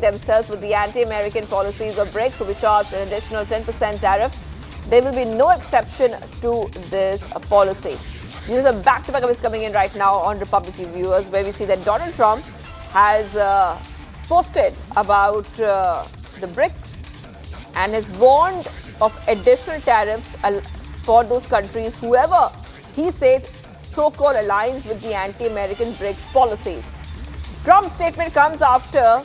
themselves with the anti-American policies of BRICS, who will charge an additional 10% tariff. There will be no exception to this policy. These are back-to-back updates coming in right now on Republic TV viewers, where we see that Donald Trump has posted about the BRICS and has warned of additional tariffs for those countries, whoever he says so-called aligns with the anti-American BRICS policies. Trump's statement comes after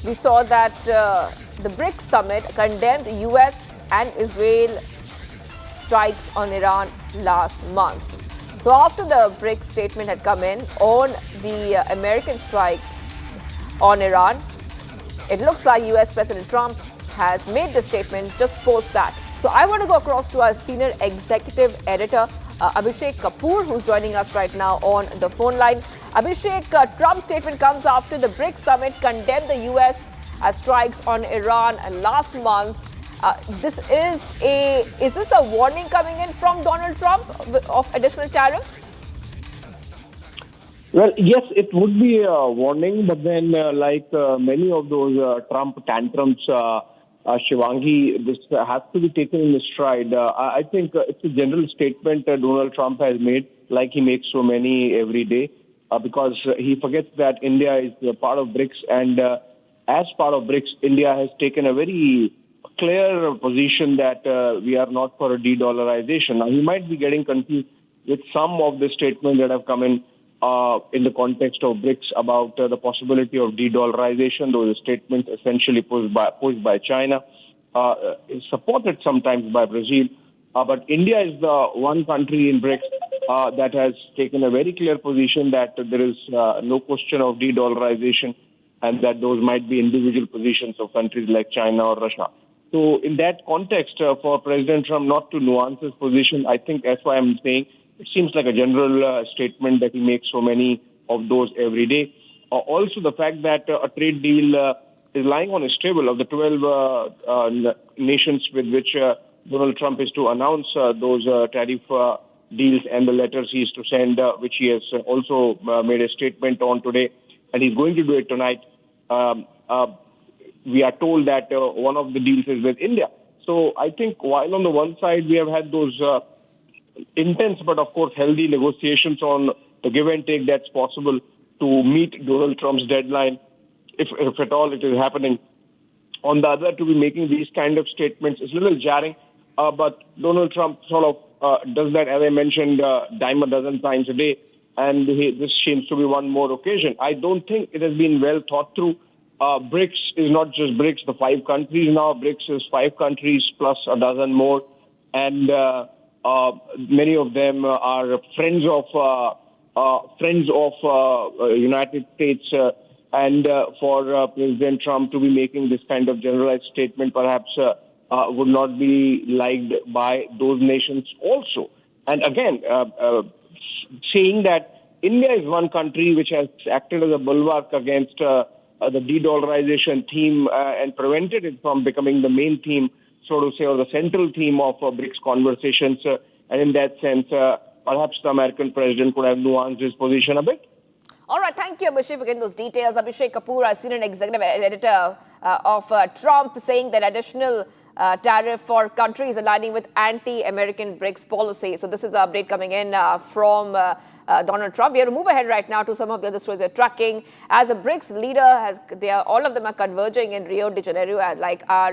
we saw that the BRICS summit condemned US and Israel strikes on Iran last month. So after the BRICS statement had come in on the American strikes on Iran, it looks like US President Trump has made the statement just post that. So I want to go across to our senior executive editor, Abhishek Kapoor, who's joining us right now on the phone line. Abhishek, Trump's statement comes after the BRICS summit condemned the US strikes on Iran last month. Is this a warning coming in from Donald Trump of additional tariffs? Well, yes, it would be a warning, but then like many of those Trump tantrums, Shivangi, this has to be taken in stride. I think it's a general statement Donald Trump has made, like he makes so many every day, because he forgets that India is a part of BRICS, and as part of BRICS, India has taken a very clear position that we are not for a de-dollarization. Now, he might be getting confused with some of the statements that have come in the context of BRICS about the possibility of de-dollarization. Those statements essentially pushed by China, supported sometimes by Brazil. But India is the one country in BRICS that has taken a very clear position that there is no question of de-dollarization, and that those might be individual positions of countries like China or Russia. So in that context, for President Trump not to nuance his position, I think that's why I'm saying it seems like a general statement that he makes so many of those every day. Also, the fact that a trade deal is lying on his table of the 12 nations with which Donald Trump is to announce those tariff deals and the letters he is to send, which he has also made a statement on today, and he's going to do it tonight. We are told that one of the deals is with India. So I think while on the one side we have had those intense but of course healthy negotiations on the give and take that's possible to meet Donald Trump's deadline, if at all it is happening. On the other, to be making these kind of statements is a little jarring, but Donald Trump sort of does that, as I mentioned, dime a dozen times a day, and this seems to be one more occasion. I don't think it has been well thought through. BRICS is not just BRICS, the 5 countries now. BRICS is 5 countries plus a dozen more, and many of them are friends of United States. And for President Trump to be making this kind of generalized statement, perhaps would not be liked by those nations also. And again, saying that India is one country which has acted as a bulwark against the de-dollarization theme and prevented it from becoming the main theme, so to say, or the central theme of BRICS conversations. And in that sense, perhaps the American president could have nuanced his position a bit. All right, thank you, Abhishek, for getting those details. Abhishek Kapoor, our senior executive editor of Trump, saying that additional tariff for countries aligning with anti-American BRICS policy. So this is the update coming in from Donald Trump. We have to move ahead right now to some of the other stories we're tracking. As a BRICS leader, all of them are converging in Rio de Janeiro, like our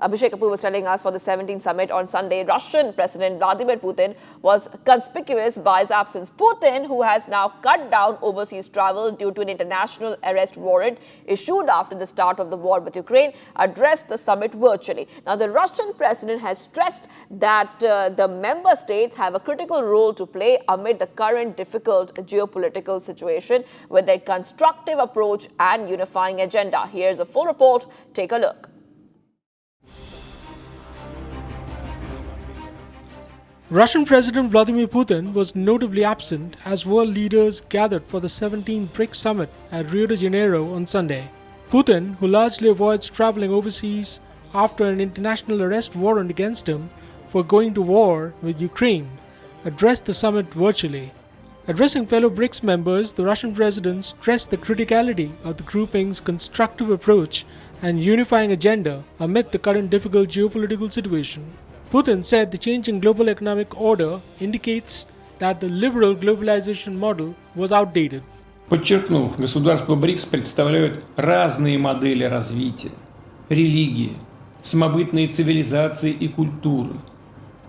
Abhishek Kapoor was telling us, for the 17th summit on Sunday. Russian President Vladimir Putin was conspicuous by his absence. Putin, who has now cut down overseas travel due to an international arrest warrant issued after the start of the war with Ukraine, addressed the summit virtually. Now, the Russian president has stressed that the member states have a critical role to play amid the current difficult geopolitical situation with their constructive approach and unifying agenda. Here's a full report. Take a look. Russian President Vladimir Putin was notably absent as world leaders gathered for the 17th BRICS summit at Rio de Janeiro on Sunday. Putin, who largely avoids traveling overseas after an international arrest warrant against him for going to war with Ukraine, addressed the summit virtually. Addressing fellow BRICS members, the Russian president stressed the criticality of the grouping's constructive approach and unifying agenda amid the current difficult geopolitical situation. Putin said the change in global economic order indicates that the liberal globalization model was outdated. Подчеркнув, государства БРИКС представляют разные модели развития, религии, самобытные цивилизации и культуры,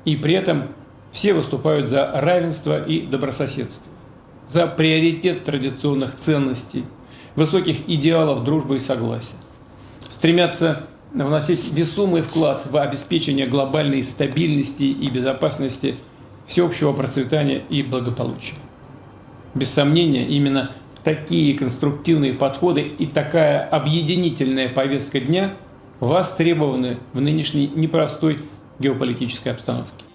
и при этом все выступают за равенство и добрососедство, за приоритет традиционных ценностей, высоких идеалов дружбы и согласия, стремятся вносить весомый вклад в обеспечение глобальной стабильности и безопасности, всеобщего процветания и благополучия. Без сомнения, именно такие конструктивные подходы и такая объединительная повестка дня востребованы в нынешней непростой геополитической обстановке.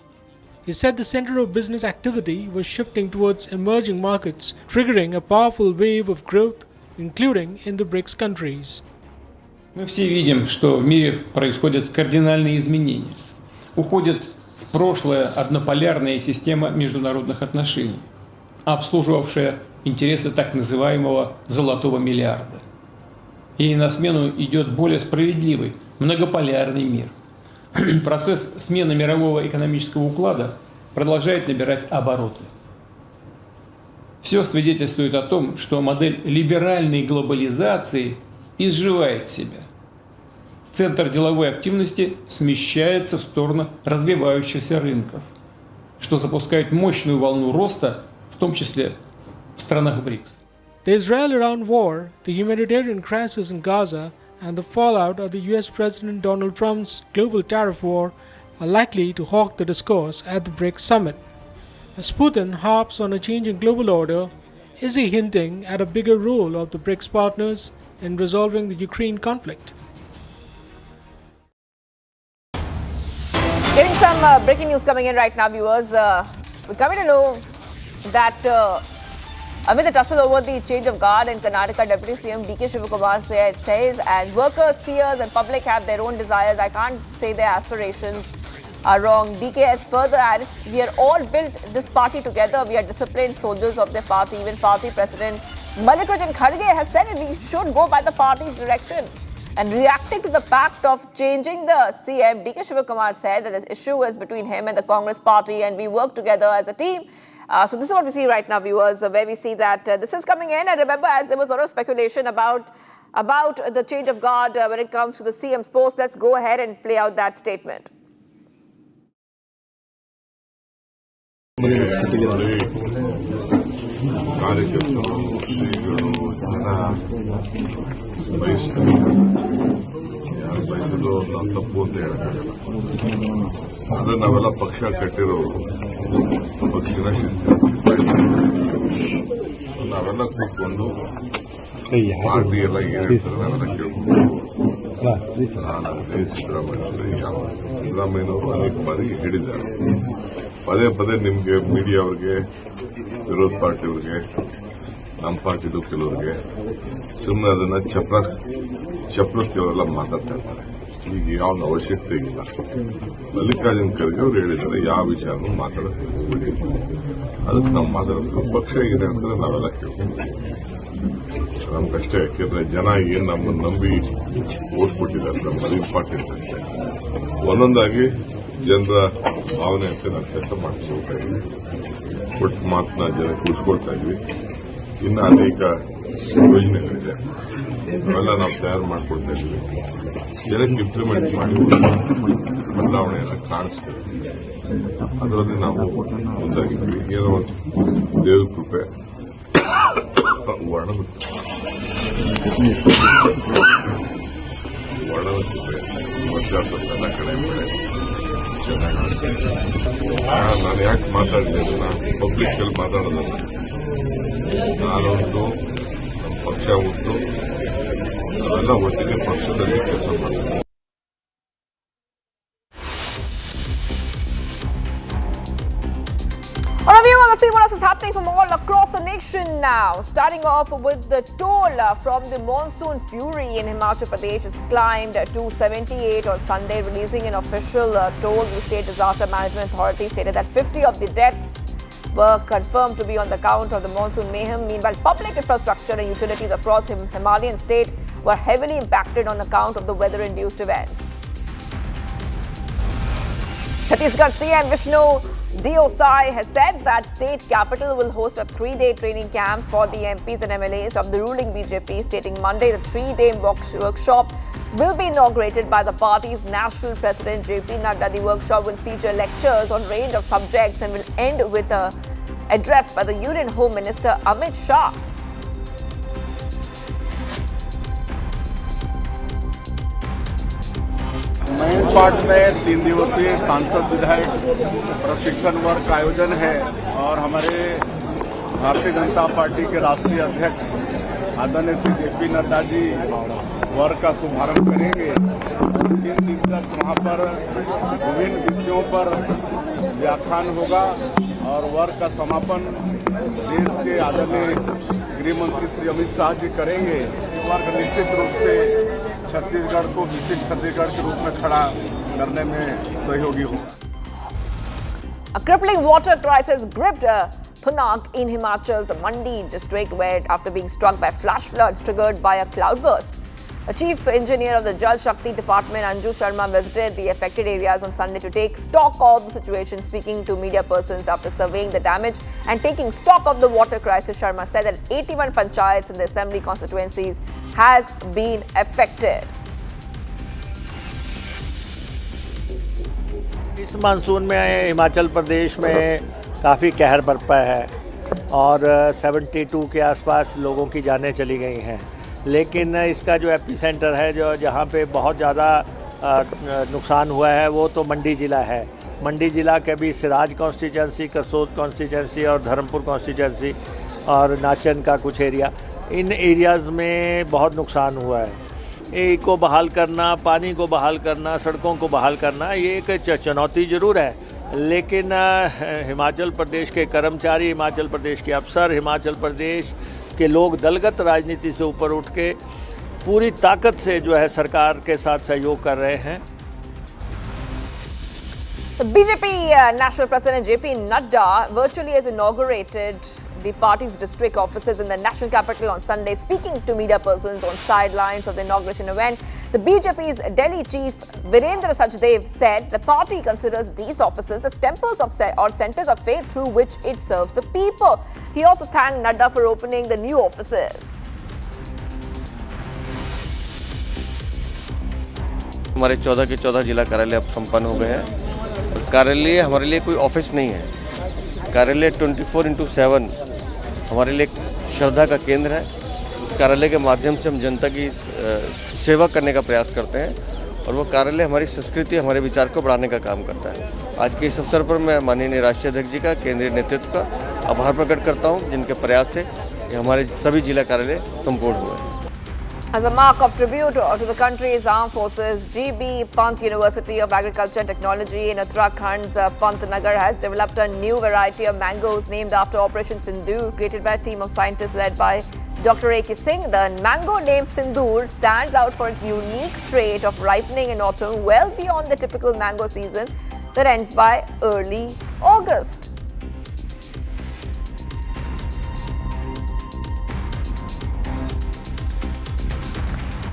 He said the center of business activity was shifting towards emerging markets, triggering a powerful wave of growth, including in the BRICS countries. Мы все видим, что в мире происходят кардинальные изменения. Уходит в прошлое однополярная система международных отношений, обслуживавшая интересы так называемого «золотого миллиарда». Ей на смену идет более справедливый, многополярный мир. Процесс смены мирового экономического уклада продолжает набирать обороты. Все свидетельствует о том, что модель либеральной глобализации изживает себя. Центр деловой активности смещается в сторону развивающихся рынков, что запускает мощную волну роста, в том числе в странах БРИКС. The Israel-Iran war, the humanitarian crisis in Gaza, and the fallout of the US President Donald Trump's global tariff war are likely to hawk the discourse at the BRICS summit. As Putin harps on a changing global order, is he hinting at a bigger role of the BRICS partners in resolving the Ukraine conflict? Getting some breaking news coming in right now, viewers. We're coming to know that amid the tussle over the change of guard in Karnataka, Deputy CM DK Shivakumar says, and workers, seers and public have their own desires. I can't say their aspirations are wrong. DK has further added, we are all built this party together. We are disciplined soldiers of the party. Even party president Mallikarjun Kharge has said we should go by the party's direction. And reacting to the pact of changing the CM, DK Shivakumar said that the issue is between him and the Congress party and we work together as a team. So this is what we see right now, viewers, where we see that this is coming in. And remember, as there was a lot of speculation about the change of guard when it comes to the CM's post, let's go ahead and play out that statement. ಬಯಸೋದು ನಾವು ತಪ್ಪು ಅಂತ ಹೇಳಕ್ಕಾಗಲ್ಲ. ಆದರೆ ನಾವೆಲ್ಲ ಪಕ್ಷ ಕಟ್ಟಿರೋರು ಪಕ್ಷದ ನಾವೆಲ್ಲ ಕೂತ್ಕೊಂಡು ಪಾರ್ಟಿ ಎಲ್ಲ ಏನ್ ಹೇಳ್ತಾರೆ ನಾವೆಲ್ಲ ಕೇಳ್ಕೊಂಡು ಸಿದ್ದರಾಮಯ್ಯನವರು ಅನೇಕ ಬಾರಿ ಹೇಳಿದ್ದಾರೆ. ಪದೇ ಪದೇ ನಿಮ್ಗೆ ಮೀಡಿಯಾ ಅವ್ರಿಗೆ, ವಿರೋಧ ಪಾರ್ಟಿಯವ್ರಿಗೆ, ನಮ್ಮ ಪಾರ್ಟಿದು ಕೆಲವರಿಗೆ ಸುಮ್ಮನೆ ಅದನ್ನ ಚಪ್ರಸ್ತಿಯವರೆಲ್ಲ ಮಾತಾಡ್ತಾ ಇರ್ತಾರೆ. ಈಗ ಯಾವ ಅವಶ್ಯಕತೆ ಇಲ್ಲ. ಮಲ್ಲಿಕಾರ್ಜುನ್ ಖರ್ಗೆ ಅವರು ಹೇಳಿದ್ದಾರೆ, ಯಾವ ವಿಚಾರನೂ ಮಾತಾಡಕ್ಕೆ ಹೋಗ್ಬಿಡಿ, ಅದಕ್ಕೆ ನಾವು ಮಾತಾಡ್ತೀವಿ. ಪಕ್ಷ ಏನ್ ಹೇಳ್ತಾರೆ ನಾವೆಲ್ಲ ಕೇಳ್ತೀವಿ. ನಮ್ಗಷ್ಟೇ, ಯಾಕೆಂದ್ರೆ ಜನ ಏನ್ ನಮ್ಮನ್ನು ನಂಬಿ ಓಟ್ ಕೊಟ್ಟಿದ್ದಾರೆ ನಮ್ಮ ಇಂಪಾರ್ಟೆಂಟ್ ಅಂತ ಒಂದೊಂದಾಗಿ ಜನರ ಭಾವನೆ ಅಂತ ನಾವು ಕೆಲಸ ಮಾಡಿಸ್ಕೊಳ್ತಾ ಇದ್ವಿ. ಒಟ್ಟು ಮಾತನ್ನ ಜನಕ್ಕೆ ಉಳಿಸ್ಕೊಳ್ತಾ ಇದ್ವಿ. ಇನ್ನು ಅನೇಕ ಯೋಜನೆಗಳಿದೆ, ಅವೆಲ್ಲ ನಾವು ತಯಾರು ಮಾಡ್ಕೊಳ್ತಾ ಇದ್ವಿ. ಜನಕ್ಕೆ ಇಂಪ್ಲಿಮೆಂಟ್ ಮಾಡಿ ಬದಲಾವಣೆ ಎಲ್ಲ ಕಾಣಿಸ್ಬೇಕು. ಅದರಲ್ಲಿ ನಾವು ಮುಂದಾಗಿದ್ವಿ. ಏನೋ ದೇವ್ರ ಕೃಪೆ, ವರ್ಣದ ಕೃಪೆ, ವರ್ಷ ಎಲ್ಲ ಕಡೆ ಬೆಳೆ ಚೆನ್ನಾಗಿ. ನಾನು ಯಾಕೆ ಮಾತಾಡಿದೆ, ನಾನು ಪಬ್ಲಿಕ್ ಅಲ್ಲಿ ಮಾತಾಡೋದಲ್ಲ. ನಾನೊಂದು ನಮ್ಮ ಪಕ್ಷ ಉಂಟು, ನಾವೆಲ್ಲ ಒಟ್ಟಿಗೆ ಪಕ್ಷದಲ್ಲಿ ಕೆಲಸ ಮಾಡ್ತೀವಿ. Let's see what else is happening from all across the nation now. Starting off with the toll from the monsoon fury in Himachal Pradesh has climbed to 78 on Sunday, releasing an official toll. The State Disaster Management Authority stated that 50 of the deaths were confirmed to be on the account of the monsoon mayhem. Meanwhile, public infrastructure and utilities across Himalayan state were heavily impacted on account of the weather-induced events. Chhattisgarh CM Vishnu Deosai has said that state capital will host a 3-day training camp for the MPs and MLAs of the ruling BJP, stating Monday the 3-day workshop will be inaugurated by the party's national president JP Nadda. The workshop will feature lectures on a range of subjects and will end with an address by the Union Home Minister Amit Shah. Main part में 3 दिवसीय सांसद विधायक प्रशिक्षण वर्ग का आयोजन है और हमारे भारतीय जनता पार्टी के राष्ट्रीय अध्यक्ष आदरणीय श्री जेपी नड्डा जी वर्ग का शुभारंभ करेंगे। 3 दिन तक वहां पर विभिन्न विषयों पर व्याख्यान होगा और वर्ग का समापन देश के आदरणीय गृह मंत्री श्री अमित शाह जी करेंगे। वर्ग निश्चित रूप से छत्तीसगढ़ को विकसित छत्तीसगढ़ के रूप में खड़ा करने में सहयोगी होगा। A crippling water crisis gripped Thunak in Himachal's Mandi district, where after being struck by flash floods triggered by a cloudburst. A chief engineer of the Jal Shakti department, Anju Sharma, visited the affected areas on Sunday to take stock of the situation. Speaking to media persons after surveying the damage and taking stock of the water crisis, Sharma said that 81 panchayats in the assembly constituencies has been affected. इस monsoon में हिमाचल प्रदेश में काफ़ी कहर बरपा है और 72 के आसपास लोगों की जानें चली गई हैं, लेकिन इसका जो एपी सेंटर है जो जहाँ पे बहुत ज़्यादा नुकसान हुआ है वो तो मंडी ज़िला है। मंडी ज़िला के भी सिराज कॉन्स्टिट्यूंसी, करसोद कॉन्स्टिट्यूंसी और धर्मपुर कॉन्स्टिट्यूंसी और नाचन का कुछ एरिया, इन एरियाज़ में बहुत नुकसान हुआ है। को बहाल करना, पानी को बहाल करना, सड़कों को बहाल करना, ये एक चुनौती ज़रूर है, लेकिन हिमाचल प्रदेश के कर्मचारी, हिमाचल प्रदेश के अफसर, हिमाचल प्रदेश के लोग दलगत राजनीति से ऊपर उठ के पूरी ताकत से जो है सरकार के साथ सहयोग कर रहे हैं। The BJP National President JP Nadda virtually has inaugurated the party's district offices in the national capital on Sunday. Speaking to media persons on sidelines of the inauguration event, the BJP's Delhi chief Virendra Sachdev said the party considers these offices as temples of or centers of faith through which it serves the people. He also thanked Nadda for opening the new offices. हमारे 14 के 14 जिला कार्यालय अब संपन्न हो गए हैं। कार्यालय हमारे लिए कोई ऑफिस नहीं है, कार्यालय 24/7 हमारे लिए श्रद्धा का केंद्र है। उस कार्यालय के माध्यम से हम जनता की सेवा करने का प्रयास करते हैं और वो कार्यालय हमारी संस्कृति, हमारे विचार को बढ़ाने का काम करता है। आज के इस अवसर पर मैं माननीय राष्ट्रीय अध्यक्ष जी का, केंद्रीय नेतृत्व का आभार प्रकट करता हूँ, जिनके प्रयास से हमारे सभी जिला कार्यालय संपूर्ण हुए हैं। As a mark of tribute to the country's armed forces, GB Pant University of Agriculture and Technology in Uttarakhand's Pantnagar has developed a new variety of mangoes named after Operation Sindoor, created by a team of scientists led by Dr. A.K. Singh. The mango named Sindoor stands out for its unique trait of ripening in autumn well beyond the typical mango season that ends by early August.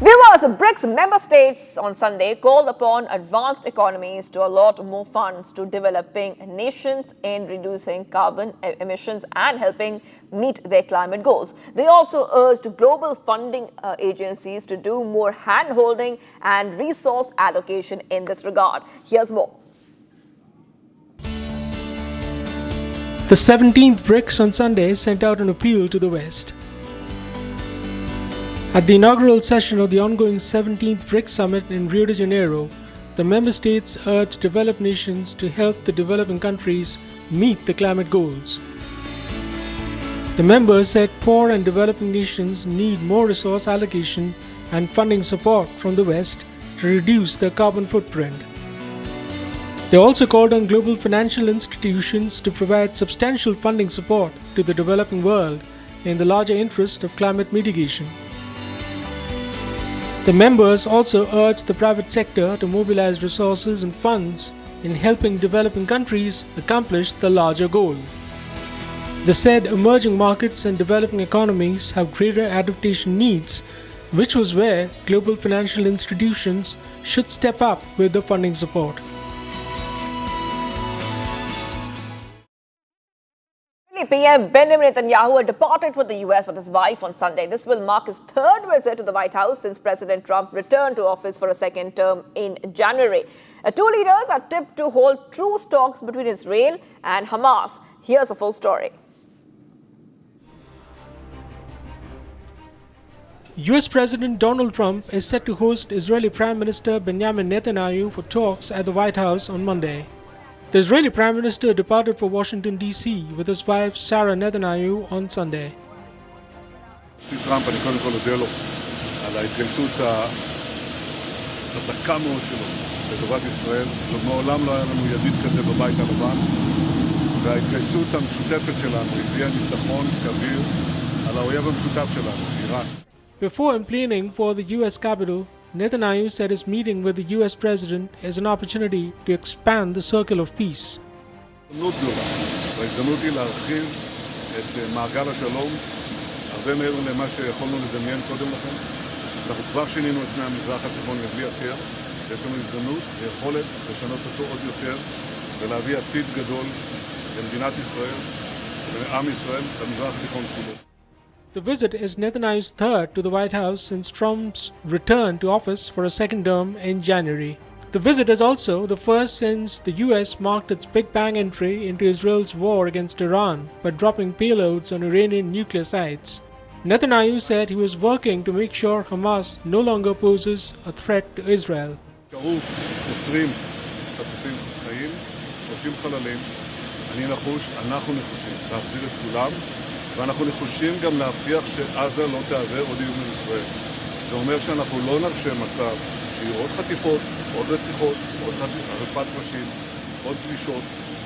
Viewers, the BRICS member states on Sunday called upon advanced economies to allot more funds to developing nations in reducing carbon emissions and helping meet their climate goals. They also urged global funding agencies to do more hand-holding and resource allocation in this regard. Here's more. The 17th BRICS on Sunday sent out an appeal to the West. At the inaugural session of the ongoing 17th BRICS Summit in Rio de Janeiro, the member states urged developed nations to help the developing countries meet the climate goals. The members said poor and developing nations need more resource allocation and funding support from the West to reduce their carbon footprint. They also called on global financial institutions to provide substantial funding support to the developing world in the larger interest of climate mitigation. The members also urged the private sector to mobilize resources and funds in helping developing countries accomplish the larger goal. They said emerging markets and developing economies have greater adaptation needs, which was where global financial institutions should step up with the funding support. PM Benjamin Netanyahu departed for the US with his wife on Sunday. This will mark his third visit to the White House since President Trump returned to office for a second term in January. Two leaders are tipped to hold truce talks between Israel and Hamas. Here's a full story. US President Donald Trump is set to host Israeli Prime Minister Benjamin Netanyahu for talks at the White House on Monday. The Israeli Prime Minister departed for Washington, D.C. with his wife Sarah Netanyahu on Sunday. טראמפ, אני קודם כל אודה לו על ההתגייסות החזקה מאוד שלו לטובת ישראל. מעולם לא היה לנו ידיד כזה בבית הלבן, וההתגייסות המשותפת שלנו הביאה ניצחון כביר על האויב המשותף שלנו, איראן. Before complaining for the US Capitol, Netanyahu said his meeting with the US President is an opportunity to expand the circle of peace. הזדמנות גדולה, וההזדמנות היא להרחיב את מעגל השלום הרבה מעבר למה שיכולנו לדמיין קודם לכן. אנחנו כבר שינינו את פני המזרח התיכון לבלי הכר, יש לנו הזדמנות ויכולת לשנות אותו עוד יותר ולהביא עתיד גדול למדינת ישראל ולעם ישראל במזרח התיכון כולו. The visit is Netanyahu's third to the White House since Trump's return to office for a second term in January. The visit is also the first since the US marked its Big Bang entry into Israel's war against Iran by dropping payloads on Iranian nuclear sites. Netanyahu said he was working to make sure Hamas no longer poses a threat to Israel. 20 חטופים חיים, 30 חללים. אני נחוש, אנחנו נחושים להחזיר את כולם, ואנחנו נחושים גם להבטיח שעזה לא תהווה עוד איום על ישראל. זה אומר שאנחנו לא נרשה מצב שיהיו עוד חטיפות, עוד רציחות, עוד עריפת ראשים, עוד פלישות,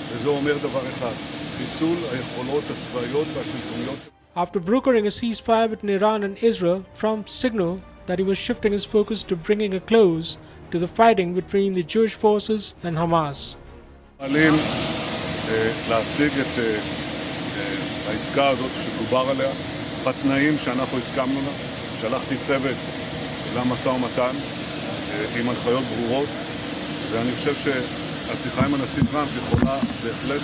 וזה אומר דבר אחד, חיסול היכולות הצבאיות והשלטוניות. After brokering a ceasefire between Iran and Israel, Trump signaled that he was shifting his focus to bringing a close to the fighting between the Jewish forces and Hamas. מעלים להשיג את העסקה הזאת שדובר עליה, בתנאים שאנחנו הסכמנו לה. שלחתי צוות למשא ומתן עם הנחיות ברורות, ואני חושב שהשיחה עם הנשיא טראמפ יכולה בהחלט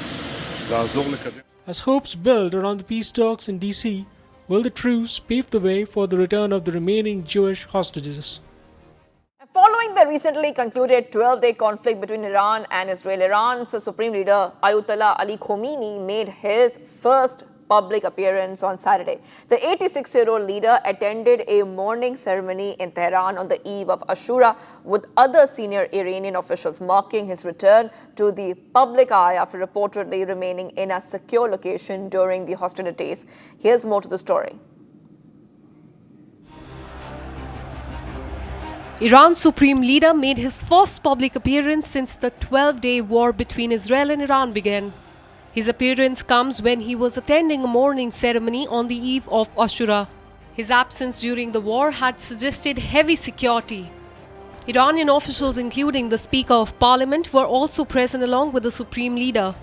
לעזור לקדם. As hopes build around the peace talks in D.C., will the truce pave the way for the return of the remaining Jewish hostages? Following the recently concluded 12-day conflict between Iran and Israel, Iran's Supreme Leader Ayatollah Ali Khamenei made his first public appearance on Saturday. The 86-year-old leader attended a mourning ceremony in Tehran on the eve of Ashura with other senior Iranian officials, marking his return to the public eye after reportedly remaining in a secure location during the hostilities. Here's more to the story. Iran's supreme leader made his first public appearance since the 12-day war between Israel and Iran began. His appearance comes when he was attending a mourning ceremony on the eve of Ashura. His absence during the war had suggested heavy security. Iranian officials, including the Speaker of Parliament, were also present along with the supreme leader.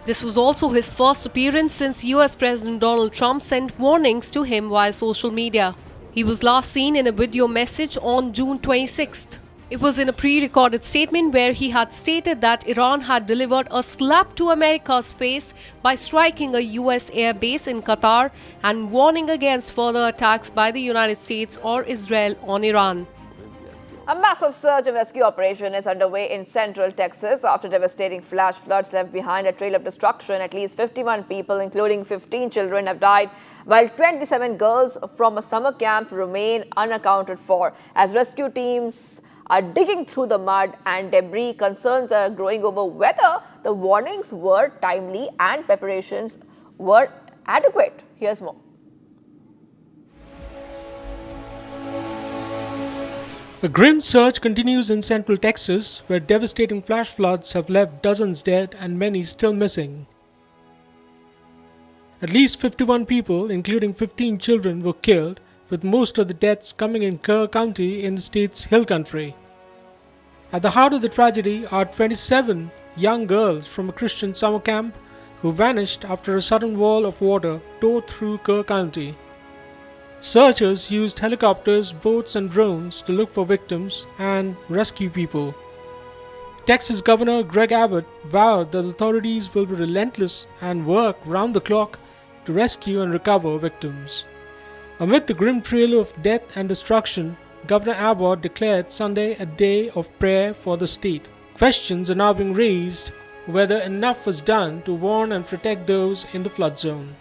This was also his first appearance since US President Donald Trump sent warnings to him via social media. He was last seen in a video message on June 26th. It was in a pre-recorded statement where he had stated that Iran had delivered a slap to America's face by striking a US air base in Qatar and warning against further attacks by the United States or Israel on Iran. A massive search and rescue operation is underway in central Texas after devastating flash floods left behind a trail of destruction. At least 51 people, including 15 children, have died, while 27 girls from a summer camp remain unaccounted for. As rescue teams are digging through the mud and debris, concerns are growing over whether the warnings were timely and preparations were adequate. Here's more. A grim search continues in central Texas, where devastating flash floods have left dozens dead and many still missing. At least 51 people, including 15 children, were killed, with most of the deaths coming in Kerr County in the state's hill country. At the heart of the tragedy are 27 young girls from a Christian summer camp who vanished after a sudden wall of water tore through Kerr County. Searchers used helicopters, boats, and drones to look for victims and rescue people. Texas Governor Greg Abbott vowed that authorities will be relentless and work round the clock to rescue and recover victims. Amid the grim trail of death and destruction, Governor Abbott declared Sunday a day of prayer for the state. Questions are now being raised whether enough was done to warn and protect those in the flood zone.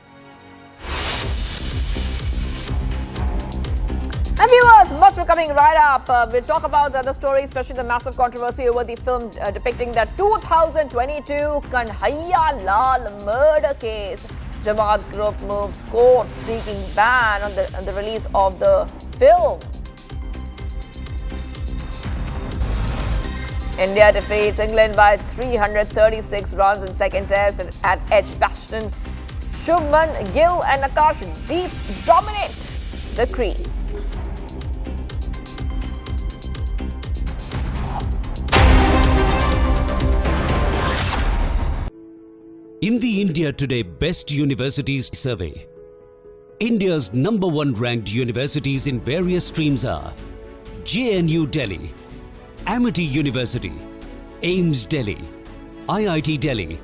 And viewers, much more coming right up. We'll talk about the other stories, especially the massive controversy over the film depicting the 2022 Kanhaiya Lal murder case. Jamaat group moves court seeking ban on the release of the film. India defeats England by 336 runs in second test at Edgbaston. Shubman Gill and Akash Deep dominate the crease. In the India Today Best Universities Survey, India's #1 ranked universities in various streams are JNU Delhi, Amity University, AIMS Delhi, IIT Delhi,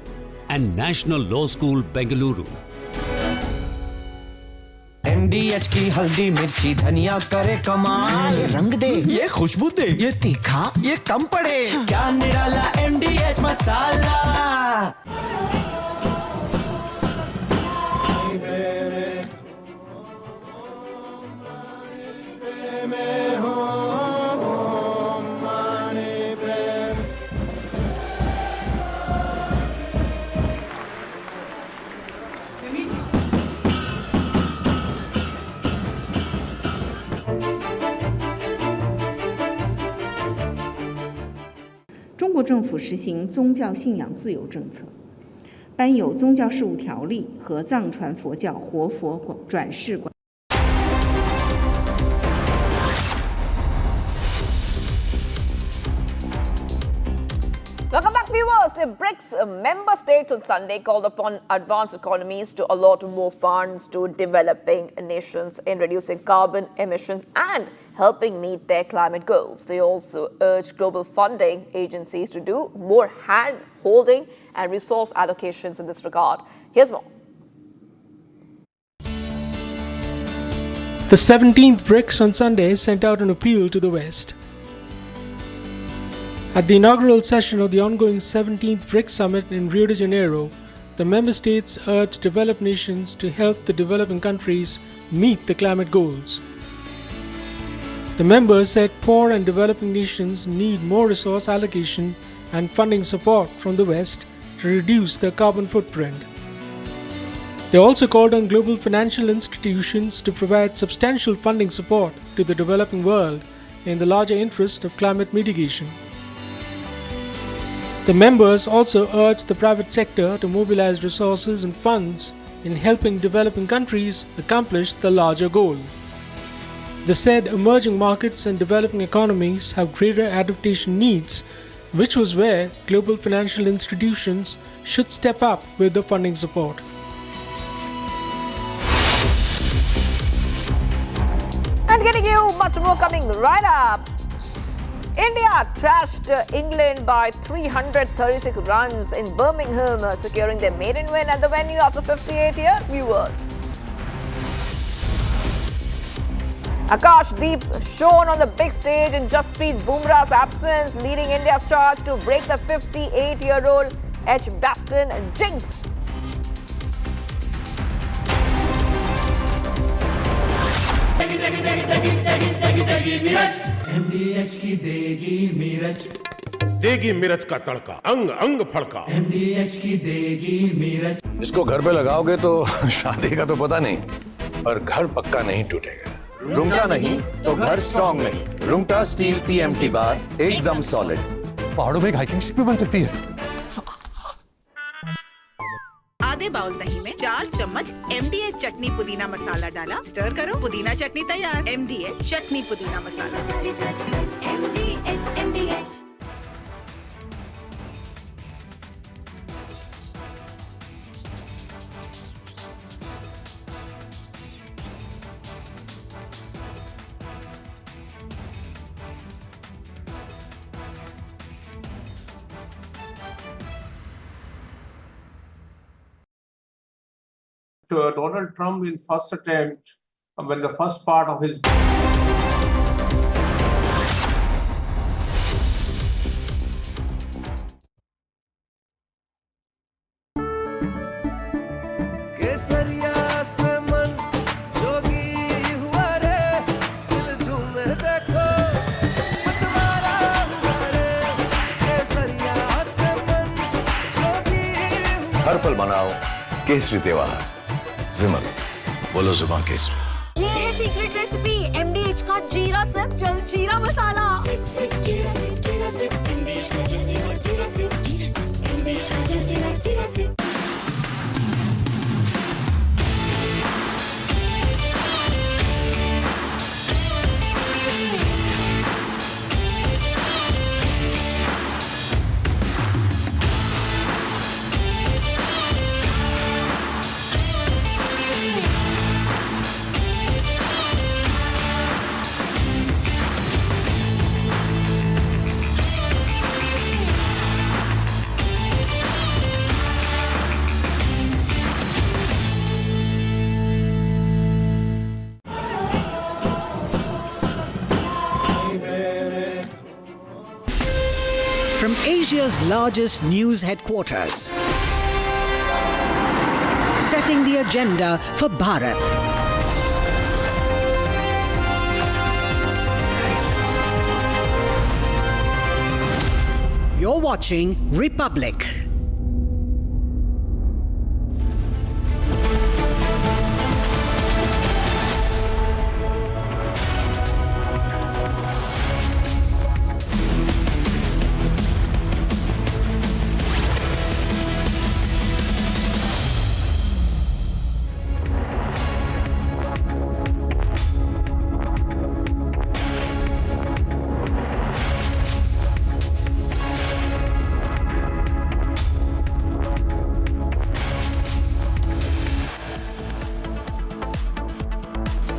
and National Law School Bengaluru. MDH की हल्दी मिर्ची धनिया करे कमाल, ये रंग दे, ये खुशबू दे, ये तीखा, ये कम पड़े, क्या निराला MDH मसाला।中国政府实行宗教信仰自由政策，颁有宗教事务条例和藏传佛教活佛转世管。Welcome back, viewers. The BRICS member states on Sunday called upon advanced economies to allot more funds to developing nations in reducing carbon emissions and helping meet their climate goals. They also urged global funding agencies to do more hand-holding and resource allocations in this regard. Here's more. The 17th BRICS on Sunday sent out an appeal to the West. At the inaugural session of the ongoing 17th BRICS Summit in Rio de Janeiro, the member states urged developed nations to help the developing countries meet the climate goals. The members said poor and developing nations need more resource allocation and funding support from the West to reduce their carbon footprint. They also called on global financial institutions to provide substantial funding support to the developing world in the larger interest of climate mitigation. The members also urged the private sector to mobilize resources and funds in helping developing countries accomplish the larger goal. They said emerging markets and developing economies have greater adaptation needs, which was where global financial institutions should step up with the funding support. And getting you much more coming right up. India trashed England by 336 runs in Birmingham, securing their maiden win at the venue after 58 years, viewers. Akash Deep shone on the big stage in Jasprit Bumrah's absence, leading India's charge to break the 58-year-old Edgbaston jinx. MDH की देगी मिर्च, देगी मिर्च का तड़का, अंग अंग फड़का। MDH की देगी मिर्च। इसको घर पे लगाओगे तो शादी का तो पता नहीं, पर घर पक्का नहीं टूटेगा। रुंगटा नहीं तो घर स्ट्रॉन्ग नहीं। रुंगटा स्टील TMT बार एकदम सॉलिड। पहाड़ों में एक हाइकिंग शिप भी बन सकती है। आधे बाउल दही में 4 चम्मच MDH चटनी पुदीना मसाला डाला, स्टर करो, पुदीना चटनी तैयार। MDH चटनी पुदीना मसाला। Donald Trump in first attempt, when the first part of his हर पल मनाओ केसरी त्योहार। विमल, बोलो जुबान केसरी। ये है सीक्रेट रेसिपी MDH का जीरा सिप जल जीरा मसाला। सिप सिप जीरा सिप MDH का जल जीरा सिप MDH का जल जीरा SIP. From Asia's largest news headquarters, setting the agenda for Bharat. You're watching Republic.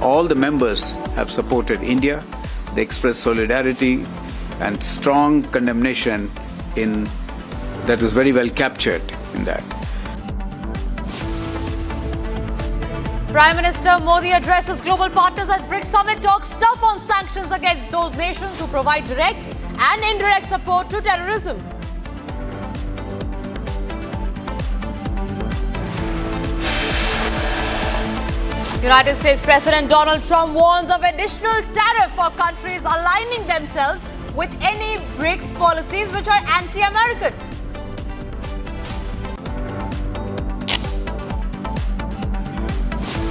All the members have supported India. They expressed solidarity and strong condemnation that was very well captured in that. Prime Minister Modi addresses global partners at BRICS Summit, talks tough on sanctions against those nations who provide direct and indirect support to terrorism. United States President Donald Trump warns of additional tariff for countries aligning themselves with any BRICS policies which are anti-American.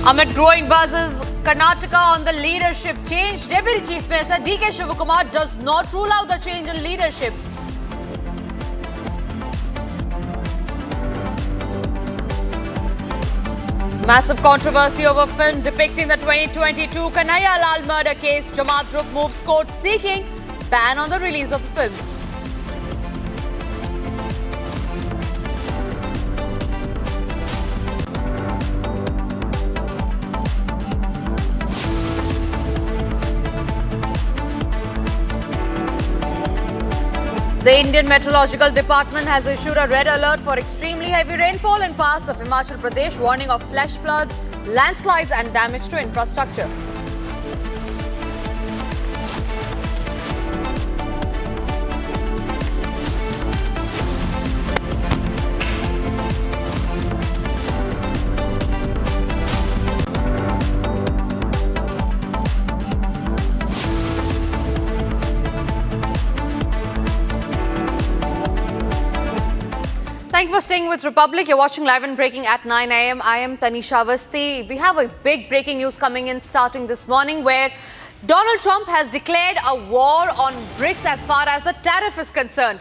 Amid growing buzzes, Karnataka on the leadership change, Deputy Chief Minister D.K. Shivakumar does not rule out the change in leadership. Massive controversy over film depicting the 2022 Kanhaiya Lal murder case. Jamaat group moves court seeking ban on the release of the film. The Indian Meteorological Department has issued a red alert for extremely heavy rainfall in parts of Himachal Pradesh, warning of flash floods, landslides and damage to infrastructure. Thank you for staying with Republic. You're watching Live and Breaking at 9 a.m. I am Tanisha Avasthi. We have a big breaking news coming in starting this morning where Donald Trump has declared a war on BRICS as far as the tariff is concerned.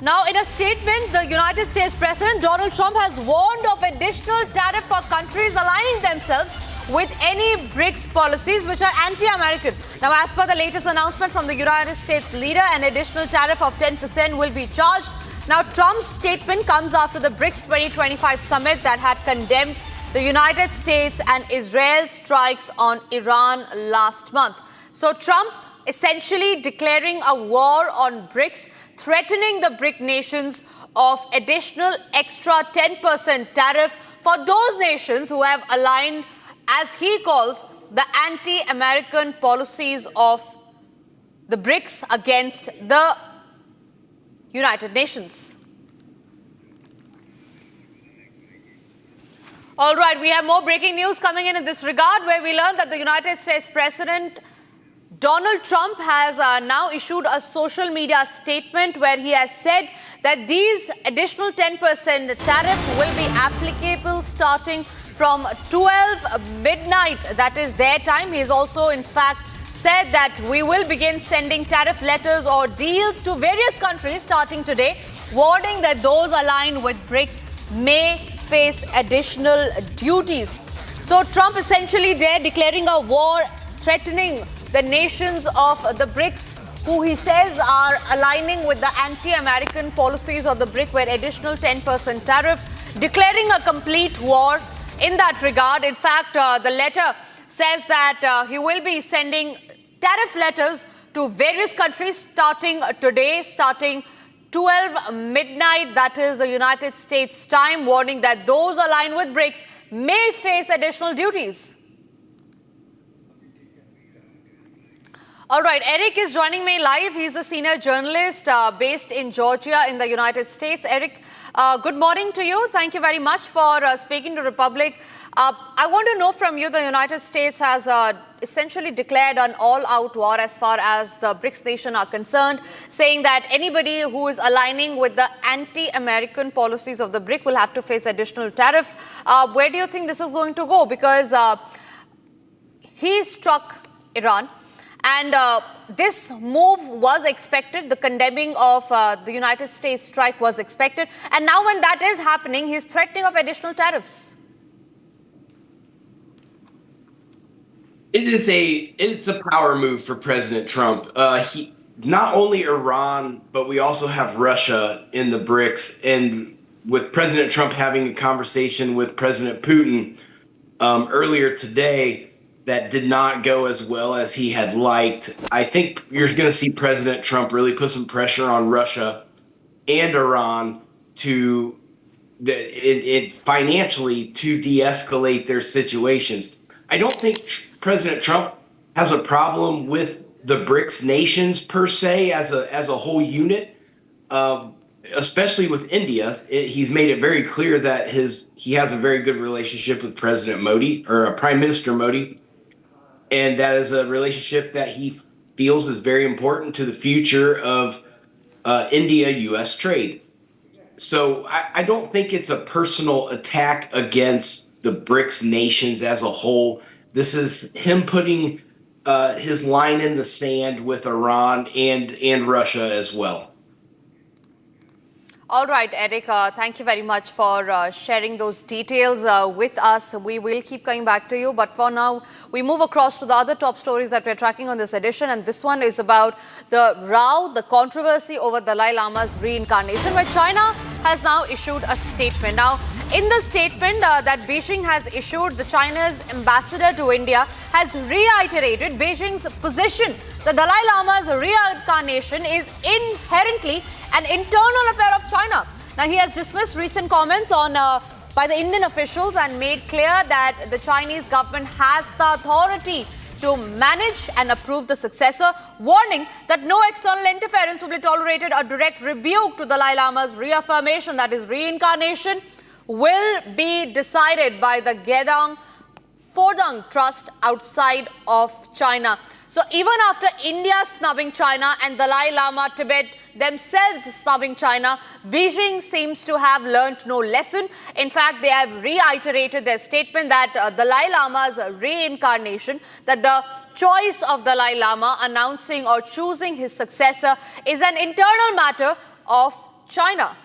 Now, in a statement, the United States President Donald Trump has warned of additional tariff for countries aligning themselves with any BRICS policies which are anti-American. Now, as per the latest announcement from the United States leader, an additional tariff of 10% will be charged. Now, Trump's statement comes after the BRICS 2025 summit that had condemned the United States and Israel's strikes on Iran last month. So, Trump essentially declaring a war on BRICS, threatening the BRIC nations of additional extra 10% tariff for those nations who have aligned, as he calls, the anti-American policies of the BRICS against the United Nations. All right, we have more breaking news coming in this regard, where we learned that the United States President Donald Trump has now issued a social media statement where he has said that these additional 10% tariff will be applicable starting from 12 midnight, that is their time. He has also, in fact, said that we will begin sending tariff letters or deals to various countries starting today, warning that those aligned with BRICS may face additional duties. So Trump essentially there declaring a war, threatening the nations of the BRICS, who he says are aligning with the anti-American policies of the BRIC, where additional 10% tariff, declaring a complete war in that regard. In fact, the letter says that he will be sending tariff letters to various countries starting today, starting 12 midnight, that is the United States time, warning that those aligned with BRICS may face additional duties. All right, Eric is joining me live. He's a senior journalist based in Georgia in the United States. Eric, good morning to you. Thank you very much for speaking to Republic. I want to know from you, the United States has essentially declared an all-out war as far as the BRICS nation are concerned, saying that anybody who is aligning with the anti-American policies of the BRIC will have to face additional tariff. Where do you think this is going to go? Because he struck Iran. And this move was expected. The condemning of the United States strike was expected. And now when that is happening, he's threatening of additional tariffs. It's a power move for President Trump. Not only Iran, but we also have Russia in the BRICS. And with President Trump having a conversation with President Putin earlier today, that did not go as well as he had liked. I think you're going to see President Trump really put some pressure on Russia and Iran to financially to de-escalate their situations. I don't think President Trump has a problem with the BRICS nations per se as a whole unit, especially with India. He's made it very clear that he has a very good relationship with President Modi, or Prime Minister Modi. And that is a relationship that he feels is very important to the future of India-U.S. trade. So I don't think it's a personal attack against the BRICS nations as a whole. This is him putting his line in the sand with Iran and Russia as well. All right, Eric, thank you very much for sharing those details with us. We will keep coming back to you. But for now, we move across to the other top stories that we're tracking on this edition. And this one is about the row, the controversy over Dalai Lama's reincarnation, where China has now issued a statement. Now, in the statement that Beijing has issued, the China's ambassador to India has reiterated Beijing's position. The Dalai Lama's reincarnation is inherently an internal affair of China. Now, he has dismissed recent comments by the Indian officials and made clear that the Chinese government has the authority to manage and approve the successor, warning that no external interference will be tolerated. A direct rebuke to Dalai Lama's reaffirmation that his reincarnation will be decided by the Fordang Trust outside of China. So even after India snubbing China and Dalai Lama Tibet themselves snubbing China, Beijing seems to have learnt no lesson. In fact, they have reiterated their statement that Dalai Lama's reincarnation, that the choice of Dalai Lama announcing or choosing his successor is an internal matter of China.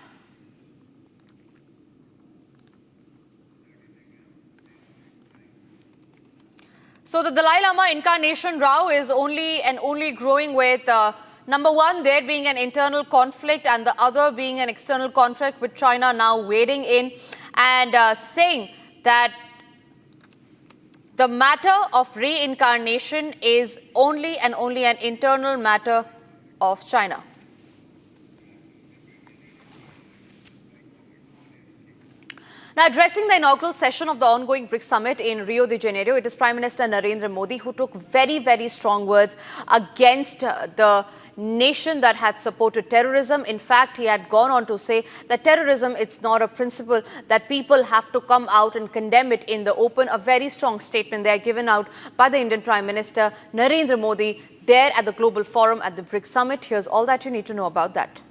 So the Dalai Lama incarnation row is only growing with number one, there being an internal conflict and the other being an external conflict with China now wading in and saying that the matter of reincarnation is only an internal matter of China. Now, addressing the inaugural session of the ongoing BRICS summit in Rio de Janeiro, it is Prime Minister Narendra Modi who took very, very strong words against the nation that had supported terrorism. In fact, he had gone on to say that terrorism, it's not a principle that people have to come out and condemn it in the open. A very strong statement there given out by the Indian Prime Minister Narendra Modi there at the Global Forum at the BRICS summit. Here's all that you need to know about that.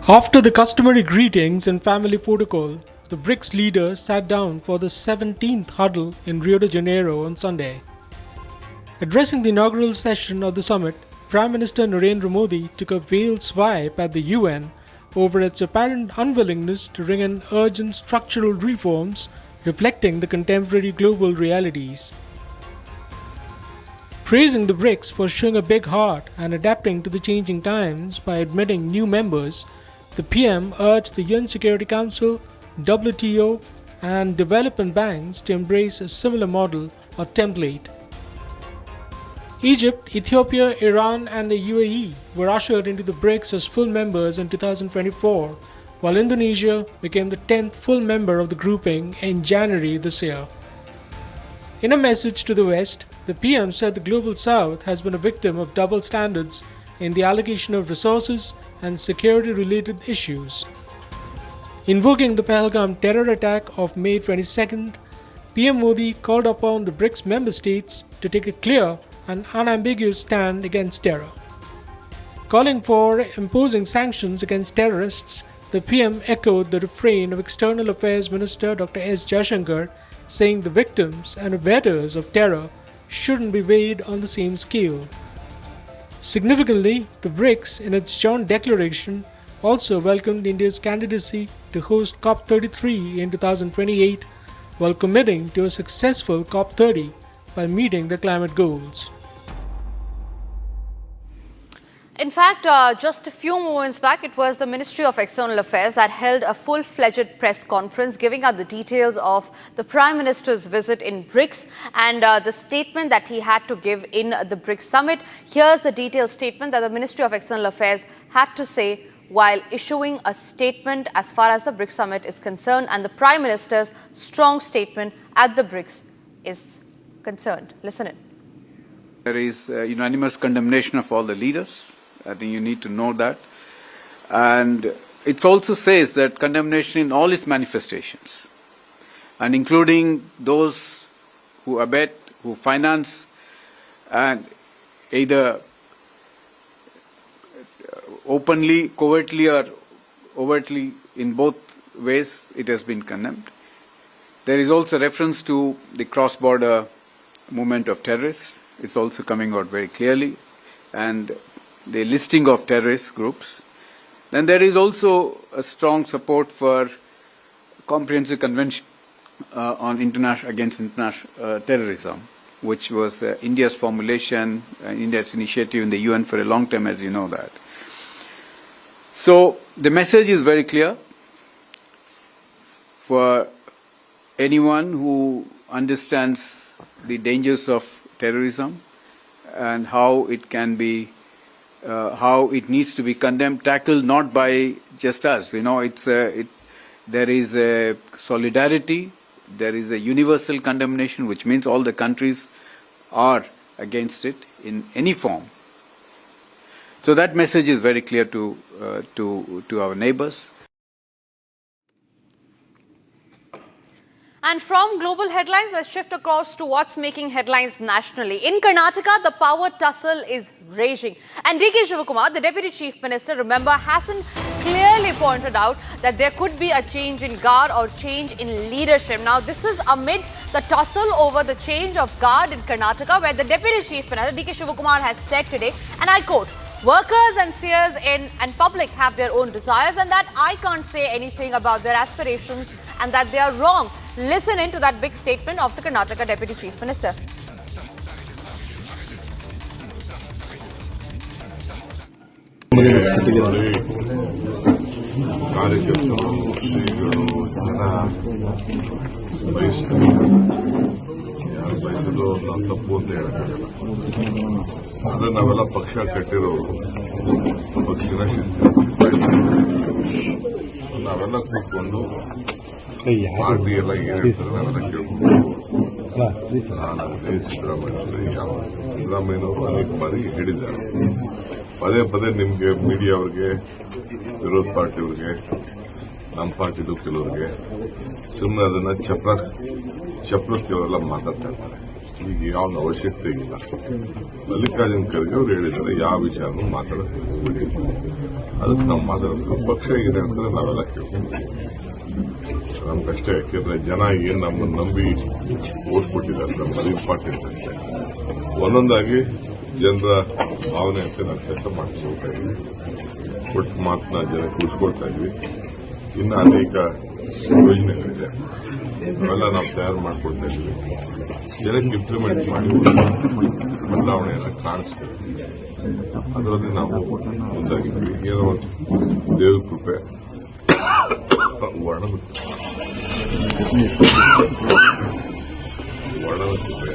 After the customary greetings and family protocol, the BRICS leaders sat down for the 17th huddle in Rio de Janeiro on Sunday. Addressing the inaugural session of the summit, Prime Minister Narendra Modi took a veiled swipe at the UN over its apparent unwillingness to bring in urgent structural reforms reflecting the contemporary global realities. Praising the BRICS for showing a big heart and adapting to the changing times by admitting new members, the PM urged the UN Security Council, WTO and development banks to embrace a similar model or template. Egypt, Ethiopia, Iran and the UAE were ushered into the BRICS as full members in 2024, while Indonesia became the 10th full member of the grouping in January this year. In a message to the West, the PM said the Global South has been a victim of double standards in the allocation of resources and security-related issues. Invoking the Pahalgam terror attack of May 22nd, PM Modi called upon the BRICS member states to take a clear and unambiguous stand against terror. Calling for imposing sanctions against terrorists, the PM echoed the refrain of External Affairs Minister Dr. S. Jaishankar, saying the victims and abettors of terror shouldn't be weighed on the same scale. Significantly, the BRICS, in its joint declaration, also welcomed India's candidacy to host COP33 in 2028, while committing to a successful COP30 by meeting the climate goals. In fact, just a few moments back, it was the Ministry of External Affairs that held a full-fledged press conference giving out the details of the Prime Minister's visit in BRICS and the statement that he had to give in the BRICS summit. Here's the detailed statement that the Ministry of External Affairs had to say while issuing a statement as far as the BRICS summit is concerned, and the Prime Minister's strong statement at the BRICS is concerned. Listen in. There is unanimous condemnation of all the leaders. I think you need to know that. And it also says that condemnation in all its manifestations, and including those who abet, who finance, and either openly, covertly or overtly, in both ways, it has been condemned. There is also reference to the cross-border movement of terrorists. It's also coming out very clearly. And the listing of terrorist groups. Then there is also a strong support for comprehensive convention on against international terrorism, which was India's formulation, India's initiative in the UN for a long time, as you know that. So the message is very clear for anyone who understands the dangers of terrorism and how it can be how it needs to be condemned, tackled not by just us. You know, there is a solidarity, there is a universal condemnation, which means all the countries are against it in any form. So that message is very clear to our neighbors. And from global headlines, let's shift across to what's making headlines nationally. In Karnataka, the power tussle is raging. And D.K. Shivakumar, the Deputy Chief Minister, remember, hasn't clearly pointed out that there could be a change in guard or change in leadership. Now, this is amid the tussle over the change of guard in Karnataka, where the Deputy Chief Minister, D.K. Shivakumar, has said today, and I quote, "Workers and seers and public have their own desires, and that I can't say anything about their aspirations and that they are wrong." Listen in to that big statement of the Karnataka Deputy Chief Minister. ನಾವೆಲ್ಲ ಪಕ್ಷ ಕಟ್ಟಿರೋರು ಪಕ್ಷದ ನಾವೆಲ್ಲ ಕೂತ್ಕೊಂಡು party ಎಲ್ಲ ಏನ್ ಹೇಳ್ತಾರೆ ನಾವೆಲ್ಲ ಕೇಳ್ಕೊಂಡು ನಾನು ಸಿದ್ದರಾಮಯ್ಯನವರು ಅನೇಕ ಬಾರಿ ಹೇಳಿದ್ದಾರೆ. ಪದೇ ಪದೇ ನಿಮ್ಗೆ ಮೀಡಿಯಾ ಅವ್ರಿಗೆ, ವಿರೋಧ ಪಾರ್ಟಿಯವ್ರಿಗೆ, ನಮ್ಮ ಪಾರ್ಟಿದು ಕೆಲವರಿಗೆ ಸುಮ್ಮನೆ ಅದನ್ನ ಚಪ್ರಕ್ಕೆ ಅವರೆಲ್ಲ ಮಾತಾಡ್ತಾ ಇರ್ತಾರೆ. ಈಗ ಯಾವ ಅವಶ್ಯಕತೆ ಇಲ್ಲ. ಮಲ್ಲಿಕಾರ್ಜುನ್ ಖರ್ಗೆ ಅವರು ಹೇಳಿದ್ದಾರೆ ಯಾವ ವಿಚಾರನೂ ಮಾತಾಡೋಕೆ ಹೋಗ್ಬಿಡಿ, ಅದಕ್ಕೆ ನಾವು ಮಾತಾಡೋದು ಪಕ್ಷ ಏನೇ ಅಂದ್ರೆ ನಾವೆಲ್ಲ ಕೇಳ್ಕೊಂಡು ನಮ್ಗಷ್ಟೇ. ಯಾಕೆಂದ್ರೆ ಜನ ಏನ್ ನಮ್ಮನ್ನು ನಂಬಿ ಓಟ್ ಕೊಟ್ಟಿದ್ದಾರೆ, ನಮ್ಮದು ಇಂಪಾರ್ಟೆಂಟ್ ಅಂತೆ. ಒಂದೊಂದಾಗಿ ಜನರ ಭಾವನೆ ಅಂತ ನಾವು ಕೆಲಸ ಮಾಡ್ಕೊಳ್ತಾ ಇದ್ವಿ. ಒಟ್ಟು ಮಾತನ್ನ ಜನಕ್ಕೆ ಉಳಿಸ್ಕೊಳ್ತಾ ಇದ್ವಿ. ಇನ್ನು ಅನೇಕ ಯೋಜನೆಗಳಿದೆ, ಅವೆಲ್ಲ ನಾವು ತಯಾರು ಮಾಡ್ಕೊಳ್ತಾ ಇದ್ವಿ. ಜನಕ್ಕೆ ಇಂಪ್ಲಿಮೆಂಟ್ ಮಾಡಿ ಬದಲಾವಣೆಯನ್ನ ಕಾಣಿಸ್ಬೇಕು. ಅದರಲ್ಲಿ ನಾವು ಮುಂದಾಗಿದ್ವಿ. ಏನೋ ದೇವ್ರ ಕೃಪೆ, ವರ್ಣದ ಕೃಪೆ,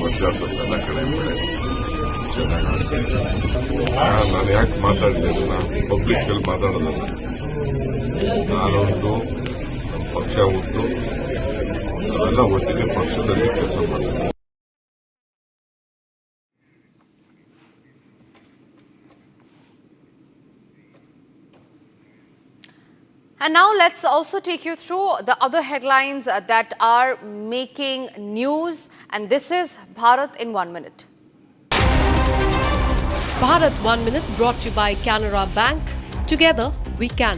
ವರ್ಷ ಎಲ್ಲ ಕಡೆ ಬೆಳೆ ಚೆನ್ನಾಗಿ. ನಾನು ಯಾಕೆ ಮಾತಾಡಿದೆ ಅದನ್ನ ಪಬ್ಲಿಕ್ ಅಲ್ಲಿ ಮಾತಾಡೋದಲ್ಲ. ನಾನೊಂದು ನಮ್ಮ ಪಕ್ಷ ಉಂಟು, ನಾವೆಲ್ಲ ಒಟ್ಟಿಗೆ ಪಕ್ಷದಲ್ಲಿ ಕೆಲಸ ಮಾಡ್ತೀವಿ. And now let's also take you through the other headlines that are making news. And this is Bharat in 1 minute. Bharat 1 minute brought to you by Canara Bank. Together we can.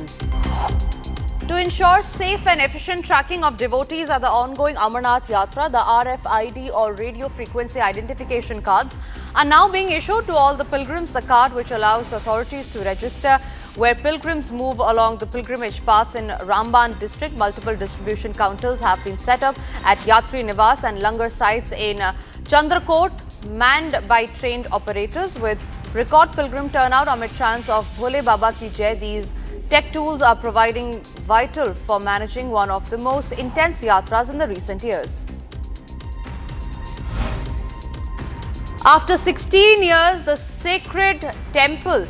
To ensure safe and efficient tracking of devotees at the ongoing Amarnath Yatra, the RFID or radio frequency identification cards are now being issued to all the pilgrims. The card, which allows the authorities to register where pilgrims move along the pilgrimage paths in Ramban district. Multiple distribution counters have been set up at Yatri Niwas and Langar sites in Chandrakot, manned by trained operators. With record pilgrim turnout amid chants of Bhole Baba Ki Jai, these tech tools are proving vital for managing one of the most intense yatras in the recent years. After 16 years, the sacred temple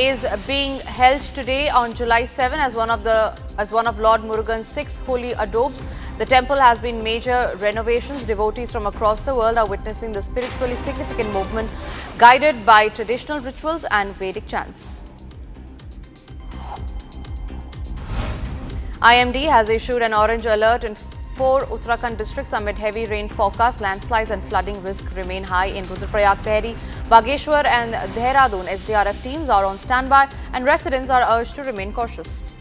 is being held today on July 7 as one of Lord Murugan's 6 holy adobes. The temple has been major renovations. Devotees from across the world are witnessing the spiritually significant movement guided by traditional rituals and Vedic chants. IMD has issued an orange alert in 4 Uttarakhand districts amid heavy rain forecast. Landslides and flooding risk remain high in Rudraprayag, Tehri, Bageshwar and Dehradun. SDRF teams are on standby and residents are urged to remain cautious.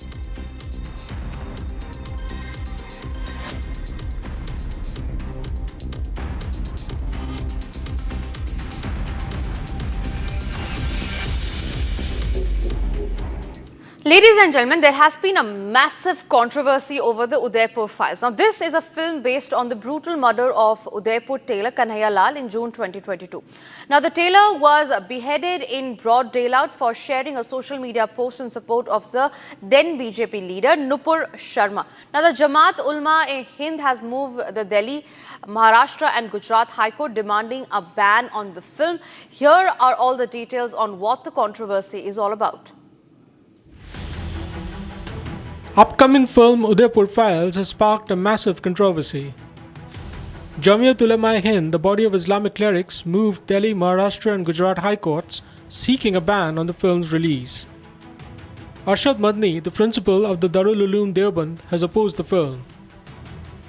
Ladies and gentlemen, there has been a massive controversy over the Udaipur files. Now, this is a film based on the brutal murder of Udaipur tailor Kanhaiya Lal in June 2022. Now, the tailor was beheaded in broad daylight for sharing a social media post in support of the then BJP leader Nupur Sharma. Now, the Jamaat Ulama-e-Hind has moved the Delhi, Maharashtra and Gujarat High Court demanding a ban on the film. Here are all the details on what the controversy is all about. Upcoming film Udaipur Files has sparked a massive controversy. Jamiat Ulama-e-Hind, the body of Islamic clerics, moved Delhi, Maharashtra and Gujarat High Courts seeking a ban on the film's release. Arshad Madni, the principal of the Darul Uloom Deoband, has opposed the film.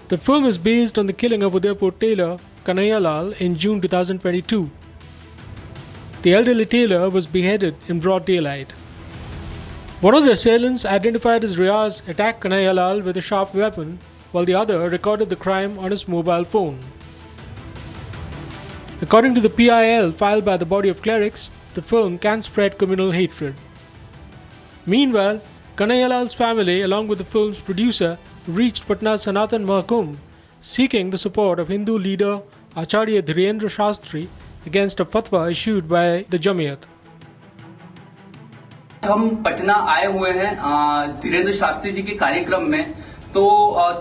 The film is based on the killing of Udaipur tailor Kanhaiya Lal in June 2022. The elderly tailor was beheaded in broad daylight. One of the assailants, identified as Riaz, attacked Kanhaiya Lal with a sharp weapon, while the other recorded the crime on his mobile phone. According to the PIL filed by the body of clerics, the film can spread communal hatred. Meanwhile, Kanhaiya Lal's family, along with the film's producer, reached Patna Sanatan Mahkum, seeking the support of Hindu leader Acharya Dhirendra Shastri against a fatwa issued by the Jamiat. हम पटना आए हुए हैं धीरेन्द्र शास्त्री जी के कार्यक्रम में, तो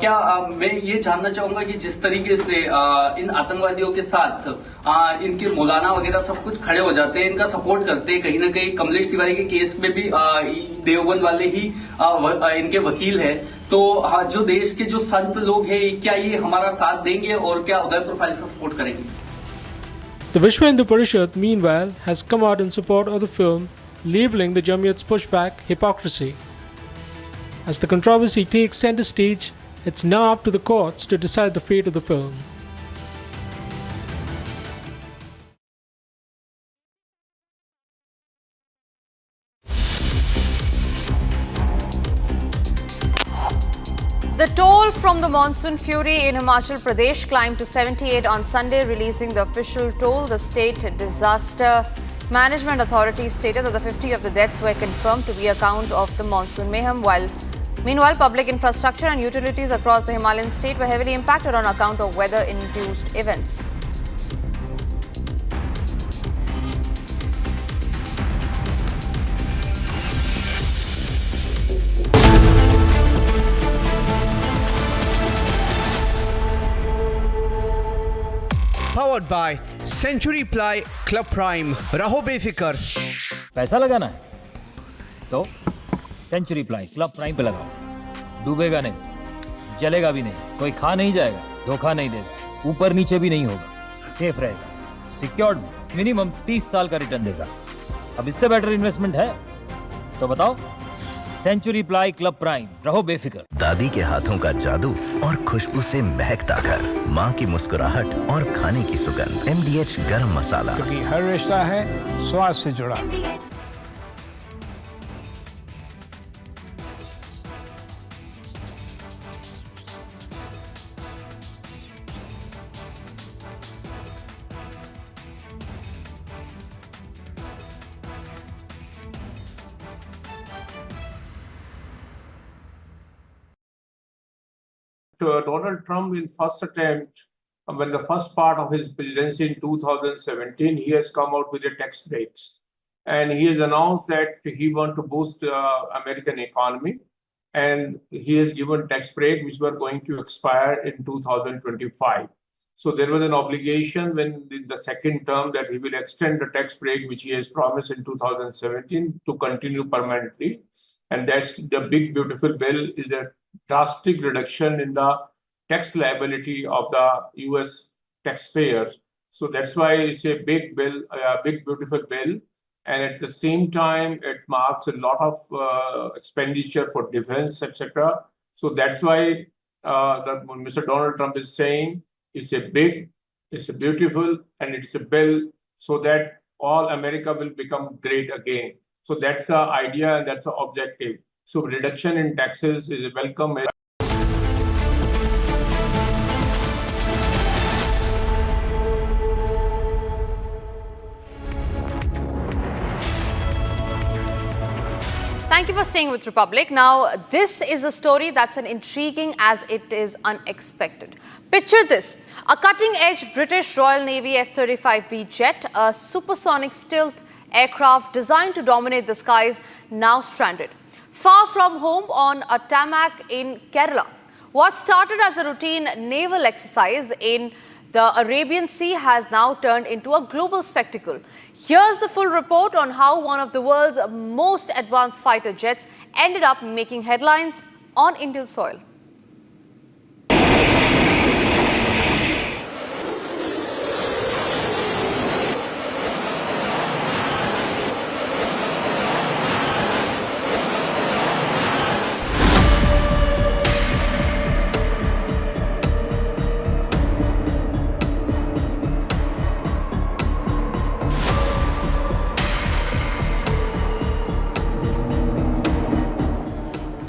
क्या मैं ये जानना चाहूंगा कि जिस तरीके से इन आतंकवादियों के साथ इनके मौलाना वगैरह सब कुछ खड़े हो जाते हैं, इनका सपोर्ट करते हैं, कहीं ना कहीं कमलेश तिवारी के केस में भी देवबंद वाले ही इनके वकील है, तो जो देश के जो संत लोग हैं क्या ये हमारा साथ देंगे और क्या उदयपुर फाइल्स का सपोर्ट करेंगे? The Vishwa Hindu Parishad, meanwhile, has come out in support of the film, labeling the Jamiyat's pushback hypocrisy. As the controversy takes center stage, it's now up to the courts to decide the fate of the film. The toll from the monsoon fury in Himachal Pradesh climbed to 78 on Sunday, releasing the official toll. The state disaster management authority stated that the 50 of the deaths were confirmed to be account of the monsoon mayhem. Meanwhile, public infrastructure and utilities across the Himalayan state were heavily impacted on account of weather-induced events. Powered by Century Ply Club Prime. रहो बेफिक्र। पैसा लगाना है तो century ply club prime पे लगाओ। डूबेगा नहीं, जलेगा भी नहीं, कोई खा नहीं जाएगा, धोखा नहीं देगा, ऊपर नीचे भी नहीं होगा, सेफ रहेगा, सिक्योर्ड में मिनिमम 30 साल का रिटर्न देगा। अब इससे बेटर इन्वेस्टमेंट है तो बताओ। सेंचुरी प्लाई क्लब प्राइम, रहो बेफिक्र। दादी के हाथों का जादू और खुशबू से महकता घर, माँ की मुस्कुराहट और खाने की सुगंध। MDH गरम मसाला, क्योंकि हर रिश्ता है स्वाद से जुड़ा। Donald Trump, in first attempt, when the first part of his presidency in 2017, he has come out with the tax breaks. And he has announced that he wants to boost the American economy. And he has given tax break, which were going to expire in 2025. So there was an obligation when the second term that he will extend the tax break, which he has promised in 2017, to continue permanently. And that's the big, beautiful bill, is a drastic reduction in the tax liability of the US taxpayers. So that's why it's a big bill, a big, beautiful bill. And at the same time, it marks a lot of expenditure for defense, etc. So that's why Mr. Donald Trump is saying it's a big, it's a beautiful, and it's a bill so that all America will become great again. So that's the idea and that's the objective. So reduction in taxes is a welcome. Thank you for staying with Republic. Now, this is a story that's as intriguing as it is unexpected. Picture this: a cutting-edge British Royal Navy F-35B jet, a supersonic stealth aircraft designed to dominate the skies, now stranded far from home on a tarmac in Kerala. What started as a routine naval exercise in the Arabian Sea has now turned into a global spectacle. Here's the full report on how one of the world's most advanced fighter jets ended up making headlines on Indian soil.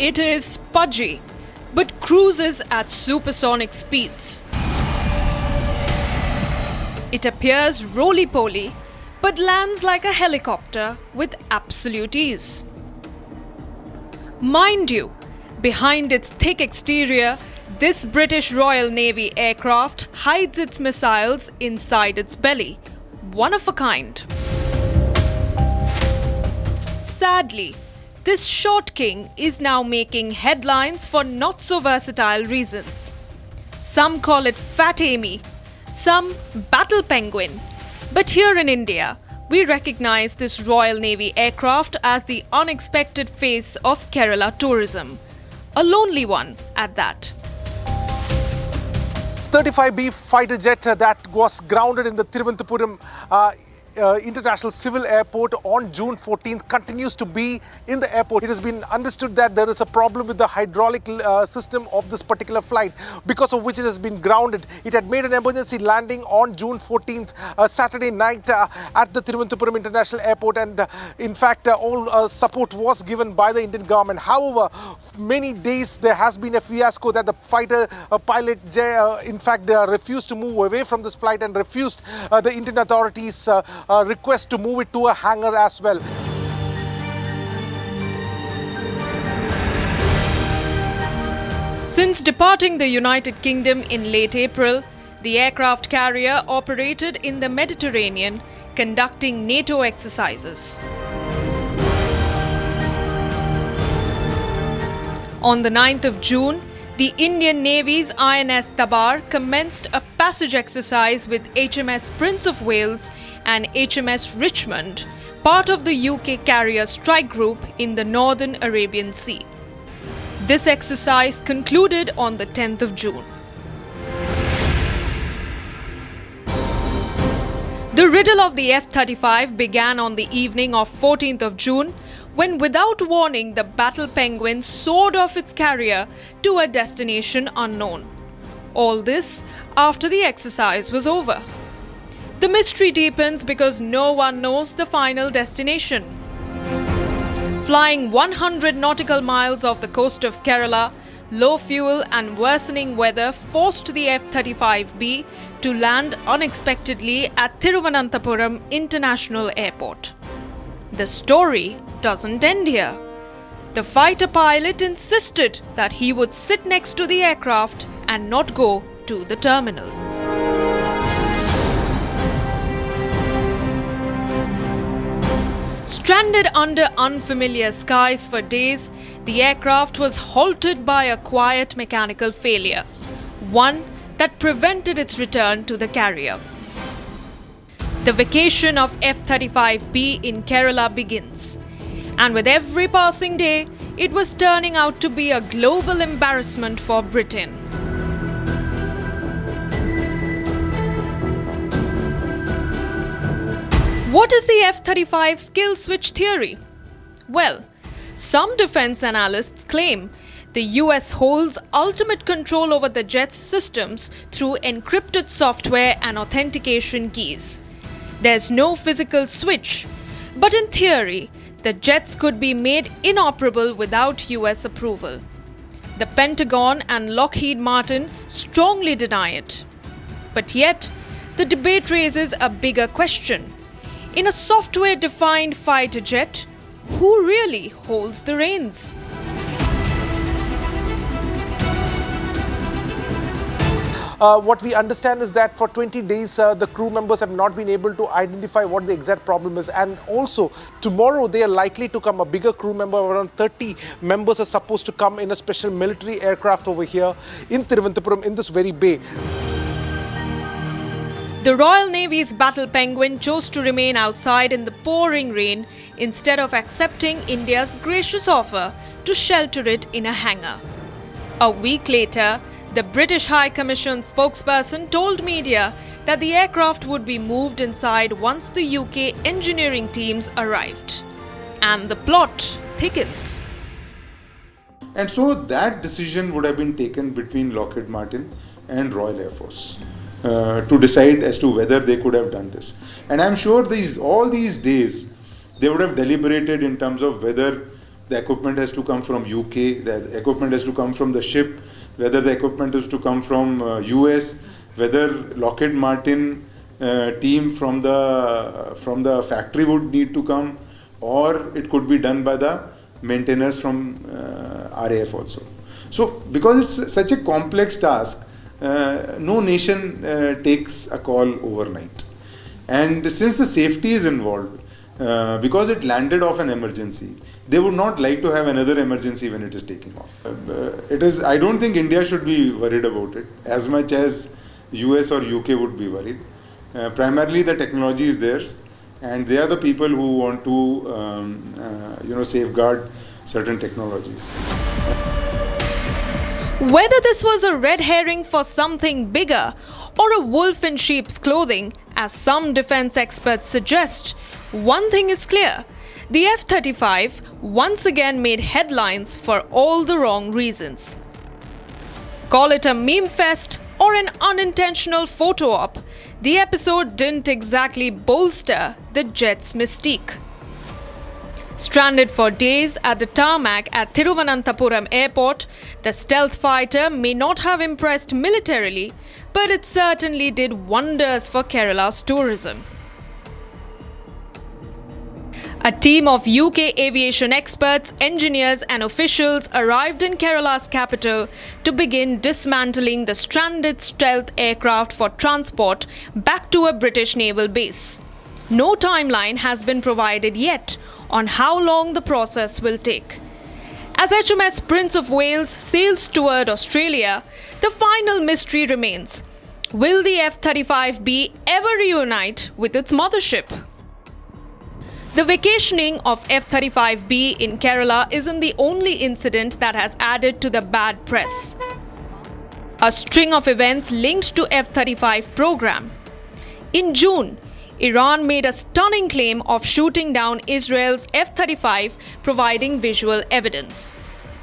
It is pudgy, but cruises at supersonic speeds. It appears roly-poly, but lands like a helicopter with absolute ease. Mind you, behind its thick exterior, this British Royal Navy aircraft hides its missiles inside its belly, one of a kind. Sadly, this short king is now making headlines for not so versatile reasons. Some call it Fat Amy, some Battle Penguin. But here in India, we recognize this Royal Navy aircraft as the unexpected face of Kerala tourism. A lonely one at that. 35B fighter jet that was grounded in the Thiruvananthapuram International Civil Airport on June 14th continues to be in the airport. It has been understood that there is a problem with the hydraulic system of this particular flight, because of which it has been grounded. It had made an emergency landing on June 14th, Saturday night at the Thiruvananthapuram International Airport, and in fact all support was given by the Indian government. However, many days there has been a fiasco that the fighter pilot in fact refused to move away from this flight and refused the Indian authorities request to move it to a hangar as well. Since departing the United Kingdom in late April, the aircraft carrier operated in the Mediterranean, conducting NATO exercises. On the 9th of June, the Indian Navy's INS Tabar commenced a passage exercise with HMS Prince of Wales and HMS Richmond, part of the UK carrier strike group in the Northern Arabian Sea. This exercise concluded on the 10th of June. The riddle of the F-35 began on the evening of 14th of June, when without warning the Battle Penguin soared off its carrier to a destination unknown. All this after the exercise was over. The mystery deepens because no one knows the final destination. Flying 100 nautical miles off the coast of Kerala, low fuel and worsening weather forced the F-35B to land unexpectedly at Thiruvananthapuram International Airport. The story doesn't end here. The fighter pilot insisted that he would sit next to the aircraft and not go to the terminal. Stranded under unfamiliar skies for days, the aircraft was halted by a quiet mechanical failure, one that prevented its return to the carrier. The vacation of F-35B in Kerala begins, and with every passing day, it was turning out to be a global embarrassment for Britain. What is the F-35's kill switch theory? Well, some defense analysts claim the US holds ultimate control over the jet's systems through encrypted software and authentication keys. There's no physical switch, but in theory, the jets could be made inoperable without US approval. The Pentagon and Lockheed Martin strongly deny it. But yet, the debate raises a bigger question. In a software-defined fighter jet, who really holds the reins? What we understand is that for 20 days, the crew members have not been able to identify what the exact problem is. And also, tomorrow they are likely to come, a bigger crew member, around 30 members are supposed to come in a special military aircraft over here in Thiruvananthapuram in this very bay. The Royal Navy's Battle Penguin chose to remain outside in the pouring rain instead of accepting India's gracious offer to shelter it in a hangar. A week later, the British High Commission spokesperson told media that the aircraft would be moved inside once the UK engineering teams arrived. And the plot thickens. And so that decision would have been taken between Lockheed Martin and Royal Air Force to decide as to whether they could have done this. And I'm sure all these days they would have deliberated in terms of whether the equipment has to come from UK, the equipment has to come from the ship, whether the equipment is to come from US, whether Lockheed Martin team from the factory would need to come, or it could be done by the maintainers from RAF also. So because it's such a complex task, no nation takes a call overnight. And since the safety is involved, because it landed off an emergency. They would not like to have another emergency when it is taking off. I don't think India should be worried about it as much as US or UK would be worried. Primarily the technology is theirs, and they are the people who want to safeguard certain technologies. Whether this was a red herring for something bigger or a wolf in sheep's clothing, as some defense experts suggest, one thing is clear: the F-35 once again made headlines for all the wrong reasons. Call it a meme fest or an unintentional photo op, the episode didn't exactly bolster the jet's mystique. Stranded for days at the tarmac at Thiruvananthapuram airport, the stealth fighter may not have impressed militarily, but it certainly did wonders for Kerala's tourism. A team of UK aviation experts, engineers and officials arrived in Kerala's capital to begin dismantling the stranded stealth aircraft for transport back to a British naval base. No timeline has been provided yet on how long the process will take. As HMS Prince of Wales sails toward Australia, the final mystery remains: will the F-35B ever reunite with its mothership? The vacationing of F-35B in Kerala isn't the only incident that has added to the bad press. A string of events linked to F-35 program. In June, Iran made a stunning claim of shooting down Israel's F-35, providing visual evidence.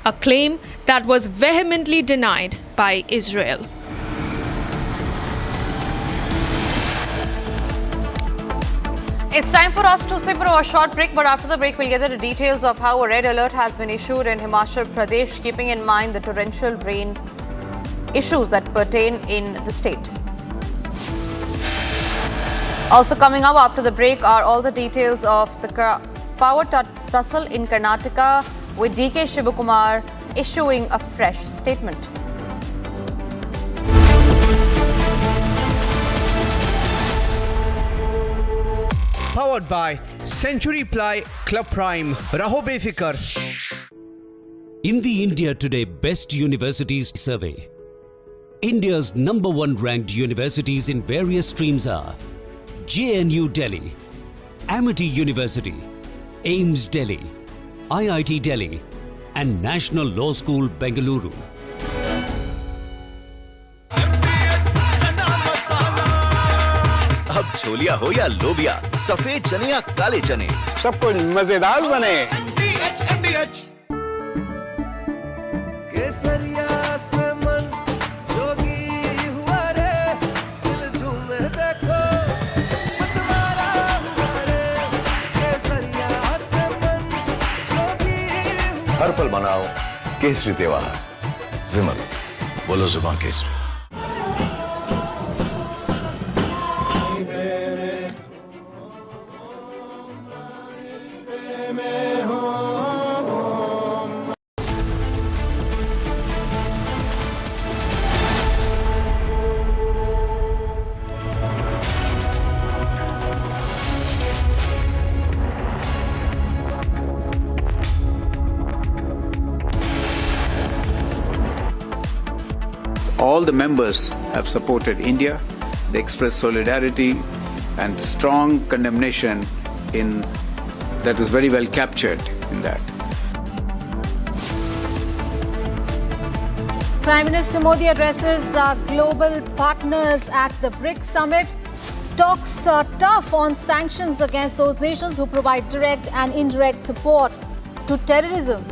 A claim that was vehemently denied by Israel. It's time for us to slip into a short break, but after the break we'll get the details of how a red alert has been issued in Himachal Pradesh, keeping in mind the torrential rain issues that pertain in the state. Also coming up after the break are all the details of the power tussle in Karnataka, with DK Shivakumar issuing a fresh statement. Powered by Century Ply Club Prime. Raho befikar. In the India Today Best Universities Survey, India's #1 ranked universities in various streams are JNU Delhi, Amity University, AIMS Delhi, IIT Delhi, and National Law School Bengaluru. अब छोलिया हो या लोबिया, सफेद चने या काले चने, सब कुछ मजेदार बने। केसरिया से मन जोगी हुआ रे, दिल झूमे देखो मतवारा हुआ रे। केसरिया से मन जोगी हुआ। हर पल मनाओ केसरी त्योहार। विमल, बोलो जुबान Kesari. All the members have supported India. They expressed solidarity and strong condemnation that was very well captured in that. Prime Minister Modi addresses global partners at the BRICS summit. Talks tough on sanctions against those nations who provide direct and indirect support to terrorism.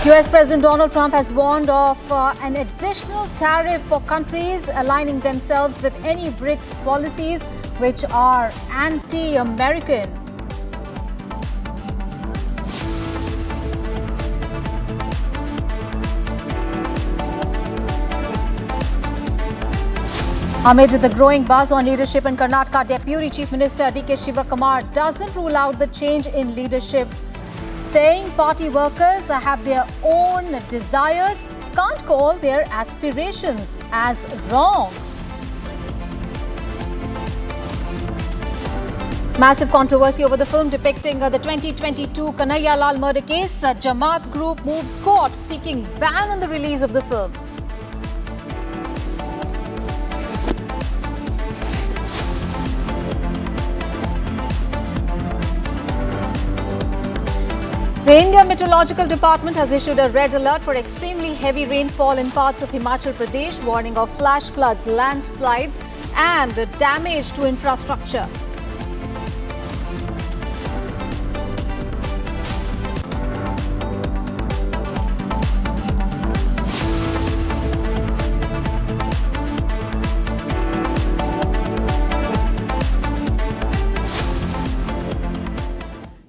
US President Donald Trump has warned of an additional tariff for countries aligning themselves with any BRICS policies which are anti-American. Amid the growing buzz on leadership in Karnataka, Deputy Chief Minister DK Shivakumar doesn't rule out the change in leadership, saying party workers have their own desires, can't call their aspirations as wrong. Massive controversy over the film depicting the 2022 Kanhaiya Lal murder case. Jamaat group moves court seeking ban on the release of the film. The India Meteorological Department has issued a red alert for extremely heavy rainfall in parts of Himachal Pradesh, warning of flash floods, landslides and damage to infrastructure.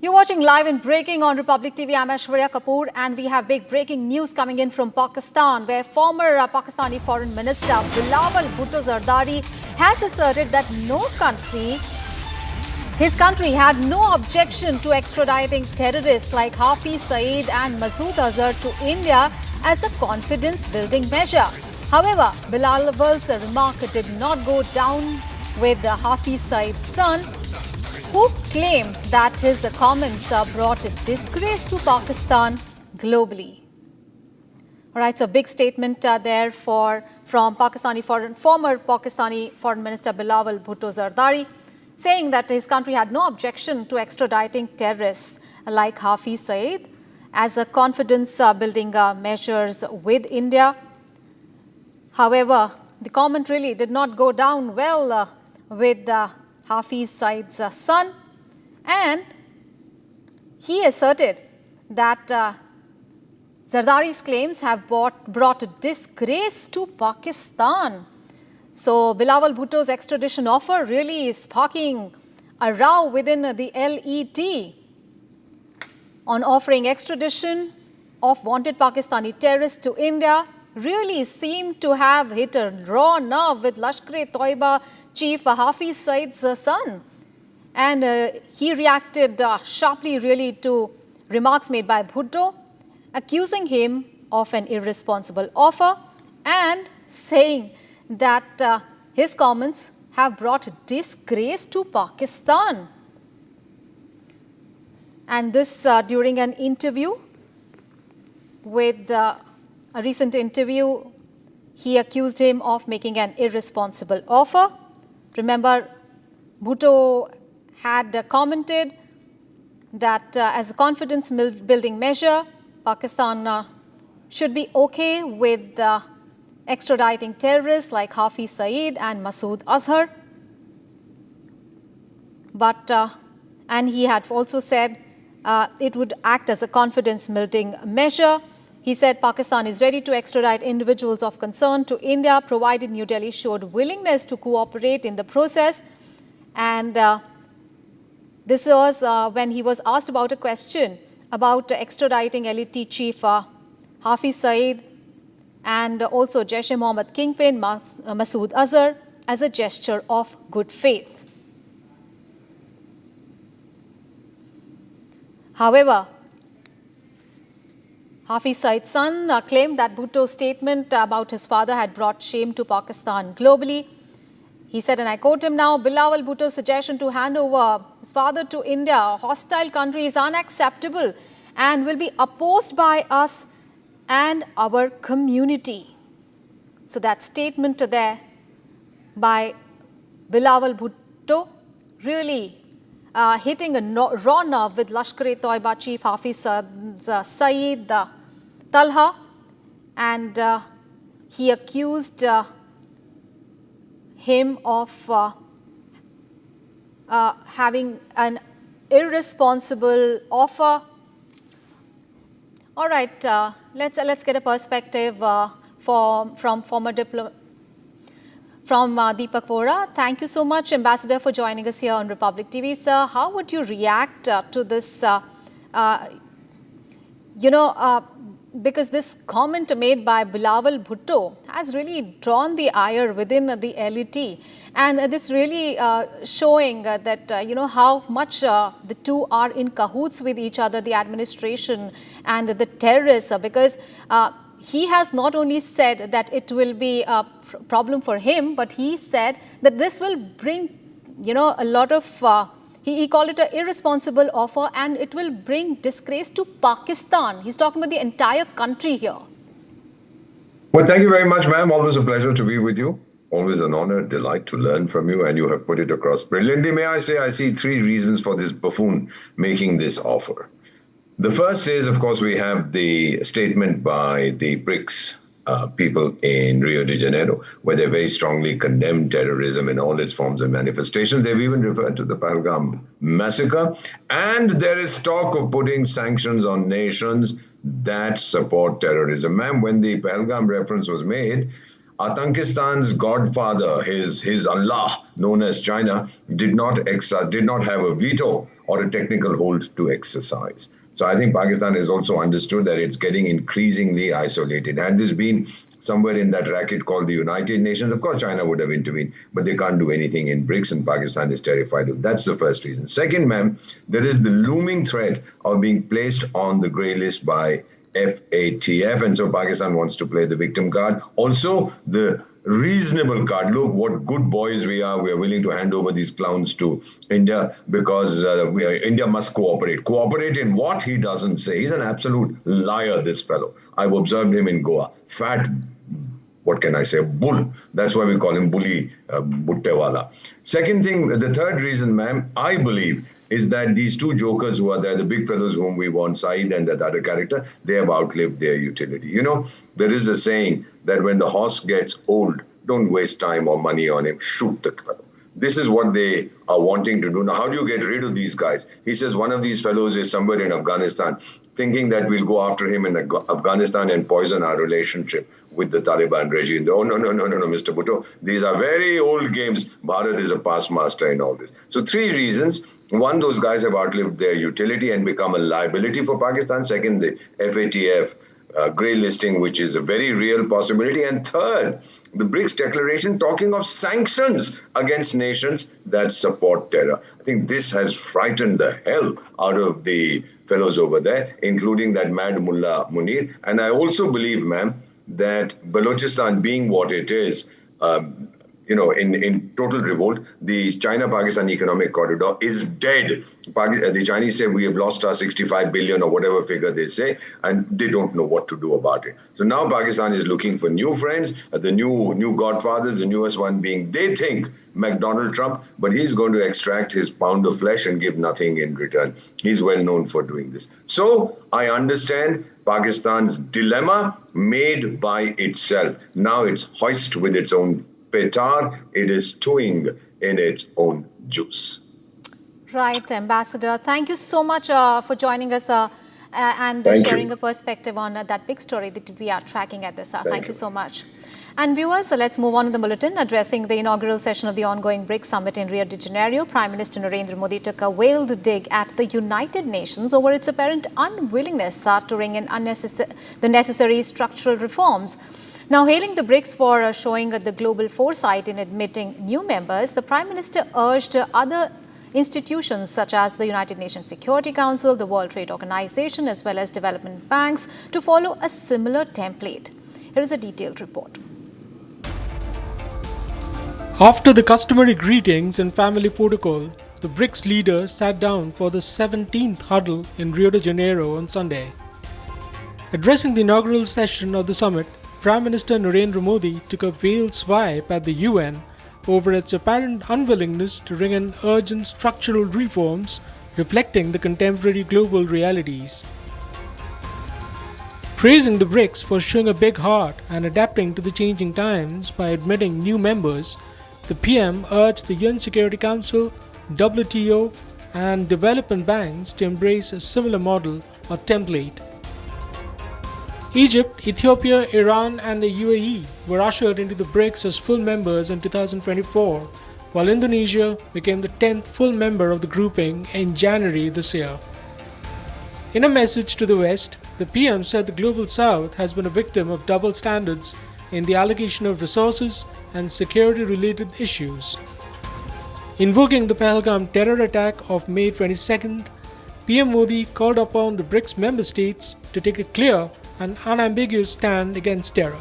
You're watching live and breaking on Republic TV. I'm Aishwarya Kapoor, and we have big breaking news coming in from Pakistan, where former Pakistani Foreign Minister Bilawal Bhutto Zardari has asserted that his country had no objection to extraditing terrorists like Hafiz Saeed and Masood Azhar to India as a confidence-building measure. However, Bilawal's remark did not go down with Hafiz Saeed's son, who claimed that his comments brought disgrace to Pakistan globally. All right, so big statement there from former Pakistani Foreign Minister Bilawal Bhutto Zardari, saying that his country had no objection to extraditing terrorists like Hafiz Saeed as a confidence-building measures with India. However, the comment really did not go down well with Hafiz Saeed's son, and he asserted that Zardari's claims have brought disgrace to Pakistan. So Bilawal Bhutto's extradition offer really is sparking a row within the LET on offering extradition of wanted Pakistani terrorists to India. Really seemed to have hit a raw nerve with Lashkar-e-Toiba chief Hafiz Saeed's son. And he reacted sharply really to remarks made by Bhutto, accusing him of an irresponsible offer and saying that his comments have brought disgrace to Pakistan. And this during an interview with a recent interview, he accused him of making an irresponsible offer. Remember, Bhutto had commented that as a confidence-building measure, Pakistan should be okay with extraditing terrorists like Hafiz Saeed and Masood Azhar. But, and he had also said it would act as a confidence-building measure. He said Pakistan is ready to extradite individuals of concern to India, provided New Delhi showed willingness to cooperate in the process. And this was when he was asked about a question about extraditing LET chief Hafiz Saeed and also Jaish-e-Mohammed kingpin Masood Azhar as a gesture of good faith. However, Hafiz Saeed's son claimed that Bhutto's statement about his father had brought shame to Pakistan globally. He said, and I quote him now, Bilawal Bhutto's suggestion to hand over his father to India, a hostile country, is unacceptable and will be opposed by us and our community. So that statement there by Bilawal Bhutto really hitting a raw nerve with Lashkar-e-Toiba chief Hafiz Saeed Talha, and he accused him of having an irresponsible offer. All right, let's get a perspective from former diplomat. From Deepak Vora. Thank you so much, Ambassador, for joining us here on Republic TV. Sir, how would you react to this, because this comment made by Bilawal Bhutto has really drawn the ire within the LET. And this really showing that, how much the two are in cahoots with each other, the administration and the terrorists, because he has not only said that it will be a problem for him, but he said that this will bring, a lot of, He called it an irresponsible offer and it will bring disgrace to Pakistan. He's talking about the entire country here. Well, thank you very much, ma'am. Always a pleasure to be with you. Always an honor, delight to learn from you, and you have put it across brilliantly. May I say, I see three reasons for this buffoon making this offer. The first is, of course, we have the statement by the BRICS people in Rio de Janeiro, where they very strongly condemn terrorism in all its forms and manifestations. They've even referred to the Pahalgam massacre. And there is talk of putting sanctions on nations that support terrorism. Ma'am, when the Pahalgam reference was made, Atankistan's godfather, his Allah, known as China, did not have a veto or a technical hold to exercise. So I think Pakistan has also understood that it's getting increasingly isolated. Had this been somewhere in that racket called the United Nations, of course China would have intervened, but they can't do anything in BRICS, and Pakistan is terrified of. That's the first reason. Second, ma'am, there is the looming threat of being placed on the grey list by FATF, and so Pakistan wants to play the victim card. Also, the reasonable card. Look, what good boys we are. We are willing to hand over these clowns to India because India must cooperate. Cooperate in what? He doesn't say. He's an absolute liar, this fellow. I've observed him in Goa. Fat, what can I say, bull. That's why we call him Bully Buttewala. Second thing, the third reason, ma'am, I believe, is that these two jokers who are there, the big fellows whom we want, Saeed and that other character, they have outlived their utility. You know, there is a saying that when the horse gets old, don't waste time or money on him, shoot the fellow. This is what they are wanting to do. Now, how do you get rid of these guys? He says one of these fellows is somewhere in Afghanistan, thinking that we'll go after him in Afghanistan and poison our relationship with the Taliban regime. Oh, no, Mr. Bhutto. These are very old games. Bharat is a past master in all this. So three reasons. One, those guys have outlived their utility and become a liability for Pakistan. Second, the FATF grey listing, which is a very real possibility. And third, the BRICS declaration talking of sanctions against nations that support terror. I think this has frightened the hell out of the fellows over there, including that mad Mullah Munir. And I also believe, ma'am, that Balochistan being what it is, in total revolt, the China-Pakistan economic corridor is dead. The Chinese say we have lost our 65 billion or whatever figure they say, and they don't know what to do about it. So now Pakistan is looking for new friends, the new godfathers, the newest one being, they think, McDonald Trump, but he's going to extract his pound of flesh and give nothing in return. He's well known for doing this. So I understand Pakistan's dilemma made by itself. Now it's hoist with its own petard, it is stewing in its own juice. Right, Ambassador. Thank you so much for joining us and sharing a perspective on that big story that we are tracking at this hour. Thank you so much. And viewers, let's move on to the bulletin. Addressing the inaugural session of the ongoing BRICS summit in Rio de Janeiro, Prime Minister Narendra Modi took a veiled dig at the United Nations over its apparent unwillingness to ring in the necessary structural reforms. Now, hailing the BRICS for showing the global foresight in admitting new members, the Prime Minister urged other institutions such as the United Nations Security Council, the World Trade Organization, as well as development banks to follow a similar template. Here is a detailed report. After the customary greetings and family protocol, the BRICS leaders sat down for the 17th huddle in Rio de Janeiro on Sunday. Addressing the inaugural session of the summit, Prime Minister Narendra Modi took a veiled swipe at the UN over its apparent unwillingness to ring in urgent structural reforms reflecting the contemporary global realities. Praising the BRICS for showing a big heart and adapting to the changing times by admitting new members, the PM urged the UN Security Council, WTO, and development banks to embrace a similar model or template. Egypt, Ethiopia, Iran, and the UAE were ushered into the BRICS as full members in 2024, while Indonesia became the 10th full member of the grouping in January this year. In a message to the West, the PM said the Global South has been a victim of double standards in the allocation of resources and security-related issues. Invoking the Pahalgam terror attack of May 22nd, PM Modi called upon the BRICS member states to take a clear and unambiguous stand against terror.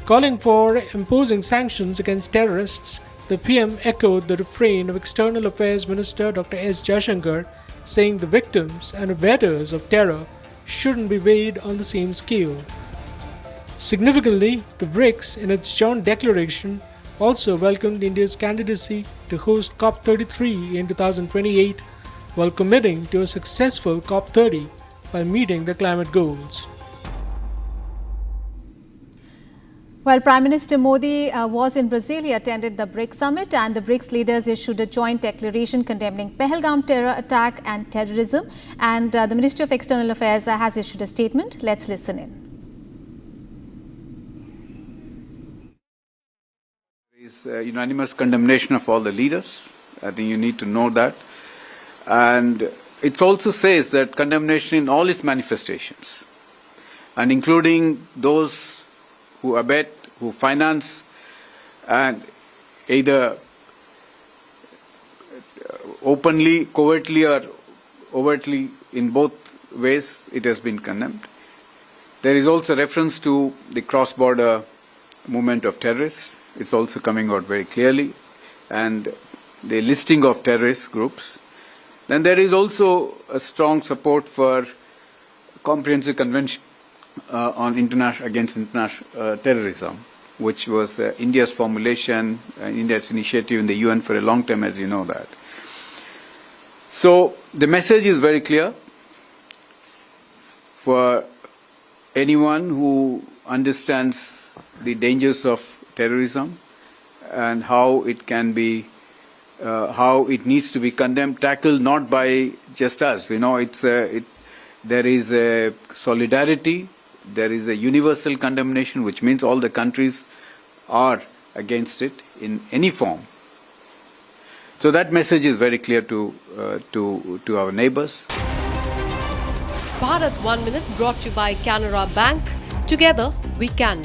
Calling for imposing sanctions against terrorists, The PM echoed the refrain of External Affairs Minister Dr. S. Jaishankar, saying the victims and abettors of terror shouldn't be weighed on the same scale. Significantly, the BRICS, in its joint declaration, also welcomed India's candidacy to host COP33 in 2028, while committing to a successful COP30 by meeting the climate goals. While Prime Minister Modi was in Brazil, he attended the BRICS summit, and the BRICS leaders issued a joint declaration condemning Pahalgam terror attack and terrorism. And the Ministry of External Affairs has issued a statement. Let's listen in. There is unanimous condemnation of all the leaders. I think you need to know that. And it also says that condemnation in all its manifestations, and including those who abet, who finance, and either openly, covertly, or overtly, in both ways, it has been condemned. There is also reference to the cross-border movement of terrorists. It's also coming out very clearly, and the listing of terrorist groups. Then there is also a strong support for comprehensive convention on against international terrorism, which was India's formulation, India's initiative in the UN for a long time, as you know that. So the message is very clear for anyone who understands the dangers of terrorism and how it can be, how it needs to be condemned, tackled not by just us. You know, there is a solidarity, there is a universal condemnation, which means all the countries are against it in any form. So that message is very clear to our neighbors. Bharat 1 Minute brought to you by Canara Bank. Together we can.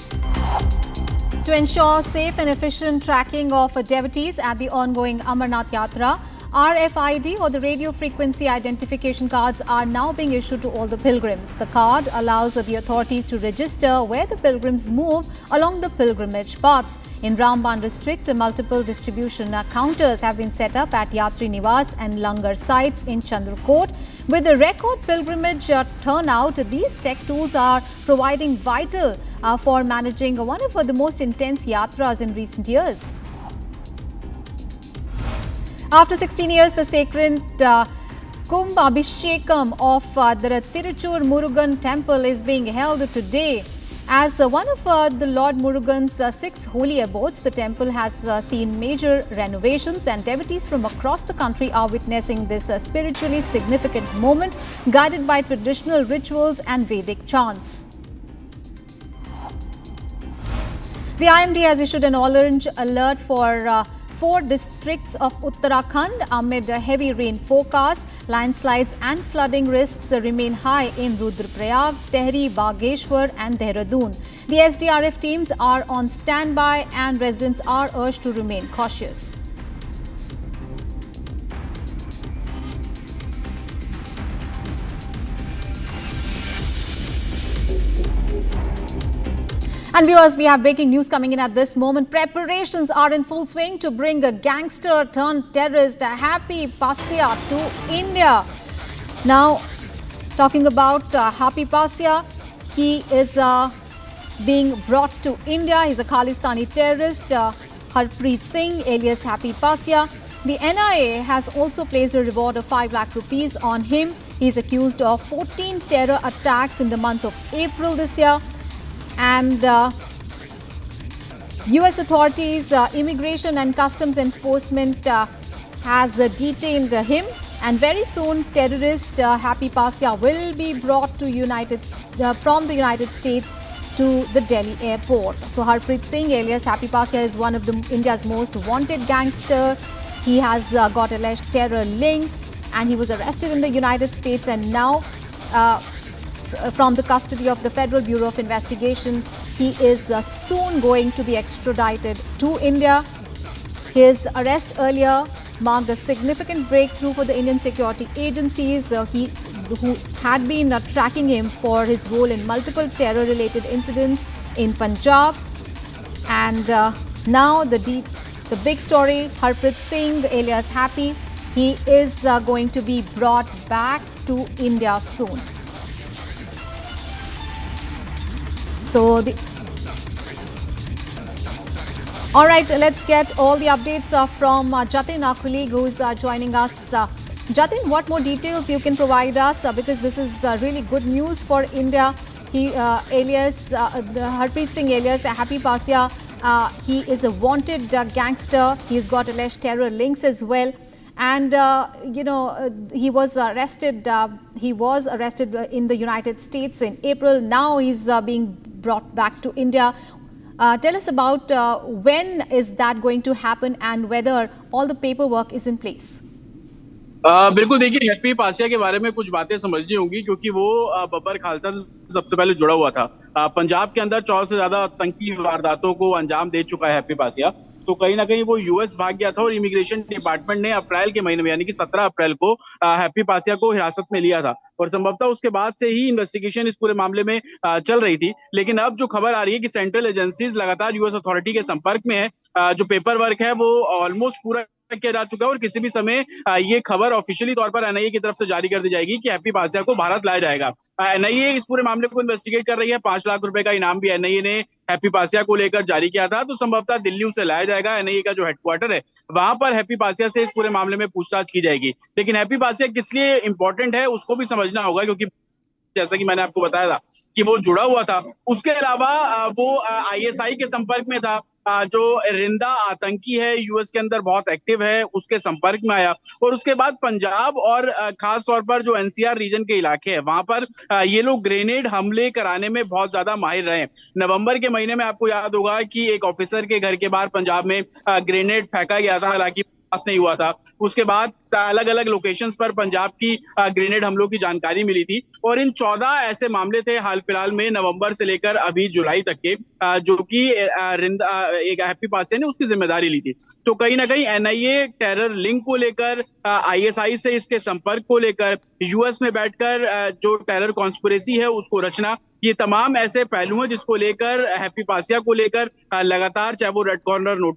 To ensure safe and efficient tracking of devotees at the ongoing Amarnath Yatra, RFID or the radio frequency identification cards are now being issued to all the pilgrims. The card allows the authorities to register where the pilgrims move along the pilgrimage paths. In Ramban district, multiple distribution counters have been set up at Yatri Niwas and Langar sites in Chandrakot. With the record pilgrimage turnout, these tech tools are providing vital for managing one of the most intense yatras in recent years. After 16 years, the sacred Kumbh Abhishekam of the Tiruchur Murugan temple is being held today. As one of the Lord Murugan's 6 holy abodes, the temple has seen major renovations, and devotees from across the country are witnessing this spiritually significant moment, guided by traditional rituals and Vedic chants. The IMD has issued an orange alert for 4 districts of Uttarakhand amid a heavy rain forecast. Landslides and flooding risks remain high in Rudraprayag, Tehri, Bageshwar and Dehradun. The SDRF teams are on standby and residents are urged to remain cautious. And viewers, we have breaking news coming in at this moment. Preparations are in full swing to bring a gangster turned terrorist, Happy Pasya, to India. Now, talking about Happy Pasya, he is being brought to India. He's a Khalistani terrorist, Harpreet Singh, alias Happy Pasya. The NIA has also placed a reward of 5 lakh rupees on him. He is accused of 14 terror attacks in the month of April this year. And US authorities, Immigration and Customs Enforcement has detained him, and very soon terrorist Happy Pasya will be brought to from the United States to the Delhi airport. So Harpreet Singh, alias Happy Pasya, is one of India's most wanted gangster. He has got alleged terror links, and he was arrested in the United States, and now from the custody of the Federal Bureau of Investigation, he is soon going to be extradited to India. His arrest earlier marked a significant breakthrough for the Indian security agencies who had been tracking him for his role in multiple terror-related incidents in Punjab. And now the The big story, Harpreet Singh alias Happy, he is going to be brought back to India soon. So all right, let's get all the updates from Jatin, our colleague who is joining us. Jatin, what more details you can provide us? Because this is really good news for India. He Harpreet Singh alias Happy Passia, he is a wanted gangster. He's got alleged terror links as well. And, he was arrested. He was arrested in the United States in April. Now he's being brought back to India. Tell us about when is that going to happen and whether all the paperwork is in place. बिल्कुल, देखिए happy Passia के बारे में कुछ बातें समझनी होंगी क्योंकि वो बब्बर खालसा से सबसे पहले जुड़ा हुआ था। पंजाब के अंदर 100 से ज्यादा आतंकी वारदातों को अंजाम दे चुका है हैप्पी पासिया। तो कहीं ना कहीं वो यूएस भाग गया था और इमिग्रेशन डिपार्टमेंट ने अप्रैल के महीने में यानी कि 17 अप्रैल को हैप्पी पासिया को हिरासत में लिया था और संभवतः उसके बाद से ही इन्वेस्टिगेशन इस पूरे मामले में चल रही थी। लेकिन अब जो खबर आ रही है कि सेंट्रल एजेंसीज लगातार यूएस अथॉरिटी के संपर्क में है, जो पेपर वर्क है वो ऑलमोस्ट पूरा किया जा चुका है और किसी भी समय ये खबर ऑफिशियली तौर पर एनआईए की तरफ से जारी कर दी जाएगी कि हैप्पी पासिया को भारत लाया जाएगा। एनआईए इस पूरे मामले को इन्वेस्टिगेट कर रही है। 5 लाख रुपए का इनाम भी एनआईए ने हैप्पी पासिया को लेकर जारी किया था। तो संभवतः दिल्ली उसे लाया जाएगा। एनआईए का जो हेडक्वार्टर है वहां पर हैप्पी पासिया से इस पूरे मामले में पूछताछ की जाएगी। लेकिन हैप्पी पासिया किस लिए इंपॉर्टेंट है उसको भी समझना होगा क्योंकि जैसा कि मैंने आपको बताया था कि वो जुड़ा हुआ था। उसके अलावा वो आईएसआई के संपर्क में था। जो रिंदा आतंकी है यूएस के अंदर बहुत एक्टिव है, उसके संपर्क में आया और उसके बाद पंजाब और खास तौर पर जो एनसीआर रीजन के इलाके हैं वहां पर ये लोग ग्रेनेड हमले कराने में बहुत ज्यादा माहिर रहे। नवंबर के महीने में आपको याद होगा कि एक ऑफिसर के घर के बाहर पंजाब में ग्रेनेड फेंका गया था, हालांकि नहीं हुआ था। उसके बाद अलग अलग लोकेशंस पर पंजाब की ग्रेनेड हमलों की जानकारी मिली थी और इन 14 ऐसे मामले थे हाल फिलहाल में नवंबर से लेकर अभी जुलाई तक के, जो कि एक हैप्पी पासिया ने उसकी जिम्मेदारी ली थी। तो कहीं ना कहीं एनआईए टेरर लिंक को लेकर, आईएसआई से इसके संपर्क को लेकर, यूएस में बैठकर जो टेरर कॉन्स्पिरेसी है उसको रचना, ये तमाम ऐसे पहलू हैं जिसको लेकर हैप्पी पासिया को लेकर लगातार चाहे वो रेड कॉर्नर नोट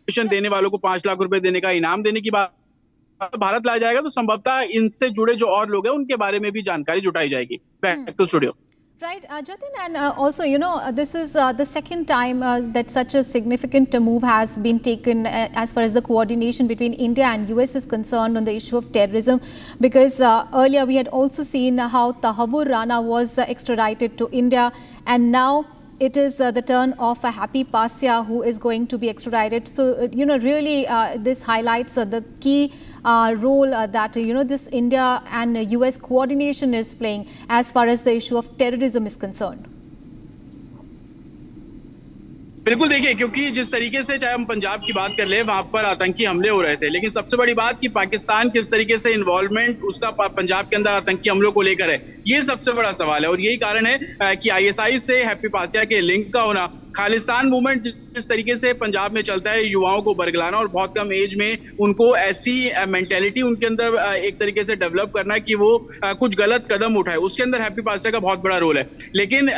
देने वालों को 5 लाख रुपए देने का इनाम देने की बात भारत लाया जाएगा तो संभवतः इनसे जुड़े जो और लोग हैं उनके बारे में भी जानकारी जुटाई जाएगी। Back to studio. Right, Jatin, and also, this is the second time that such a significant move has been taken as far as the coordination between India and US is concerned on the issue of terrorism, because earlier we had also seen how Tahabur Rana was extradited to India, and now it is the turn of Happy Passia who is going to be extradited. So, really this highlights the key role that, this India and US coordination is playing as far as the issue of terrorism is concerned. बिल्कुल, देखिए क्योंकि जिस तरीके से चाहे हम पंजाब की बात कर ले वहां पर आतंकी हमले हो रहे थे, लेकिन सबसे बड़ी बात कि पाकिस्तान किस तरीके से इन्वॉल्वमेंट उसका पंजाब के अंदर आतंकी हमलों को लेकर है, ये सबसे बड़ा सवाल है। और यही कारण है कि आईएसआई से हैप्पी पासिया के लिंक का होना, खालिस्तान मूवमेंट जिस तरीके से पंजाब में चलता है, युवाओं को बरगलाना और बहुत कम एज में उनको ऐसी मेंटेलिटी उनके अंदर एक तरीके से डेवलप करना कि वो कुछ गलत कदम उठाए, उसके अंदर हैप्पी पासिया का बहुत बड़ा रोल है। लेकिन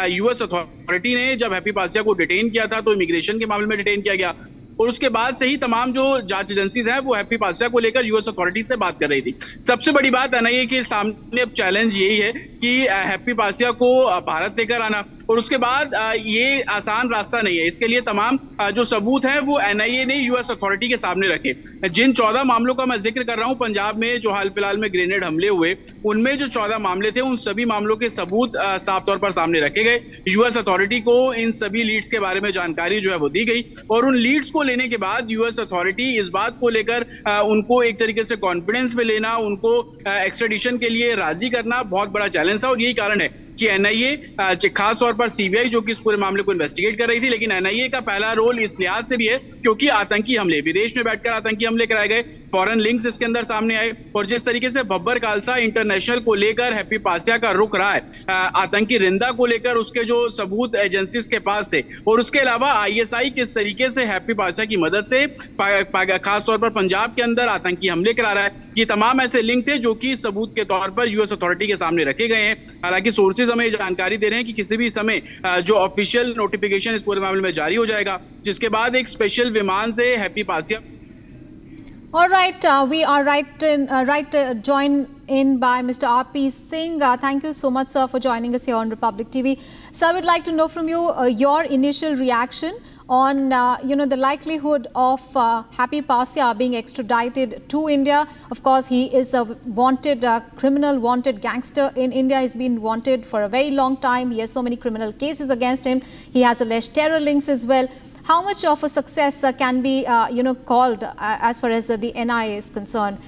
यूएस अथॉरिटी ने जब हैप्पी पासिया को डिटेन किया था तो इमिग्रेशन के मामले में डिटेन किया गया और उसके बाद से ही तमाम जो जांच एजेंसीज हैं वो हैप्पी पासिया को लेकर यूएस अथॉरिटी से बात कर रही थी। सबसे बड़ी बात एनआईए के सामने अब चैलेंज यही है कि हैप्पी पासिया को भारत लेकर आना, और उसके बाद ये आसान रास्ता नहीं है। इसके लिए तमाम जो सबूत हैं वो एनआईए ने यूएस अथॉरिटी के सामने रखे। जिन 14 मामलों का मैं जिक्र कर रहा हूं पंजाब में जो हाल फिलहाल में ग्रेनेड हमले हुए, उनमें जो 14 मामले थे उन सभी मामलों के सबूत साफ तौर पर सामने रखे गए। यूएस अथॉरिटी को इन सभी लीड्स के बारे में जानकारी जो है वो दी गई और उन लीड्स को लेने के बाद यूएस अथॉरिटी इस बात को लेकर उनको एक तरीके से कॉन्फिडेंस में लेना, उनको एक्स्ट्रेडिशन के लिए राजी करना बहुत बड़ा चैलेंज था। और यही कारण है कि एनआईए खास तौर पर सीबीआई जो कि इस पूरे मामले को इन्वेस्टिगेट कर रही थी, लेकिन एनआईए का पहला रोल इस लिहाज से भी है क्योंकि आतंकी हमले, विदेश में बैठकर आतंकी हमले कराए गए, फॉरेन लिंक्स इसके अंदर सामने आए और जिस तरीके से बब्बर खालसा इंटरनेशनल को लेकर हैप्पी पासिया का रुख रहा है, आतंकी रिंदा को लेकर उसके जो सबूत एजेंसीज के पास है, और उसके अलावा आईएसआई किस तरीके से हैप्पी पासिया पाशा की मदद से खास तौर पर पंजाब के अंदर आतंकी हमले करा रहा है। ये तमाम ऐसे लिंक थे जो कि सबूत के तौर पर यूएस अथॉरिटी के सामने रखे गए हैं। हालांकि सोर्सेज हमें जानकारी दे रहे हैं कि किसी भी समय जो ऑफिशियल नोटिफिकेशन इस पूरे मामले में जारी हो जाएगा, जिसके बाद एक स्पेशल विमान से happy Passia. All right, we are joined in by Mr. R.P. Singh. Thank you so much, sir, for joining us here on Republic TV. Sir, I would like to know from you your initial reaction on, the likelihood of Happy Pasya being extradited to India. Of course, he is a wanted criminal, wanted gangster in India. He's been wanted for a very long time. He has so many criminal cases against him. He has alleged terror links as well. How much of a success can be, called as far as the NIA is concerned?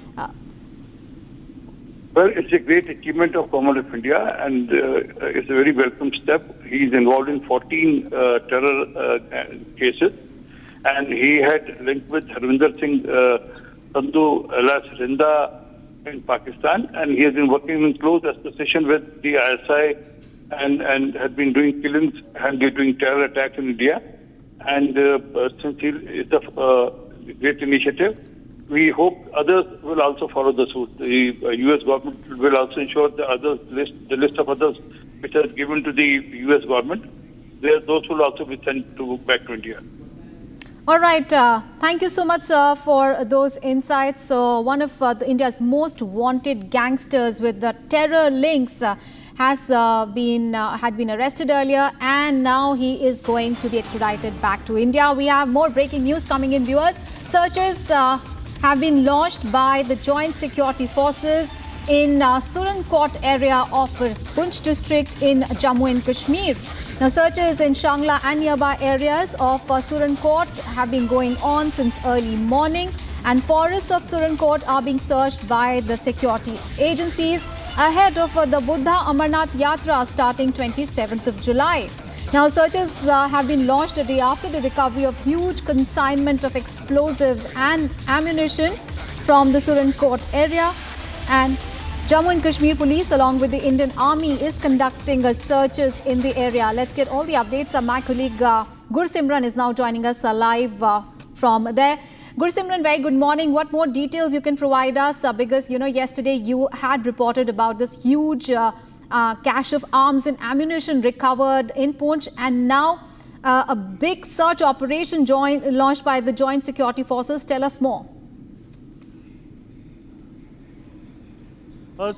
Well, it's a great achievement of Government of India, and it's a very welcome step. He's involved in 14 terror cases, and he had linked with Harvinder Singh Sandhu alias Rinda in Pakistan, and he has been working in close association with the ISI and had been doing killings and doing terror attacks in India. And since it's a great initiative, we hope others will also follow the suit. The U.S. government will also ensure the list of others which are given to the U.S. government, those will also be sent back to India. All right. Thank you so much for those insights. So one of India's most wanted gangsters with the terror links had been arrested earlier, and now he is going to be extradited back to India. We have more breaking news coming in, viewers. Searches have been launched by the Joint Security Forces in Surankot area of Punch district in Jammu and Kashmir. Now, searches in Shangla and nearby areas of Surankot have been going on since early morning, and forests of Surankot are being searched by the security agencies ahead of the Buddha Amarnath Yatra starting 27th of July. Now, searches have been launched a day after the recovery of huge consignment of explosives and ammunition from the Surankot area, and Jammu and Kashmir Police along with the Indian Army is conducting searches in the area. Let's get all the updates. My colleague Gursimran is now joining us live from there. Gursimran, very good morning. What more details you can provide us? Because, yesterday you had reported about this huge cache of arms and ammunition recovered in Poonch, and now a big search operation launched by the Joint Security Forces. Tell us more.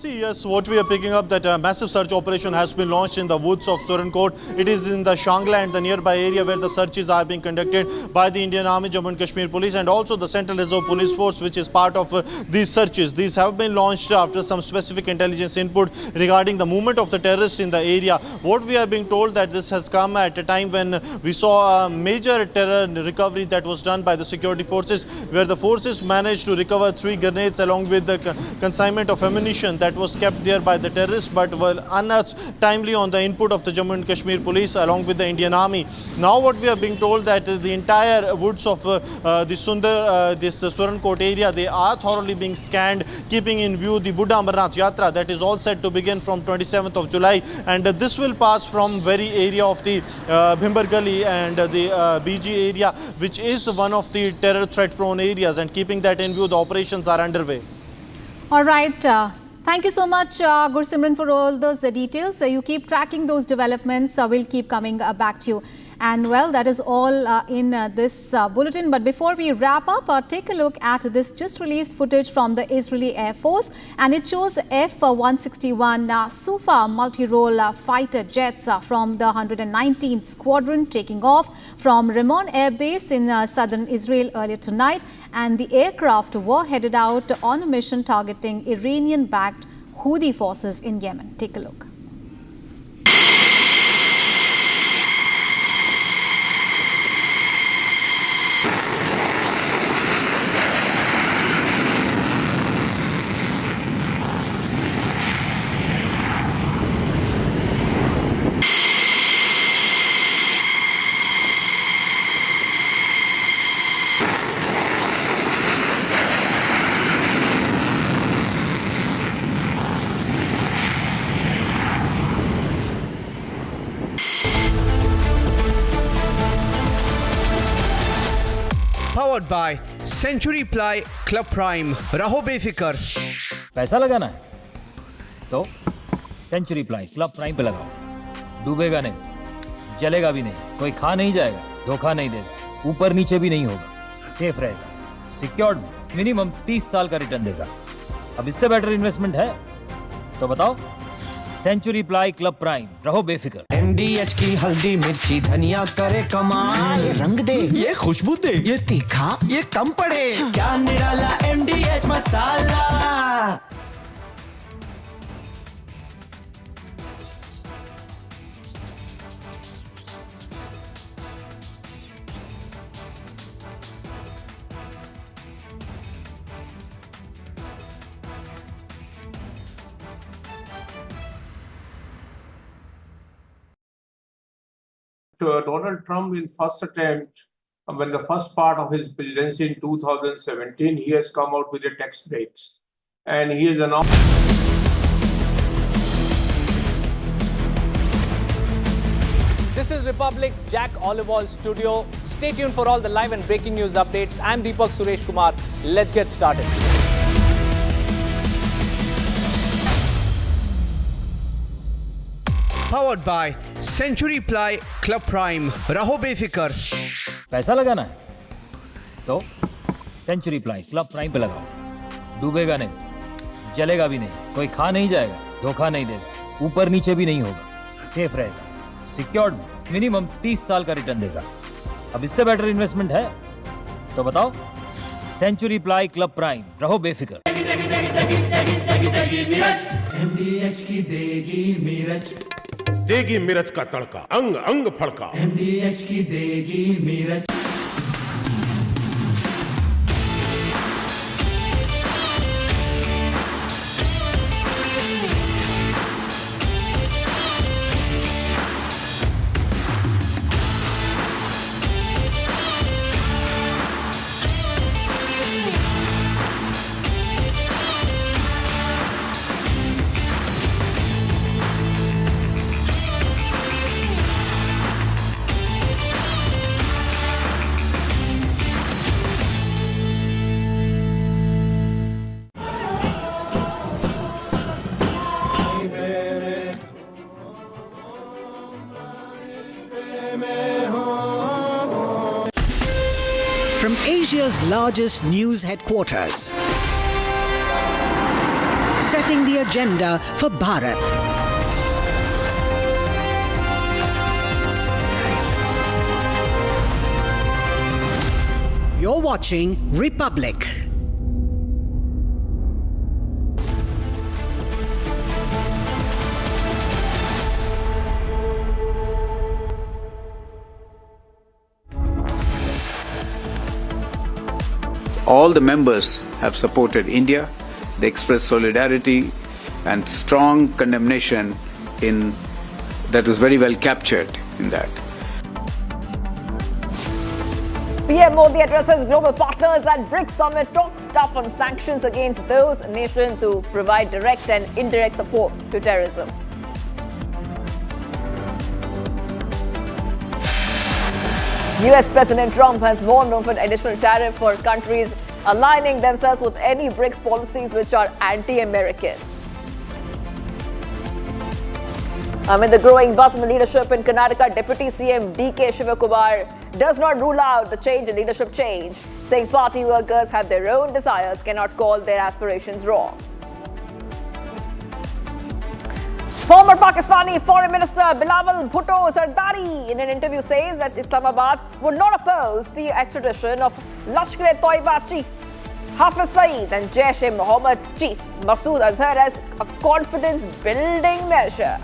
Yes, what we are picking up that a massive search operation has been launched in the woods of Surankot. It is in the Shangla and the nearby area where the searches are being conducted by the Indian Army, Jammu and Kashmir Police, and also the Central Reserve Police Force, which is part of these searches. These have been launched after some specific intelligence input regarding the movement of the terrorists in the area. What we are being told that this has come at a time when we saw a major terror recovery that was done by the security forces, where the forces managed to recover 3 grenades along with the consignment of ammunition that was kept there by the terrorists, but were untimely on the input of the Jammu and Kashmir Police along with the Indian Army. Now what we are being told that the entire woods of this Surankot area, they are thoroughly being scanned, keeping in view the Buddha Amarnath Yatra that is all set to begin from 27th of July, and this will pass from very area of the Bhimbar Gully and the BG area, which is one of the terror threat prone areas, and keeping that in view, the operations are underway. All right. Thank you so much, Gursimran, for all those details. You keep tracking those developments. We'll keep coming back to you. And well, that is all in this bulletin. But before we wrap up, take a look at this just released footage from the Israeli Air Force. And it shows F-161 Sufa multi-role fighter jets from the 119th Squadron taking off from Ramon Air Base in southern Israel earlier tonight. And the aircraft were headed out on a mission targeting Iranian-backed Houthi forces in Yemen. Take a look. Powered by Century Ply Club Prime. रहो बेफिक्र. पैसा लगाना है तो century ply club prime पे लगाओ. डूबेगा नहीं, जलेगा भी नहीं, कोई खा नहीं जाएगा, धोखा नहीं देगा, ऊपर नीचे भी नहीं होगा, सेफ रहेगा, सिक्योर्ड, मिनिमम 30 साल का रिटर्न देगा. अब इससे बेटर इन्वेस्टमेंट है तो बताओ. सेंचुरी प्लाई क्लब प्राइम, रहो बेफिक्र. MDH की हल्दी मिर्ची धनिया करे कमाल. ये रंग दे, ये खुशबू दे, ये तीखा, ये कम पड़े. क्या निराला MDH masala. Donald Trump in first attempt, when the first part of his presidency in 2017, he has come out with the tax breaks. And he has announced... This is Republic Jack Oliver's studio. Stay tuned for all the live and breaking news updates. I'm Deepak Suresh Kumar. Let's get started. Powered by Century Ply Club Prime. रहो बेफिक्र. पैसा लगाना है तो century ply club prime पे लगाओ. डूबेगा नहीं, जलेगा भी नहीं, कोई खा नहीं जाएगा, धोखा नहीं देगा, ऊपर नीचे भी नहीं होगा, सेफ रहेगा, सिक्योर्ड, मिनिमम 30 साल का रिटर्न देगा. अब इससे बेटर इन्वेस्टमेंट है तो बताओ. सेंचुरी प्लाई क्लब प्राइम, रहो बेफिक्र. MDH की देगी मिर्च, देगी मिर्च का तड़का, अंग अंग फड़का. MDH की देगी मिर्च. From Asia's largest news headquarters, setting the agenda for Bharat. You're watching Republic. All the members have supported India. They expressed solidarity and strong condemnation in that was very well captured in that. PM Modi addresses global partners at BRICS summit, talks tough on sanctions against those nations who provide direct and indirect support to terrorism. US President Trump has warned of an additional tariff for countries aligning themselves with any BRICS policies which are anti-American. Amid the growing buzz in the leadership in Karnataka, Deputy CM DK Shivakumar does not rule out the change in leadership change, saying party workers have their own desires, cannot call their aspirations wrong. Former Pakistani Foreign Minister Bilawal Bhutto Zardari in an interview says that Islamabad would not oppose the extradition of Lashkar-e-Toiba chief Hafiz Saeed and Jaish-e-Mohammed chief Masood Azhar as a confidence-building measure.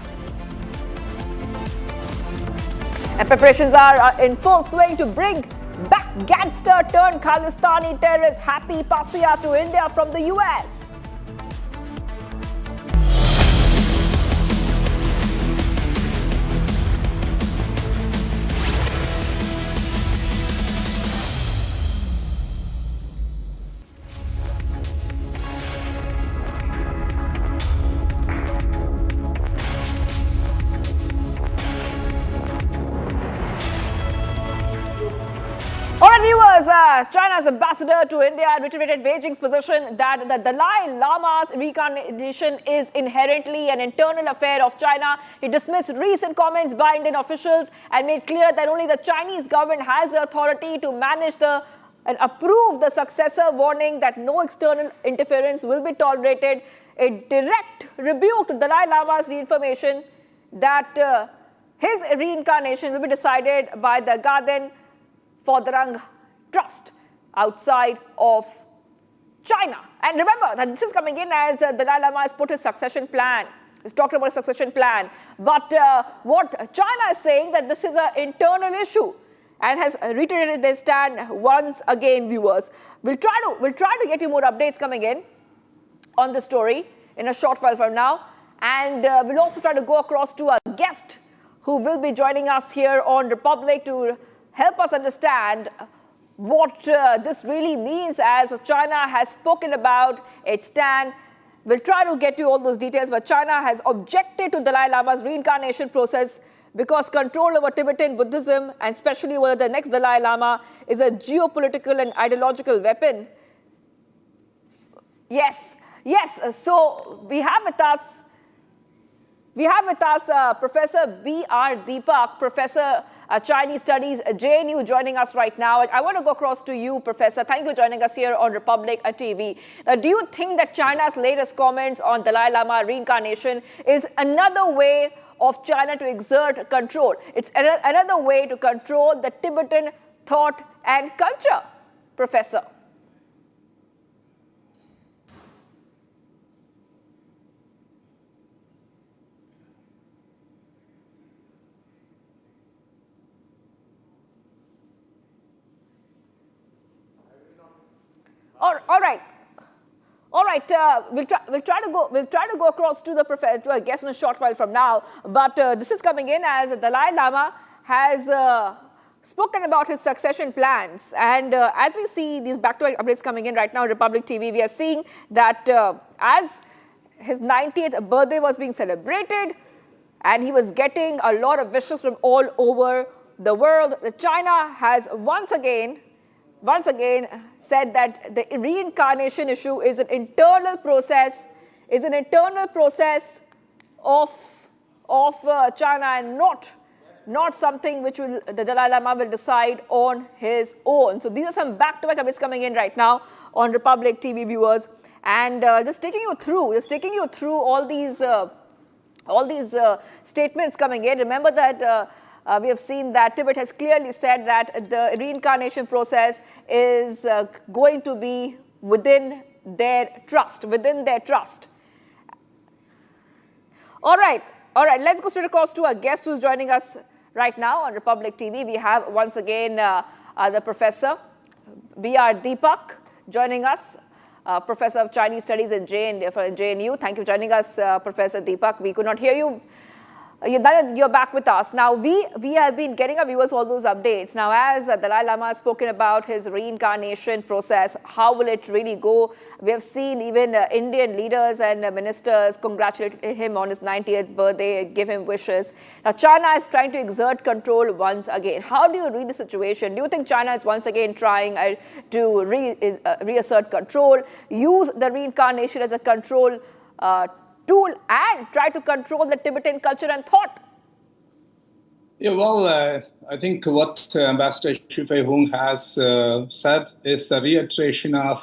And preparations are in full swing to bring back gangster-turned-Khalistani terrorist Happy Passia to India from the US. Alright viewers, China's ambassador to India reiterated Beijing's position that the Dalai Lama's reincarnation is inherently an internal affair of China. He dismissed recent comments by Indian officials and made clear that only the Chinese government has the authority to manage and approve the successor, warning that no external interference will be tolerated. A direct rebuke to Dalai Lama's reaffirmation that his reincarnation will be decided by the Garden Fordrang Trust outside of China. And remember that this is coming in as the Dalai Lama has put his succession plan. He's talking about a succession plan. But what China is saying that this is an internal issue and has reiterated their stand once again, viewers. We'll try to get you more updates coming in on the story in a short while from now. And we'll also try to go across to our guest who will be joining us here on Republic to help us understand what this really means as China has spoken about its stand. We'll try to get you all those details, but China has objected to Dalai Lama's reincarnation process because control over Tibetan Buddhism, and especially whether the next Dalai Lama is a geopolitical and ideological weapon. Yes. So we have with us Professor B.R. Deepak, Professor Chinese Studies, JNU, joining us right now. I want to go across to you, Professor. Thank you for joining us here on Republic TV. Do you think that China's latest comments on Dalai Lama reincarnation is another way of China to exert control? It's another way to control the Tibetan thought and culture, Professor? All right. We'll try to go across to a guest in a short while from now. But this is coming in as the Dalai Lama has spoken about his succession plans. And as we see these back-to-back updates coming in right now on Republic TV, we are seeing that as his 90th birthday was being celebrated, and he was getting a lot of wishes from all over the world, China has once again said that the reincarnation issue is an internal process, of China, and not something which the Dalai Lama will decide on his own. So these are some back-to-back updates coming in right now on Republic TV, viewers, and just taking you through all these statements coming in. Remember that. We have seen that Tibet has clearly said that the reincarnation process is going to be within their trust. All right. Let's go straight across to our guest who's joining us right now on Republic TV. We have once again the Professor B.R. Deepak joining us, Professor of Chinese Studies at JNU. Thank you for joining us, Professor Deepak. We could not hear you. You're back with us. Now, we have been getting our viewers all those updates. Now, as Dalai Lama has spoken about his reincarnation process, how will it really go? We have seen even Indian leaders and ministers congratulate him on his 90th birthday, give him wishes. Now, China is trying to exert control once again. How do you read the situation? Do you think China is once again trying to reassert control, use the reincarnation as a control tool, and try to control the Tibetan culture and thought? Yeah, well, I think what Ambassador Xu Feihong has said is a reiteration of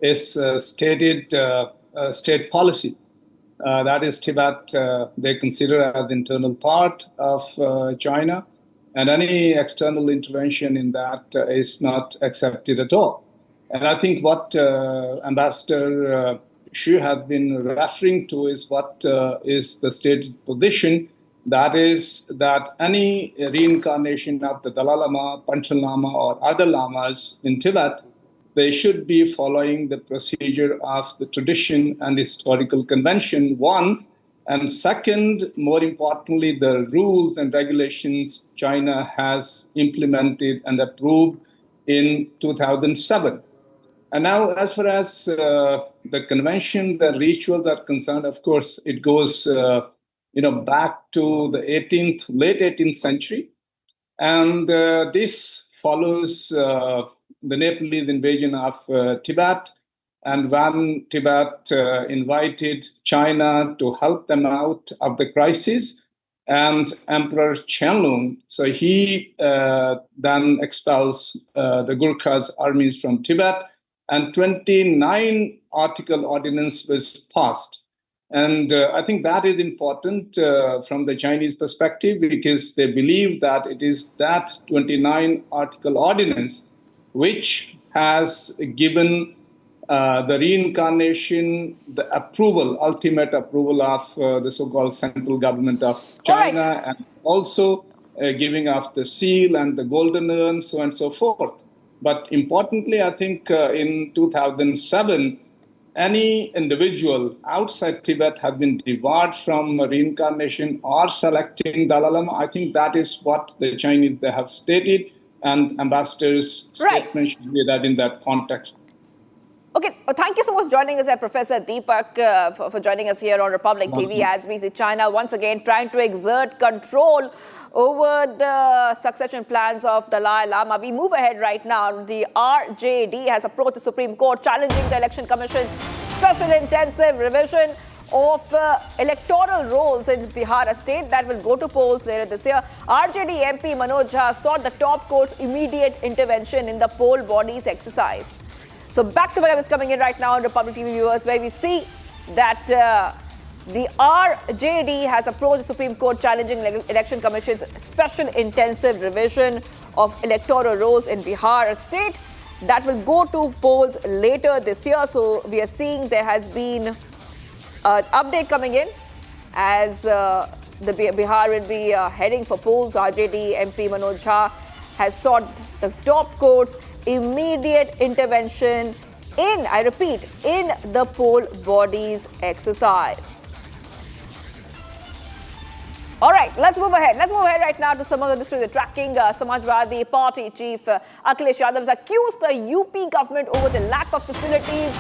his stated state policy. That is, Tibet they consider as the internal part of China, and any external intervention in that is not accepted at all. And I think what Ambassador Xu has been referring to is what is the stated position, that is that any reincarnation of the Dalai Lama, Panchen Lama, or other lamas in Tibet, they should be following the procedure of the tradition and historical convention, one, and second, more importantly, the rules and regulations China has implemented and approved in 2007. And now, as far as the convention, the rituals are concerned, of course, it goes back to the late 18th century. And this follows the Nepalese invasion of Tibet, and when Tibet invited China to help them out of the crisis, and Emperor Qianlong, so he then expels the Gurkhas armies from Tibet, and 29 article ordinance was passed. And I think that is important from the Chinese perspective, because they believe that it is that 29 article ordinance which has given the reincarnation, the approval, ultimate approval of the so-called central government of China, and also giving of the seal and the golden urn, so on and so forth. But importantly, I think in 2007, any individual outside Tibet have been debarred from reincarnation or selecting Dalai Lama. I think that is what the Chinese, they have stated, and ambassador's statement should be read in that context. Okay, thank you so much for joining us, Professor Deepak, for joining us here on Republic TV as we see China once again trying to exert control over the succession plans of Dalai Lama. We move ahead right now. The RJD has approached the Supreme Court challenging the Election Commission's special intensive revision of electoral rolls in Bihar state that will go to polls later this year. RJD MP Manoj Jha sought the top court's immediate intervention in the poll body's exercise. So back-to-back is coming in right now on Republic TV viewers, where we see that the RJD has approached the Supreme Court challenging Election Commission's special intensive revision of electoral rolls in Bihar state that will go to polls later this year. So we are seeing there has been an update coming in as the Bihar will be heading for polls. RJD MP Manoj Jha has sought the top court's immediate intervention in, I repeat, in the poll body's exercise. All right, let's move ahead. Let's move ahead right now to some of the stories. Tracking Samajwadi Party Chief Akhilesh Yadav has accused the UP government over the lack of facilities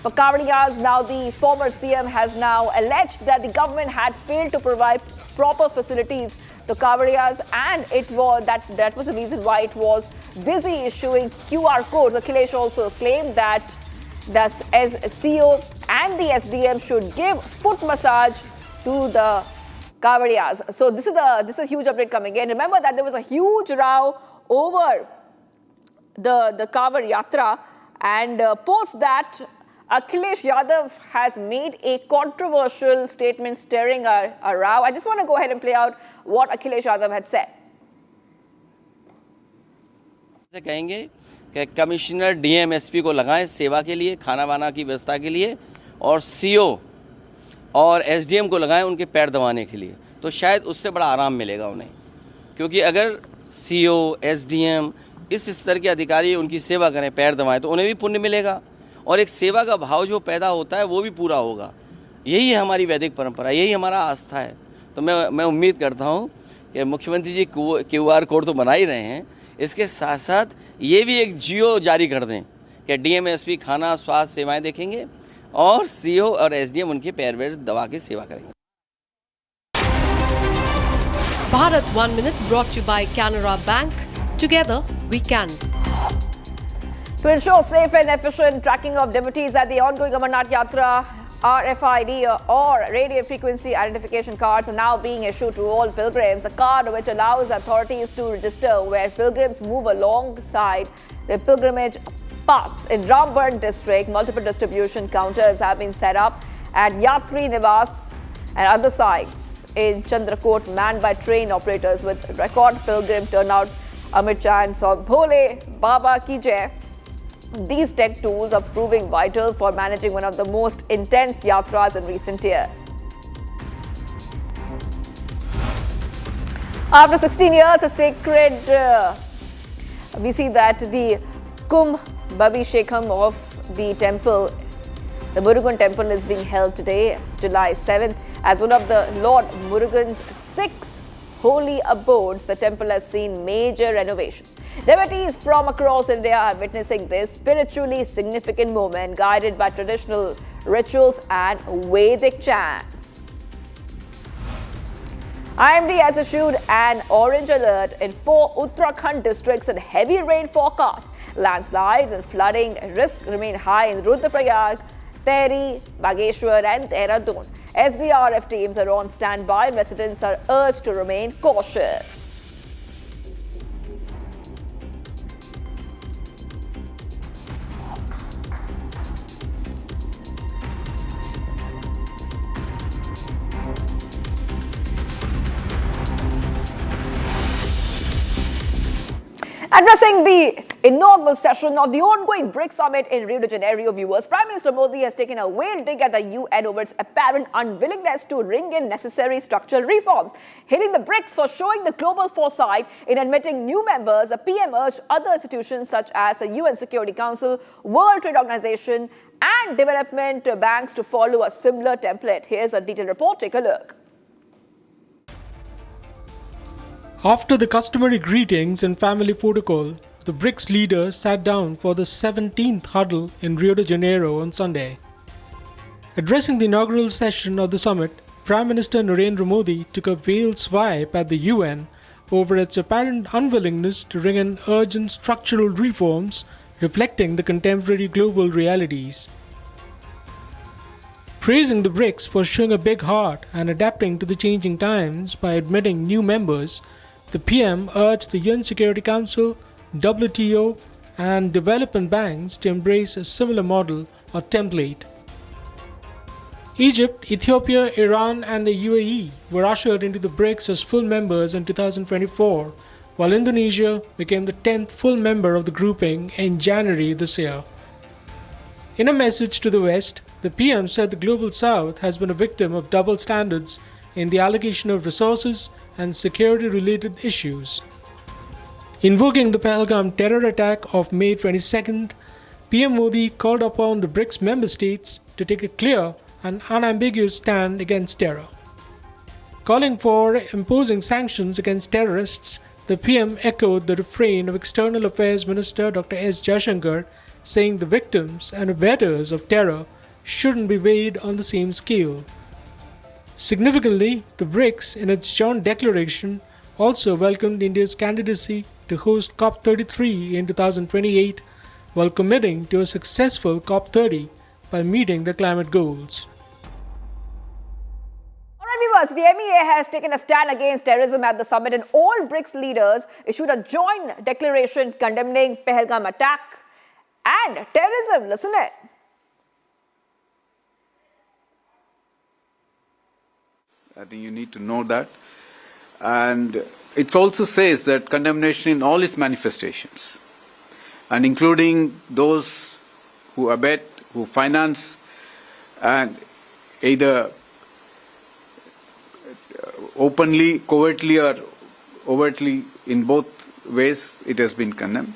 for Kavadiyas. Now the former CM has now alleged that the government had failed to provide proper facilities to Kavadiyas, and it was that was the reason why it was busy issuing QR codes. Akhilesh also claimed that the SCO and the SDM should give foot massage to the Kavadiyas. So this is a huge update coming in. Remember that there was a huge row over the Kavad Yatra, and post that, Akhilesh Yadav has made a controversial statement stirring a row. I just want to go ahead and play out what Akhilesh Yadav had said. कहेंगे कि commissioner DM SP को लगाएं सेवा के लिए, खाना वाना की व्यवस्था के लिए, और सीओ और एसडीएम को लगाएं उनके पैर दबाने के लिए, तो शायद उससे बड़ा आराम मिलेगा उन्हें। क्योंकि अगर सीओ, एसडीएम इस स्तर के अधिकारी उनकी सेवा करें, पैर दबाएं, तो उन्हें भी पुण्य मिलेगा और एक सेवा का भाव जो पैदा होता है वो भी पूरा होगा। यही है हमारी वैदिक परंपरा, यही हमारा आस्था है। तो मैं उम्मीद करता हूँ कि मुख्यमंत्री जी QR कोड तो बना ही रहे हैं, इसके साथ साथ ये भी एक जियो जारी कर दें कि डीएमएसपी खाना स्वास्थ्य सेवाएं देखेंगे और सीओ और एसडीएम उनके पैर वैर दबा के सेवा करेंगे। Bharat 1 Minute brought to you by Canara Bank. Together we can. To ensure safe and efficient tracking of devotees at the ongoing Amarnath Yatra, RFID or radio frequency identification cards are now being issued to all pilgrims. A card which allows authorities to register where pilgrims move alongside the pilgrimage paths. In Ramban district, multiple distribution counters have been set up at Yatri Nivas and other sites in Chandrakot, manned by train operators with record pilgrim turnout. Amit Chan saw Bhole Baba Ki Jai. These tech tools are proving vital for managing one of the most intense yatras in recent years. After 16 years, a sacred, we see that the Kumbh Babhishekam of the temple, the Murugan temple, is being held today, July 7th. As one of the Lord Murugan's 6 holy abodes, the temple has seen major renovations. Devotees from across India are witnessing this spiritually significant moment, guided by traditional rituals and Vedic chants. IMD has issued an orange alert in 4 Uttarakhand districts and heavy rain forecast. Landslides and flooding risk remain high in Rudraprayag, Tehri, Bageshwar and Dehradun. SDRF teams are on standby and residents are urged to remain cautious. Addressing the inaugural session of the ongoing BRICS summit in Rio de Janeiro, viewers, Prime Minister Modi has taken a whale dig at the UN over its apparent unwillingness to ring in necessary structural reforms. Hitting the BRICS for showing the global foresight in admitting new members, the PM urged other institutions such as the UN Security Council, World Trade Organization and development banks to follow a similar template. Here's a detailed report. Take a look. After the customary greetings and family protocol, the BRICS leaders sat down for the 17th huddle in Rio de Janeiro on Sunday. Addressing the inaugural session of the summit, Prime Minister Narendra Modi took a veiled swipe at the UN over its apparent unwillingness to ring in urgent structural reforms reflecting the contemporary global realities. Praising the BRICS for showing a big heart and adapting to the changing times by admitting new members, the PM urged the UN Security Council, WTO and development banks to embrace a similar model or template. Egypt, Ethiopia, Iran and the UAE were ushered into the BRICS as full members in 2024, while Indonesia became the 10th full member of the grouping in January this year. In a message to the West, the PM said the Global South has been a victim of double standards in the allocation of resources and security-related issues. Invoking the Pahalgam terror attack of May 22nd, PM Modi called upon the BRICS member states to take a clear and unambiguous stand against terror. Calling for imposing sanctions against terrorists, the PM echoed the refrain of External Affairs Minister Dr. S. Jaishankar, saying the victims and abettors of terror shouldn't be weighed on the same scale. Significantly, the BRICS, in its joint declaration, also welcomed India's candidacy to host COP33 in 2028, while committing to a successful COP30 by meeting the climate goals. Viewers, the MEA has taken a stand against terrorism at the summit and all BRICS leaders issued a joint declaration condemning Pahalgam attack and terrorism. Listen it. I think you need to know that. And it also says that condemnation in all its manifestations, and including those who abet, who finance, and either openly, covertly, or overtly, in both ways, it has been condemned.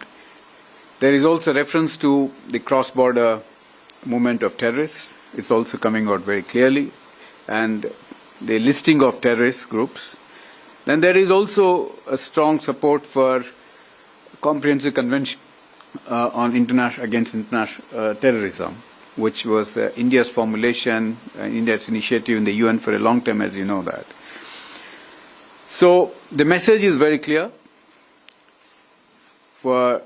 There is also reference to the cross-border movement of terrorists. It's also coming out very clearly, and the listing of terrorist groups. Then there is also a strong support for comprehensive convention on against international terrorism, which was India's formulation, India's initiative in the UN for a long time, as you know that. So the message is very clear for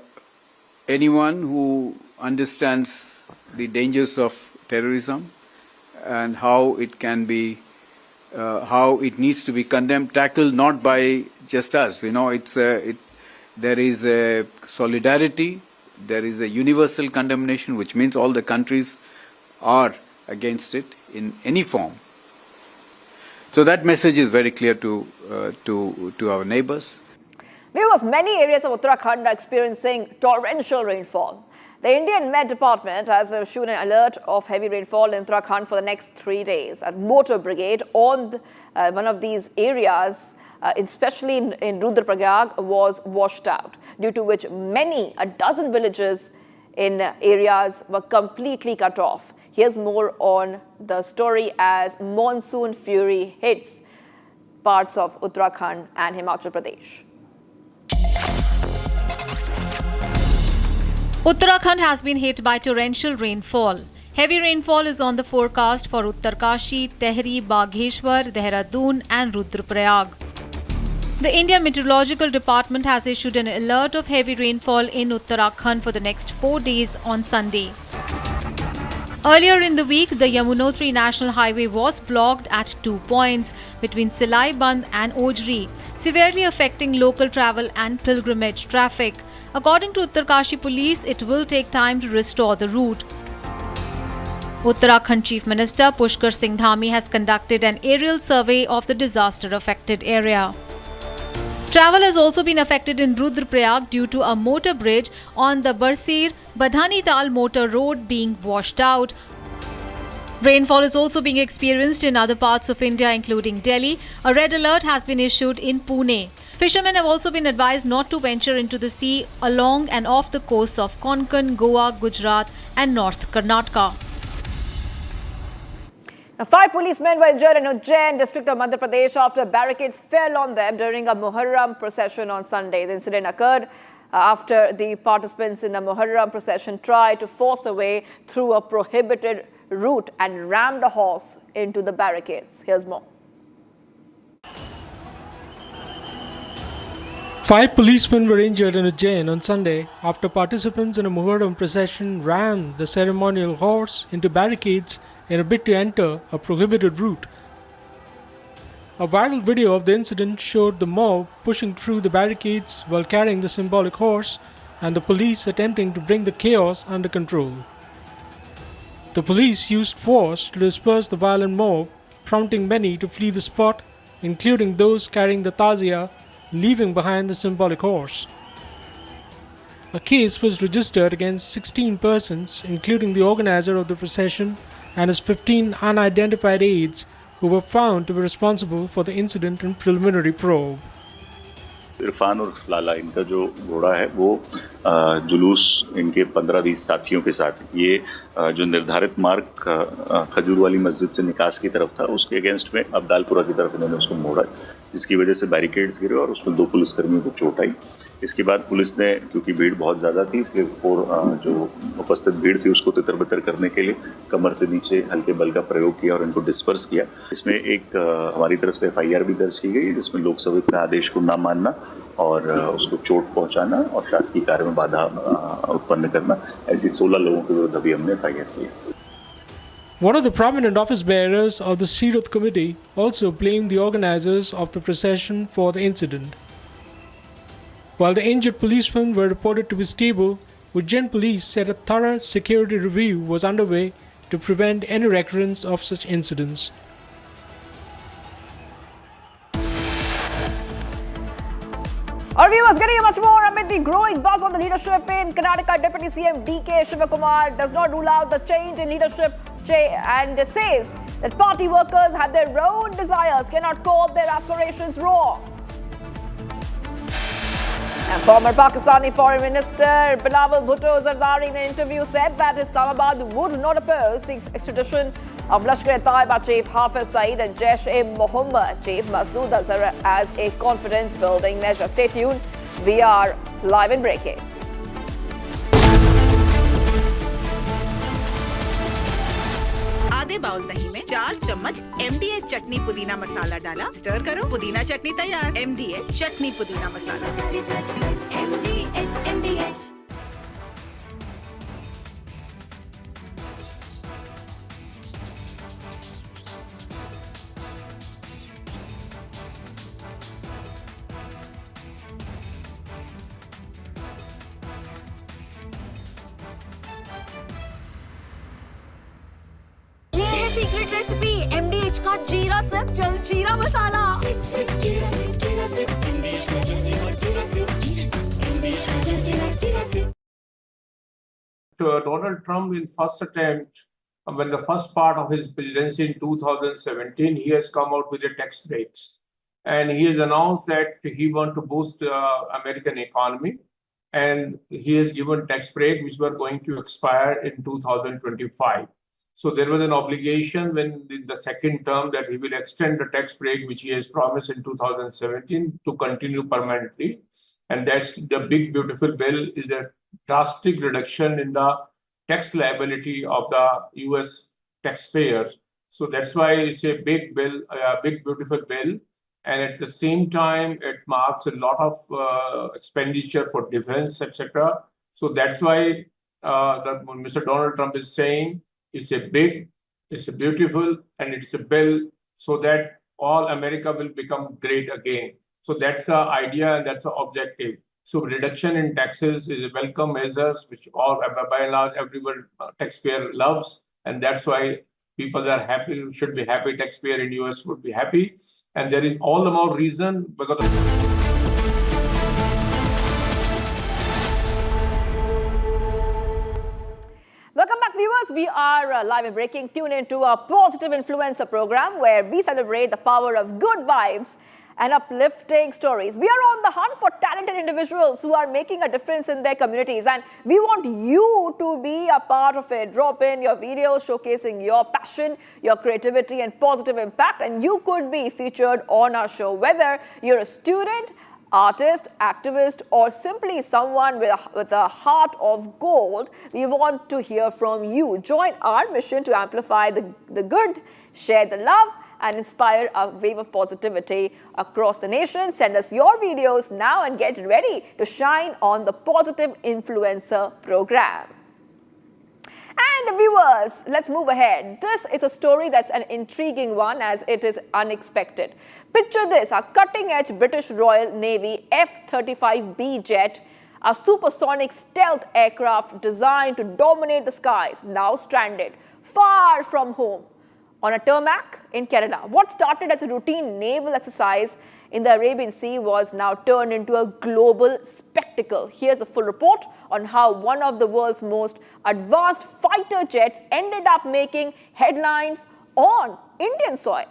anyone who understands the dangers of terrorism and how it can be how it needs to be condemned, tackled not by just us. You know, there is a solidarity, there is a universal condemnation, which means all the countries are against it in any form. So that message is very clear to our neighbors. Viewers, many areas of Uttarakhand are experiencing torrential rainfall. The Indian Met Department has issued an alert of heavy rainfall in Uttarakhand for the next 3 days. A motor brigade on one of these areas, especially in Rudraprayag, was washed out, due to which a dozen villages in areas were completely cut off. Here's more on the story as monsoon fury hits parts of Uttarakhand and Himachal Pradesh. Uttarakhand has been hit by torrential rainfall. Heavy rainfall is on the forecast for Uttarkashi, Tehri, Bageshwar, Dehradun and Rudraprayag. The India Meteorological Department has issued an alert of heavy rainfall in Uttarakhand for the next 4 days on Sunday. Earlier in the week, the Yamunotri National Highway was blocked at 2 points between Silai Band and Ojri, severely affecting local travel and pilgrimage traffic. According to Uttarkashi Police, it will take time to restore the route. Uttarakhand Chief Minister Pushkar Singh Dhami has conducted an aerial survey of the disaster-affected area. Travel has also been affected in Rudraprayag due to a motor bridge on the Barsir-Badhani-Tal motor road being washed out. Rainfall is also being experienced in other parts of India, including Delhi. A red alert has been issued in Pune. Fishermen have also been advised not to venture into the sea along and off the coasts of Konkan, Goa, Gujarat and North Karnataka. Now, 5 policemen were injured in Ujjain district of Madhya Pradesh after barricades fell on them during a Muharram procession on Sunday. The incident occurred after the participants in the Muharram procession tried to force their way through a prohibited route and rammed a horse into the barricades. Here's more. 5 policemen were injured in Ujjain on Sunday after participants in a Muharram procession rammed the ceremonial horse into barricades in a bid to enter a prohibited route. A viral video of the incident showed the mob pushing through the barricades while carrying the symbolic horse and the police attempting to bring the chaos under control. The police used force to disperse the violent mob, prompting many to flee the spot, including those carrying the tazia, leaving behind the symbolic horse. A case was registered against 16 persons, including the organizer of the procession and his 15 unidentified aides who were found to be responsible for the incident in preliminary probe. Irfan और लाला इनका जो घोड़ा है वो जुलूस इनके 15-20 साथियों के साथ ये जो निर्धारित मार्ग खजूर वाली मस्जिद से निकास की तरफ था उसके अगेंस्ट में अब्दालपुरा की तरफ इन्होंने उसको मोड़ा जिसकी वजह से बैरिकेड्स गिरे और उसमें 2 पुलिसकर्मियों को चोट आई। इसके बाद पुलिस ने क्योंकि भीड़ बहुत ज़्यादा थी इसलिए जो उपस्थित भीड़ थी उसको तितर-बितर करने के लिए कमर से नीचे हल्के बल का प्रयोग किया और इनको डिस्पर्स किया। इसमें एक हमारी तरफ से FIR भी दर्ज की गई जिसमें लोकसभा के आदेश को न मानना और उसको चोट पहुंचाना और शासकीय कार्य में बाधा उत्पन्न करना ऐसी 16 लोगों के विरुद्ध अभी हमने FIR किया। One of the prominent office bearers of the Sirat committee also blamed the organizers of the procession for the incident. While the injured policemen were reported to be stable, Ujjain police said a thorough security review was underway to prevent any recurrence of such incidents. Our viewers, getting much more amid the growing buzz on the leadership in Karnataka. Deputy CM DK Shivakumar does not rule out the change in leadership and says that party workers have their own desires, cannot call their aspirations raw. And former Pakistani Foreign Minister Bilawal Bhutto Zardari in an interview said that Islamabad would not oppose the extradition of Lashkar-e-Taiba Chief Hafiz Saeed and Jaish-e-Mohammed Chief Masood Azhar as a confidence-building measure. Stay tuned. We are live and breaking. आधे bowl दही में 4 चम्मच MDH चटनी पुदीना मसाला डाला, stir करो, पुदीना चटनी तैयार। MDH चटनी पुदीना मसाला। MDH। सीक्रेट रेसिपी MDH का जीरा सिप जल जीरा मसाला। Donald Trump in first attempt, when the first part of his presidency in 2017, he has come out with the tax breaks. And he has announced that he wants to boost American economy. And he has given tax break which were going to expire in 2025. So there was an obligation when the second term that he will extend the tax break, which he has promised in 2017 to continue permanently. And that's the big, beautiful bill is a drastic reduction in the tax liability of the US taxpayers. So that's why it's a big bill, a big, beautiful bill. and at the same time, it marks a lot of expenditure for defense, etc. So that's why Mr. Donald Trump is saying it's a big, it's a beautiful, and it's a bill so that all America will become great again. So that's the idea and that's the objective. So reduction in taxes is a welcome measure, which all by and large everyone taxpayer loves, and that's why people are happy, should be happy. Taxpayer in US would be happy, and there is all the more reason because of Welcome back, viewers. We are live and breaking. Tune into our Positive Influencer program where we celebrate the power of good vibes and uplifting stories. We are on the hunt for talented individuals who are making a difference in their communities, and we want you to be a part of it. Drop in your videos showcasing your passion, your creativity, and positive impact, and you could be featured on our show. Whether you're a student, artist, activist, or simply someone with a heart of gold, we want to hear from you. Join our mission to amplify the good, share the love, and inspire a wave of positivity across the nation. Send us your videos now and get ready to shine on the Positive Influencer program. And viewers, let's move ahead. This is a story that's an intriguing one as it is unexpected. Picture this, a cutting-edge British Royal Navy F-35B jet, a supersonic stealth aircraft designed to dominate the skies, now stranded far from home on a tarmac in Kerala. What started as a routine naval exercise in the Arabian Sea was now turned into a global spectacle. Here's a full report on how one of the world's most advanced fighter jets ended up making headlines on Indian soil.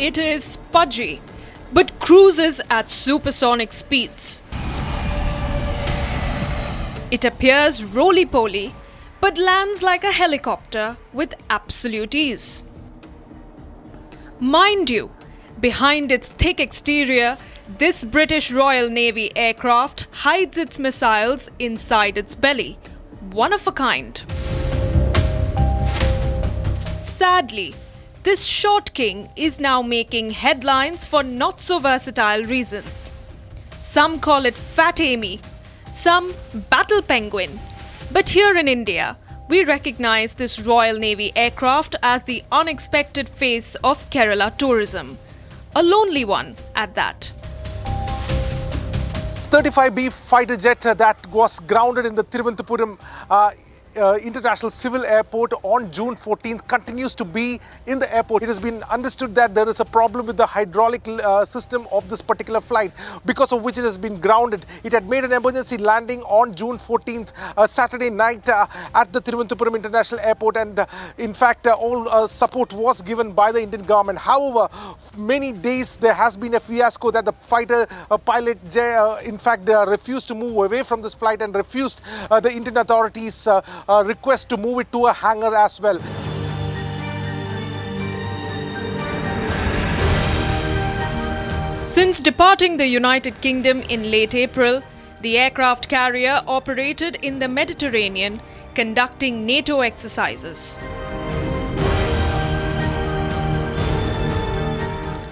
It is pudgy, but cruises at supersonic speeds. It appears roly-poly, but lands like a helicopter with absolute ease. Mind you, behind its thick exterior, this British Royal Navy aircraft hides its missiles inside its belly, one of a kind. Sadly, this short king is now making headlines for not so versatile reasons. Some call it Fat Amy, some Battle Penguin. But here in India, we recognize this Royal Navy aircraft as the unexpected face of Kerala tourism. A lonely one at that. 35B fighter jet that was grounded in the Thiruvananthapuram International Civil Airport on June 14th continues to be in the airport. It has been understood that there is a problem with the hydraulic system of this particular flight, because of which it has been grounded. It had made an emergency landing on June 14th, Saturday night at the Thiruvananthapuram International Airport, and in fact all support was given by the Indian government. However, many days there has been a fiasco that the fighter pilot in fact refused to move away from this flight and refused the Indian authorities request to move it to a hangar as well. Since departing the United Kingdom in late April, the aircraft carrier operated in the Mediterranean, conducting NATO exercises.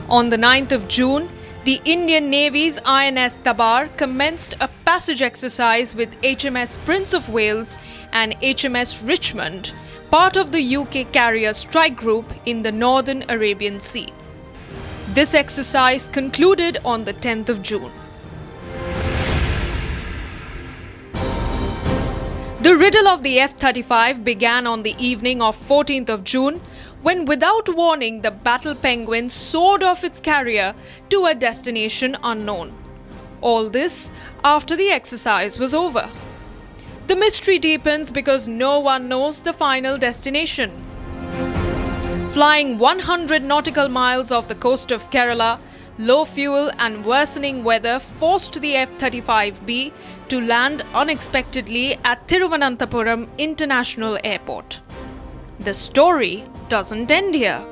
On the 9th of June, the Indian Navy's INS Tabar commenced a passage exercise with HMS Prince of Wales and HMS Richmond, part of the UK carrier strike group in the northern Arabian Sea. This exercise concluded on the 10th of June. The riddle of the F-35 began on the evening of 14th of June, when without warning the Battle Penguin soared off its carrier to a destination unknown. All this after the exercise was over. The mystery deepens because no one knows the final destination. Flying 100 nautical miles off the coast of Kerala, Low fuel and worsening weather forced the F-35B to land unexpectedly at Thiruvananthapuram International Airport. The story doesn't end here.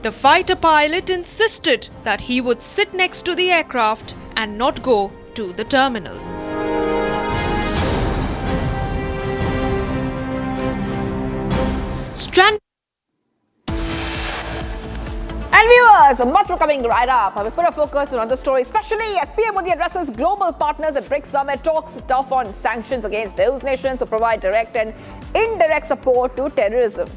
The fighter pilot insisted that he would sit next to the aircraft and not go to the terminal. And viewers, much more coming right up. I will put a focus on the story, especially as PM Modi addresses global partners at BRICS Summit, talks tough on sanctions against those nations who provide direct and indirect support to terrorism.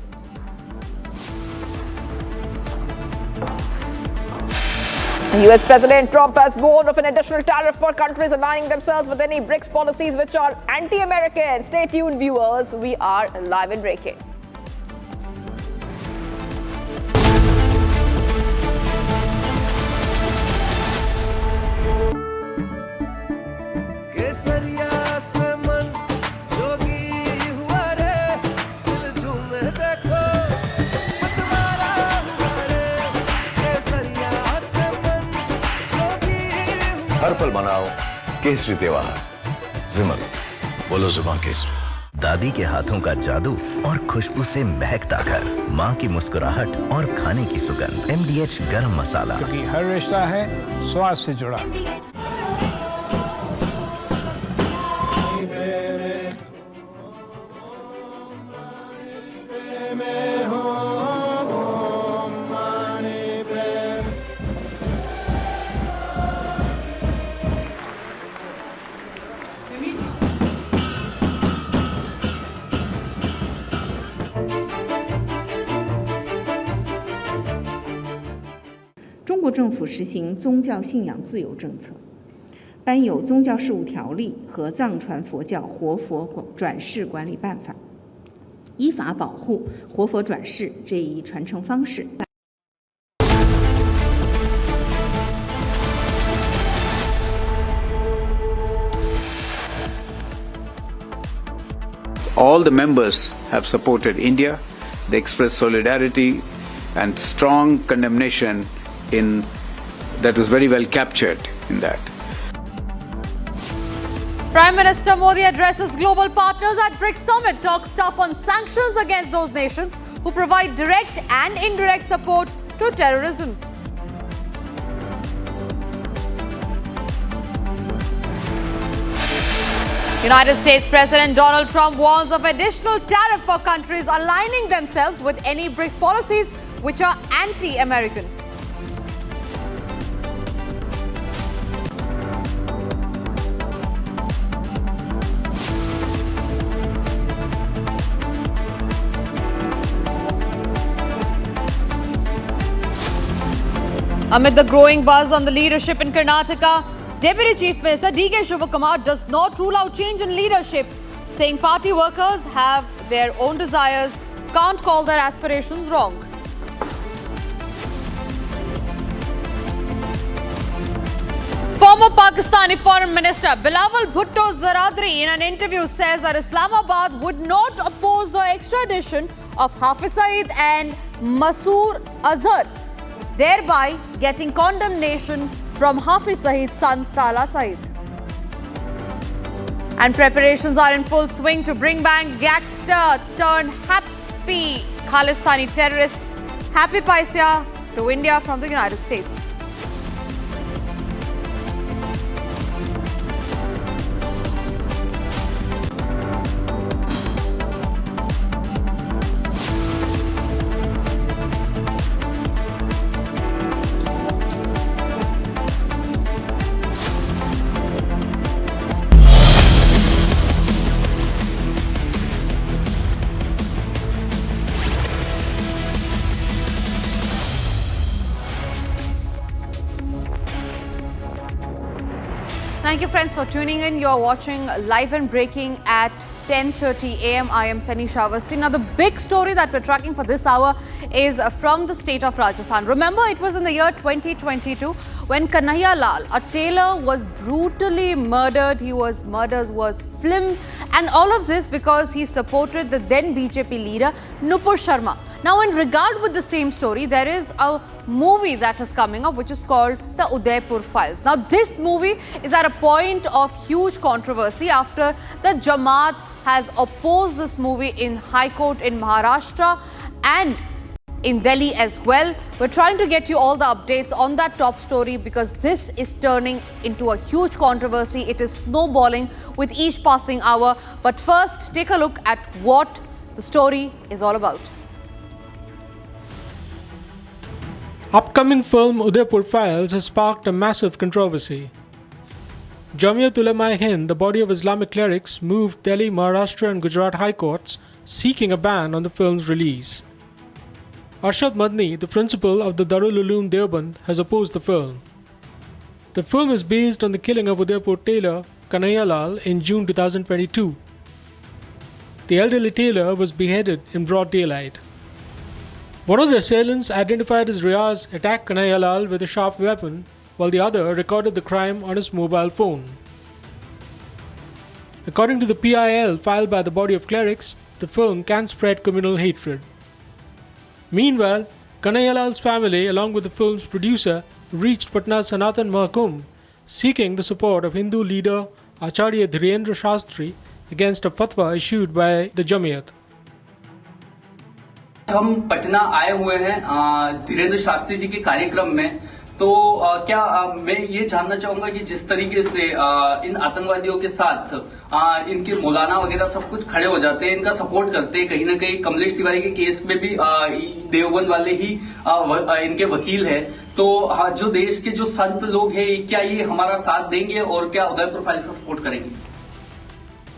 US President Trump has warned of an additional tariff for countries aligning themselves with any BRICS policies which are anti-American. Stay tuned, viewers. We are live and breaking. हर पल मनाओ केसरी त्योहार। विमल, बोलो जुबान केसरी। दादी के हाथों का जादू और खुशबू से महकता घर, माँ की मुस्कुराहट और खाने की सुगंध। MDH गरम मसाला, क्योंकि हर रिश्ता है स्वाद से जुड़ा।中国政府实行宗教信仰自由政策，颁有宗教事务条例和藏传佛教活佛转世管理办法，依法保护活佛转世这一传承方式。 All the members have supported India. They expressed solidarity and strong condemnation that was very well captured in that. Prime Minister Modi addresses global partners at BRICS Summit, talks tough on sanctions against those nations who provide direct and indirect support to terrorism. United States President Donald Trump warns of additional tariff for countries aligning themselves with any BRICS policies which are anti-American. Amid the growing buzz on the leadership in Karnataka, Deputy Chief Minister D.K. Shivakumar does not rule out change in leadership, saying party workers have their own desires, can't call their aspirations wrong. Former Pakistani Foreign Minister Bilawal Bhutto Zaradri in an interview says that Islamabad would not oppose the extradition of Hafiz Saeed and Masoor Azhar, thereby getting condemnation from Hafiz Saeed's son Tala Saeed. And preparations are in full swing to bring back gangster turned happy Khalistani terrorist Happy Paisya to India from the United States. Thank you, friends, for tuning in. You're watching Live and Breaking at 10:30 a.m. I am Tanisha Avasti. Now, the big story that we're tracking for this hour is from the state of Rajasthan. Remember, it was in the year 2022 when Kanhaiya Lal, a tailor, was brutally murdered. Murders was filmed, and all of this because he supported the then BJP leader Nupur Sharma. Now, in regard with the same story, there is a movie that is coming up which is called the Udaipur Files. Now, this movie is at a point of huge controversy after the Jamaat has opposed this movie in High Court in Maharashtra and in Delhi as well. We're trying to get you all the updates on that top story because this is turning into a huge controversy. It is snowballing with each passing hour. But first, take a look at what the story is all about. Upcoming film Udaipur Files has sparked a massive controversy. Jamiat Ulema-e-Hind, the body of Islamic clerics, moved Delhi, Maharashtra and Gujarat High Courts seeking a ban on the film's release. Arshad Madni, the principal of the Darul Uloom Deoband, has opposed the film. The film is based on the killing of Udaipur tailor Kanhaiya Lal in June 2022. The elderly tailor was beheaded in broad daylight. One of the assailants, identified as Riaz, attacked Kanhaiya Lal with a sharp weapon, while the other recorded the crime on his mobile phone. According to the PIL filed by the body of clerics, the film can spread communal hatred. Meanwhile, Kanhaiya Lal's family, along with the film's producer, reached Patna's Sanatan Mahkum, seeking the support of Hindu leader Acharya Dhirendra Shastri against a fatwa issued by the Jamiat. हम पटना आए हुए हैं धीरेन्द्र शास्त्री जी के कार्यक्रम में, तो क्या मैं ये जानना चाहूंगा कि जिस तरीके से इन आतंकवादियों के साथ इनके मौलाना वगैरह सब कुछ खड़े हो जाते हैं, इनका सपोर्ट करते हैं, कहीं ना कहीं कमलेश तिवारी के केस में भी देवबंद वाले ही इनके वकील हैं, तो जो देश के जो संत लोग हैं, क्या ये हमारा साथ देंगे और क्या उदयपुर फाइल्स का सपोर्ट करेंगे?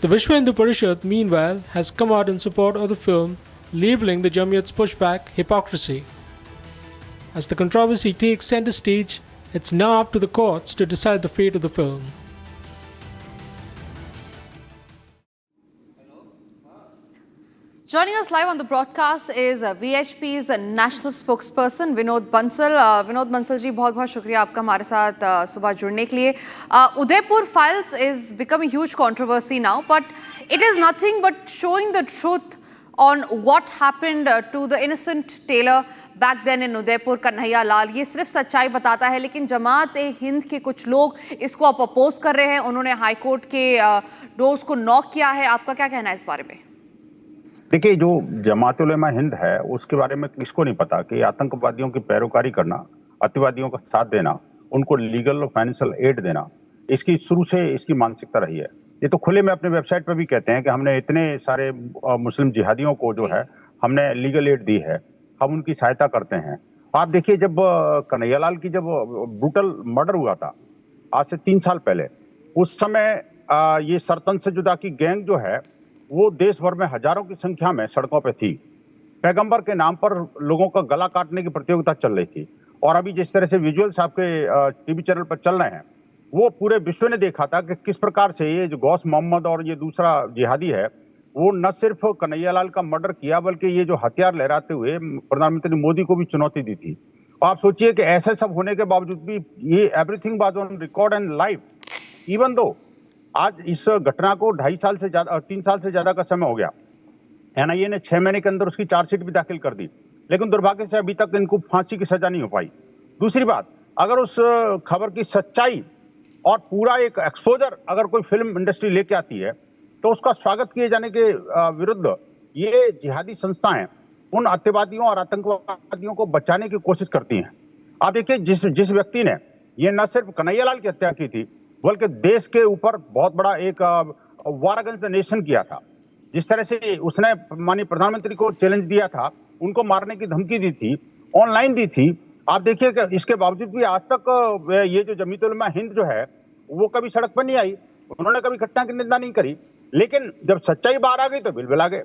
The Vishwa Hindu Parishad, meanwhile, has come out in support of the film, labeling the Jamiat's pushback hypocrisy. As the controversy takes center stage, it's now up to the courts to decide the fate of the film. Joining us live on the broadcast is VHP's national spokesperson Vinod Bansal. Vinod Bansal ji, बहुत-बहुत शुक्रिया आपका हमारे साथ सुबह जुड़ने के लिए. Udaipur Files is becoming a huge controversy now, but it is nothing but showing the truth on what happened to the innocent tailor back then in Udaipur, Kanhaiya Lal. ये सिर्फ सच्चाई बताता है, लेकिन जमात-ए-हिंद के कुछ लोग इसको अब अपोज कर रहे हैं. उन्होंने हाई कोर्ट के डोर्स को नॉक किया है. आपका क्या कहना है इस बारे में? देखिए, जो जमात-उलेमा-हिंद है उसके बारे में किसको नहीं पता कि आतंकवादियों की पैरोकारी करना, अतिवादियों का साथ देना, उनको लीगल और फाइनेंशियल एड देना, इसकी शुरू से इसकी मानसिकता रही है. ये तो खुले में अपने वेबसाइट पर भी कहते हैं कि हमने इतने सारे मुस्लिम जिहादियों को जो है हमने लीगल एड दी है, हम उनकी सहायता करते हैं. आप देखिए, जब कन्हैया लाल की जब ब्रूटल मर्डर हुआ था आज से 3 साल पहले, उस समय ये सरतन से जुदा की गैंग जो है वो देश भर में हजारों की संख्या में सड़कों पे थी. पैगंबर के नाम पर लोगों का गला काटने की प्रतियोगिता चल रही थी. और अभी जिस तरह से विजुअल्स आपके टीवी चैनल पर चल रहे हैं, वो पूरे विश्व ने देखा था कि किस प्रकार से ये जो गौस मोहम्मद और ये दूसरा जिहादी है, वो न सिर्फ कन्हैया लाल का मर्डर किया बल्कि ये जो हथियार लहराते हुए प्रधानमंत्री मोदी को भी चुनौती दी थी. आप सोचिए कि ऐसे सब होने के बावजूद भी ये everything was on record and live. Even though आज इस घटना को 3 साल से ज्यादा का समय हो गया. एनआईए ने 6 महीने के अंदर उसकी चार्जशीट भी दाखिल कर दी, लेकिन दुर्भाग्य से अभी तक इनको फांसी की सजा नहीं हो पाई. दूसरी बात, अगर उस खबर की सच्चाई और पूरा एक एक्सपोजर अगर कोई फिल्म इंडस्ट्री लेके आती है, तो उसका स्वागत किए जाने के विरुद्ध ये जिहादी संस्थाएं उन अतिवादियों और आतंकवादियों को बचाने की कोशिश करती हैं. आप देखिए, जिस व्यक्ति ने ये न सिर्फ कन्हैया लाल की हत्या की थी बल्कि देश के ऊपर बहुत बड़ा एक वार अगेंस्ट द नेशन किया था, जिस तरह से उसने माननीय प्रधानमंत्री को चैलेंज दिया था, उनको मारने की धमकी दी थी, ऑनलाइन दी थी. आप देखिए कि इसके बावजूद भी आज तक ये जो जमीयत उलमा हिंद जो है वो कभी सड़क पर नहीं आई, उन्होंने कभी घटना की निंदा नहीं करी. लेकिन जब सच्चाई बाहर आ गई तो बिलबिला गए.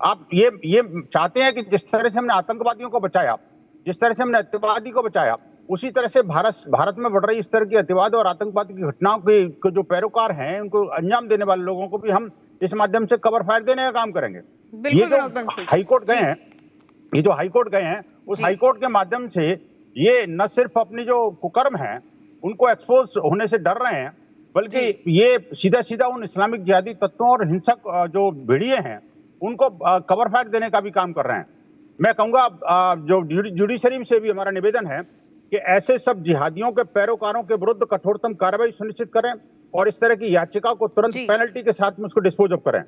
आप ये चाहते हैं कि जिस तरह से हमने आतंकवादियों को बचाया, जिस तरह से हमने अतिवादी को बचाया, उसी तरह से भारत में बढ़ रही इस तरह की अतिवाद और आतंकवाद की घटनाओं के जो पैरोकार हैं, उनको अंजाम देने वाले लोगों को भी हम इस माध्यम से कवर फायर देने का काम करेंगे। ये बिल्कुल जो विनोद बंसल जी। हाईकोर्ट गए हैं, ये जो हाईकोर्ट गए हैं, उस हाईकोर्ट के माध्यम से ये न सिर्फ अपनी जो कुकर्म है उनको एक्सपोज होने से डर रहे हैं, बल्कि ये सीधा सीधा उन इस्लामिक जिहादी तत्वों और हिंसक जो भेड़िए हैं उनको कवर फायर देने का भी काम कर रहे हैं। मैं कहूंगा जो जुडिशरी से भी हमारा निवेदन है कि ऐसे सब जिहादियों के पैरोकारों के विरुद्ध कठोरतम कार्रवाई सुनिश्चित करें और इस तरह की याचिका को तुरंत पेनल्टी के साथ में उसको डिस्पोज ऑफ करें।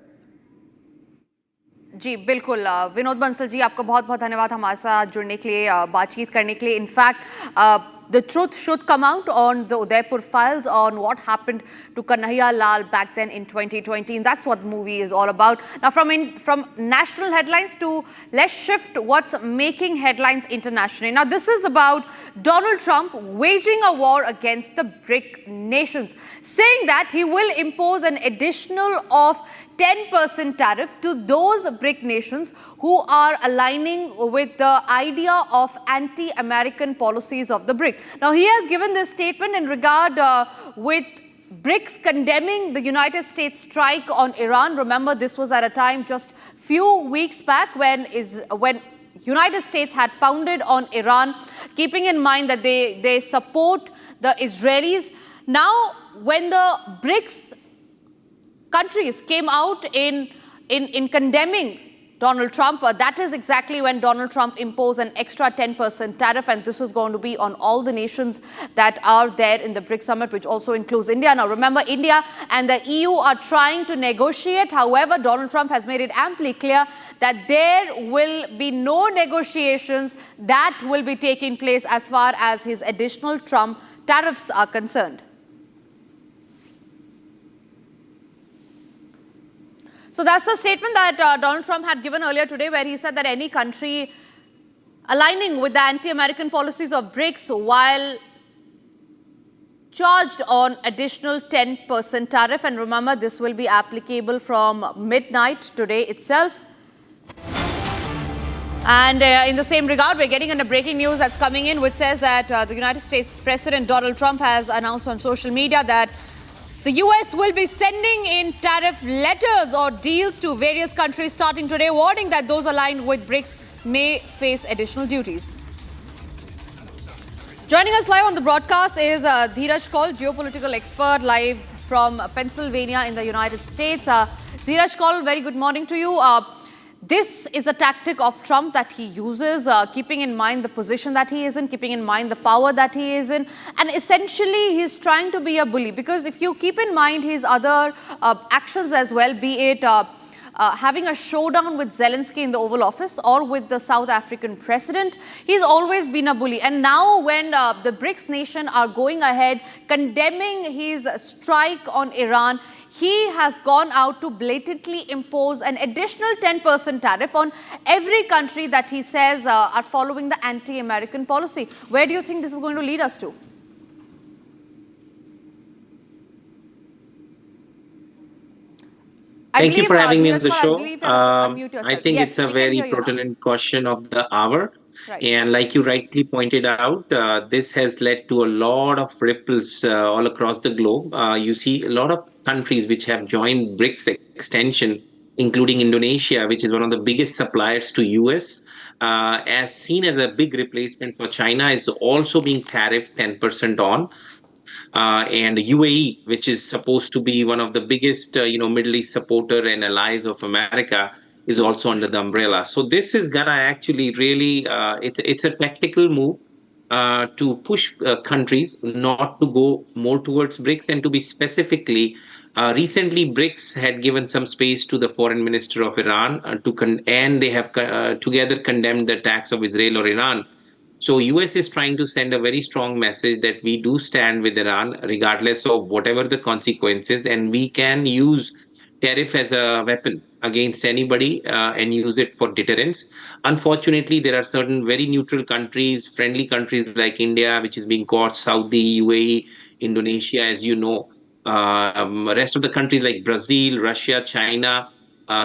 जी बिल्कुल विनोद बंसल जी, आपका बहुत बहुत धन्यवाद हमारे साथ जुड़ने के लिए, बातचीत करने के लिए। In fact the truth should come out on the Udaipur files on what happened to Kanhaiya Lal back then in 2020, and that's what the movie is all about. Now from national headlines to let's shift what's making headlines internationally. Now this is about Donald Trump waging a war against the BRIC nations, saying that he will impose an additional of 10% tariff to those BRIC nations who are aligning with the idea of anti-American policies of the BRIC. Now, he has given this statement in regard with BRICS condemning the United States strike on Iran. Remember, this was at a time just few weeks back when United States had pounded on Iran, keeping in mind that they support the Israelis. Now, when the BRICS countries came out in condemning Donald Trump, that is exactly when Donald Trump imposed an extra 10% tariff, and this is going to be on all the nations that are there in the BRICS summit, which also includes India. Now remember, India and the EU are trying to negotiate. However, Donald Trump has made it amply clear that there will be no negotiations that will be taking place as far as his additional Trump tariffs are concerned. So that's the statement that Donald Trump had given earlier today, where he said that any country aligning with the anti-American policies of BRICS while charged on additional 10% tariff. And remember, this will be applicable from midnight today itself. And in the same regard, we're getting into breaking news that's coming in, which says that the United States President Donald Trump has announced on social media that the US will be sending in tariff letters or deals to various countries starting today, warning that those aligned with BRICS may face additional duties. Joining us live on the broadcast is Dheeraj Kaul, geopolitical expert, live from Pennsylvania in the United States. Dheeraj Kaul, very good morning to you. This is a tactic of Trump that he uses, keeping in mind the position that he is in, keeping in mind the power that he is in. And essentially, he's trying to be a bully. Because if you keep in mind his other actions as well, be it having a showdown with Zelensky in the Oval Office or with the South African president, he's always been a bully. And now when the BRICS nation are going ahead condemning his strike on Iran, he has gone out to blatantly impose an additional 10% tariff on every country that he says are following the anti-American policy. Where do you think this is going to lead us to? Thank you for having me on the show. I think yes, it's a very pertinent question of the hour. Right. And like you rightly pointed out, this has led to a lot of ripples all across the globe. You see a lot of countries which have joined BRICS extension, including Indonesia, which is one of the biggest suppliers to US, as seen as a big replacement for China, is also being tariffed 10% on. And UAE, which is supposed to be one of the biggest, Middle East supporter and allies of America, is also under the umbrella. So this is gonna actually really, it's a tactical move to push countries not to go more towards BRICS, and to be specifically, recently BRICS had given some space to the foreign minister of Iran and they have together condemned the attacks of Israel or Iran. So US is trying to send a very strong message that we do stand with Iran regardless of whatever the consequences, and we can use tariff as a weapon against anybody and use it for deterrence. Unfortunately, there are certain very neutral countries, friendly countries like India, which is being caught, Saudi, UAE, Indonesia, as you know. Rest of the countries like Brazil, Russia, China,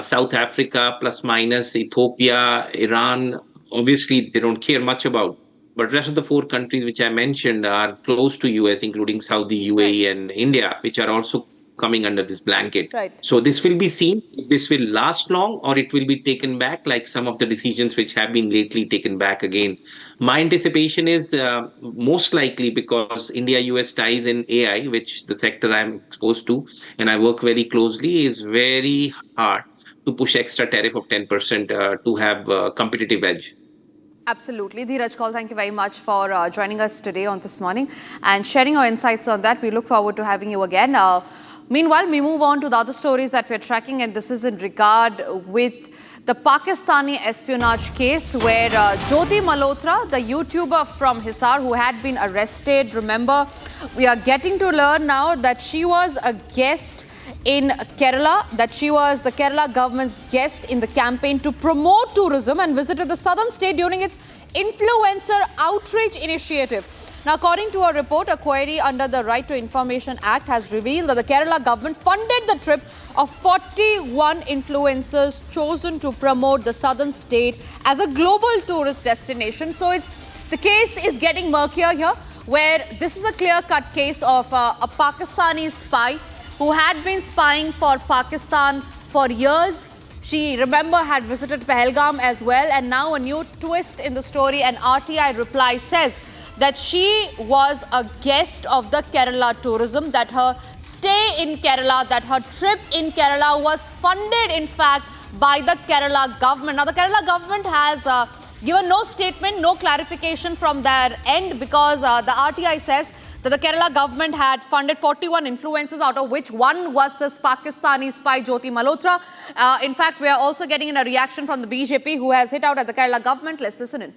South Africa, plus minus, Ethiopia, Iran, obviously they don't care much about. But rest of the four countries which I mentioned are close to US, including Saudi, UAE, and India, which are also coming under this blanket. Right. So this will be seen if this will last long or it will be taken back, like some of the decisions which have been lately taken back again. My anticipation is most likely because India-US ties in AI, which the sector I'm exposed to and I work very closely, is very hard to push extra tariff of 10% to have a competitive edge. Absolutely. Dheeraj Kaul, thank you very much for joining us today on This Morning and sharing your insights on that. We look forward to having you again. Meanwhile, we move on to the other stories that we're tracking, and this is in regard with the Pakistani espionage case where Jyoti Malhotra, the YouTuber from Hisar who had been arrested, remember, we are getting to learn now that she was a guest in Kerala, that she was the Kerala government's guest in the campaign to promote tourism and visited the southern state during its influencer outreach initiative. Now, according to a report, a query under the Right to Information Act has revealed that the Kerala government funded the trip of 41 influencers chosen to promote the southern state as a global tourist destination. So the case is getting murkier here, where this is a clear-cut case of a Pakistani spy who had been spying for Pakistan for years. She, remember, had visited Pahalgam as well, and now a new twist in the story. An RTI reply says that she was a guest of the Kerala tourism, that her stay in Kerala, that her trip in Kerala was funded, in fact, by the Kerala government. Now, the Kerala government has given no statement, no clarification from their end, because the RTI says that the Kerala government had funded 41 influencers, out of which one was this Pakistani spy Jyoti Malhotra. In fact, we are also getting in a reaction from the BJP, who has hit out at the Kerala government. Let's listen in.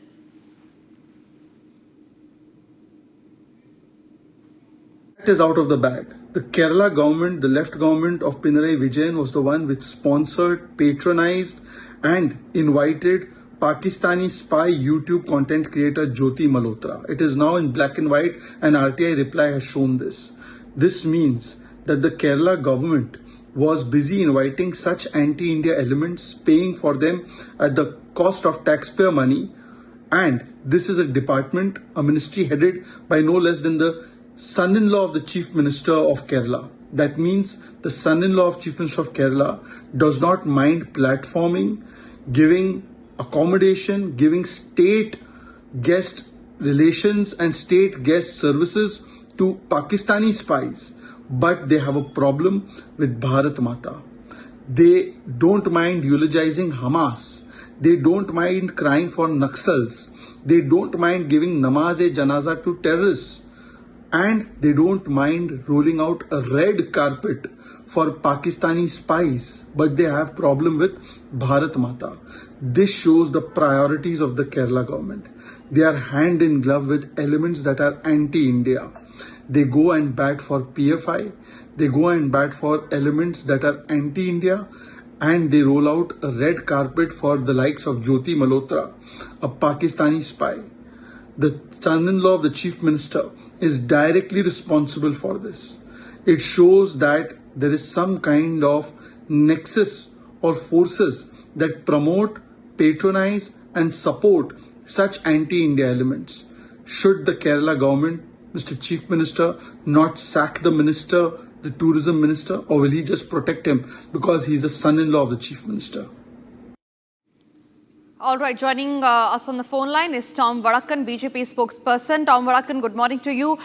It is out of the bag. The Kerala government, the left government of Pinarayi Vijayan, was the one which sponsored, patronized and invited Pakistani spy YouTube content creator Jyoti Malhotra. It is now in black and white, and RTI reply has shown this. This means that the Kerala government was busy inviting such anti-India elements, paying for them at the cost of taxpayer money, and this is a department, a ministry headed by no less than the son-in-law of the Chief Minister of Kerala. That means the son-in-law of Chief Minister of Kerala does not mind platforming, giving accommodation, giving state guest relations and state guest services to Pakistani spies. But they have a problem with Bharat Mata. They don't mind eulogizing Hamas. They don't mind crying for Naxals. They don't mind giving namaz-e-janaza to terrorists. And they don't mind rolling out a red carpet for Pakistani spies, but they have problem with Bharat Mata. This shows the priorities of the Kerala government. They are hand in glove with elements that are anti-India. They go and bat for PFI. They go and bat for elements that are anti-India, and they roll out a red carpet for the likes of Jyoti Malhotra, a Pakistani spy. The son-in-law of the Chief Minister is directly responsible for this. It shows that there is some kind of nexus or forces that promote, patronize and support such anti-India elements. Should the Kerala government, Mr. Chief Minister, not sack the minister, the tourism minister, or will he just protect him because he's the son-in-law of the Chief Minister? All right, joining us on the phone line is Tom Vadakan, BJP spokesperson. Tom Vadakan, good morning to you.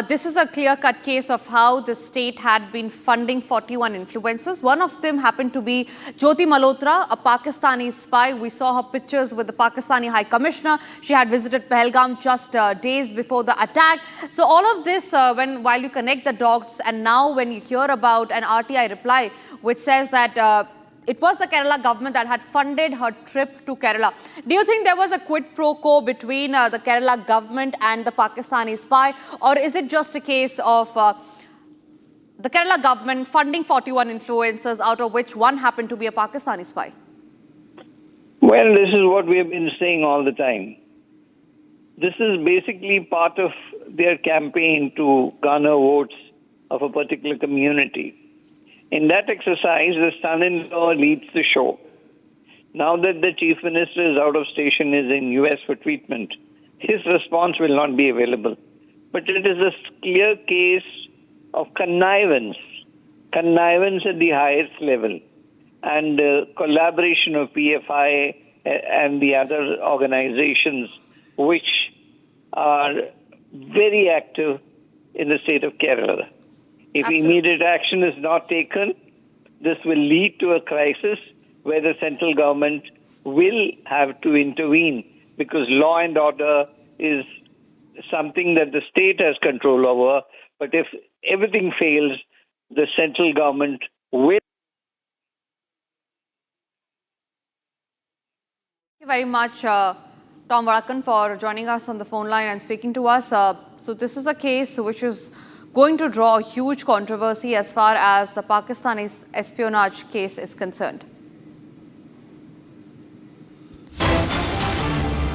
This is a clear-cut case of how the state had been funding 41 influencers. One of them happened to be Jyoti Malhotra, a Pakistani spy. We saw her pictures with the Pakistani High Commissioner. She had visited Pahalgam just days before the attack. So all of this, while you connect the dots, and now when you hear about an RTI reply which says that it was the Kerala government that had funded her trip to Kerala. Do you think there was a quid pro quo between the Kerala government and the Pakistani spy? Or is it just a case of the Kerala government funding 41 influencers, out of which one happened to be a Pakistani spy? Well, this is what we have been saying all the time. This is basically part of their campaign to garner votes of a particular community. In that exercise, the son-in-law leads the show. Now that the Chief Minister is out of station, is in US for treatment, his response will not be available. But it is a clear case of connivance connivance at the highest level and collaboration of PFI and the other organizations which are very active in the state of Kerala. If immediate action is not taken, this will lead to a crisis where the central government will have to intervene, because law and order is something that the state has control over. But if everything fails, the central government will. Thank you very much, Tom Varakan, for joining us on the phone line and speaking to us. So this is a case which is going to draw a huge controversy as far as the Pakistani espionage case is concerned.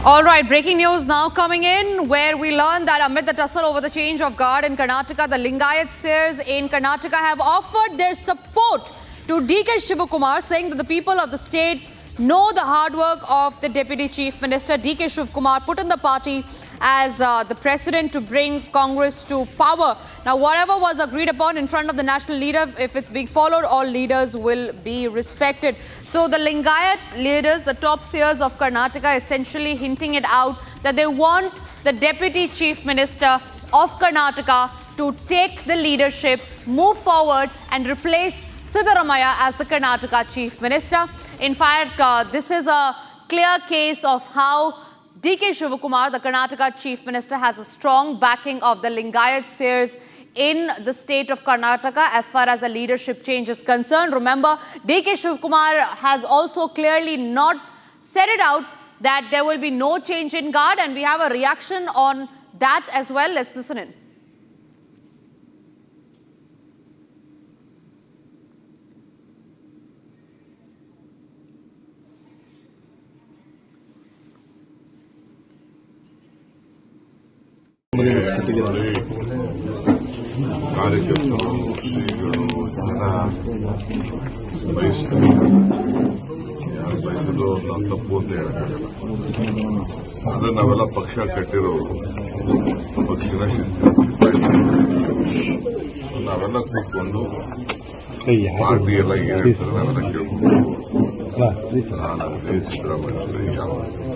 All right, breaking news now coming in, where we learn that amid the tussle over the change of guard in Karnataka, the Lingayat seers in Karnataka have offered their support to DK Shivakumar, saying that the people of the state know the hard work of the Deputy Chief Minister. DK Shivakumar put in the party as the precedent to bring Congress to power. Now, whatever was agreed upon in front of the national leader, if it's being followed, all leaders will be respected. So the Lingayat leaders, the top seers of Karnataka, essentially hinting it out that they want the Deputy Chief Minister of Karnataka to take the leadership, move forward and replace Siddaramaiah as the Karnataka Chief Minister. In fact, this is a clear case of how DK Shivakumar, the Karnataka Chief Minister, has a strong backing of the Lingayat seers in the state of Karnataka as far as the leadership change is concerned. Remember, DK Shivakumar has also clearly not said it out that there will be no change in guard, and we have a reaction on that as well. Let's listen in. ಕಾರ್ಯಕರ್ತರು ಶ್ರೀಗಳು ಜನ ಬಯಸ್ತಾರೆ, ಯಾರು ಬಯಸಲು ನಾವು ತಪ್ಪು ಅಂತ ಹೇಳಕ್ಕಾಗಲ್ಲ. ಆದ್ರೆ ನಾವೆಲ್ಲ ಪಕ್ಷ ಕಟ್ಟಿರೋರು, ಪಕ್ಷದ ನಾವೆಲ್ಲ ಕೂತ್ಕೊಂಡು ಪಾರ್ಟಿ ಎಲ್ಲ ಏನ್ ಹೇಳ್ತಾರೆ ನಾವೆಲ್ಲ ಕೇಳ್ಕೊಂಡು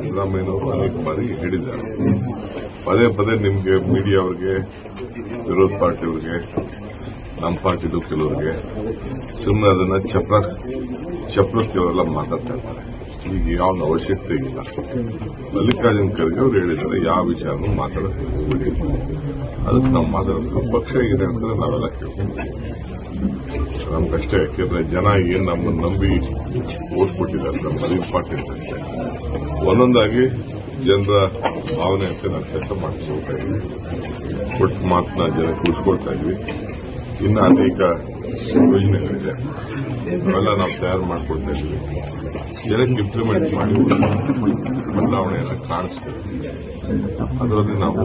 ಸಿದ್ದರಾಮಯ್ಯನವರು ಅನೇಕ ಬಾರಿ ಹೇಳಿದ್ದಾರೆ. ಪದೇ ಪದೇ ನಿಮ್ಗೆ ಮೀಡಿಯಾ ಅವ್ರಿಗೆ, ವಿರೋಧ ಪಾರ್ಟಿಯವ್ರಿಗೆ, ನಮ್ಮ ಪಾರ್ಟಿದು ಕೆಲವ್ರಿಗೆ ಸುಮ್ಮನೆ ಅದನ್ನ ಚಪ್ರಕ್ಕೆಲ್ಲ ಮಾತಾಡ್ತಾ ಇದ್ದಾರೆ. ಈಗ ಯಾವ ಅವಶ್ಯಕತೆ ಇಲ್ಲ. ಮಲ್ಲಿಕಾರ್ಜುನ್ ಖರ್ಗೆ ಅವ್ರು ಹೇಳಿದ್ದಾರೆ, ಯಾವ ವಿಚಾರನೂ ಮಾತಾಡೋಕೆ ಹೋಗ್ಬಿಡಿ, ಅದಕ್ಕೆ ನಾವು ಮಾತಾಡ್ತೀವಿ. ಪಕ್ಷ ಏನ್ ಹೇಳ್ತಾರೆ ನಾವೆಲ್ಲ ಕೇಳ್ತೀವಿ. ನಮ್ಗಷ್ಟೇ, ಯಾಕೆಂದ್ರೆ ಜನ ಏನ್ ನಮ್ಮನ್ನು ನಂಬಿ ಓಟ್ಬಿಟ್ಟಿದ್ದಾರೆ ನಮ್ಮದು ಇಂಪಾರ್ಟೆಂಟ್ ಅಂತ. ಒಂದೊಂದಾಗಿ ಜನರ ಭಾವನೆ ಅಂತ ನಾವು ಕೆಲಸ ಮಾಡ್ಕೊಳ್ತಾ ಇದ್ವಿ, ಕೊಟ್ಟ ಮಾತನ್ನ ಜನಕ್ಕೆ ಉಳಿಸ್ಕೊಳ್ತಾ ಇದ್ವಿ. ಇನ್ನು ಅನೇಕ ಯೋಜನೆಗಳಿದೆ, ಅವೆಲ್ಲ ನಾವು ತಯಾರು ಮಾಡ್ಕೊಳ್ತಾ ಇದ್ವಿ. ಜನಕ್ಕೆ ಇಂಪ್ಲಿಮೆಂಟ್ ಮಾಡಿ ಬದಲಾವಣೆ ಎಲ್ಲ ಕಾಣಿಸ್ಬೇಕು. ಅದರಲ್ಲಿ ನಾವು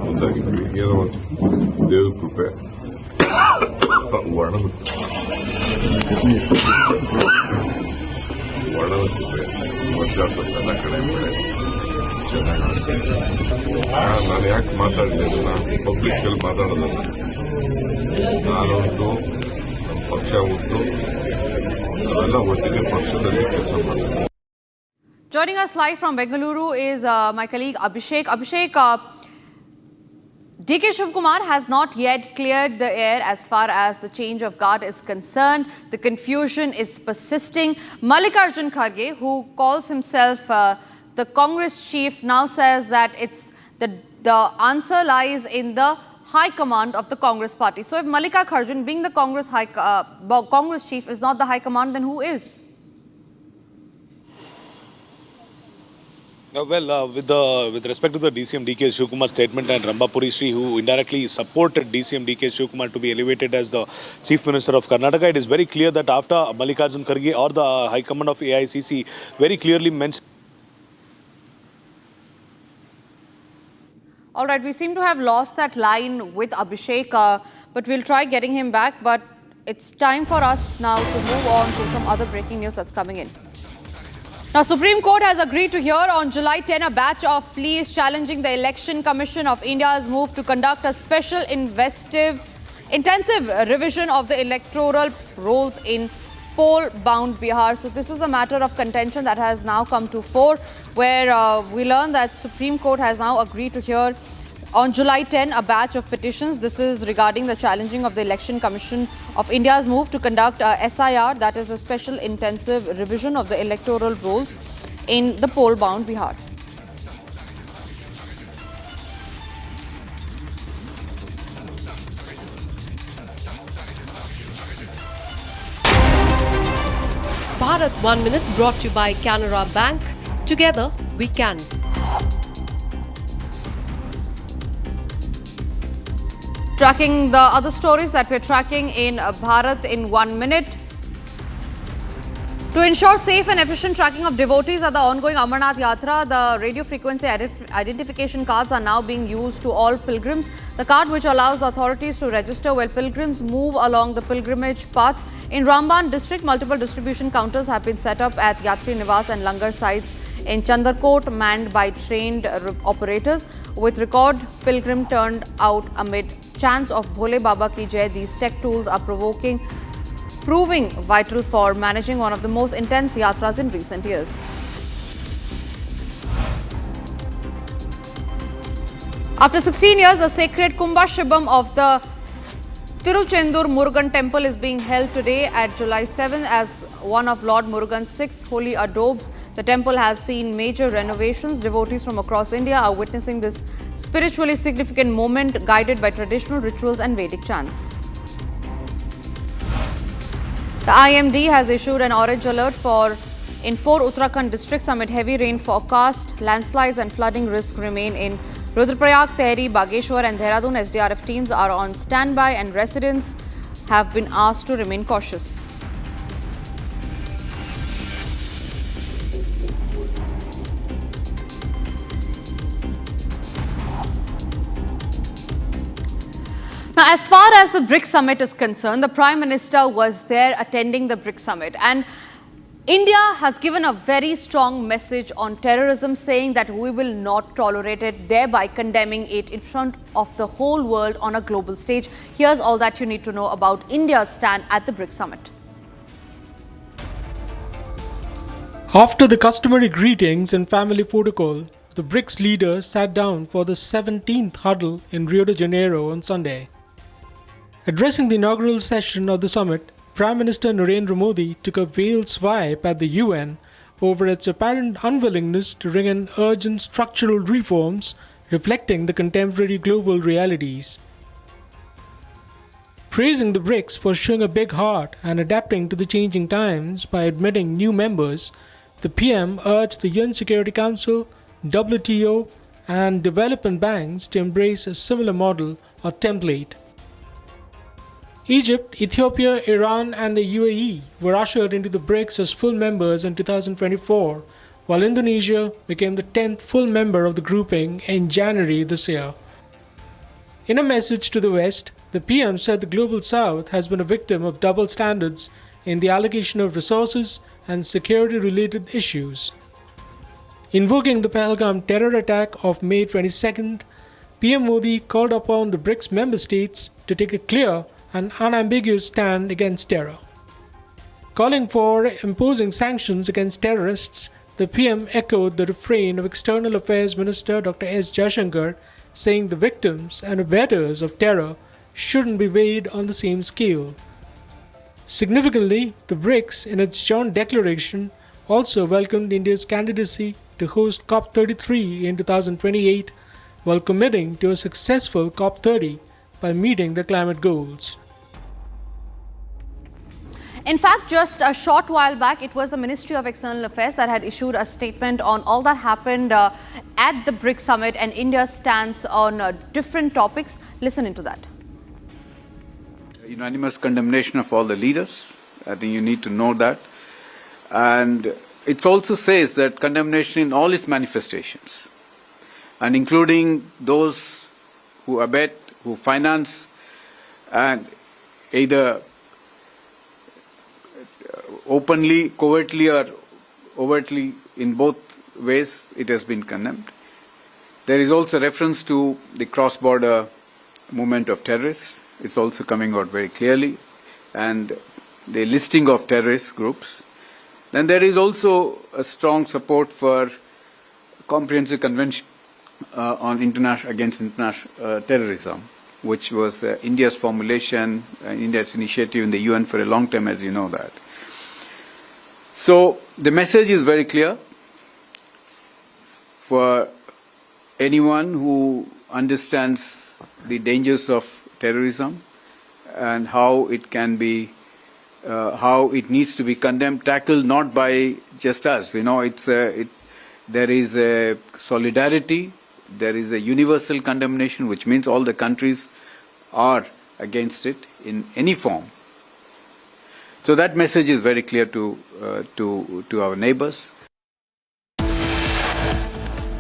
ಮುಂದಾಗಿದ್ವಿ. ಏನೋ ದೇವ್ರ ಕೃಪೆ, ವರ್ಣದ ಕೃಪೆ, ವರ್ಷ ಎಲ್ಲ ಕಡೆ ಬೆಳೆ ಚೆನ್ನಾಗಿ. ನಾನು ಯಾಕೆ ಮಾತಾಡಲಿಲ್ಲ, ನಾನು ಪಬ್ಲಿಕ್ ಮಾತಾಡೋದಲ್ಲ. ನಾನೊಂದು ನಮ್ಮ ಪಕ್ಷ ಉಂಟು, ನಾವೆಲ್ಲ ಒಟ್ಟಿಗೆ ಪಕ್ಷದಲ್ಲಿ ಕೆಲಸ ಮಾಡ್ತೀವಿ. Joining us live from Bengaluru is my colleague Abhishek. Abhishek, DK Shivakumar has not yet cleared the air as far as the change of guard is concerned. The confusion is persisting. Mallikarjun Kharge, who calls himself the Congress chief, now says that it's the answer lies in the high command of the Congress party. So if Mallikarjun, being the Congress chief, is not the high command, then who is? With respect to the DCM DK Shivakumar statement and Rambapuri Sri, who indirectly supported DCM DK Shivakumar to be elevated as the Chief Minister of Karnataka, it is very clear that after Mallikarjun Kharge or the High Command of AICC very clearly mentioned. All right, we seem to have lost that line with Abhishek, but we'll try getting him back. But it's time for us now to move on to some other breaking news that's coming in. Now, Supreme Court has agreed to hear on July 10 a batch of pleas challenging the Election Commission of India's move to conduct a special intensive revision of the electoral rolls in poll-bound Bihar. So this is a matter of contention that has now come to fore, where we learn that Supreme Court has now agreed to hear on July 10 a batch of petitions. This is regarding the challenging of the Election Commission of India's move to conduct SIR, that is a special intensive revision of the electoral rolls in the poll-bound Bihar. Bharat 1 Minute brought to you by Canara Bank. Together we can. Tracking the other stories that we're tracking in Bharat in 1 minute. To ensure safe and efficient tracking of devotees at the ongoing Amarnath Yatra, the radio frequency identification cards are now being used to all pilgrims. The card, which allows the authorities to register while pilgrims move along the pilgrimage paths. In Ramban district, multiple distribution counters have been set up at Yatri Nivas and Langar sites in Chandarkot, manned by trained operators. With record pilgrim turned out amid chants of Bhole Baba Ki Jai, these tech tools are proving vital for managing one of the most intense yatras in recent years. After 16 years, the sacred Kumbhashibam of the Tiruchendur Murugan temple is being held today at July 7 as one of Lord Murugan's 6 holy adobes. The temple has seen major renovations. Devotees from across India are witnessing this spiritually significant moment, guided by traditional rituals and Vedic chants. The IMD has issued an orange alert in 4 Uttarakhand districts amid heavy rain forecast. Landslides and flooding risk remain in Rudraprayag, Tehri, Bageshwar and Dehradun. SDRF teams are on standby and residents have been asked to remain cautious. Now, as far as the BRICS summit is concerned, the Prime Minister was there attending the BRICS summit, and India has given a very strong message on terrorism, saying that we will not tolerate it, thereby condemning it in front of the whole world on a global stage. Here's all that you need to know about India's stand at the BRICS summit. After the customary greetings and family protocol, the BRICS leaders sat down for the 17th huddle in Rio de Janeiro on Sunday. Addressing the inaugural session of the summit, Prime Minister Narendra Modi took a veiled swipe at the UN over its apparent unwillingness to bring in urgent structural reforms reflecting the contemporary global realities. Praising the BRICS for showing a big heart and adapting to the changing times by admitting new members, the PM urged the UN Security Council, WTO and development banks to embrace a similar model or template. Egypt, Ethiopia, Iran and the UAE were ushered into the BRICS as full members in 2024, while Indonesia became the 10th full member of the grouping in January this year. In a message to the West, the PM said the Global South has been a victim of double standards in the allocation of resources and security-related issues. Invoking the Pahalgam terror attack of May 22nd, PM Modi called upon the BRICS member states to take a clear and unambiguous stand against terror. Calling for imposing sanctions against terrorists, the PM echoed the refrain of External Affairs Minister Dr. S. Jaishankar, saying the victims and abettors of terror shouldn't be weighed on the same scale. Significantly, the BRICS, in its joint declaration, also welcomed India's candidacy to host COP33 in 2028, while committing to a successful COP30 by meeting the climate goals. In fact, just a short while back, it was the Ministry of External Affairs that had issued a statement on all that happened at the BRICS summit and India's stance on different topics. Listen into that. Unanimous condemnation of all the leaders. I think you need to know that. And it also says that condemnation in all its manifestations, and including those who abet, who finance, and either openly, covertly or overtly, in both ways, it has been condemned. There is also reference to the cross-border movement of terrorists. It's also coming out very clearly, and the listing of terrorist groups. Then there is also a strong support for comprehensive convention against international terrorism, which was India's formulation, India's initiative in the UN for a long time, as you know that. So the message is very clear for anyone who understands the dangers of terrorism and how it can be, how it needs to be condemned, tackled not by just us. You know, there is a solidarity, there is a universal condemnation, which means all the countries are against it in any form. So that message is very clear to our neighbors.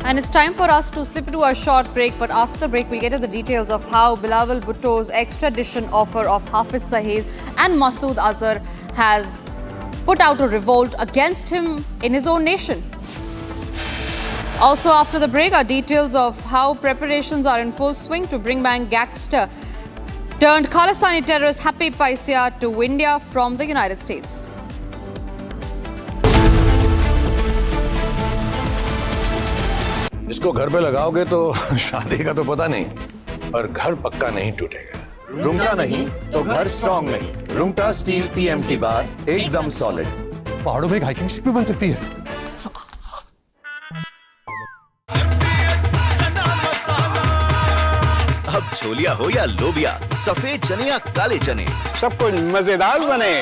And it's time for us to slip into a short break, but after the break we'll get to the details of how Bilawal Bhutto's extradition offer of Hafiz Saeed and Masood Azhar has put out a revolt against him in his own nation. Also after the break are details of how preparations are in full swing to bring back gangster turned Khalistani terrorist Happy Paisia to India from the United States. इसको घर पे लगाओगे तो शादी का तो पता नहीं, पर घर पक्का नहीं टूटेगा। रुंगटा नहीं तो घर स्ट्रॉन्ग नहीं। रुंगटा स्टील TMT बार एकदम सॉलिड। पहाड़ों में एक हाइकिंग शिप भी बन सकती है। अब छोलिया हो या लोबिया, सफेद चने या काले चने, सब कुछ मजेदार बने।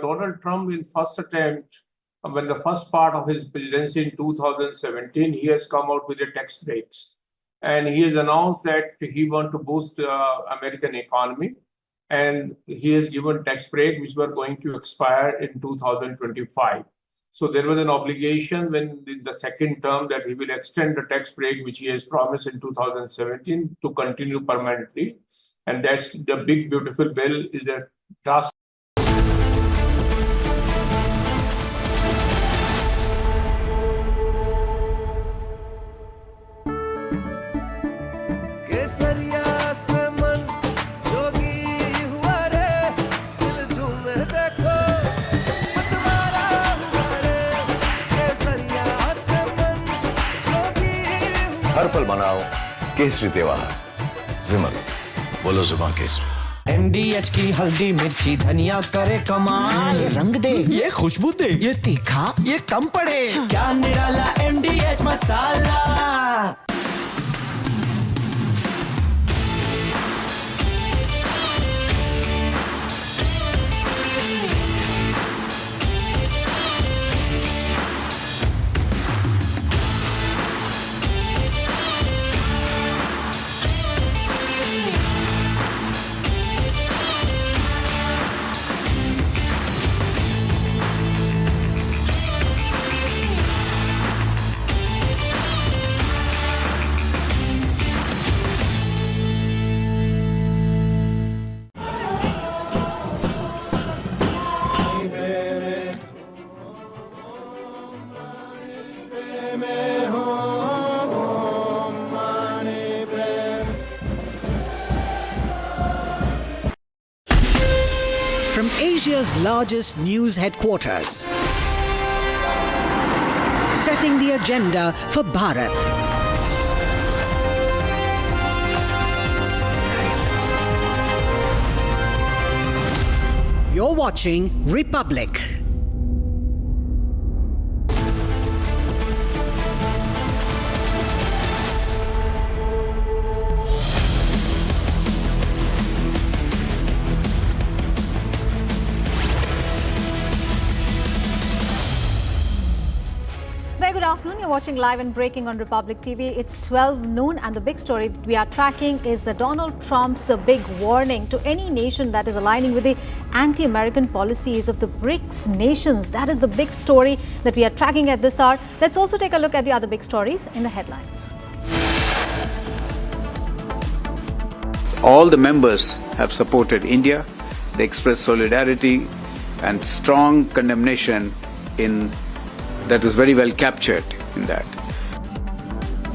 Donald Trump in first attempt, when the first part of his presidency in 2017, he has come out with the tax breaks. And he has announced that he wants to boost the American economy. And he has given tax break, which were going to expire in 2025. So there was an obligation when the second term that he will extend the tax break, which he has promised in 2017, to continue permanently. And that's the big, beautiful bill is a drastic. हर पल मनाओ केसरी त्योहार। विमल, बोलो जुबान Kesari. MDH की हल्दी मिर्ची धनिया करे कमाल, ये रंग दे, ये खुशबू दे, ये तीखा, ये कम पड़े, क्या निराला MDH masala. From Asia's largest news headquarters, setting the agenda for Bharat. You're watching Republic. afternoon. You're watching Live and Breaking on Republic TV. It's 12 noon and the big story that we are tracking is Donald Trump's big warning to any nation that is aligning with the anti-American policies of the BRICS nations. That is the big story that we are tracking at this hour. Let's also take a look at the other big stories in the headlines. All the members have supported India. They expressed solidarity and strong condemnation that was very well captured in that.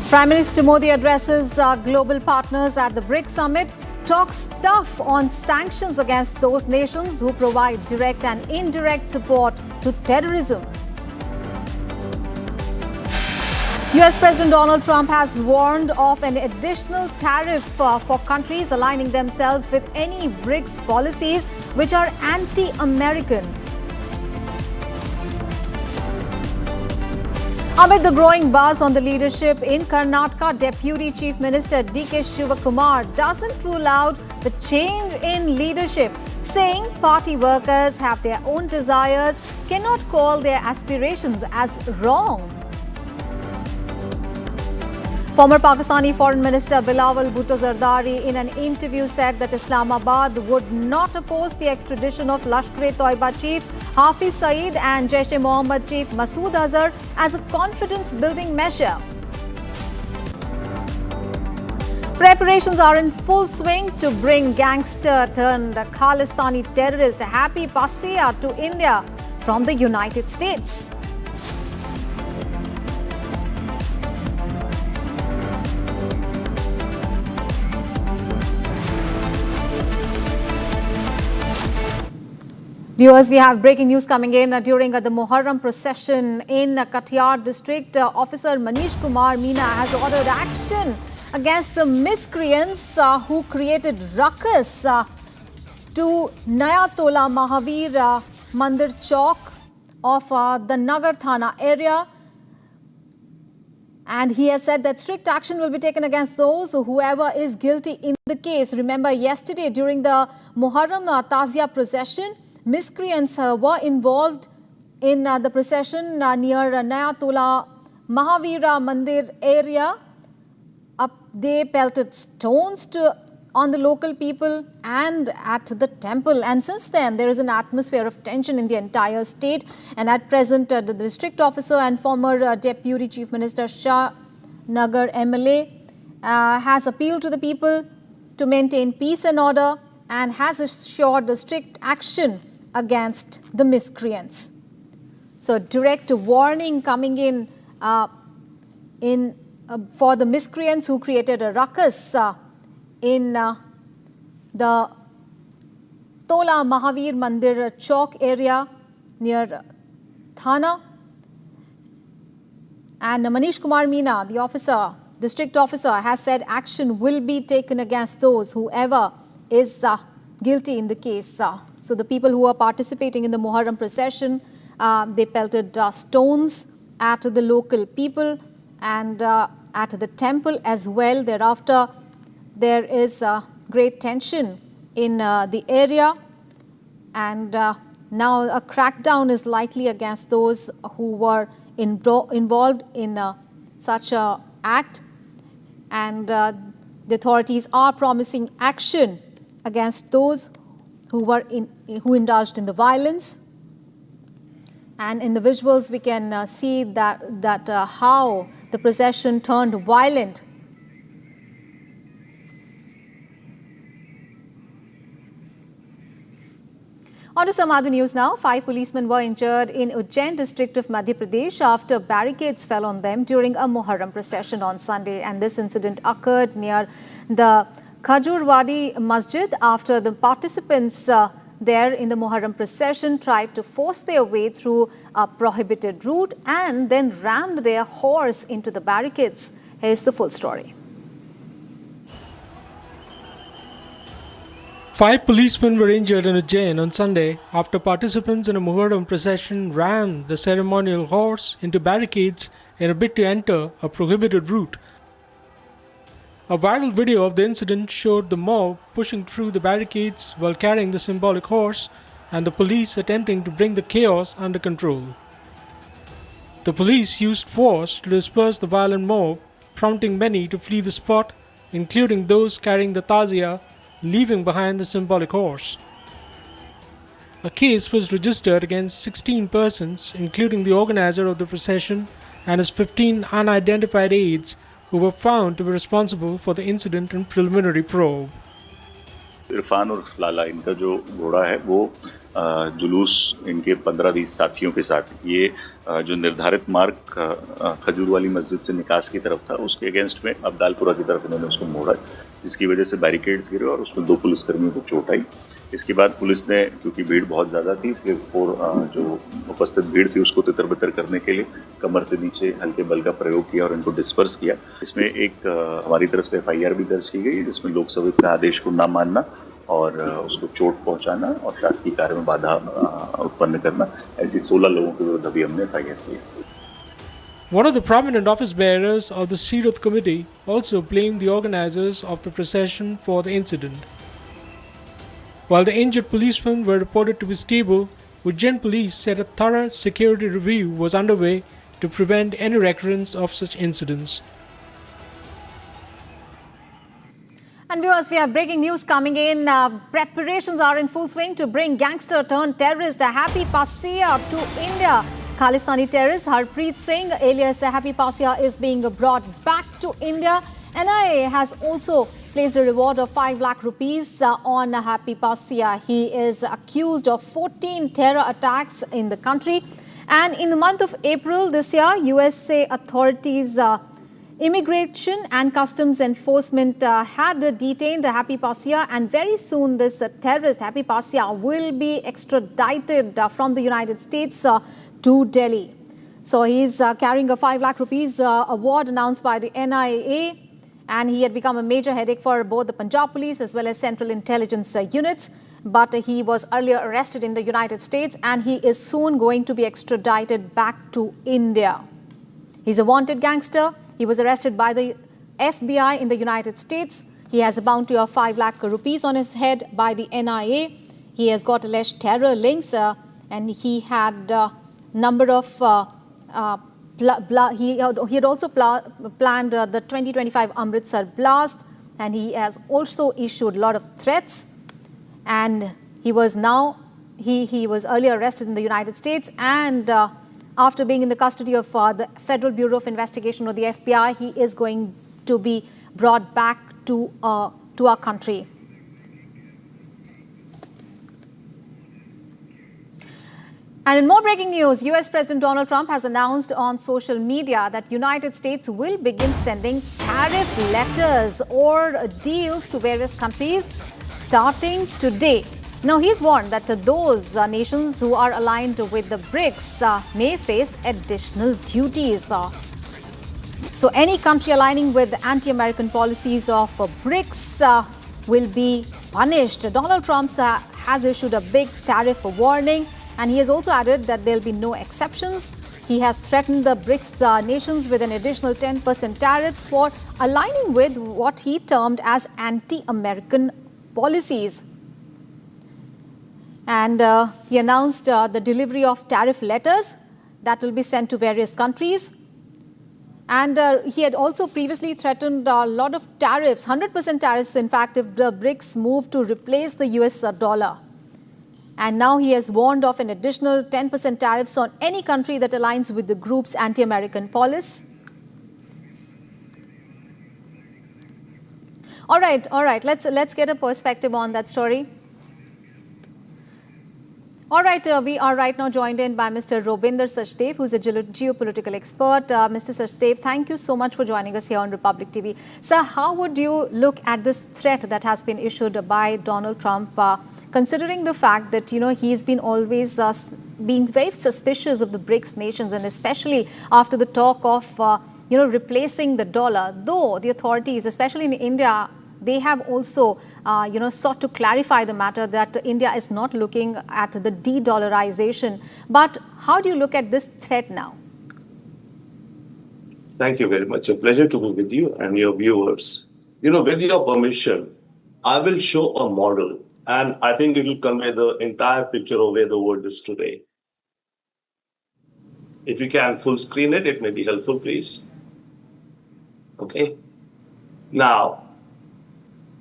Prime Minister Modi addresses global partners at the BRICS summit, talks tough on sanctions against those nations who provide direct and indirect support to terrorism. US President Donald Trump has warned of an additional tariff for countries aligning themselves with any BRICS policies which are anti-American. Amid the growing buzz on the leadership in Karnataka, Deputy Chief Minister D.K. Shivakumar doesn't rule out the change in leadership, saying party workers have their own desires, cannot call their aspirations as wrong. Former Pakistani Foreign Minister Bilawal Bhutto Zardari in an interview said that Islamabad would not oppose the extradition of Lashkar-e-Toiba chief Hafiz Saeed and Jaish-e-Mohammed chief Masood Azhar as a confidence-building measure. Preparations are in full swing to bring gangster-turned-Khalistani terrorist Happy Passia to India from the United States. Viewers, we have breaking news coming in during the Muharram procession in Katiyar district. Officer Manish Kumar Meena has ordered action against the miscreants who created ruckus to Naya Tola Mahavir Mandir Chowk of the Nagar Thana area. And he has said that strict action will be taken against those whoever is guilty in the case. Remember, yesterday during the Muharram Tazia procession, miscreants were involved in the procession near Naya Tola Mahavira Mandir area. They pelted stones on the local people and at the temple. And since then, there is an atmosphere of tension in the entire state. And at present, the district officer and former Deputy Chief Minister Shah Nagar MLA has appealed to the people to maintain peace and order and has assured the strict action against the miscreants. So direct warning coming in for the miscreants who created a ruckus in the Tola Mahavir Mandir Chowk area near Thana. And Manish Kumar Meena, the officer, district officer, has said action will be taken against those whoever is guilty in the case. So the people who are participating in the Muharram procession, they pelted stones at the local people and at the temple as well. Thereafter, there is great tension in the area, and now a crackdown is likely against those who were involved in such an act, and the authorities are promising action against those who indulged in the violence. And in the visuals, we can see that how the procession turned violent. On to some other news now. 5 policemen were injured in Ujjain district of Madhya Pradesh after barricades fell on them during a Muharram procession on Sunday. And this incident occurred near the Khajurwadi Masjid after the participants there in the Muharram procession tried to force their way through a prohibited route and then rammed their horse into the barricades. Here's the full story. 5 policemen were injured in Ujjain on Sunday after participants in a Muharram procession rammed the ceremonial horse into barricades in a bid to enter a prohibited route. A viral video of the incident showed the mob pushing through the barricades while carrying the symbolic horse and the police attempting to bring the chaos under control. The police used force to disperse the violent mob, prompting many to flee the spot, including those carrying the tazia, leaving behind the symbolic horse. A case was registered against 16 persons, including the organizer of the procession and his 15 unidentified aides, who were found to be responsible for the incident in preliminary probe. Irfan और लाला इनका जो घोड़ा है वो जुलूस इनके 15-20 साथियों के साथ ये जो निर्धारित मार्ग खजूर वाली मस्जिद से निकास की तरफ था उसके अगेंस्ट में अब्दालपुरा की तरफ इन्होंने उसको मोड़ा, जिसकी वजह से बैरिकेड्स गिरे और उसमें 2 पुलिसकर्मियों को चोट आई। इसके बाद पुलिस ने, क्योंकि भीड़ बहुत ज़्यादा थी, इसलिए जो उपस्थित भीड़ थी उसको तितर-बितर करने के लिए कमर से नीचे हल्के बल का प्रयोग किया और इनको डिस्पर्स किया। इसमें एक हमारी तरफ से FIR भी दर्ज की गई, जिसमें लोकसभा के आदेश को न मानना और उसको चोट पहुंचाना और शासकीय कार्य में बाधा उत्पन्न करना, ऐसी 16 लोगों के विरुद्ध अभी हमने FIR किया। One of the prominent office bearers of the Sirat committee also blamed the organizers of the procession for the incident. While the injured policemen were reported to be stable, Ujjain police said a thorough security review was underway to prevent any recurrence of such incidents. And viewers, we have breaking news coming in. Preparations are in full swing to bring gangster turned terrorist Happy Passia to India. Khalistani terrorist Harpreet Singh, alias Happy Passia, is being brought back to India. NIA has also placed a reward of 5 lakh rupees on Happy Passia. He is accused of 14 terror attacks in the country. And in the month of April this year, USA authorities, Immigration and Customs Enforcement had detained Happy Passia, and very soon this terrorist Happy Passia will be extradited from the United States to Delhi. So he's carrying a 5 lakh rupees award announced by the NIA, and he had become a major headache for both the Punjab police as well as Central Intelligence units. But he was earlier arrested in the United States, and he is soon going to be extradited back to India. He's a wanted gangster. He was arrested by the FBI in the United States. He has a bounty of 5 lakh rupees on his head by the NIA. He has got alleged terror links, and he had a number of he had also planned the 2025 Amritsar blast, and he has also issued a lot of threats. And he was earlier arrested in the United States, and after being in the custody of the Federal Bureau of Investigation or the FBI, he is going to be brought back to our country. And in more breaking news, US President Donald Trump has announced on social media that United States will begin sending tariff letters or deals to various countries starting today. Now, he's warned that those nations who are aligned with the BRICS may face additional duties. So any country aligning with anti-American policies of BRICS will be punished. Donald Trump has issued a big tariff warning, and he has also added that there will be no exceptions. He has threatened the BRICS nations with an additional 10% tariffs for aligning with what he termed as anti-American policies. And he announced the delivery of tariff letters that will be sent to various countries. And he had also previously threatened a lot of tariffs, 100% tariffs, in fact, if the BRICS move to replace the US dollar. And now he has warned of an additional 10% tariffs on any country that aligns with the group's anti-American policy. All right. Let's get a perspective on that story. All right, we are right now joined in by Mr. Robinder Sachdev, who's a geopolitical expert. Mr. Sachdev, thank you so much for joining us here on Republic TV. Sir, how would you look at this threat that has been issued by Donald Trump, considering the fact that, he's been always being very suspicious of the BRICS nations, and especially after the talk of, replacing the dollar, though the authorities, especially in India, they have also, sought to clarify the matter that India is not looking at the de-dollarization. But how do you look at this threat now? Thank you very much. A pleasure to be with you and your viewers. With your permission, I will show a model, and I think it will convey the entire picture of where the world is today. If you can full screen it, it may be helpful, please. Okay. Now,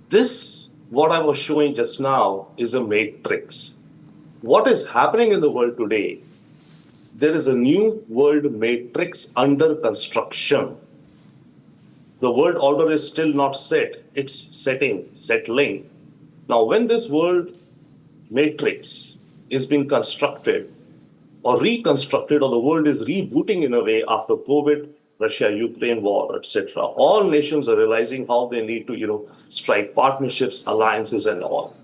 this, what I was showing just now, is a matrix. What is happening in the world today? There is a new world matrix under construction. The world order is still not set. It's settling. Now, when this world matrix is being constructed or reconstructed, or the world is rebooting in a way after COVID, Russia-Ukraine war, etc., all nations are realizing how they need to, strike partnerships, alliances, and all.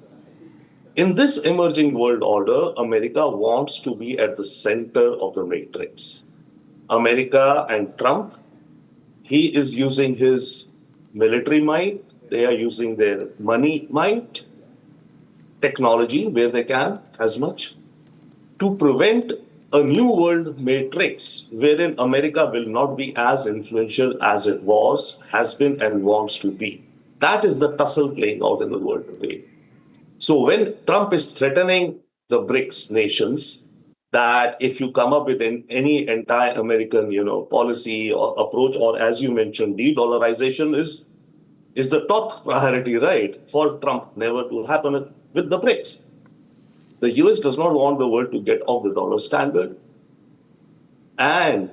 In this emerging world order, America wants to be at the center of the matrix. America and Trump, he is using his military might, they are using their money might, technology where they can, as much, to prevent a new world matrix wherein America will not be as influential as it was, has been, and wants to be. That is the tussle playing out in the world today. So when Trump is threatening the BRICS nations that if you come up with any anti-American, policy or approach, or as you mentioned, de-dollarization is the top priority, right, for Trump never to happen with the BRICS. The US does not want the world to get off the dollar standard. And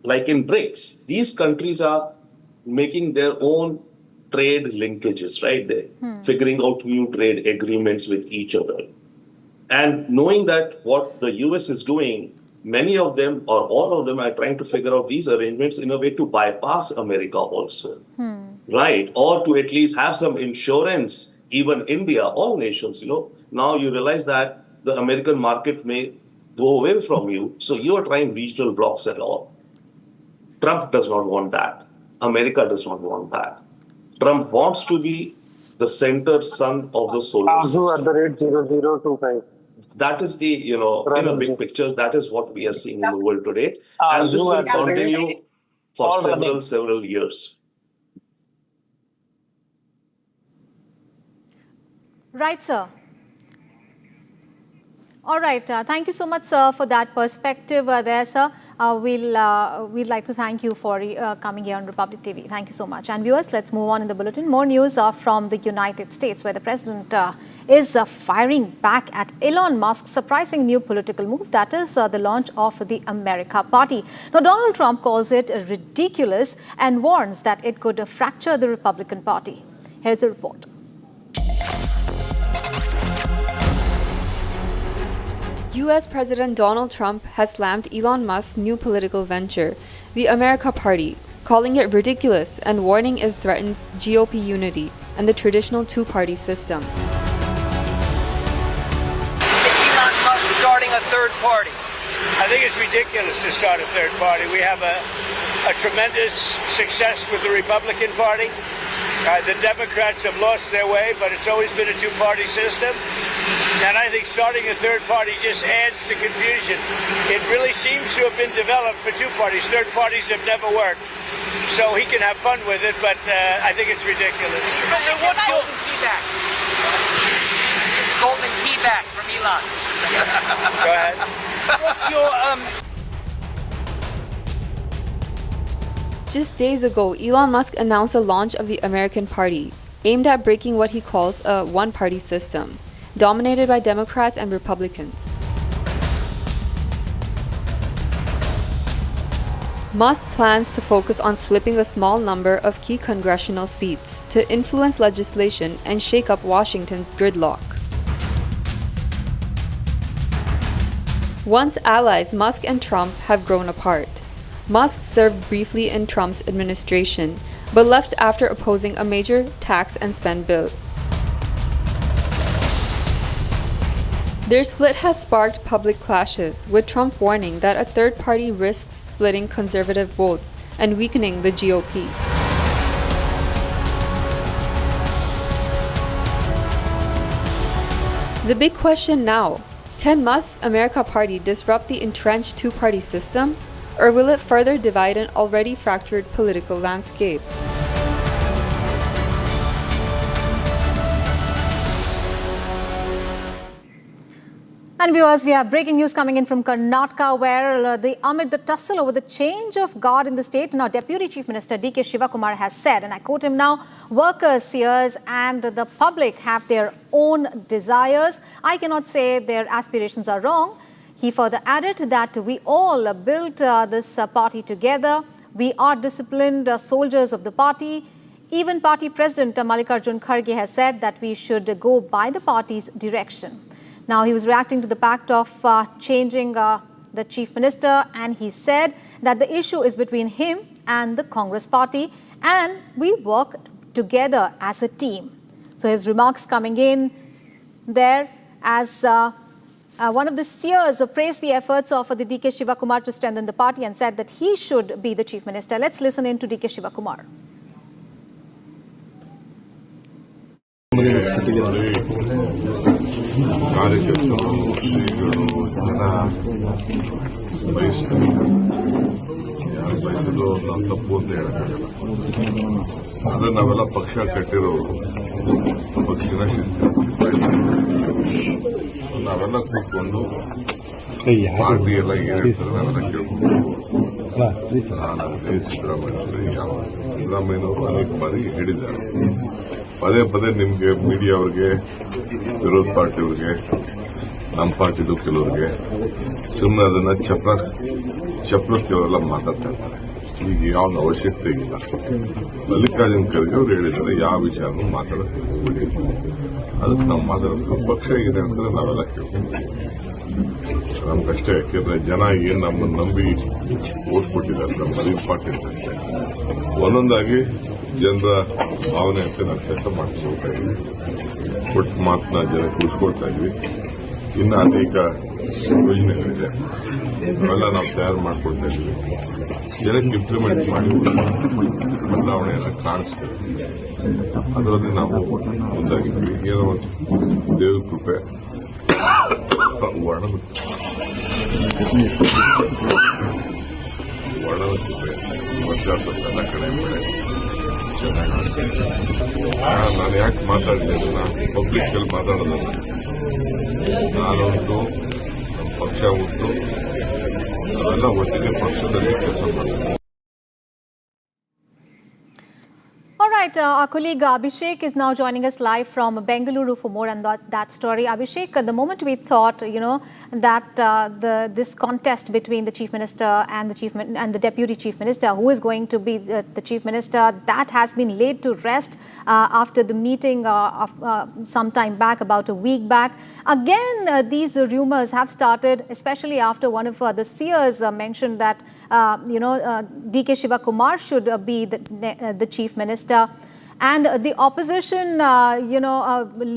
like in BRICS, these countries are making their own trade linkages, right? They're figuring out new trade agreements with each other. And knowing that what the US is doing, many of them or all of them are trying to figure out these arrangements in a way to bypass America also, right? Or to at least have some insurance, even India, all nations, Now you realize that the American market may go away from you, so you are trying regional blocks and all. Trump does not want that. America does not want that. Trump wants to be the center sun of the solar system. @0025. That is the, in a big picture, that is what we are seeing in the world today. And this will continue for several years. Right, sir. All right. Thank you so much, sir, for that perspective there, sir. We'd like to thank you for coming here on Republic TV. Thank you so much. And viewers, let's move on in the bulletin. More news from the United States, where the president is firing back at Elon Musk's surprising new political move, that is the launch of the America Party. Now, Donald Trump calls it ridiculous and warns that it could fracture the Republican Party. Here's a report. U.S. President Donald Trump has slammed Elon Musk's new political venture, the America Party, calling it ridiculous and warning it threatens GOP unity and the traditional two-party system. Elon Musk starting a third party. I think it's ridiculous to start a third party. We have a tremendous success with the Republican Party. The Democrats have lost their way, but it's always been a two-party system. And I think starting a third party just adds to confusion. It really seems to have been developed for two parties. Third parties have never worked. So he can have fun with it, but I think it's ridiculous. What's your golden key back? Golden key back from Elon. Go ahead. What's your Just days ago, Elon Musk announced the launch of the American Party, aimed at breaking what he calls a one-party system, dominated by Democrats and Republicans. Musk plans to focus on flipping a small number of key congressional seats to influence legislation and shake up Washington's gridlock. Once allies, Musk and Trump have grown apart. Musk served briefly in Trump's administration, but left after opposing a major tax and spend bill. Their split has sparked public clashes, with Trump warning that a third party risks splitting conservative votes and weakening the GOP. The big question now, can Musk's America Party disrupt the entrenched two-party system, or will it further divide an already fractured political landscape? And And viewers, we have breaking news coming in from Karnataka, where amid the tussle over the change of guard in the state, now Deputy Chief Minister D.K. Shivakumar has said, and I quote him now, workers, seers and the public have their own desires. I cannot say their aspirations are wrong. He further added that we all built this party together. We are disciplined soldiers of the party. Even party president Mallikarjun Kharge has said that we should go by the party's direction. Now, he was reacting to the fact of changing the chief minister, and he said that the issue is between him and the Congress party, and we work together as a team. So his remarks coming in there as one of the seers praised the efforts of the D.K. Shivakumar to strengthen the party and said that he should be the chief minister. Let's listen in to D.K. Shivakumar. ಕಾರ್ಯಕರ್ತರು ಶ್ರೀಗಳು ಜನ ಬಯಸ್ತಾರೆ ಯಾರು ಬಯಸಿದ್ರು ನಾವು ತಪ್ಪು ಅಂತ ಹೇಳಕ್ಕಾಗಲ್ಲ. ಆದ್ರೆ ನಾವೆಲ್ಲ ಪಕ್ಷ ಕಟ್ಟಿರೋರು, ಪಕ್ಷದ ನಾವೆಲ್ಲ ಕೂತ್ಕೊಂಡು ಪಾರ್ಟಿ ಎಲ್ಲ ಏನ್ ಹೇಳ್ತಾರೆ ನಾವೆಲ್ಲ ಕೇಳ್ಕೊಂಡು ಸಿದ್ದರಾಮಯ್ಯನವರು ಅನೇಕ ಬಾರಿ ಹೇಳಿದ್ದಾರೆ. ಪದೇ ಪದೇ ನಿಮ್ಗೆ ಮೀಡಿಯಾ ಅವ್ರಿಗೆ, ವಿರೋಧ ಪಾರ್ಟಿಯವ್ರಿಗೆ, ನಮ್ಮ ಪಾರ್ಟಿದು ಕೆಲವ್ರಿಗೆ ಸುಮ್ಮನೆ ಅದನ್ನ ಚಪ್ರ ಕೆಲವೆಲ್ಲ ಮಾತಾಡ್ತಾ ಇದ್ದಾರೆ. ಈಗ ಯಾವ ಅವಶ್ಯಕತೆ ಇಲ್ಲ. ಮಲ್ಲಿಕಾರ್ಜುನ್ ಖರ್ಗೆ ಅವ್ರು ಹೇಳಿದ್ದಾರೆ ಯಾವ ವಿಚಾರನೂ ಮಾತಾಡಕ್ಕೆ ಹೋಗ್ಬಿಡಿ, ಅದಕ್ಕೆ ನಾವು ಮಾತಾಡೋದು ಪಕ್ಷ ಏನೇ ಅಂದ್ರೆ ನಾವೆಲ್ಲ ಕೇಳ್ತೀವಿ. ನಮ್ಗಷ್ಟೇ, ಯಾಕೆಂದ್ರೆ ಜನ ಏನ್ ನಮ್ಮನ್ನು ನಂಬಿ ಓಟ್ ಕೊಟ್ಟಿದ್ದಾರೆ ನಮ್ಮ ಮಲ್ಲಿಕ ಪಾರ್ಟಿ ಅಂತ ಒಂದೊಂದಾಗಿ ಜನರ ಭಾವನೆ ಅಂತ ನಾವು ಕೆಲಸ ಮಾಡಿಸ್ಕೊಳ್ತಾ ಇದ್ವಿ. ಕೊಟ್ಟ ಮಾತನ್ನ ಜನಕ್ಕೆ ಉಳಿಸ್ಕೊಳ್ತಾ ಇದ್ವಿ. ಇನ್ನು ಅನೇಕ ಯೋಜನೆಗಳಿದೆ, ಅವೆಲ್ಲ ನಾವು ತಯಾರು ಮಾಡ್ಕೊಳ್ತಾ ಇದ್ವಿ. ಜನಕ್ಕೆ ಇಂಪ್ಲಿಮೆಂಟ್ ಮಾಡಿ ಬದಲಾವಣೆಯನ್ನ ಕಾಣಿಸ್ತೀವಿ. ಅದರಲ್ಲಿ ನಾವು ಮುಂದಾಗಿದ್ವಿ. ಏನೋ ದೇವ್ರ ಕೃಪೆ, ವರ್ಣದ ಕೃಪೆ, ವರ್ಷಾಸತ್ತ ಎಲ್ಲ ಕಡೆ ಮಳೆ ಚೆನ್ನಾಗಿ. ನಾನು ಯಾಕೆ ಮಾತಾಡಲಿಲ್ಲ, ಪಬ್ಲಿಕ್ ಅಲ್ಲಿ ಮಾತಾಡೋದಲ್ಲ. ನಾನೊಂದು ನಮ್ಮ ಪಕ್ಷ ಉಂಟು, ನಾವೆಲ್ಲ ಒಟ್ಟಿಗೆ ಪಕ್ಷದಲ್ಲಿ ಕೆಲಸ ಮಾಡ್ತೀವಿ. All right, our colleague Abhishek is now joining us live from Bengaluru for more on that story. Abhishek, the moment we thought, that this contest between the chief minister and the deputy chief minister, who is going to be the chief minister, that has been laid to rest after the meeting some time back, about a week back. Again, these rumors have started, especially after one of the seers mentioned that D.K. Shivakumar should be the chief minister. And the opposition,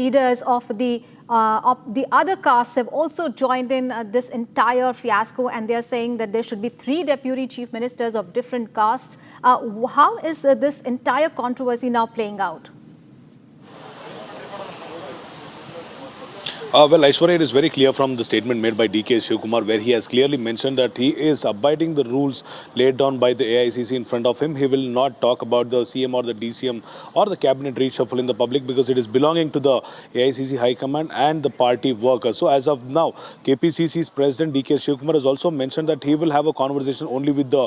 leaders of the other castes have also joined in this entire fiasco, and they are saying that there should be 3 deputy chief ministers of different castes. How is this entire controversy now playing out? Well, Aishwarya, it is very clear from the statement made by D.K. Shivakumar, where he has clearly mentioned that he is abiding the rules laid down by the AICC in front of him. He will not talk about the CM or the DCM or the cabinet reshuffle in the public, because it is belonging to the AICC High Command and the party workers. So as of now, KPCC's president D.K. Shivakumar has also mentioned that he will have a conversation only with the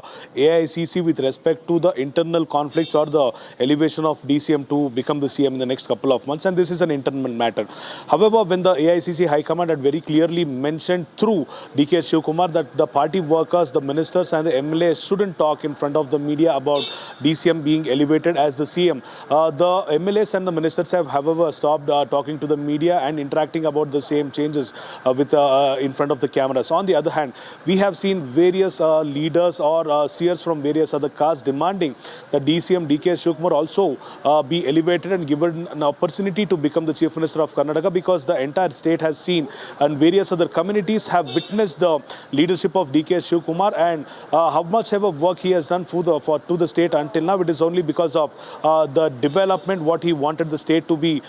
AICC with respect to the internal conflicts or the elevation of DCM to become the CM in the next couple of months, and this is an internal matter. However, when the AICC High Command had very clearly mentioned through D.K. Shivakumar that the party workers, the ministers and the MLAs shouldn't talk in front of the media about DCM being elevated as the CM. The MLAs and the ministers have, however, stopped talking to the media and interacting about the same changes in front of the cameras. On the other hand, we have seen various leaders or seers from various other castes demanding that DCM D.K. Shivakumar also be elevated and given an opportunity to become the Chief Minister of Karnataka, because the entire state has seen and various other communities have witnessed the leadership of D.K. Shivakumar and how much ever work he has done to the state until now. It is only because of the development what he wanted the state to be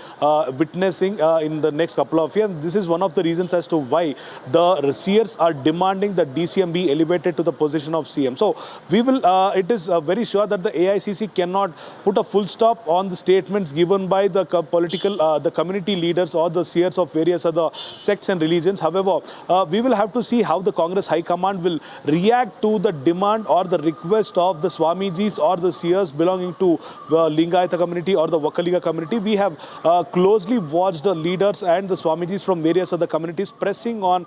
witnessing in the next couple of years. This is one of the reasons as to why the seers are demanding that DCM be elevated to the position of CM. So we will. It is very sure that the AICC cannot put a full stop on the statements given by the the community leaders or the seers of various other sects and religions. However, we will have to see how the Congress High Command will react to the demand or the request of the Swamijis or the seers belonging to the Lingayata community or the Vakaliga community. We have closely watched the leaders and the Swamijis from various other communities pressing on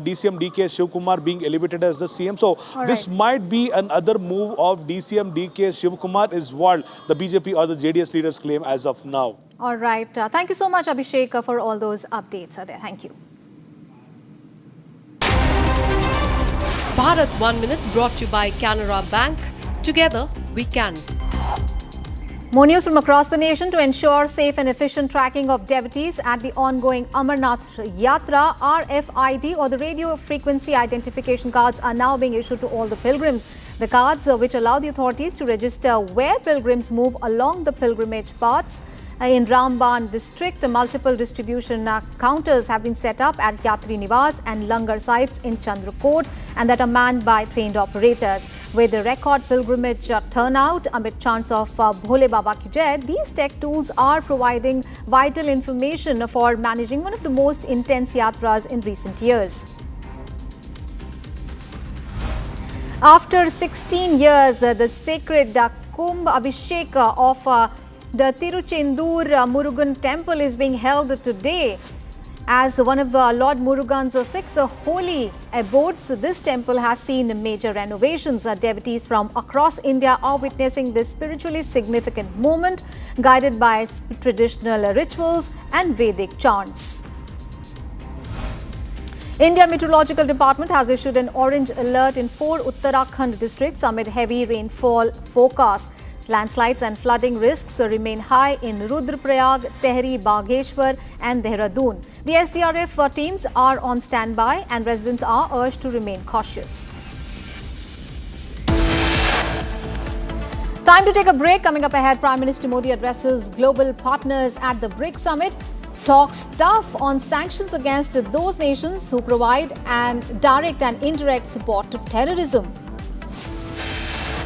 DCM DK Shivkumar being elevated as the CM. So this might be another move of DCM DK Shivkumar is what the BJP or the JDS leaders claim as of now. All right. Thank you so much, Abhishek, for all those updates there. Thank you. Bharat 1 Minute brought to you by Canara Bank. Together we can. More news from across the nation. To ensure safe and efficient tracking of devotees at the ongoing Amarnath Yatra, RFID or the radio frequency identification cards are now being issued to all the pilgrims. The cards, which allow the authorities to register where pilgrims move along the pilgrimage paths. In Ramban district, multiple distribution counters have been set up at Yatri Niwas and Langar sites in Chandrakot and that are manned by trained operators. With the record pilgrimage turnout amid chants of Bhole Baba Ki Jai, these tech tools are providing vital information for managing one of the most intense yatras in recent years. After 16 years, the sacred Kumbh Abhishek of the Tiruchendur Murugan temple is being held today. As one of Lord Murugan's 6 holy abodes, this temple has seen major renovations. Devotees from across India are witnessing this spiritually significant moment, guided by traditional rituals and Vedic chants. India Meteorological Department has issued an orange alert in 4 Uttarakhand districts amid heavy rainfall forecasts. Landslides and flooding risks remain high in Rudraprayag, Tehri, Bageshwar and Dehradun. The SDRF teams are on standby and residents are urged to remain cautious. Time to take a break. Coming up ahead, Prime Minister Modi addresses global partners at the BRICS summit, talks tough on sanctions against those nations who provide direct and indirect support to terrorism.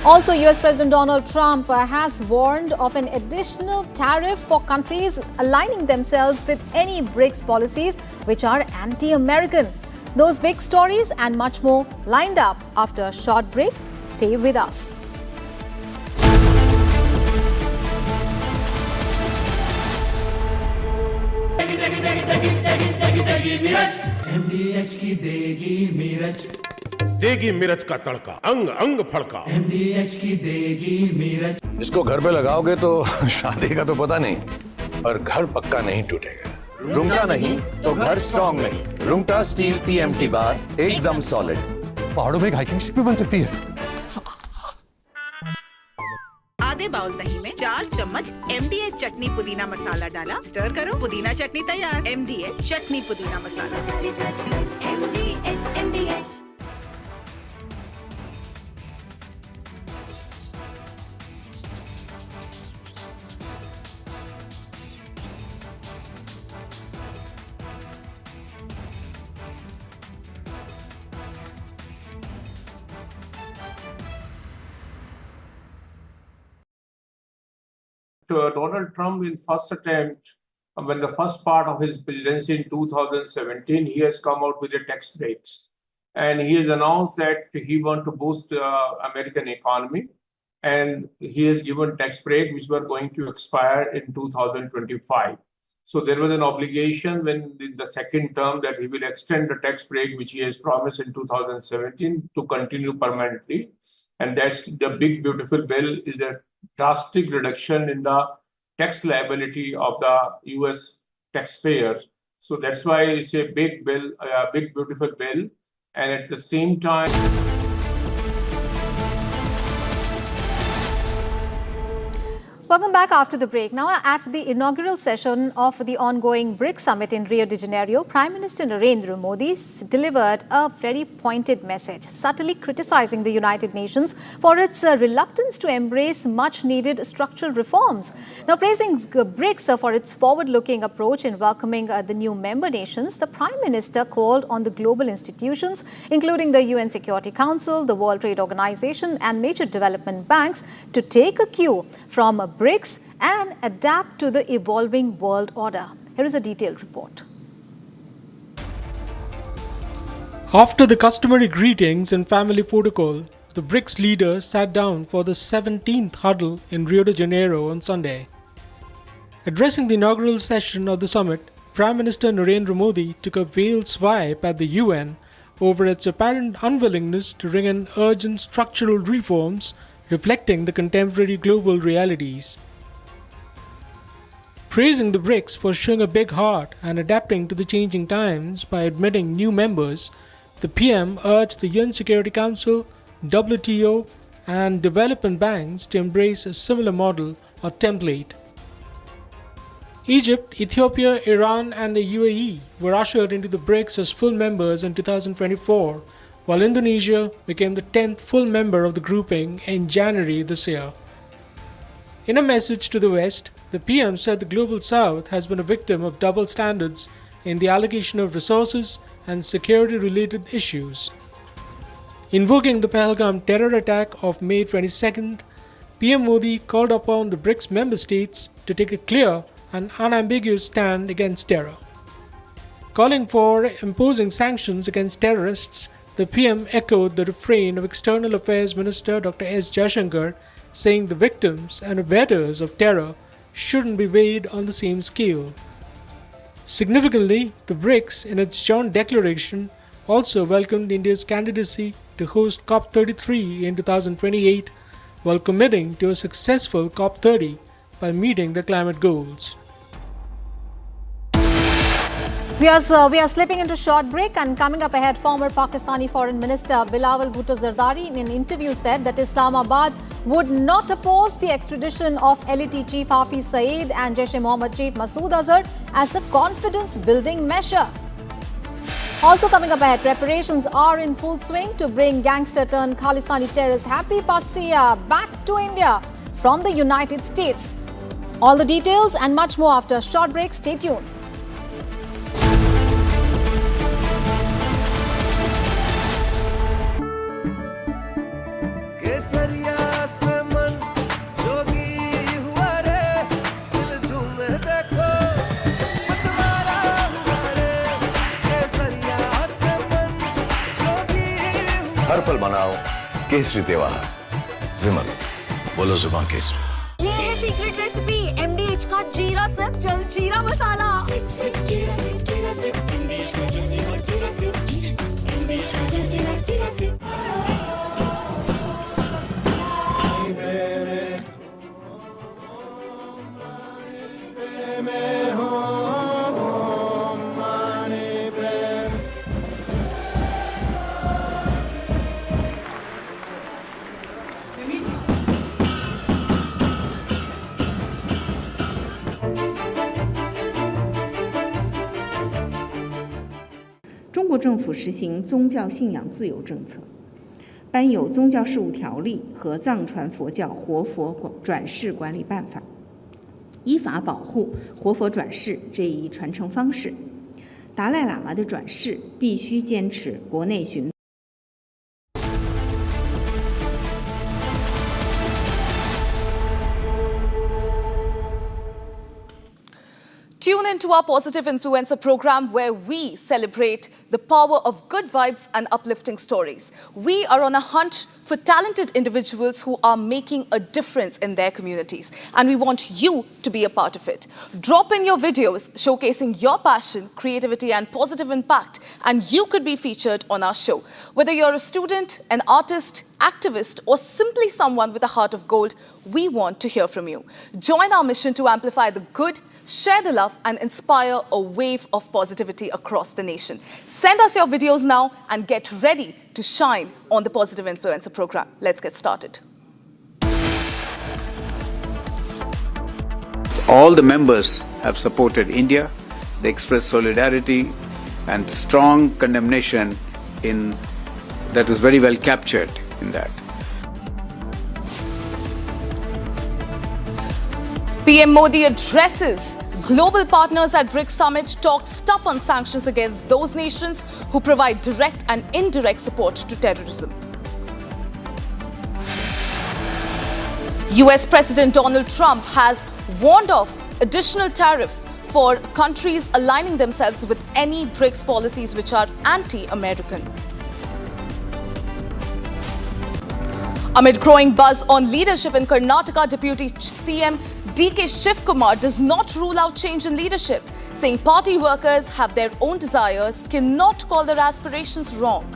Also, US President Donald Trump has warned of an additional tariff for countries aligning themselves with any BRICS policies which are anti-American. Those big stories and much more lined up after a short break. Stay with us. MDH की देगी मिर्च, देगी मिर्च का तड़का, अंग अंग फड़का। MDH की देगी मिर्च। इसको घर पे लगाओगे तो शादी का तो पता नहीं, पर घर पक्का नहीं टूटेगा। रूंगटा नहीं तो घर स्ट्रॉन्ग नहीं। रूंगटा स्टील TMT बार एकदम सॉलिड। पहाड़ों में एक हाइकिंग शिप भी बन सकती है। आधे बाउल दही में 4 चम्मच MDH चटनी पुदीना मसाला डाला, स्टर करो, पुदीना चटनी तैयार। MDH चटनी पुदीना मसाला। MDH। Donald Trump, in first attempt, when the first part of his presidency in 2017, he has come out with the tax breaks. And he has announced that he wants to boost the American economy. And he has given tax break, which were going to expire in 2025. So there was an obligation when the second term that he will extend the tax break, which he has promised in 2017, to continue permanently. And that's the big, beautiful bill is a drastic reduction in the tax liability of the US taxpayers. So that's why it's a big bill, a big, beautiful bill. And at the same time, welcome back after the break. Now, at the inaugural session of the ongoing BRICS summit in Rio de Janeiro, Prime Minister Narendra Modi delivered a very pointed message, subtly criticizing the United Nations for its reluctance to embrace much-needed structural reforms. Now, praising BRICS for its forward-looking approach in welcoming the new member nations, the Prime Minister called on the global institutions, including the UN Security Council, the World Trade Organization, and major development banks, to take a cue from BRICS and adapt to the evolving world order. Here is a detailed report. After the customary greetings and family protocol, the BRICS leaders sat down for the 17th huddle in Rio de Janeiro on Sunday. Addressing the inaugural session of the summit, Prime Minister Narendra Modi took a veiled swipe at the UN over its apparent unwillingness to bring in urgent structural reforms reflecting the contemporary global realities. Praising the BRICS for showing a big heart and adapting to the changing times by admitting new members, the PM urged the UN Security Council, WTO, and development banks to embrace a similar model or template. Egypt, Ethiopia, Iran, and the UAE were ushered into the BRICS as full members in 2024, while Indonesia became the 10th full member of the grouping in January this year. In a message to the West, the PM said the Global South has been a victim of double standards in the allocation of resources and security-related issues. Invoking the Pahalgam terror attack of May 22nd, PM Modi called upon the BRICS member states to take a clear and unambiguous stand against terror. Calling for imposing sanctions against terrorists, the PM echoed the refrain of External Affairs Minister Dr. S. Jaishankar, saying the victims and abettors of terror shouldn't be weighed on the same scale. Significantly, the BRICS, in its joint declaration, also welcomed India's candidacy to host COP33 in 2028, while committing to a successful COP30 by meeting the climate goals. We are slipping into short break, and coming up ahead, former Pakistani Foreign Minister Bilawal Bhutto Zardari in an interview said that Islamabad would not oppose the extradition of LET Chief Hafiz Saeed and Jaish-e-Mohammed Chief Masood Azhar as a confidence-building measure. Also coming up ahead, preparations are in full swing to bring gangster-turned Khalistani terrorist Happy Passia back to India from the United States. All the details and much more after a short break. Stay tuned. हर पल मनाओ केसरी त्योहार। विमल, बोलो जुबान केसरी। ये है secret recipe MDH का जीरा SIP जल जीरा मसाला। सिप सिप जीरा सिप MDH का जल जीरा सिप MDH का जल जीरा सिप।中国政府实行宗教信仰自由政策，颁有宗教事务条例和藏传佛教活佛转世管理办法，依法保护活佛转世这一传承方式。达赖喇嘛的转世必须坚持国内巡。Tune into our Positive Influencer program where we celebrate the power of good vibes and uplifting stories. We are on a hunt for talented individuals who are making a difference in their communities, and we want you to be a part of it. Drop in your videos showcasing your passion, creativity, and positive impact, and you could be featured on our show. Whether you're a student, an artist, activist, or simply someone with a heart of gold, we want to hear from you. Join our mission to amplify the good, share the love, and inspire a wave of positivity across the nation. Send us your videos now and get ready to shine on the Positive Influencer program. Let's get started. All the members have supported India. They expressed solidarity and strong condemnation that was very well captured in that. PM Modi addresses global partners at BRICS Summit, talks tough on sanctions against those nations who provide direct and indirect support to terrorism. US President Donald Trump has warned of additional tariff for countries aligning themselves with any BRICS policies which are anti-American. Amid growing buzz on leadership in Karnataka, Deputy CM DK Shivkumar does not rule out change in leadership, saying party workers have their own desires, cannot call their aspirations wrong.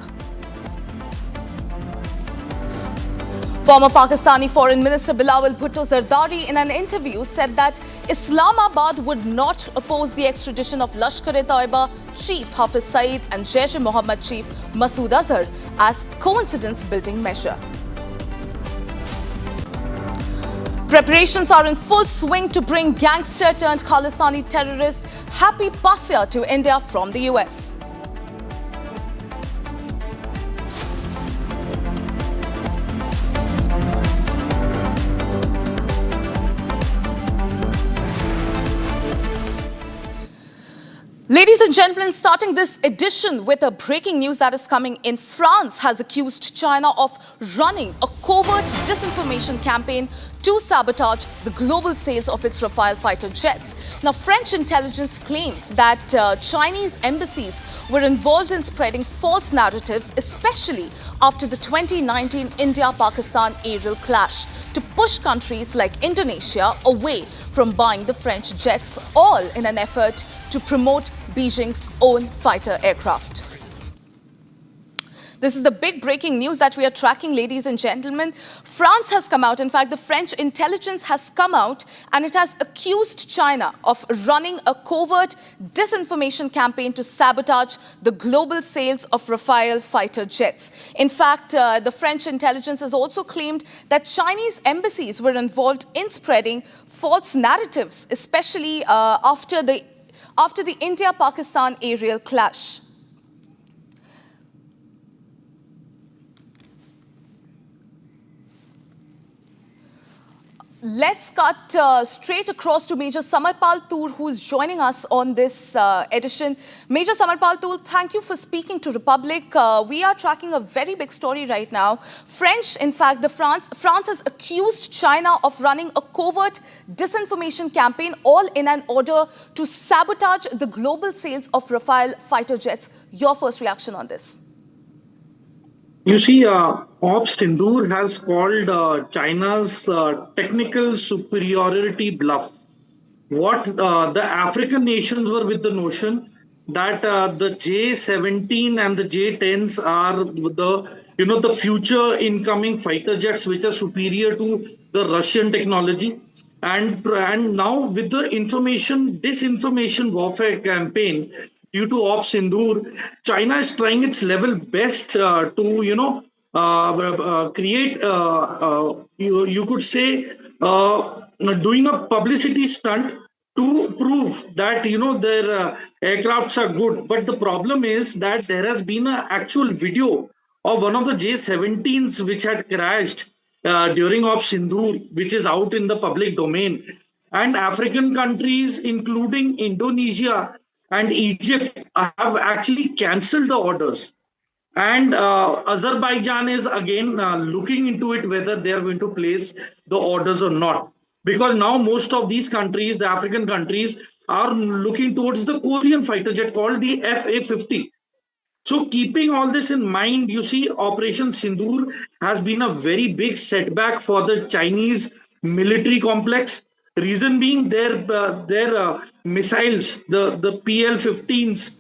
Former Pakistani Foreign Minister Bilawal Bhutto Zardari in an interview said that Islamabad would not oppose the extradition of Lashkar-e-Taiba Chief Hafiz Saeed and Jaish-e-Mohammed Chief Masood Azhar as coincidence-building measure. Preparations are in full swing to bring gangster-turned-Khalistani terrorist Happy Pasya to India from the US. Ladies and gentlemen, starting this edition with a breaking news that is coming in. France has accused China of running a covert disinformation campaign to sabotage the global sales of its Rafale fighter jets. Now, French intelligence claims that Chinese embassies were involved in spreading false narratives, especially after the 2019 India-Pakistan aerial clash, to push countries like Indonesia away from buying the French jets, all in an effort to promote Beijing's own fighter aircraft. This is the big breaking news that we are tracking, ladies and gentlemen. France has come out, in fact, the French intelligence has come out and it has accused China of running a covert disinformation campaign to sabotage the global sales of Rafale fighter jets. In fact, the French intelligence has also claimed that Chinese embassies were involved in spreading false narratives, especially after the India-Pakistan aerial clash. Let's cut straight across to Major Samarpal Toor, who is joining us on this edition. Major Samarpal Toor, thank you for speaking to Republic. We are tracking a very big story right now. France has accused China of running a covert disinformation campaign, all in an order to sabotage the global sales of Rafale fighter jets. Your first reaction on this? You see, Ops Sindoor has called China's technical superiority bluff. What the African nations were with the notion that the J-17 and the J-10s are the future incoming fighter jets which are superior to the Russian technology. And now with the disinformation warfare campaign, due to Ops Sindoor, China is trying its level best to, create, you could say, doing a publicity stunt to prove that, their aircrafts are good. But the problem is that there has been an actual video of one of the J-17s which had crashed during Ops Sindoor, which is out in the public domain. And African countries, including Indonesia and Egypt, have actually cancelled the orders. And Azerbaijan is again looking into it whether they are going to place the orders or not. Because now most of these countries, the African countries, are looking towards the Korean fighter jet called the FA-50. So keeping all this in mind, you see, Operation Sindoor has been a very big setback for the Chinese military complex. Reason being their missiles, the PL-15s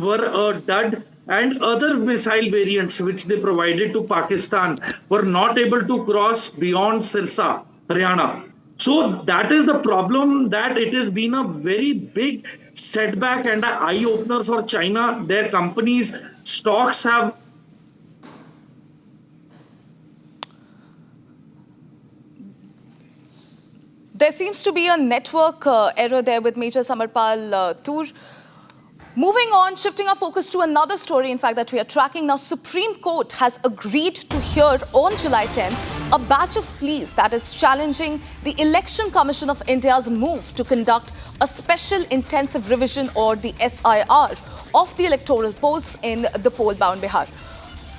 were a dud, and other missile variants which they provided to Pakistan were not able to cross beyond Sirsa, Haryana. So that is the problem, that it has been a very big setback and an eye-opener for China. Their companies' stocks have... There seems to be a network error there with Major Samarpal Toor. Moving on, shifting our focus to another story, in fact, that we are tracking now. Supreme Court has agreed to hear on July 10 a batch of pleas that is challenging the Election Commission of India's move to conduct a special intensive revision, or the SIR, of the electoral polls in the poll-bound Bihar.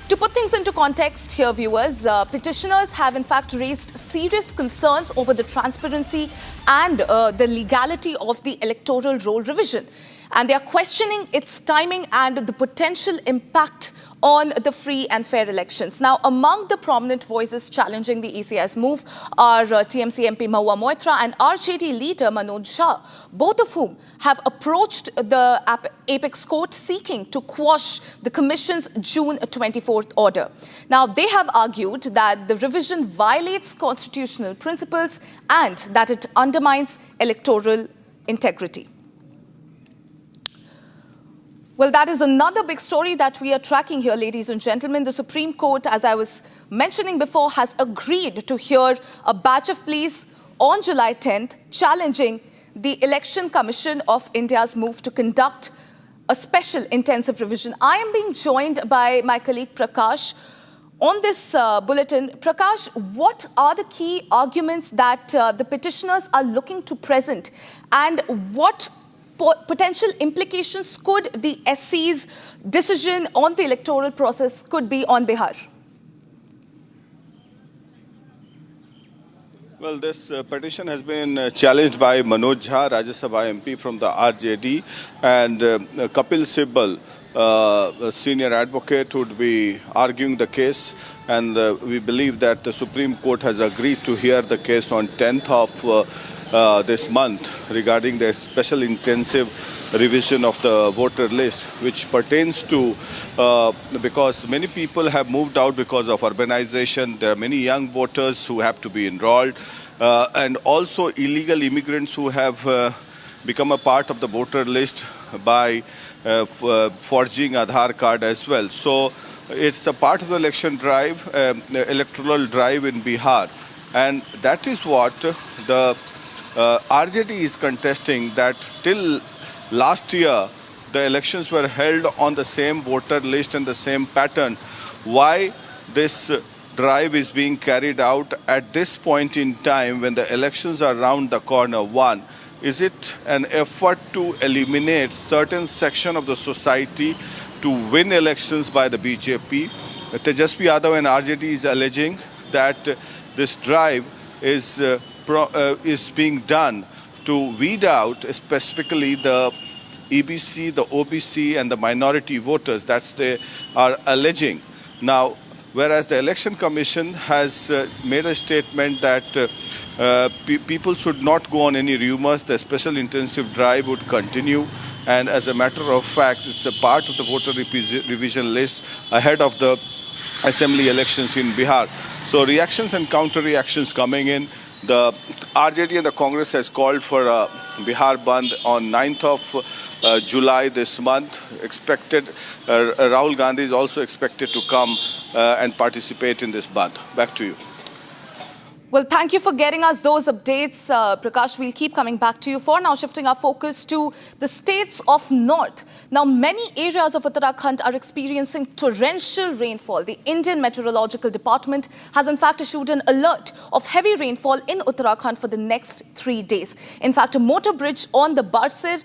To put things into context here, viewers, petitioners have in fact raised serious concerns over the transparency and the legality of the electoral roll revision. And they are questioning its timing and the potential impact on the free and fair elections. Now, among the prominent voices challenging the ECI's move are TMC MP Mahua Moitra and RJD leader Manoj Jha, both of whom have approached the Apex Court seeking to quash the Commission's June 24th order. Now, they have argued that the revision violates constitutional principles and that it undermines electoral integrity. Well, that is another big story that we are tracking here, ladies and gentlemen. The Supreme Court, as I was mentioning before, has agreed to hear a batch of pleas on July 10th, challenging the Election Commission of India's move to conduct a special intensive revision. I am being joined by my colleague Prakash on this bulletin. Prakash, what are the key arguments that the petitioners are looking to present, and what potential implications could the SC's decision on the electoral process could be on Bihar? Well, this petition has been challenged by Manoj Jha, Rajya Sabha MP from the RJD, and Kapil Sibal, a senior advocate, would be arguing the case. And we believe that the Supreme Court has agreed to hear the case on 10th of this month regarding the special intensive revision of the voter list, which pertains to because many people have moved out because of urbanization. There are many young voters who have to be enrolled, and also illegal immigrants who have become a part of the voter list by forging Aadhaar card as well. So it's a part of the election drive, electoral drive in Bihar, and that is what the RJD is contesting, that till last year the elections were held on the same voter list and the same pattern. Why this drive is being carried out at this point in time when the elections are round the corner? One, is it an effort to eliminate certain section of the society to win elections by the BJP? Tejasvi Yadav and RJD is alleging that this drive is being done to weed out specifically the EBC, the OBC and the minority voters. That's they are alleging. Now, whereas the Election Commission has made a statement that people should not go on any rumors, the special intensive drive would continue, and as a matter of fact, it's a part of the voter revision list ahead of the assembly elections in Bihar. So reactions and counter-reactions coming in. The RJD and the Congress has called for a Bihar Bandh on 9th of July this month. Expected, Rahul Gandhi is also expected to come and participate in this Bandh. Back to you. Well, thank you for getting us those updates, Prakash. We'll keep coming back to you. For now, shifting our focus to the states of North. Now, many areas of Uttarakhand are experiencing torrential rainfall. The Indian Meteorological Department has in fact issued an alert of heavy rainfall in Uttarakhand for the next 3 days. In fact, a motor bridge on the Barsir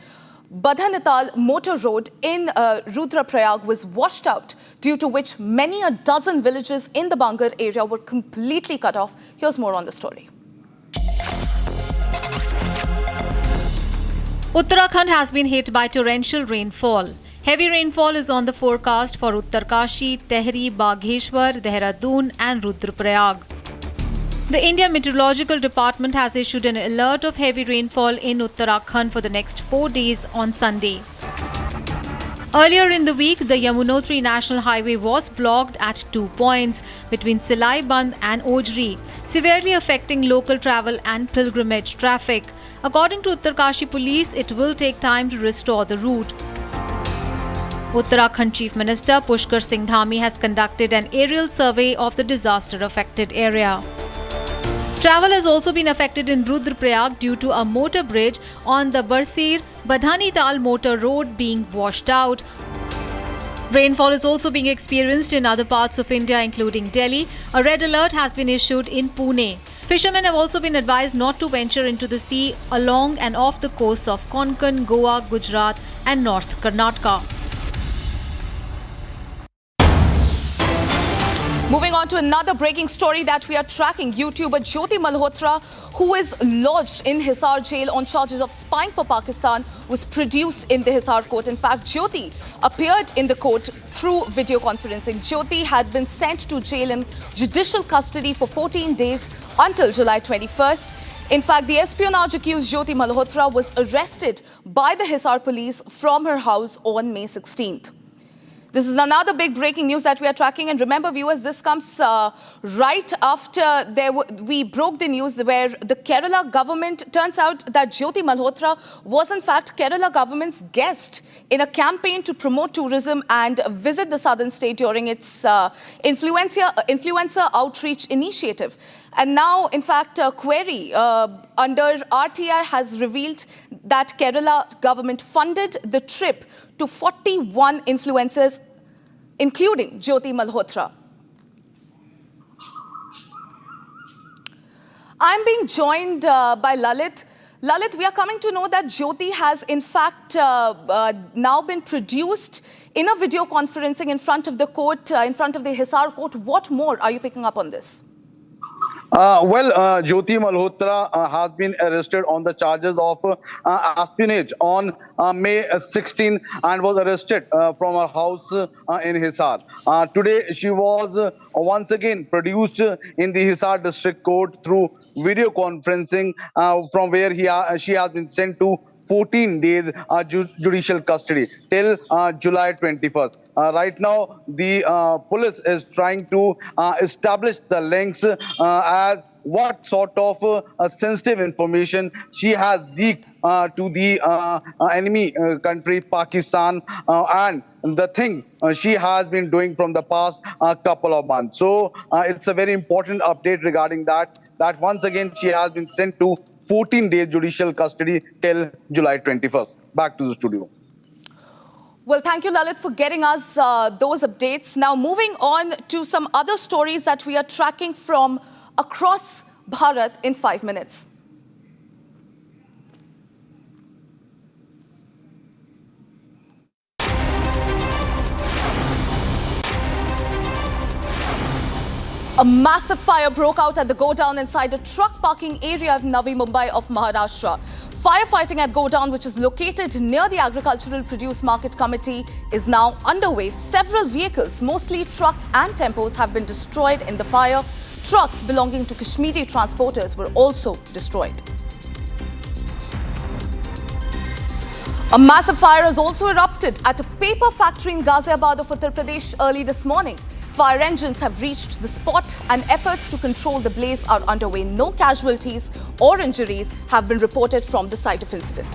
Badhanatal motor road in Rudraprayag was washed out, due to which many a dozen villages in the Bangar area were completely cut off. Here's more on the story. Uttarakhand has been hit by torrential rainfall. Heavy rainfall is on the forecast for Uttarkashi, Tehri, Bagheshwar, Dehradun and Rudraprayag. The India Meteorological Department has issued an alert of heavy rainfall in Uttarakhand for the next 4 days on Sunday. Earlier in the week, the Yamunotri National Highway was blocked at 2 points between Silai Band and Ojri, severely affecting local travel and pilgrimage traffic. According to Uttarkashi Police, it will take time to restore the route. Uttarakhand Chief Minister Pushkar Singh Dhami has conducted an aerial survey of the disaster-affected area. Travel has also been affected in Rudraprayag due to a motor bridge on the Barsir Badhanital motor road being washed out. Rainfall is also being experienced in other parts of India, including Delhi. A red alert has been issued in Pune. Fishermen have also been advised not to venture into the sea along and off the coasts of Konkan, Goa, Gujarat and North Karnataka. Moving on to another breaking story that we are tracking. YouTuber Jyoti Malhotra, who is lodged in Hisar jail on charges of spying for Pakistan, was produced in the Hisar court. In fact, Jyoti appeared in the court through video conferencing. Jyoti had been sent to jail in judicial custody for 14 days until July 21st. In fact, the espionage accused Jyoti Malhotra was arrested by the Hisar police from her house on May 16th. This is another big breaking news that we are tracking. And remember, viewers, this comes right after we broke the news where the Kerala government, turns out that Jyoti Malhotra was in fact Kerala government's guest in a campaign to promote tourism and visit the southern state during its influencer outreach initiative. And now, in fact, a query under RTI has revealed that Kerala government funded the trip to 41 influencers, including Jyoti Malhotra. I'm being joined by Lalit. Lalit, we are coming to know that Jyoti has in fact now been produced in a video conferencing in front of the court, in front of the Hisar court. What more are you picking up on this? Jyoti Malhotra has been arrested on the charges of espionage on May 16 and was arrested from her house in Hisar. Today, she was once again produced in the Hisar district court through video conferencing from where she has been sent to 14 days judicial custody till July 21st. Right now, the police is trying to establish the links as what sort of sensitive information she has leaked to the enemy country, Pakistan, and the thing she has been doing from the past couple of months. So it's a very important update regarding that once again she has been sent to 14 days judicial custody till July 21st. Back to the studio. Well, thank you, Lalit, for getting us those updates. Now, moving on to some other stories that we are tracking from across Bharat in 5 minutes. A massive fire broke out at the godown inside a truck parking area of Navi Mumbai of Maharashtra. Firefighting at godown, which is located near the Agricultural Produce Market Committee, is now underway. Several vehicles, mostly trucks and tempos, have been destroyed in the fire. Trucks belonging to Kashmiri transporters were also destroyed. A massive fire has also erupted at a paper factory in Ghaziabad of Uttar Pradesh early this morning. Fire engines have reached the spot and efforts to control the blaze are underway. No casualties or injuries have been reported from the site of incident.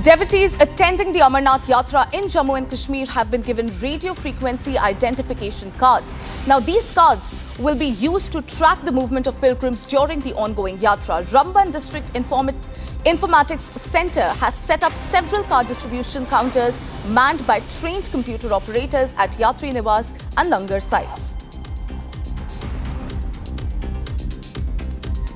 Devotees attending the Amarnath Yatra in Jammu and Kashmir have been given radio frequency identification cards. Now, these cards will be used to track the movement of pilgrims during the ongoing Yatra. Ramban District Informatics Center has set up several card distribution counters manned by trained computer operators at Yatri Niwas and Langar sites.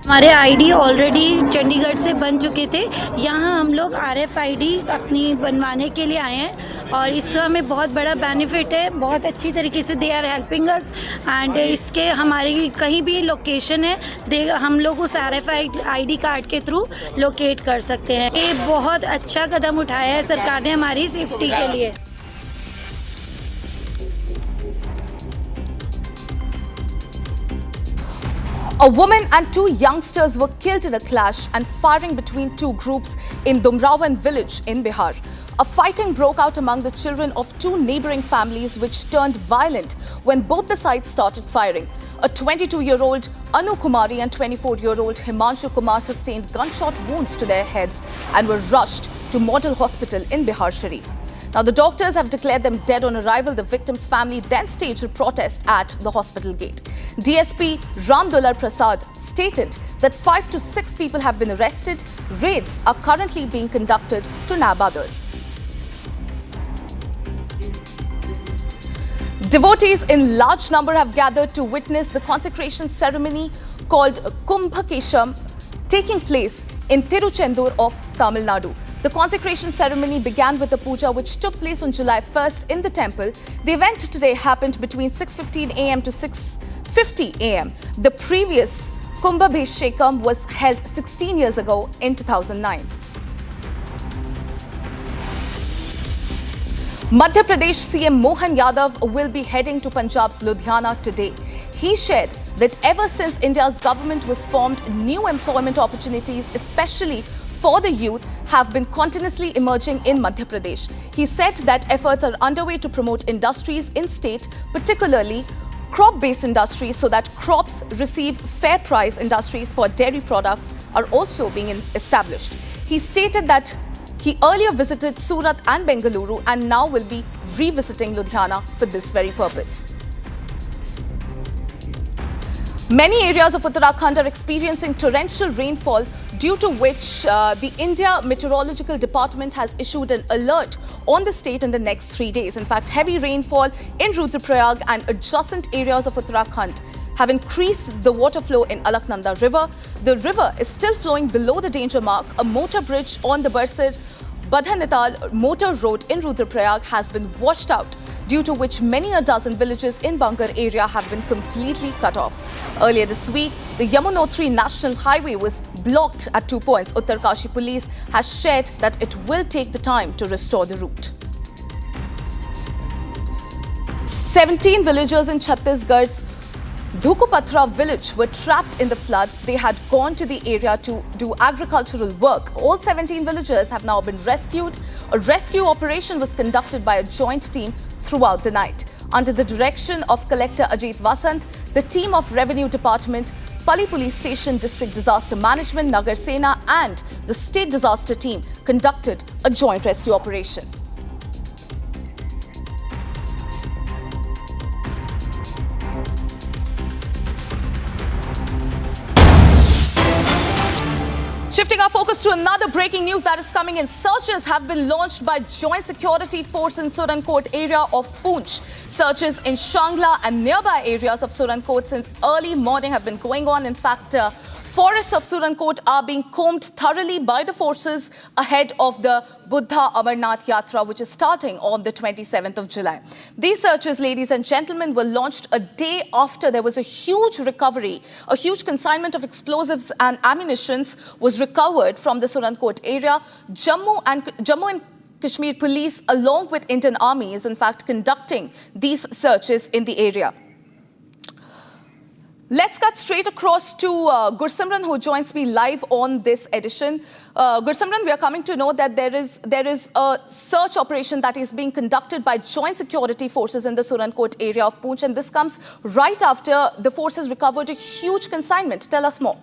हमारे ID already Chandigarh से बन चुके थे। यहाँ हम लोग RFID अपनी बनवाने के लिए आए हैं और इससे हमें बहुत बड़ा बेनिफिट है। बहुत अच्छी तरीके से they are helping us and इसके हमारी कहीं भी लोकेशन है हम लोग उस RFID कार्ड के थ्रू लोकेट कर सकते हैं। ये बहुत अच्छा कदम उठाया है सरकार ने हमारी सेफ्टी के लिए। A woman and two youngsters were killed in a clash and firing between two groups in Dumrawan village in Bihar. A fighting broke out among the children of two neighboring families which turned violent when both the sides started firing. A 22-year-old Anu Kumari and 24-year-old Himanshu Kumar sustained gunshot wounds to their heads and were rushed to Model Hospital in Bihar Sharif. Now, the doctors have declared them dead on arrival. The victim's family then staged a protest at the hospital gate. DSP Ramdullar Prasad stated that 5 to 6 people have been arrested. Raids are currently being conducted to nab others. Devotees in large number have gathered to witness the consecration ceremony called Kumbhakesham taking place in Tiruchendur of Tamil Nadu. The consecration ceremony began with a puja which took place on July 1st in the temple. The event today happened between 6:15 a.m. to 6:50 a.m. The previous Kumbhabheshekam was held 16 years ago in 2009. Madhya Pradesh CM Mohan Yadav will be heading to Punjab's Ludhiana today. He shared that ever since India's government was formed, new employment opportunities, especially for the youth, have been continuously emerging in Madhya Pradesh. He said that efforts are underway to promote industries in state, particularly crop-based industries, so that crops receive fair price. Industries for dairy products are also being established. He stated that he earlier visited Surat and Bengaluru and now will be revisiting Ludhiana for this very purpose. Many areas of Uttarakhand are experiencing torrential rainfall, due to which the India Meteorological Department has issued an alert on the state in the next 3 days. In fact, heavy rainfall in Rudraprayag and adjacent areas of Uttarakhand have increased the water flow in Alaknanda River. The river is still flowing below the danger mark. A motor bridge on the Barsir-Badhanital motor road in Rudraprayag has been washed out, due to which many a dozen villages in Bangar area have been completely cut off. Earlier this week, the Yamunotri National Highway was blocked at 2 points. Uttarkashi Police has shared that it will take the time to restore the route. 17 villagers in Chhattisgarh's Dhukupatra village were trapped in the floods. They had gone to the area to do agricultural work. All 17 villagers have now been rescued. A rescue operation was conducted by a joint team throughout the night. Under the direction of Collector Ajit Vasant, the team of Revenue Department, Pali Police Station, District Disaster Management, Nagar Sena and the State Disaster Team conducted a joint rescue operation. Shifting our focus to another breaking news that is coming in. Searches have been launched by Joint Security Force in Surankot area of Poonch. Searches in Shangla and nearby areas of Surankot since early morning have been going on. In fact, forests of Surankot are being combed thoroughly by the forces ahead of the Buddha Amarnath Yatra, which is starting on the 27th of July. These searches, ladies and gentlemen, were launched a day after there was a huge recovery. A huge consignment of explosives and ammunitions was recovered from the Surankot area. Jammu and Kashmir Police, along with Indian Army, is in fact conducting these searches in the area. Let's cut straight across to Gursimran, who joins me live on this edition. Gursimran, we are coming to know that there is a search operation that is being conducted by Joint Security Forces in the Surankot area of Poonch, and this comes right after the forces recovered a huge consignment. Tell us more.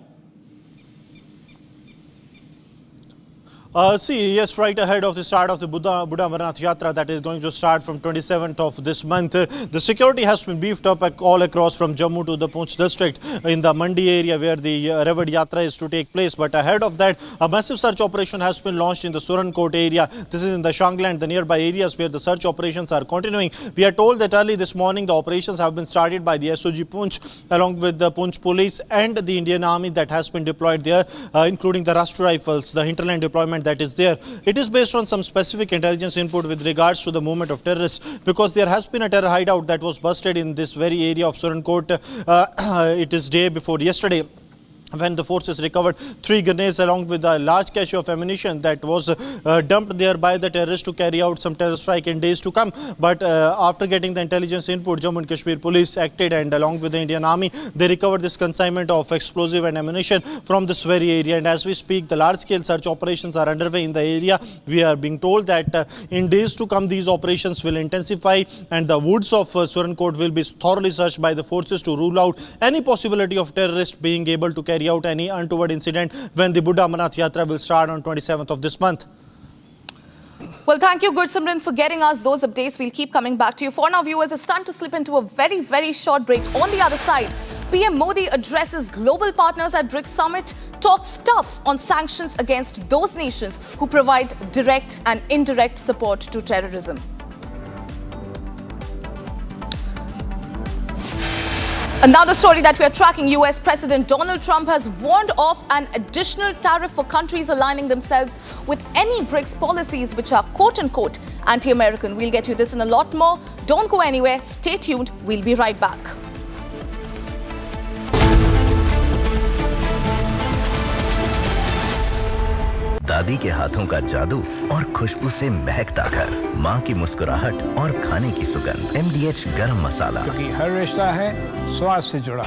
Yes, right ahead of the start of the Buddha Amarnath Yatra that is going to start from 27th of this month. The security has been beefed up all across from Jammu to the Poonch district in the Mandi area where the revered Yatra is to take place. But ahead of that, a massive search operation has been launched in the Surankot area. This is in the Shangla and the nearby areas where the search operations are continuing. We are told that early this morning the operations have been started by the SOG Poonch along with the Poonch Police and the Indian Army that has been deployed there, including the Rashtra Rifles, the hinterland deployment that is there. It is based on some specific intelligence input with regards to the movement of terrorists, because there has been a terror hideout that was busted in this very area of Surankot. It is day before yesterday, when the forces recovered 3 grenades along with a large cache of ammunition that was dumped there by the terrorists to carry out some terror strike in days to come. But after getting the intelligence input, Jammu and Kashmir Police acted, and along with the Indian Army, they recovered this consignment of explosive and ammunition from this very area. And as we speak, the large-scale search operations are underway in the area. We are being told that in days to come, these operations will intensify, and the woods of Surankot will be thoroughly searched by the forces to rule out any possibility of terrorists being able to carry out any untoward incident when the Buddha Amarnath Yatra will start on 27th of this month. Well, thank you, Gursimran, for getting us those updates. We'll keep coming back to you. For now, viewers, it's time to slip into a very, very short break. On the other side, PM Modi addresses global partners at BRICS Summit, talks tough on sanctions against those nations who provide direct and indirect support to terrorism. Another story that we are tracking, US President Donald Trump has warned of an additional tariff for countries aligning themselves with any BRICS policies which are quote-unquote anti-American. We'll get you this and a lot more. Don't go anywhere. Stay tuned. We'll be right back. दादी के हाथों का जादू और खुशबू से महकता घर, माँ की मुस्कुराहट और खाने की सुगंध। MDH गरम मसाला, क्योंकि हर रिश्ता है स्वाद से जुड़ा।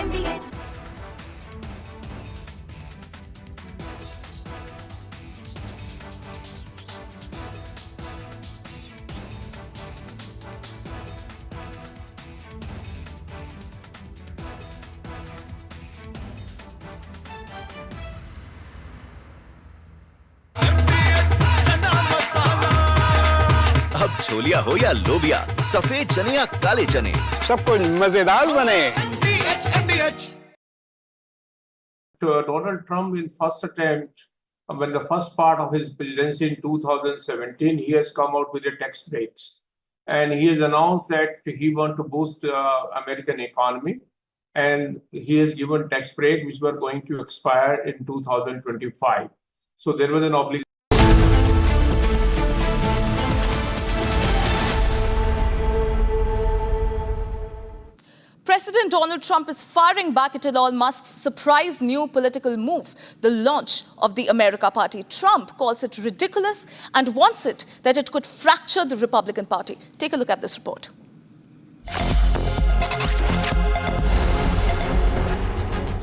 अब छोलिया हो या लोबिया, सफेद चने या काले चने, सब कुछ मजेदार बने। Donald Trump in first attempt, when the first part of his presidency in 2017, he has come out with the tax breaks. And he has announced that he wants to boost the American economy. And he has given tax break which were going to expire in 2025. So there was an obligation. President Donald Trump is firing back at Elon Musk's surprise new political move, the launch of the America Party. Trump calls it ridiculous and wants it that it could fracture the Republican Party. Take a look at this report.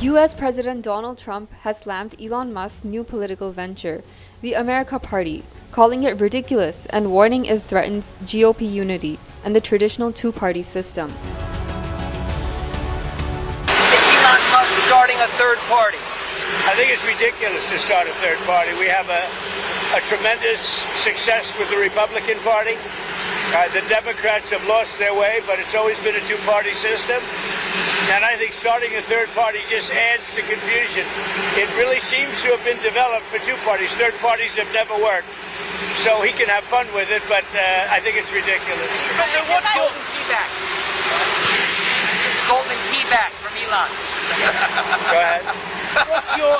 US President Donald Trump has slammed Elon Musk's new political venture, the America Party, calling it ridiculous and warning it threatens GOP unity and the traditional two-party system. Starting a third party. I think it's ridiculous to start a third party. We have a tremendous success with the Republican Party. The Democrats have lost their way, but it's always been a two-party system. And I think starting a third party just adds to confusion. It really seems to have been developed for two parties. Third parties have never worked. So he can have fun with it, but I think it's ridiculous. What's golden key back? Golden key back from Elon. Go ahead. What's your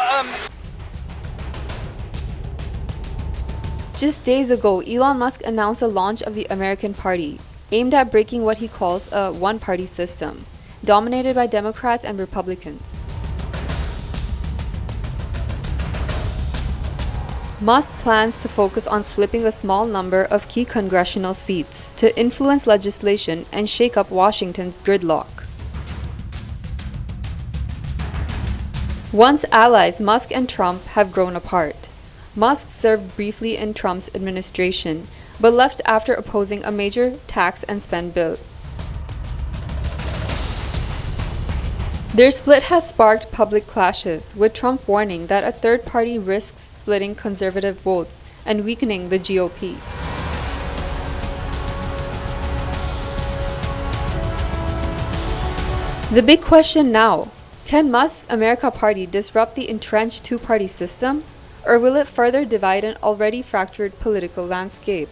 Just days ago, Elon Musk announced the launch of the American Party, aimed at breaking what he calls a one-party system, dominated by Democrats and Republicans. Musk plans to focus on flipping a small number of key congressional seats to influence legislation and shake up Washington's gridlock. Once allies, Musk and Trump have grown apart. Musk served briefly in Trump's administration, but left after opposing a major tax and spend bill. Their split has sparked public clashes, with Trump warning that a third party risks splitting conservative votes and weakening the GOP. The big question now: can Musk's America Party disrupt the entrenched two-party system, or will it further divide an already fractured political landscape?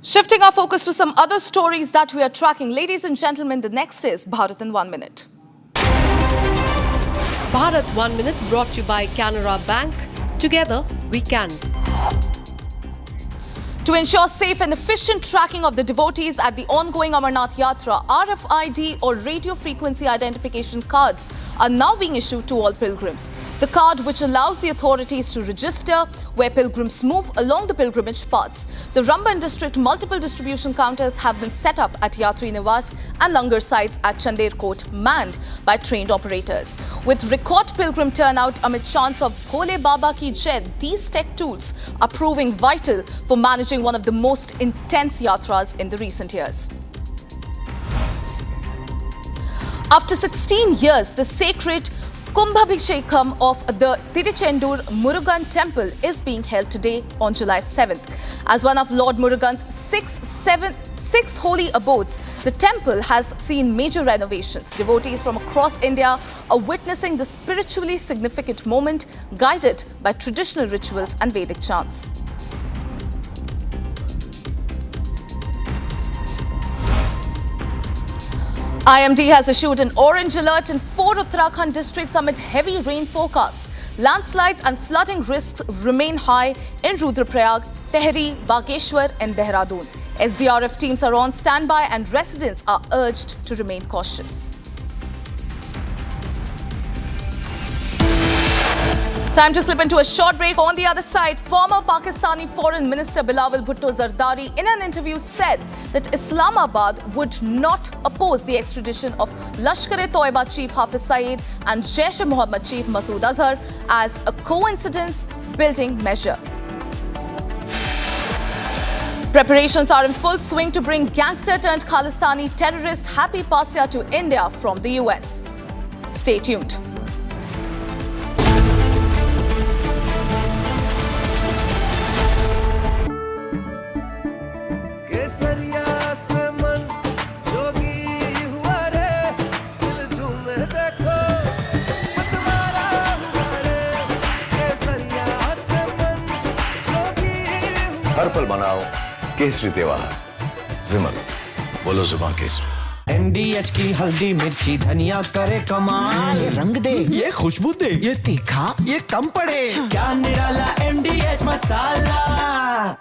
Shifting our focus to some other stories that we are tracking. Ladies and gentlemen, the next is Bharat in 1 minute. Bharat 1 Minute brought to you by Canara Bank. Together, we can. To ensure safe and efficient tracking of the devotees at the ongoing Amarnath Yatra, RFID or radio frequency identification cards are now being issued to all pilgrims. The card which allows the authorities to register where pilgrims move along the pilgrimage paths. The Ramban district multiple distribution counters have been set up at Yatri Niwas and Langar sites at Chander Kot, manned by trained operators. With record pilgrim turnout amid chants of Bhole Baba Ki Jai, these tech tools are proving vital for managing one of the most intense yatras in the recent years. After 16 years, the sacred Kumbhabhishekam of the Tiruchendur Murugan temple is being held today on July 7th. As one of Lord Murugan's six holy abodes, the temple has seen major renovations. Devotees from across India are witnessing the spiritually significant moment, guided by traditional rituals and Vedic chants. IMD has issued an orange alert in 4 Uttarakhand districts amid heavy rain forecasts. Landslides and flooding risks remain high in Rudraprayag, Tehri, Bageshwar and Dehradun. SDRF teams are on standby and residents are urged to remain cautious. Time to slip into a short break. On the other side, former Pakistani Foreign Minister Bilawal Bhutto Zardari in an interview said that Islamabad would not oppose the extradition of Lashkar-e-Toiba Chief Hafiz Saeed and Jaish-e-Mohammed Chief Masood Azhar as a coincidence-building measure. Preparations are in full swing to bring gangster-turned-Khalistani terrorist Happy Pasya to India from the US. Stay tuned. हर पल मनाओ केसरी त्योहार। विमल, बोलो जुबान Kesari. MDH की हल्दी मिर्ची धनिया करे कमाल, ये रंग दे, ये खुशबू दे, ये तीखा, ये कम पड़े, क्या निराला MDH masala.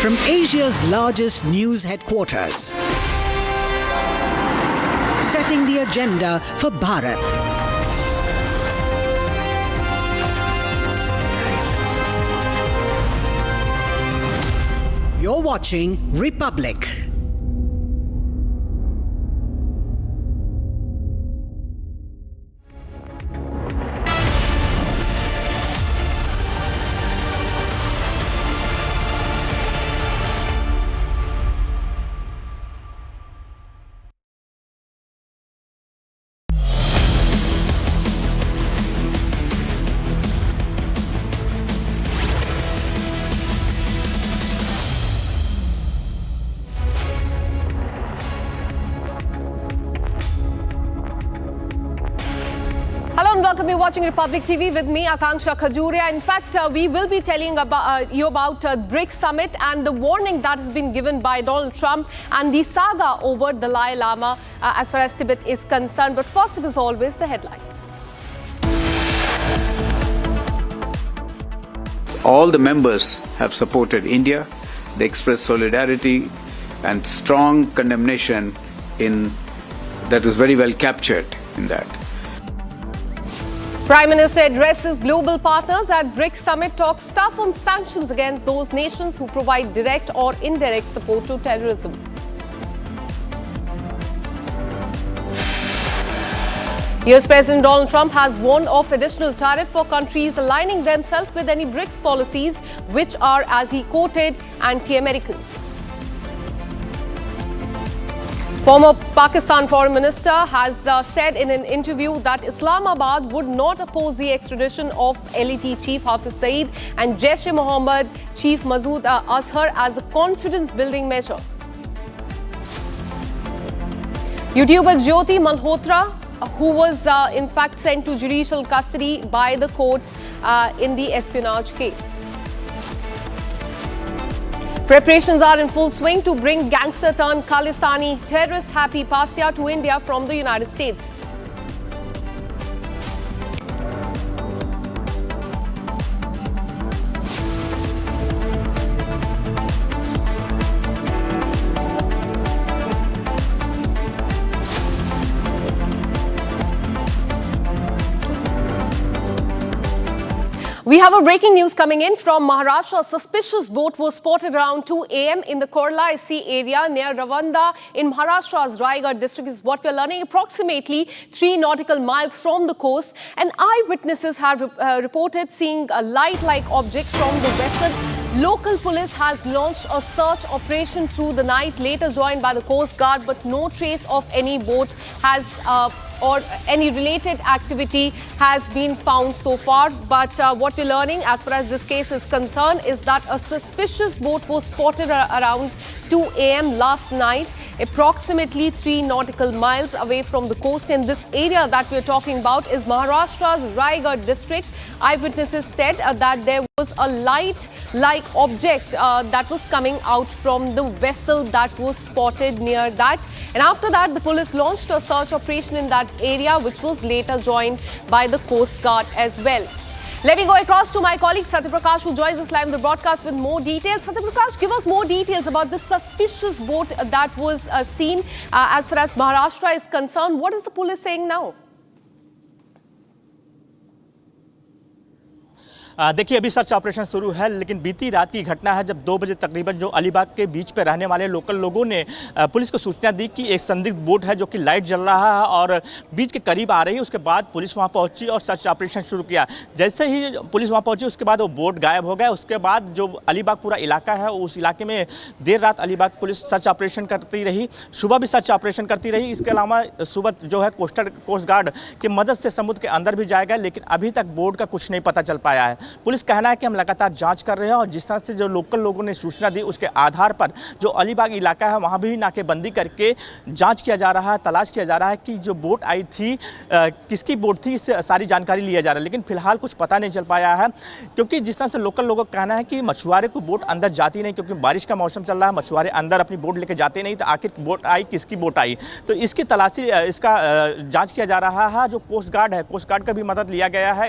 From Asia's largest news headquarters, setting the agenda for Bharat. You're watching Republic. Welcome, you're watching Republic TV with me, Akanksha Khajuria. In fact, we will be telling you about BRICS Summit and the warning that has been given by Donald Trump and the saga over Dalai Lama as far as Tibet is concerned. But first, as always, the headlines. All the members have supported India. They expressed solidarity and strong condemnation that was very well captured in that. Prime Minister addresses global partners at BRICS Summit, talks tough on sanctions against those nations who provide direct or indirect support to terrorism. US President Donald Trump has warned of additional tariff for countries aligning themselves with any BRICS policies which are, as he quoted, anti-American. Former Pakistan Foreign Minister has said in an interview that Islamabad would not oppose the extradition of LET Chief Hafiz Saeed and Jaish-e-Mohammed Chief Masood Azhar as a confidence-building measure. YouTuber Jyoti Malhotra, who was in fact sent to judicial custody by the court in the espionage case. Preparations are in full swing to bring gangster-turned-Khalistani terrorist Happy Pasya to India from the United States. We have a breaking news coming in from Maharashtra. A suspicious boat was spotted around 2 a.m. in the Korla Sea area near Ravanda in Maharashtra's Raigad district is what we are learning, approximately 3 nautical miles from the coast. And eyewitnesses have reported seeing a light-like object from the vessel Local police has launched a search operation through the night, later joined by the Coast Guard, but no trace of any boat has or any related activity has been found so far. But what we're learning as far as this case is concerned is that a suspicious boat was spotted around 2 a.m. last night, approximately 3 nautical miles away from the coast. And this area that we're talking about is Maharashtra's Raigad district. Eyewitnesses said that there was a light-like object that was coming out from the vessel that was spotted near that. And after that, the police launched a search operation in that area, which was later joined by the Coast Guard as well. Let me go across to my colleague Satya Prakash, who joins us live in the broadcast with more details. Satya Prakash, give us more details about this suspicious boat that was seen as far as Maharashtra is concerned. What is the police saying now? देखिए अभी search operation शुरू है, लेकिन बीती रात की घटना है जब 2 बजे तकरीबन जो अलीबाग के बीच पे रहने वाले लोकल लोगों ने पुलिस को सूचना दी कि एक संदिग्ध बोट है जो कि लाइट जल रहा है और बीच के करीब आ रही है। उसके बाद पुलिस वहां पहुंची और सर्च ऑपरेशन शुरू किया। जैसे ही पुलिस वहां पहुंची उसके बाद वो बोट गायब हो गया। उसके बाद जो अलीबाग पूरा इलाका है उस इलाके में देर रात अलीबाग पुलिस सर्च ऑपरेशन करती रही, सुबह भी सर्च ऑपरेशन करती रही। इसके अलावा सुबह जो है कोस्ट गार्ड की मदद से समुद्र के अंदर भी जाएगा, लेकिन अभी तक बोट का कुछ नहीं पता चल पाया है। पुलिस कहना है कि हम लगातार जांच कर रहे हैं और जिस तरह से जो लोकल लोगों ने सूचना दी उसके आधार पर जो अलीबाग इलाका है वहां भी नाकेबंदी करके जांच किया जा रहा है, तलाश किया जा रहा है कि जो बोट आई थी किसकी बोट थी, इससे सारी जानकारी लिया जा रहा है। लेकिन फिलहाल कुछ पता नहीं चल पाया है, क्योंकि जिस तरह से लोकल लोगों का कहना है कि मछुआरे को बोट अंदर जाती नहीं, क्योंकि बारिश का मौसम चल रहा है, मछुआरे अंदर अपनी बोट लेके जाते नहीं, तो आखिर बोट आई किसकी बोट आई, तो इसकी तलाशी इसका जाँच किया जा रहा है। जो कोस्ट गार्ड है, कोस्ट गार्ड का भी मदद लिया गया है।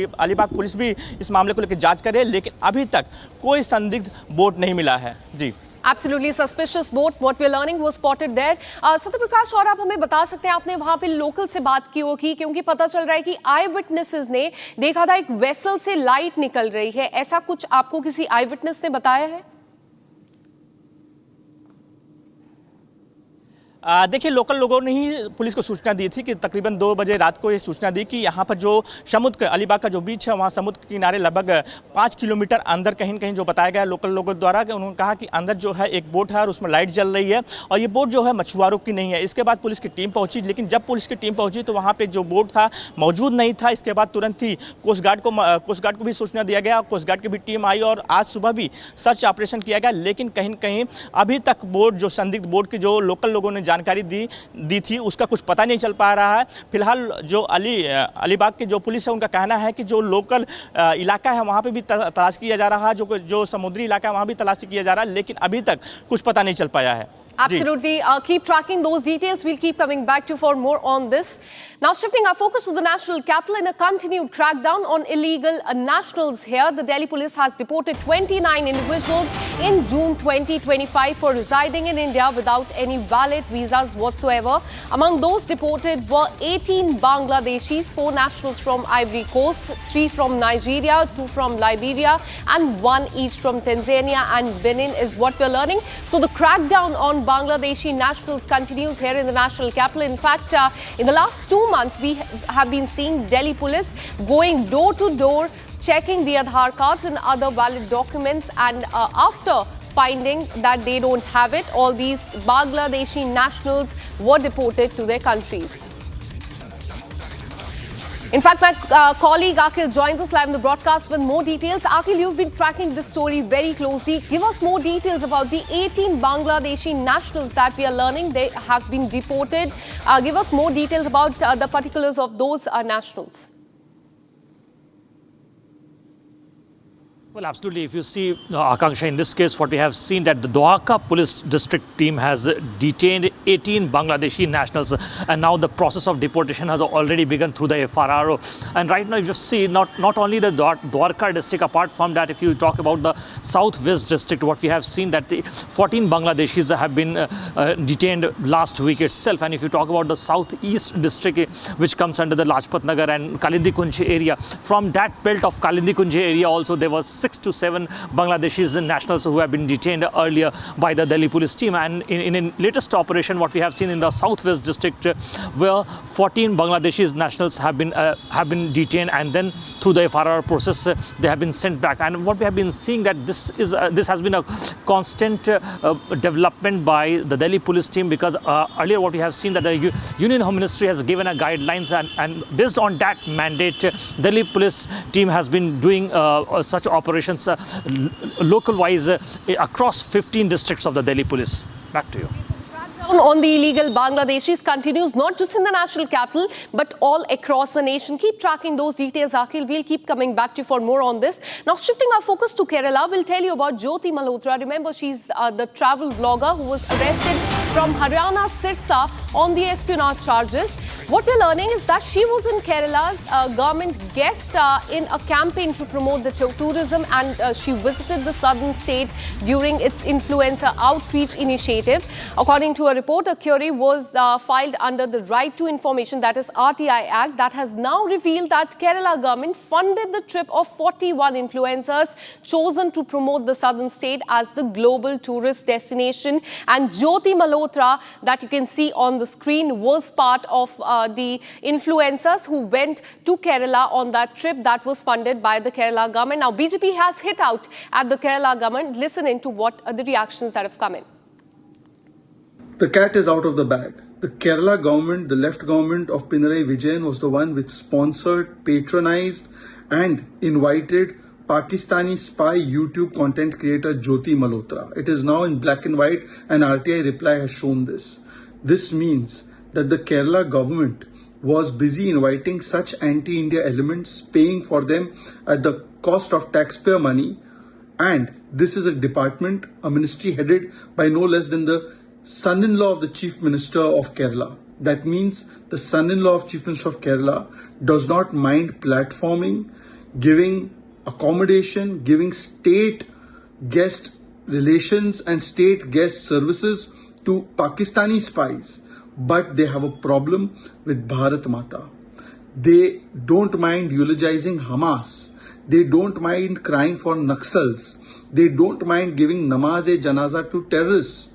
अलीबाग पुलिस भी इस मामले को लेकर जांच करे, लेकिन अभी तक कोई संदिग्ध बोट नहीं मिला है। जी, Absolutely suspicious boat. What we're learning was spotted there. Satya Prakash, और आप हमें बता सकते हैं, आपने वहां पे लोकल से बात की होगी, क्योंकि पता चल रहा है कि आई विटनेसेस ने देखा था एक वेसल से लाइट निकल रही है। ऐसा कुछ आपको किसी आई विटनेस ने बताया है? देखिए लोकल लोगों ने ही पुलिस को सूचना दी थी कि तकरीबन 2 बजे रात को ये सूचना दी कि यहाँ पर जो समुद्र अलीबाग का जो बीच है वहाँ समुद्र के किनारे लगभग 5 किलोमीटर अंदर कहीं न कहीं जो बताया गया लोकल लोगों द्वारा कि उन्होंने कहा कि अंदर जो है एक बोट है और उसमें लाइट जल रही है और ये बोट जो है मछुआरों की नहीं है। इसके बाद पुलिस की टीम पहुँची, लेकिन जब पुलिस की टीम पहुँची तो वहाँ पर जो बोट था मौजूद नहीं था। इसके बाद तुरंत ही कोस्ट गार्ड को भी सूचना दिया गया, कोस्ट गार्ड की भी टीम आई और आज सुबह भी सर्च ऑपरेशन किया गया, लेकिन कहीं न कहीं अभी तक बोट जो संदिग्ध बोट की जो लोकल लोगों ने जानकारी दी थी उसका कुछ पता नहीं चल पा रहा है। फिलहाल जो अलीबाग की जो पुलिस है उनका कहना है कि जो लोकल इलाका है वहाँ पे भी तलाश किया जा रहा है, जो समुद्री इलाका है वहाँ भी तलाशी किया जा रहा है, लेकिन अभी तक कुछ पता नहीं चल पाया है। Absolutely. Keep tracking those details. We'll keep coming back to you for more on this. Now, shifting our focus to the national capital in a continued crackdown on illegal nationals here. The Delhi police has deported 29 individuals in June 2025 for residing in India without any valid visas whatsoever. Among those deported were 18 Bangladeshis, 4 nationals from Ivory Coast, 3 from Nigeria, 2 from Liberia, and 1 each from Tanzania and Benin is what we're learning. So the crackdown on Bangladeshi nationals continues here in the national capital. In fact, in the last 2 months, we have been seeing Delhi police going door to door, checking the Aadhaar cards and other valid documents. And after finding that they don't have it, all these Bangladeshi nationals were deported to their countries. In fact, my colleague Akhil joins us live in the broadcast with more details. Akhil, you've been tracking this story very closely. Give us more details about the 18 Bangladeshi nationals that we are learning. They have been deported. Give us more details about the particulars of those nationals. Well, absolutely. If you see, Akanksha, in this case, what we have seen that the Dwarka police district team has detained 18 Bangladeshi nationals, and now the process of deportation has already begun through the FRRO. And right now, you just see not only the Dwarka district, apart from that, if you talk about the southwest district, what we have seen that the 14 Bangladeshis have been detained last week itself. And if you talk about the southeast district, which comes under the Lajpat Nagar and Kalindi Kunj area, from that belt of Kalindi Kunj area also there was 6 6 to 7 Bangladeshi nationals who have been detained earlier by the Delhi police team. And in a latest operation, what we have seen in the southwest district, where 14 Bangladeshi nationals have been detained, and then through the FRR process, they have been sent back. And what we have been seeing that this has been a constant development by the Delhi police team, because earlier what we have seen that the Union Home Ministry has given a guidelines, and based on that mandate, Delhi police team has been doing such operations local-wise across 15 districts of the Delhi police. Back to you. On the illegal Bangladeshis continues not just in the national capital but all across the nation. Keep tracking those details, Akhil. We'll keep coming back to you for more on this. Now, shifting our focus to Kerala, we'll tell you about Jyoti Malhotra. Remember, she's the travel blogger who was arrested from Haryana Sirsa on the espionage charges. What we're learning is that she was in Kerala's government guest in a campaign to promote the tourism, and she visited the southern state during its influencer outreach initiative. According to a report, a query was filed under the Right to Information, that is RTI Act, that has now revealed that Kerala government funded the trip of 41 influencers chosen to promote the southern state as the global tourist destination. And Jyoti Malhotra, that you can see on the screen, was part of the influencers who went to Kerala on that trip that was funded by the Kerala government. Now, BJP has hit out at the Kerala government. Listen in to what are the reactions that have come in. The cat is out of the bag. The Kerala government, the left government of Pinarayi Vijayan, was the one which sponsored, patronized and invited Pakistani spy YouTube content creator Jyoti Malhotra. It is now in black and white, and RTI reply has shown this. This means that the Kerala government was busy inviting such anti-India elements, paying for them at the cost of taxpayer money. And this is a department, a ministry headed by no less than the son-in-law of the Chief Minister of Kerala. That means the son-in-law of Chief Minister of Kerala does not mind platforming, giving accommodation, giving state guest relations and state guest services to Pakistani spies. But they have a problem with Bharat Mata. They don't mind eulogizing Hamas. They don't mind crying for Naxals. They don't mind giving namaz-e-janaza to terrorists.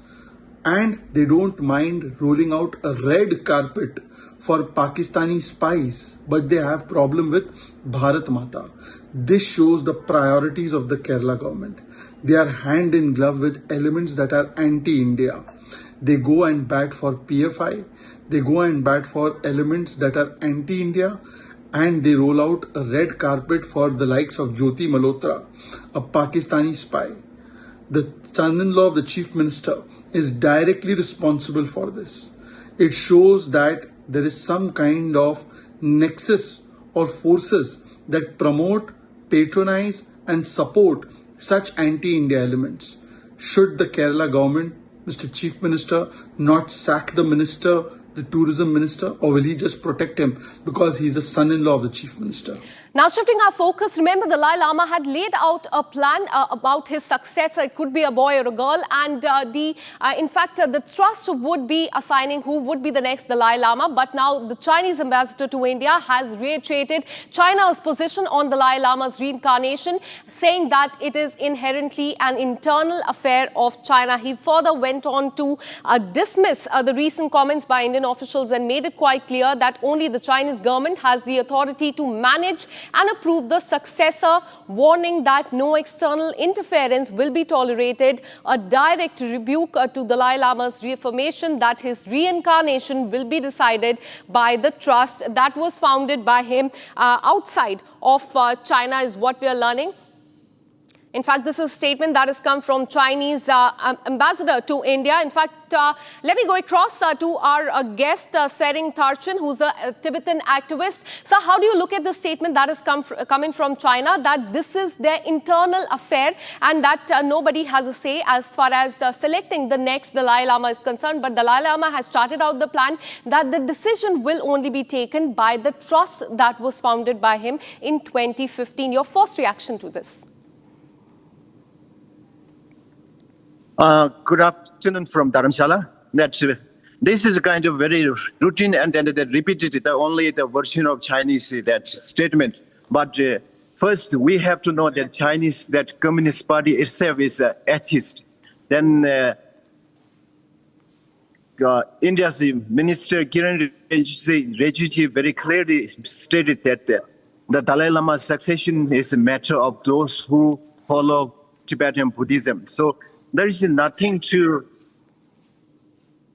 And they don't mind rolling out a red carpet for Pakistani spies. But they have problem with Bharat Mata. This shows the priorities of the Kerala government. They are hand in glove with elements that are anti-India. They go and bat for PFI. They go and bat for elements that are anti-India. And they roll out a red carpet for the likes of Jyoti Malhotra, a Pakistani spy. The son-in-law of the Chief Minister is directly responsible for this. It shows that there is some kind of nexus or forces that promote, patronize and support such anti-India elements. Should the Kerala government, Mr. Chief Minister, not sack the minister, the tourism minister, or will he just protect him because he's the son-in-law of the Chief Minister? Now, shifting our focus, remember the Dalai Lama had laid out a plan about his successor. It could be a boy or a girl, and in fact, the trust would be assigning who would be the next Dalai Lama. But now the Chinese ambassador to India has reiterated China's position on Dalai Lama's reincarnation, saying that it is inherently an internal affair of China. He further went on to dismiss the recent comments by Indian officials and made it quite clear that only the Chinese government has the authority to manage and approve the successor, warning that no external interference will be tolerated. A direct rebuke to Dalai Lama's reaffirmation that his reincarnation will be decided by the trust that was founded by him outside of China is what we are learning. In fact, this is a statement that has come from Chinese ambassador to India. In fact, let me go across to our guest, Sering Tarchin, who's a Tibetan activist. So how do you look at the statement that has coming from China, that this is their internal affair and that nobody has a say as far as selecting the next Dalai Lama is concerned? But Dalai Lama has started out the plan that the decision will only be taken by the trust that was founded by him in 2015. Your first reaction to this? Good afternoon from Dharamshala. This is kind of very routine and repeated, only the version of Chinese that statement. But first we have to know that that Communist Party itself is atheist. Then India's Minister Kiran Rijiju very clearly stated that the Dalai Lama's succession is a matter of those who follow Tibetan Buddhism. So there is nothing to,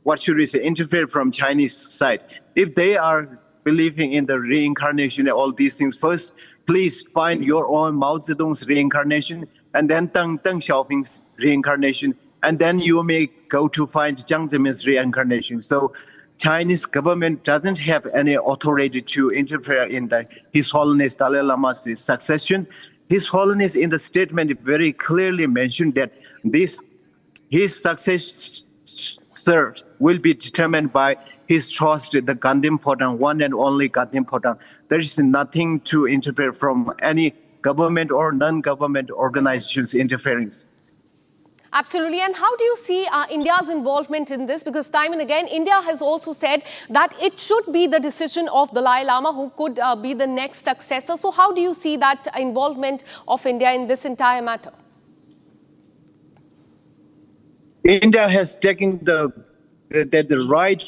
what should we say, interfere from Chinese side. If they are believing in the reincarnation and all these things, first, please find your own Mao Zedong's reincarnation, and then Deng Xiaoping's reincarnation, and then you may go to find Jiang Zemin's reincarnation. So Chinese government doesn't have any authority to interfere in His Holiness Dalai Lama's succession. His Holiness in the statement very clearly mentioned that his successor will be determined by his trust, the Gandhi Podang, one and only Gandhi Podang. There is nothing to interfere from any government or non-government organizations interference. Absolutely. And how do you see India's involvement in this? Because time and again, India has also said that it should be the decision of Dalai Lama who could be the next successor. So how do you see that involvement of India in this entire matter? India has taken the right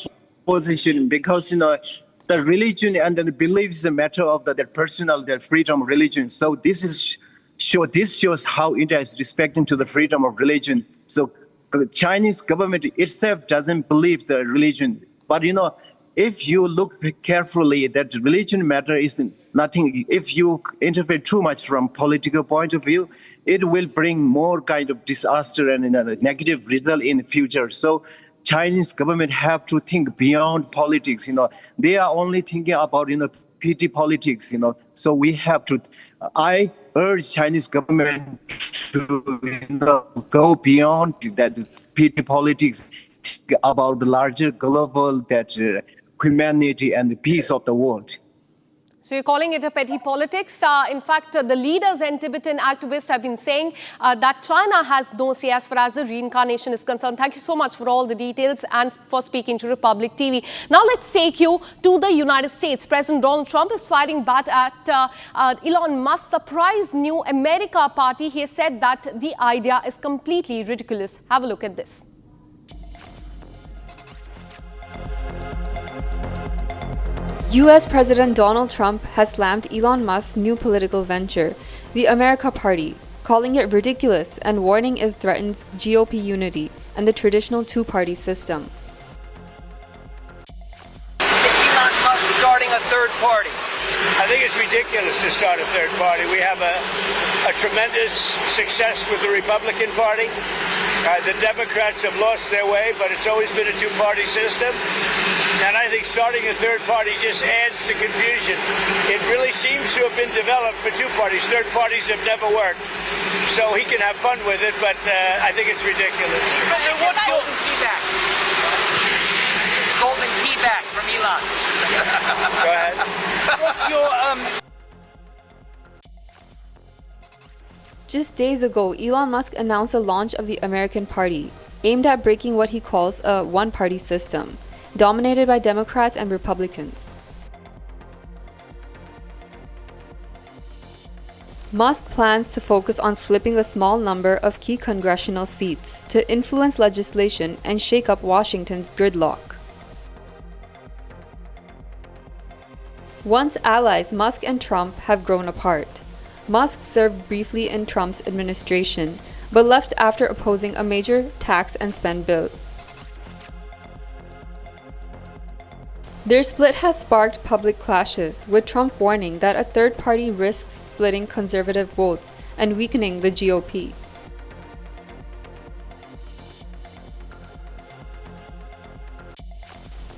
position because, the religion and the belief is a matter of their personal, their freedom of religion. So this shows how India is respecting to the freedom of religion. So the Chinese government itself doesn't believe the religion. But, if you look carefully, that religion matter is nothing. If you interfere too much from political point of view, it will bring more kind of disaster and a negative result in the future. So Chinese government have to think beyond politics. They are only thinking about, petty politics. So we have to. I urge Chinese government to go beyond that petty politics, about the larger global humanity and the peace of the world. So you're calling it a petty politics. In fact, the leaders and Tibetan activists have been saying that China has no say as far as the reincarnation is concerned. Thank you so much for all the details and for speaking to Republic TV. Now let's take you to the United States. President Donald Trump is fighting back at Elon Musk's surprise new America party. He has said that the idea is completely ridiculous. Have a look at this. US President Donald Trump has slammed Elon Musk's new political venture, the America Party, calling it ridiculous and warning it threatens GOP unity and the traditional two-party system. Elon Musk starting a third party. I think it's ridiculous to start a third party. We have a tremendous success with the Republican Party. The Democrats have lost their way, but it's always been a two-party system. And I think starting a third party just adds to confusion. It really seems to have been developed for two parties. Third parties have never worked. So he can have fun with it, but I think it's ridiculous. What's golden key back? Golden key back from Elon. Go ahead. What's your Just days ago, Elon Musk announced the launch of the American Party, aimed at breaking what he calls a one-party system, dominated by Democrats and Republicans. Musk plans to focus on flipping a small number of key congressional seats to influence legislation and shake up Washington's gridlock. Once allies, Musk and Trump have grown apart. Musk served briefly in Trump's administration, but left after opposing a major tax and spend bill. Their split has sparked public clashes, with Trump warning that a third party risks splitting conservative votes and weakening the GOP.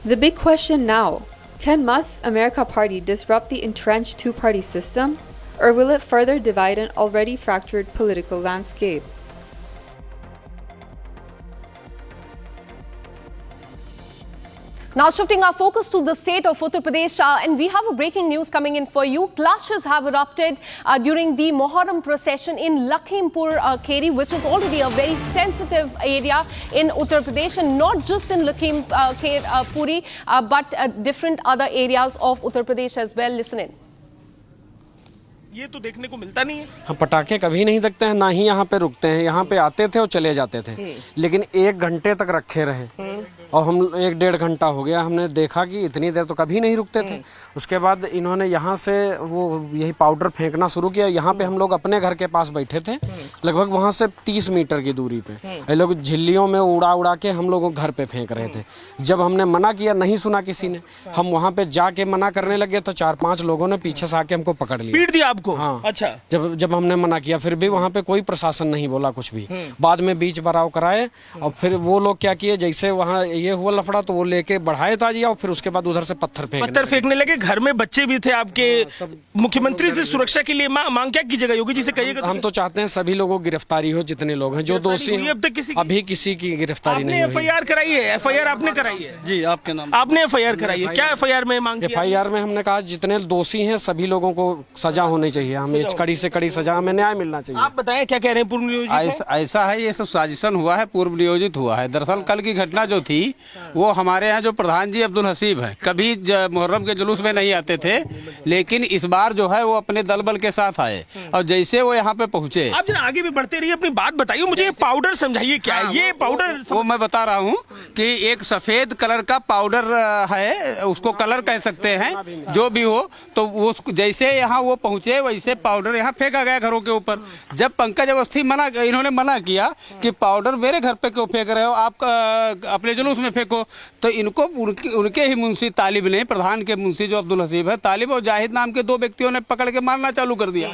The big question now, can Musk's America Party disrupt the entrenched two-party system, or will it further divide an already fractured political landscape? Now shifting our focus to the state of Uttar Pradesh, and we have a breaking news coming in for you. Clashes have erupted during the Muharram procession in Lakhimpur Kheri, which is already a very sensitive area in Uttar Pradesh, and not just in Lakhimpur, but different other areas of Uttar Pradesh as well. Listen in. ये तो देखने को मिलता नहीं है। हम पटाखे कभी नहीं देखते हैं, ना ही यहाँ पे रुकते हैं। यहाँ पे आते थे और चले जाते थे, लेकिन 1 घंटे तक रखे रहे और हम 1-1.5 घंटा हो गया, हमने देखा कि इतनी देर तो कभी नहीं रुकते थे। उसके बाद इन्होंने यहाँ से वो यही पाउडर फेंकना शुरू किया। यहाँ पे हम लोग अपने घर के पास बैठे थे, लगभग वहाँ से 30 मीटर की दूरी पे ये लोग झिल्लियों में उड़ा उड़ा के हम लोगों घर पे फेंक रहे थे। जब हमने मना किया, नहीं सुना किसी ने, हम वहाँ पे जाके मना करने लगे तो 4-5 लोगों ने पीछे से आके हमको पकड़ लिया, पीट दिया आपको? हाँ। अच्छा। जब हमने मना किया फिर भी वहाँ पे कोई प्रशासन नहीं बोला कुछ भी। बाद में बीच बराव कराए और फिर वो लोग क्या किए, जैसे वहाँ ये हुआ लफड़ा तो वो लेके बढ़ाए ताजिया और फिर उसके बाद उधर से पत्थर फेंकने लगे। घर में बच्चे भी थे आपके। मुख्यमंत्री से सुरक्षा के लिए मांग क्या कीजिएगा? योगी जी से कहिएगा। हम तो चाहते हैं सभी लोगों की गिरफ्तारी हो, जितने लोग हैं जो दोषी हैं। अब तक अभी किसी की गिरफ्तारी नहीं हुई। एफआईआर कराई है? एफआईआर आपने कराई है? जी, आपके नाम आपने एफआईआर कराई है? क्या एफआईआर में मांग? एफआईआर में हमने कहा जितने दोषी हैं सभी लोगों को सजा होनी चाहिए, हमें कड़ी से कड़ी सजा, हमें न्याय मिलना चाहिए। आप बताएं क्या कह रहे हैं? पूर्व नियोजित ऐसा है, ये सब साजिशन हुआ है, पूर्व नियोजित हुआ है। दरअसल कल की घटना जो थी वो हमारे यहाँ जो प्रधान जी अब्दुल हसीब हैं, कभी मुहर्रम के जुलूस में नहीं आते थे, लेकिन इस बार जो है वो अपने दल बल के साथ आए और जैसे वो यहाँ पे पहुँचे। आप जरा आगे भी बढ़ते रहिए, अपनी बात बताइए। मुझे ये पाउडर समझाइए क्या है ये पाउडर? वो मैं बता रहा हूँ कि एक सफेद कलर का पाउडर है, उसको कलर कह सकते हैं, जो भी हो। तो वो जैसे यहाँ वो पहुँचे वैसे पाउडर यहाँ फेंका गया घरों के ऊपर। जब पंकज अवस्थी इन्होंने मना किया कि पाउडर मेरे घर पे क्यों फेंक रहे हो, आप अपने जुलूस में फेंको, तो इनको उनके ही मुंशी तालिब ने, प्रधान के मुंशी जो अब्दुल हसीब है, तालिब और जाहिद नाम के 2 व्यक्तियों ने पकड़ के मारना चालू कर दिया।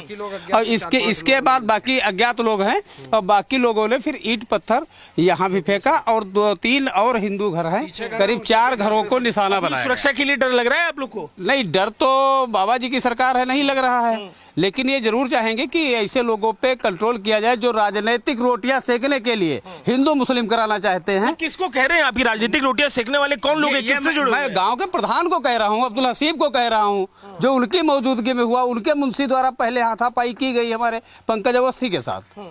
और इसके बाद बाकी अज्ञात लोग हैं और बाकी लोगों ने फिर ईंट पत्थर यहाँ भी फेंका और 2-3 और हिंदू घर हैं, करीब 4 घरों को निशाना बनाया। सुरक्षा के लिए डर लग रहा है आप लोग को? नहीं, डर तो बाबा जी की सरकार है, नहीं लग रहा है, लेकिन ये जरूर चाहेंगे कि ऐसे लोगों पे कंट्रोल किया जाए जो राजनीतिक रोटियां सेकने के लिए हिंदू मुस्लिम कराना चाहते हैं। किसको कह रहे हैं आपकी राजनीतिक रोटियां सेकने वाले कौन लोग हैं? किससे जुड़े? मैं गांव के प्रधान को कह रहा हूं, अब्दुल हसीब को कह रहा हूं, जो उनकी मौजूदगी में हुआ। उनके मुंशी द्वारा पहले हाथापाई की गई हमारे पंकज अवस्थी के साथ।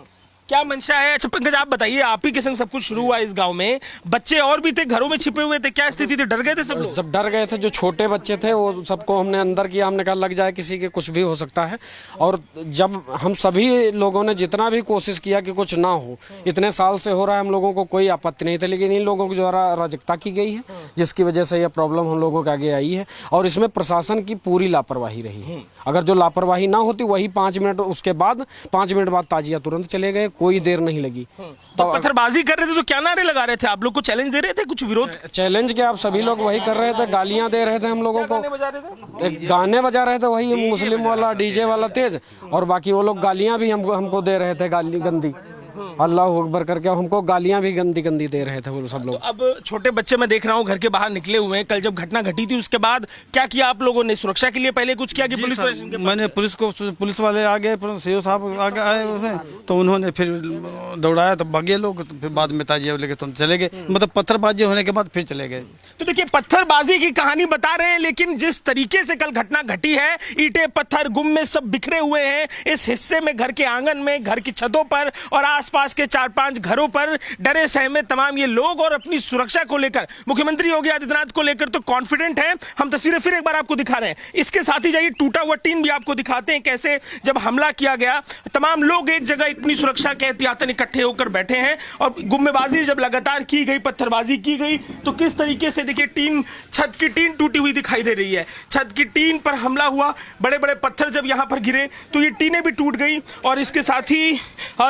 क्या मंशा है? अच्छा पंकज आप बताइए, आप ही के संग सब कुछ शुरू हुआ इस गांव में, बच्चे और भी थे घरों में छिपे हुए थे, क्या स्थिति थी? डर गए थे सब लोग? सब डर गए थे, जो छोटे बच्चे थे वो सबको हमने अंदर किया। हमने कहा लग जाए किसी के, कुछ भी हो सकता है। और जब हम सभी लोगों ने जितना भी कोशिश किया कि कुछ ना हो, इतने साल से हो रहा है, हम लोगों को कोई आपत्ति नहीं थी, लेकिन इन लोगों के द्वारा अराजकता की गई है, जिसकी वजह से यह प्रॉब्लम हम लोगों के आगे आई है। और इसमें प्रशासन की पूरी लापरवाही रही है। अगर जो लापरवाही ना होती, वही 5 मिनट, उसके बाद 5 मिनट बाद ताजिया तुरंत चले गए, कोई देर नहीं लगी। तो पत्थरबाजी कर रहे थे तो क्या नारे लगा रहे थे? आप लोग को चैलेंज दे रहे थे? कुछ विरोध? चैलेंज क्या, आप सभी लोग वही कर रहे थे, गालियां दे रहे थे हम लोगों को। गाने बजा रहे थे वही मुस्लिम वाला डीजे वाला तेज, और बाकी वो लोग गालियां भी हमको दे रहे थे, गाली गंदी, अल्लाह अकबर करके हमको गालियां भी गंदी गंदी दे रहे थे वो सब लोग। तो अब छोटे बच्चे मैं देख रहा हूँ घर के बाहर निकले हुए हैं। कल जब घटना घटी थी उसके बाद क्या किया आप लोगों ने? सुरक्षा के लिए पहले कुछ किया कि पुलिस? मैंने पुलिस वाले आ गए, सीओ साहब आगे आए उसे, तो उन्होंने फिर दौड़ाया, तो भागे लोग, तो फिर बाद में ताजिया लेके तुम चले गए। मतलब पत्थरबाजी होने के बाद फिर चले गए। तो देखिए पत्थरबाजी की कहानी बता रहे हैं, लेकिन जिस तरीके से कल घटना घटी है, ईंटें पत्थर गुम में सब बिखरे हुए हैं इस हिस्से में, घर के आंगन में, घर की छतों पर और आसपास के 4-5 घरों पर डरे सहमे तमाम ये लोग, और अपनी सुरक्षा को लेकर मुख्यमंत्री योगी आदित्यनाथ को लेकर तो कॉन्फिडेंट हैं। हम तस्वीरें फिर एक बार आपको दिखा रहे हैं। इसके साथ ही जाइए टूटा हुआ टीन भी आपको दिखाते हैं, कैसे जब हमला किया गया तमाम लोग एक जगह अपनी सुरक्षा के एहतियातन इकट्ठे होकर बैठे हैं, और गुम्मेबाजी जब लगातार की गई, पत्थरबाजी की गई, तो किस तरीके से देखिए टीन, छत की टीन टूटी हुई दिखाई दे रही है। छत की टीन पर हमला हुआ, बड़े बड़े पत्थर जब यहां पर गिरे तो ये टीनें भी टूट गई, और इसके साथ ही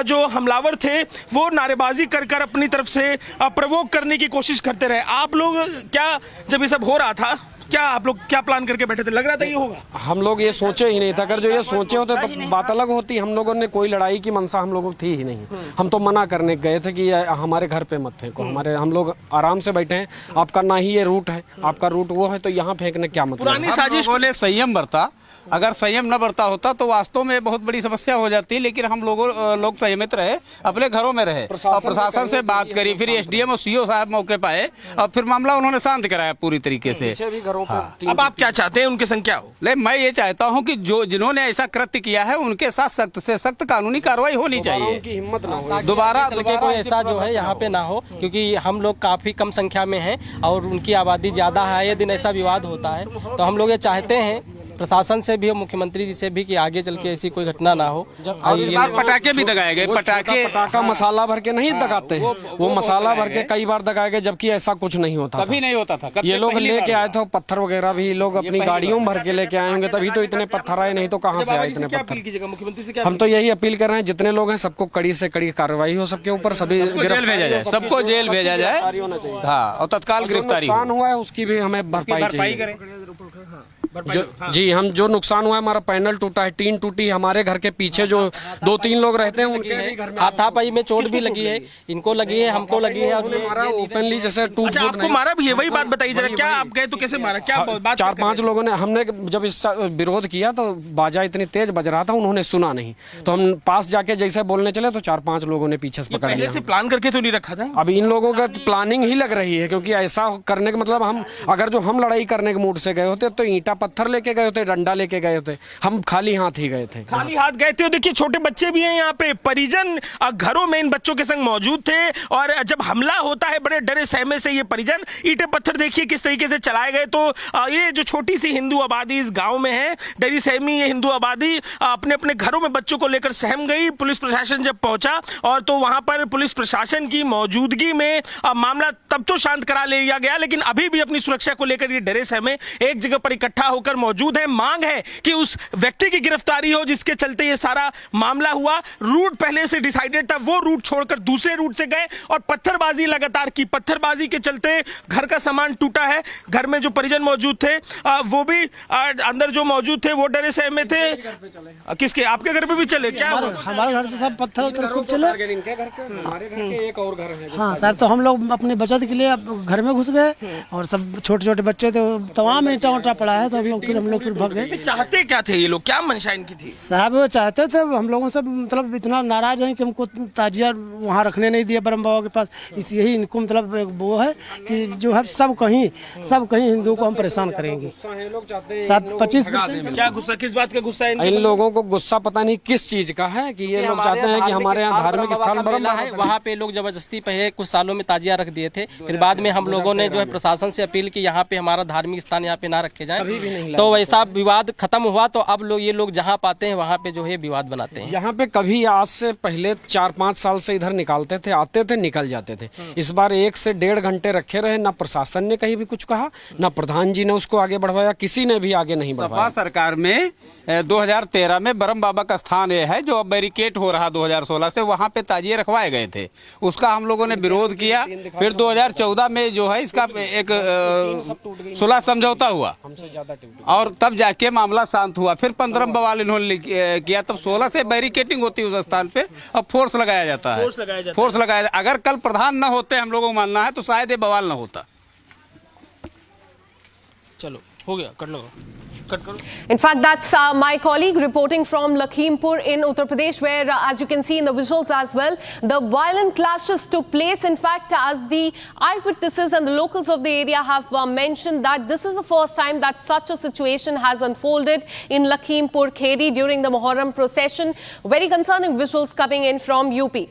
जो हमलावर थे वो नारेबाजी कर अपनी तरफ से प्रवोक करने की कोशिश करते रहे। आप लोग क्या, जब ये सब हो रहा था, क्या आप लोग क्या प्लान करके बैठे थे? लग रहा था ये होगा? हम लोग ये सोचे ही नहीं था। अगर जो ये सोचे होते तो बात अलग होती। हम लोगों ने कोई लड़ाई की मंशा हम लोगों की थी ही नहीं। हम तो मना करने गए थे कि हमारे घर पे मत फेंको, हम लोग आराम से बैठे हैं। आपका ना ही ये रूट है, आपका रूट वो है, तो यहाँ फेंकने क्या मतलब? पुरानी साजिश बोले संयम बरता, अगर संयम न बरता होता तो वास्तव में बहुत बड़ी समस्या हो जाती, लेकिन हम लोग संयमित रहे, अपने घरों में रहे और प्रशासन से बात करी। फिर एसडीएम और सीओ साहब मौके पे आए और फिर मामला उन्होंने शांत कराया पूरी तरीके से। हाँ। अब आप क्या चाहते हैं उनके संग क्या हो? नहीं, मैं ये चाहता हूं कि जिन्होंने ऐसा कृत्य किया है उनके साथ सख्त से सख्त कानूनी कार्रवाई होनी चाहिए। उनकी हिम्मत ना हो, दोबारा कोई ऐसा जो है यहाँ पे ना हो, क्योंकि हम लोग काफी कम संख्या में हैं और उनकी आबादी ज्यादा है। ये दिन ऐसा विवाद होता है, तो हम लोग ये चाहते हैं प्रशासन से भी और मुख्यमंत्री जी से भी कि आगे चल के ऐसी कोई घटना ना हो। और इस बार पटाखे भी दगाए गए, पटाखा मसाला भर के नहीं दगाते हैं, वो मसाला भर के कई बार दगाए गए, जबकि ऐसा कुछ नहीं होता, कभी नहीं होता था। ये लोग लेके आए थे पत्थर वगैरह भी, लोग अपनी गाड़ियों में भर के लेके आए होंगे, तभी तो इतने पत्थर आए, नहीं तो कहाँ से आए इतने पत्थर। मुख्यमंत्री से हम तो यही अपील कर रहे हैं, जितने लोग हैं सबको कड़ी से कड़ी कार्रवाई हो, सबके ऊपर सभी जेल भेजा जाए, सबको जेल भेजा जाए, हाँ, और तत्काल गिरफ्तारी हुआ है उसकी भी हमें भरपाई चाहिए। जी, हम जो नुकसान हुआ है, हमारा पैनल टूटा है, टीन टूटी है, हमारे घर के पीछे जो 2-3 लोग रहते हैं उनके हाथापाई में चोट भी लगी है, इनको लगी है, हमको लगी है, हमारा ओपनली जैसे टूट फूट आपको मारा भी है, वही बात बताइए जरा, क्या आप गए तो कैसे मारा, क्या बात? 4-5 लोगों ने, हमने जब इस विरोध किया तो बाजा इतनी तेज बज रहा था, उन्होंने सुना नहीं, तो हम पास जाके जैसे बोलने चले तो 4-5 लोगों ने पीछे से पकड़ लिया। प्लान करके तो नहीं रखा था? अब इन लोगों का प्लानिंग ही लग रही है, क्योंकि ऐसा करने का मतलब हम लड़ाई करने के मूड से गए होते तो ईंटा पत्थर लेके गए होते, डंडा लेके गए होते, हम खाली हाथ ही गए थे। खाली हाथ गए थे। देखिए छोटे बच्चे भी हैं यहाँ पे, परिजन घरों में इन बच्चों के संग मौजूद थे, और जब हमला होता है बड़े डरे सहमे से ये परिजन, ईंटे पत्थर देखिए किस तरीके से चलाए गए। तो ये जो छोटी सी हिंदू आबादी इस गांव में है, डरी सहमी ये हिंदू आबादी अपने अपने घरों में बच्चों को लेकर सहम गई। पुलिस प्रशासन जब पहुंचा और तो वहां पर पुलिस प्रशासन की मौजूदगी में मामला तब तो शांत करा लिया गया, लेकिन अभी भी अपनी सुरक्षा को लेकर ये डरे सहमे एक जगह पर इकट्ठा होकर मौजूद है। मांग है कि उस व्यक्ति की गिरफ्तारी हो जिसके चलते ये सारा मामला हुआ। रूट पहले से डिसाइडेड था, वो रूट छोड़कर दूसरे रूट से गए और पत्थरबाजी लगातार की। पत्थरबाजी के चलते घर का सामान टूटा है। घर में जो परिजन मौजूद थे वो भी अंदर जो मौजूद थे वो डरे सहमे थे। किसके, आपके घर पे भी चले क्या? हमारे घर पे सब पत्थर उत्थर खूब चले। हमारे घर के एक और घर है। हाँ सर, तो हम लोग अपनी बचत के लिए घर में घुस गए और सब छोटे छोटे बच्चे थे, तमाम ईंटा उंटा पड़ा है, तो हम लोग फिर भाग गए। चाहते क्या थे ये लोग, क्या मंशा इनकी थी? साहब वो चाहते थे, हम लोगों से मतलब इतना नाराज हैं कि हमको ताजिया वहाँ रखने नहीं दिया ब्रह्म बाबा के पास। इस यही इनको मतलब वो है कि जो है सब कहीं हिंदुओं को हम परेशान करेंगे। सब 25 क्या गुस्सा, किस बात का गुस्सा है इन लोगों को? गुस्सा पता नहीं किस चीज का है कि ये लोग चाहते हैं कि हमारे यहाँ धार्मिक स्थान है, वहाँ पे लोग जबरदस्ती पहले कुछ सालों में ताजिया रख दिए थे, फिर बाद में हम लोगों ने जो है प्रशासन से अपील की यहाँ पे हमारा धार्मिक स्थान यहाँ पे ना रखे जाए, तो वैसा विवाद खत्म हुआ। तो अब ये लोग जहाँ पाते हैं वहाँ पे जो है विवाद बनाते हैं। यहाँ पे कभी आज से पहले 4-5 साल से इधर निकालते थे, आते थे निकल जाते थे। इस बार 1 से 1.5 घंटे रखे रहे, ना प्रशासन ने कहीं भी कुछ कहा, ना प्रधान जी ने उसको आगे बढ़वाया, किसी ने भी आगे नहीं बढ़वाया। सरकार में 2013 में ब्रह्म बाबा का स्थान ये है जो अब बैरिकेड हो रहा 2016 से, वहाँ पे ताजिए रखवाए गए थे, उसका हम लोगों ने विरोध किया। फिर 2014 में जो है इसका एक सुलह समझौता हुआ और तब जाके मामला शांत हुआ। फिर 15 बवाल इन्होंने किया, तब 16 से बैरिकेटिंग होती है उस स्थान पे, अब फोर्स लगाया जाता है। फोर्स लगाया जाता है। अगर कल प्रधान न होते, हम लोगों को मानना है, तो शायद ये बवाल न होता। चलो हो गया, कर लो। In fact, that's my colleague reporting from Lakhimpur in Uttar Pradesh, where as you can see in the visuals as well, the violent clashes took place. In fact, as the eyewitnesses and the locals of the area have mentioned, that this is the first time that such a situation has unfolded in Lakhimpur Kheri during the Muharram procession. Very concerning visuals coming in from UP.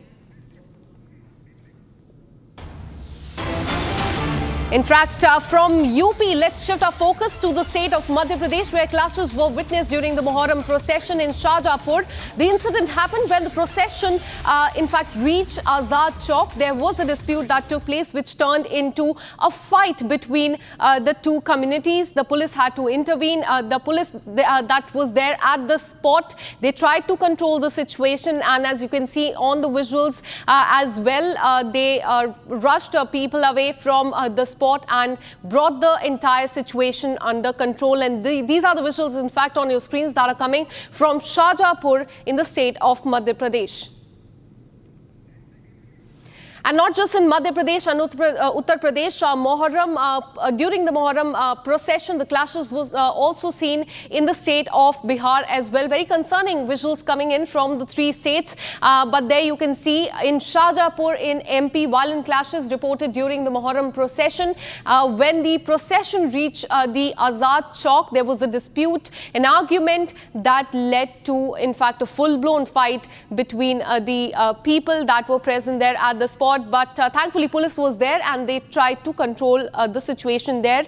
In fact, from UP, let's shift our focus to the state of Madhya Pradesh, where clashes were witnessed during the Muharram procession in Shahjahanpur. The incident happened when the procession, in fact, reached Azad Chowk. There was a dispute that took place, which turned into a fight between the two communities. The police had to intervene. The police that was there at the spot, they tried to control the situation, and as you can see on the visuals as well, they rushed people away from the spot and brought the entire situation under control. And these are the visuals, in fact, on your screens that are coming from Shahjahanpur in the state of Madhya Pradesh. And not just in Madhya Pradesh and Uttar Pradesh, during the Muharram procession, the clashes was also seen in the state of Bihar as well. Very concerning visuals coming in from the 3 states. But there you can see in Shahjahanpur in MP, violent clashes reported during the Muharram procession. When the procession reached the Azad Chowk, there was a dispute, an argument that led to, in fact, a full-blown fight between the people that were present there at the spot. But thankfully police was there and they tried to control the situation there.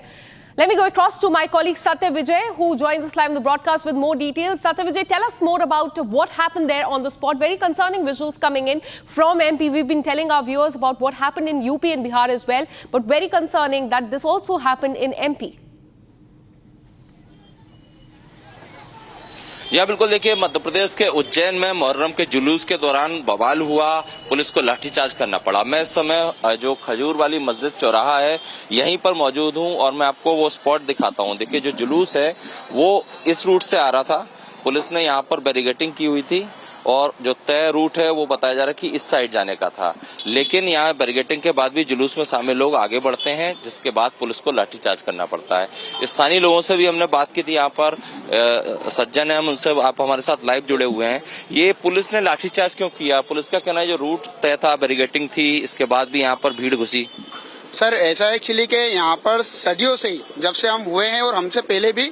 Let me go across to my colleague Satya Vijay, who joins us live in the broadcast with more details. Satya Vijay, tell us more about what happened there on the spot. Very concerning visuals coming in from MP. We've been telling our viewers about what happened in UP and Bihar as well, but very concerning that this also happened in MP. या बिल्कुल देखिए, मध्य प्रदेश के उज्जैन में मुहर्रम के जुलूस के दौरान बवाल हुआ, पुलिस को लाठीचार्ज करना पड़ा। मैं इस समय जो खजूर वाली मस्जिद चौराहा है यहीं पर मौजूद हूं और मैं आपको वो स्पॉट दिखाता हूं। देखिए, जो जुलूस है वो इस रूट से आ रहा था, पुलिस ने यहाँ पर बैरिकेडिंग की हुई थी और जो तय रूट है वो बताया जा रहा है कि इस साइड जाने का था, लेकिन यहाँ बैरिकेडिंग के बाद भी जुलूस में शामिल लोग आगे बढ़ते हैं, जिसके बाद पुलिस को लाठीचार्ज करना पड़ता है। स्थानीय लोगों से भी हमने बात की थी, यहाँ पर सज्जन है, हम उनसे, आप हमारे साथ लाइव जुड़े हुए हैं। ये पुलिस ने लाठीचार्ज क्यों किया? पुलिस का कहना है जो रूट तय था, बैरिकेडिंग थी, इसके बाद भी यहाँ पर भीड़ घुसी। सर, ऐसा एक्चुअली के यहाँ पर सदियों से ही, जब से हम हुए हैं और हमसे पहले भी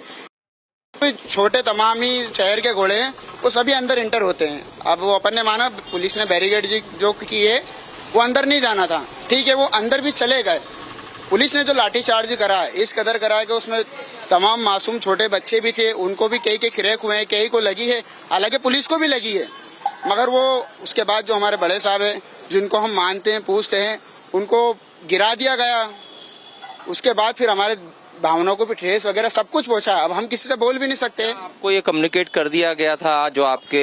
छोटे तमाम ही शहर के घोड़े हैं वो सभी अंदर इंटर होते हैं। अब वो अपन ने माना पुलिस ने बैरिकेड जो की है वो अंदर नहीं जाना था, ठीक है, वो अंदर भी चले गए। पुलिस ने जो लाठीचार्ज करा इस कदर करा कि उसमें तमाम मासूम छोटे बच्चे भी थे, उनको भी कई के क्रैक हुए हैं, कई को लगी है, हालांकि पुलिस को भी लगी है, मगर वो उसके बाद जो हमारे बड़े साहब है जिनको हम मानते हैं, पूछते हैं, उनको गिरा दिया गया। उसके बाद फिर हमारे भावनाओं को भी ठेस वगैरह सब कुछ पहुंचा। अब हम किसी से बोल भी नहीं सकते। आपको ये कम्युनिकेट कर दिया गया था जो आपके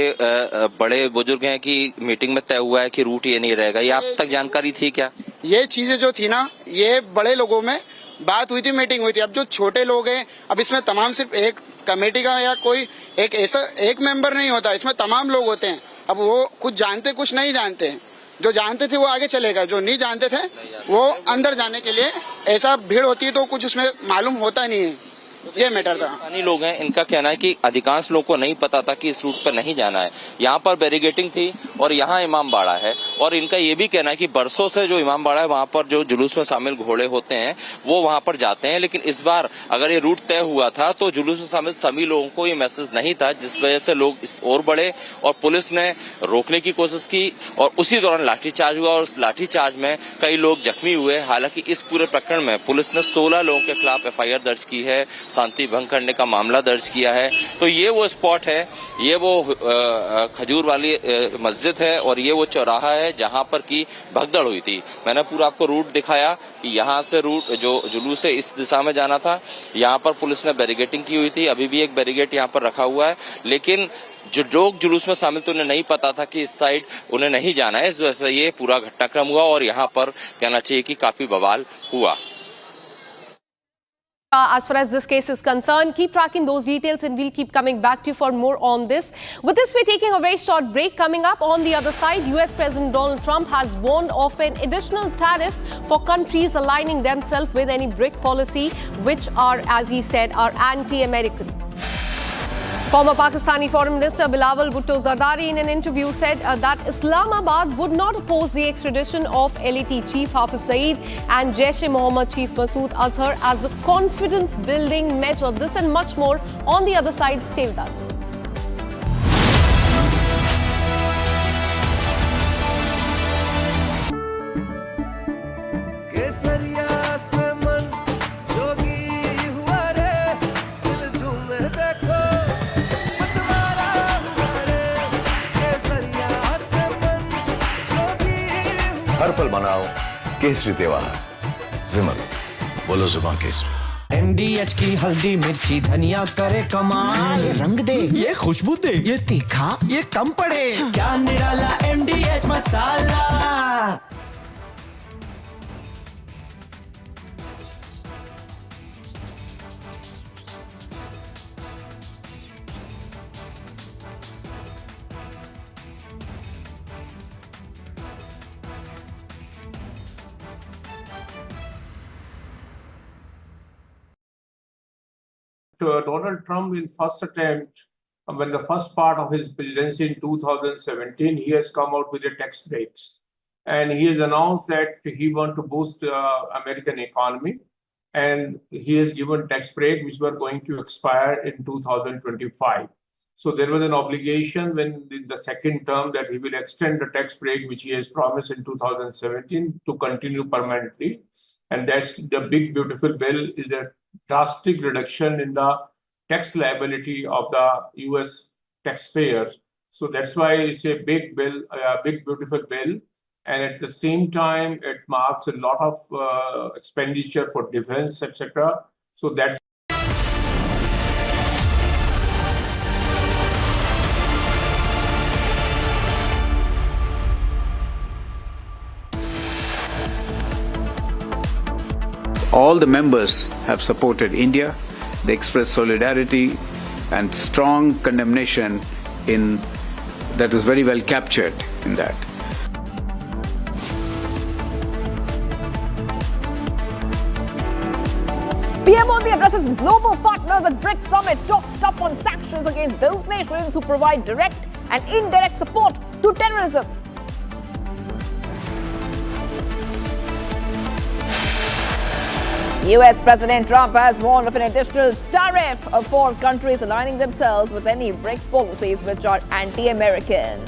बड़े बुजुर्ग हैं कि मीटिंग में तय हुआ है कि रूट ये नहीं रहेगा, ये आप तक जानकारी थी क्या? ये चीजें जो थी ना, ये बड़े लोगों में बात हुई थी, मीटिंग हुई थी। अब जो छोटे लोग हैं, अब इसमें तमाम सिर्फ एक कमेटी का या कोई एक ऐसा एक मेंबर नहीं होता, इसमें तमाम लोग होते हैं। अब वो कुछ जानते कुछ नहीं जानते हैं, जो जानते थे वो आगे चले गए, जो नहीं जानते थे वो अंदर जाने के लिए, ऐसा भीड़ होती है तो कुछ उसमें मालूम होता नहीं है, ये मैटर था। स्थानीय लोग हैं, इनका कहना है कि अधिकांश लोगों को नहीं पता था कि इस रूट पर नहीं जाना है। यहाँ पर बैरिकेडिंग थी और यहाँ इमाम बाड़ा है, और इनका ये भी कहना है कि बरसों से जो इमाम बाड़ा है वहाँ पर जो जुलूस में शामिल घोड़े होते हैं वो वहाँ पर जाते हैं, लेकिन इस बार अगर ये रूट तय हुआ था तो जुलूस में शामिल सभी लोगों को ये मैसेज नहीं था, जिस वजह से लोग इस ओर बढ़े और पुलिस ने रोकने की कोशिश की और उसी दौरान लाठीचार्ज हुआ और उस लाठीचार्ज में कई लोग जख्मी हुए। हालांकि इस पूरे प्रकरण में पुलिस ने 16 लोगों के खिलाफ FIR दर्ज की है, शांति भंग करने का मामला दर्ज किया है। तो ये वो स्पॉट है, ये वो खजूर वाली मस्जिद है और ये वो चौराहा है जहां पर की भगदड़ हुई थी। मैंने पूरा आपको रूट दिखाया कि यहाँ से रूट जो जुलूस है इस दिशा में जाना था, यहाँ पर पुलिस ने बैरिकेडिंग की हुई थी, अभी भी एक बैरिकेड यहाँ पर रखा हुआ है, लेकिन जो लोग जुलूस में शामिल थे उन्हें नहीं पता था कि इस साइड उन्हें नहीं जाना है, इस वजह से ये पूरा घटनाक्रम हुआ और यहाँ पर कहना चाहिए कि काफी बवाल हुआ। As far as this case is concerned, keep tracking those details and we'll keep coming back to you for more on this. With this, we're taking a very short break. Coming up on the other side, US President Donald Trump has warned of an additional tariff for countries aligning themselves with any BRIC policy, which are, as he said, are anti-American. Former Pakistani Foreign Minister Bilawal Bhutto Zardari in an interview said that Islamabad would not oppose the extradition of LAT Chief Hafiz Saeed and Jaish-e-Mohammed Chief Masood Azhar as a confidence-building measure. This and much more on the other side. Stay with us. हर पल मनाओ केसरी त्योहार। विमल, बोलो जुबान Kesari. MDH की हल्दी मिर्ची धनिया करे कमाल, ये रंग दे, ये खुशबू दे, ये तीखा, ये कम पड़े, क्या निराला MDH masala. Donald Trump, in first attempt, when the first part of his presidency in 2017, he has come out with the tax breaks, and he has announced that he wants to boost the American economy, and he has given tax break which were going to expire in 2025. So there was an obligation when the second term that he will extend the tax break, which he has promised in 2017, to continue permanently. And that's the big, beautiful bill, is a drastic reduction in the tax liability of the US taxpayers. So that's why it's a big bill, a big, beautiful bill. And at the same time, it marks a lot of expenditure for defense, etc. So that's all the members have supported India. They expressed solidarity and strong condemnation in that was very well captured in that. PM Modi addresses global partners at BRICS summit, talks tough on sanctions against those nations who provide direct and indirect support to terrorism. US President Trump has warned of an additional tariff for countries aligning themselves with any BRICS policies which are anti-American.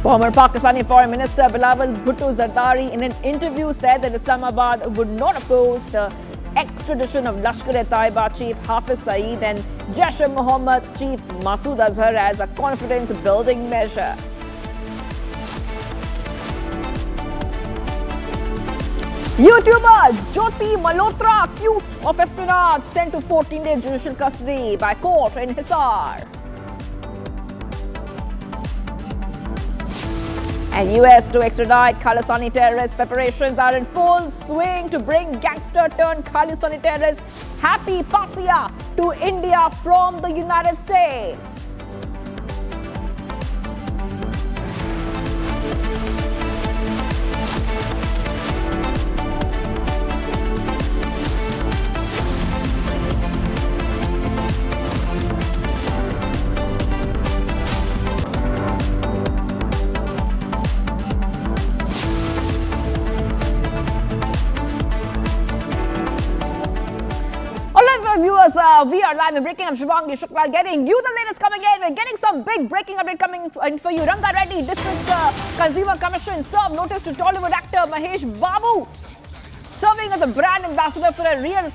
Former Pakistani Foreign Minister Bilawal Bhutto Zardari in an interview said that Islamabad would not oppose the extradition of Lashkar-e-Taiba Chief Hafiz Saeed and Jaish-e-Mohammed Chief Masood Azhar as a confidence-building measure. YouTuber Jyoti Malhotra accused of espionage sent to 14-day judicial custody by court in Hisar. And US to extradite Khalistani terrorists. Preparations are in full swing to bring gangster-turned-Khalistani terrorist Happy Pasia to India from the United States. Viewers, we are live and breaking. I'm Shivangi Shukla getting you the latest coming in. We're getting some big breaking update coming in for you. Ranga Reddy District Consumer Commission served notice to Tollywood actor Mahesh Babu, serving as a brand ambassador for a real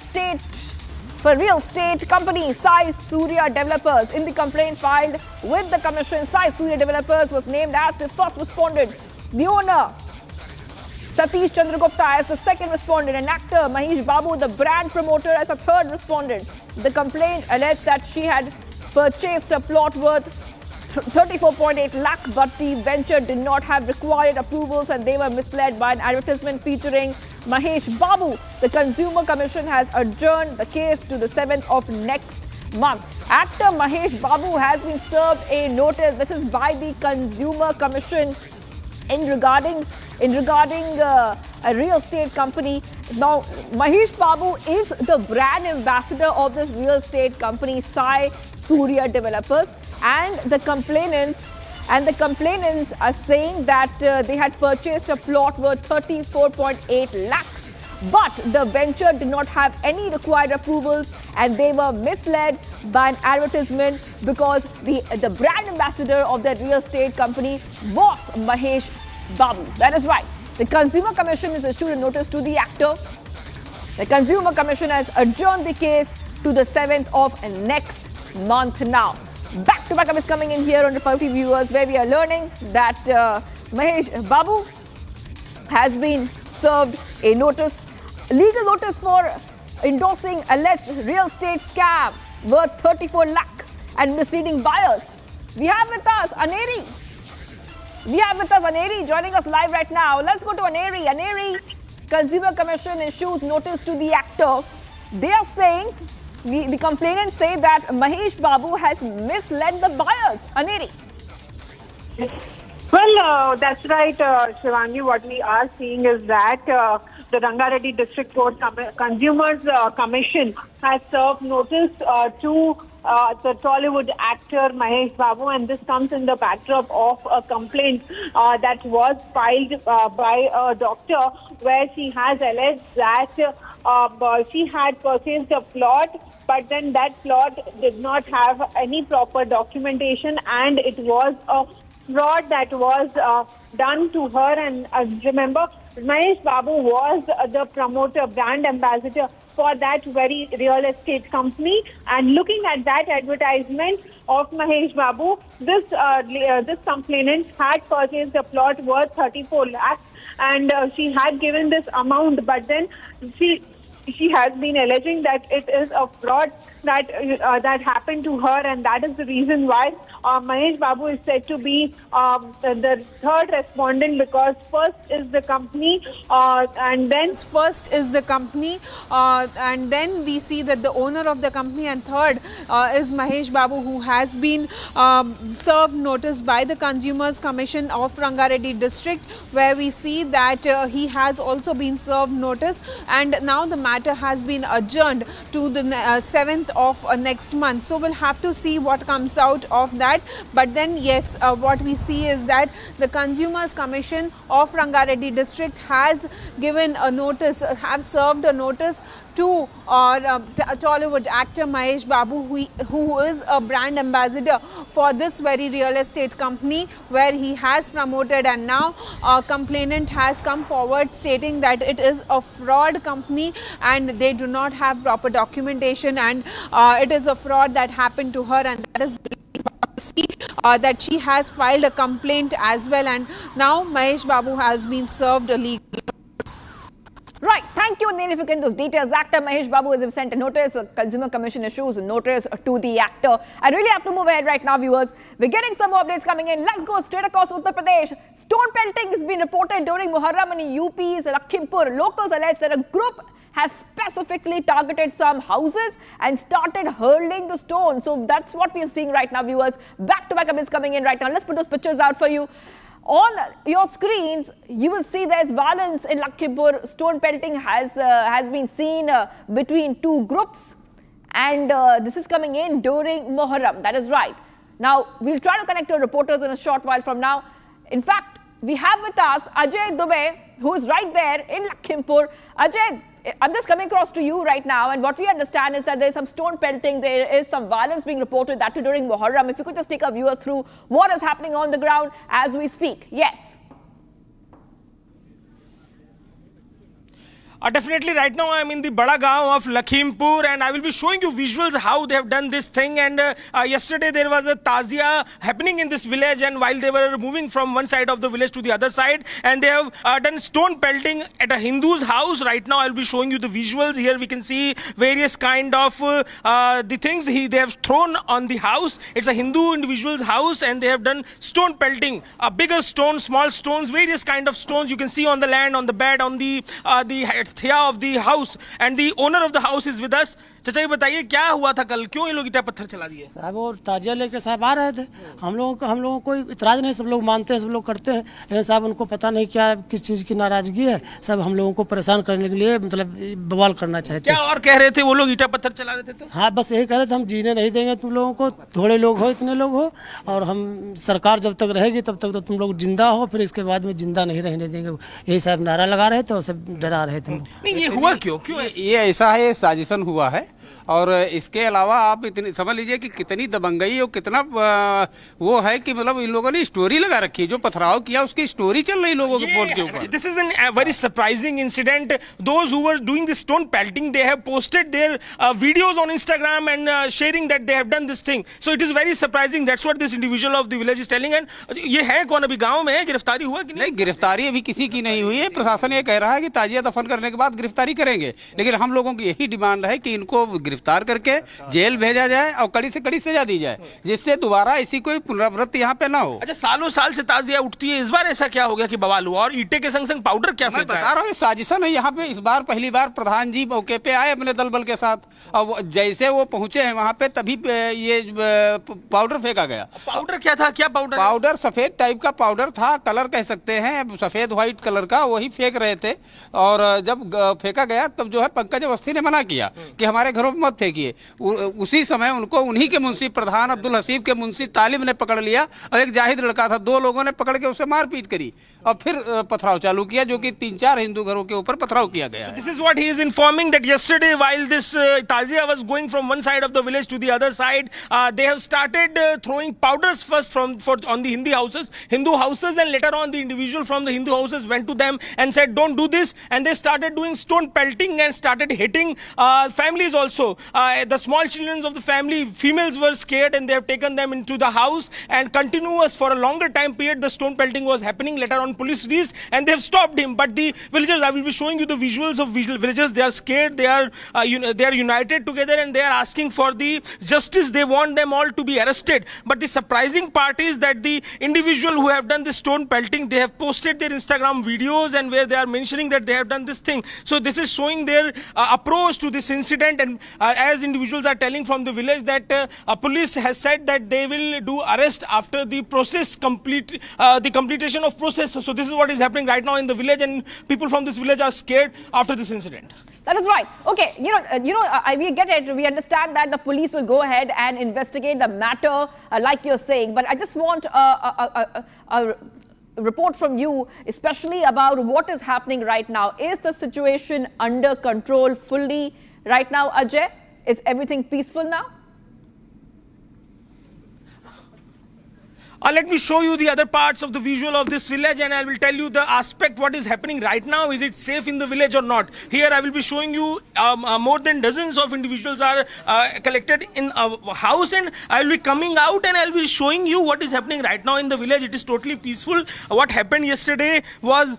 estate company, Sai Surya Developers. In the complaint filed with the commission, Sai Surya Developers was named as the first respondent. The owner, Satish Chandragupta, as the second respondent, and actor Mahesh Babu, the brand promoter, as a third respondent. The complaint alleged that she had purchased a plot worth 34.8 lakh, but the venture did not have required approvals and they were misled by an advertisement featuring Mahesh Babu. The Consumer Commission has adjourned the case to the 7th of next month. Actor Mahesh Babu has been served a notice. This is by the Consumer Commission in regarding a real estate company. Now, Mahesh Babu is the brand ambassador of this real estate company, Sai Surya Developers, and the complainants are saying that they had purchased a plot worth 34.8 lakhs, but the venture did not have any required approvals and they were misled by an advertisement because the brand ambassador of that real estate company was Mahesh Babu. That is right. The Consumer Commission has issued a notice to the actor. The Consumer Commission has adjourned the case to the 7th of next month now. Back to backup is coming in here on Republic Viewers, where we are learning that Mahesh Babu has been served a notice, legal notice for endorsing alleged real estate scam worth 34 lakh and misleading buyers. We have with us Aneri. Joining us live right now. Let's go to Aneri. Aneri, Consumer Commission issues notice to the actor. They are saying, the complainants say that Mahesh Babu has misled the buyers. Aneri. Well, that's right, Shivangi. What we are seeing is that the Rangareddy District Court Consumers Commission has served notice to the Tollywood actor Mahesh Babu, and this comes in the backdrop of a complaint that was filed by a doctor, where she has alleged that she had purchased a plot, but then that plot did not have any proper documentation, and it was a fraud that was done to her. And remember, Mahesh Babu was the promoter, brand ambassador for that very real estate company. And looking at that advertisement of Mahesh Babu, this complainant had purchased a plot worth 34 lakhs, and she had given this amount, but then she has been alleging that it is a fraud that happened to her, and that is the reason why Mahesh Babu is said to be the third respondent, because first is the company, and then we see that the owner of the company, and third is Mahesh Babu, who has been served notice by the Consumers Commission of Rangareddy district, where we see that he has also been served notice, and now the matter has been adjourned to the 7th of next month. So we'll have to see what comes out of that. But then yes, what we see is that the Consumers Commission of Rangareddy district has given a notice, have served a notice to Tollywood actor Mahesh Babu, who is a brand ambassador for this very real estate company where he has promoted, and now a complainant has come forward stating that it is a fraud company and they do not have proper documentation, and it is a fraud that happened to her, and that is that she has filed a complaint as well, and now Mahesh Babu has been served a legal notice. Right, thank you, Neil, if you can those details. Actor Mahesh Babu has sent a notice. The Consumer Commission issues a notice to the actor. I really have to move ahead right now, viewers. We're getting some more updates coming in. Let's go straight across Uttar Pradesh. Stone pelting has been reported during Muharram in UP's Lakhimpur. Locals allege that a group has specifically targeted some houses and started hurling the stones. So that's what we are seeing right now, viewers. Back-to-back updates coming in right now. Let's put those pictures out for you. On your screens, you will see there's violence in Lakhimpur. Stone pelting has been seen between two groups, and this is coming in during Muharram. That is right. Now, we'll try to connect our reporters in a short while from now. In fact, we have with us Ajay Dubey, who is right there in Lakhimpur. Ajay, I'm just coming across to you right now, and what we understand is that there is some stone pelting, there is some violence being reported, that too during Muharram. If you could just take our viewers through what is happening on the ground as we speak. Yes. Definitely, right now I'm in the Bada Gaon of Lakhimpur, and I will be showing you visuals how they have done this thing. And yesterday there was a tazia happening in this village, and while they were moving from one side of the village to the other side, and they have done stone pelting at a Hindu's house. Right now I'll be showing you the visuals. Here we can see various kind of the things they have thrown on the house. It's a Hindu individual's house, and they have done stone pelting, bigger stones, small stones, various kind of stones you can see on the land, on the bed, on the of the house, and the owner of the house is with us. चाचा ये बताइए क्या हुआ था कल, क्यों ये लोग इतना पत्थर चला दिए? साहब और ताजिया लेके साहब आ रहे थे, हम लोगों को कोई इतराज नहीं, सब लोग मानते हैं, सब लोग करते हैं, लेकिन साहब उनको पता नहीं क्या किस चीज़ की नाराजगी है, सब हम लोगों को परेशान करने के लिए मतलब बवाल करना चाहते हैं। क्या और कह रहे थे वो लोग, ईटा पत्थर चला रहे थे? तो हाँ, बस यही कह रहे थे हम जीने नहीं देंगे तुम लोगों को, थोड़े लोग हो इतने लोग हो, और हम सरकार जब तक रहेगी तब तक तो तुम लोग जिंदा हो, फिर इसके बाद में जिंदा नहीं रहने देंगे, यही साहब नारा लगा रहे थे और सब डरा रहे थे। नहीं, ये हुआ क्यों? ये ऐसा है, साजिशन हुआ है, और इसके अलावा आप इतनी समझ लीजिए कि कितनी दबंगई और कितना वो है कि मतलब इन लोगों ने स्टोरी लगा रखी है, जो पथराव किया उसकी स्टोरी चल रही लोगों के बोर्ड के ऊपर। This is a very surprising incident. Those who were doing the stone pelting, they have posted their videos on Instagram and sharing that they have done this thing. So it is very surprising. That's what this individual of the village is telling. And ये है कौन अभी गांव में है? गिरफ्तारी हुआ कि नहीं? गिरफ्तारी अभी किसी की नहीं हुई है। प्रशासन ये कह रहा है कि ताजिया दफन करने के बाद गिरफ्तारी करेंगे, लेकिन हम लोगों की यही डिमांड है कि इनको गिरफ्तार करके जेल भेजा जाए और कड़ी से कड़ी सजा दी जाए, जिससे दोबारा ऐसी कोई पुनरावृत्ति यहाँ पे ना हो। अच्छा, सालों साल से ताजिया उठती है, इस बार ऐसा क्या हो गया कि बवाल हुआ? और ईटे के संग संग पाउडर क्या फेंका? बता रहा हूँ, साजिशन है यहाँ पे। इस बार पहली बार प्रधान जी मौके पे आए अपने दल बल के साथ, और जैसे वो पहुंचे हैं वहाँ पे तभी ये पाउडर फेंका गया। पाउडर क्या था? क्या पाउडर? पाउडर सफेद टाइप का पाउडर था, कलर कह सकते हैं, सफेद व्हाइट कलर का, वही फेंक रहे थे। और जब जब फेंका गया तब जो है पंकज अवस्थी ने मना किया कि हमारे घरों में मत फेंकिए। उसी समय उनको उन्हीं के मुंशी प्रधान अब्दुल हसीब के मुंशी तालिब ने पकड़ लिया और एक जाहिद लड़का था, 2 लोगों ने पकड़ के उसे मारपीट करी और फिर पथराव चालू किया, जो कि 3-4 हिंदू घरों के ऊपर पथराव किया गया है। This is what he is informing, that yesterday while this Tazia was going from one side of the village to the other side, they have started throwing powders first on the Hindu houses, and later on the individual from the Hindu houses went to them and said don't do this, and they started doing stone pelting and started hitting families also. The small children of the family, females, were scared and they have taken them into the house, and continuous for a longer time period the stone pelting was happening. Later on police reached and they have stopped him, but the villagers, I will be showing you the visuals of villagers, they are scared, they are united together and they are asking for the justice. They want them all to be arrested. But the surprising part is that the individual who have done the stone pelting, they have posted their Instagram videos and where they are mentioning that they have done this thing. So this is showing their approach to this incident, and as individuals are telling from the village that police has said that they will do arrest after the process the completion of process. So this is what is happening right now in the village, and people from this village are scared after this incident. That is right. Okay, we get it. We understand that the police will go ahead and investigate the matter, like you're saying. But I just want a report from you, especially about what is happening right now. Is the situation under control fully right now, Ajay? Is everything peaceful now? Let me show you the other parts of the visual of this village, and I will tell you the aspect what is happening right now. Is it safe in the village or not? Here I will be showing you more than dozens of individuals are collected in a house, and I will be coming out and I will be showing you what is happening right now in the village. It is totally peaceful. What happened yesterday was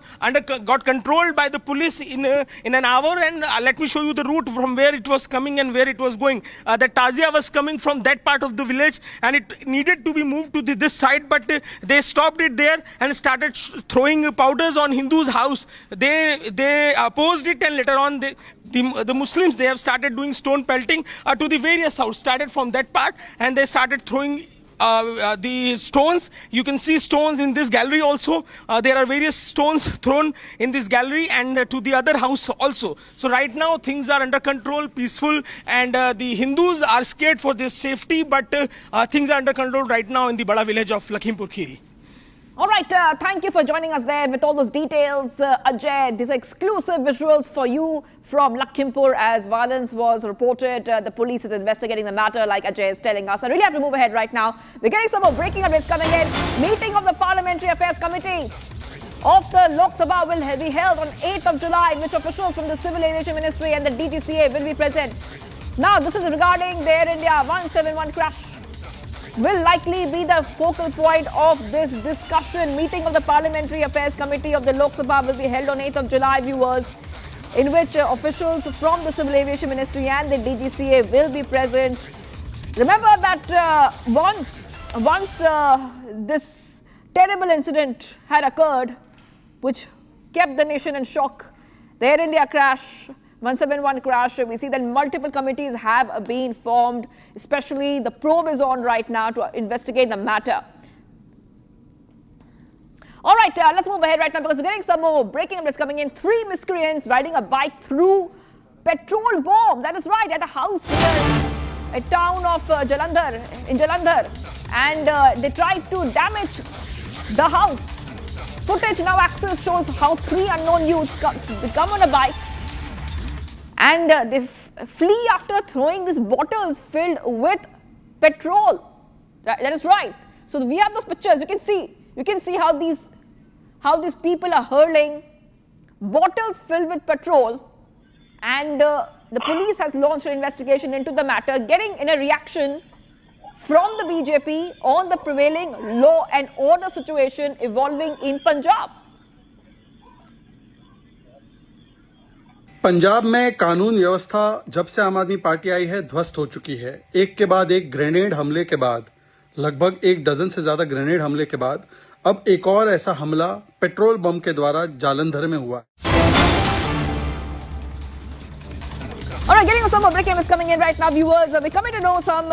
got controlled by the police in an hour, and let me show you the route from where it was coming and where it was going. The Tazia was coming from that part of the village and it needed to be moved to this side, but they stopped it there and started throwing powders on Hindus' house. They opposed it, and later on the Muslims, they have started doing stone pelting to the various house. Started from that part and they started throwing the stones. You can see stones in this gallery also. There are various stones thrown in this gallery and to the other house also. So right now things are under control, peaceful, and the Hindus are scared for their safety, but things are under control right now in the Bada village of Lakhimpur Kheri. All right, thank you for joining us there with all those details. Ajay, these are exclusive visuals for you from Lakhimpur as violence was reported. The police is investigating the matter, like Ajay is telling us. I really have to move ahead right now. We're getting some more breaking updates coming in. Meeting of the Parliamentary Affairs Committee of the Lok Sabha will be held on 8th of July, in which officials from the Civil Aviation Ministry and the DGCA will be present. Now, this is regarding the Air India 171 crash. Will likely be the focal point of this discussion. Meeting of the Parliamentary Affairs Committee of the Lok Sabha will be held on 8th of July, viewers, in which officials from the Civil Aviation Ministry and the DGCA will be present. Remember that once this terrible incident had occurred, which kept the nation in shock, the Air India crash, 171 crash, we see that multiple committees have been formed, especially the probe is on right now to investigate the matter. All right, let's move ahead right now because we're getting some more breaking updates coming in. 3 miscreants riding a bike through petrol bombs. That is right, at a house here, a town of Jalandhar, and they tried to damage the house. Footage now accessed shows how 3 unknown youths come on a bike and they flee after throwing these bottles filled with petrol. That is right. So we have those pictures. You can see how these people are hurling bottles filled with petrol, and the police has launched an investigation into the matter, getting in a reaction from the BJP on the prevailing law and order situation evolving in Punjab. Punjab में कानून व्यवस्था जब से आम आदमी party आई है ध्वस्त हो चुकी है। एक के बाद एक ग्रेनेड हमले के बाद, लगभग 1 डजन से ज्यादा ग्रेनेड हमले के बाद, अब एक और ऐसा हमला पेट्रोल बम के द्वारा जालंधर में हुआ। All right, getting some more breaking news coming in right now, viewers. We're coming to know some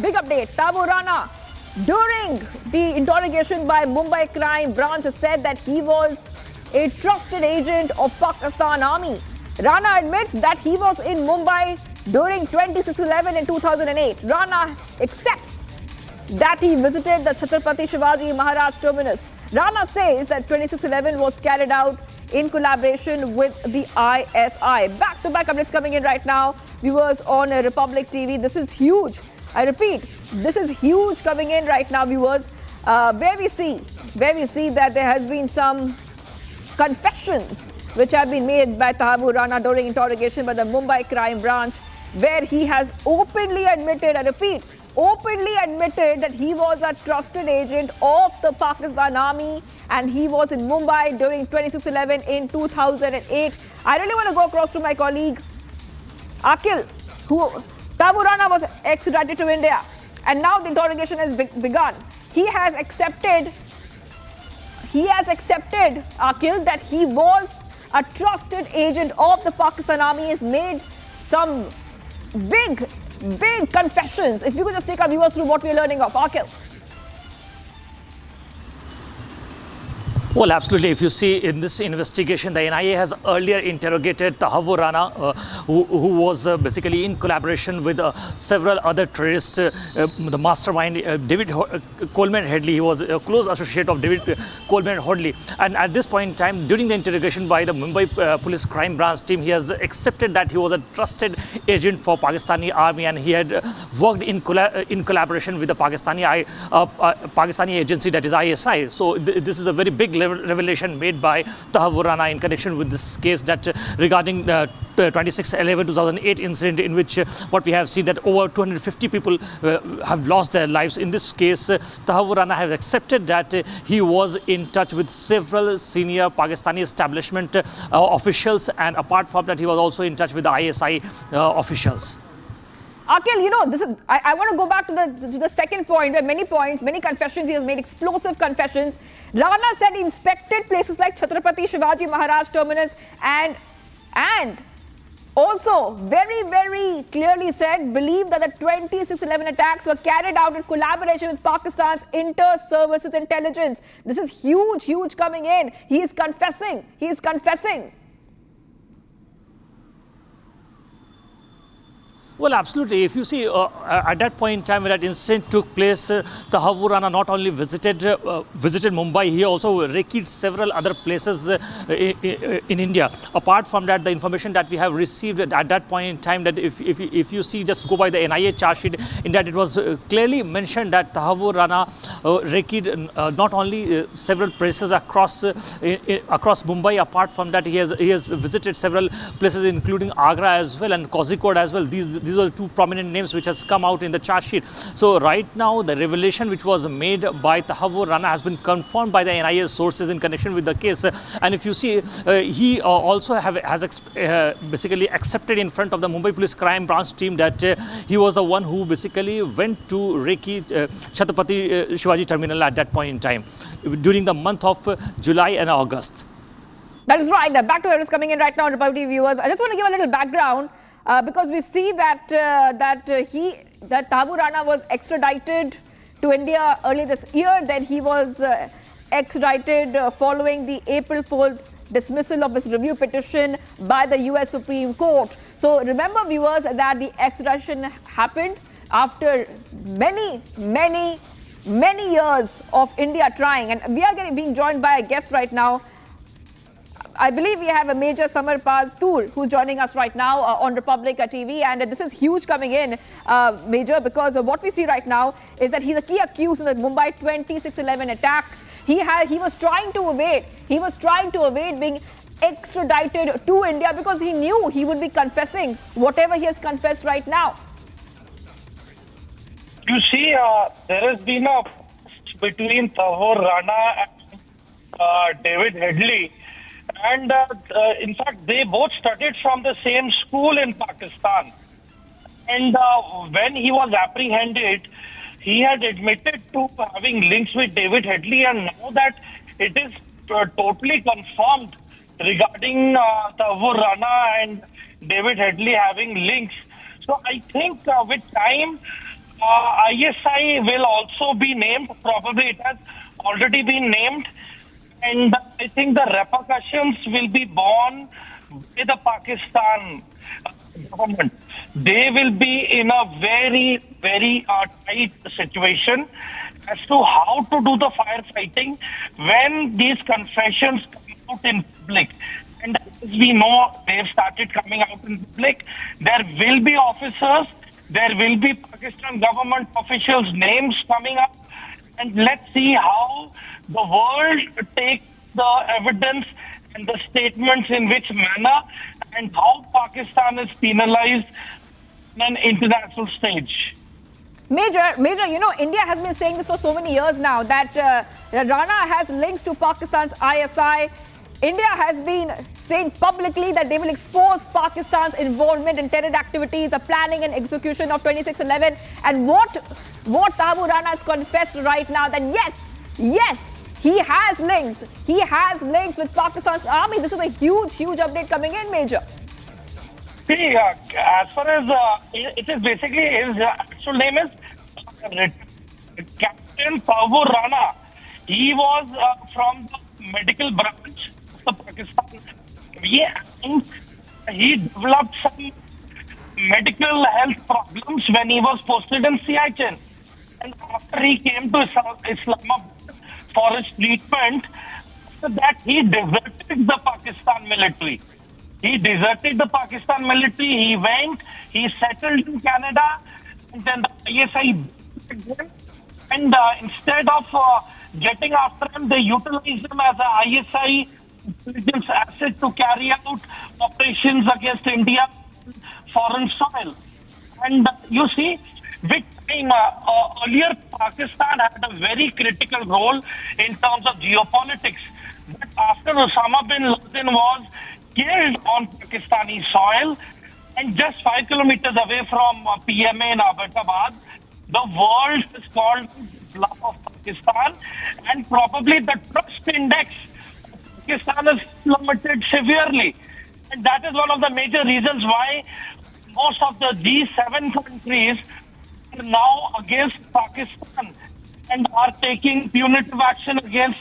big update. Tabu Rana, during the interrogation by Mumbai Crime Branch, said that he was a trusted agent of Pakistan Army. Rana admits that he was in Mumbai during 26/11 in 2008. Rana accepts that he visited the Chhatrapati Shivaji Maharaj terminus. Rana says that 26/11 was carried out in collaboration with the ISI. Back-to-back updates coming in right now. Viewers on Republic TV, this is huge. I repeat, this is huge coming in right now, viewers, where we see that there has been some confessions which have been made by Tahabur Rana during interrogation by the Mumbai Crime Branch, where he has openly admitted, I repeat, openly admitted that he was a trusted agent of the Pakistan Army and he was in Mumbai during 26/11 in 2008. I really want to go across to my colleague Akil, who Tahabur Rana was extradited to India and now the interrogation has begun. He has accepted, Akil, that he was a trusted agent of the Pakistan Army. Has made some big confessions. If you could just take our viewers through what we're learning of. Akil. Well, absolutely. If you see in this investigation, the NIA has earlier interrogated Tahabur Rana, who was basically in collaboration with several other terrorists. The mastermind, David Coleman Headley, he was a close associate of David Coleman Headley. And at this point in time, during the interrogation by the Mumbai Police Crime Branch team, he has accepted that he was a trusted agent for Pakistani Army and he had worked in collaboration with the Pakistani agency, that is ISI. So this is a very big revelation made by Tahabur Rana in connection with this case that regarding 26/11/2008 incident, in which what we have seen that over 250 people have lost their lives. In this case, Tahabur Rana has accepted that he was in touch with several senior Pakistani establishment officials, and apart from that, he was also in touch with the ISI officials. Akil, this is. I want to go back to the second point, where many confessions he has made, explosive confessions. Rana said he inspected places like Chhatrapati Shivaji Maharaj terminus and also very, very clearly said, believed that the 26/11 attacks were carried out in collaboration with Pakistan's inter-services intelligence. This is huge coming in. He is confessing. Well, absolutely. If you see, at that point in time when that incident took place, Tahabur Rana not only visited Mumbai, he also recceived several other places in India. Apart from that, the information that we have received at that point in time, that if you see, just go by the NIA charge sheet, in that it was clearly mentioned that Tahabur Rana recceived not only several places across Mumbai. Apart from that, he has visited several places, including Agra as well and Kozhikode as well. These are the two prominent names which has come out in the charge sheet. So right now, the revelation which was made by Tahabur Rana has been confirmed by the NIA sources in connection with the case. And if you see, he also has basically accepted in front of the Mumbai Police Crime Branch team that he was the one who basically went to Rekhi Chhatrapati Shivaji Terminal at that point in time during the month of July and August. That is right. Back to what is coming in right now, Republic TV viewers. I just want to give a little background. Because we see that Tahabur Rana was extradited to India early this year. Then he was extradited following the April 4th dismissal of his review petition by the US Supreme Court. So remember, viewers, that the extradition happened after many years of India trying. And we are being joined by a guest right now. I believe we have a Major Samarpal Toor who's joining us right now on Republic TV, and this is huge coming in, Major, because what we see right now is that he's a key accused in the Mumbai 26/11 attacks. He was trying to evade being extradited to India because he knew he would be confessing whatever he has confessed right now. You see, there has been a between Tahabur Rana and David Headley. And in fact, they both studied from the same school in Pakistan. And when he was apprehended, he had admitted to having links with David Headley. And now that it is totally confirmed regarding Tahabur Rana and David Headley having links. So I think with time, ISI will also be named. Probably it has already been named. And I think the repercussions will be borne by the Pakistan government, they will be in a very, very tight situation as to how to do the firefighting when these confessions come out in public. And as we know, they've started coming out in public. There will be officers, there will be Pakistan government officials' names coming up. And let's see how the world takes the evidence and the statements in which manner, and how Pakistan is penalized on an international stage. Major, India has been saying this for so many years now that Rana has links to Pakistan's ISI. India has been saying publicly that they will expose Pakistan's involvement in terror activities, the planning and execution of 26/11. And what Tabu Rana has confessed right now, that yes, he has links. He has links with Pakistan's army. This is a huge update coming in, Major. See, as far as it is basically his actual name is Captain Tabu Rana. He was from the medical branch of the Pakistan. And he developed some medical health problems when he was posted in Siachen. And after he came to Islamabad for his treatment, after that he deserted the Pakistan military. He deserted the Pakistan military, he went, he settled in Canada, and then the ISI and instead of getting after him, they utilized him as a ISI intelligence asset to carry out operations against India on foreign soil. And you see, with time, earlier Pakistan had a very critical role in terms of geopolitics. But after Osama bin Laden was killed on Pakistani soil, and just 5 kilometers away from PMA in Abbottabad, the world is called the bluff of Pakistan, and probably the trust index of Pakistan is plummeted severely. And that is one of the major reasons why most of the G7 countries are now against Pakistan and are taking punitive action against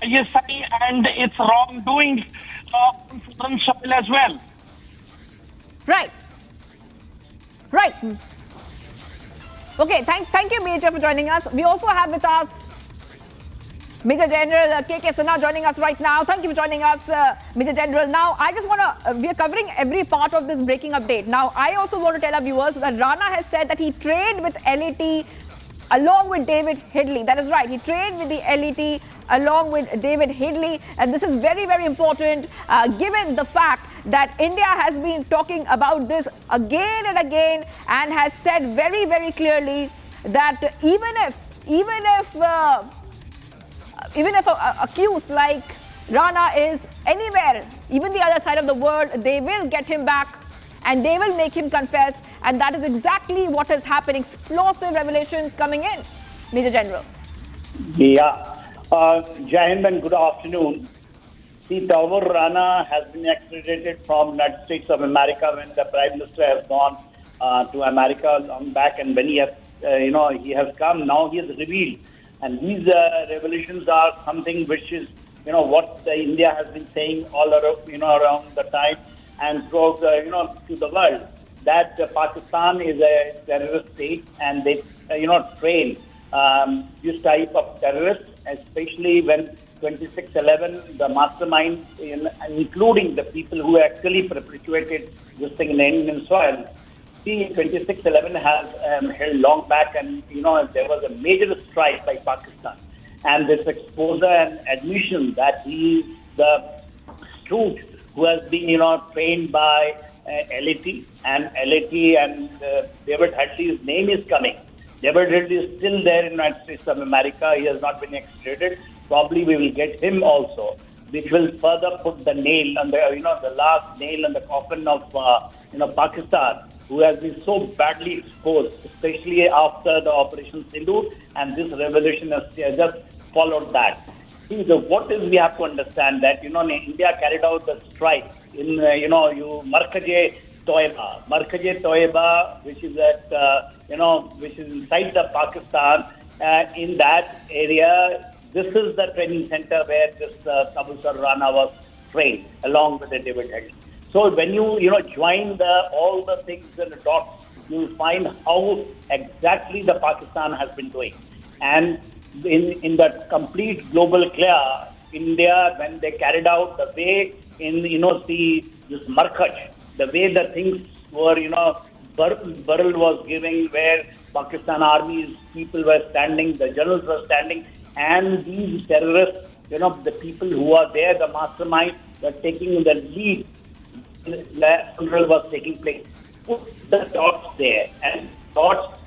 ISI and its wrongdoing on foreign soil as well. Right. Okay, thank you, Major, for joining us. We also have with us Major General K.K. Sinha joining us right now. Thank you for joining us, Major General. Now, I just want to, we are covering every part of this breaking update. Now, I also want to tell our viewers that Rana has said that he trained with LAT along with David Headley. That is right. He trained with the LAT along with David Headley. And this is very, very important given the fact that India has been talking about this again and again and has said very, very clearly that even if accused like Rana is anywhere, even the other side of the world, they will get him back and they will make him confess. And that is exactly what has happened. Explosive revelations coming in, Major General. Yeah. Jai Hind and good afternoon. See, Tabu Rana has been extradited from United States of America when the Prime Minister has gone to America long back, and when he has, he has come, now he has revealed. And these revelations are something which is, what India has been saying all around, around the time and throughout, to the world, that Pakistan is a terrorist state and they, train this type of terrorists, especially when 26/11, the mastermind, including the people who actually perpetuated this thing in Indian soil. See, 26/11 has held long back, and there was a major strike by Pakistan, and this exposure and admission that he is the truth who has been trained by LAT and David Headley's name is coming. David Headley is still there in the United States of America. He has not been extradited. Probably we will get him also, which will further put the nail on the the last nail on the coffin of Pakistan, who has been so badly exposed, especially after the Operation Sindhu, and this revolution has just followed that. See, what is we have to understand that India carried out the strike in Markaz Toiba, which is at which is inside the Pakistan. In that area, this is the training center where this Tabu Rana was trained along with the David Headley. So when you join all the things and the dots, you'll find how exactly the Pakistan has been doing. And in that complete global clear, India, when they carried out the way in this Markach, the way the things were, Burrell was giving, where Pakistan Army's people were standing, the generals were standing, and these terrorists, the people who are there, the mastermind, were taking the lead. Burrell was taking place. Put the dots there, and dots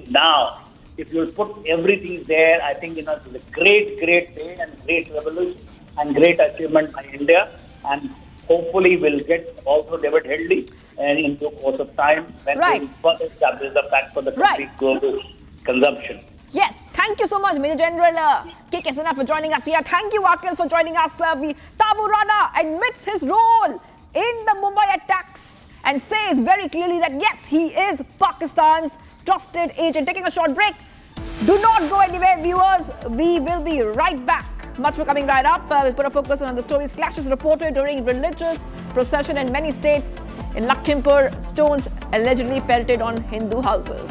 now. If you put everything there, I think it's a great day and great revolution and great achievement by India, and hopefully we'll get also David Headley and in the course of time when we will first establish the fact for the complete global consumption. Yes, thank you so much, Major General K.K. Sinha, for joining us here. Thank you, Akil, for joining us. Tabu Rana admits his role in the Mumbai attacks and says very clearly that yes, he is Pakistan's trusted agent. Taking a short break. Do not go anywhere, viewers. We will be right back. Much more coming right up. We'll put a focus on the stories. Clashes reported during religious procession in many states. In Lakhimpur, stones allegedly pelted on Hindu houses.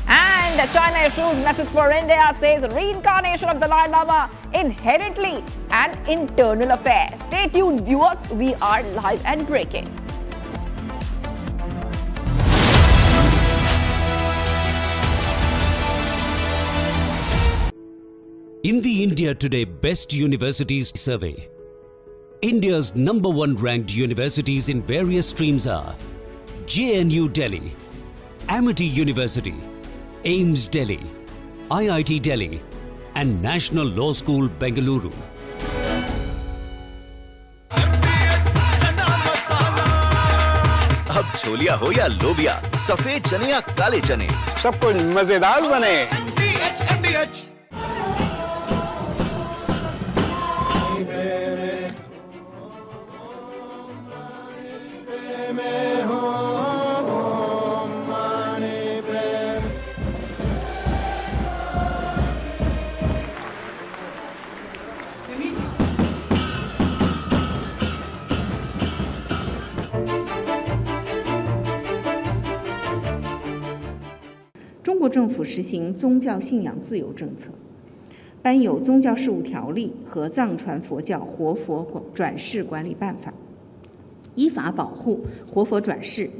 And China issues message for India, says reincarnation of Dalai Lama inherently an internal affair. Stay tuned, viewers. We are live and breaking. In the India Today Best Universities Survey, India's #1 ranked universities in various streams are JNU Delhi, Amity University, AIMS Delhi, IIT Delhi, and National Law School, Bengaluru. अब छोलिया हो या लोबिया, सफेद चने या काले चने, सब कुछ मजेदार बने।中国政府实行宗教信仰自由政策，颁有宗教事务条例和藏传佛教活佛转世管理办法，依法保护活佛转世。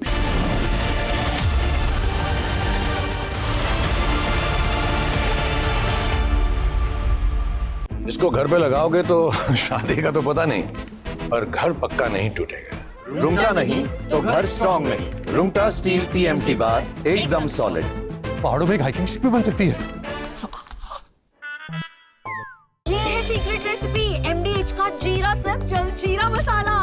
इसको घर पे लगाओगे तो शादी का तो पता नहीं, पर घर पक्का नहीं टूटेगा। रुंगटा नहीं तो घर स्ट्रॉन्ग नहीं। रुंगटा स्टील TMT बार एकदम सॉलिड। पहाड़ों में एक हाइकिंग स्टिक भी बन सकती है। ये है सीक्रेट रेसिपी MDH का जीरा सिप जल जीरा मसाला।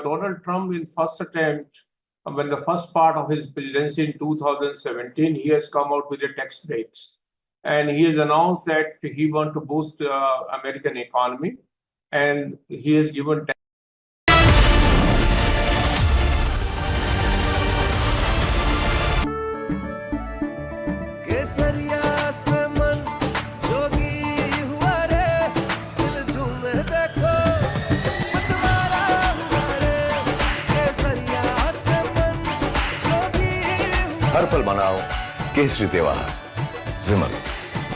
Donald Trump, in first attempt, when the first part of his presidency in 2017, he has come out with a tax breaks, and he has announced that he wants to boost American economy, and he has given. हर पल मनाओ केसरी त्योहार। विमल,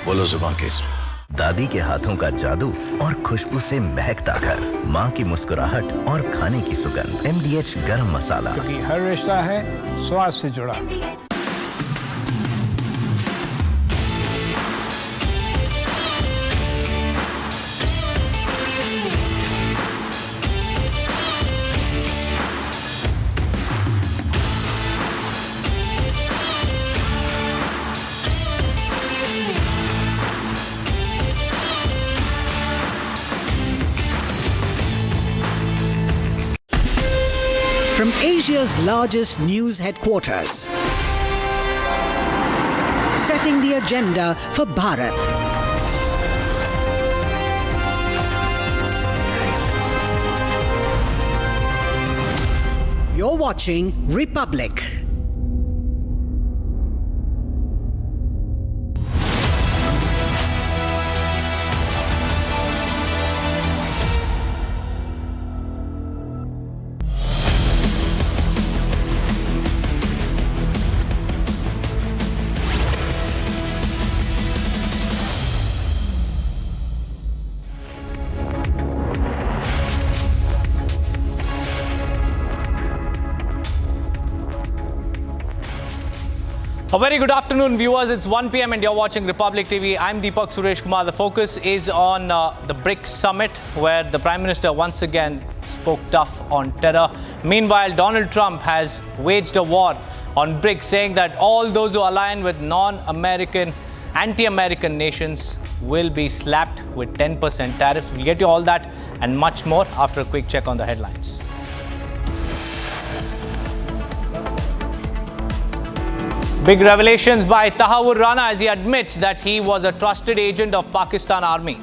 बोलो जुबान केसरी। दादी के हाथों का जादू और खुशबू से महकता घर, माँ की मुस्कुराहट और खाने की सुगंध। MDH गरम मसाला, क्योंकि हर रिश्ता है स्वाद से जुड़ा। from Asia's largest news headquarters. Setting the agenda for Bharat. You're watching Republic. A very good afternoon, viewers. It's 1 p.m. and you're watching Republic TV. I'm Deepak Suresh Kumar. The focus is on the BRICS summit, where the Prime Minister once again spoke tough on terror. Meanwhile, Donald Trump has waged a war on BRICS, saying that all those who align with non-American, anti-American nations will be slapped with 10% tariffs. We'll get you all that and much more after a quick check on the headlines. Big revelations by Tahawur Rana as he admits that he was a trusted agent of Pakistan Army.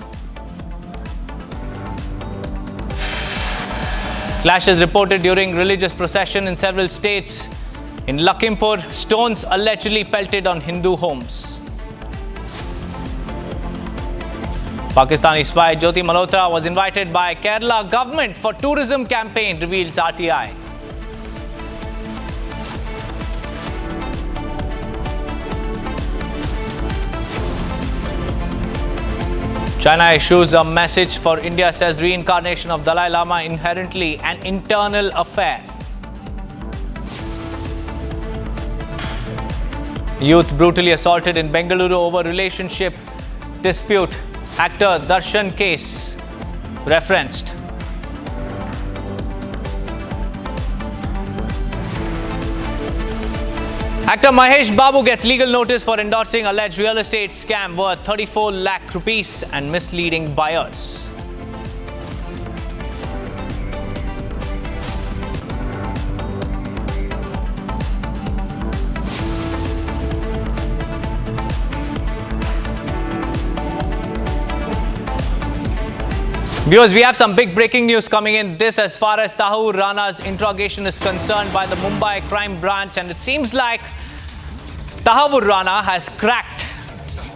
Clashes reported during religious procession in several states. In Lakhimpur, stones allegedly pelted on Hindu homes. Pakistani spy Jyoti Malhotra was invited by Kerala government for tourism campaign, reveals RTI. China issues a message for India, says reincarnation of Dalai Lama inherently an internal affair. Youth brutally assaulted in Bengaluru over relationship dispute. Actor Darshan case referenced. Actor Mahesh Babu gets legal notice for endorsing alleged real estate scam worth 34 lakh rupees and misleading buyers. Viewers, we have some big breaking news coming in. This as far as Tahawur Rana's interrogation is concerned by the Mumbai crime branch, and it seems like Tahawur Rana has cracked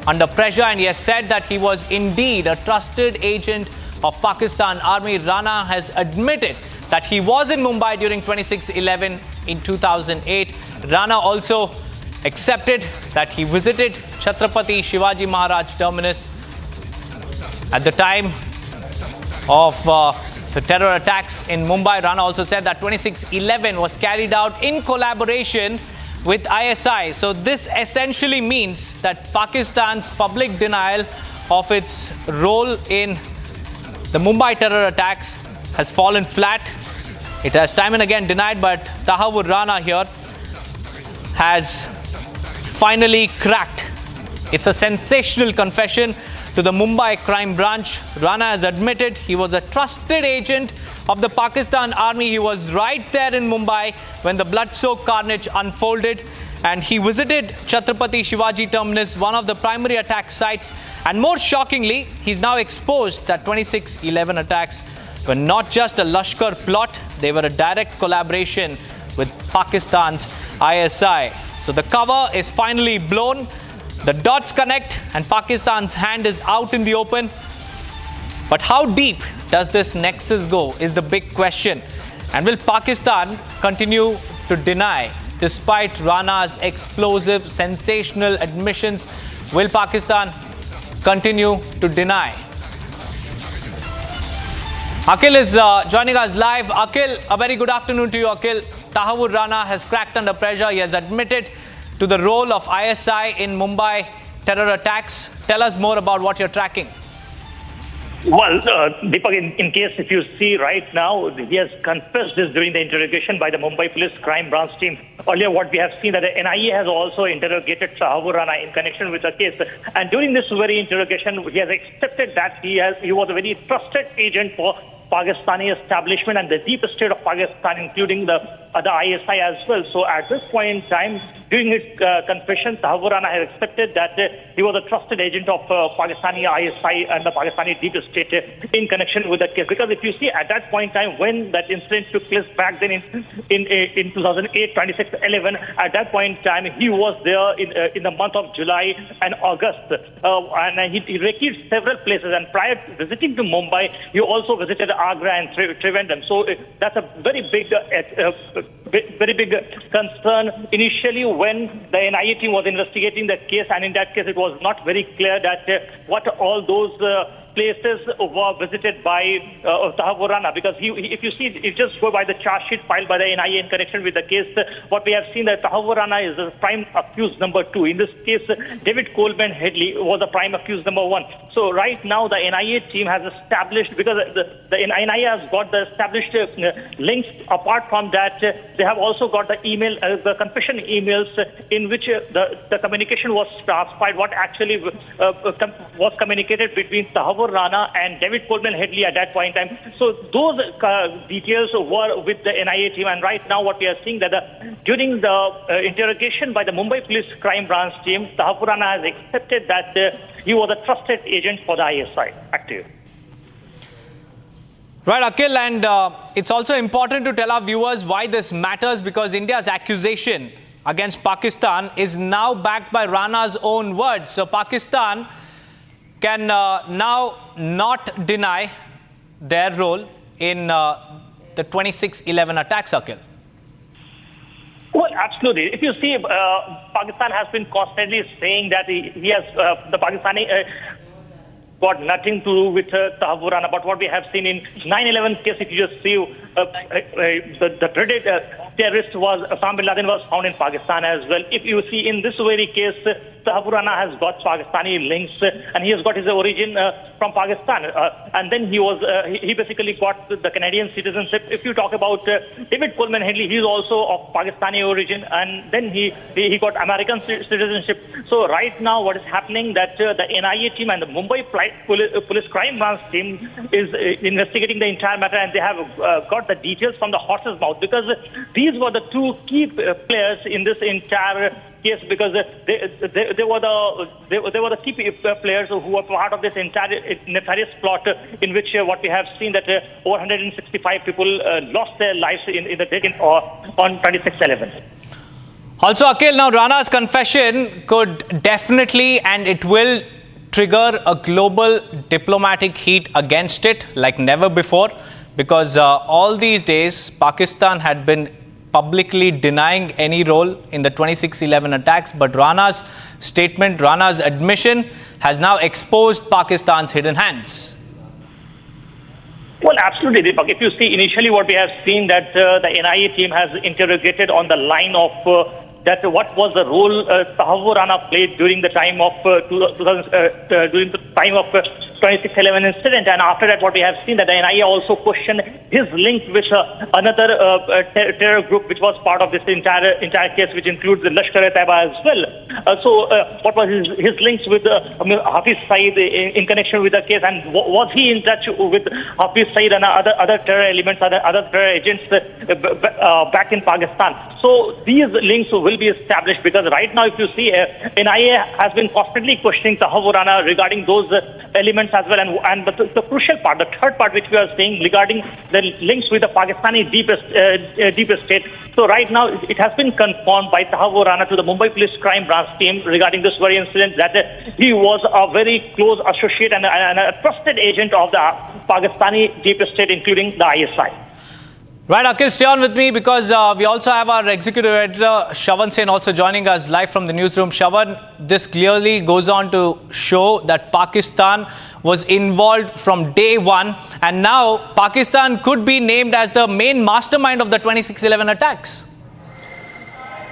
under pressure and he has said that he was indeed a trusted agent of Pakistan Army. Rana has admitted that he was in Mumbai during 26/11 in 2008. Rana also accepted that he visited Chhatrapati Shivaji Maharaj terminus at the time of the terror attacks in Mumbai. Rana also said that 26/11 was carried out in collaboration with ISI. So this essentially means that Pakistan's public denial of its role in the Mumbai terror attacks has fallen flat. It has time and again denied, but Tahawur Rana here has finally cracked. It's a sensational confession to the Mumbai crime branch. Rana has admitted he was a trusted agent of the Pakistan Army. He was right there in Mumbai when the blood-soaked carnage unfolded, and he visited Chhatrapati Shivaji terminus, one of the primary attack sites. And more shockingly, he's now exposed that 26/11 attacks were not just a Lashkar plot, they were a direct collaboration with Pakistan's ISI. So the cover is finally blown. The dots connect and Pakistan's hand is out in the open. But how deep does this nexus go is the big question. And will Pakistan continue to deny despite Rana's explosive, sensational admissions? Will Pakistan continue to deny? Akhil is joining us live. Akhil, a very good afternoon to you, Akhil. Tahawur Rana has cracked under pressure. He has admitted to the role of ISI in Mumbai terror attacks. Tell us more about what you're tracking. Well, Deepak, in case if you see right now, he has confessed this during the interrogation by the Mumbai Police Crime Branch team. Earlier, what we have seen that the NIA has also interrogated Tahawur Rana in connection with the case. And during this very interrogation, he has accepted that he was a very trusted agent for Pakistani establishment and the deep state of Pakistan, including the the ISI as well. So at this point in time, during his confession, Tahavur Rana has accepted that he was a trusted agent of Pakistani ISI and the Pakistani deep state in connection with the case. Because if you see at that point in time, when that incident took place back then in 2008, 26/11, at that point in time, he was there in the month of July and August. And he recceived several places. And prior to visiting to Mumbai, he also visited Agra and Trivandrum. So that's a very big concern initially when the NIA team was investigating the case, and in that case it was not very clear that what all those places were visited by Tahavur Rana, because if you see, it just go by the charge sheet filed by the NIA in connection with the case, what we have seen that Tahavur Rana is the prime accused number 2. In this case, David Coleman Headley was the prime accused number 1. So right now the NIA team has established, because the NIA has got the established links. Apart from that, they have also got the email, the confession emails in which the communication was transpired, what actually was communicated between Tahavur Rana and David Coleman Headley at that point in time. So those details were with the NIA team, and right now what we are seeing that during the interrogation by the Mumbai Police Crime Branch team, Tahavur Rana has accepted that he was a trusted agent for the ISI active. Right, Akhil, and it's also important to tell our viewers why this matters, because India's accusation against Pakistan is now backed by Rana's own words. So Pakistan can now not deny their role in the 26/11 attacks, Akhil. Well, absolutely. If you see, Pakistan has been constantly saying that he has, the Pakistani got nothing to do with Tahavur Rana. But what we have seen in 9/11 case, if you just see, the dreaded terrorist was Osama bin Laden was found in Pakistan as well. If you see in this very case, Tahavur Rana has got Pakistani links, and he has got his origin from Pakistan, and then he basically got the Canadian citizenship. If you talk about David Coleman Headley, he is also of Pakistani origin, and then he got American citizenship. So right now, what is happening that the NIA team and the Mumbai Police Crime Branch team is investigating the entire matter, and they have got the details from the horse's mouth, because these were the two key players in this entire case, because they were the key players who were part of this entire nefarious plot, in which what we have seen that over 165 people lost their lives in the day on 26/11. Also, Akhil, now Rana's confession could definitely, and it will trigger a global diplomatic heat against it like never before, because all these days Pakistan had been publicly denying any role in the 26/11 attacks, but Rana's statement, Rana's admission has now exposed Pakistan's hidden hands. Well, absolutely, Deepak. If you see, initially what we have seen that the NIA team has interrogated on the line of that what was the role Tahavur Rana played during the time of 26/11 incident, and after that what we have seen that the NIA also questioned his link with another terror group which was part of this entire case, which includes the Lashkar-e-Taiba as well. So what was his links with Hafiz Saeed in connection with the case, and was he in touch with Hafiz Saeed and other terror elements, other terror agents back in Pakistan? So these links will be established, because right now if you see, NIA has been constantly questioning Tahavur Rana regarding those elements as well, and the crucial part, the third part which we are saying regarding the links with the Pakistani deep state. So right now it has been confirmed by Tahavur Rana to the Mumbai Police Crime Branch team regarding this very incident that he was a very close associate and a trusted agent of the Pakistani deep state, including the ISI. Right, Akhil, stay on with me, because we also have our executive editor Shravan Sen also joining us live from the newsroom. Shravan, this clearly goes on to show that Pakistan was involved from day one, and now Pakistan could be named as the main mastermind of the 26/11 attacks.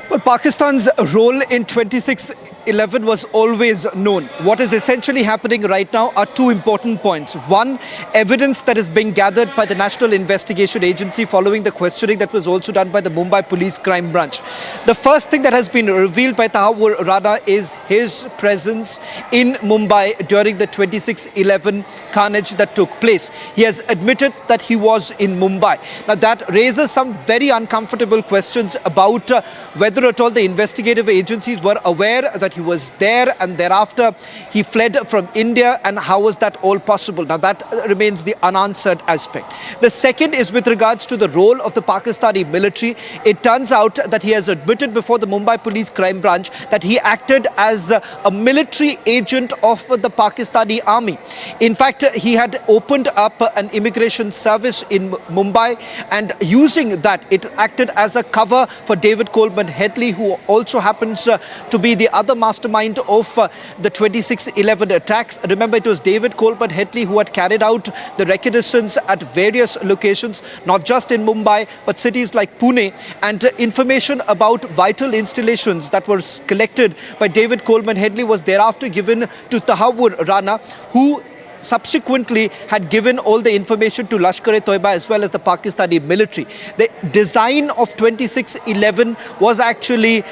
Well, Pakistan's role in 2611 was always known. What is essentially happening right now are two important points. One, evidence that is being gathered by the National Investigation Agency following the questioning that was also done by the Mumbai Police Crime Branch. The first thing that has been revealed by Tahawwur Rana is his presence in Mumbai during the 2611 carnage that took place. He has admitted that he was in Mumbai. Now, that raises some very uncomfortable questions about whether at all the investigative agencies were aware that he was there and thereafter he fled from India, and how was that all possible? Now, that remains the unanswered aspect. The second is with regards to the role of the Pakistani military. It turns out that he has admitted before the Mumbai Police Crime Branch that he acted as a military agent of the Pakistani army. In fact, he had opened up an immigration service in Mumbai, and using that, it acted as a cover for David Coleman Headley, who also happens to be the other mastermind of the 2611 attacks. Remember, it was David Coleman Headley who had carried out the reconnaissance at various locations, not just in Mumbai, but cities like Pune, and information about vital installations that were collected by David Coleman Headley was thereafter given to Tahawwur Rana, who subsequently had given all the information to Lashkar-e-Toiba as well as the Pakistani military. The design of 2611 was actually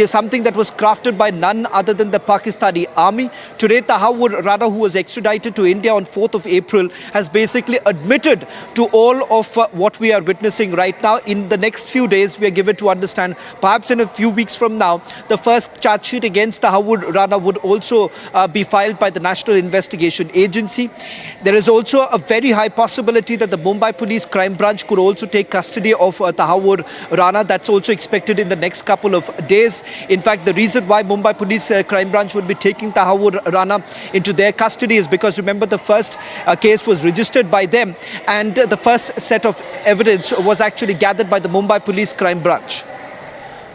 something that was crafted by none other than the Pakistani army. Today, Tahawwur Rana, who was extradited to India on 4th of April, has basically admitted to all of what we are witnessing right now. In the next few days, we are given to understand, perhaps in a few weeks from now, the first charge sheet against Tahawwur Rana would also be filed by the National Investigation Agency. There is also a very high possibility that the Mumbai Police Crime Branch could also take custody of Tahawwur Rana. That's also expected in the next couple of days. In fact, the reason why Mumbai Police Crime Branch would be taking Tahawwur Rana into their custody is because, remember, the first case was registered by them, and the first set of evidence was actually gathered by the Mumbai Police Crime Branch.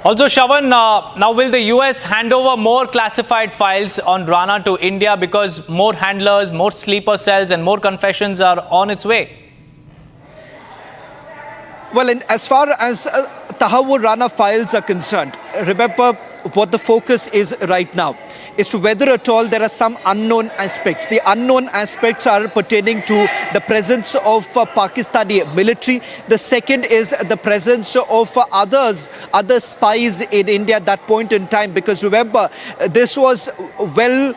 Also, Shravan, now will the US hand over more classified files on Rana to India because more handlers, more sleeper cells and more confessions are on its way? Well, as far as Tahawwur Rana files are concerned, remember what the focus is right now is to whether at all there are some unknown aspects. The unknown aspects are pertaining to the presence of Pakistani military. The second is the presence of other spies in India at that point in time, because remember, this was well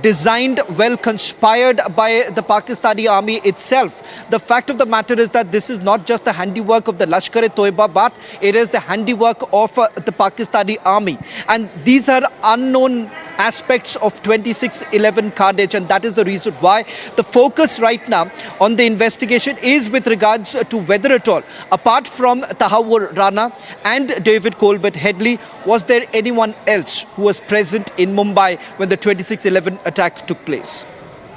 designed, well conspired by the Pakistani army itself. The fact of the matter is that this is not just the handiwork of the Lashkar-e-Toiba, but it is the handiwork of the Pakistani army. And these are unknown aspects of 2611 carnage, and that is the reason why the focus right now on the investigation is with regards to whether at all, apart from Tahawwur Rana and David Coleman Headley, was there anyone else who was present in Mumbai when the 2611 attack took place.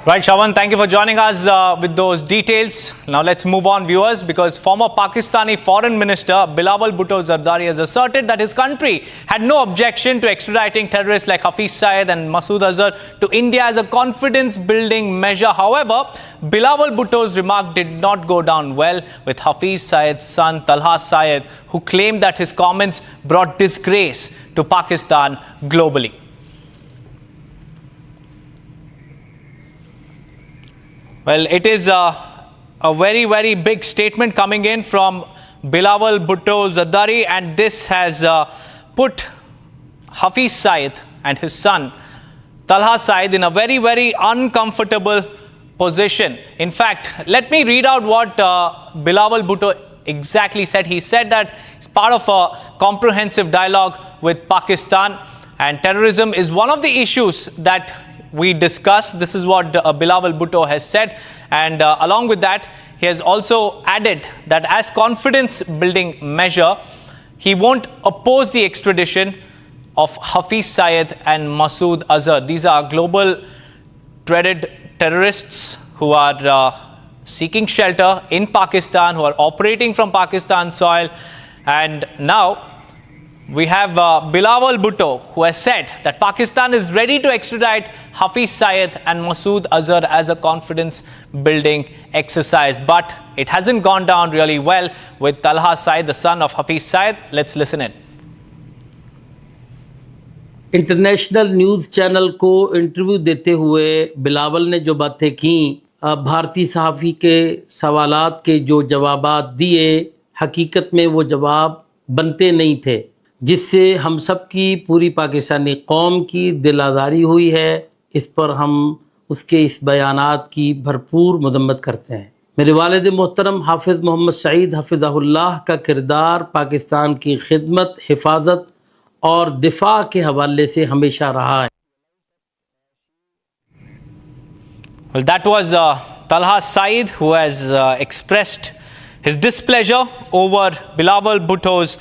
Right, Shravan, thank you for joining us with those details. Now let's move on, viewers, because former Pakistani Foreign Minister Bilawal Bhutto Zardari has asserted that his country had no objection to extraditing terrorists like Hafiz Syed and Masood Azhar to India as a confidence-building measure. However, Bilawal Bhutto's remark did not go down well with Hafiz Syed's son Talha Syed, who claimed that his comments brought disgrace to Pakistan globally. Well, it is a very, very big statement coming in from Bilawal Bhutto Zardari, and this has put Hafiz Syed and his son Talha Syed in a very, very uncomfortable position. In fact, let me read out what Bilawal Bhutto exactly said. He said that it's part of a comprehensive dialogue with Pakistan, and terrorism is one of the issues that we discussed. This is what Bilawal Bhutto has said, and along with that, he has also added that as confidence-building measure, he won't oppose the extradition of Hafiz Syed and Masood Azhar. These are global dreaded terrorists who are seeking shelter in Pakistan, who are operating from Pakistan soil, and now we have Bilawal Bhutto, who has said that Pakistan is ready to extradite Hafiz Syed and Masood Azhar as a confidence-building exercise. But it hasn't gone down really well with Talha Syed, the son of Hafiz Syed. Let's listen in. International news channel को interview देते हुए बिलावल ने जो बातें की, भारतीय सहाफ़ी के सवालात के जो जवाबात दिए, हकीकत में वो जवाब बनते नहीं थे, जिससे हम सब की पूरी पाकिस्तानी कौम की दिल आज़ारी हुई है। इस पर हम उसके इस बयानात की भरपूर मजम्मत करते हैं। मेरे वालिद मोहतरम हाफिज़ मोहम्मद सईद हफिज़हुल्लाह का किरदार पाकिस्तान की खिदमत, हिफाजत और दिफा के हवाले से हमेशा रहा है। Well, that was Talha Saeed, who has expressed his displeasure over Bilawal Bhutto's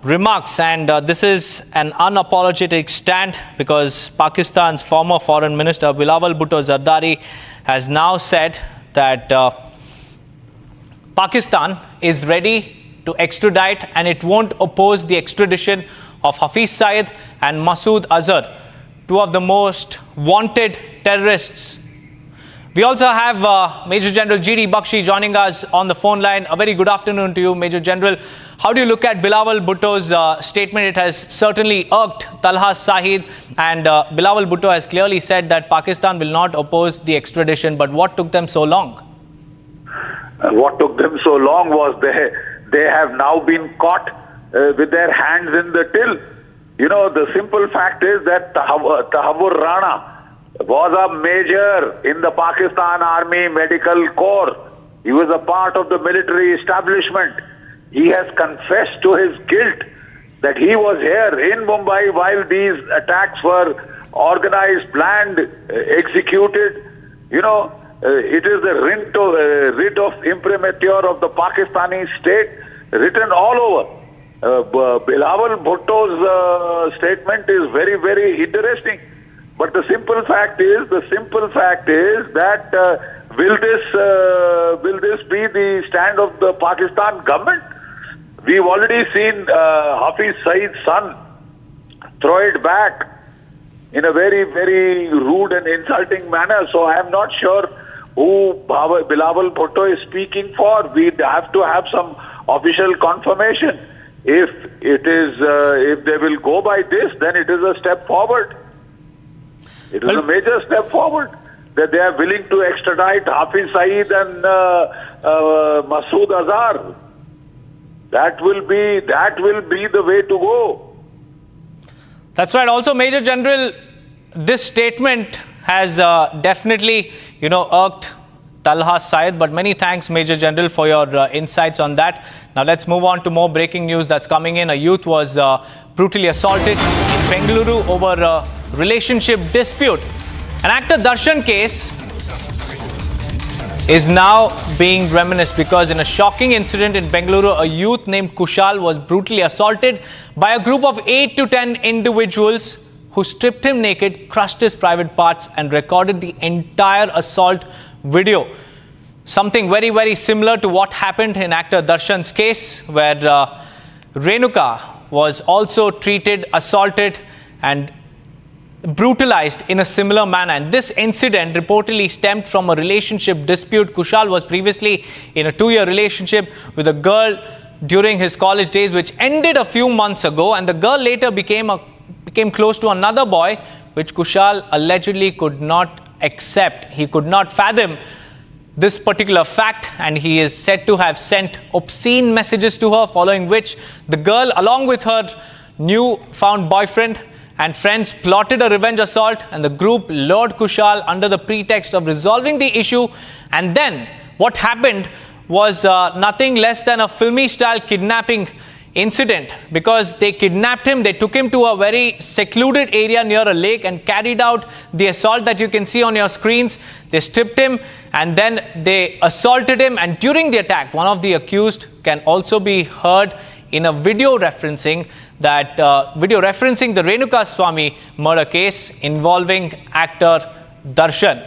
remarks, and this is an unapologetic stand because Pakistan's former foreign minister Bilawal Bhutto Zardari has now said that Pakistan is ready to extradite and it won't oppose the extradition of Hafiz Saeed and Masood Azhar, two of the most wanted terrorists. We also have Major General G.D. Bakshi joining us on the phone line. A very good afternoon to you, Major General. How do you look at Bilawal Bhutto's statement? It has certainly irked Talha Saeed, and Bilawal Bhutto has clearly said that Pakistan will not oppose the extradition. But what took them so long? What took them so long was they have now been caught with their hands in the till. You know, the simple fact is that Tahavur Rana was a major in the Pakistan Army Medical Corps. He was a part of the military establishment. He has confessed to his guilt that he was here in Mumbai while these attacks were organized, planned, executed. You know, it is the writ of imprimatur of the Pakistani state written all over. Bilawal Bhutto's statement is very, very interesting. But the simple fact is that will this be the stand of the Pakistan government? We've already seen Hafiz Saeed's son throw it back in a very, very rude and insulting manner. So I am not sure who Bilawal Bhutto is speaking for. We have to have some official confirmation. If they will go by this, then it is a step forward. It is a major step forward that they are willing to extradite Hafiz Saeed and Masood Azhar. That will be the way to go. That's right. Also, Major General, this statement has definitely, irked Talha Saeed. But many thanks, Major General, for your insights on that. Now let's move on to more breaking news that's coming in. A youth was brutally assaulted in Bengaluru over a relationship dispute. An actor Darshan case is now being reminisced because in a shocking incident in Bengaluru, a youth named Kushal was brutally assaulted by a group of 8 to 10 individuals who stripped him naked, crushed his private parts and recorded the entire assault video. Something very, very similar to what happened in actor Darshan's case, where Renuka was also treated, assaulted and brutalized in a similar manner. And this incident reportedly stemmed from a relationship dispute. Kushal was previously in a 2-year relationship with a girl during his college days, which ended a few months ago. And the girl later became close to another boy, which Kushal allegedly could not accept. He could not fathom this particular fact, and he is said to have sent obscene messages to her, following which the girl, along with her new-found boyfriend and friends, plotted a revenge assault, and the group lured Kushal under the pretext of resolving the issue. And then what happened was nothing less than a filmy-style kidnapping incident, because they kidnapped him, they took him to a very secluded area near a lake and carried out the assault that you can see on your screens. They stripped him and then they assaulted him, and during the attack, one of the accused can also be heard in a video referencing the Renuka Swamy murder case involving actor Darshan,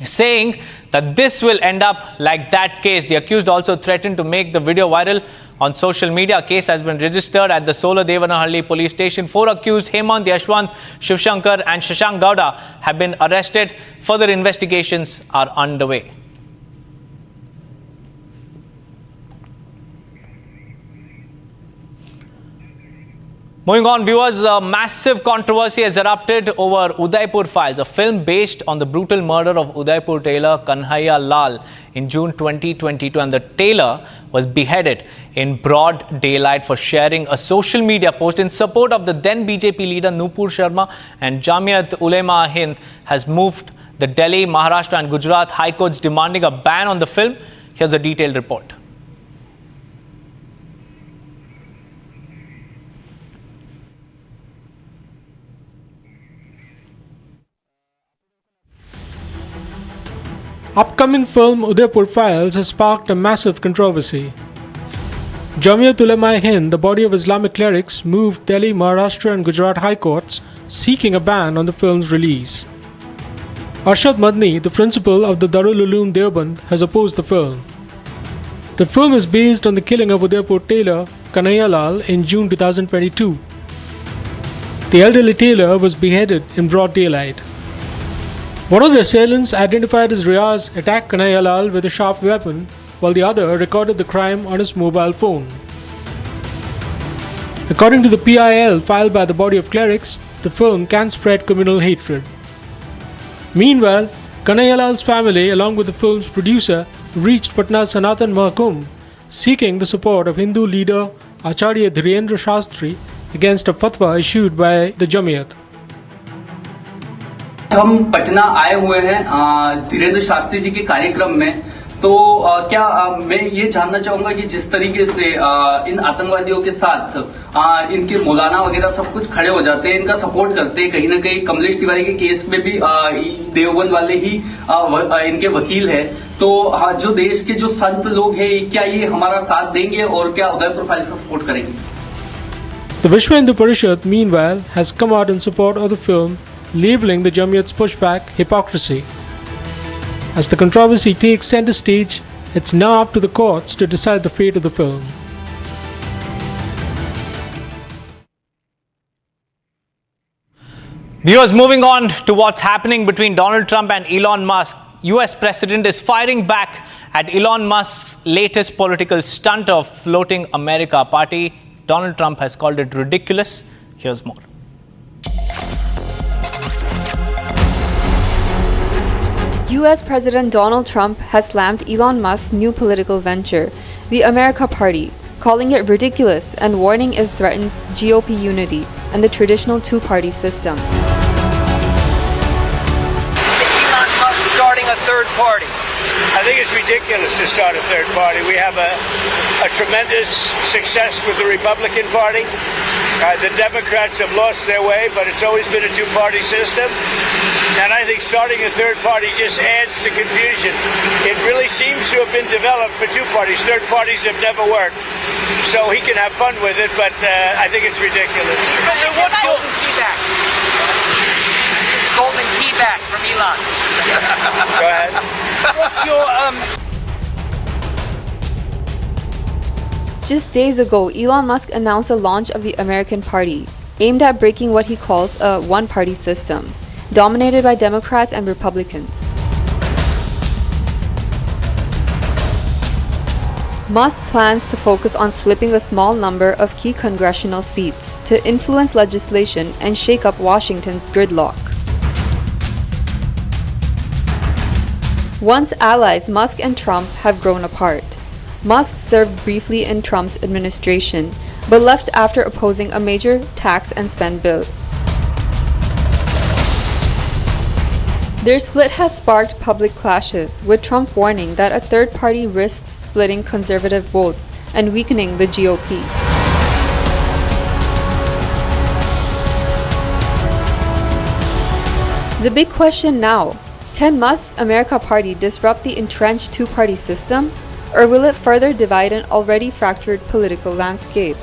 saying that this will end up like that case. The accused also threatened to make the video viral on social media. A case has been registered at the Sola Devanahalli police station. 4 accused, Hemant, Yashwant, Shivshankar and Shashank Gowda, have been arrested. Further investigations are underway. Moving on, viewers, a massive controversy has erupted over Udaipur Files, a film based on the brutal murder of Udaipur tailor Kanhaiya Lal in June 2022. And the tailor was beheaded in broad daylight for sharing a social media post in support of the then BJP leader Nupur Sharma. And Jamiat Ulema Hind has moved the Delhi, Maharashtra and Gujarat High Courts demanding a ban on the film. Here's a detailed report. Upcoming film Udaipur Files has sparked a massive controversy. Jamiat Ulema Hind, the body of Islamic clerics, moved Delhi, Maharashtra and Gujarat High Courts seeking a ban on the film's release. Arshad Madni, the principal of the Darul Uloom Deoband, has opposed the film. The film is based on the killing of Udaipur tailor Kanhaiya Lal in June 2022. The elderly tailor was beheaded in broad daylight. One of the assailants, identified as Riaz, attacked Kanhaiya Lal with a sharp weapon, while the other recorded the crime on his mobile phone. According to the PIL filed by the body of clerics, the film can spread communal hatred. Meanwhile, Kanhaiya Lal's family, along with the film's producer, reached Patna Sanatan Mahkum, seeking the support of Hindu leader Acharya Dhirendra Shastri against a fatwa issued by the Jamiat. हम पटना आए हुए हैं धीरेन्द्र शास्त्री जी के कार्यक्रम में, तो क्या मैं ये जानना चाहूंगा कि जिस तरीके से इन आतंकवादियों के साथ इनके मौलाना वगैरह सब कुछ खड़े हो जाते हैं, इनका सपोर्ट करते हैं, कहीं ना कहीं कमलेश तिवारी के केस में भी देवबंद वाले ही इनके वकील है, तो जो देश के जो संत लोग हैं, क्या ये हमारा साथ देंगे और क्या उदयपुर फाइल्स का सपोर्ट करेंगे? The Vishwa Hindu Parishad, meanwhile, has come out in support of the film, labeling the Jamiat's pushback hypocrisy. As the controversy takes center stage, it's now up to the courts to decide the fate of the film. Viewers, moving on to what's happening between Donald Trump and Elon Musk. US President is firing back at Elon Musk's latest political stunt of floating America party. Donald Trump has called it ridiculous. Here's more. US President Donald Trump has slammed Elon Musk's new political venture, the America Party, calling it ridiculous and warning it threatens GOP unity and the traditional two-party system. Elon Musk starting a third party. I think it's ridiculous to start a third party. We have a tremendous success with the Republican Party. The Democrats have lost their way, but it's always been a two-party system. And I think starting a third party just adds to confusion. It really seems to have been developed for two parties. Third parties have never worked. So he can have fun with it, but I think it's ridiculous. What's golden key back? Golden key back from Elon. Go ahead. What's your Just days ago, Elon Musk announced the launch of the American Party, aimed at breaking what he calls a one-party system, dominated by Democrats and Republicans. Musk plans to focus on flipping a small number of key congressional seats to influence legislation and shake up Washington's gridlock. Once allies, Musk and Trump have grown apart. Musk served briefly in Trump's administration, but left after opposing a major tax and spend bill. Their split has sparked public clashes, with Trump warning that a third party risks splitting conservative votes and weakening the GOP. The big question now, can Musk's America Party disrupt the entrenched two-party system, or will it further divide an already fractured political landscape?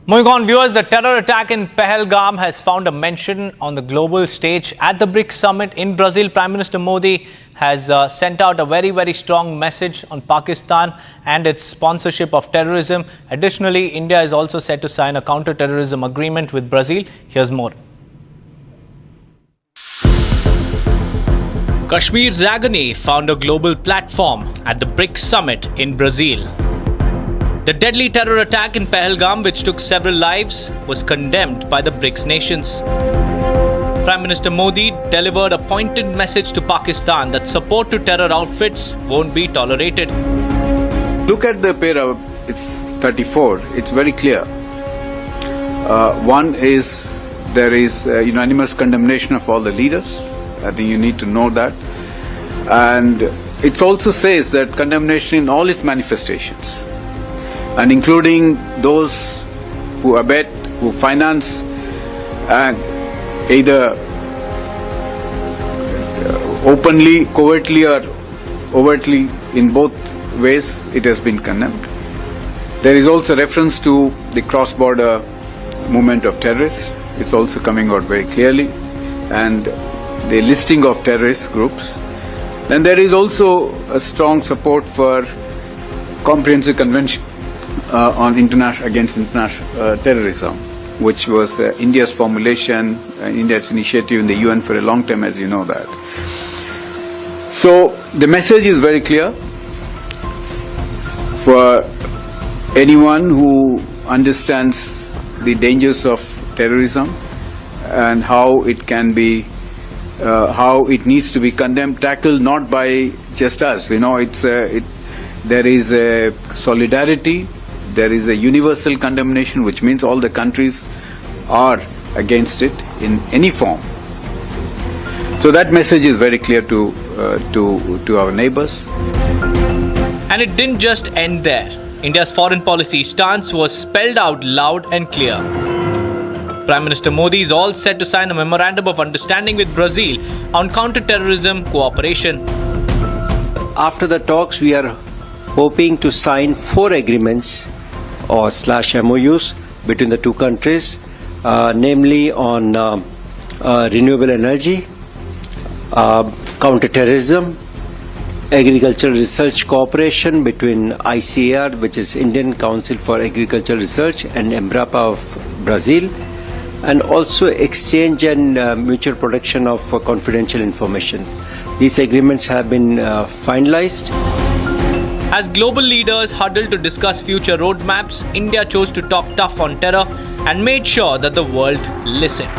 Moving on, viewers, the terror attack in Pahalgam has found a mention on the global stage. At the BRICS summit in Brazil, Prime Minister Modi has sent out a very, very strong message on Pakistan and its sponsorship of terrorism. Additionally, India is also set to sign a counter-terrorism agreement with Brazil. Here's more. Kashmir's agony found a global platform at the BRICS summit in Brazil. The deadly terror attack in Pahalgam, which took several lives, was condemned by the BRICS nations. Prime Minister Modi delivered a pointed message to Pakistan that support to terror outfits won't be tolerated. Look at the para, it's 34, it's very clear. One is there is unanimous condemnation of all the leaders. I think you need to know that. And it also says that condemnation in all its manifestations, and including those who abet, who finance, and either openly, covertly, or overtly, in both ways, it has been condemned. There is also reference to the cross-border movement of terrorists. It's also coming out very clearly, and the listing of terrorist groups. Then there is also a strong support for comprehensive convention on against international terrorism, which was India's formulation, India's initiative in the UN for a long time, as you know that. So the message is very clear for anyone who understands the dangers of terrorism and how it can be, how it needs to be condemned, tackled not by just us. You know, there is a solidarity, there is a universal condemnation, which means all the countries are against it in any form. So that message is very clear to our neighbors. And it didn't just end there. India's foreign policy stance was spelled out loud and clear. Prime Minister Modi is all set to sign a memorandum of understanding with Brazil on counter-terrorism cooperation. After the talks, we are hoping to sign 4 agreements or /MOUs between the two countries, namely on renewable energy, counter-terrorism, agricultural research cooperation between ICAR, which is Indian Council for Agricultural Research, and Embrapa of Brazil, and also exchange and mutual protection of confidential information. These agreements have been finalized. As global leaders huddled to discuss future roadmaps, India chose to talk tough on terror and made sure that the world listened.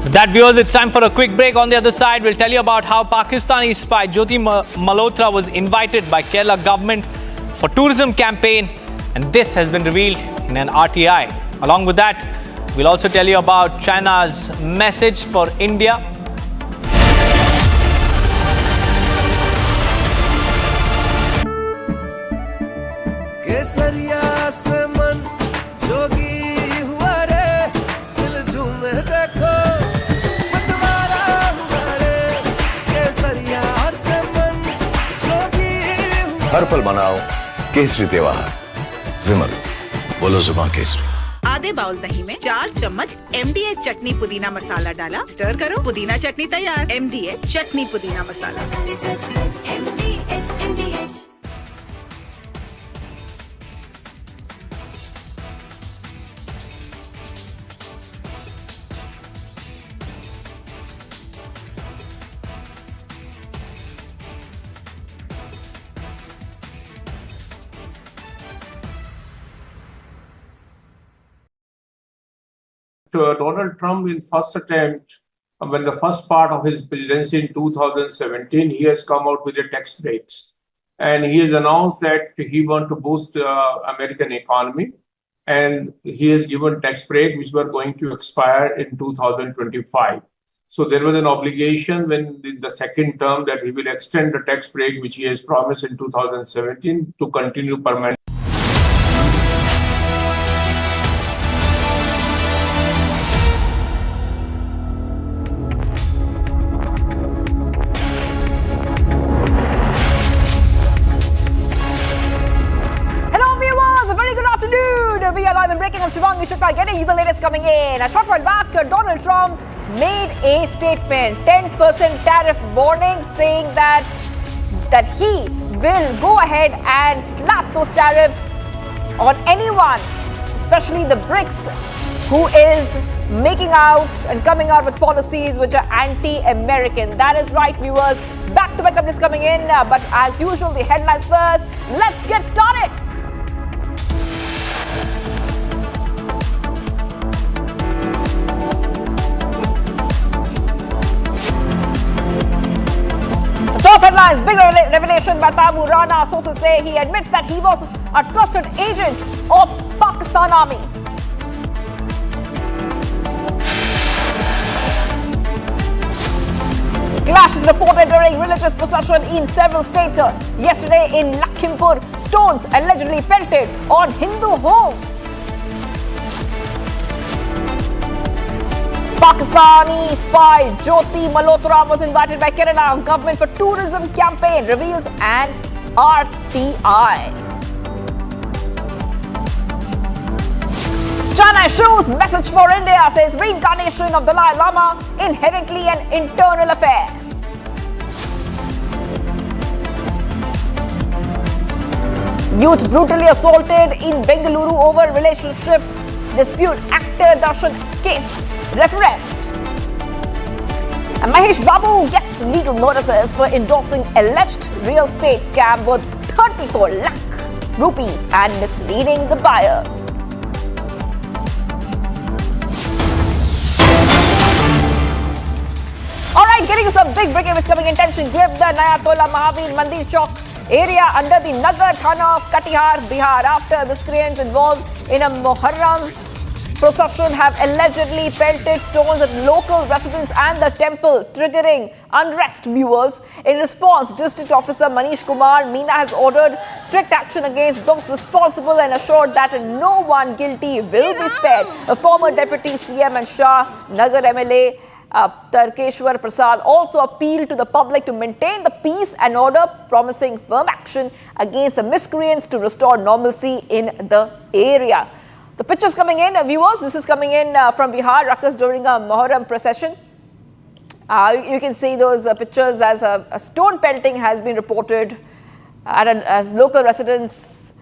With that, viewers, it's time for a quick break. On the other side, we'll tell you about how Pakistani spy Jyoti Malhotra was invited by Kerala government for tourism campaign, and this has been revealed in an RTI. Along with that, we'll also tell you about China's message for India. हर पल मनाओ केसरी त्योहार। विमल, बोलो जुबान केसरी। आधे bowl दही में 4 चम्मच MDH चटनी पुदीना मसाला डाला, स्टर करो, पुदीना चटनी तैयार। MDH चटनी पुदीना मसाला। Donald Trump, in first attempt, when the first part of his presidency in 2017, he has come out with the tax breaks. And he has announced that he wants to boost the American economy. And he has given tax break, which were going to expire in 2025. So there was an obligation when the second term that he will extend the tax break, which he has promised in 2017, to continue permanently. We are live and breaking. I'm Shivangi Shukla, getting you the latest coming in. A short while back, Donald Trump made a statement, 10% tariff warning, saying that he will go ahead and slap those tariffs on anyone, especially the BRICS who is making out and coming out with policies which are anti-American. That is right, viewers. Back-to-back updates coming in, but as usual, the headlines first. Let's get started. Top headlines, big revelation by Tahawoor Rana. Sources say he admits that he was a trusted agent of Pakistan Army. Clash is reported during religious procession in several states. Yesterday in Lakhimpur, stones allegedly pelted on Hindu homes. Pakistani spy Jyoti Malhotra was invited by Kerala government for tourism campaign, reveals an RTI. China issues message for India, says reincarnation of Dalai Lama inherently an internal affair. Youth brutally assaulted in Bengaluru over relationship dispute, actor Darshan case referenced. And Mahesh Babu gets legal notices for endorsing alleged real estate scam worth 34 lakh rupees and misleading the buyers. Alright, getting some big breaking news coming in. Tension gripped the Naya Tola Mahavir Mandir Chowk area under the Nagar Thana of Katihar, Bihar, after miscreants involved in a Muharram procession have allegedly pelted stones at local residents and the temple, triggering unrest, viewers. In response, District Officer Manish Kumar Meena has ordered strict action against those responsible and assured that no one guilty will be spared. A former Deputy CM and Shah Nagar MLA Tarkeshwar Prasad also appealed to the public to maintain the peace and order, promising firm action against the miscreants to restore normalcy in the area. The pictures coming in, viewers, this is coming in from Bihar, ruckus during a Muharram procession. You can see those pictures as a stone pelting has been reported as local residents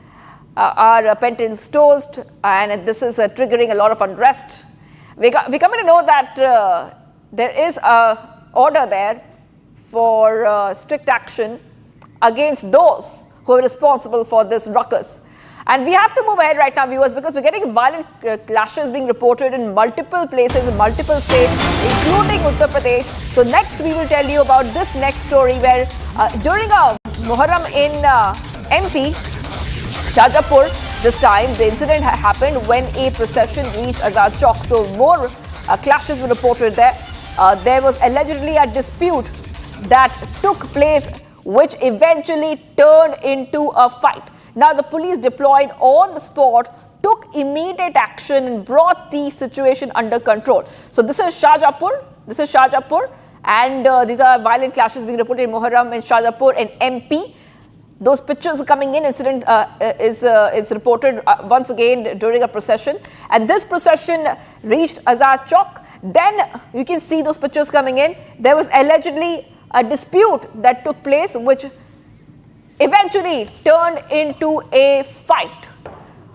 are pelting stones, and this is triggering a lot of unrest. We come to know that there is a order there for strict action against those who are responsible for this ruckus. And we have to move ahead right now, viewers, because we're getting violent clashes being reported in multiple places, in multiple states, including Uttar Pradesh. So next, we will tell you about this next story where during a Muharram in MP, Shajapur, this time, the incident happened when a procession reached Azad Chowk. So more clashes were reported there. There was allegedly a dispute that took place, which eventually turned into a fight. Now, the police deployed on the spot, took immediate action and brought the situation under control. So this is Shajapur, and these are violent clashes being reported in Muharram in Shajapur and MP. Those pictures coming in, incident is reported once again during a procession, and this procession reached Azad Chowk. Then you can see those pictures coming in. There was allegedly a dispute that took place, which eventually turned into a fight.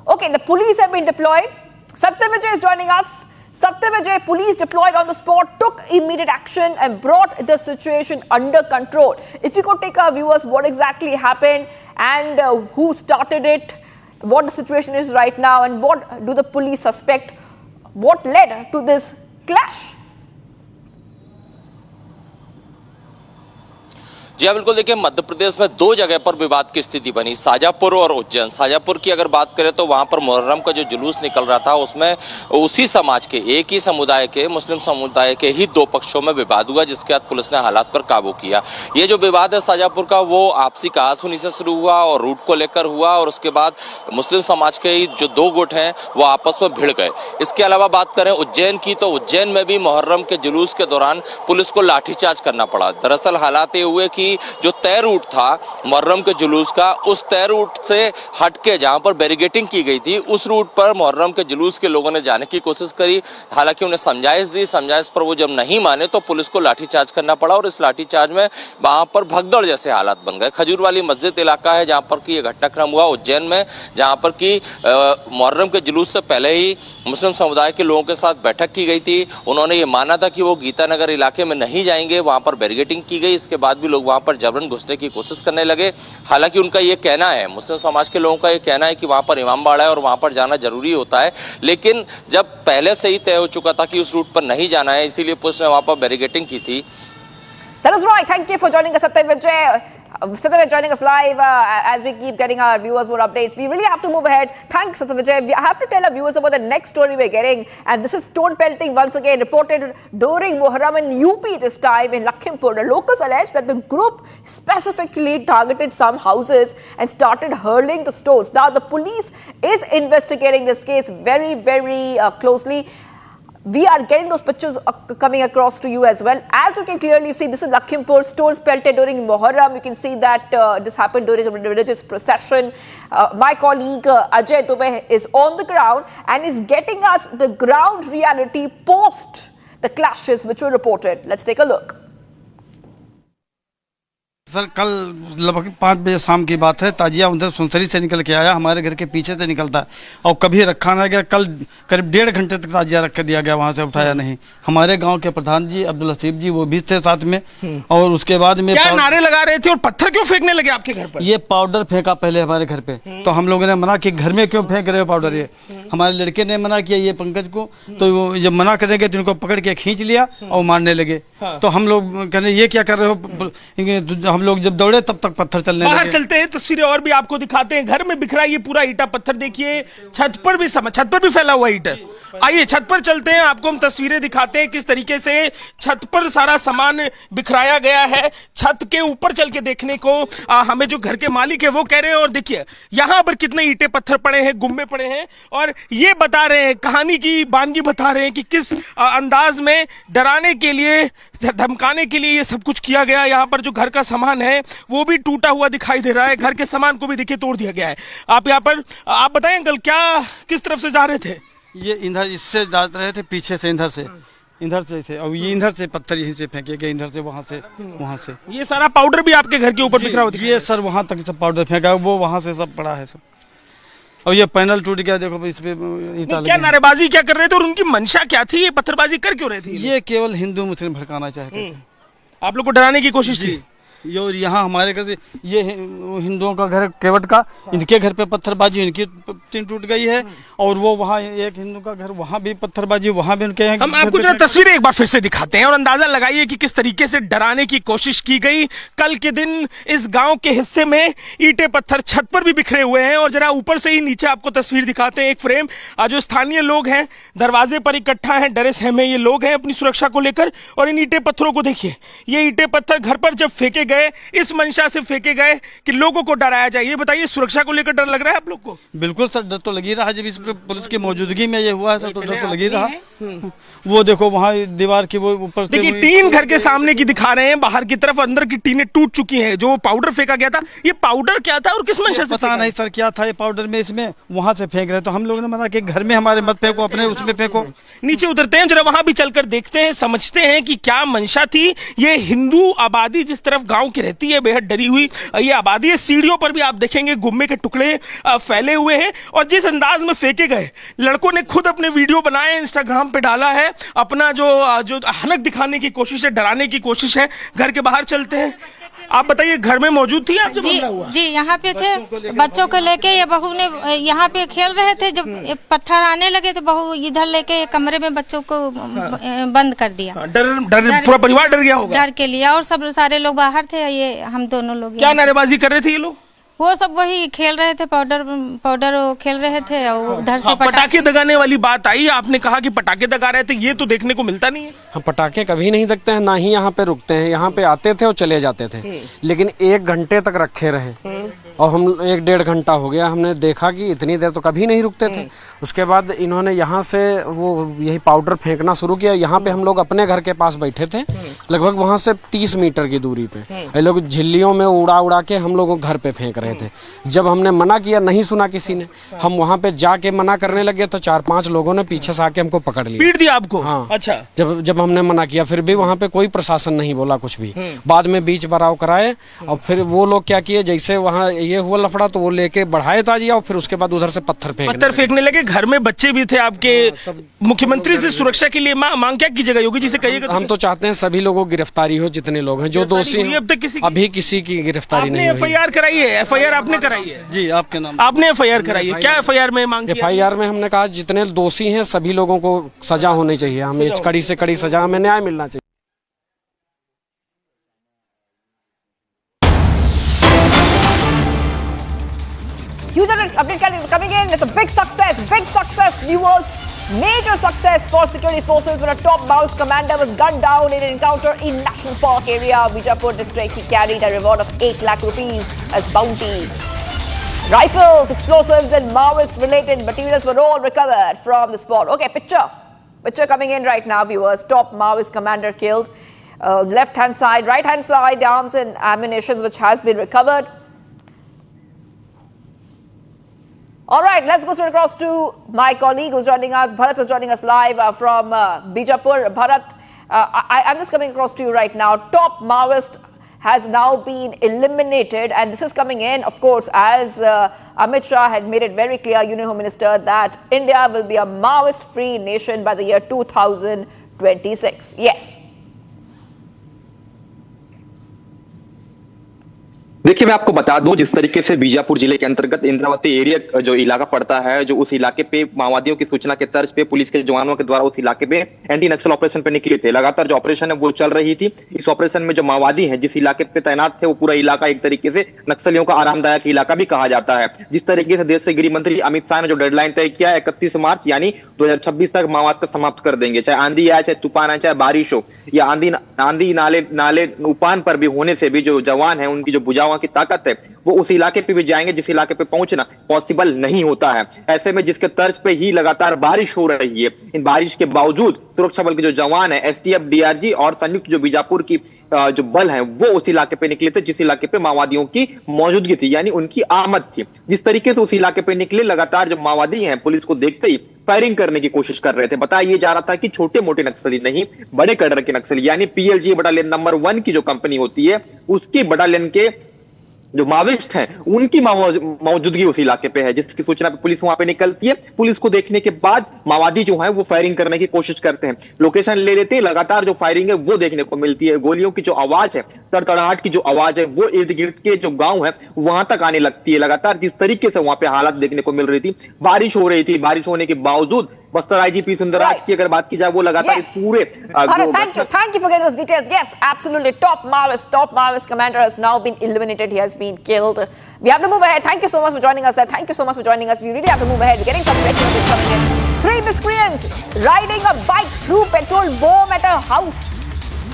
Okay, the police have been deployed. Satyavijay is joining us. Satyavijay, police deployed on the spot, took immediate action and brought the situation under control. If you could take our viewers what exactly happened and who started it, what the situation is right now, and what do the police suspect, what led to this clash? जी हाँ, बिल्कुल। देखिए, मध्य प्रदेश में दो जगह पर विवाद की स्थिति बनी, शाजापुर और उज्जैन। शाजापुर की अगर बात करें तो वहां पर मुहर्रम का जो जुलूस निकल रहा था, उसमें उसी समाज के, एक ही समुदाय के, मुस्लिम समुदाय के ही दो पक्षों में विवाद हुआ, जिसके बाद पुलिस ने हालात पर काबू किया। ये जो विवाद है शाजापुर का, वो आपसी कहासुनी से शुरू हुआ और रूट को लेकर हुआ, और उसके बाद मुस्लिम समाज के जो दो गुट हैं वो आपस में भिड़ गए। इसके अलावा बात करें उज्जैन की, तो उज्जैन में भी मुहर्रम के जुलूस के दौरान पुलिस को लाठीचार्ज करना पड़ा। दरअसल हालात ये हुए कि कि जो तय रूट था मुहर्रम के जुलूस का, उस तय रूट से हटके जहां पर बैरिकेडिंग की गई थी उस रूट पर मुहर्रम के जुलूस के लोगों ने जाने की कोशिश करी। हालांकि उन्हें समझाइश दी, समझाइश पर वो जब नहीं माने तो पुलिस को लाठीचार्ज करना पड़ा और इस लाठीचार्ज में वहां पर भगदड़ जैसे हालात बन गए। खजूर वाली मस्जिद इलाका है जहां पर कि ये घटनाक्रम हुआ उज्जैन में, जहां पर कि मुहर्रम के जुलूस से पहले ही मुस्लिम समुदाय के लोगों के साथ बैठक की गई थी। उन्होंने ये माना था कि वो गीता नगर इलाके में नहीं जाएंगे, वहां पर बैरिकेडिंग की गई। इसके बाद भी लोग वहां पर जबरन घुसने की कोशिश करने लगे। हालांकि उनका ये कहना है, मुस्लिम समाज के लोगों का ये कहना है कि वहां पर इमाम बाड़ा है और वहां पर जाना जरूरी होता है, लेकिन जब पहले से ही तय हो चुका था कि उस रूट पर नहीं जाना है, इसीलिए पुलिस ने वहां पर बैरिकेडिंग की थी। That is right. Thank you for joining us, Satyavijay. Satyavijay joining us live as we keep getting our viewers more updates. We really have to move ahead. Thanks, Satyavijay. I have to tell our viewers about the next story we're getting, and this is stone pelting once again reported during Muharram in UP this time in Lakhimpur. The locals allege that the group specifically targeted some houses and started hurling the stones. Now, the police is investigating this case very, very closely. We are getting those pictures coming across to you as well. As you can clearly see, this is Lakhimpur, stones pelted during Muharram. You can see that this happened during a religious procession. My colleague Ajay Dubey is on the ground and is getting us the ground reality post the clashes which were reported. Let's take a look. Sir कल लगभग 5 बजे शाम की बात है। ताजिया उधर सुनसरी से निकल के आया, हमारे घर के पीछे से निकलता है और कभी रखा ना गया। कल करीब 1.5 घंटे तक ताजिया रख के दिया गया, वहां से उठाया नहीं। हमारे गांव के प्रधान जी अब्दुल हसीब जी वो भी थे साथ में। और उसके बाद में क्या नारे लगा रहे थे और पत्थर क्यों फेंकने लगे आपके घर पर? ये पाउडर फेंका पहले हमारे घर पे, तो हम लोगों ने मना कि घर में क्यों फेंक रहे हो पाउडर। ये हमारे लड़के ने मना किया ये पंकज को, तो जब मना करेंगे तो इनको पकड़ के खींच लिया और मारने लगे। तो हम लोग कह रहे ये क्या कर रहे हो। हम लोग जब दौड़े तब तक पत्थर चलने लगे। बाहर चलते हैं, तस्वीरें और भी आपको दिखाते हैं। घर में बिखरा ये पूरा ईटा पत्थर देखिए, छत पर भी फैला हुआ ईटा। आइए छत पर चलते हैं, आपको हम तस्वीरें दिखाते हैं किस तरीके से छत पर सारा सामान बिखराया गया है। छत के ऊपर चल के देखने को हमें जो घर के मालिक है वो कह रहे हैं। और देखिए यहाँ पर कितने ईंटे पत्थर पड़े हैं, गुम्बे पड़े हैं, और ये बता रहे हैं, कहानी की बानगी बता रहे हैं कि किस अंदाज में डराने के लिए, धमकाने के लिए ये सब कुछ किया गया। यहाँ पर जो घर का सामान है वो भी टूटा हुआ दिखाई दे रहा है। घर के सामान को भी देखिए तोड़ दिया गया है। आप यहाँ पर आप बताएं अंकल, क्या किस तरफ से जा रहे थे? ये इधर इससे जा रहे थे, पीछे से इधर से और ये इधर से पत्थर यहीं से फेंके गए, इधर से वहां से। ये सारा पाउडर भी आपके घर के ऊपर बिखरा हुआ? ये सर वहां तक सब पाउडर फेंका, वो वहां से सब पड़ा है सब। और ये पैनल टूट गया, देखो इस पे ईंटा। क्या नारेबाजी क्या कर रहे थे और उनकी मंशा क्या थी? ये पत्थरबाजी कर क्यों रहे थे? ये केवल हिंदू मुस्लिम भड़काना चाहते थे। आप लोग को डराने की कोशिश थी? और यहाँ हमारे घर से ये हिंदुओं का घर केवट का, इनके घर पे पत्थरबाजी, इनकी टीन टूट गई है। और वो वहाँ एक हिंदू का घर, वहाँ भी पत्थरबाजी, वहाँ भी उनके। हम आपको जरा तस्वीरें एक बार फिर से दिखाते हैं और अंदाजा लगाइए कि किस तरीके से डराने की कोशिश की गई। कल के दिन इस गांव के हिस्से में ईंटे पत्थर छत पर भी बिखरे हुए हैं। और जरा ऊपर से ही नीचे आपको तस्वीर दिखाते हैं, एक फ्रेम। जो स्थानीय लोग हैं दरवाजे पर इकट्ठा हैं, डरे सहमे ये लोग हैं अपनी सुरक्षा को लेकर। और इन ईंटे पत्थरों को देखिए, ये ईंटे पत्थर घर पर जब फेंके गए, इस मंशा से फेंके गए कि लोगों को डराया जाए। ये बताइए, सुरक्षा को लेकर डर लग रहा है आप लोग को? बिल्कुल सर, डर तो लगी रहा। जब इस पुलिस की मौजूदगी में ये हुआ है सर, तो डर तो लगी रहा। वो देखो वहाँ दीवार की वो ऊपर देखिए टीन घर के सामने की दिखा रहे हैं, बाहर की तरफ अंदर की टीनें टूट चुकी हैं। जो पाउडर फेंका गया था, ये पाउडर क्या था और किस मंशा से? पता नहीं सर क्या था ये पाउडर में, इसमें वहां से फेंक रहे। तो हम लोगों ने मना कि घर में हमारे मत फेंको, अपने उसमें फेंको। नीचे उतरते हैं, जरा वहां भी चलकर देखते हैं, समझते हैं कि क्या मंशा थी। ये हिंदू आबादी जिस तरफ गांव की रहती है, बेहद डरी हुई ये आबादी है। सीढ़ियों पर भी आप देखेंगे गुम्मे के टुकड़े फैले हुए हैं। और जिस अंदाज में फेंके गए, लड़कों ने खुद अपने वीडियो बनाए, इंस्टाग्राम पे डाला है। अपना जो हलक दिखाने की कोशिश है, डराने की कोशिश है। घर के बाहर चलते हैं, आप बताइए घर में मौजूद थी आप जब हमला हुआ? जी यहाँ पे थे, बच्चों को लेके ये बहू ने यहाँ पे खेल रहे थे। जब पत्थर आने लगे तो बहू इधर लेके कमरे में बच्चों को बंद कर दिया। डर पूरा परिवार डर गया होगा? डर के लिए, और सब सारे लोग बाहर थे, ये हम दोनों लोग। क्या नारेबाजी कर रहे थे ये लोग? वो सब वही खेल रहे थे, पाउडर खेल रहे थे। और उधर से पटाखे दगाने वाली बात आई, आपने कहा कि पटाखे दगा रहे थे, ये तो देखने को मिलता नहीं है। हम पटाखे कभी नहीं दगते हैं, ना ही यहाँ पे रुकते हैं। यहाँ पे आते थे और चले जाते थे, लेकिन 1 घंटे तक रखे रहे। और हम 1-1.5 घंटा हो गया, हमने देखा कि इतनी देर तो कभी नहीं रुकते थे। उसके बाद इन्होंने यहाँ से वो यही पाउडर फेंकना शुरू किया। यहाँ पे हम लोग अपने घर के पास बैठे थे, लगभग वहाँ से 30 मीटर की दूरी पे ये लोग झिल्लियों में उड़ा उड़ा के हम लोगों घर पे फेंक रहे थे। जब हमने मना किया, नहीं सुना किसी ने, हम वहाँ पे जाके मना करने लगे तो 4-5 लोगों ने पीछे से आके हमको पकड़ लिया, पीट दिया आपको? हाँ। अच्छा। जब हमने मना किया फिर भी वहाँ पे कोई प्रशासन नहीं बोला कुछ भी। बाद में बीच बराव कराए और फिर वो लोग क्या किए, जैसे वहाँ ये हुआ लफड़ा तो वो लेके बढ़ाए ताजिया और फिर उसके बाद उधर से पत्थर फेंकने लगे। घर में बच्चे भी थे आपके। मुख्यमंत्री से सुरक्षा के लिए मांग क्या कीजिएगा? योगी जी से कहिएगा। हम तो चाहते हैं सभी लोगों की गिरफ्तारी हो, जितने लोग हैं जो दोषी हैं। अब तक अभी किसी की गिरफ्तारी नहीं हुई। FIR कराई है? FIR आपने कराई है? जी, आपके नाम आपने FIR कराई है? क्या FIR में मांग की? FIR में हमने कहा जितने दोषी हैं सभी लोगों को सजा होनी चाहिए, हमें कड़ी से कड़ी सजा, हमें न्याय मिलना चाहिए। Huge update coming in. It's a big success, viewers. Major success for security forces when a top Maoist commander was gunned down in an encounter in National Park area, Bijapur district. He carried a reward of 8 lakh rupees as bounty. Rifles, explosives and Maoist-related materials were all recovered from the spot. Okay, picture coming in right now, viewers. Top Maoist commander killed. Left-hand side, right-hand side, arms and ammunition which has been recovered. All right, let's go straight across to my colleague who's joining us. Bharat is joining us live from Bijapur. Bharat, I'm just coming across to you right now. Top Maoist has now been eliminated, and this is coming in, of course, as Amit Shah had made it very clear, Union Home Minister, that India will be a Maoist-free nation by the year 2026. Yes. देखिए, मैं आपको बता दूं, जिस तरीके से बीजापुर जिले के अंतर्गत इंद्रावती एरिया जो इलाका पड़ता है, जो उस इलाके पे माओवादियों की सूचना के तर्ज पे पुलिस के जवानों के द्वारा उस इलाके पे एंटी नक्सल ऑपरेशन पे निकले थे। लगातार जो ऑपरेशन है वो चल रही थी। इस ऑपरेशन में जो माओवादी हैं जिस इलाके पे तैनात थे, वो पूरा इलाका एक तरीके से नक्सलियों का आरामदायक इलाका भी कहा जाता है। जिस तरीके से देश के गृह मंत्री अमित शाह ने जो डेडलाइन तय किया है 31 मार्च यानी 2026 तक माओवाद को समाप्त कर देंगे, चाहे आंधी आए, चाहे तूफान आए, चाहे बारिश हो या आंधी नाले उफान पर भी होने से भी जो जवान है उनकी जो बुझावा की ताकत है वो उस इलाके पे भी जाएंगे जिस इलाके पे पहुंचना पॉसिबल नहीं होता है। ऐसे में जिसके तर्ज पे ही लगातार बारिश हो रही है, इन बारिश के बावजूद सुरक्षा बल के जो जवान है, STF, DRG और संयुक्त जो बीजापुर की जो बल है वो उस इलाके पे निकले थे जिस इलाके पे माओवादियों की मौजूदगी थी, यानी उनकी आमद थी। जिस तरीके से उस इलाके पे निकले, लगातार जो माओवादी हैं पुलिस को देखते ही फायरिंग करने की कोशिश कर रहे थे। बताया ये जा रहा था कि छोटे मोटे नक्सली नहीं, बड़े कैडर के नक्सली, यानी PLG बटालियन नंबर 1 की जो कंपनी होती है उसकी बटालियन के जो माओवादिस्ट हैं उनकी मौजूदगी उस इलाके पे है, जिसकी सूचना पे पुलिस वहां पे निकलती है। पुलिस को देखने के बाद माओवादी जो है वो फायरिंग करने की कोशिश करते हैं, लोकेशन ले लेते हैं। लगातार जो फायरिंग है वो देखने को मिलती है। गोलियों की जो आवाज है, तड़तड़ाहट की जो आवाज है वो इर्द गिर्द के जो गांव है वहां तक आने लगती है। लगातार जिस तरीके से वहां पे हालात देखने को मिल रही थी, बारिश हो रही थी, बारिश होने के बावजूद बस्तर IGP सुंदरराज की अगर बात की जाए वो लगातार पूरे thank you for getting those details. Yes, absolutely. Top Maoist commander has now been eliminated. He has been killed. We have to move ahead. Thank you so much for joining us there. Thank you so much for joining us. We really have to move ahead. We're getting some breaking news coming in. 3 miscreants riding a bike through petrol bomb at a house.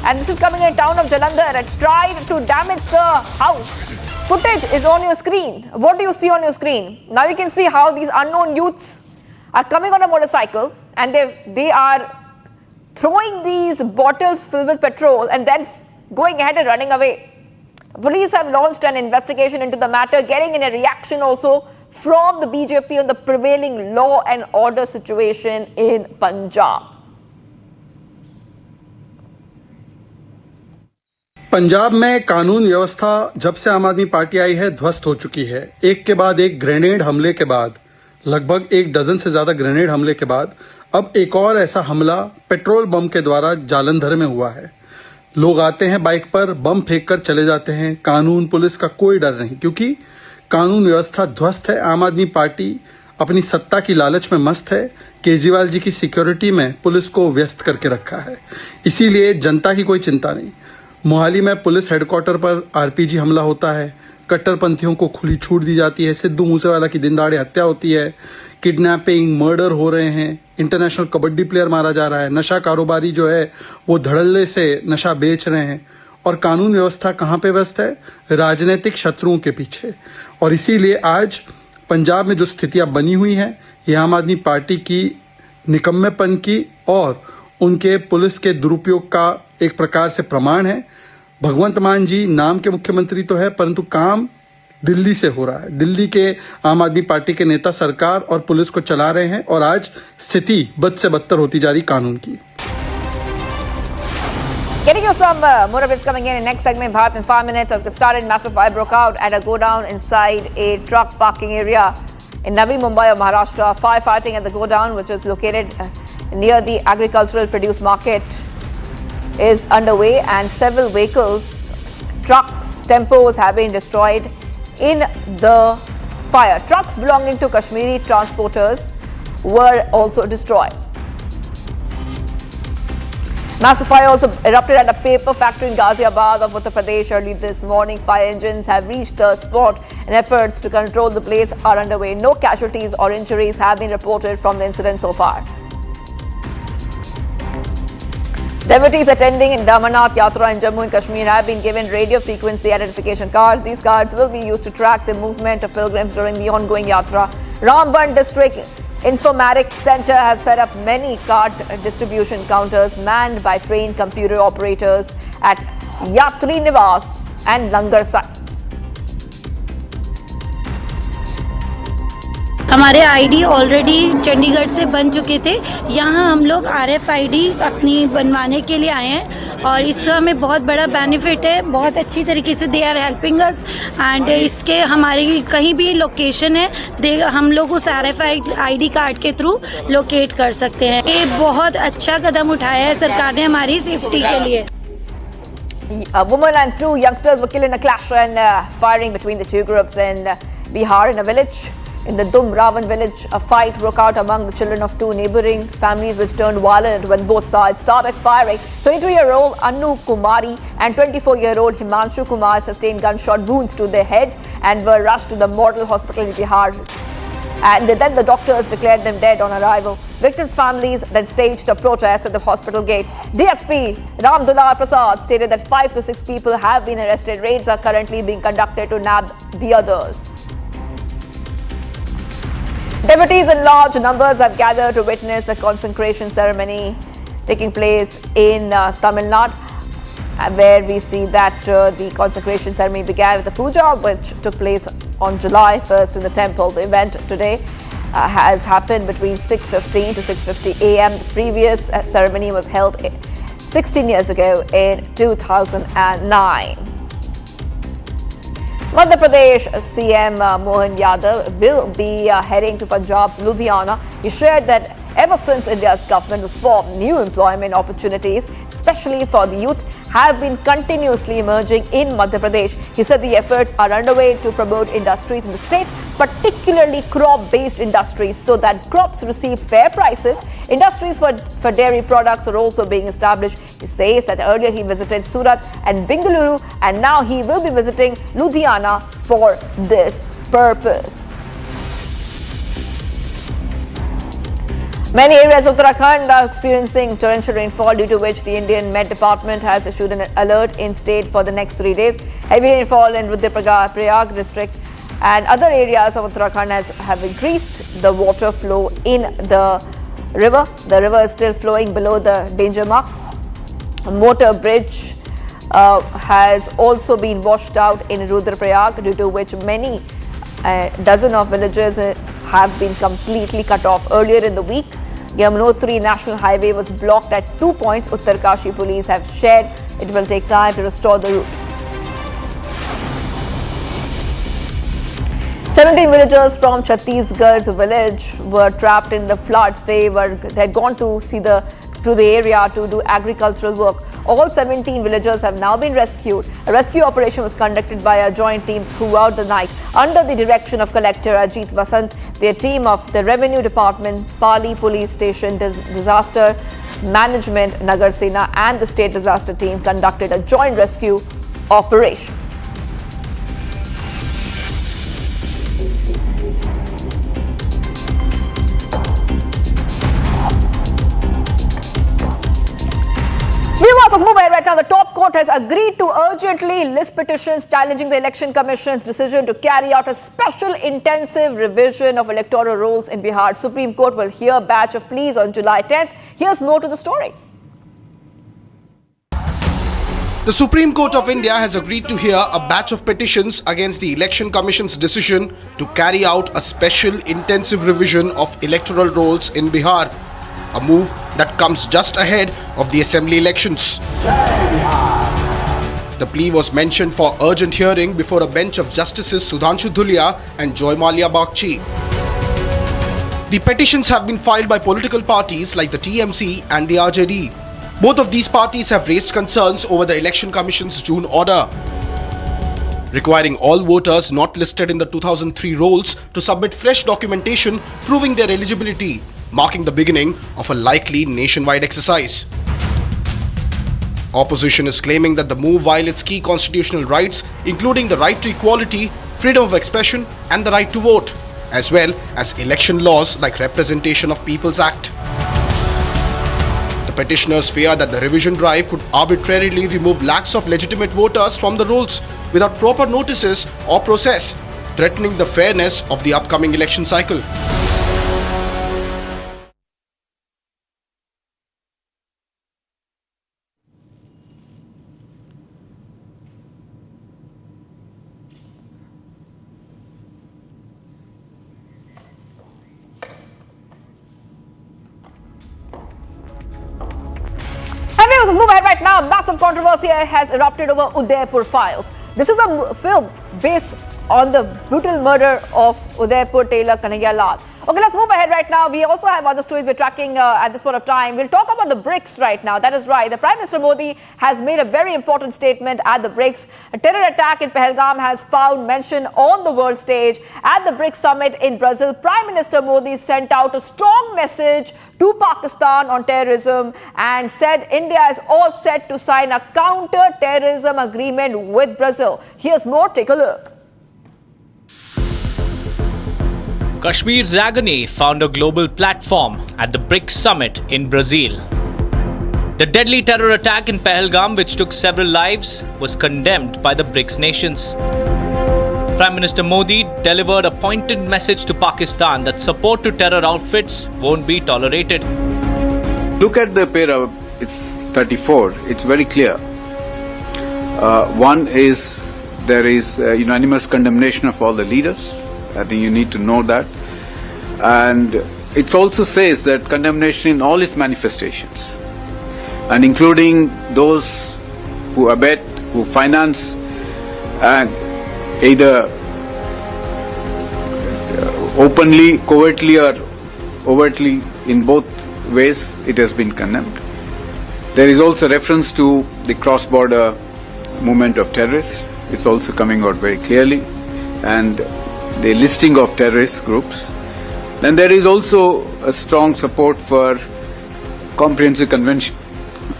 And this is coming in town of Jalandhar and tried to damage the house. Footage is on your screen. What do you see on your screen? Now you can see how these unknown youths are coming on a motorcycle and they are throwing these bottles filled with petrol and then going ahead and running away. Police have launched an investigation into the matter, getting in a reaction also from the BJP on the prevailing law and order situation in Punjab. Punjab में कानून व्यवस्था जब से आम आदमी party आई है ध्वस्त हो चुकी है। एक के बाद एक ग्रेनेड हमले के बाद, लगभग 1 डजन से ज्यादा ग्रेनेड हमले के बाद अब एक और ऐसा हमला पेट्रोल बम के द्वारा जालंधर में हुआ है। लोग आते हैं बाइक पर, बम फेंक कर चले जाते हैं। कानून पुलिस का कोई डर नहीं, क्योंकि कानून व्यवस्था ध्वस्त है। आम आदमी पार्टी अपनी सत्ता की लालच में मस्त है। केजरीवाल जी की सिक्योरिटी में पुलिस को व्यस्त करके रखा है, इसीलिए जनता की कोई चिंता नहीं। मोहाली में पुलिस हेडक्वार्टर पर RPG हमला होता है, कट्टरपंथियों को खुली छूट दी जाती है, सिद्धू मूसेवाला की दिन दहाड़े हत्या होती है, किडनैपिंग, मर्डर हो रहे हैं, इंटरनेशनल कबड्डी प्लेयर मारा जा रहा है, नशा कारोबारी जो है वो धड़ल्ले से नशा बेच रहे हैं, और कानून व्यवस्था कहाँ पे व्यस्त है? राजनीतिक शत्रुओं के पीछे। और इसीलिए आज पंजाब में जो स्थितियां बनी हुई हैं, ये आम आदमी पार्टी की निकम्मेपन की और उनके पुलिस के दुरुपयोग का एक प्रकार से प्रमाण है। भगवंत मान जी नाम के मुख्यमंत्री तो है, परंतु काम दिल्ली से हो रहा है। दिल्ली के आम आदमी पार्टी के नेता सरकार और पुलिस को चला रहे हैं और आज स्थिति बद से बदतर होती जा रही कानून की। Getting you some more updates coming in next segment. Bharat in 5 minutes. As it started, massive fire broke out at a godown inside a truck parking area in Navi Mumbai of Maharashtra. Firefighting at the godown, which is located near the agricultural produce market, is underway, and several vehicles, trucks, tempos have been destroyed in the fire. Trucks belonging to Kashmiri transporters were also destroyed. Massive fire also erupted at a paper factory in Ghaziabad of Uttar Pradesh early this morning. Fire engines have reached the spot and efforts to control the blaze are underway. No casualties or injuries have been reported from the incident so far. Devotees attending in Damarnath Yatra in Jammu and Kashmir have been given radio frequency identification cards. These cards will be used to track the movement of pilgrims during the ongoing Yatra. Ramban District Informatics Center has set up many card distribution counters manned by trained computer operators at Yatri Niwas and Langar sites. हमारे ID already Chandigarh से बन चुके थे। यहाँ हम लोग RFID अपनी बनवाने के लिए आए हैं और इसका हमें बहुत बड़ा बेनिफिट है। बहुत अच्छी तरीके से they are helping us and इसके हमारी कहीं भी लोकेशन है हम लोग उस आरएफआईडी कार्ड के थ्रू लोकेट कर सकते हैं। ये बहुत अच्छा कदम उठाया है सरकार ने हमारी सेफ्टी के लिए। A woman and two youngsters were killed in a clash and firing between the two groups in Bihar in a village. In the Dumravan village, a fight broke out among the children of two neighboring families which turned violent when both sides started firing. 22-year-old Anu Kumari and 24-year-old Himanshu Kumar sustained gunshot wounds to their heads and were rushed to the Model Hospital in Bihar. And then the doctors declared them dead on arrival. Victims' families then staged a protest at the hospital gate. DSP Ramdullah Prasad stated that 5 to 6 people have been arrested. Raids are currently being conducted to nab the others. Devotees in large numbers have gathered to witness the consecration ceremony taking place in Tamil Nadu, where we see that the consecration ceremony began with the puja, which took place on July 1st in the temple. The event today has happened between 6:15 to 6:50 a.m. The previous ceremony was held 16 years ago in 2009. Madhya Pradesh CM Mohan Yadav will be heading to Punjab's Ludhiana. He shared that ever since India's government was formed, new employment opportunities, especially for the youth, have been continuously emerging in Madhya Pradesh. He said the efforts are underway to promote industries in the state, particularly crop-based industries, so that crops receive fair prices. Industries for dairy products are also being established. He says that earlier he visited Surat and Bengaluru, and now he will be visiting Ludhiana for this purpose. Many areas of Uttarakhand are experiencing torrential rainfall, due to which the Indian Met Department has issued an alert in state for the next 3 days. Heavy rainfall in Rudraprayag district and other areas of Uttarakhand have increased the water flow in the river. The river is still flowing below the danger mark. A motor bridge has also been washed out in Rudraprayag, due to which many dozen of villages have been completely cut off. Earlier in the week, Yamunotri National Highway was blocked at 2 points. Uttarkashi police have shared it will take time to restore the route. 17 villagers from Chhattisgarh's village were trapped in the floods. They had gone to the area to do agricultural work. All 17 villagers have now been rescued. A rescue operation was conducted by a joint team throughout the night under the direction of Collector Ajit Basant. Their team of the Revenue Department, Pali Police Station, Disaster Management, Nagar Sena and the State Disaster Team conducted a joint rescue operation. Viewers, let's move ahead right now. now, the top court has agreed to urgently list petitions challenging the Election Commission's decision to carry out a special intensive revision of electoral rolls in Bihar. Supreme Court will hear batch of pleas on July 10th. Here's more to the story. The Supreme Court of India has agreed to hear a batch of petitions against the Election Commission's decision to carry out a special intensive revision of electoral rolls in Bihar, a move that comes just ahead of the assembly elections. The plea was mentioned for urgent hearing before a bench of Justices Sudhanshu Dhulia and Joy Malia Bagchi. The petitions have been filed by political parties like the TMC and the RJD. Both of these parties have raised concerns over the Election Commission's June order, requiring all voters not listed in the 2003 rolls to submit fresh documentation proving their eligibility, marking the beginning of a likely nationwide exercise. Opposition is claiming that the move violates key constitutional rights, including the right to equality, freedom of expression, and the right to vote, as well as election laws like Representation of People's Act. The petitioners fear that the revision drive could arbitrarily remove lakhs of legitimate voters from the rolls without proper notices or process, threatening the fairness of the upcoming election cycle. Let's move ahead right now. Massive controversy has erupted over Udaipur files. This is a film based on the brutal murder of Udaipur tailor Kanhaiya Lal. Okay, let's move ahead right now. We also have other stories we're tracking at this point of time. We'll talk about the BRICS right now. That is right. The Prime Minister Modi has made a very important statement at the BRICS. A terror attack in Pahalgam has found mention on the world stage. At the BRICS summit in Brazil, Prime Minister Modi sent out a strong message to Pakistan on terrorism and said India is all set to sign a counter-terrorism agreement with Brazil. Here's more. Take a look. Kashmir's agony found a global platform at the BRICS summit in Brazil. The deadly terror attack in Pahalgam, which took several lives, was condemned by the BRICS nations. Prime Minister Modi delivered a pointed message to Pakistan that support to terror outfits won't be tolerated. Look at the para, it's 34, it's very clear. One is, there is unanimous condemnation of all the leaders. I think you need to know that. And it also says that condemnation in all its manifestations, and including those who abet, who finance, and either openly, covertly or overtly, in both ways, it has been condemned. There is also reference to the cross-border movement of terrorists. It's also coming out very clearly. And the listing of terrorist groups. Then there is also a strong support for comprehensive convention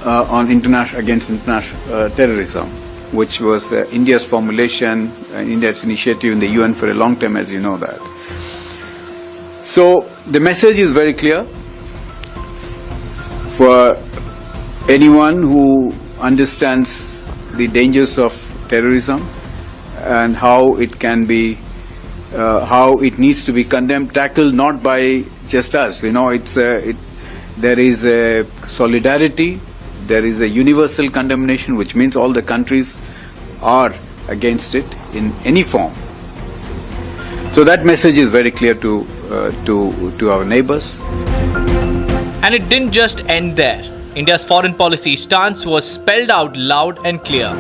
on against international terrorism, which was India's formulation, India's initiative in the UN for a long time, as you know that. So the message is very clear for anyone who understands the dangers of terrorism and how it can be how it needs to be condemned, tackled not by just us. You know, there is a solidarity, there is a universal condemnation, which means all the countries are against it in any form. So that message is very clear to our neighbors. And it didn't just end there. India's foreign policy stance was spelled out loud and clear.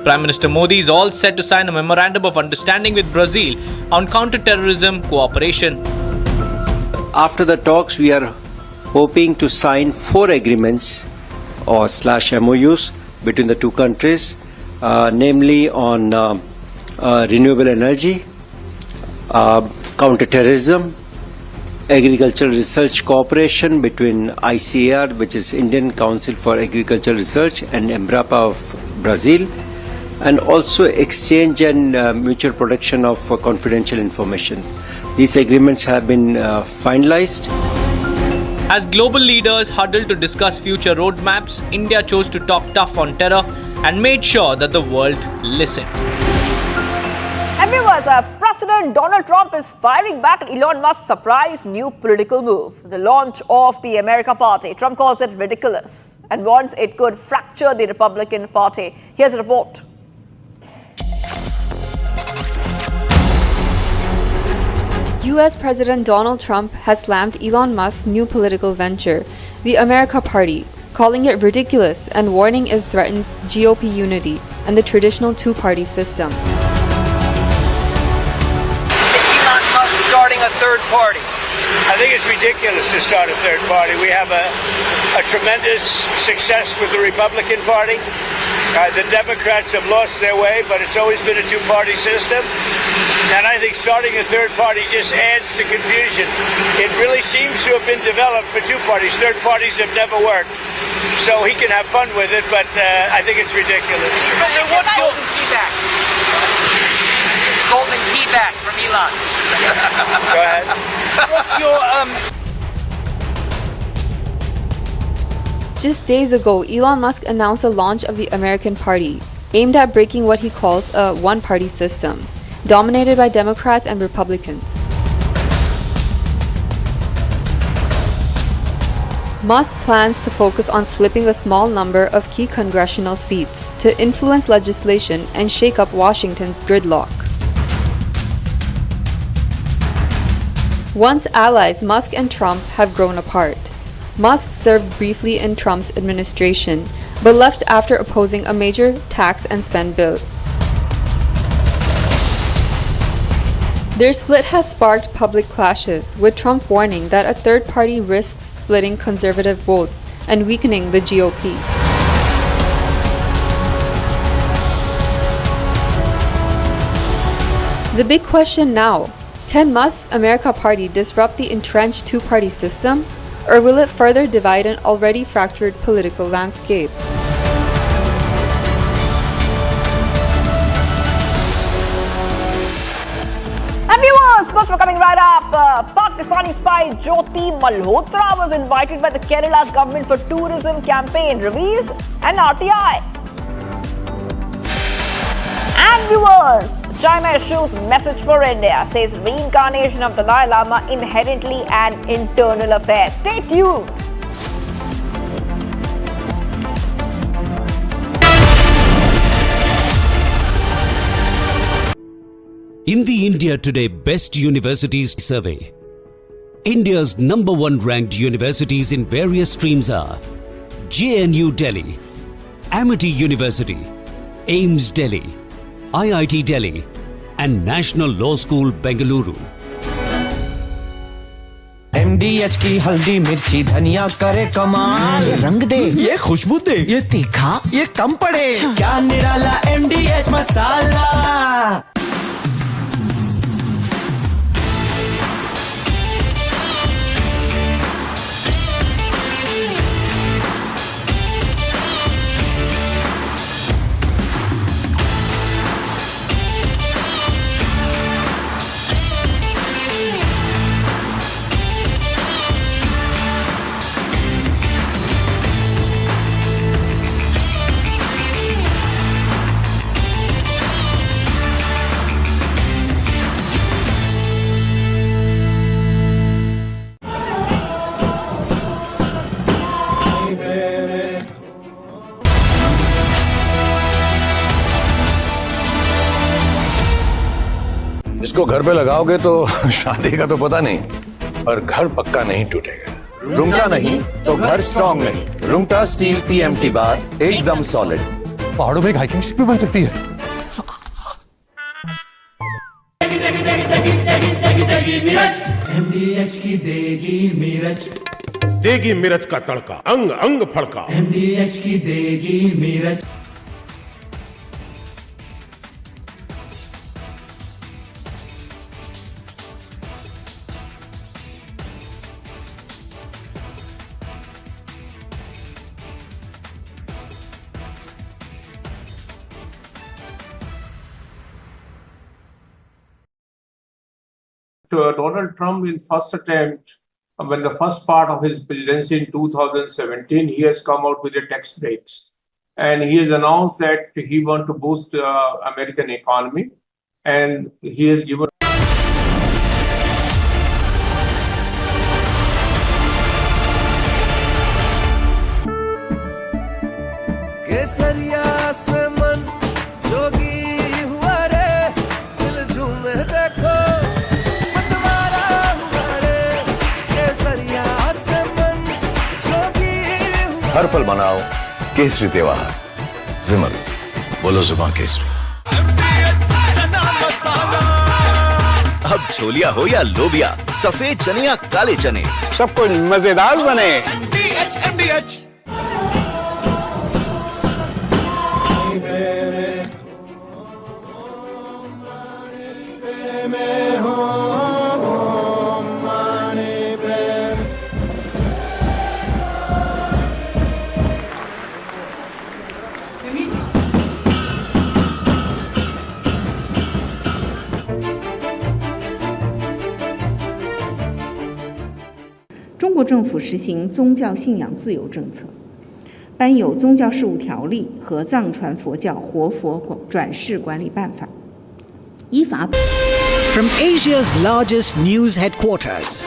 Prime Minister Modi is all set to sign a memorandum of understanding with Brazil on counter-terrorism cooperation. After the talks, we are hoping to sign 4 agreements or /MOUs between the two countries, namely on renewable energy, counter-terrorism, agricultural research cooperation between ICAR, which is Indian Council for Agricultural Research, and Embrapa of Brazil, and also exchange and mutual protection of confidential information. These agreements have been finalized. As global leaders huddled to discuss future roadmaps, India chose to talk tough on terror and made sure that the world listened. And viewers, President Donald Trump is firing back at Elon Musk's surprise new political move, the launch of the America Party. Trump calls it ridiculous and warns it could fracture the Republican Party. Here's a report. US President Donald Trump has slammed Elon Musk's new political venture, the America Party, calling it ridiculous and warning it threatens GOP unity and the traditional two-party system. Elon Musk starting a third party. I think it's ridiculous to start a third party. We have a tremendous success with the Republican Party. The Democrats have lost their way, but it's always been a two-party system. And I think starting a third party just adds to confusion. It really seems to have been developed for two parties. Third parties have never worked. So he can have fun with it, but I think it's ridiculous. What's golden key back? Golden key back from Elon. Go ahead. What's your Just days ago, Elon Musk announced the launch of the American Party, aimed at breaking what he calls a one-party system, dominated by Democrats and Republicans. Musk plans to focus on flipping a small number of key congressional seats to influence legislation and shake up Washington's gridlock. Once allies, Musk and Trump have grown apart. Musk served briefly in Trump's administration, but left after opposing a major tax and spend bill. Their split has sparked public clashes, with Trump warning that a third party risks splitting conservative votes and weakening the GOP. The big question now, can Musk's America Party disrupt the entrenched two-party system, or will it further divide an already fractured political landscape? And viewers, sports were coming right up. Pakistani spy Jyoti Malhotra was invited by the Kerala government for tourism campaign, reveals an RTI. And viewers, China issues message for India, says reincarnation of the Dalai Lama inherently an internal affair. Stay tuned. In the India Today Best Universities Survey, India's #1 ranked universities in various streams are JNU Delhi, Amity University, AIMS Delhi, IIT Delhi and National Law School Bengaluru. MDH की हल्दी मिर्ची धनिया करे कमाल, ये रंग दे, ये खुशबू दे, ये तीखा, ये कम पड़े, क्या निराला MDH मसाला। इसको घर पे लगाओगे तो शादी का तो पता नहीं, पर घर पक्का नहीं टूटेगा। रुंगटा नहीं तो घर स्ट्रॉन्ग नहीं। रुंगटा स्टील TMT बार एकदम सॉलिड। पहाड़ों में एक हाइकिंग स्टिक भी बन सकती है। MDH की देगी मिर्च, देगी मिर्च का तड़का, अंग अंग फड़का। MDH की देगी मिर्च। Donald Trump in first attempt when the first part of his presidency in 2017, he has come out with the tax breaks. And he has announced that he wants to boost American economy. And he has given केसरिया से मन जोगी हुआ रे दिल झूमे देखो मतवारा हुआ रे केसरिया से मन जोगी हुआ हर पल मनाओ केसरी त्योहार। विमल बोलो जुबान केसरी। अब छोलिया हो या लोबिया, सफेद चने या काले चने, सब कुछ मजेदार बने।中国政府实行宗教信仰自由政策，颁有宗教事务条例和藏传佛教活佛转世管理办法，依法。From Asia's largest news headquarters,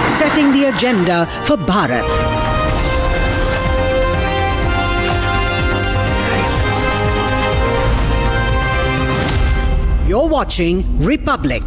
setting the agenda for Bharat. You're watching Republic.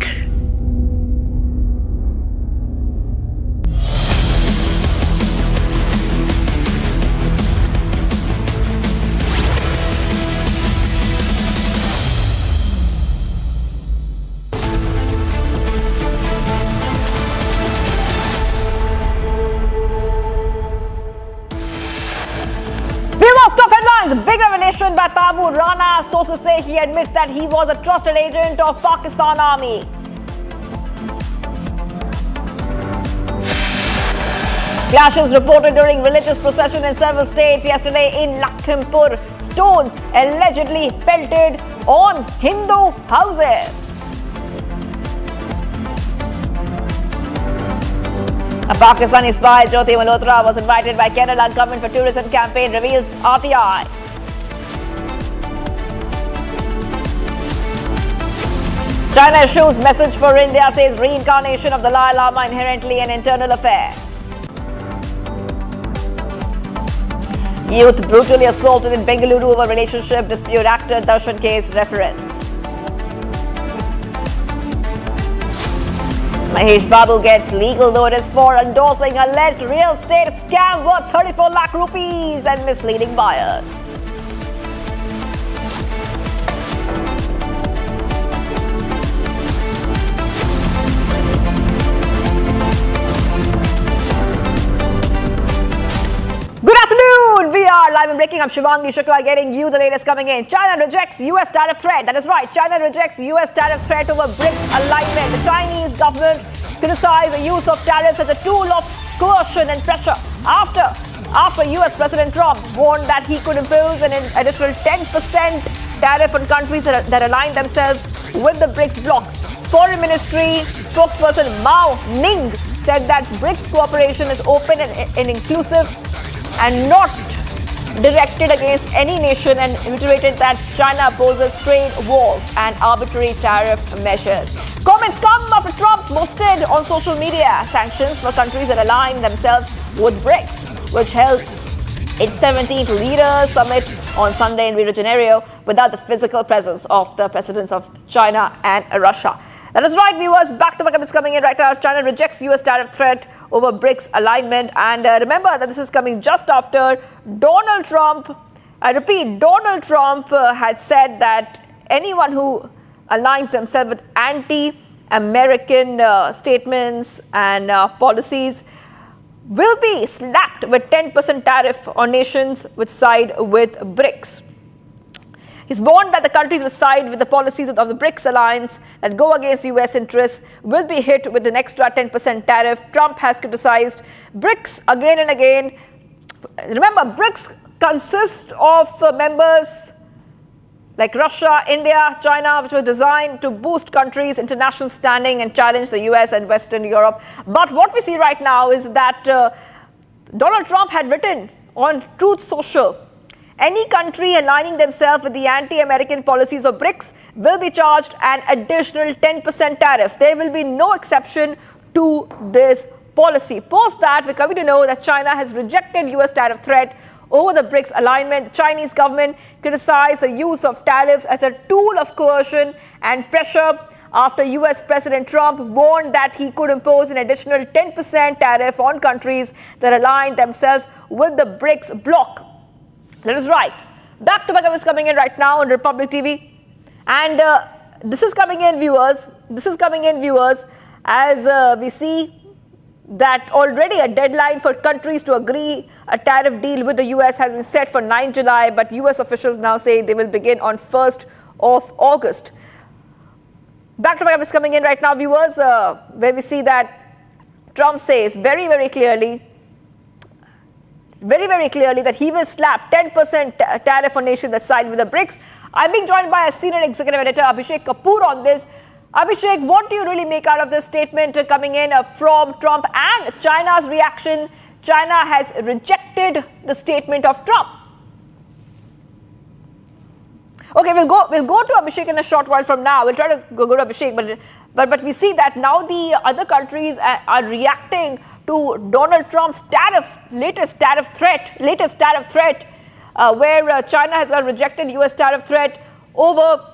Top headlines. Big revelation by Tabu Rana. Sources say he admits that he was a trusted agent of Pakistan Army. Clashes reported during religious procession in several states yesterday in Lakhimpur. Stones allegedly pelted on Hindu houses. A Pakistani spy, Jyoti Malhotra, was invited by Kerala government for tourism campaign, reveals RTI. China issues message for India, says reincarnation of the Dalai Lama inherently an internal affair. Youth brutally assaulted in Bengaluru over relationship dispute, actor Darshan case referenced. Mahesh Babu gets legal notice for endorsing alleged real estate scam worth 34 lakh rupees and misleading buyers. Good afternoon! We are live and breaking. I'm Shivangi Shukla getting you the latest coming in. China rejects US tariff threat. That is right. China rejects US tariff threat over BRICS alignment. The Chinese government criticized the use of tariffs as a tool of coercion and pressure after US President Trump warned that he could impose an additional 10% tariff on countries that align themselves with the BRICS bloc. Foreign Ministry spokesperson Mao Ning said that BRICS cooperation is open and inclusive and not directed against any nation, and reiterated that China opposes trade wars and arbitrary tariff measures. Comments come after Trump posted on social media sanctions for countries that align themselves with BRICS, which held its 17th Leaders Summit on Sunday in Rio de Janeiro without the physical presence of the presidents of China and Russia. That is right, viewers. Back-to-back updates coming in right now. China rejects US tariff threat over BRICS alignment. And remember that this is coming just after Donald Trump, I repeat, Donald Trump had said that anyone who aligns themselves with anti-American statements and policies will be slapped with 10% tariff on nations which side with BRICS. He's warned that the countries which side with the policies of the BRICS alliance that go against US interests will be hit with an extra 10% tariff. Trump has criticized BRICS again and again. Remember, BRICS consists of members like Russia, India, China, which were designed to boost countries' international standing and challenge the US and Western Europe. But what we see right now is that Donald Trump had written on Truth Social, any country aligning themselves with the anti-American policies of BRICS will be charged an additional 10% tariff. There will be no exception to this policy. Post that, we're coming to know that China has rejected US tariff threat over the BRICS alignment. The Chinese government criticized the use of tariffs as a tool of coercion and pressure after US President Trump warned that he could impose an additional 10% tariff on countries that align themselves with the BRICS bloc. That is right. Back to back is coming in right now on Republic TV. And this is coming in, viewers. This is coming in, viewers, as we see that already a deadline for countries to agree a tariff deal with the US has been set for 9 July, but US officials now say they will begin on 1st of August. Back to back is coming in right now, viewers, where we see that Trump says very, very clearly that he will slap 10% tariff on nations that side with the BRICS. I'm being joined by a senior executive editor, Abhishek Kapoor, on this. Abhishek, what do you really make out of this statement coming in from Trump and China's reaction? China has rejected the statement of Trump. Okay, we'll go to Abhishek in a short while from now. We'll try to go to Abhishek, but we see that now the other countries are reacting to Donald Trump's latest tariff threat, where China has rejected US tariff threat over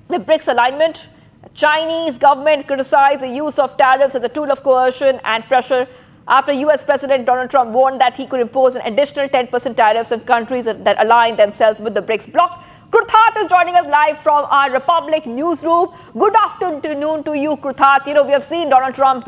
the BRICS alignment. Chinese government criticized the use of tariffs as a tool of coercion and pressure after US President Donald Trump warned that he could impose an additional 10% tariffs on countries that align themselves with the BRICS bloc. Kruthat is joining us live from our Republic newsroom. Good afternoon to you, Kruthat. You know, we have seen Donald Trump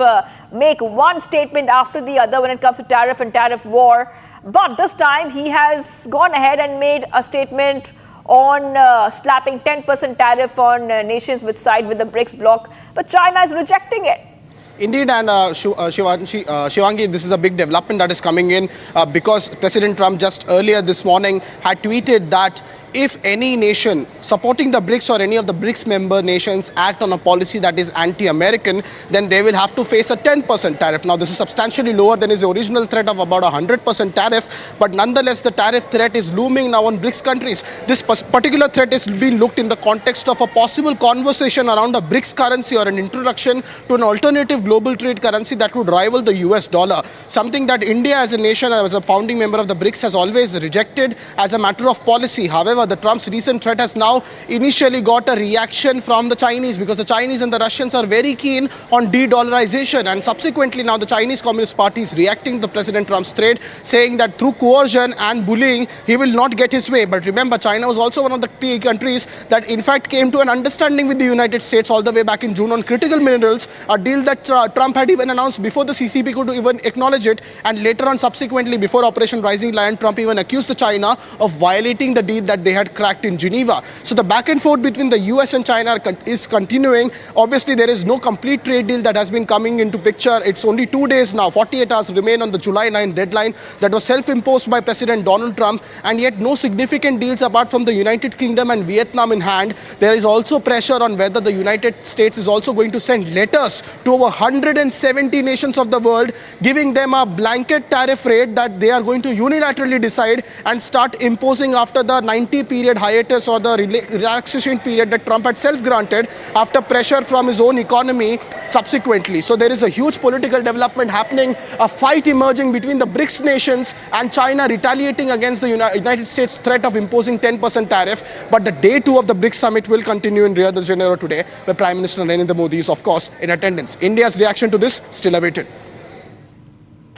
make one statement after the other when it comes to tariff and tariff war. But this time he has gone ahead and made a statement on slapping 10% tariff on nations which side with the BRICS bloc. But China is rejecting it. Indeed, and Shivangi, this is a big development that is coming in because President Trump just earlier this morning had tweeted that if any nation supporting the BRICS or any of the BRICS member nations act on a policy that is anti-American, then they will have to face a 10% tariff. Now, this is substantially lower than his original threat of about 100% tariff, but nonetheless, the tariff threat is looming now on BRICS countries. This particular threat is being looked in the context of a possible conversation around a BRICS currency or an introduction to an alternative global trade currency that would rival the US dollar, something that India as a nation, as a founding member of the BRICS, has always rejected as a matter of policy. However, the Trump's recent threat has now initially got a reaction from the Chinese because the Chinese and the Russians are very keen on de-dollarization, and subsequently now the Chinese Communist Party is reacting to President Trump's threat, saying that through coercion and bullying he will not get his way. But remember, China was also one of the key countries that in fact came to an understanding with the United States all the way back in June on critical minerals, a deal that Trump had even announced before the CCP could even acknowledge it, and later on subsequently before Operation Rising Lion, Trump even accused the China of violating the deal that they had cracked in Geneva. So the back and forth between the US and China is continuing. Obviously, there is no complete trade deal that has been coming into picture. It's only 2 days now, 48 hours remain on the July 9 deadline that was self-imposed by President Donald Trump, and yet no significant deals apart from the United Kingdom and Vietnam in hand. There is also pressure on whether the United States is also going to send letters to over 170 nations of the world, giving them a blanket tariff rate that they are going to unilaterally decide and start imposing after the 90-period hiatus or the relaxation period that Trump had self-granted after pressure from his own economy subsequently. So there is a huge political development happening, a fight emerging between the BRICS nations and China retaliating against the United States threat of imposing 10% tariff. But the day 2 of the BRICS summit will continue in Rio de Janeiro today, where Prime Minister Narendra Modi is, of course, in attendance. India's reaction to this still awaited.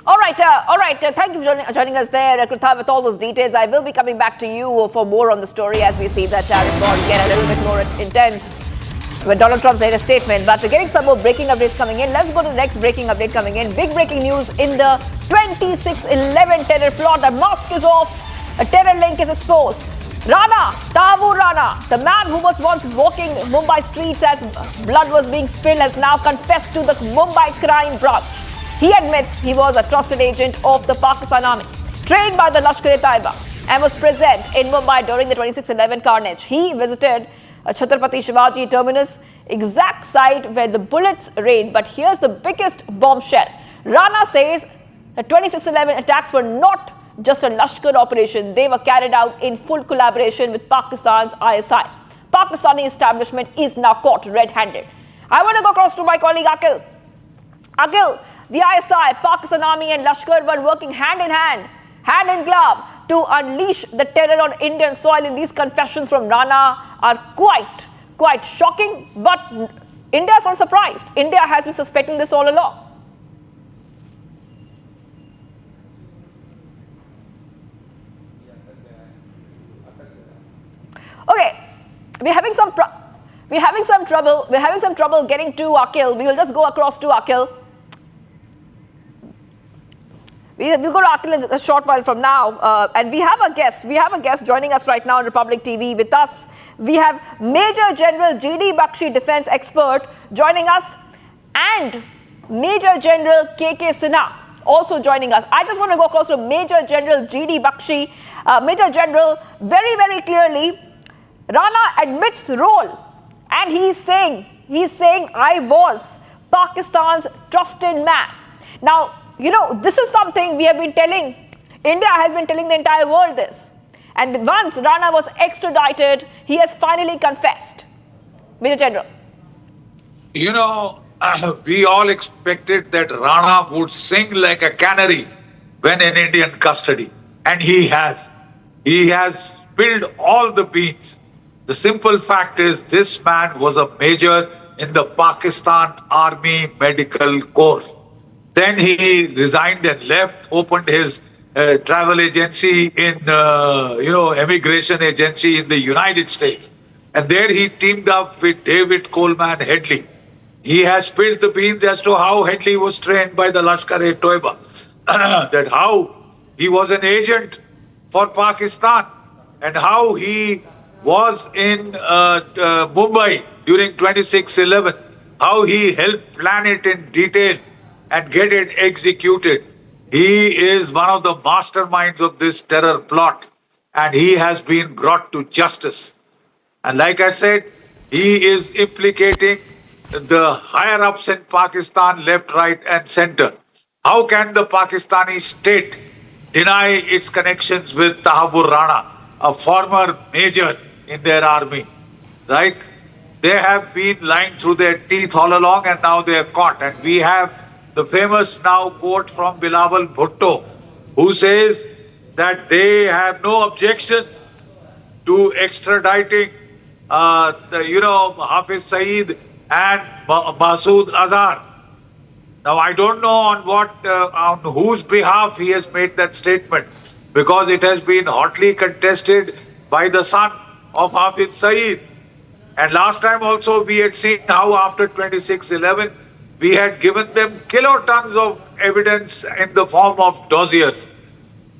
All right. Thank you for joining us there, Krutha, with all those details. I will be coming back to you for more on the story as we see that tariff war get a little bit more intense with Donald Trump's latest statement. But we're getting some more breaking updates coming in. Let's go to the next breaking update coming in. Big breaking news in the 2611 terror plot. The Musk is off. A terror link is exposed. Tavur Rana, the man who was once walking Mumbai streets as blood was being spilled, has now confessed to the Mumbai crime branch. He admits he was a trusted agent of the Pakistan army, trained by the Lashkar-e-Taiba and was present in Mumbai during the 26/11 carnage. He visited Chhatrapati Shivaji terminus, exact site where the bullets rained. But here's the biggest bombshell. Rana says the 26/11 attacks were not just a Lashkar operation. They were carried out in full collaboration with Pakistan's ISI. Pakistani establishment is now caught red-handed. I want to go across to my colleague Akil. Akil, the ISI, Pakistan Army and Lashkar were working hand in hand, hand in glove to unleash the terror on Indian soil. And these confessions from Rana are quite shocking. But India is not surprised. India has been suspecting this all along. Okay, we're having some trouble getting to Akil. We will just go across to Akil. We'll go to Akil in a short while from now. And we have a guest. We have a guest joining us right now on Republic TV. With us, we have Major General G.D. Bakshi, defense expert, joining us, and Major General K.K. Sinha also joining us. I just want to go across to Major General G.D. Bakshi. Major General, very clearly, Rana admits role, and he's saying I was Pakistan's trusted man. Now, this is something we have been telling, India has been telling the entire world this. And once Rana was extradited, he has finally confessed. Major General. We all expected that Rana would sing like a canary when in Indian custody. And he has. He has spilled all the beans. The simple fact is this man was a major in the Pakistan Army Medical Corps. Then he resigned and left, opened his travel agency in, immigration agency in the United States. And there he teamed up with David Coleman Headley. He has spilled the beans as to how Headley was trained by the Lashkar-e-Toiba. That how he was an agent for Pakistan and how he was in Mumbai during 26/11, how he helped plan it in detail and get it executed. He is one of the masterminds of this terror plot, and he has been brought to justice. And like I said, he is implicating the higher-ups in Pakistan, left, right, and center. How can the Pakistani state deny its connections with Tahabur Rana, a former major in their army, right? They have been lying through their teeth all along, and now they are caught. And we have the famous now quote from Bilawal Bhutto, who says that they have no objections to extraditing, Hafiz Saeed and Masood Azhar. Now, I don't know on whose behalf he has made that statement, because it has been hotly contested by the son of Hafiz Saeed. And last time also we had seen how after 26/11, we had given them kilotons of evidence in the form of dossiers.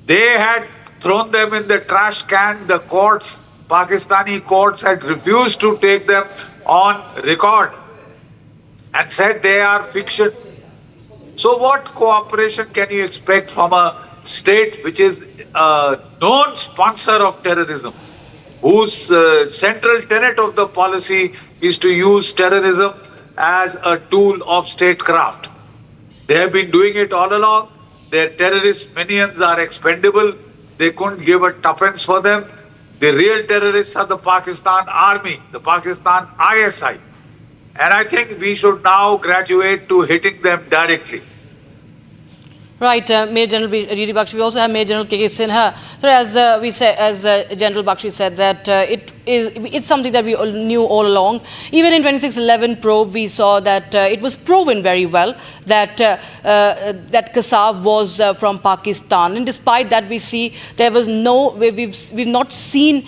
They had thrown them in the trash can. The courts, Pakistani courts, had refused to take them on record and said they are fiction. So what cooperation can you expect from a state which is a known sponsor of terrorism, whose central tenet of the policy is to use terrorism as a tool of statecraft? They have been doing it all along. Their terrorist minions are expendable. They couldn't give a tuppence for them. The real terrorists are the Pakistan Army, the Pakistan ISI. And I think we should now graduate to hitting them directly. Right, Major General G.D. Bakshi. We also have Major General K.K. Sinha. So as General Bakshi said, that it's something that we all knew all along. Even in 26/11 probe, we saw that it was proven very well that that Kasab was from Pakistan. And despite that, we see there was we've not seen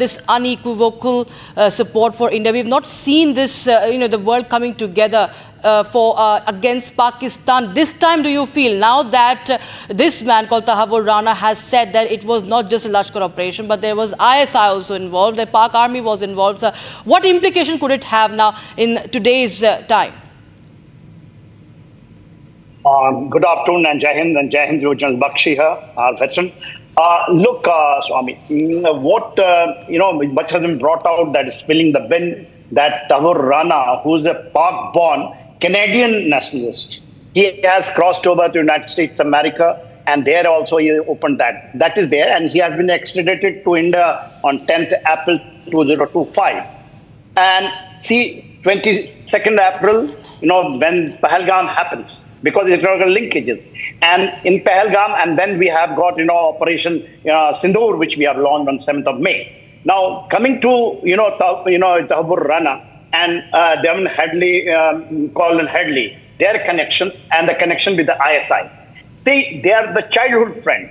this unequivocal support for India. We've not seen this, the world coming together against Pakistan. This time, do you feel, now that this man called Tahabur Rana has said that it was not just a Lashkar operation, but there was ISI also involved, the Pak Army was involved, what implication could it have now in today's time? Good afternoon and Jai Hind General Bakshi here, our veteran. Look, Swami, what, much has been brought out that is spilling the bin, that Tahur Rana, who's a Pak-born Canadian nationalist, he has crossed over to United States of America, and there also he opened that. That is there, and he has been extradited to India on 10th April 2025. And see, 22nd April, when Pahalgam happens, because historical linkages. And in Pahalgam, and then we have got, Operation Sindoor, which we have launched on 7th of May. Now, coming to, Tahbur Rana and Devon Headley, Colin Headley, their connections and the connection with the ISI. They are the childhood friend,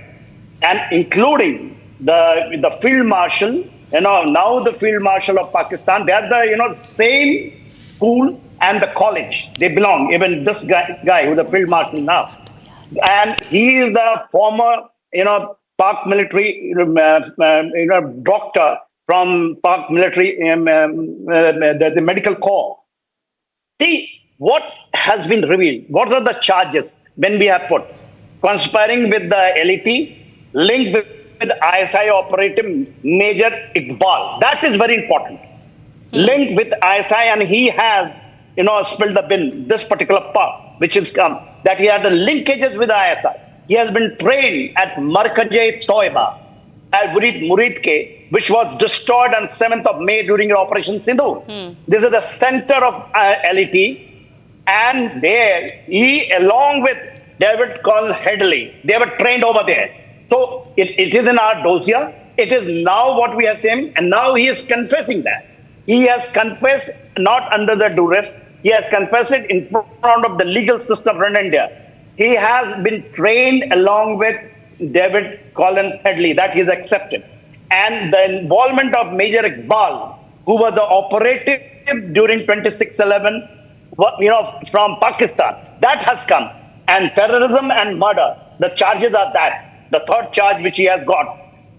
and including the Field Marshal, now the Field Marshal of Pakistan, they are the, same school and the college they belong. Even this guy who's the Field Marshal now, and he is the former, Pak military, doctor from Pak military, the medical corps. See what has been revealed. What are the charges when we have put? Conspiring with the LET, linked with ISI operative Major Iqbal. That is very important. Linked with ISI, and he has, spilled the bin, this particular part, which is that he had the linkages with ISI. He has been trained at Markaz Toiba, at Muridke, which was destroyed on 7th of May during Operation Sindoor. This is the center of LET, and there he, along with David Colin Headley, they were trained over there. So it is in our dossier. It is now what we are saying, and now he is confessing that. He has confessed not under the duress. He has confessed it in front of the legal system in India. He has been trained along with David Colin Headley. That he is accepted. And the involvement of Major Iqbal, who was the operative during 26/11, from Pakistan, that has come. And terrorism and murder, the charges are that. The third charge which he has got.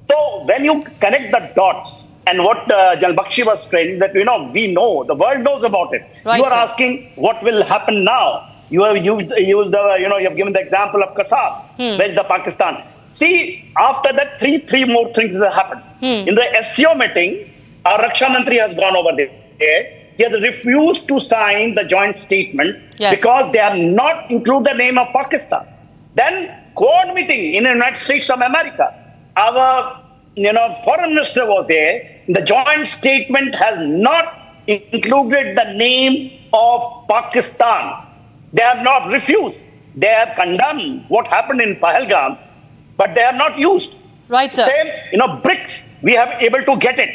So when you connect the dots, and what Jalbakshi was saying, that we know, the world knows about it. Right, you are sir. asking what will happen now. You have used the, you have given the example of Kasab, where is the Pakistan. See, after that, three more things have happened. In the SCO meeting, our Raksha Mantri has gone over there. He has refused to sign the joint statement because they have not included the name of Pakistan. Then, Quad meeting in the United States of America, our foreign minister was there. The joint statement has not included the name of Pakistan. They have not refused. They have condemned what happened in Pahalgam, but they have not used. Right, sir. Same, BRICS, we have able to get it.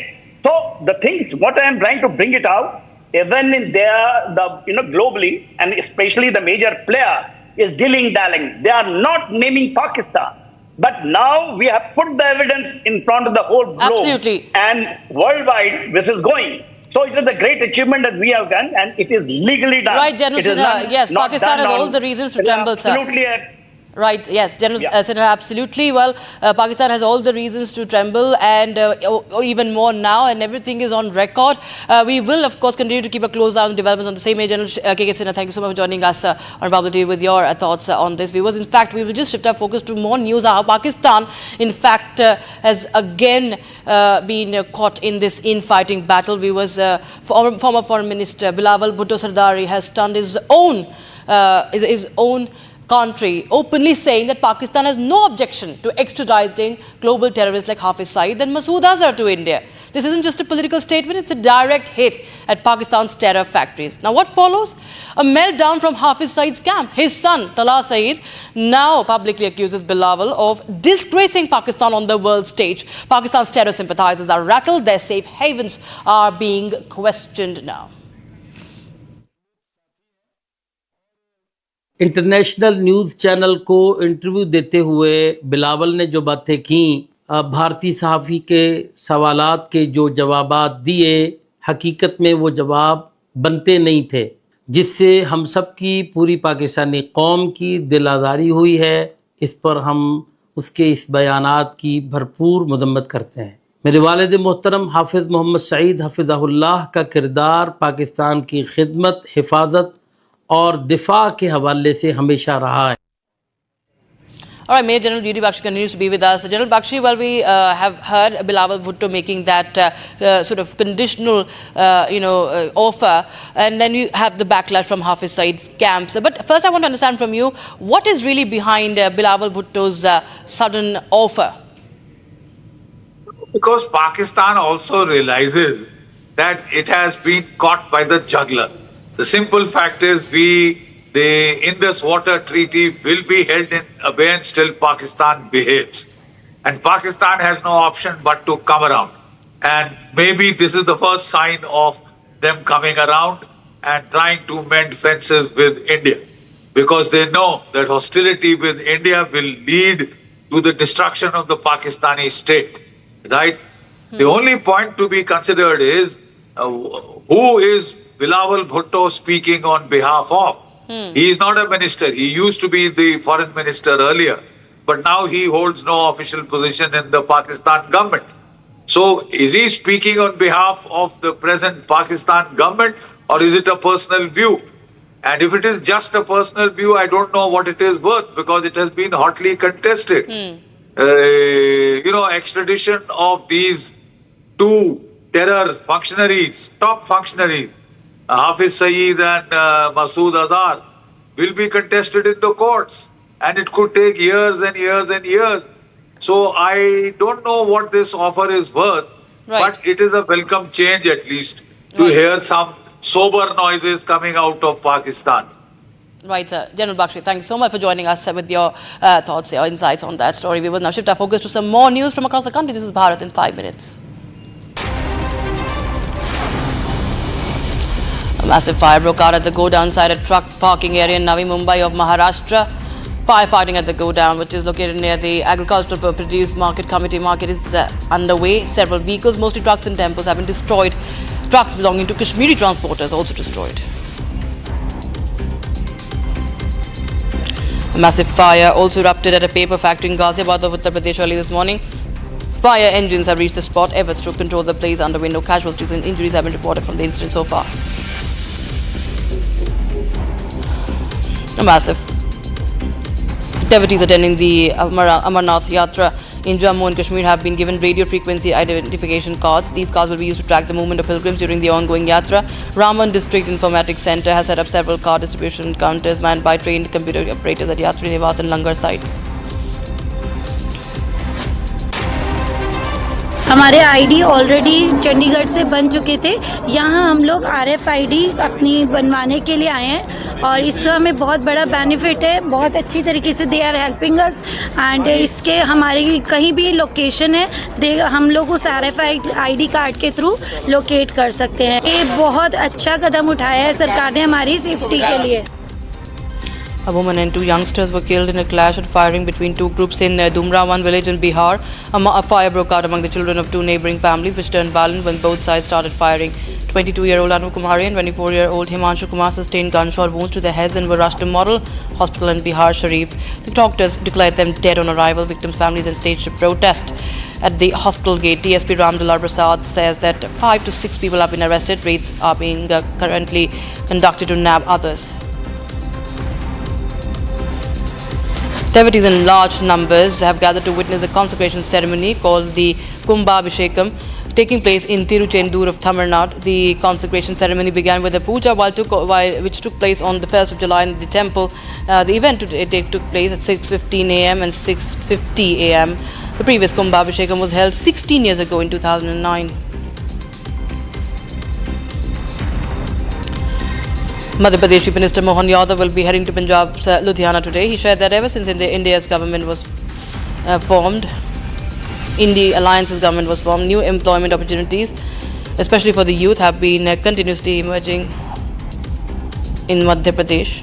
So the things, what I am trying to bring it out, even in globally, and especially the major player is dilly-dallying. They are not naming Pakistan. But now we have put the evidence in front of the whole globe. Absolutely. And worldwide, this is going. So it is a great achievement that we have done, and it is legally done. Right, General Sinha. Yes, Pakistan has all the reasons to tremble, sir. Absolutely. Right, yes, General Sinha, absolutely. Well, Pakistan has all the reasons to tremble, and even more now, and everything is on record. We will, of course, continue to keep a close eye on developments on the same. General KK Sinha, thank you so much for joining us on Bubble TV with your thoughts on this. Viewers, in fact, we will just shift our focus to more news. How Pakistan, in fact, has again been caught in this infighting battle. Viewers, former Foreign Minister Bilawal Bhutto Sardari has stunned his own country, openly saying that Pakistan has no objection to extraditing global terrorists like Hafiz Saeed and Masood Azhar to India. This isn't just a political statement, it's a direct hit at Pakistan's terror factories. Now what follows? A meltdown from Hafiz Saeed's camp. His son, Talha Saeed, now publicly accuses Bilawal of disgracing Pakistan on the world stage. Pakistan's terror sympathizers are rattled, their safe havens are being questioned now. International news channel को interview देते हुए बिलावल ने जो बातें की, भारतीय सहाफ़ी के सवालात के जो जवाबात दिए, हकीकत में वो जवाब बनते नहीं थे, जिससे हम सब की पूरी पाकिस्तानी कौम की दिल आज़ारी हुई है। इस पर हम उसके इस बयानात की भरपूर मज़म्मत करते हैं। मेरे वालिद मोहतरम हाफिज़ मोहम्मद सईद हफ़िज़हुल्लाह का किरदार पाकिस्तान की खिदमत, हिफाजत और दिफा के हवाले से हमेशा रहा है। All right, Major General G.D. Bakshi continues to be with us. General Bakshi, well, we have heard Bilawal Bhutto making that sort of conditional, offer, and then you have the backlash from Hafiz Saeed's camps. But first, I want to understand from you, what is really behind Bilawal Bhutto's sudden offer? Because Pakistan also realizes that it has been caught by the juggler. The simple fact is the Indus Water Treaty will be held in abeyance till Pakistan behaves. And Pakistan has no option but to come around. And maybe this is the first sign of them coming around and trying to mend fences with India. Because they know that hostility with India will lead to the destruction of the Pakistani state. Right? The only point to be considered is who is Bilawal Bhutto speaking on behalf of? He is not a minister. He used to be the foreign minister earlier, but now he holds no official position in the Pakistan government. So is he speaking on behalf of the present Pakistan government, or is it a personal view? And if it is just a personal view, I don't know what it is worth, because it has been hotly contested. Extradition of these two terror functionaries, top functionaries, Hafiz Saeed and Masood Azhar, will be contested in the courts, and it could take years and years and years. So I don't know what this offer is worth, but it is a welcome change at least to hear some sober noises coming out of Pakistan. Right, sir. General Bakshi, thank you so much for joining us with your thoughts, your insights on that story. We will now shift our focus to some more news from across the country. This is Bharat in 5 minutes. A massive fire broke out at the go-down side at truck parking area in Navi Mumbai of Maharashtra. Firefighting at the go-down, which is located near the Agricultural Produce Market Committee market, is underway. Several vehicles, mostly trucks and tempos, have been destroyed. Trucks belonging to Kashmiri transporters also destroyed. A massive fire also erupted at a paper factory in Ghaziabad of Uttar Pradesh early this morning. Fire engines have reached the spot. Efforts to control the blaze underway. No casualties and injuries have been reported from the incident so far. A massive devotees attending the Amarnath Yatra in Jammu and Kashmir have been given radio frequency identification cards. These cards will be used to track the movement of pilgrims during the ongoing Yatra. Raman District Informatics Centre has set up several card distribution counters manned by trained computer operators at Yatri Nivas and Langar sites. हमारे ID already Chandigarh से बन चुके थे। यहाँ हम लोग RFID अपनी बनवाने के लिए आए हैं और इससे हमें बहुत बड़ा बेनिफिट है। बहुत अच्छी तरीके से they are helping us and इसके हमारी कहीं भी लोकेशन है हम लोग उस आरएफआईडी कार्ड के थ्रू लोकेट कर सकते हैं। ये बहुत अच्छा कदम उठाया है सरकार ने हमारी सेफ्टी के लिए। A woman and two youngsters were killed in a clash and firing between two groups in Dumrawan village in Bihar. A fire broke out among the children of two neighbouring families, which turned violent when both sides started firing. 22-year-old Anu Kumari and 24-year-old Himanshu Kumar sustained gunshot wounds to their heads and were rushed to Model Hospital in Bihar Sharif. The doctors declared them dead on arrival. Victims' families then staged a protest at the hospital gate. DSP Ramdullah Prasad says that 5 to 6 people have been arrested. Raids are being currently conducted to nab others. Devotees in large numbers have gathered to witness the consecration ceremony called the Kumbhabhishekam, taking place in Tiruchendur of Tamil Nadu. The consecration ceremony began with a puja which took place on the 1st of July in the temple. The event took place at 6:15 a.m. and 6:50 a.m. The previous Kumbhabhishekam was held 16 years ago in 2009. Madhya Pradesh Chief Minister Mohan Yadav will be heading to Punjab's Ludhiana today. He shared that ever since India's government was formed, India Alliance's government was formed, new employment opportunities, especially for the youth, have been continuously emerging in Madhya Pradesh.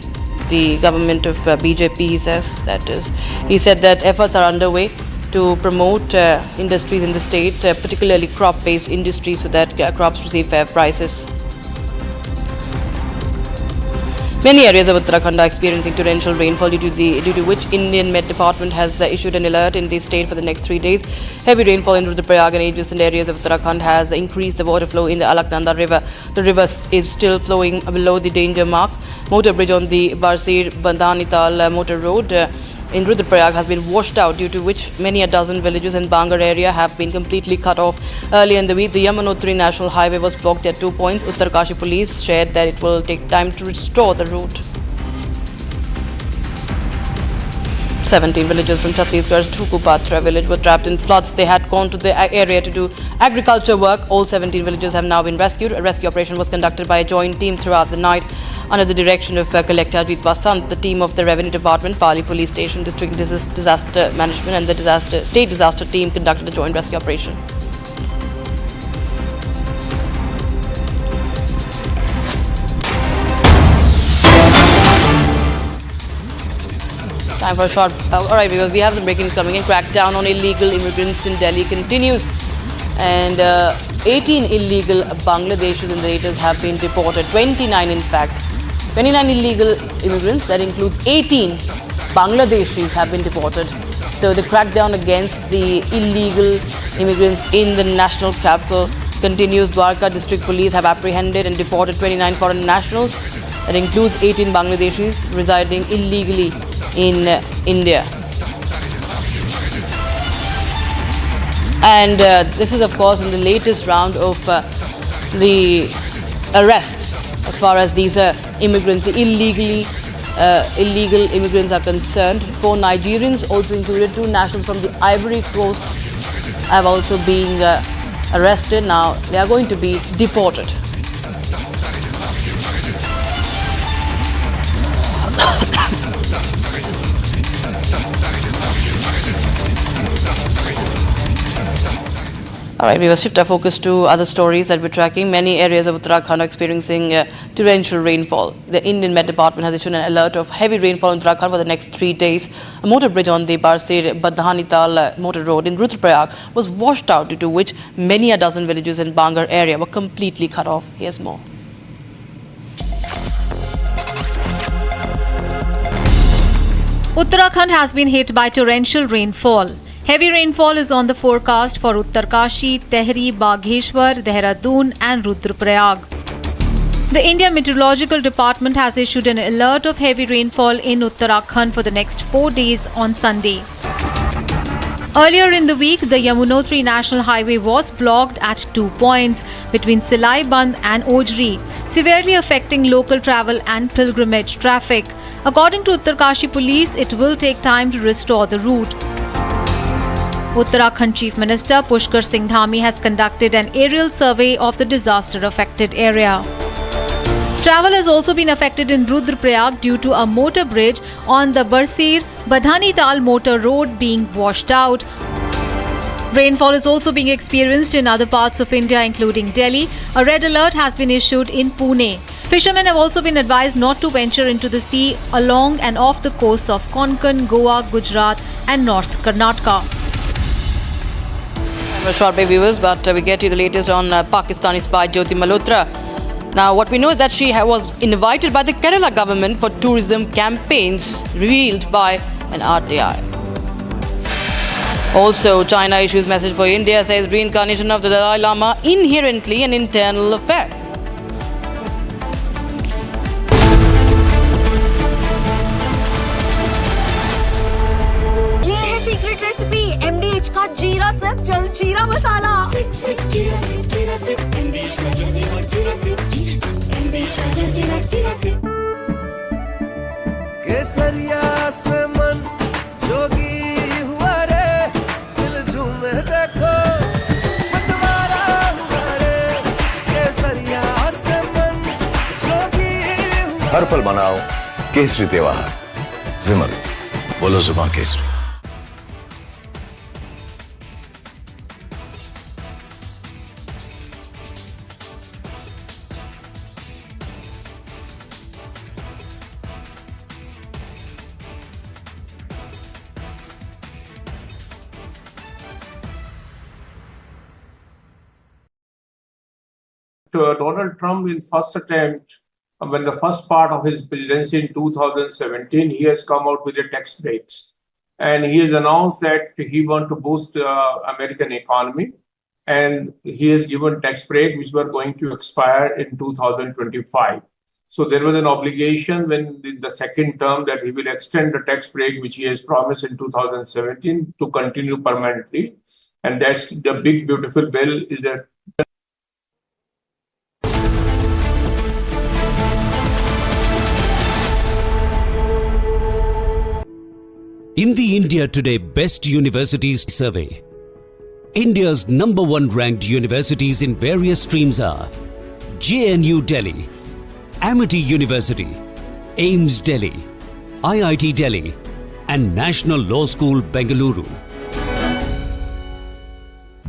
The government of BJP, he says, that is. He said that efforts are underway to promote industries in the state, particularly crop-based industries, so that crops receive fair prices. Many areas of Uttarakhand are experiencing torrential rainfall due to which Indian Met Department has issued an alert in the state for the next 3 days. Heavy rainfall in Rudraprayag and adjacent areas of Uttarakhand has increased the water flow in the Alaknanda river. The river is still flowing below the danger mark. Motor bridge on the Barsir Bandhanital motor road in Rudraprayag has been washed out, due to which many a dozen villages in Bangar area have been completely cut off. Earlier in the week, the Yamunotri National Highway was blocked at 2 points. Uttarkashi police shared that it will take time to restore the route. 17 villagers from Chhattisgarh's Thukupatra village were trapped in floods. They had gone to the area to do agriculture work. All 17 villagers have now been rescued. A rescue operation was conducted by a joint team throughout the night under the direction of Collector Ajit Basant. The team of the Revenue Department, Pali Police Station, District Disaster Management and the State Disaster Team conducted a joint rescue operation. Time for a short. Alright, because we have some breaking news coming in. Crackdown on illegal immigrants in Delhi continues. And 18 illegal Bangladeshis and Narrators have been deported. 29 in fact. 29 illegal immigrants, that includes 18 Bangladeshis, have been deported. So the crackdown against the illegal immigrants in the national capital continues. Dwarka District Police have apprehended and deported 29 foreign nationals. That includes 18 Bangladeshis residing illegally in India. And this is, of course, in the latest round of the arrests as far as these immigrants, the illegal immigrants are concerned. 4 Nigerians, also included 2 nationals from the Ivory Coast, have also been arrested. Now they are going to be deported. All right, we will shift our focus to other stories that we're tracking. Many areas of Uttarakhand are experiencing torrential rainfall. The Indian Met Department has issued an alert of heavy rainfall in Uttarakhand for the next 3 days. A motor bridge on the Barsir-Badhanital motor road in Rudraprayag was washed out, due to which many a dozen villages in Bangar area were completely cut off. Here's more. Uttarakhand has been hit by torrential rainfall. Heavy rainfall is on the forecast for Uttarkashi, Tehri, Bagheshwar, Dehradun and Rudraprayag. The India Meteorological Department has issued an alert of heavy rainfall in Uttarakhand for the next 4 days on Sunday. Earlier in the week, the Yamunotri National Highway was blocked at 2 points between Silai Band and Ojri, severely affecting local travel and pilgrimage traffic. According to Uttarkashi police, it will take time to restore the route. Uttarakhand Chief Minister Pushkar Singh Dhami has conducted an aerial survey of the disaster-affected area. Travel has also been affected in Rudraprayag due to a motor bridge on the Barsir-Badhanital motor road being washed out. Rainfall is also being experienced in other parts of India, including Delhi. A red alert has been issued in Pune. Fishermen have also been advised not to venture into the sea along and off the coasts of Konkan, Goa, Gujarat and North Karnataka. A short break, viewers, but we get you the latest on Pakistani spy Jyoti Malhotra. Now, what we know is that she was invited by the Kerala government for tourism campaigns, revealed by an RTI. Also, China issues message for India, says reincarnation of the Dalai Lama inherently an internal affair. ये है secret recipe MDH का जीरा SIP जल जीरा मसाला। SIP जीरा SIP MDH का जल जीरा सिप MDH का जल जीरा सिप। केसरिया से मन जोगी हुआ रे, दिल झूमे देखो मतवारा हुआ रे। केसरिया से मन जोगी हुआ। हर पल मनाओ केसरी त्योहार। विमल, बोलो जुबान Kesari. Donald Trump, in first attempt, when the first part of his presidency in 2017, he has come out with the tax breaks. And he has announced that he wants to boost the American economy. And he has given tax breaks which were going to expire in 2025. So there was an obligation when the second term that he will extend the tax break, which he has promised in 2017, to continue permanently. And that's the big, beautiful bill is that. In the India Today Best Universities Survey, India's #1 ranked universities in various streams are JNU Delhi, Amity University, AIMS Delhi, IIT Delhi, and National Law School, Bengaluru.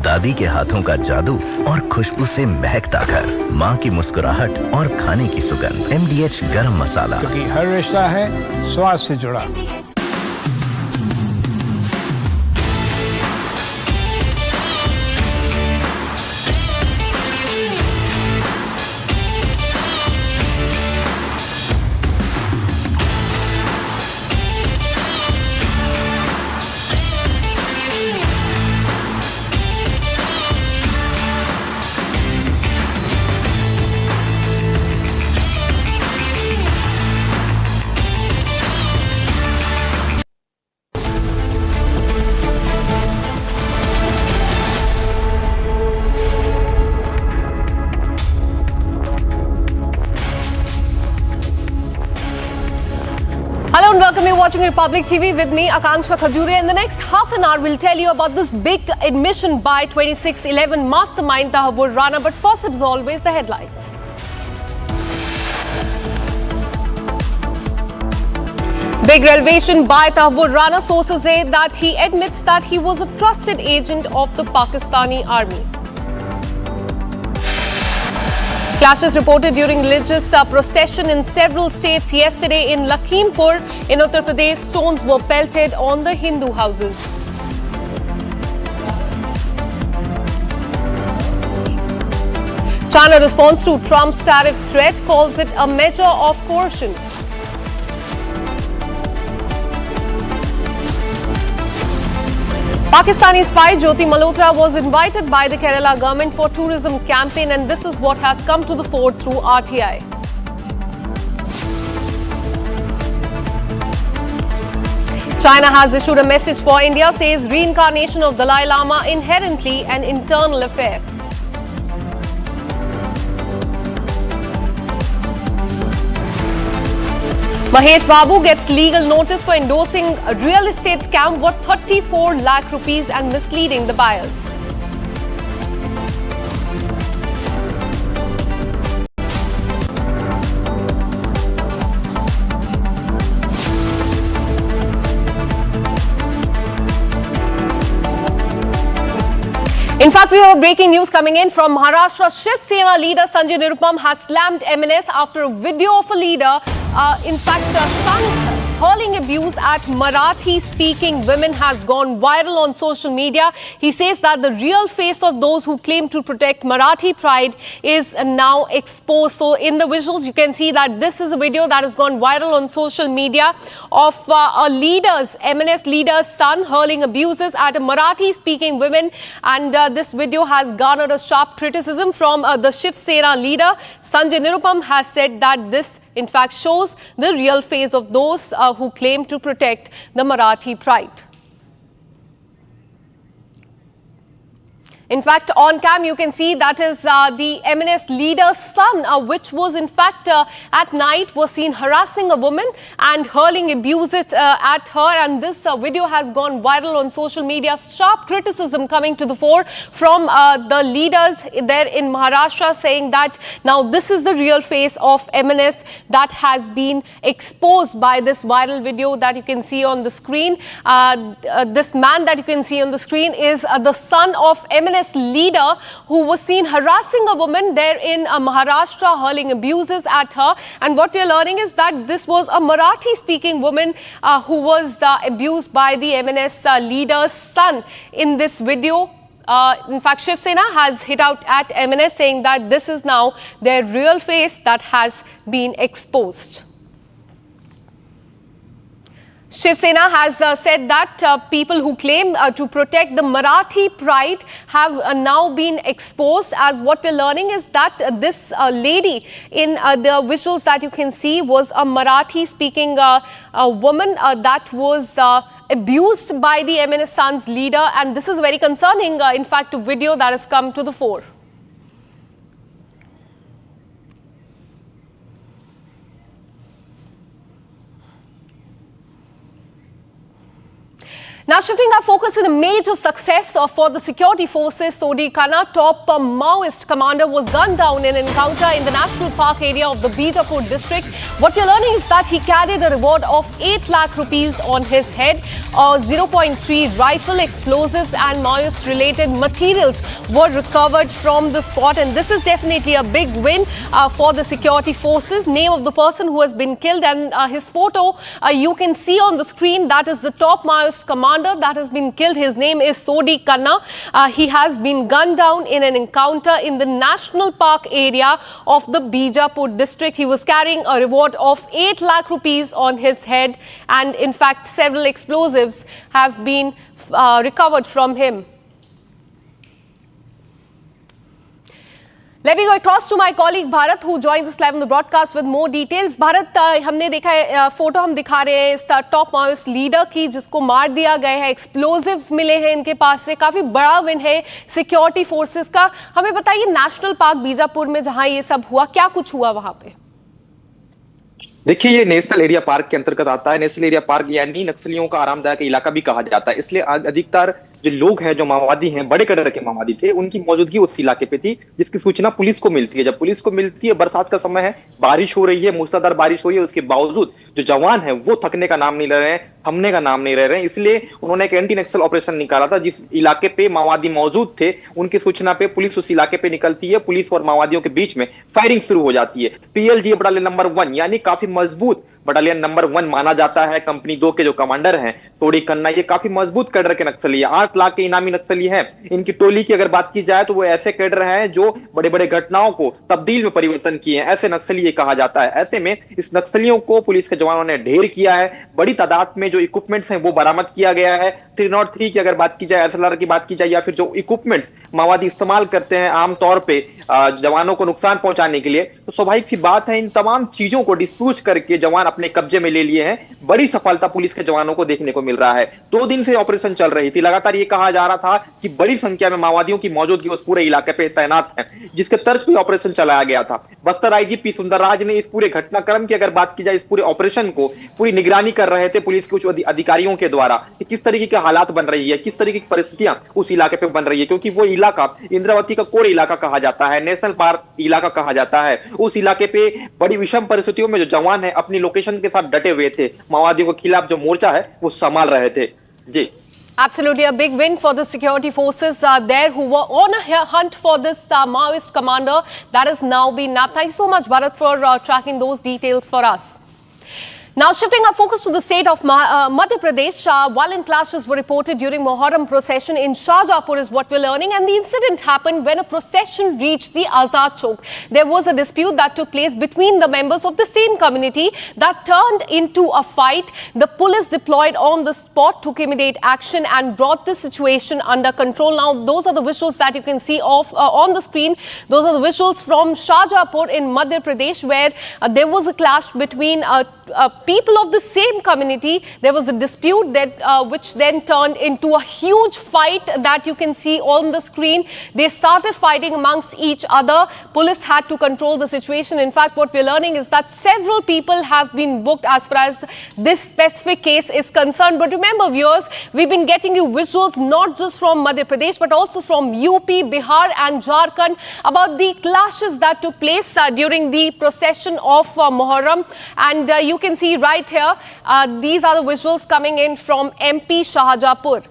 दादी के हाथों का जादू और खुशबू से महकता घर, माँ की मुस्कुराहट और खाने की सुगंध, MDH गरम मसाला, क्योंकि हर रिश्ता है स्वाद से जुड़ा। Hello and welcome. You're watching Republic TV with me, Akanksha Khajure. In the next half an hour, we'll tell you about this big admission by 2611 mastermind Tahavur Rana. But first, as always, the headlines. Big revelation by Tahavur Rana. Sources say that he admits that he was a trusted agent of the Pakistani army. Clashes reported during religious procession in several states yesterday in Lakhimpur. In Uttar Pradesh, stones were pelted on the Hindu houses. China responds to Trump's tariff threat, calls it a measure of coercion. Pakistani spy Jyoti Malhotra was invited by the Kerala government for tourism campaign, and this is what has come to the fore through RTI. China has issued a message for India, says reincarnation of Dalai Lama inherently an internal affair. Mahesh Babu gets legal notice for endorsing a real estate scam worth 34 lakh rupees and misleading the buyers. In fact, we have breaking news coming in from Maharashtra. Shiv Sena leader Sanjay Nirupam has slammed MNS after a video of a leader, son hurling abuse at Marathi-speaking women has gone viral on social media. He says that the real face of those who claim to protect Marathi pride is now exposed. So in the visuals, you can see that this is a video that has gone viral on social media of a MNS leader's son hurling abuses at Marathi-speaking women. And this video has garnered a sharp criticism from the Shiv Sena leader. Sanjay Nirupam has said that this in fact shows the real face of those who claim to protect the Marathi pride. In fact, on cam, you can see that is the MNS leader's son, which was in fact at night was seen harassing a woman and hurling abuses at her. And this video has gone viral on social media. Sharp criticism coming to the fore from the leaders there in Maharashtra, saying that now this is the real face of MNS that has been exposed by this viral video that you can see on the screen. This man that you can see on the screen is the son of MNS leader who was seen harassing a woman there in Maharashtra, hurling abuses at her. And what we are learning is that this was a Marathi-speaking woman who was abused by the MNS leader's son in this video. In fact, Shiv Sena has hit out at MNS, saying that this is now their real face that has been exposed. Shiv Sena has said that people who claim to protect the Marathi pride have now been exposed, as what we're learning is that this lady in the visuals that you can see was a Marathi speaking woman that was abused by the MNS Sons leader, and this is very concerning. In fact, a video that has come to the fore. Now shifting our focus in a major success for the security forces, Sodi Khanna, top Maoist commander, was gunned down in an encounter in the National Park area of the Bijapur district. What we're learning is that he carried a reward of 8 lakh rupees on his head. 0.3 rifle, explosives and Maoist related materials were recovered from the spot, and this is definitely a big win for the security forces. Name of the person who has been killed and his photo you can see on the screen. That is the top Maoist commander that has been killed. His name is Sodi Khanna. He has been gunned down in an encounter in the National Park area of the Bijapur district. He was carrying a reward of 8 lakh rupees on his head, and in fact several explosives have been recovered from him. Let me go across to my colleague Bharat, who joins us live on the broadcast with more details. Bharat, हमने देखा है photo हम दिखा रहे हैं इस top Maoist leader की जिसको मार दिया गया है. एक्सप्लोजिव्स मिले हैं इनके पास से. काफी बड़ा विन है सिक्योरिटी फोर्सेस का. हमें बताइए नेशनल पार्क बीजापुर में जहां ये सब हुआ, क्या कुछ हुआ वहां पे? देखिए, ये नेशनल एरिया पार्क के अंतर्गत आता है. नेशनल एरिया पार्क यानी नक्सलियों का आरामदायक इलाका भी कहा जाता है. इसलिए अधिकतर जो लोग हैं, जो माओवादी हैं, बड़े कदर के माओवादी थे, उनकी मौजूदगी उस इलाके पे थी, जिसकी सूचना पुलिस को मिलती है. जब पुलिस को मिलती है, बरसात का समय है, बारिश हो रही है, मूसलाधार बारिश हो रही है, उसके बावजूद जो जवान है वो थकने का नाम नहीं ले रहे हैं, थमने का नाम नहीं ले रहे हैं. इसलिए उन्होंने एक एंटी नक्सल ऑपरेशन निकाला था. जिस इलाके पे माओवादी मौजूद थे, उनकी सूचना पे पुलिस उस इलाके पे निकलती है. पुलिस और माओवादियों के बीच में फायरिंग शुरू हो जाती है. पीएलजी बटालियन नंबर 1 यानी काफी मजबूत बटालियन नंबर 1 माना जाता है. कंपनी 2 के जो कमांडर हैं सोडी खन्ना, ये काफी मजबूत कैडर के नक्सली है. 8 लाख के इनामी नक्सली हैं. इनकी टोली की अगर बात की जाए तो वो ऐसे कैडर हैं जो बड़े बड़े घटनाओं को तब्दील में परिवर्तन किए हैं. ऐसे नक्सली ये कहा जाता है. ऐसे में इस नक्सलियों को पुलिस के जवानों ने ढेर किया है. बड़ी तादाद में जो इक्विपमेंट्स हैं वो बरामद किया गया है. 303 की अगर बात की जाए, एसएलआर की बात की जाए, या फिर जो इक्विपमेंट्स माओवादी इस्तेमाल करते हैं आमतौर पे जवानों को नुकसान पहुंचाने के लिए, तो स्वाभाविक सी बात है इन तमाम चीजों को डिस्प्यूज करके जवान अपने कब्जे में ले लिए हैं. बड़ी सफलता पुलिस के जवानों को देखने को मिल रहा है. 2 दिन से ऑपरेशन चल रही थी. लगातार ये कहा जा रहा था कि बड़ी संख्या में माओवादियों की मौजूदगी उस पूरे इलाके पे तैनात है, जिसके तर्ज पे ऑपरेशन चलाया गया था. बस्तर आईजीपी सुंदरराज ने इस पूरे घटनाक्रम की अगर बात की जाए, इस पूरे ऑपरेशन को पूरी निगरानी कर रहे थे पुलिस के उच्च अधिकारियों के द्वारा कि किस तरीके के हालात बन रही है, किस तरीके की परिस्थितियां उस इलाके पे बन रही है. क्योंकि वो इलाका इंद्रावती का कोर इलाका कहा जाता है, नेशनल पार्क इलाका कहा जाता है. उस इलाके पे बड़ी विषम परिस्थितियों में जो जवान है अपनी लोकेशन के साथ डटे हुए थे. माओवादियों के खिलाफ जो मोर्चा है वो संभाल रहे थे. जी, Absolutely a big win for the security forces there who were on a hunt for this Maoist commander that has now been nabbed. Thank you so much, Bharat, for tracking those details for us. Now shifting our focus to the state of Madhya Pradesh, violent clashes were reported during Muharram procession in Shahjahanpur is what we're learning, and the incident happened when a procession reached the Azad Chowk. There was a dispute that took place between the members of the same community that turned into a fight. The police deployed on the spot, took immediate action and brought the situation under control. Now those are the visuals that you can see on the screen. Those are the visuals from Shahjahanpur in Madhya Pradesh where there was a clash between people of the same community. There was a dispute that which then turned into a huge fight that you can see on the screen. They started fighting amongst each other. Police had to control the situation. In fact, what we're learning is that several people have been booked as far as this specific case is concerned. But remember, viewers, we've been getting you visuals not just from Madhya Pradesh but also from UP, Bihar and Jharkhand about the clashes that took place during the procession of Muharram. And you can see right here, these are the visuals coming in from MP Shahjahanpur.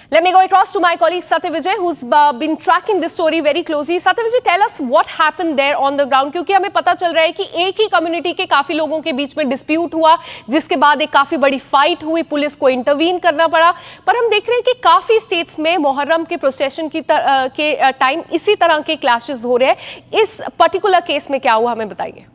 Let me go across to my colleague Satya Vijay, who's been tracking this story very closely. Satya Vijay, tell us what happened there on the ground, क्योंकि हमें पता चल रहा है कि एक ही community के काफी लोगों के बीच में डिस्प्यूट हुआ, जिसके बाद एक काफी बड़ी फाइट हुई, पुलिस को इंटरवीन करना पड़ा. पर हम देख रहे हैं कि काफी स्टेट्स में मुहर्रम के प्रोसेशन के टाइम इसी तरह के क्लैशेस हो रहे हैं. इस पर्टिकुलर केस में क्या हुआ, हमें बताइए.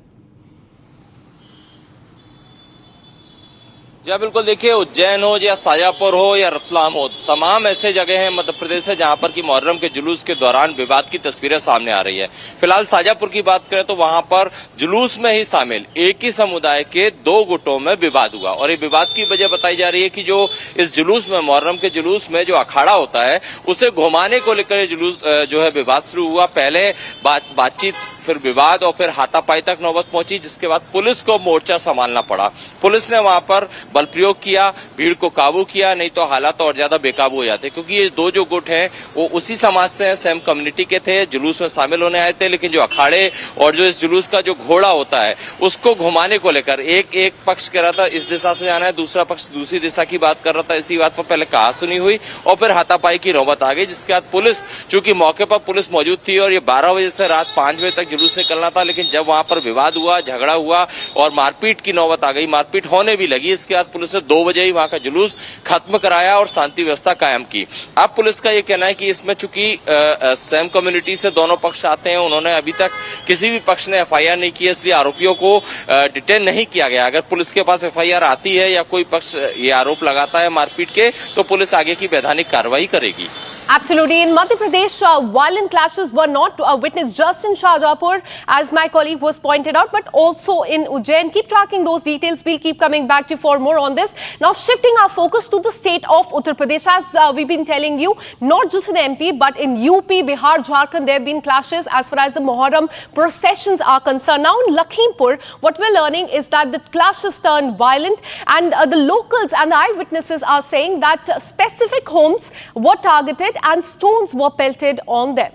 जी बिल्कुल, देखिए उज्जैन हो या शाजापुर हो या रतलाम हो, तमाम ऐसे जगह हैं मध्य प्रदेश है जहां पर कि मुहर्रम के जुलूस के दौरान विवाद की तस्वीरें सामने आ रही है। फिलहाल शाजापुर की बात करें तो वहां पर जुलूस में ही शामिल एक ही समुदाय के 2 गुटों में विवाद हुआ और ये विवाद की वजह बताई जा रही है कि जो इस जुलूस में मुहर्रम के जुलूस में जो अखाड़ा होता है उसे घुमाने को लेकर जुलूस जो है विवाद शुरू हुआ। पहले बातचीत, फिर विवाद और फिर हाथापाई तक नौबत पहुंची, जिसके बाद पुलिस को मोर्चा संभालना पड़ा। पुलिस ने वहां पर बल प्रयोग किया, भीड़ को काबू किया, नहीं तो हालात और ज्यादा बेकाबू हो जाते, क्योंकि ये 2 जो गुट हैं वो उसी समाज से हैं, सेम कम्युनिटी के थे, जुलूस में शामिल होने आए थे। लेकिन जो अखाड़े और जो इस जुलूस का जो घोड़ा होता है उसको घुमाने को लेकर एक पक्ष कह रहा था इस दिशा से जाना है, दूसरा पक्ष दूसरी दिशा की बात कर रहा था। इसी बात पर पहले कहासुनी हुई और फिर हाथापाई की नौबत आ गई, जिसके बाद पुलिस, चूंकि मौके पर पुलिस मौजूद थी और ये 12 बजे से रात 5 बजे तक जुलूस निकलना था, लेकिन जब वहां पर विवाद हुआ, झगड़ा हुआ और मारपीट की नौबत आ गई, मारपीट होने भी लगी। इसके बाद पुलिस ने 2 बजे ही वहां का जुलूस खत्म कराया और शांति व्यवस्था कायम की। अब पुलिस का ये कहना है कि इसमें चूंकि सेम कम्युनिटी से दोनों पक्ष आते हैं, उन्होंने अभी तक किसी भी पक्ष ने एफआईआर नहीं की, इसलिए आरोपियों को डिटेन नहीं किया गया। अगर पुलिस के पास एफआईआर आती है या कोई पक्ष ये आरोप लगाता है मारपीट के, तो पुलिस आगे की वैधानिक कार्रवाई करेगी। Absolutely. In Madhya Pradesh, violent clashes were not witnessed just in Shahjahanpur, as my colleague was pointed out, but also in Ujjain. Keep tracking those details. We'll keep coming back to you for more on this. Now, shifting our focus to the state of Uttar Pradesh, as we've been telling you, not just in MP, but in UP, Bihar, Jharkhand, there have been clashes as far as the Muharram processions are concerned. Now, in Lakhimpur, what we're learning is that the clashes turned violent, and the locals and the eyewitnesses are saying that specific homes were targeted and stones were pelted on them.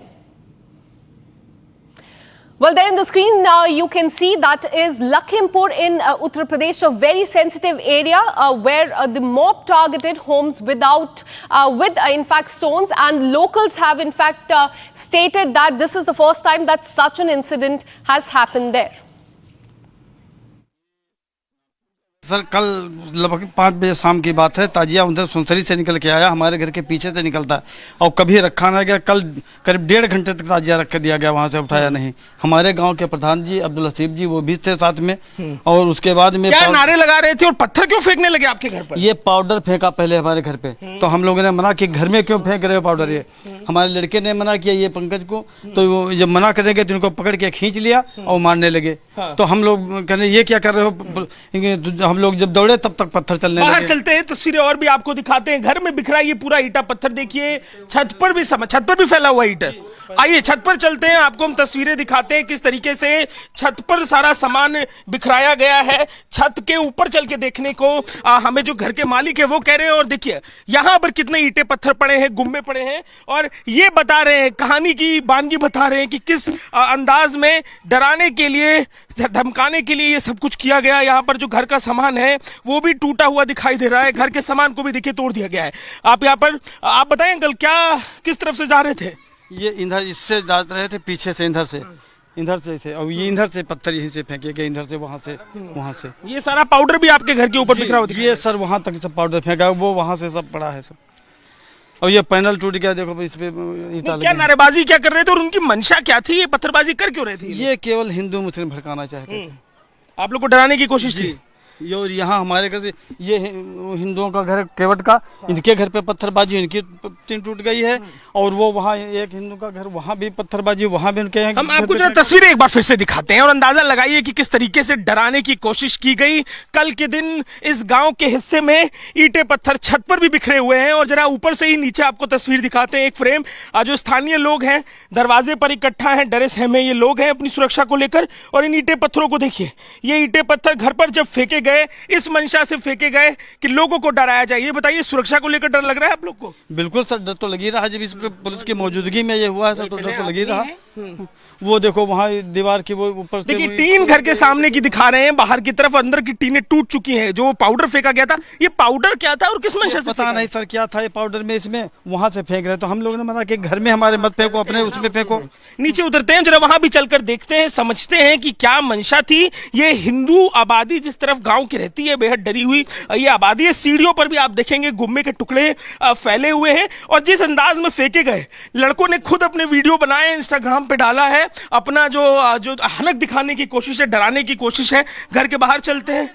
Well, there in the screen now you can see that is Lakhimpur in Uttar Pradesh, a very sensitive area where the mob targeted homes with in fact stones, and locals have in fact stated that this is the first time that such an incident has happened there. Sir कल लगभग 5 बजे शाम की बात है। ताजिया उधर सुनसरी से निकल के आया, हमारे घर के पीछे से निकलता है और कभी रखा ना गया। कल करीब 1.5 घंटे तक ताजिया रख के दिया गया, वहाँ से उठाया नहीं। हमारे गांव के प्रधान जी अब्दुल हसीब जी वो भी थे साथ में, और उसके बाद में क्या नारे लगा रहे थे और पत्थर क्यों फेंकने लगे आपके घर पर? ये पाउडर फेंका पहले हमारे घर पे, तो हम लोगों ने मना किया घर में क्यों फेंक रहे हो पाउडर। ये हमारे लड़के ने मना किया, ये पंकज को, तो जब मना करेंगे तो इनको पकड़ के खींच लिया और मारने लगे। तो हम लोग कहने ये क्या कर रहे हो, हम लोग जब दौड़े तब तक पत्थर चलने लगे। बाहर चलते हैं, तस्वीरें और भी आपको दिखाते हैं। घर में बिखरा ये पूरा ईटा पत्थर देखिए, छत पर भी फैला हुआ ईटा। आइए छत पर चलते हैं, आपको हम तस्वीरें दिखाते हैं किस तरीके से छत पर सारा सामान बिखराया गया है। छत के ऊपर चल के देखने को हमें जो घर के मालिक है वो कह रहे हैं, और देखिए यहाँ पर कितने ईंटे पत्थर पड़े हैं, गुम्बे पड़े हैं, और ये बता रहे हैं, कहानी की बानगी बता रहे हैं कि किस अंदाज में डराने के लिए, धमकाने के लिए ये सब कुछ किया गया। यहाँ पर जो घर का सामान है वो भी टूटा हुआ दिखाई दे रहा है, घर के सामान को भी देखिए तोड़ दिया गया है। आप यहाँ पर आप बताएं अंकल, क्या किस तरफ से जा रहे थे? ये इधर इससे जा रहे थे, पीछे से इधर से और ये इधर से पत्थर यहीं से फेंके गए, इधर से वहाँ से। ये सारा पाउडर भी आपके घर के ऊपर बिखरा हुआ? ये सर वहाँ तक सब पाउडर फेंका, वो वहाँ से सब पड़ा है सब। और ये पैनल टूट गया, देखो इस पे ईंटा लगा। क्या नारेबाजी क्या कर रहे थे और उनकी मंशा क्या थी? ये पत्थरबाजी कर क्यों रहे थे? ये केवल हिंदू मुस्लिम भड़काना चाहते थे। आप लोग को डराने की कोशिश थी? यहाँ हमारे घर से ये हिंदुओं का घर केवट का, इनके घर पे पत्थरबाजी, इनकी टीन टूट गई है, और वो वहाँ एक हिंदू का घर, वहाँ भी पत्थरबाजी, वहाँ भी उनके। हम आपको जरा तस्वीरें एक बार फिर से दिखाते हैं और अंदाजा लगाइए कि किस तरीके से डराने की कोशिश की गई। कल के दिन इस गांव के हिस्से में ईंटे पत्थर छत पर भी बिखरे हुए हैं, और जरा ऊपर से ही नीचे आपको तस्वीर दिखाते हैं एक फ्रेम। जो स्थानीय लोग हैं दरवाजे पर इकट्ठा हैं, डरे सहमे ये लोग हैं अपनी सुरक्षा को लेकर, और इन ईंटे पत्थरों को देखिए। ये ईंटे पत्थर घर पर जब फेंके गए, इस मंशा से फेंके गए कि लोगों को डराया जाए। ये बताइए, सुरक्षा को लेकर डर लग रहा है आप लोग को? बिल्कुल सर, डर तो लगी रहा है। जब इस पुलिस की मौजूदगी में ये हुआ है सर, तो डर तो लगी रहा। वो देखो वहाँ दीवार की वो ऊपर देखिए टीन घर के सामने की दिखा रहे हैं, बाहर की तरफ अंदर की टीनें टूट चुकी हैं। जो पाउडर फेंका गया था, ये पाउडर क्या था और किस मंशा से? पता नहीं सर क्या था ये पाउडर में, इसमें वहाँ से फेंक रहे, तो हम लोगों ने मना कि घर में हमारे मत फेंको, अपने उसमें फेंको। नीचे उतरते हैं, जरा वहां भी चलकर देखते हैं, समझते हैं कि क्या मंशा थी। ये हिंदू आबादी जिस तरफ गांव की रहती है, बेहद डरी हुई ये आबादी है। सीढ़ियों पर भी आप देखेंगे गुम्मे के टुकड़े फैले हुए हैं, और जिस अंदाज में फेंके गए, लड़कों ने खुद अपने वीडियो बनाए, इंस्टाग्राम पे डाला है। अपना जो हनक दिखाने की कोशिश है, डराने की कोशिश है। घर के बाहर चलते हैं,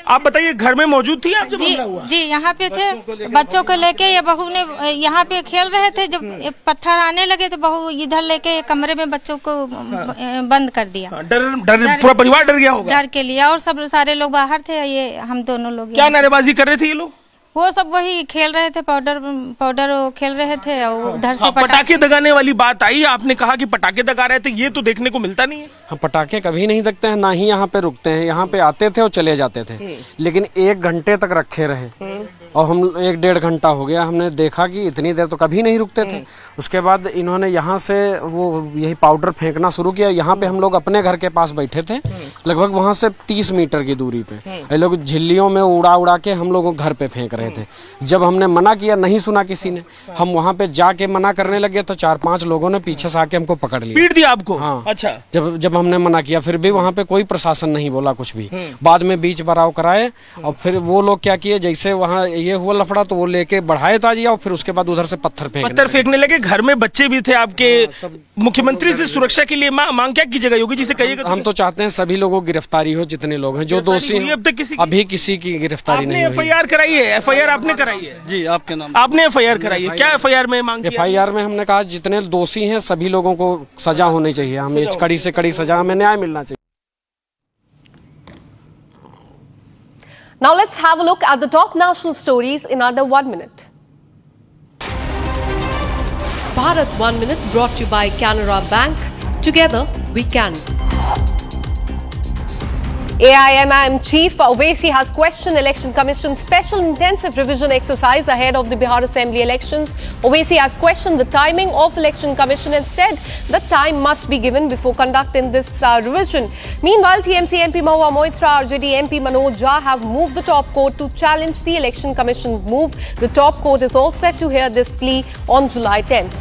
आप बताइए, घर में मौजूद थी आप जब हमला हुआ? जी, यहाँ पे थे, बच्चों को लेके। ये बहू ने यहाँ पे खेल रहे थे, जब पत्थर आने लगे तो बहू इधर लेके कमरे में बच्चों को बंद कर दिया। डर पूरा परिवार डर गया होगा। डर के लिए, और सब सारे लोग बाहर थे, ये हम दोनों लोग। क्या नारेबाजी कर रहे थे ये लोग? वो सब वही खेल रहे थे, पाउडर खेल रहे थे, और उधर से पटाखे दगाने वाली बात आई। आपने कहा कि पटाखे दगा रहे थे, ये तो देखने को मिलता नहीं है। हाँ, पटाखे कभी नहीं दगते हैं, ना ही यहाँ पे रुकते हैं। यहाँ पे आते थे और चले जाते थे, लेकिन 1 घंटे तक रखे रहे। और हम 1-1.5 घंटा हो गया, हमने देखा कि इतनी देर तो कभी नहीं रुकते थे। उसके बाद इन्होंने यहाँ से वो यही पाउडर फेंकना शुरू किया। यहाँ पे हम लोग अपने घर के पास बैठे थे, लगभग वहाँ से 30 मीटर की दूरी पे। ये लोग झिल्लियों में उड़ा के हम लोगों को घर पे फेंक रहे थे। जब हमने मना किया, नहीं सुना किसी ने, हम वहाँ पे जाके मना करने लगे तो 4-5 लोगों ने पीछे से आके हमको पकड़ लिया, पीट दिया आपको। हाँ, अच्छा। जब हमने मना किया, फिर भी वहाँ पे कोई प्रशासन नहीं बोला कुछ भी। बाद में बीच बराव कराए, और फिर वो लोग क्या किए, जैसे वहाँ ये हुआ लफड़ा तो वो लेके बढ़ाए ताजिया, और फिर उसके बाद उधर से पत्थर फेंकने लगे। घर में बच्चे भी थे आपके। मुख्यमंत्री से सुरक्षा के लिए मांग क्या कीजिएगा? योगी जी से कहिएगा। हम तो चाहते हैं सभी लोगों की गिरफ्तारी हो, जितने लोग हैं जो दोषी हैं। अब तक अभी किसी की गिरफ्तारी नहीं हुई। FIR कराई है? FIR आपने कराई है? जी, आपके नाम आपने FIR कराई है? क्या FIR में मांग किया? FIR में हमने कहा जितने दोषी हैं सभी लोगों को सजा होनी चाहिए, हमें कड़ी से कड़ी सजा, हमें न्याय मिलना चाहिए। Now let's have a look at the top national stories in under 1 minute. Bharat 1 Minute brought to you by Canara Bank. Together we can. AIMIM Chief Owaisi has questioned Election Commission's special intensive revision exercise ahead of the Bihar Assembly elections. Owaisi has questioned the timing of Election Commission and said that time must be given before conducting this revision. Meanwhile, TMC MP Mahua Moitra, RJD MP Manoj Jha have moved the top court to challenge the Election Commission's move. The top court is all set to hear this plea on July 10th.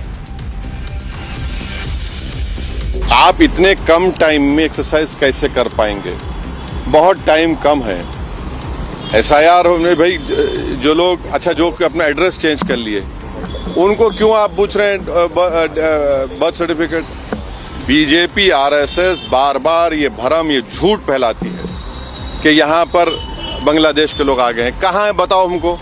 आप इतने कम time में exercise कैसे कर पाएंगे? बहुत time कम है। SIR में भाई जो लोग जो अपना एड्रेस चेंज कर लिए, उनको क्यों आप पूछ रहे हैं बर्थ सर्टिफिकेट? बीजेपी RSS बार बार ये भरम, ये झूठ फैलाती है कि यहाँ पर बांग्लादेश के लोग आ गए हैं। कहाँ है बताओ हमको।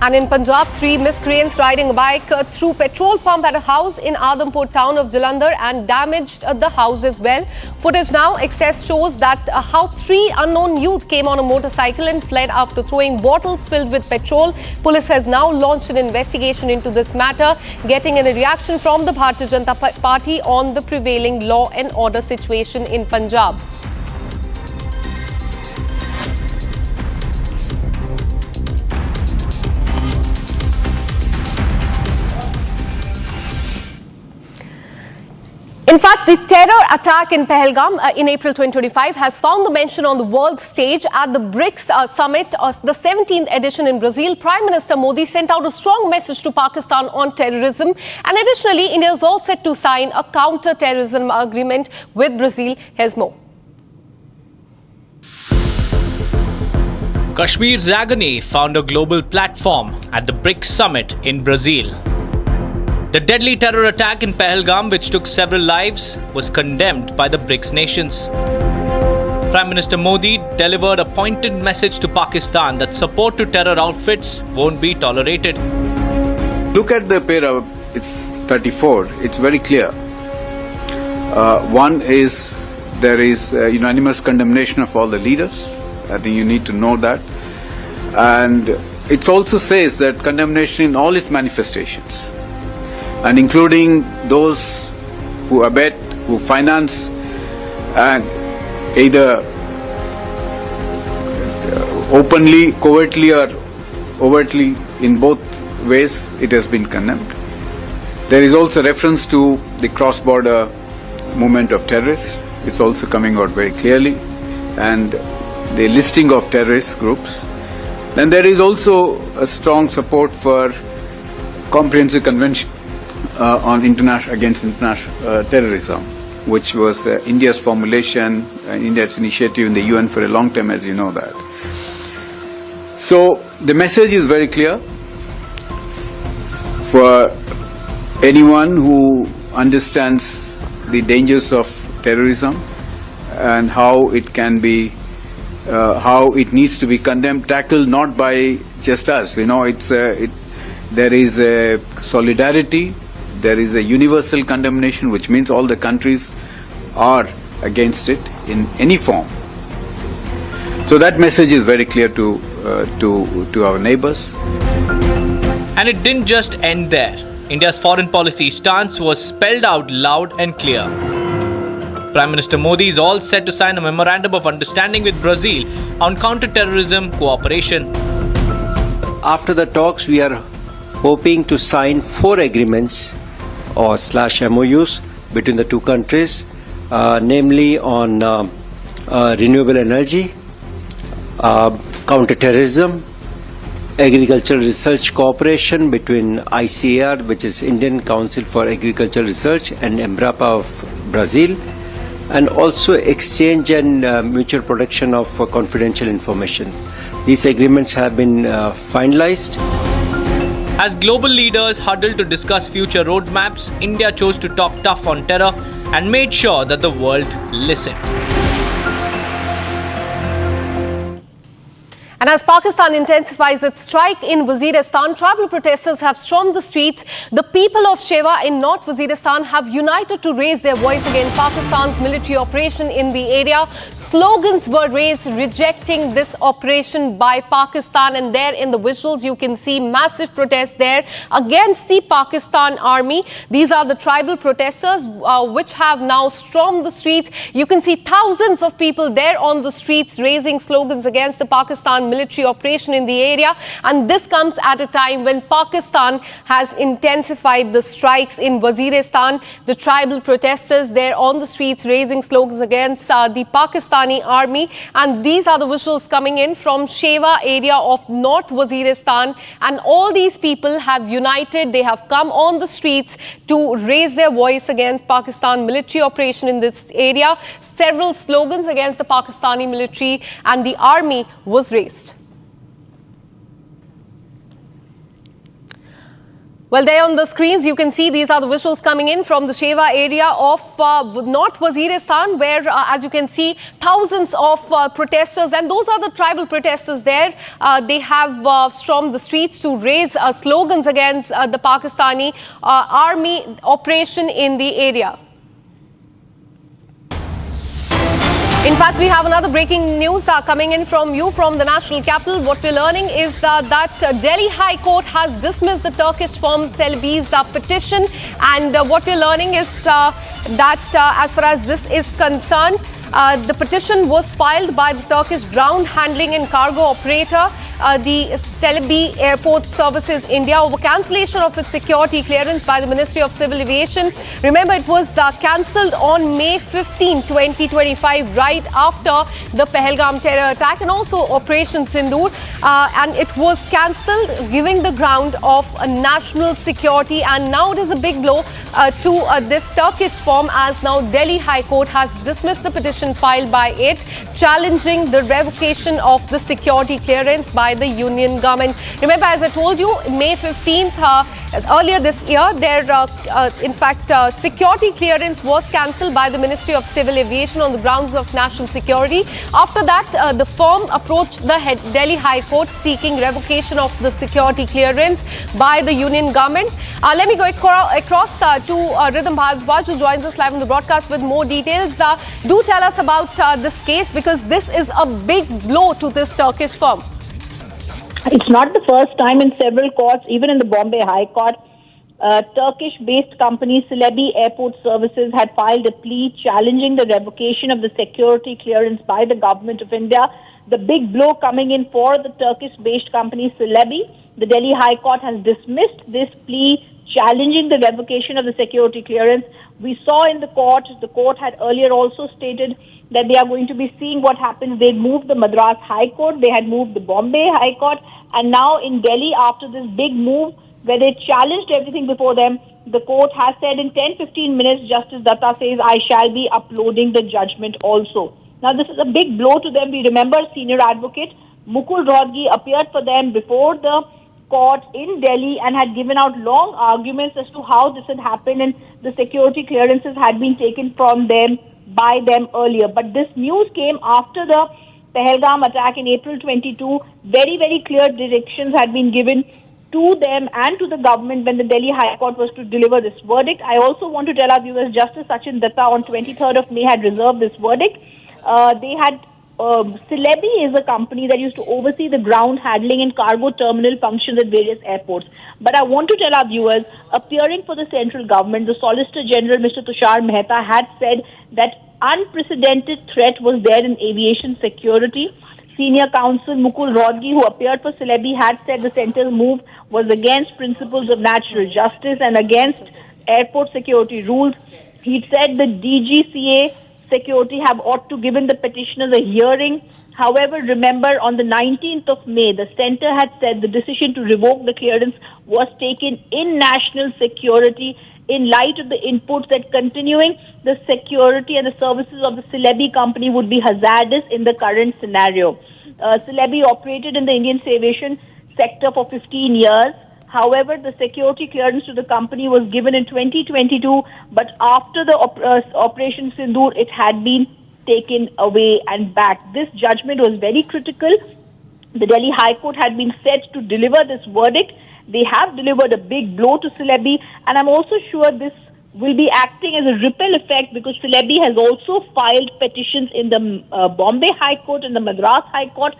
And in Punjab, 3 miscreants riding a bike through petrol pump at a house in Adampur town of Jalandhar and damaged the house as well. Footage now access shows that how 3 unknown youth came on a motorcycle and fled after throwing bottles filled with petrol. Police has now launched an investigation into this matter, getting a reaction from the Bharatiya Janata Party on the prevailing law and order situation in Punjab. In fact, the terror attack in Pahalgam in April 2025 has found the mention on the world stage at the BRICS summit, the 17th edition in Brazil. Prime Minister Modi sent out a strong message to Pakistan on terrorism. And additionally, India is all set to sign a counter-terrorism agreement with Brazil. Here's more. Kashmir's agony found a global platform at the BRICS summit in Brazil. The deadly terror attack in Pahalgam, which took several lives, was condemned by the BRICS nations. Prime Minister Modi delivered a pointed message to Pakistan that support to terror outfits won't be tolerated. Look at the para, it's 34, it's very clear. One is, there is unanimous condemnation of all the leaders. I think you need to know that. And it also says that condemnation in all its manifestations, and including those who abet, who finance, and either openly, covertly or overtly, in both ways, it has been condemned. There is also reference to the cross-border movement of terrorists. It's also coming out very clearly, and the listing of terrorist groups. Then there is also a strong support for comprehensive convention on against international terrorism, which was India's formulation, India's initiative in the UN for a long time, as you know that. So the message is very clear for anyone who understands the dangers of terrorism and how it can be how it needs to be condemned, tackled not by just us. There is a solidarity, there is a universal condemnation, which means all the countries are against it in any form. So that message is very clear to our neighbors. And it didn't just end there. India's foreign policy stance was spelled out loud and clear. Prime Minister Modi is all set to sign a memorandum of understanding with Brazil on counter-terrorism cooperation. After the talks, we are hoping to sign 4 agreements or /MOUs between the two countries, namely on renewable energy, counter-terrorism, agricultural research cooperation between ICAR, which is Indian Council for Agricultural Research, and Embrapa of Brazil, and also exchange and mutual protection of confidential information. These agreements have been finalized. As global leaders huddled to discuss future roadmaps, India chose to talk tough on terror and made sure that the world listened. And as Pakistan intensifies its strike in Waziristan, tribal protesters have stormed the streets. The people of Shewa in North Waziristan have united to raise their voice against Pakistan's military operation in the area. Slogans were raised rejecting this operation by Pakistan, and there in the visuals you can see massive protests there against the Pakistan army. These are the tribal protesters which have now stormed the streets. You can see thousands of people there on the streets raising slogans against the Pakistan military operation in the area, and this comes at a time when Pakistan has intensified the strikes in Waziristan. The tribal protesters there on the streets raising slogans against the Pakistani army, and these are the visuals coming in from Shewa area of North Waziristan, and all these people have united. They have come on the streets to raise their voice against Pakistan military operation in this area. Several slogans against the Pakistani military and the army was raised. Well, there on the screens, you can see these are the visuals coming in from the Shewa area of North Waziristan, where, as you can see, thousands of protesters, and those are the tribal protesters there. They have stormed the streets to raise slogans against the Pakistani army operation in the area. In fact, we have another breaking news coming in from the national capital. What we're learning is that Delhi High Court has dismissed the Turkish firm Celebi's petition. And what we're learning is that as far as this is concerned, the petition was filed by the Turkish ground handling and cargo operator, the Celebi Airport Services India, over cancellation of its security clearance by the Ministry of Civil Aviation. Remember, it was cancelled on May 15, 2025, right after the Pahalgam terror attack and also Operation Sindoor. And it was cancelled, giving the ground of national security. And now it is a big blow to this Turkish firm, as now Delhi High Court has dismissed the petition filed by it, challenging the revocation of the security clearance by the Union government. Remember, as I told you, May 15th, earlier this year, in fact, security clearance was cancelled by the Ministry of Civil Aviation on the grounds of national security. After that, the firm approached the Delhi High Court seeking revocation of the security clearance by the Union government. Let me go across to Rhythm Bhardwaj, who joins us live on the broadcast with more details. Do tell us about this case, because this is a big blow to this Turkish firm. It's not the first time. In several courts, even in the Bombay High Court, Turkish-based company Celebi Airport Services had filed a plea challenging the revocation of the security clearance by the government of India. The big blow coming in for the Turkish-based company Celebi. The Delhi High Court has dismissed this plea challenging the revocation of the security clearance. We saw in the court had earlier also stated that they are going to be seeing what happens. They moved the Madras High Court, they had moved the Bombay High Court, and now in Delhi, after this big move where they challenged everything before them, the court has said in 10-15 minutes, Justice Datta says, I shall be uploading the judgment also. Now, this is a big blow to them. We remember senior advocate Mukul Rohatgi appeared for them before the court in Delhi and had given out long arguments as to how this had happened and the security clearances had been taken from them by them earlier. But this news came after the Pahalgam attack in April 22, very, very clear directions had been given to them and to the government when the Delhi High Court was to deliver this verdict. I also want to tell our viewers, Justice Sachin Datta on 23rd of May had reserved this verdict. They had Celebi is a company that used to oversee the ground handling and cargo terminal functions at various airports. But I want to tell our viewers, appearing for the central government, the Solicitor General, Mr. Tushar Mehta, had said that unprecedented threat was there in aviation security. Senior counsel Mukul Rodgi, who appeared for Celebi, had said the centre's move was against principles of natural justice and against airport security rules. He said the DGCA security have ought to given the petitioners a hearing. However, remember on the 19th of May, the centre had said the decision to revoke the clearance was taken in national security in light of the inputs that continuing the security and the services of the Celebi company would be hazardous in the current scenario. Celebi operated in the Indian aviation sector for 15 years. However, the security clearance to the company was given in 2022, but after the Operation Sindoor, it had been taken away and back. This judgment was very critical. The Delhi High Court had been set to deliver this verdict. They have delivered a big blow to Celebi, and I'm also sure this will be acting as a ripple effect because Celebi has also filed petitions in the Bombay High Court and the Madras High Court,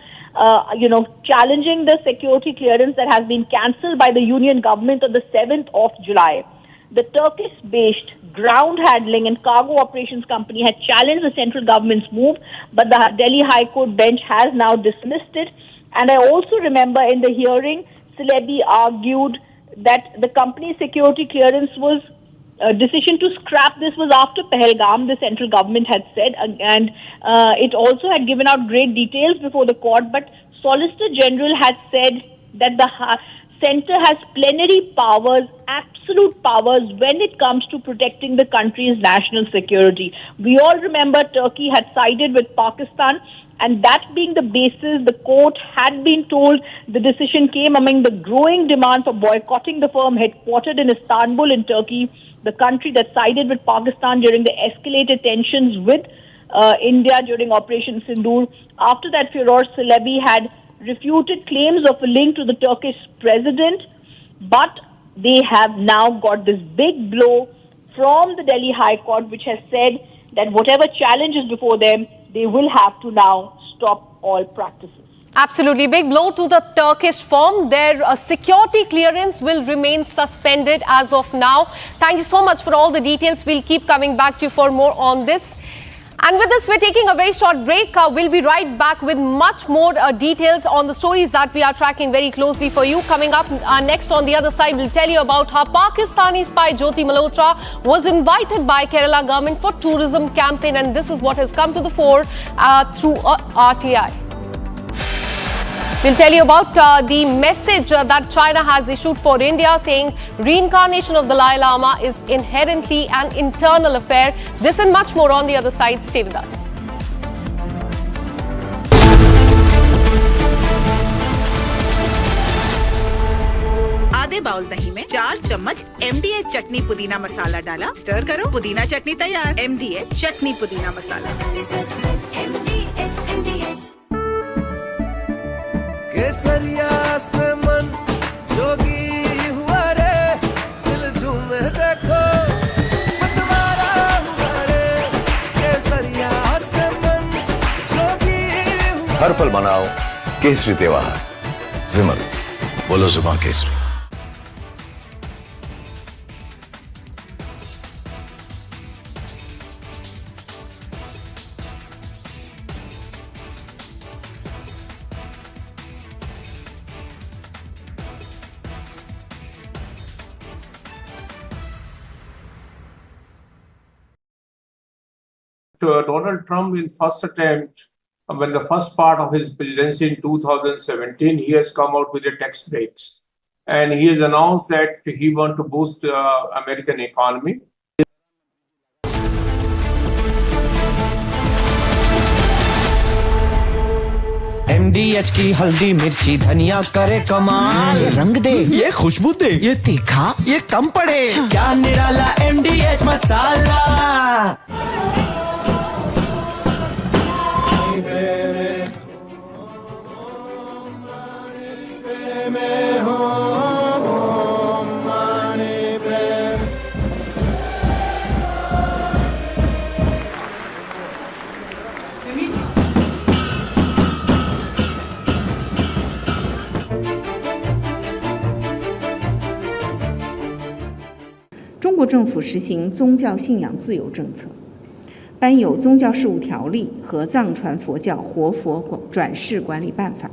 challenging the security clearance that has been cancelled by the union government on the 7th of July. The Turkish-based ground handling and cargo operations company had challenged the central government's move, but the Delhi High Court bench has now dismissed it. And I also remember in the hearing, Celebi argued that the company's security clearance was decision to scrap this was after Pahalgam, the central government had said, and it also had given out great details before the court, but Solicitor General had said that the centre has plenary powers, absolute powers when it comes to protecting the country's national security. We all remember Turkey had sided with Pakistan, and that being the basis, the court had been told the decision came among the growing demand for boycotting the firm headquartered in Istanbul in Turkey, the country that sided with Pakistan during the escalated tensions with India during Operation Sindoor. After that furor, Celebi had refuted claims of a link to the Turkish president, but they have now got this big blow from the Delhi High Court, which has said that whatever challenges before them, they will have to now stop all practices. Absolutely. Big blow to the Turkish firm. Their security clearance will remain suspended as of now. Thank you so much for all the details. We'll keep coming back to you for more on this. And with this, we're taking a very short break. We'll be right back with much more details on the stories that we are tracking very closely for you. Coming up next on the other side, we'll tell you about how Pakistani spy Jyoti Malhotra was invited by Kerala government for tourism campaign. And this is what has come to the fore through RTI. We'll tell you about the message that China has issued for India, saying reincarnation of the Dalai Lama is inherently an internal affair. This and much more on the other side. Stay with us. आधे bowl दही में 4 चम्मच MDH चटनी पुदीना मसाला डाला, stir करो, पुदीना चटनी तैयार। MDH चटनी पुदीना मसाला। केसरिया से मन जोगी हुआ रे, दिल झूमे देखो मतवारा हुआ रे, केसरिया से मन जोगी हुआ। हर पल मनाओ केसरी त्योहार। विमल, बोलो जुबान Kesari. Donald Trump in first attempt, when the first part of his presidency in 2017, he has come out with a tax breaks. And he has announced that he wants to boost the American economy. MDH की हल्दी मिर्ची धनिया करे कमाल, ये रंग दे, ये खुशबू दे, ये तीखा, ये कम पड़े, क्या निराला MDH masala. 中国政府实行宗教信仰自由政策，颁有宗教事务条例和藏传佛教活佛转世管理办法，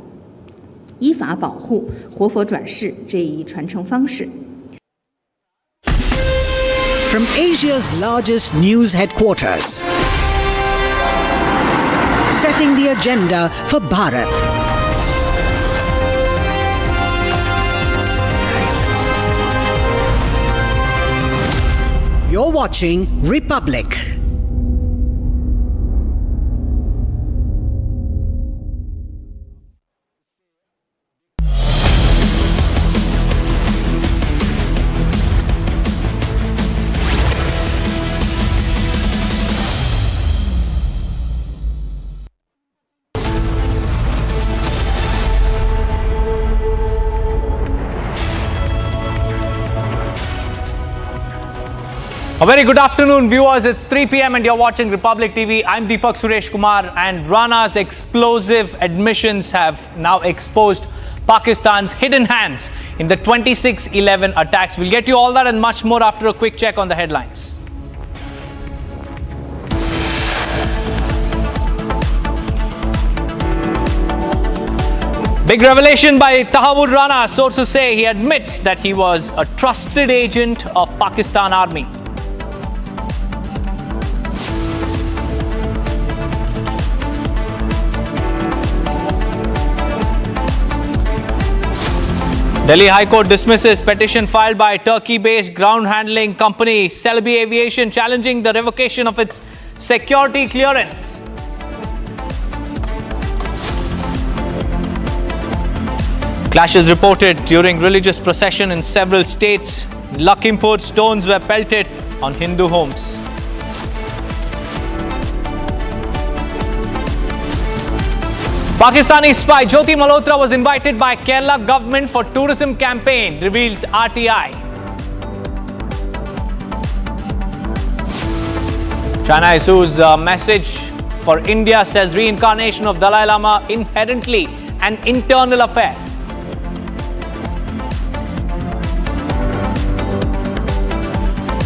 依法保护活佛转世这一传承方式。From Asia's largest news headquarters, setting the agenda for Bharat. You're watching Republic. A very good afternoon, viewers. It's 3 p.m. and you're watching Republic TV. I'm Deepak Suresh Kumar, and Rana's explosive admissions have now exposed Pakistan's hidden hands in the 26/11 attacks. We'll get you all that and much more after a quick check on the headlines. Big revelation by Tahawur Rana. Sources say he admits that he was a trusted agent of Pakistan Army. Delhi High Court dismisses petition filed by Turkey-based ground handling company Celebi Aviation challenging the revocation of its security clearance. Clashes reported during religious procession in several states. In Lakhimpur, stones were pelted on Hindu homes. Pakistani spy Jyoti Malhotra was invited by Kerala government for tourism campaign, reveals RTI. China issues a message for India, says reincarnation of Dalai Lama inherently an internal affair.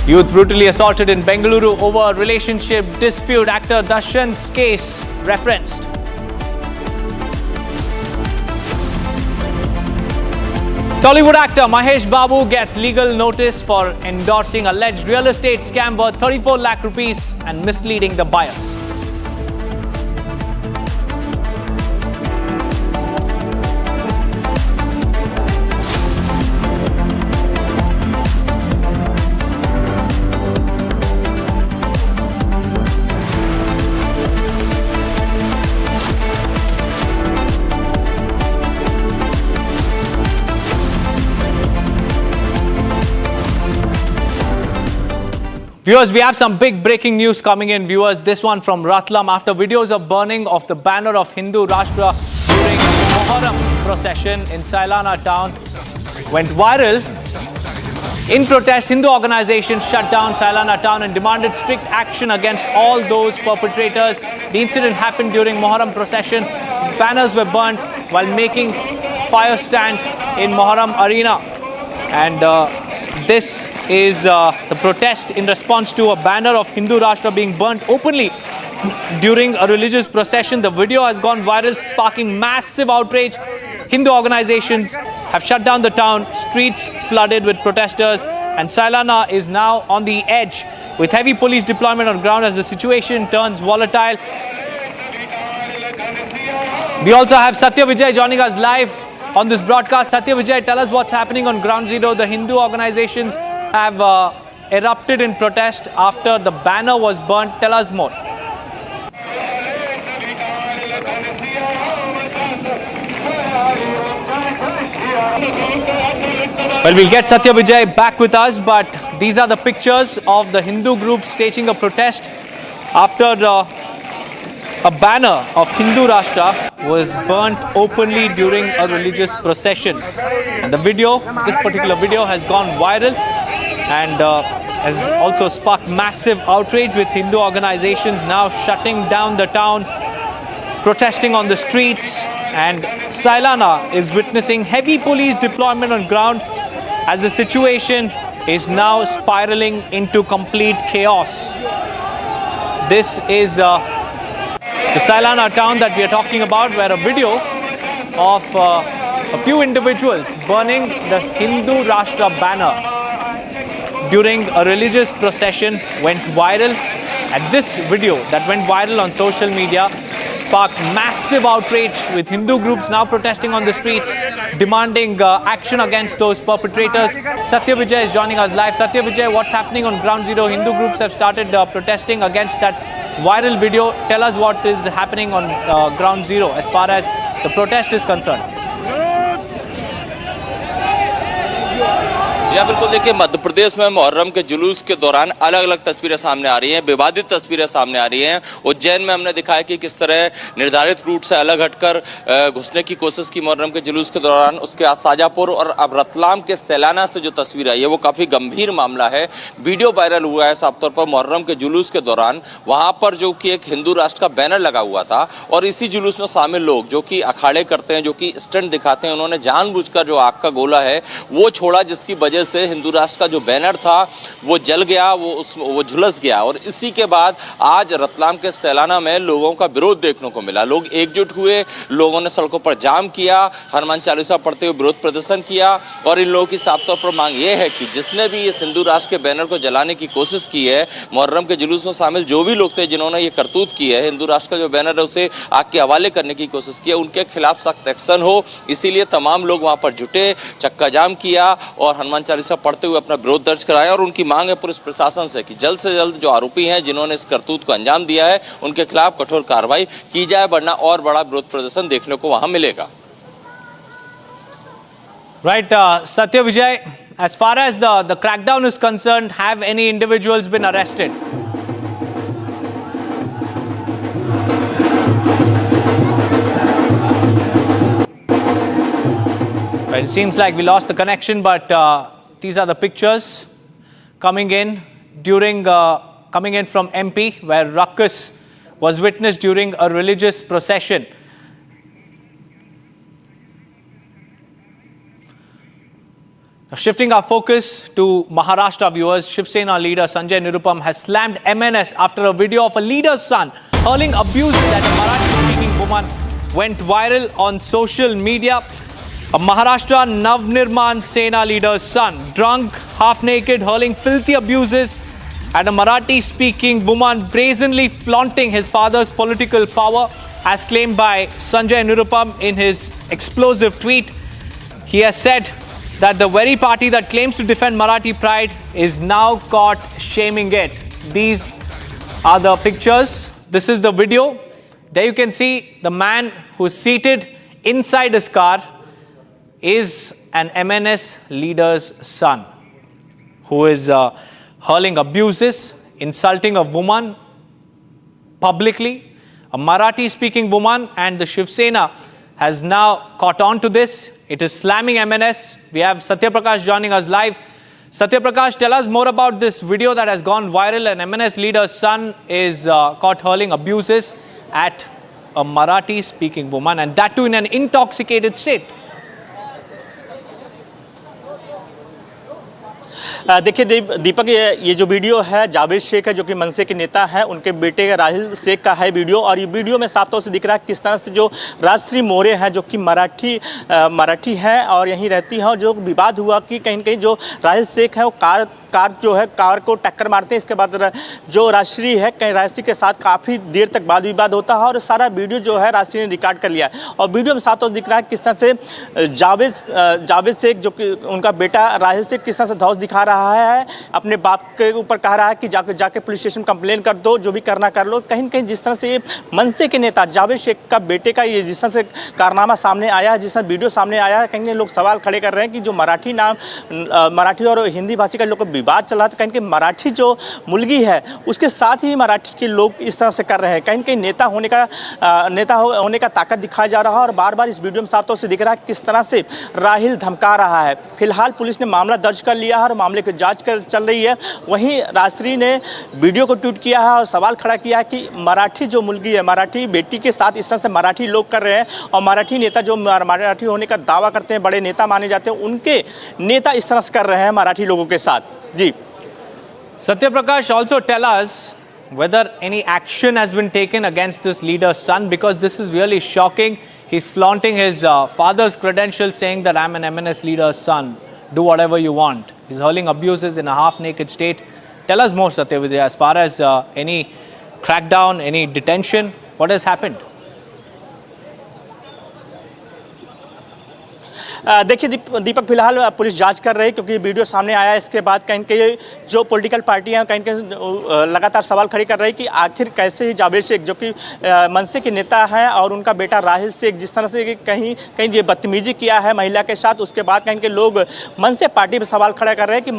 Youth brutally assaulted in Bengaluru over relationship dispute, actor Darshan's case referenced. Tollywood actor Mahesh Babu gets legal notice for endorsing alleged real estate scam worth 34 lakh rupees and misleading the buyers. Viewers, we have some big breaking news coming in. Viewers, this one from Ratlam. After videos of burning of the banner of Hindu Rashtra during Muharram procession in Sailana town went viral. In protest, Hindu organizations shut down Sailana town and demanded strict action against all those perpetrators. The incident happened during Muharram procession. Banners were burnt while making fire stand in Muharram arena. And this is the protest in response to a banner of Hindu Rashtra being burnt openly during a religious procession. The video has gone viral, sparking massive outrage. Hindu organizations have shut down the town, streets flooded with protesters, and Sailana is now on the edge with heavy police deployment on ground as the situation turns volatile. We also have Satya Vijay joining us live on this broadcast. Satya Vijay, tell us what's happening on ground zero. The Hindu organizations have erupted in protest after the banner was burnt. Tell us more. Well, we'll get Satya Vijay back with us, but these are the pictures of the Hindu group staging a protest after a banner of Hindu Rashtra was burnt openly during a religious procession. And the video, this particular video, has gone viral and has also sparked massive outrage, with Hindu organizations now shutting down the town, protesting on the streets, and Sailana is witnessing heavy police deployment on ground as the situation is now spiraling into complete chaos. This is the Sailana town that we are talking about, where a video of a few individuals burning the Hindu Rashtra banner during a religious procession went viral. And this video that went viral on social media sparked massive outrage, with Hindu groups now protesting on the streets, demanding action against those perpetrators. Satya Vijay is joining us live. Satya Vijay, what's happening on ground zero? Hindu groups have started protesting against that viral video. Tell us what is happening on ground zero as far as the protest is concerned. जी हाँ, बिल्कुल। देखिए, मध्य प्रदेश में मुहर्रम के जुलूस के दौरान अलग अलग तस्वीरें सामने आ रही हैं, विवादित तस्वीरें सामने आ रही हैं। उज्जैन में हमने दिखाया कि किस तरह निर्धारित रूट से अलग हटकर घुसने की कोशिश की मुहर्रम के जुलूस के दौरान। उसके बाद शाजापुर और अब रतलाम के सैलाना से जो तस्वीर आई है वो काफ़ी गंभीर मामला है। वीडियो वायरल हुआ है साफ तौर पर मुहर्रम के जुलूस के दौरान। वहाँ पर जो कि एक हिंदू राष्ट्र का बैनर लगा हुआ था और इसी जुलूस में शामिल लोग जो कि अखाड़े करते हैं, जो कि स्टंट दिखाते हैं, उन्होंने जानबूझकर जो आग का गोला है वो छोड़ा, जिसकी वजह से हिंदू राष्ट्र का जो बैनर था वो जल गया, वो झुलस गया। और इसी के बाद आज रतलाम के सैलाना में लोगों का विरोध देखने को मिला। लोग एकजुट हुए, लोगों ने सड़कों पर जाम किया, हनुमान चालीसा पढ़ते हुए विरोध प्रदर्शन किया। और इन लोगों की साफ तौर पर मांग ये है कि जिसने भी इस हिंदू राष्ट्र के बैनर को जलाने की कोशिश की है, मुहर्रम के जुलूस में शामिल जो भी लोग थे जिन्होंने ये करतूत की है, हिंदू राष्ट्र का जो बैनर है उसे आग के हवाले करने की कोशिश की है, उनके खिलाफ सख्त एक्शन हो। इसीलिए तमाम लोग वहाँ पर जुटे, चक्का जाम किया और हनुमान चालीसा पढ़ते हुए अपना विरोध दर्ज कराया। और उनकी मांग है पुलिस प्रशासन से जल्द से जल्द जो आरोपी हैं जिन्होंने इस करतूत को अंजाम दिया है उनके खिलाफ कठोर कार्रवाई की जाए, वरना और बड़ा विरोध प्रदर्शन देखने को वहां मिलेगा। Right, Satya Vijay, as far as the crackdown is concerned, have any individuals been arrested? Right, it seems like we lost the connection, but these are the pictures coming in from MP, where ruckus was witnessed during a religious procession. Now, shifting our focus to Maharashtra, viewers, Shiv Sena leader Sanjay Nirupam has slammed MNS after a video of a leader's son hurling abuses at a Marathi-speaking woman went viral on social media. A Maharashtra Navnirman Sena leader's son, drunk, half-naked, hurling filthy abuses at a Marathi-speaking woman, brazenly flaunting his father's political power, as claimed by Sanjay Nirupam in his explosive tweet. He has said that the very party that claims to defend Marathi pride is now caught shaming it. These are the pictures. This is the video. There you can see the man who is seated inside his car is an MNS leader's son who is hurling abuses, insulting a woman publicly, a Marathi-speaking woman, and the Shiv Sena has now caught on to this. It is slamming MNS. We have Satya Prakash joining us live. Satya Prakash, tell us more about this video that has gone viral. An MNS leader's son is caught hurling abuses at a Marathi-speaking woman, and that too in an intoxicated state. देखिए दीपक, ये जो video है जावेद शेख है जो कि मनसे के नेता हैं, उनके बेटे राहिल शेख का है वीडियो। और ये वीडियो में साफ तौर से दिख रहा है किस तरह से जो राजश्री मोरे हैं जो कि मराठी हैं और यहीं रहती हैं, और जो विवाद हुआ कि कहीं न कहीं जो राहिल शेख है वो कार को टक्कर मारते हैं। इसके बाद जो राजश्री है कहीं राजश्री के साथ काफ़ी देर तक वाद विवाद होता है और सारा वीडियो जो है राजश्री ने रिकॉर्ड कर लिया है। और वीडियो में साफ तौर से दिख रहा है किस तरह से जावेद शेख जो कि उनका बेटा राहिल शेख किस तरह से धौस दिखा रहा है, अपने बाप के ऊपर कह रहा है कि जाके पुलिस स्टेशन कंप्लेन कर दो, जो भी करना कर लो। कहीं न कहीं जिस तरह से ये मनसे के नेता जावेद शेख का बेटे का ये जिस तरह से कारनामा सामने आया है, जिस तरह वीडियो सामने आया है, कहीं लोग सवाल खड़े कर रहे हैं कि जो मराठी और हिंदी भाषी का लोग विवाद चल रहा था, कहीं मराठी जो मुलगी है उसके साथ ही मराठी के लोग इस तरह से कर रहे हैं। कहीं नेता होने का ताकत दिखाया जा रहा है और बार बार इस वीडियो में साफ तौर से दिख रहा है किस तरह से राहिल धमका रहा है। फिलहाल पुलिस ने मामला दर्ज कर लिया है और मामले की जांच चल रही है। वहीं राजश्री ने वीडियो को ट्वीट किया है और सवाल खड़ा किया है कि मराठी जो मुलगी है, मराठी बेटी के साथ इस तरह से मराठी लोग कर रहे हैं और मराठी नेता जो मराठी होने का दावा करते हैं, बड़े नेता माने जाते हैं, उनके नेता इस तरह से कर रहे हैं मराठी लोगों के साथ। जी Satyaprakash, also tell us whether any action has been taken against this leader's son, because this is really shocking. He's flaunting his father's credentials, saying that I'm an MNS leader's son. Do whatever you want. He's hurling abuses in a half-naked state. Tell us more, Satyavidya, as far as any crackdown, any detention, what has happened? देखिए दीपक, फिलहाल police जांच कर रही है क्योंकि video सामने आया। इसके बाद कहीं कहीं जो पॉलिटिकल पार्टियां कहीं कहीं लगातार सवाल खड़े कर रही कि आखिर कैसे ही जावेद शेख जो कि मनसे के नेता हैं और उनका बेटा राहिल शेख जिस तरह से कहीं कहीं ये बदतमीजी किया है महिला के साथ, उसके बाद कहीं के लोग मनसे पार्टी पर सवाल खड़ा कर रहे हैं कि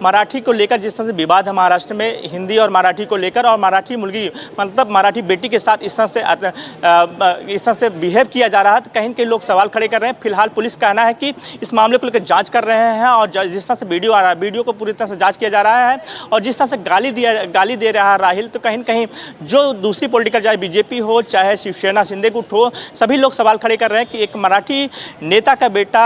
मराठी को लेकर जिस तरह से विवाद है महाराष्ट्र में हिंदी और मराठी को लेकर, और मराठी मुलगी मतलब मराठी बेटी के साथ इस तरह से बिहेव किया जा रहा है, तो कहीं के लोग सवाल खड़े कर रहे हैं। फिलहाल पुलिस का कहना है कि इस मामले को लेकर जांच कर रहे हैं और जिस तरह से वीडियो आ रहा है, वीडियो को पूरी तरह से जांच किया जा रहा है और जिस तरह से गाली दे रहा है राहिल, तो कहीं कहीं जो दूसरी पॉलिटिकल चाहे बीजेपी हो चाहे शिवसेना शिंदे गुट हो, सभी लोग सवाल खड़े कर रहे हैं कि एक मराठी नेता का बेटा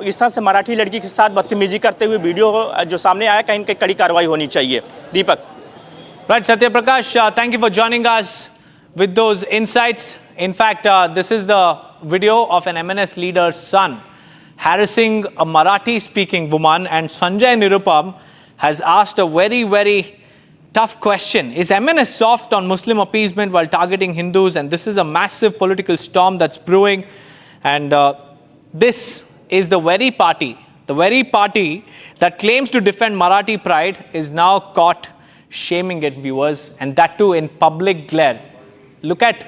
इस तरह से मराठी लड़की के साथ बदतमीजी करते हुए वीडियो जो सामने आया, कहीं कहीं कड़ी कार्रवाई होनी चाहिए। दीपक। Right, Satyaprakash, thank you for joining us with those insights. In fact, this is the video of an MNS leader's son harassing a Marathi-speaking woman, and Sanjay Nirupam has asked a very, very tough question. Is MNS soft on Muslim appeasement while targeting Hindus? And this is a massive political storm that's brewing. And this is the very party that claims to defend Marathi pride is now caught shaming it, viewers, and that too in public glare. Look at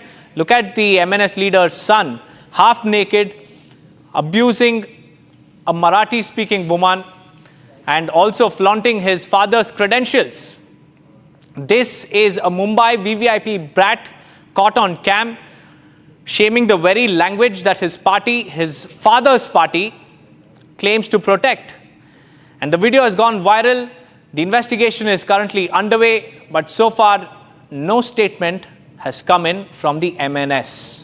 the MNS leader's son, half naked, abusing a Marathi-speaking woman and also flaunting his father's credentials. This is a Mumbai VVIP brat caught on cam, shaming the very language that his father's party, claims to protect. And the video has gone viral. The investigation is currently underway, but so far, no statement has come in from the MNS.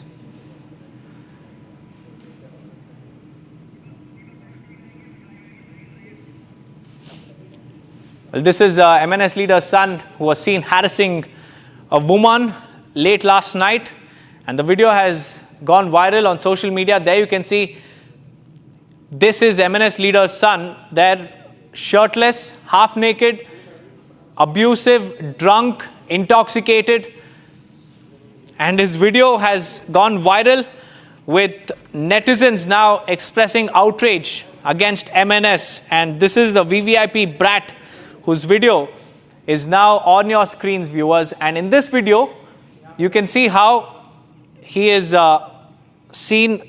Well, this is MNS leader's son who was seen harassing a woman late last night, and the video has gone viral on social media. There you can see this is MNS leader's son there, shirtless, half naked, abusive, drunk, intoxicated, and his video has gone viral with netizens now expressing outrage against MNS. And this is the VVIP brat whose video is now on your screens, viewers. And in this video, you can see how he is seen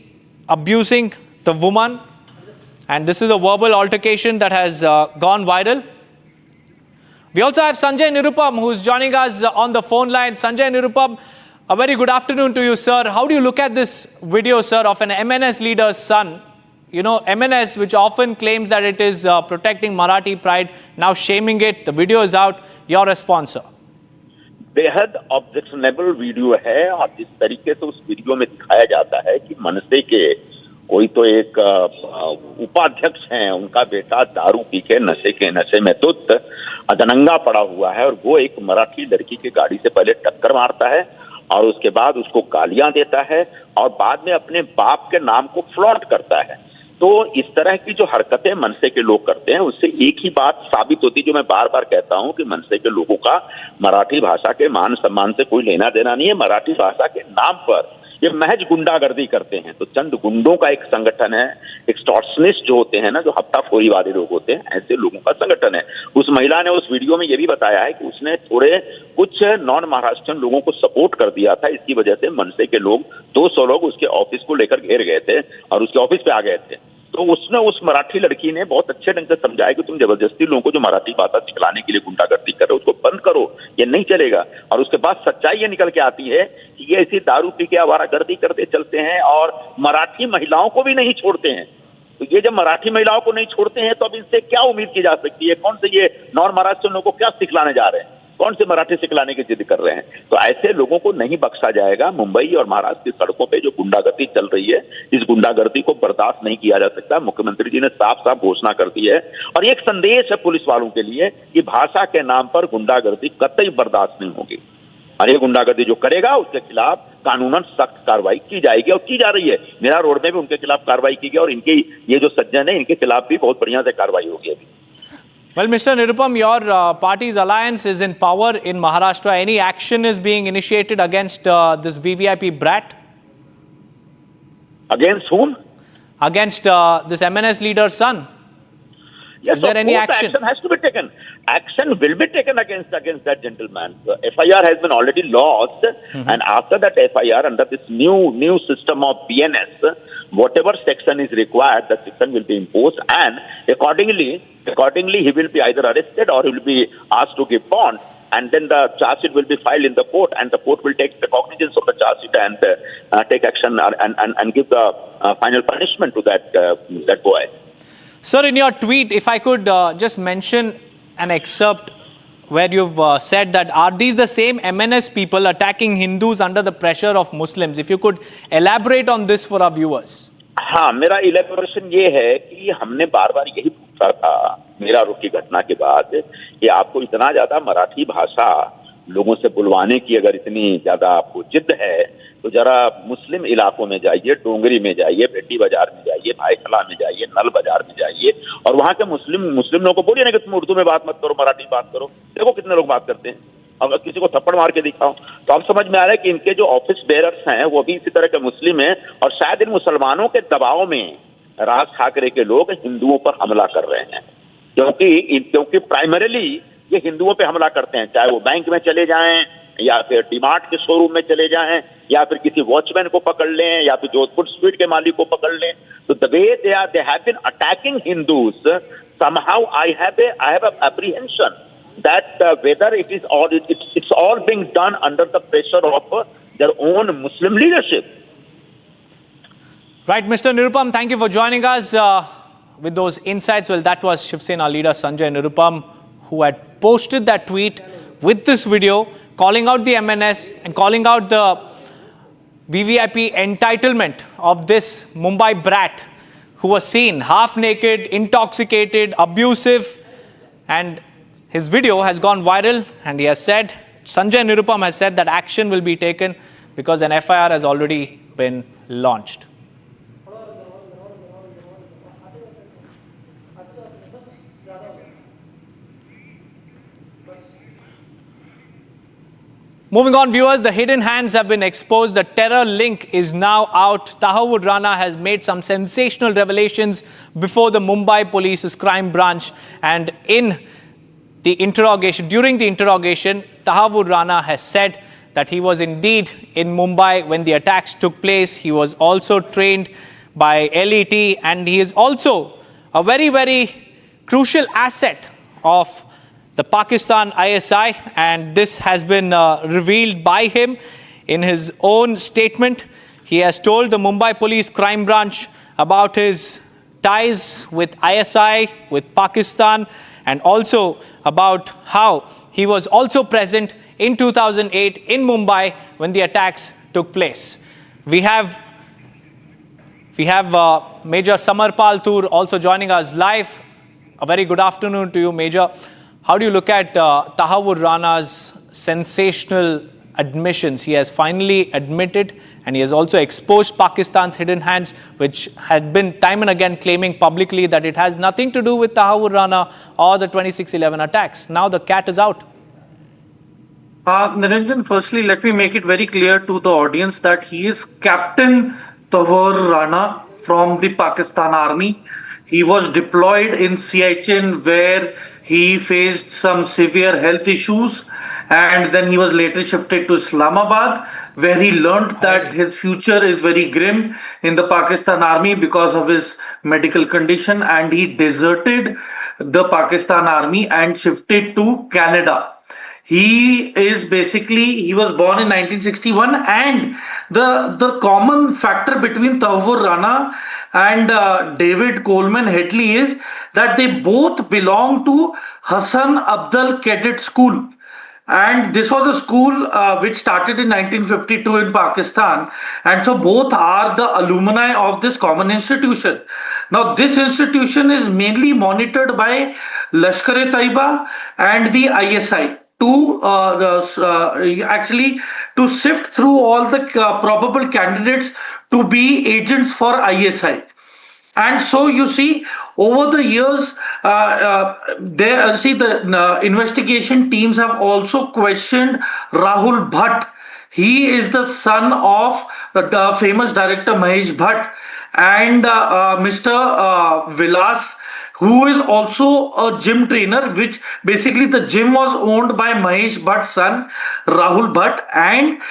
abusing the woman. And this is a verbal altercation that has gone viral. We also have Sanjay Nirupam, who is joining us on the phone line. Sanjay Nirupam, a very good afternoon to you, sir. How do you look at this video, sir, of an MNS leader's son? You know, MNS, which often claims that it is protecting Marathi pride, now shaming it. The video is out. Your response, sir. बेहद objectionable video है और जिस तरीके से उस video में दिखाया जाता है कि मनसे के कोई तो एक उपाध्यक्ष हैं, उनका बेटा दारू पी के नशे में धुत अधनंगा पड़ा हुआ है और वो एक मराठी लड़की की गाड़ी से पहले टक्कर मारता है और उसके बाद उसको गालियां देता है और बाद में अपने बाप के नाम को फ्लॉन्ट करता है। तो इस तरह की जो हरकतें मनसे के लोग करते हैं उससे एक ही बात साबित होती है, जो मैं बार बार कहता हूं कि मनसे के लोगों का मराठी भाषा के मान सम्मान से कोई लेना देना नहीं है। मराठी भाषा के नाम पर ये महज गुंडागर्दी करते हैं। तो चंद गुंडों का एक संगठन है, एक्सटॉर्शनिस्ट जो होते हैं ना, जो हफ्ताखोरी वाले लोग होते हैं, ऐसे लोगों का संगठन है। उस महिला ने उस वीडियो में ये भी बताया है कि उसने कुछ नॉन महाराष्ट्रियन लोगों को सपोर्ट कर दिया था, इसकी वजह से मनसे के लोग 200 लोग उसके ऑफिस को लेकर घेर गए थे और उसके ऑफिस पे आ गए थे। तो उसने उस मराठी लड़की ने बहुत अच्छे ढंग से समझाया कि तुम जबरदस्ती लोगों को जो मराठी भाषा सिखलाने के लिए गुंडागर्दी कर रहे हो उसको बंद करो, ये नहीं चलेगा। और उसके बाद सच्चाई ये निकल के आती है कि ये ऐसी दारू पी के आवारागर्दी करते चलते हैं और मराठी महिलाओं को भी नहीं छोड़ते हैं। तो ये जब मराठी महिलाओं को नहीं छोड़ते हैं तो अब इनसे क्या उम्मीद की जा सकती है? कौन से ये नॉन महाराष्ट्र लोगों को क्या सिखलाने जा रहे हैं? कौन से मराठी सिखलाने की जिद कर रहे हैं? तो ऐसे लोगों को नहीं बख्शा जाएगा। मुंबई और महाराष्ट्र की सड़कों पे जो गुंडागर्दी चल रही है, इस गुंडागर्दी को बर्दाश्त नहीं किया जा सकता। मुख्यमंत्री जी ने साफ साफ घोषणा कर दी है और एक संदेश है पुलिस वालों के लिए कि भाषा के नाम पर गुंडागर्दी कतई बर्दाश्त नहीं होगी और ये गुंडागर्दी जो करेगा उसके खिलाफ कानूनन सख्त कार्रवाई की जाएगी और की जा रही है। मेरा रोड में भी उनके खिलाफ कार्रवाई की गई और इनके ये जो सज्जन है इनके खिलाफ भी बहुत बढ़िया से कार्रवाई होगी अभी। Well, Mr. Nirupam, your party's alliance is in power in Maharashtra. Any action is being initiated against this VVIP brat? Against whom? Against this MNS leader's son. Yes, is there any action? Action has to be taken. Action will be taken against that gentleman. The FIR has been already lodged, and after that FIR, under this new system of BNS, whatever section is required, that section will be imposed, and accordingly, he will be either arrested or he will be asked to give bond, and then the charge sheet will be filed in the court, and the court will take the cognizance of the charge sheet and take action and give the final punishment to that boy. Sir, in your tweet, if I could just mention an excerpt where you've said that, are these the same MNS people attacking Hindus under the pressure of Muslims? If you could elaborate on this for our viewers. हाँ, मेरा elaboration ये है कि हमने बार बार यही पूछा था मेरा रुख की घटना के बाद कि आपको इतना ज्यादा मराठी भाषा लोगों से बुलवाने की अगर इतनी ज्यादा आपको जिद है तो जरा मुस्लिम इलाकों में जाइए, डोंगरी में जाइए, भेटी बाजार में जाइए, भाईखला में जाइए, नल बाजार में जाइए और वहां के मुस्लिम लोगों को बोलिए ना कि तुम उर्दू में बात मत करो, मराठी बात करो। देखो कितने लोग बात करते हैं। अगर किसी को थप्पड़ मार के दिखाओ तो अब समझ में आ रहा है कि इनके जो ऑफिस बेयरर्स हैं वो भी इसी तरह के मुस्लिम हैं और शायद इन मुसलमानों के दबाव में राज ठाकरे के लोग हिंदुओं पर हमला कर रहे हैं, क्योंकि प्राइमरीली ये हिंदुओं पे हमला करते हैं, चाहे वो बैंक में चले जाएं या फिर डीमार्ट के शोरूम में चले जाएं या फिर किसी वॉचमैन को पकड़ लें या फिर जोधपुर स्वीट के मालिक को पकड़ लें। तो the way they have been attacking Hindus, somehow I have a apprehension that whether it's all being done under the pressure of their own Muslim leadership. Right, Mr. Nirupam, thank you for joining us with those insights. Well, that was Shiv Sena leader Sanjay Nirupam, who had posted that tweet with this video calling out the MNS and calling out the VVIP entitlement of this Mumbai brat who was seen half naked, intoxicated, abusive, and his video has gone viral, and he has said, Sanjay Nirupam has said that action will be taken because an FIR has already been launched. Moving on, viewers, the hidden hands have been exposed. The terror link is now out. Tahawur Rana has made some sensational revelations before the Mumbai Police's crime branch. And during the interrogation, Tahawur Rana has said that he was indeed in Mumbai when the attacks took place. He was also trained by LET, and he is also a very, very crucial asset of the Pakistan ISI, and this has been revealed by him in his own statement. He has told the Mumbai Police Crime Branch about his ties with ISI, with Pakistan, and also about how he was also present in 2008 in Mumbai when the attacks took place. We have Major Samarpal Tur also joining us live. A very good afternoon to you, Major. How do you look at Tahawur Rana's sensational admissions? He has finally admitted, and he has also exposed Pakistan's hidden hands, which had been time and again claiming publicly that it has nothing to do with Tahawur Rana or the 26/11 attacks. Now the cat is out. Niranjan, firstly, let me make it very clear to the audience that he is Captain Tahawur Rana from the Pakistan Army. He was deployed in Siachen, where he faced some severe health issues, and then he was later shifted to Islamabad, where he learned that his future is very grim in the Pakistan army because of his medical condition, and he deserted the Pakistan army and shifted to Canada. He was born in 1961, and the common factor between Tavur Rana and David Coleman Headley is that they both belong to Hassan Abdal Cadet School. And this was a school which started in 1952 in Pakistan, and so both are the alumni of this common institution. Now, this institution is mainly monitored by Lashkar-e-Taiba and the ISI to to sift through all the probable candidates to be agents for ISI. And so you see, over the years, the investigation teams have also questioned Rahul Bhatt. He is the son of the famous director Mahesh Bhatt, and Mr. Vilas, who is also a gym trainer, which basically the gym was owned by Mahesh Bhatt's son, Rahul Bhatt, and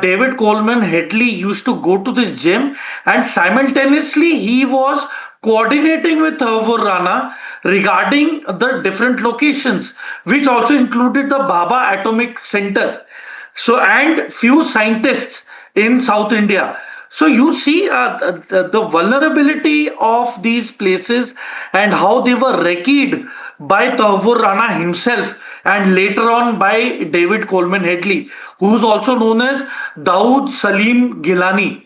David Coleman Headley used to go to this gym, and simultaneously he was coordinating with Tavur Rana regarding the different locations, which also included the Bhabha Atomic Center, and few scientists in South India. So you see the vulnerability of these places and how they were reckied by Tavur Rana himself and later on by David Coleman Headley, who is also known as Dawood Salim Gilani.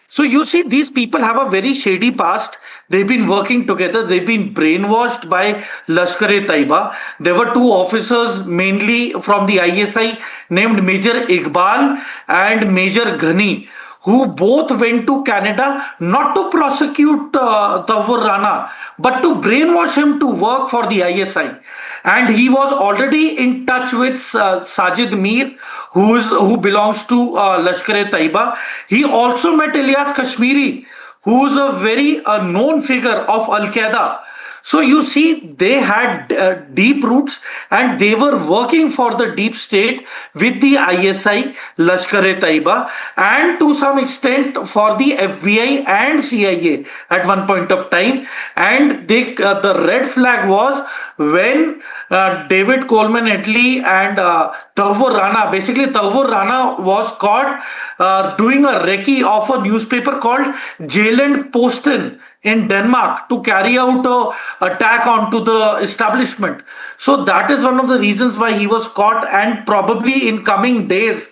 So you see, these people have a very shady past. They've been working together. They've been brainwashed by Lashkar-e-Taiba. There were two officers, mainly from the ISI, named Major Iqbal and Major Ghani, who both went to Canada not to prosecute Tavur Rana, but to brainwash him to work for the ISI. And he was already in touch with Sajid Mir, who belongs to Lashkar-e-Taiba. He also met Ilyas Kashmiri, who is a very known figure of Al-Qaeda. So you see, they had deep roots and they were working for the deep state with the ISI, Lashkar-e-Taiba, and to some extent for the FBI and CIA at one point of time. And the red flag was when David Coleman Headley and Tavur Rana, basically Tavur Rana was caught doing a recce of a newspaper called Jylland Posten in Denmark to carry out an attack onto the establishment. So that is one of the reasons why he was caught, and probably in coming days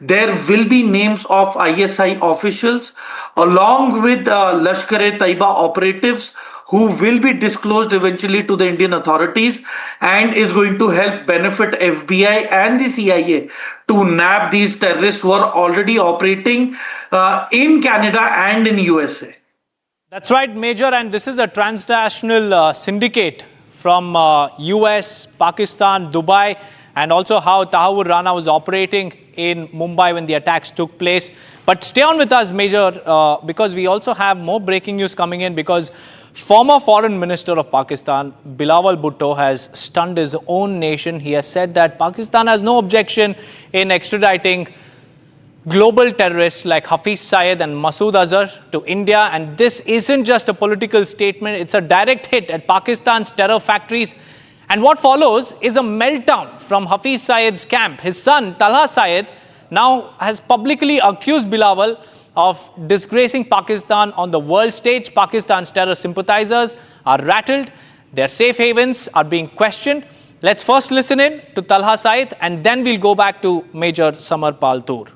there will be names of ISI officials along with Lashkar-e-Taiba operatives who will be disclosed eventually to the Indian authorities and is going to help benefit FBI and the CIA to nab these terrorists who are already operating in Canada and in USA. That's right, Major, and this is a transnational syndicate from US, Pakistan, Dubai, and also how Tavur Rana was operating in Mumbai when the attacks took place. But stay on with us, Major, because we also have more breaking news coming in, because former Foreign Minister of Pakistan, Bilawal Bhutto, has stunned his own nation. He has said that Pakistan has no objection in extraditing global terrorists like Hafiz Syed and Masood Azhar to India. And this isn't just a political statement, it's a direct hit at Pakistan's terror factories. And what follows is a meltdown from Hafiz Syed's camp. His son, Talha Syed, now has publicly accused Bilawal of disgracing Pakistan on the world stage. Pakistan's terror sympathizers are rattled. Their safe havens are being questioned. Let's first listen in to Talha Syed and then we'll go back to Major Samar Paltur.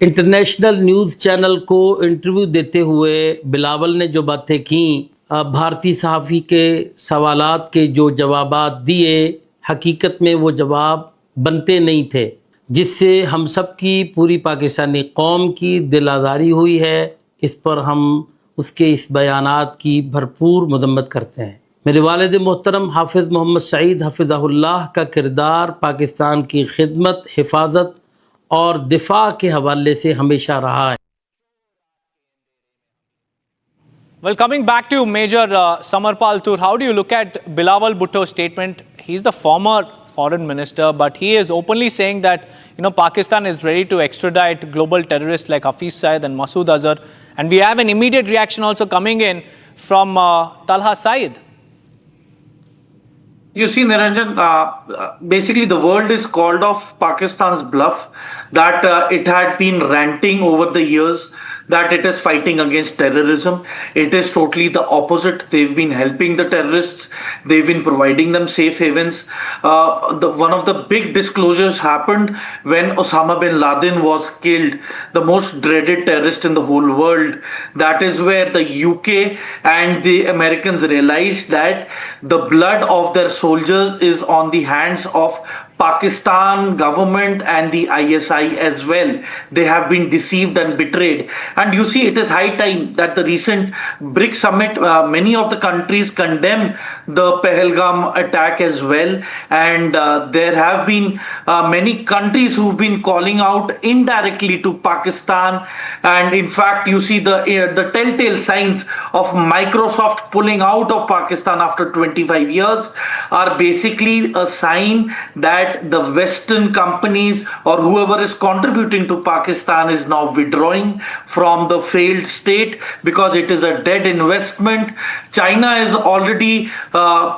International news channel को interview देते हुए बिलावल ने जो बातें की, भारतीय सहाफ़ी के सवालात के जो जवाबात दिए, हकीकत में वो जवाब बनते नहीं थे, जिससे हम सब की पूरी पाकिस्तानी कौम की दिल आज़ारी हुई है। इस पर हम उसके इस बयानात की भरपूर मज़म्मत करते हैं। मेरे वालिद मोहतरम हाफिज़ मोहम्मद सईद हफ़िज़हुल्लाह का किरदार पाकिस्तान की खिदमत, हिफाजत और दिफा के हवाले से हमेशा रहा है। Well, coming back to Major Samar Paltur, how do you look at Bilawal Bhutto's statement? He's the former foreign minister, but he is openly saying that, Pakistan is ready to extradite global terrorists like Hafiz Saeed and Masood Azhar. And we have an immediate reaction also coming in from Talha Saeed. You see, Niranjan, basically the world is called off Pakistan's bluff that it had been ranting over the years that it is fighting against terrorism. It is totally the opposite. They've been helping the terrorists. They've been providing them safe havens. One of the big disclosures happened when Osama bin Laden was killed, the most dreaded terrorist in the whole world. That is where the UK and the Americans realized that the blood of their soldiers is on the hands of Pakistan government and the ISI as well. They have been deceived and betrayed. And you see, it is high time that the recent BRICS summit, many of the countries condemn the Pahalgam attack as well. And there have been many countries who've been calling out indirectly to Pakistan. And in fact, you see the telltale signs of Microsoft pulling out of Pakistan after 25 years are basically a sign that the Western companies or whoever is contributing to Pakistan is now withdrawing from the failed state because it is a dead investment. China has already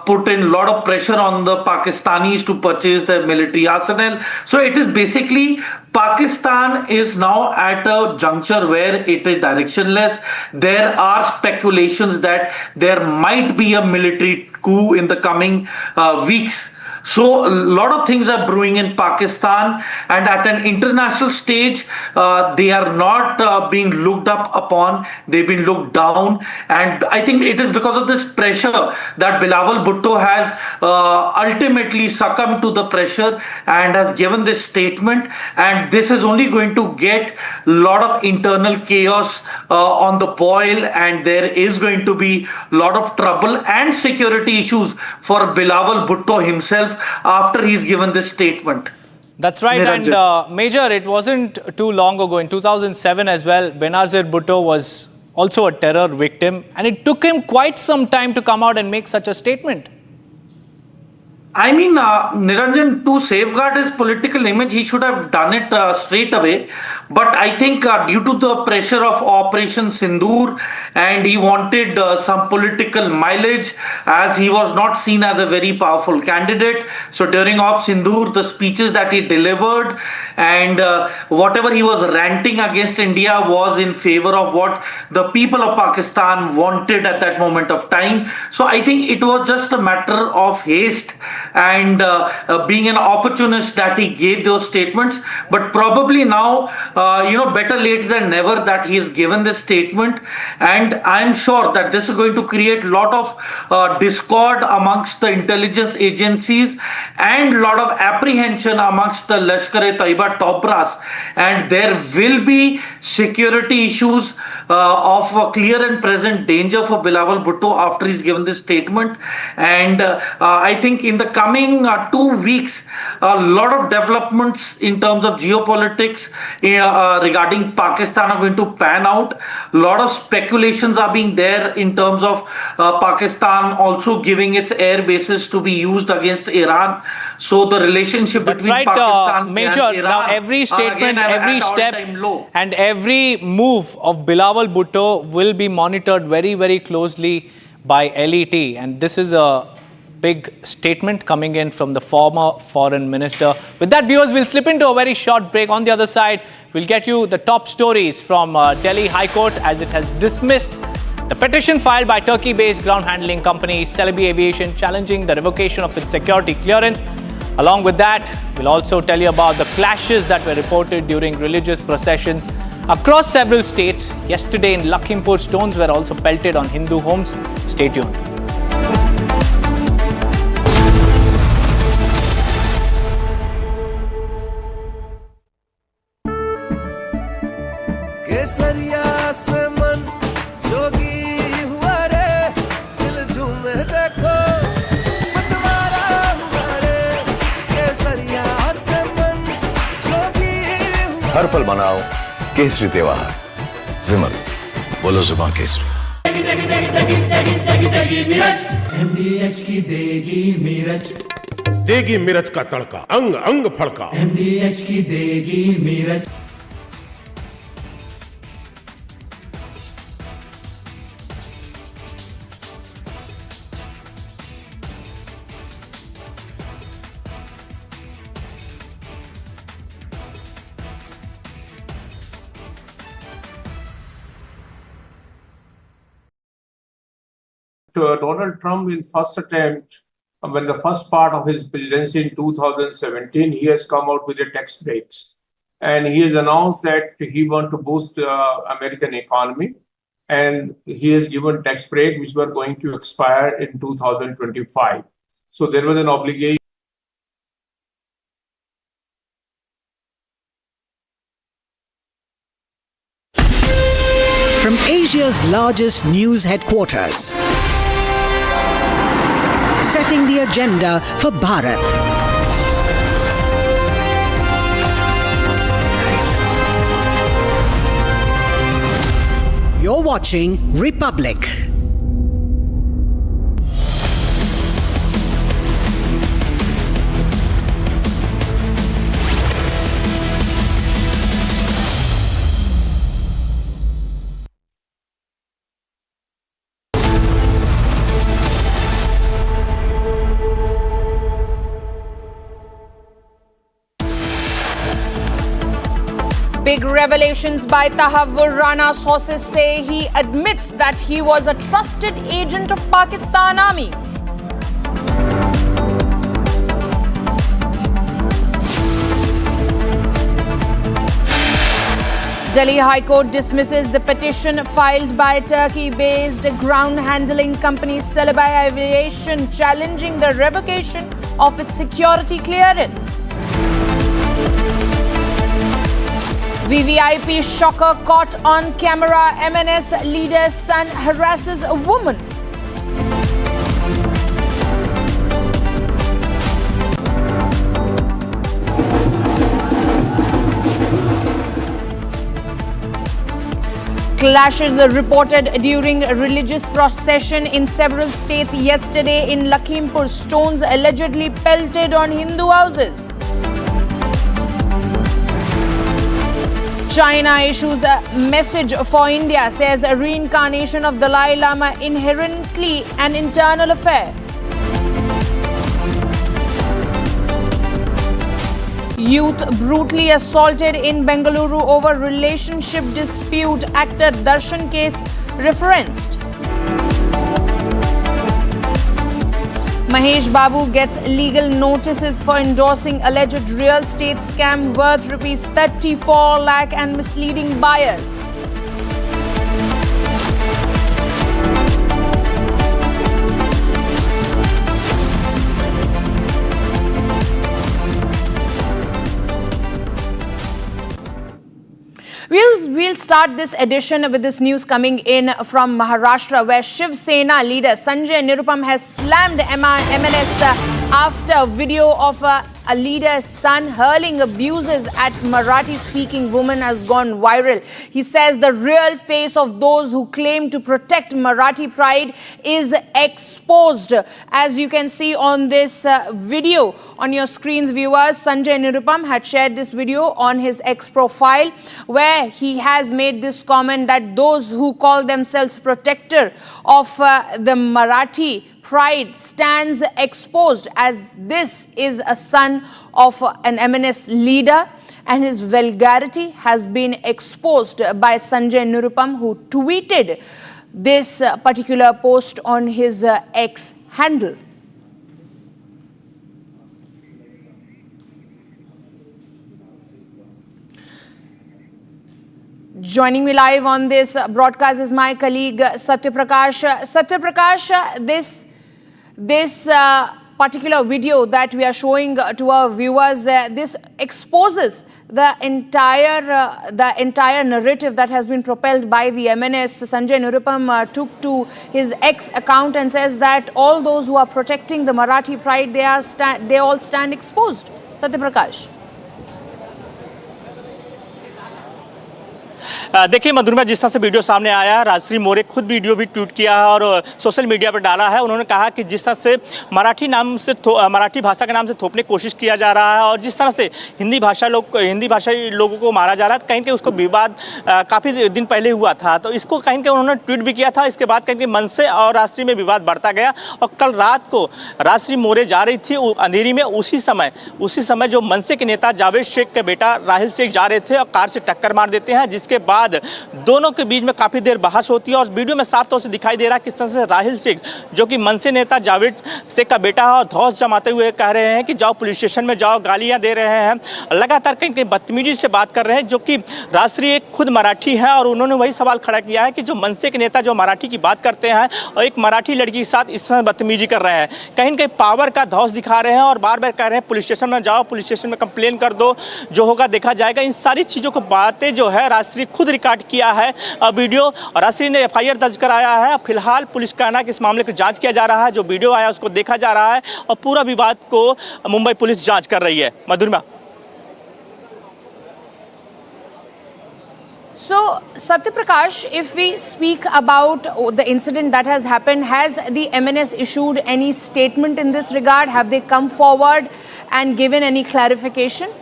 put in a lot of pressure on the Pakistanis to purchase their military arsenal. So it is basically Pakistan is now at a juncture where it is directionless. There are speculations that there might be a military coup in the coming weeks. So a lot of things are brewing in Pakistan, and at an international stage, they are not being looked up upon. They've been looked down, and I think it is because of this pressure that Bilawal Bhutto has ultimately succumbed to the pressure and has given this statement. And this is only going to get a lot of internal chaos on the boil, and there is going to be a lot of trouble and security issues for Bilawal Bhutto himself after he's given this statement. That's right. Niranjan. And Major, it wasn't too long ago, in 2007 as well, Benazir Bhutto was also a terror victim, and it took him quite some time to come out and make such a statement. I mean, Niranjan, to safeguard his political image, he should have done it straight away. But I think due to the pressure of Operation Sindoor, and he wanted some political mileage as he was not seen as a very powerful candidate. So during Op Sindoor, the speeches that he delivered and whatever he was ranting against India was in favor of what the people of Pakistan wanted at that moment of time. So I think it was just a matter of haste and being an opportunist that he gave those statements. But probably now, better late than never that he has given this statement. And I'm sure that this is going to create a lot of discord amongst the intelligence agencies and a lot of apprehension amongst the Lashkar-e-Taiba top brass. And there will be security issues of a clear and present danger for Bilawal Bhutto after he's given this statement. And I think in the coming 2 weeks, a lot of developments in terms of geopolitics regarding Pakistan are going to pan out. A lot of speculations are being there in terms of Pakistan also giving its air bases to be used against Iran. So the relationship between Pakistan Major, and Iran now every statement, every step and every move of Bilawal Bhutto will be monitored very, very closely by LET. And this is a big statement coming in from the former foreign minister. With that, viewers, we'll slip into a very short break. On the other side, we'll get you the top stories from Delhi High Court as it has dismissed the petition filed by Turkey-based ground handling company Celebi Aviation challenging the revocation of its security clearance. Along with that, we'll also tell you about the clashes that were reported during religious processions across several states. Yesterday in Lakhimpur, stones were also pelted on Hindu homes. Stay tuned. केसरिया से मन जोगी हुआ रे दिल झूमे देखो मतवारा हुआ रे केसरिया से मन जोगी हुआ हर पल मनाओ केसरी त्योहार। विमल, बोलो जुबान केसरी। MDH की देगी मीरज। देगी मिर्च का तड़का, अंग अंग फड़का। MDH की देगी मिर्च। Donald Trump in first attempt, when the first part of his presidency in 2017, he has come out with the tax breaks. And he has announced that he wants to boost American economy. And he has given tax break which were going to expire in 2025. So there was an obligation. From Asia's largest news headquarters, setting the agenda for Bharat. You're watching Republic. Big revelations by Tahavvur Rana. Sources say he admits that he was a trusted agent of Pakistan Army. Delhi High Court dismisses the petition filed by Turkey-based ground handling company Celebi Aviation challenging the revocation of its security clearance. VVIP shocker caught on camera. MNS leader's son harasses a woman. Clashes reported during a religious procession in several states yesterday in Lakhimpur. Stones allegedly pelted on Hindu houses. China issues a message for India, says a reincarnation of Dalai Lama inherently an internal affair. Youth brutally assaulted in Bengaluru over relationship dispute. Actor Darshan case referenced. Mahesh Babu gets legal notices for endorsing alleged real estate scam worth rupees 34 lakh and misleading buyers. We'll start this edition with this news coming in from Maharashtra, where Shiv Sena leader Sanjay Nirupam has slammed MNS after a video of a leader's son hurling abuses at Marathi-speaking women has gone viral. He says the real face of those who claim to protect Marathi pride is exposed. As you can see on this video on your screens, viewers, Sanjay Nirupam had shared this video on his X profile, where he has made this comment that those who call themselves protector of the Marathi pride stands exposed, as this is a son of an MNS leader and his vulgarity has been exposed by Sanjay Nirupam, who tweeted this particular post on his X handle. Joining me live on this broadcast is my colleague Satyaprakash. Satyaprakash, this particular video that we are showing to our viewers, this exposes the entire narrative that has been propelled by the MNS. Sanjay Nirupam took to his X account and says that all those who are protecting the Marathi pride, they all stand exposed. Satyaprakash. देखिए मधुरमा, जिस तरह से video सामने आया है, राजश्री मौर्य खुद video भी tweet किया है और सोशल मीडिया पर डाला है। उन्होंने कहा कि जिस तरह से मराठी भाषा के नाम से थोपने की कोशिश किया जा रहा है और जिस तरह से हिंदी भाषाई लोगों को मारा जा रहा है, कहीं कहीं उसको विवाद काफ़ी दिन पहले हुआ था, तो इसको कहीं कहीं उन्होंने ट्वीट भी किया था। इसके बाद कहीं मनसे और राजश्री में विवाद बढ़ता गया और कल रात को राजश्री मौर्य जा रही थी अंधेरी में, उसी समय जो मनसे के नेता जावेद शेख के बेटा राहिल शेख जा रहे थे और कार से टक्कर मार देते हैं, जिसके बाद दोनों के बीच में काफ़ी देर बहस होती है। और वीडियो में साफ तौर से दिखाई दे रहा है किस तरह से राहिल शेख, जो कि मनसे नेता जावेद शेख का बेटा है, और धौंस जमाते हुए कह रहे हैं कि जाओ पुलिस स्टेशन में जाओ, गालियां दे रहे हैं, लगातार कहीं कहीं बदतमीजी से बात कर रहे हैं। जो कि राजश्री एक खुद मराठी है और उन्होंने वही सवाल खड़ा किया है कि जो मनसे के नेता जो मराठी की बात करते हैं और एक मराठी लड़की के साथ इस समय बदतमीजी कर रहे हैं, कहीं न कहीं पावर का धौंस दिखा रहे हैं और बार बार कह रहे हैं पुलिस स्टेशन में जाओ, पुलिस स्टेशन में कंप्लेन कर दो, जो होगा देखा जाएगा। इन सारी चीज़ों को बातें जो है राजश्री खुद रिकॉर्ड किया है वीडियो, और राजश्री ने FIR दर्ज कराया है। फिलहाल पुलिस का कहना है कि इस मामले की जांच किया जा रहा है, जो वीडियो आया उसको देखा जा रहा है और पूरा विवाद को मुंबई पुलिस जांच कर रही है। Madhurama. So, Satyaprakash, if we speak about the incident that has happened, has the MNS issued any statement in this regard? Have they come forward and given any clarification?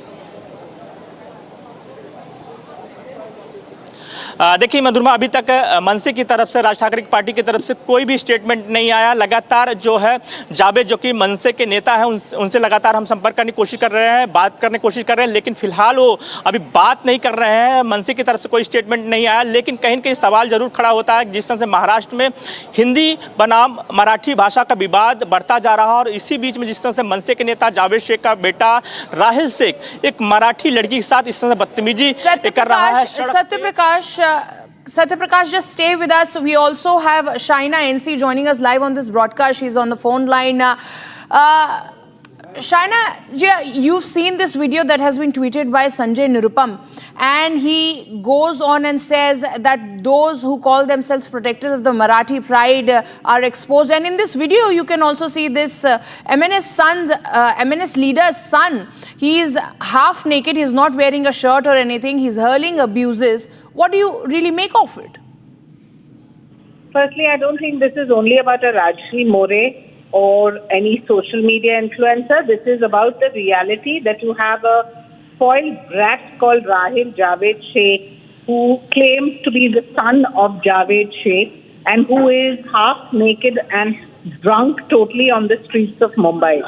देखिए मधुरमा, अभी तक मनसे की तरफ से, राज ठाकरे की पार्टी की तरफ से कोई भी स्टेटमेंट नहीं आया। लगातार जो है जावेद, जो कि मनसे के नेता हैं, उनसे लगातार हम संपर्क करने की कोशिश कर रहे हैं, बात करने की कोशिश कर रहे हैं, लेकिन फिलहाल वो अभी बात नहीं कर रहे हैं। मनसे की तरफ से कोई स्टेटमेंट नहीं आया, लेकिन कहीं न कहीं सवाल जरूर खड़ा होता है जिस तरह से महाराष्ट्र में हिंदी बनाम मराठी भाषा का विवाद बढ़ता जा रहा है और इसी बीच में जिस तरह से मनसे के नेता जावेद शेख का बेटा राहिल शेख एक मराठी लड़की के साथ इस तरह से बदतमीजी कर रहा है। Satyaprakash, just stay with us. We also have Shaina NC joining us live on this broadcast. She's on the phone line. Shaina, you've seen this video that has been tweeted by Sanjay Nirupam, and he goes on and says that those who call themselves protectors of the Marathi pride are exposed. And in this video, you can also see this MNS leader's son. He is half naked. He's not wearing a shirt or anything. He's hurling abuses. What do you really make of it? Firstly, I don't think this is only about a Rajshri More or any social media influencer. This is about the reality that you have a spoiled brat called Rahil Javed Sheikh, who claims to be the son of Javed Sheikh and who is half naked and drunk totally on the streets of Mumbai.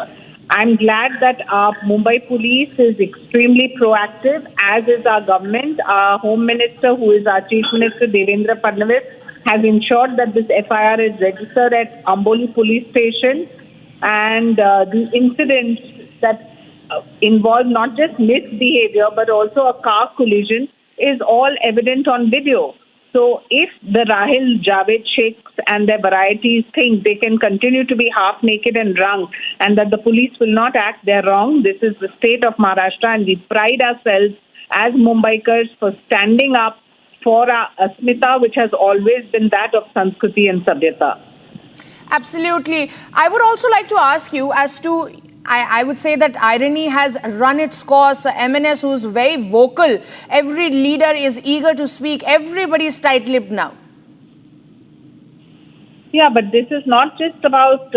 I'm glad that our Mumbai police is extremely proactive, as is our government. Our Home Minister, who is our Chief Minister, Devendra Fadnavis, has ensured that this FIR is registered at Amboli Police Station. And the incidents that involve not just misbehavior, but also a car collision is all evident on video. So if the Rahil Javed Sheikhs and their varieties think they can continue to be half naked and drunk and that the police will not act, they're wrong. This is the state of Maharashtra, and we pride ourselves as Mumbaikars for standing up for our asmita, which has always been that of Sanskriti and Sabhyata. Absolutely. I would also like to ask you as to, I would say that irony has run its course. MNS, who is very vocal, every leader is eager to speak. Everybody is tight-lipped now. Yeah, but this is not just about,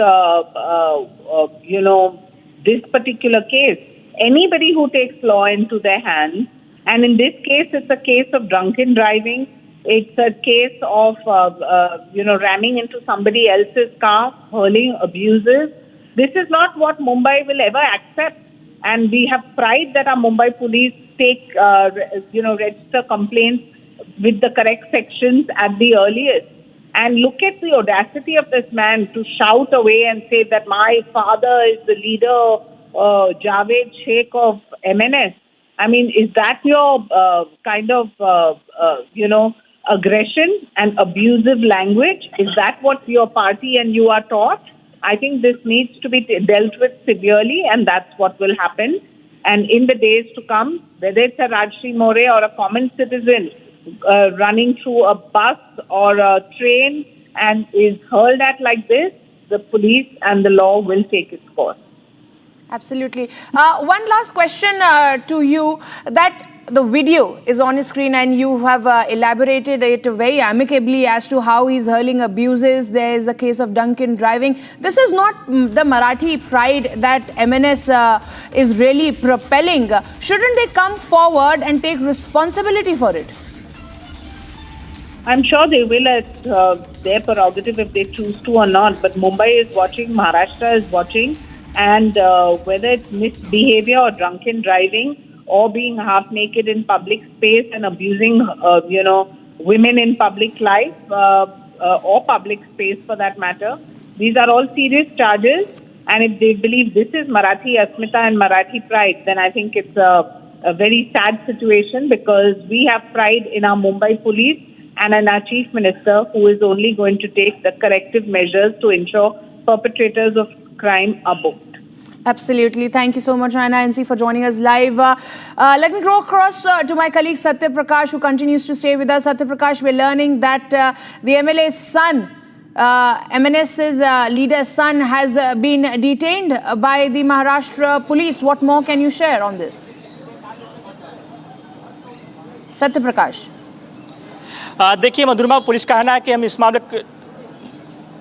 this particular case. Anybody who takes law into their hands, and in this case, it's a case of drunken driving. It's a case of, ramming into somebody else's car, hurling abuses. This is not what Mumbai will ever accept. And we have pride that our Mumbai police take, register complaints with the correct sections at the earliest. And look at the audacity of this man to shout away and say that my father is the leader, Javed Sheikh of MNS. I mean, is that your aggression and abusive language? Is that what your party and you are taught? I think this needs to be dealt with severely, and that's what will happen. And in the days to come, whether it's a Rajshri More or a common citizen running through a bus or a train and is hurled at like this, the police and the law will take its course. Absolutely. One last question to you, that the video is on his screen and you have elaborated it very amicably as to how he's hurling abuses. There is a case of drunken driving. This is not the Marathi pride that MNS is really propelling. Shouldn't they come forward and take responsibility for it? I'm sure they will. It's their prerogative if they choose to or not. But Mumbai is watching, Maharashtra is watching, and whether it's misbehavior or drunken driving, or being half naked in public space and abusing, women in public life or public space for that matter. These are all serious charges. And if they believe this is Marathi Asmita and Marathi pride, then I think it's a very sad situation, because we have pride in our Mumbai police and in our Chief Minister, who is only going to take the corrective measures to ensure perpetrators of crime are booked. Absolutely. Thank you so much, Naina NC, for joining us live. Let me go across to my colleague Satya Prakash, who continues to stay with us. Satya Prakash, we're learning that the MLA's son, MNS's leader's son, has been detained by the Maharashtra police. What more can you share on this? Satya Prakash. देखिए Madhurama, police का कहना है कि हम इस मामले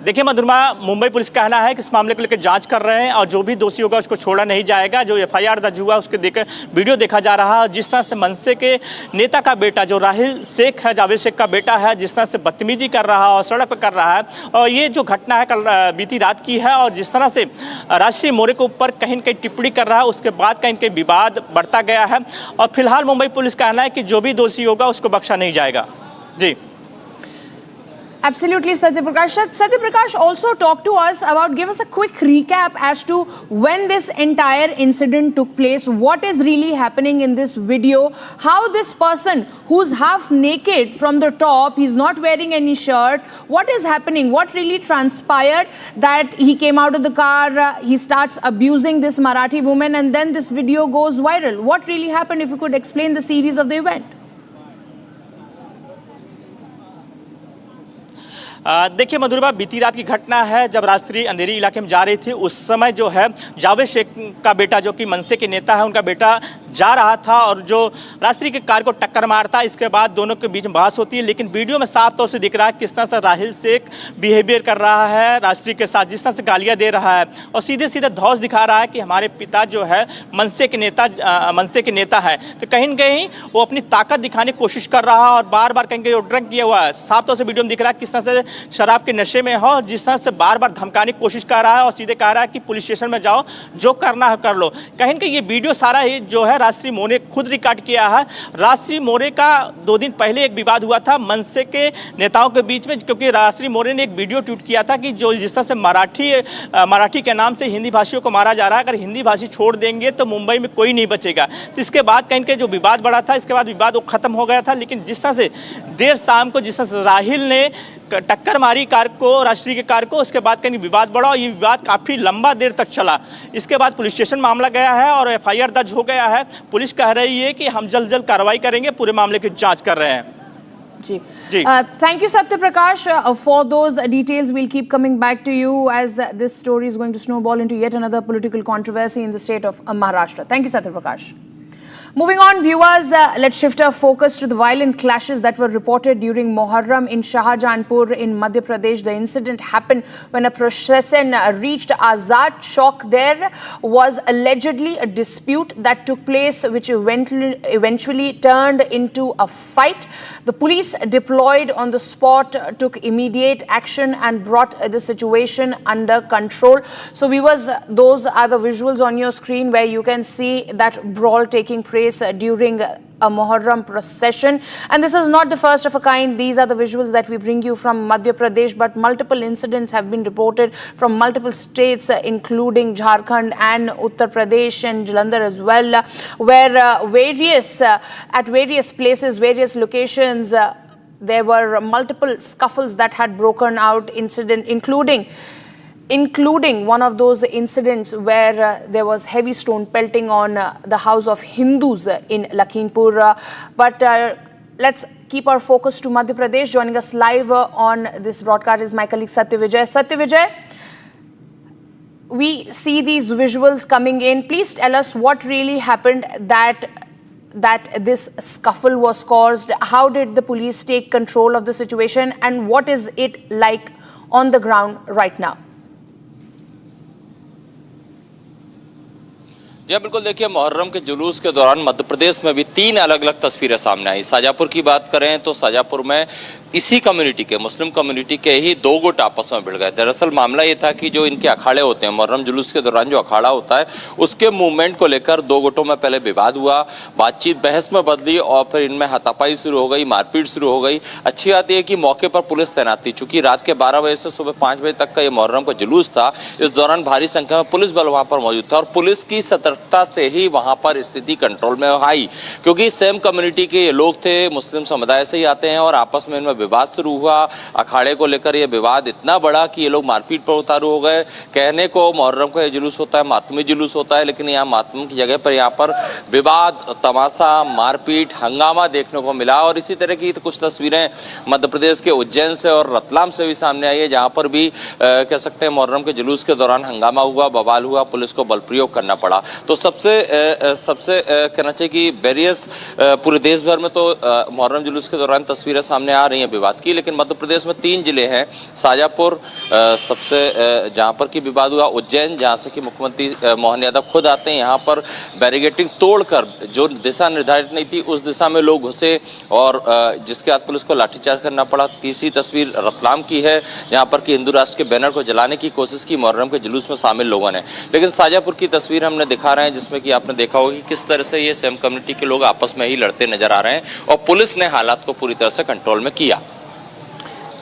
देखिए Madhurama, Mumbai police का कहना है कि इस मामले को लेकर जांच कर रहे हैं और जो भी दोषी होगा उसको छोड़ा नहीं जाएगा। जो एफआईआर दर्ज हुआ उसके देकर वीडियो देखा जा रहा है। जिस तरह से मनसे के नेता का बेटा जो राहुल शेख है, जावेद शेख का बेटा है, जिस तरह से बदतमीजी कर रहा है और सड़क पर कर रहा है, और ये जो घटना है कल बीती रात की है, और जिस तरह से राष्ट्रीय मोर्चे के ऊपर कहीं न कहीं टिप्पणी कर रहा है, उसके बाद कहीं न कहीं विवाद बढ़ता गया है। और फिलहाल मुंबई पुलिस का कहना है कि जो भी दोषी होगा उसको बख्शा नहीं जाएगा। जी। Absolutely, Satya Prakash. Satya Prakash, also talk to us about, give us a quick recap as to when this entire incident took place, what is really happening in this video, how this person who's half naked from the top, he's not wearing any shirt, what is happening, what really transpired that he came out of the car, he starts abusing this Marathi woman, and then this video goes viral. What really happened, if you could explain the series of the event? देखिए मधुरमा, बीती रात की घटना है जब राष्ट्रीय अंधेरी इलाके में जा रही थी। उस समय जो है जावेद शेख का बेटा, जो कि मनसे के नेता है, उनका बेटा जा रहा था और जो राष्ट्रीय के कार को टक्कर मारता है। इसके बाद दोनों के बीच में बहस होती है, लेकिन वीडियो में साफ तौर से दिख रहा है किस तरह से राहुल शेख बिहेवियर कर रहा है राष्ट्रीय के साथ, जिस तरह से गालियाँ दे रहा है और सीधे सीधे धौस दिखा रहा है कि हमारे पिता जो है मनसे के नेता है। तो कहीं न कहीं वो अपनी ताकत दिखाने की कोशिश कर रहा है और बार बार कहीं कहीं ड्रंक किया हुआ है। साफ तौर से वीडियो में दिख रहा है किस तरह से शराब के नशे में हो, जिस तरह से बार बार धमकाने की कोशिश कर रहा है और सीधे कह रहा है कि पुलिस स्टेशन में जाओ, जो करना है कर लो। कहीं न कहीं ये वीडियो सारा ही जो है राष्ट्रीय मोर्चे खुद रिकॉर्ड किया है। राष्ट्रीय मोर्चे का 2 दिन पहले एक विवाद हुआ था मनसे के नेताओं के बीच में, क्योंकि राष्ट्रीय मोर्चे ने एक वीडियो ट्वीट किया था कि जो जिस तरह से मराठी के नाम से हिंदी भाषियों को मारा जा रहा है, अगर हिंदी भाषी छोड़ देंगे तो मुंबई में कोई नहीं बचेगा। तो इसके बाद कहीं के जो विवाद बढ़ा था, इसके बाद विवाद वो खत्म हो गया था। लेकिन जिस तरह से देर शाम को जिस तरह से राहुल ने टक्कर मारी कार को, राष्ट्रीय के कार को, उसके बाद कहीं विवाद बढ़ा और ये विवाद काफ़ी लंबा देर तक चला। इसके बाद पुलिस स्टेशन मामला गया है और एफआईआर दर्ज हो गया है। पुलिस कह रही है कि हम जल्द कार्रवाई करेंगे, पूरे मामले की जांच कर रहे हैं। जी। Thank you, Satya Prakash, for those details. We'll keep coming back to you as this story is going to snowball into yet another political controversy in the state of Maharashtra. Thank you, Satya Prakash. Moving on, viewers, let's shift our focus to the violent clashes that were reported during Muharram in Shahjahanpur in Madhya Pradesh. The incident happened when a procession reached Azad Chowk. There was allegedly a dispute that took place, which eventually turned into a fight. The police deployed on the spot, took immediate action and brought the situation under control. So viewers, those are the visuals on your screen where you can see that brawl taking place during a Muharram procession. And this is not the first of a kind. These are the visuals that we bring you from Madhya Pradesh, but multiple incidents have been reported from multiple states, including Jharkhand and Uttar Pradesh and Jalandhar as well, where at various places, various locations, there were multiple scuffles that had broken out, including one of those incidents where there was heavy stone pelting on the house of Hindus in Lakhimpur. But let's keep our focus to Madhya Pradesh. Joining us live on this broadcast is my colleague Satya Vijay. Satya Vijay, we see these visuals coming in. Please tell us what really happened that that this scuffle was caused? How did the police take control of the situation, and what is it like on the ground right now? जी बिल्कुल, देखिए मुहर्रम के जुलूस के दौरान मध्य प्रदेश में भी 3 अलग अलग तस्वीरें सामने आई। शाजापुर की बात करें तो शाजापुर में इसी कम्युनिटी के, मुस्लिम कम्युनिटी के ही 2 गुट आपस में भिड़ गए। दरअसल मामला ये था कि जो इनके अखाड़े होते हैं, मुहर्रम जुलूस के दौरान जो अखाड़ा होता है उसके मूवमेंट को लेकर 2 गुटों में पहले विवाद हुआ, बातचीत बहस में बदली और फिर इनमें हाथापाई शुरू हो गई, मारपीट शुरू हो गई। अच्छी बात यह कि मौके पर पुलिस तैनात थी, चूंकि रात के 12 बजे से सुबह 5 बजे तक का ये मुहर्रम का जुलूस था। इस दौरान भारी संख्या में पुलिस बल वहां पर मौजूद था और पुलिस की सतर्कता से ही वहां पर स्थिति कंट्रोल में आई, क्योंकि सेम कम्युनिटी के ये लोग थे, मुस्लिम समुदाय से ही आते हैं और आपस में इनमें विवाद शुरू हुआ। अखाड़े को लेकर यह विवाद इतना बड़ा कि ये लोग मारपीट पर उतारू हो गए। कहने को मुहर्रम का ये जुलूस होता है, मातमी जुलूस होता है, लेकिन यहाँ मातम की जगह पर यहाँ पर विवाद, तमाशा, मारपीट, हंगामा देखने को मिला। और इसी तरह की कुछ तस्वीरें मध्य प्रदेश के उज्जैन से और रतलाम से भी सामने आई है, जहाँ पर भी कह सकते हैं मुहर्रम के जुलूस के दौरान हंगामा हुआ, बवाल हुआ, पुलिस को बल प्रयोग करना पड़ा। तो सबसे कहना चाहिए कि वेरियस पूरे देश भर में तो मुहर्रम जुलूस के दौरान तस्वीरें सामने आ रही हैं विवाद की, लेकिन मध्य प्रदेश में 3 जिले हैं, शाजापुर सबसे जहां पर की विवाद हुआ, उज्जैन जहां से कि मुख्यमंत्री मोहन यादव खुद आते हैं, यहां पर बैरिकेडिंग तोड़कर जो दिशा निर्धारित नहीं थी उस दिशा में लोग घुसे और जिसके बाद पुलिस को लाठीचार्ज करना पड़ा। तीसरी तस्वीर रतलाम की है, जहां पर कि हिंदू राष्ट्र के बैनर को जलाने की कोशिश की मुहर्रम के जुलूस में शामिल लोगों ने। लेकिन शाजापुर की तस्वीर हमने दिखा रहे हैं, जिसमें कि आपने देखा होगा कि किस तरह से ये सेम कम्युनिटी के लोग आपस में ही लड़ते नजर आ रहे हैं और पुलिस ने हालात को पूरी तरह से कंट्रोल में किया।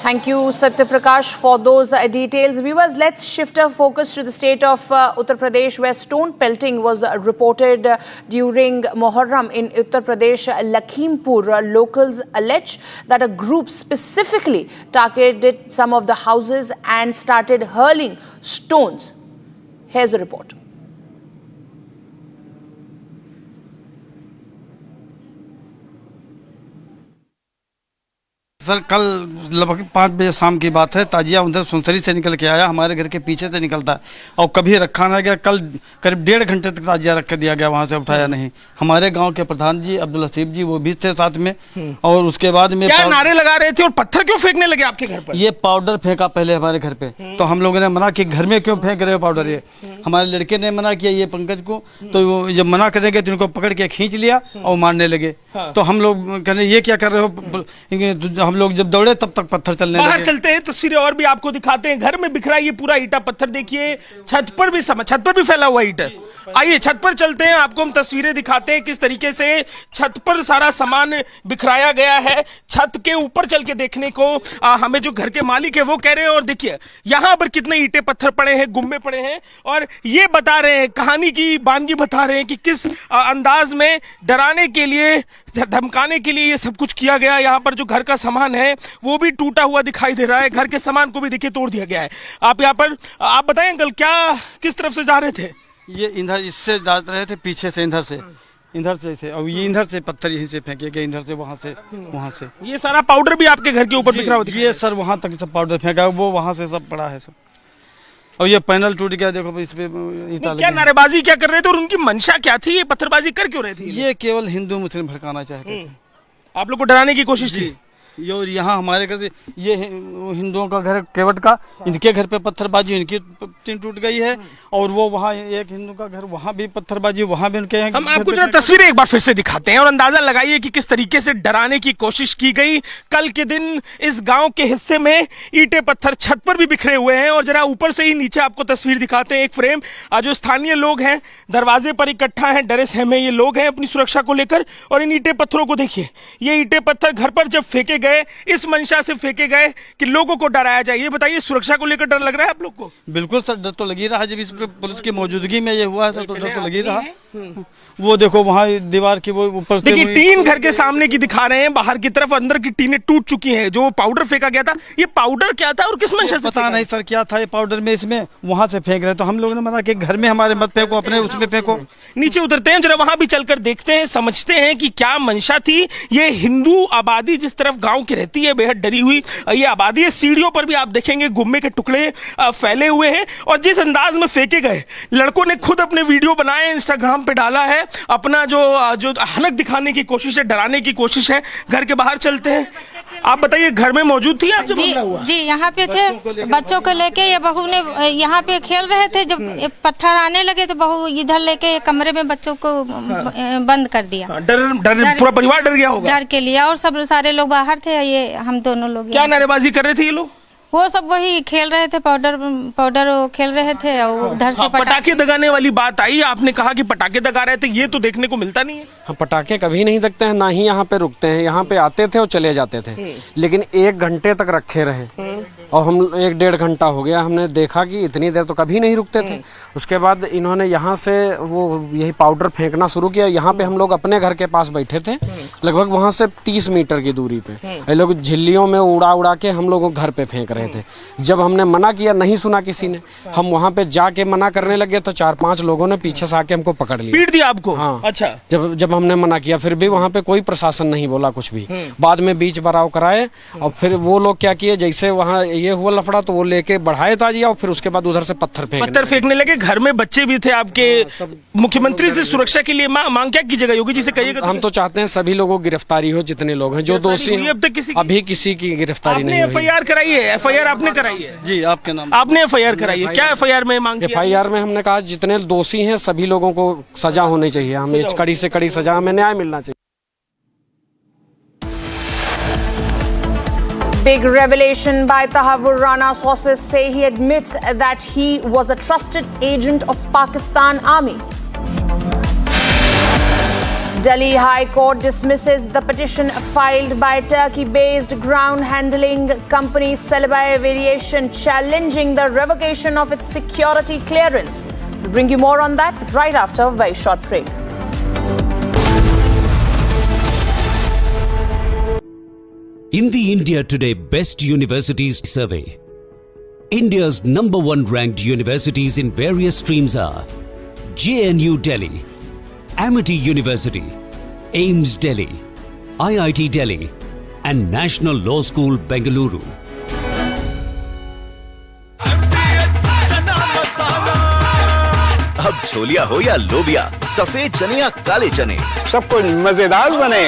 Thank you, Satya Prakash, for those details. Viewers, let's shift our focus to the state of Uttar Pradesh, where stone pelting was reported during Muharram in Uttar Pradesh. Lakhimpur locals allege that a group specifically targeted some of the houses and started hurling stones. Here's a report. Sir कल लगभग 5 बजे शाम की बात है, ताजिया उधर सुनसरी से निकल के आया, हमारे घर के पीछे से निकलता है और कभी रखा ना गया। कल करीब 1.5 घंटे तक ताजिया रख के दिया गया, वहां से उठाया नहीं। हमारे गांव के प्रधान जी अब्दुल हसीब जी वो भी थे साथ में। और उसके बाद में क्या नारे लगा रहे थे और पत्थर क्यों फेंकने लगे आपके घर पर? ये पाउडर फेंका पहले हमारे घर पे, तो हम लोगों ने मना कि घर में क्यों फेंक रहे हो पाउडर। ये हमारे लड़के ने मना किया, ये पंकज को, तो जब मना करेंगे तो इनको पकड़ के खींच लिया और मारने लगे। तो हम लोग कहने ये क्या कर रहे हो, हम लोग जब दौड़े तब तक पत्थर चलने लगे। बाहर चलते हैं, तस्वीरें और भी आपको दिखाते हैं। घर में बिखरा ये पूरा ईटा पत्थर देखिए, छत पर भी फैला हुआ ईटा। आइए छत पर चलते हैं, आपको हम तस्वीरें दिखाते हैं किस तरीके से छत पर सारा सामान बिखराया गया है। छत के ऊपर चल के देखने को हमें जो घर के मालिक है वो कह रहे हैं, और देखिए यहाँ पर कितने ईंटे पत्थर पड़े हैं, गुम्मे पड़े हैं, और ये बता रहे हैं, कहानी की बानगी बता रहे हैं कि किस अंदाज में डराने के लिए, धमकाने के लिए ये सब कुछ किया गया। यहाँ पर जो घर का सामान है वो भी टूटा हुआ दिखाई दे रहा है, घर के सामान को भी देखिए तोड़ दिया गया है। आप यहाँ पर आप बताएं अंकल, क्या किस तरफ से जा रहे थे? ये इधर इससे जा रहे थे, पीछे से इधर से और ये इधर से पत्थर यहीं से फेंके गए, इधर से वहां से। ये सारा पाउडर भी आपके घर के ऊपर बिखरा हुआ? ये सर वहां तक सब पाउडर फेंका, वो वहां से सब पड़ा है सब। और ये पैनल टूट गया, देखो इस पे ईंटा। क्या नारेबाजी क्या कर रहे थे और उनकी मंशा क्या थी? ये पत्थरबाजी कर क्यों रहे थे? ये केवल हिंदू मुस्लिम भड़काना चाहते थे। आप लोग को डराने की कोशिश थी? और यहाँ हमारे घर से ये हिंदुओं का घर केवट का, इनके घर पे पत्थरबाजी, इनकी टीन टूट गई है। और वो वहाँ एक हिंदू का घर, वहाँ भी पत्थरबाजी, वहाँ भी उनके। हम आपको जरा तस्वीरें एक बार फिर से दिखाते हैं और अंदाजा लगाइए कि किस तरीके से डराने की कोशिश की गई। कल के दिन इस गांव के हिस्से में ईंटे पत्थर छत पर भी बिखरे हुए हैं, और जरा ऊपर से ही नीचे आपको तस्वीर दिखाते हैं, एक फ्रेम। जो स्थानीय लोग हैं दरवाजे पर इकट्ठा हैं, डरे सहमे ये लोग हैं अपनी सुरक्षा को लेकर। और इन ईंटे पत्थरों को देखिए, ये ईंटे पत्थर घर पर जब फेंके गए, इस मंशा से फेंके गए कि लोगों को डराया जाए। ये बताइए, सुरक्षा को लेकर डर लग रहा है आप लोग को? बिल्कुल सर, डर तो लगी रहा है। जब इस पुलिस की मौजूदगी में ये हुआ है सर, तो डर तो लगी रहा। वो देखो वहाँ दीवार की वो ऊपर देखिए, टीन घर के सामने की दिखा रहे हैं, बाहर की तरफ अंदर की टीनें टूट चुकी हैं। जो पाउडर फेंका गया था, ये पाउडर क्या था और किस मंशा से? पता नहीं सर क्या था ये पाउडर में, इसमें वहां से फेंक रहे। तो हम लोगों ने मना कि घर में हमारे मत फेंको, अपने उसमें फेंको। नीचे उतरते हैं, जरा वहां भी चलकर देखते हैं, समझते हैं कि क्या मंशा थी। ये हिंदू आबादी जिस तरफ गाँव गांव की रहती है, बेहद डरी हुई ये आबादी है। सीढ़ियों पर भी आप देखेंगे गुम्मे के टुकड़े फैले हुए हैं और जिस अंदाज में फेंके गए, लड़कों ने खुद अपने वीडियो बनाए, इंस्टाग्राम पे डाला है, अपना जो हलक दिखाने की कोशिश है, डराने की कोशिश है। घर के बाहर चलते हैं। आप बताइए, घर में मौजूद थी आप जब हमला हुआ? जी, यहाँ पे थे, बच्चों को लेके ये बहू ने यहाँ पे खेल रहे थे, जब पत्थर आने लगे तो बहू इधर लेके कमरे में बच्चों को बंद कर दिया। डर पूरा परिवार डर गया होगा। डर के लिए, और सब सारे लोग बाहर थे, ये हम दोनों लोग। क्या नारेबाजी कर रहे थे ये लोग? वो सब वही खेल रहे थे, पाउडर खेल रहे थे और उधर से पटाखे दगाने वाली बात आई। आपने कहा कि पटाखे दगा रहे थे, ये तो देखने को मिलता नहीं है। हाँ, पटाखे कभी नहीं दगते हैं, ना ही यहाँ पे रुकते हैं। यहाँ पे आते थे और चले जाते थे, लेकिन 1 घंटे तक रखे रहे और हम 1-1.5 घंटा हो गया, हमने देखा कि इतनी देर तो कभी नहीं रुकते थे। उसके बाद इन्होंने यहाँ से वो यही पाउडर फेंकना शुरू किया। यहाँ पे हम लोग अपने घर के पास बैठे थे, लगभग वहाँ से 30 मीटर की दूरी पे। ये लोग झिल्लियों में उड़ा के हम लोगों घर पे फेंक रहे थे। जब हमने मना किया, नहीं सुना किसी ने, हम वहाँ पे जाके मना करने लगे तो 4-5 लोगों ने पीछे से आके हमको पकड़ लिया, पीट दिया आपको? हाँ। अच्छा। जब हमने मना किया, फिर भी वहाँ पे कोई प्रशासन नहीं बोला कुछ भी। बाद में बीच बराव कराए और फिर वो लोग क्या किए, जैसे वहाँ ये हुआ लफड़ा तो वो लेके बढ़ाए ताजिया और फिर उसके बाद उधर से पत्थर फेंकने लगे। घर में बच्चे भी थे आपके। मुख्यमंत्री से सुरक्षा के लिए मांग क्या की जगह योगी जी से कहिएगा? हम तो चाहते हैं सभी लोगों की गिरफ्तारी हो, जितने लोग हैं जो दोषी हैं। अब तक अभी किसी की गिरफ्तारी नहीं हुई। FIR कराई है? FIR आपने कराई है? जी, आपके नाम आपने FIR कराई है? क्या FIR में मांग? FIR में हमने कहा जितने दोषी हैं सभी लोगों को सजा होनी चाहिए, हमें कड़ी से कड़ी सजा, हमें न्याय मिलना चाहिए। Big revelation by Tahavur Rana. Sources say he admits that he was a trusted agent of Pakistan Army. Delhi High Court dismisses the petition filed by Turkey-based ground handling company Celebi Aviation, challenging the revocation of its security clearance. We'll bring you more on that right after a very short break. In the India Today Best Universities Survey, India's #1 ranked universities in various streams are JNU Delhi, Amity University, AIMS Delhi, IIT Delhi and National Law School Bengaluru. अब छोलिया हो या लोबिया, सफेद चने या काले चने, सबको मजेदार बने।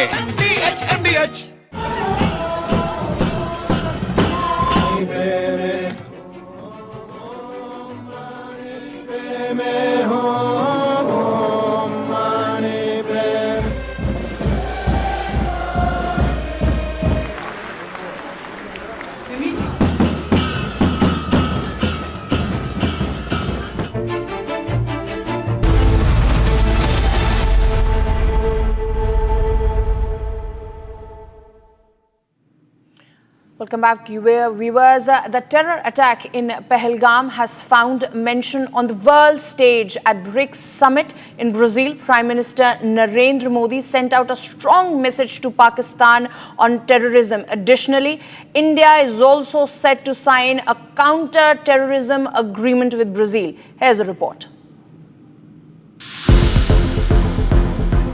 Welcome back, viewers. The terror attack in Pahalgam has found mention on the world stage at BRICS summit in Brazil. Prime Minister Narendra Modi sent out a strong message to Pakistan on terrorism. Additionally, India is also set to sign a counter-terrorism agreement with Brazil. Here's a report.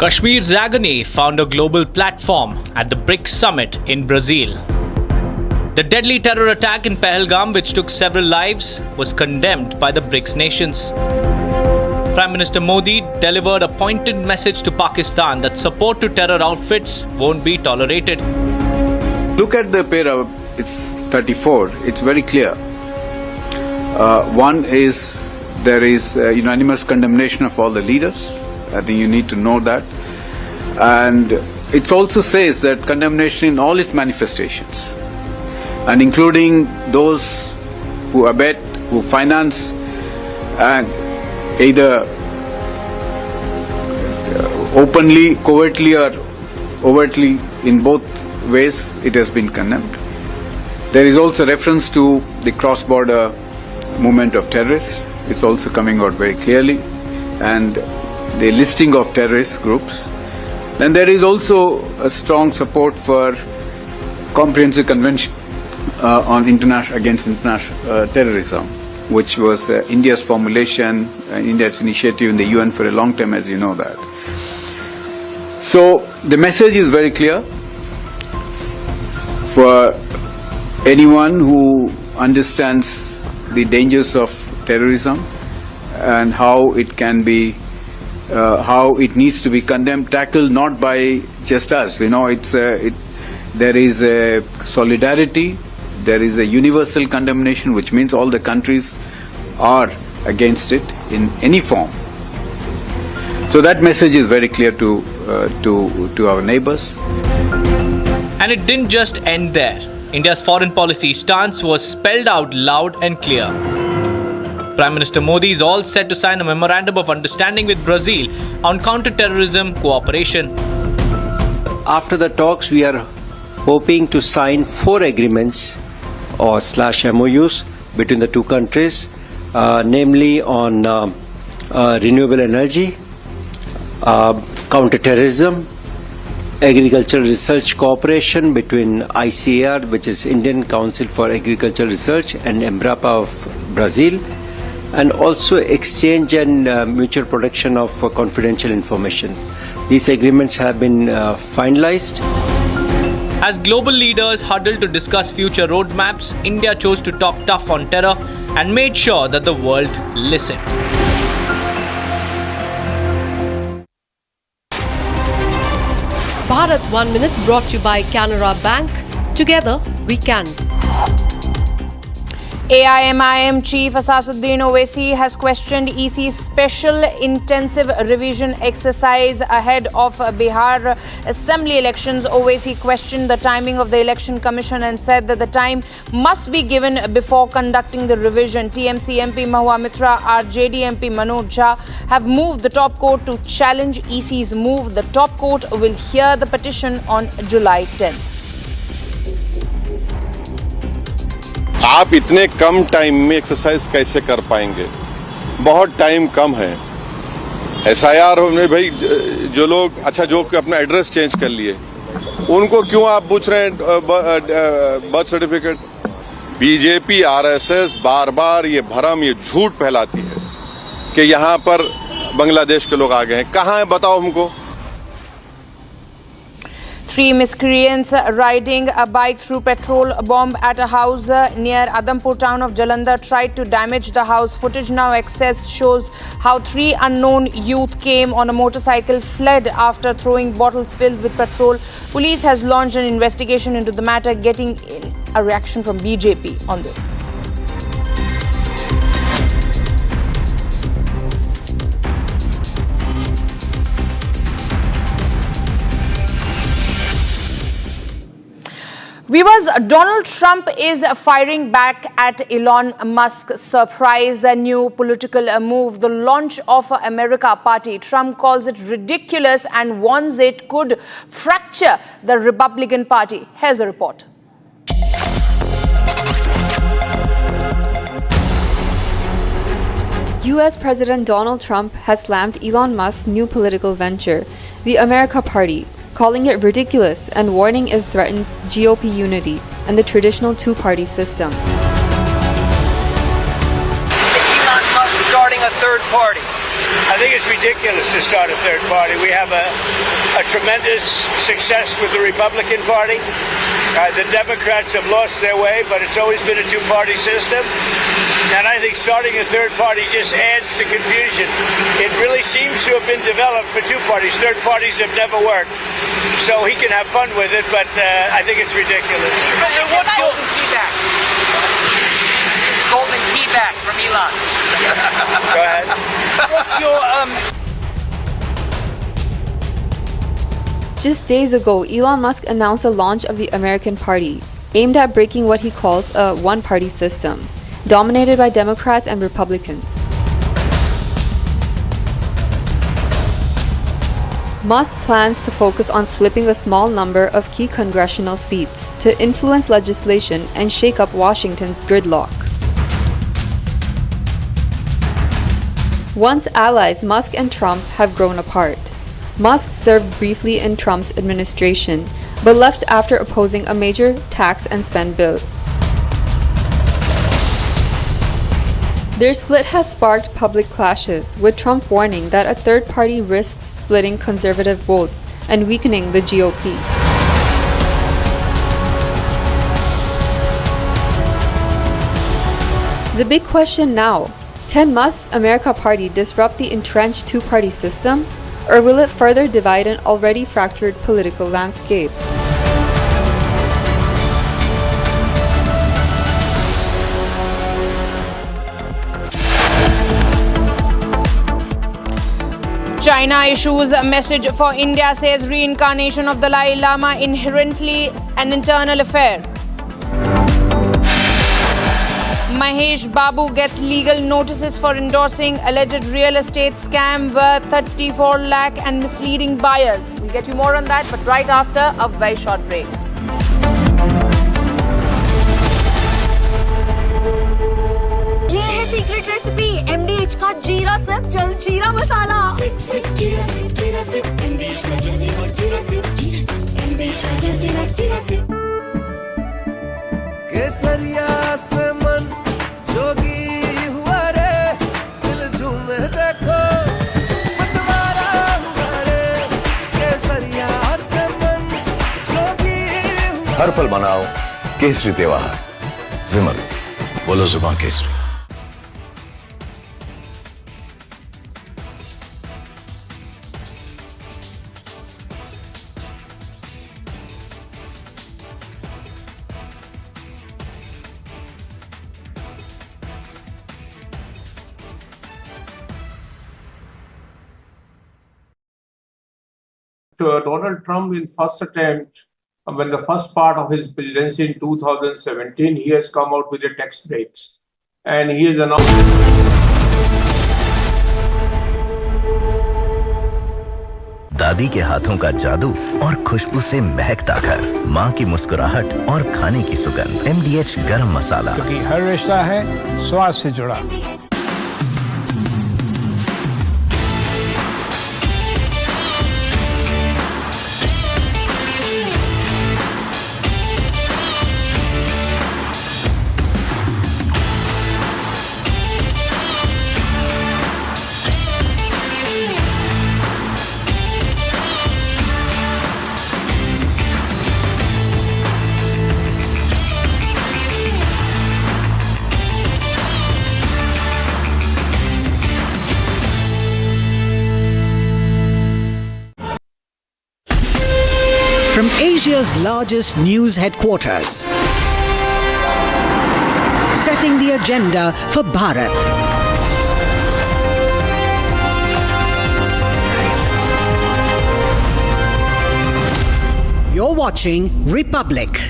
Kashmir's agony found a global platform at the BRICS summit in Brazil. The deadly terror attack in Pahalgam, which took several lives, was condemned by the BRICS nations. Prime Minister Modi delivered a pointed message to Pakistan that support to terror outfits won't be tolerated. Look at the para, it's 34, it's very clear. One is, there is unanimous condemnation of all the leaders. I think you need to know that. And it also says that condemnation in all its manifestations, and including those who abet, who finance, and either openly, covertly or overtly, in both ways, it has been condemned. There is also reference to the cross-border movement of terrorists. It's also coming out very clearly, and the listing of terrorist groups. Then there is also a strong support for comprehensive convention on against international terrorism, which was India's formulation, India's initiative in the UN for a long time, as you know that. So the message is very clear. For anyone who understands the dangers of terrorism and how it can be, how it needs to be condemned, tackled not by just us. There is a solidarity, there is a universal condemnation, which means all the countries are against it in any form. So that message is very clear to our neighbors. And it didn't just end there. India's foreign policy stance was spelled out loud and clear. Prime Minister Modi is all set to sign a memorandum of understanding with Brazil on counter-terrorism cooperation. After the talks, we are hoping to sign 4 agreements or /MOUs between the two countries, namely on renewable energy, counter-terrorism, agricultural research cooperation between ICAR, which is Indian Council for Agricultural Research, and Embrapa of Brazil, and also exchange and mutual protection of confidential information. These agreements have been finalized. As global leaders huddled to discuss future roadmaps, India chose to talk tough on terror and made sure that the world listened. Bharat 1 Minute brought to you by Canara Bank. Together we can. AIMIM Chief Asasuddin Owaisi has questioned EC's special intensive revision exercise ahead of Bihar Assembly elections. Owaisi questioned the timing of the Election Commission and said that the time must be given before conducting the revision. TMC MP Mahua Mitra, RJD MP Manoj Jha have moved the top court to challenge EC's move. The top court will hear the petition on July 10th. आप इतने कम time में exercise कैसे कर पाएंगे? बहुत time कम है। SIR में भाई जो लोग जो अपना एड्रेस चेंज कर लिए, उनको क्यों आप पूछ रहे हैं बर्थ सर्टिफिकेट? बीजेपी RSS बार बार ये भरम, ये झूठ फैलाती है कि यहाँ पर बांग्लादेश के लोग आ गए हैं। कहाँ है बताओ हमको। 3 miscreants riding a bike through petrol bomb at a house near Adampur town of Jalandhar tried to damage the house. Footage now accessed shows how 3 unknown youth came on a motorcycle, fled after throwing bottles filled with petrol. Police has launched an investigation into the matter, getting a reaction from BJP on this. Viewers, Donald Trump is firing back at Elon Musk's surprise new political move, the launch of America Party. Trump calls it ridiculous and warns it could fracture the Republican Party. Here's a report. U.S. President Donald Trump has slammed Elon Musk's new political venture, the America Party, calling it ridiculous and warning it threatens GOP unity and the traditional two-party system. Elon Musk starting a third party. I think it's ridiculous to start a third party. We have a tremendous success with the Republican Party. The Democrats have lost their way, but it's always been a two-party system. And I think starting a third party just adds to confusion. It really seems to have been developed for two parties. Third parties have never worked. So he can have fun with it, but I think it's ridiculous. What's golden key back? Golden key back from Elon. Go ahead. What's your Just days ago, Elon Musk announced the launch of the American Party, aimed at breaking what he calls a one-party system, dominated by Democrats and Republicans. Musk plans to focus on flipping a small number of key congressional seats to influence legislation and shake up Washington's gridlock. Once allies, Musk and Trump have grown apart. Musk served briefly in Trump's administration, but left after opposing a major tax and spend bill. Their split has sparked public clashes, with Trump warning that a third party risks splitting conservative votes and weakening the GOP. The big question now, can Musk's America Party disrupt the entrenched two-party system, or will it further divide an already fractured political landscape? China issues a message for India, says reincarnation of Dalai Lama inherently an internal affair. Mahesh Babu gets legal notices for endorsing alleged real estate scam worth 34 lakh and misleading buyers. We'll get you more on that, but right after a very short break. ये है secret recipe MDH का जीरा SIP जल जीरा मसाला। SIP SIP जीरा SIP MDH का जल जीरा सिप MDH का जल जीरा सिप। केसरिया से मन जोगी हुआ रे, दिल झूमे देखो मतवारा हुआ रे। केसरिया से मन जोगी हुआ। हर पल मनाओ केसरी त्योहार। विमल, बोलो जुबान Kesari. Donald Trump in first attempt, when the first part of his presidency in 2017, he has come out with the tax breaks. And he has announced... दादी के हाथों का जादू और खुशबू से महकता घर, माँ की मुस्कुराहट और खाने की सुगंध। MDH गरम मसाला, क्योंकि हर रिश्ता है स्वाद से जुड़ा। From Asia's largest news headquarters, setting the agenda for Bharat. You're watching Republic.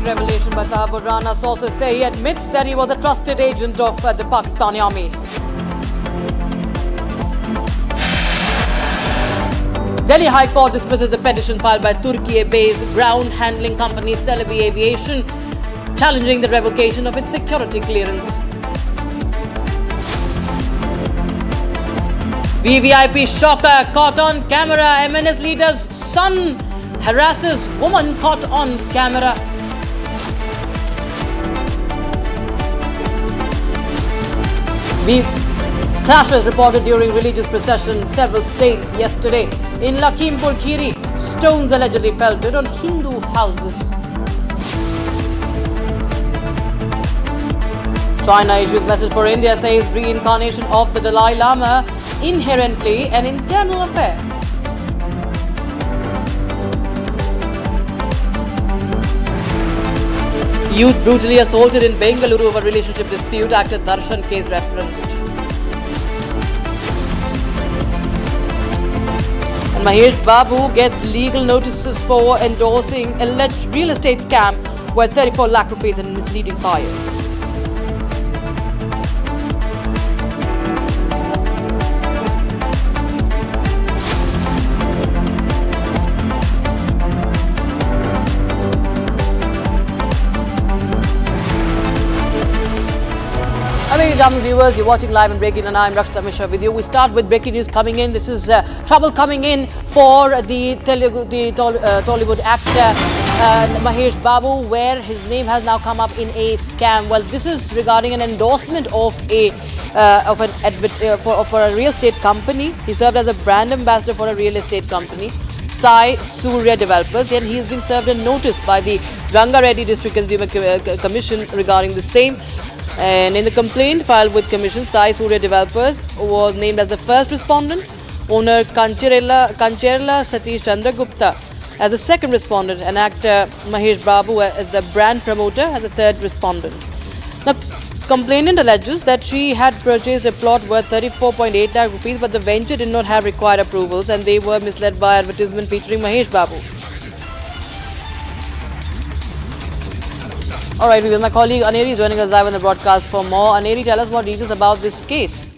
Revelation by Tahabur Rana. Sources say he admits that he was a trusted agent of the Pakistani army. Delhi High Court dismisses the petition filed by Turkey-based ground handling company Celebi Aviation, challenging the revocation of its security clearance. VVIP shocker caught on camera. MNS leader's son harasses woman caught on camera. Clashes reported during religious procession in several states yesterday. In Lakhimpur Kheri, stones allegedly pelted on Hindu houses. China issues message for India, says reincarnation of the Dalai Lama inherently an internal affair. Youth brutally assaulted in Bengaluru over relationship dispute, actor Darshan case referenced. And Mahesh Babu gets legal notices for endorsing alleged real estate scam worth 34 lakh rupees and misleading buyers. I mean, and gentlemen, viewers, you're watching live and breaking, and I'm Rakshita Mishra with you. We start with breaking news coming in. This is trouble coming in for the Tollywood actor Mahesh Babu, where his name has now come up in a scam. Well, this is regarding an endorsement of for a real estate company. He served as a brand ambassador for a real estate company, Sai Surya Developers, and he has been served a notice by the Rangareddy District Consumer Commission regarding the same. And in the complaint filed with Commission, Sai Surya Developers was named as the first respondent, owner Kancherla Satish Chandragupta as the second respondent, and actor Mahesh Babu as the brand promoter as the third respondent. Now, complainant alleges that she had purchased a plot worth 34.8 lakh rupees, but the venture did not have required approvals and they were misled by advertisement featuring Mahesh Babu. All right, my colleague Aneri is joining us live on the broadcast for more. Aneri, tell us more details about this case.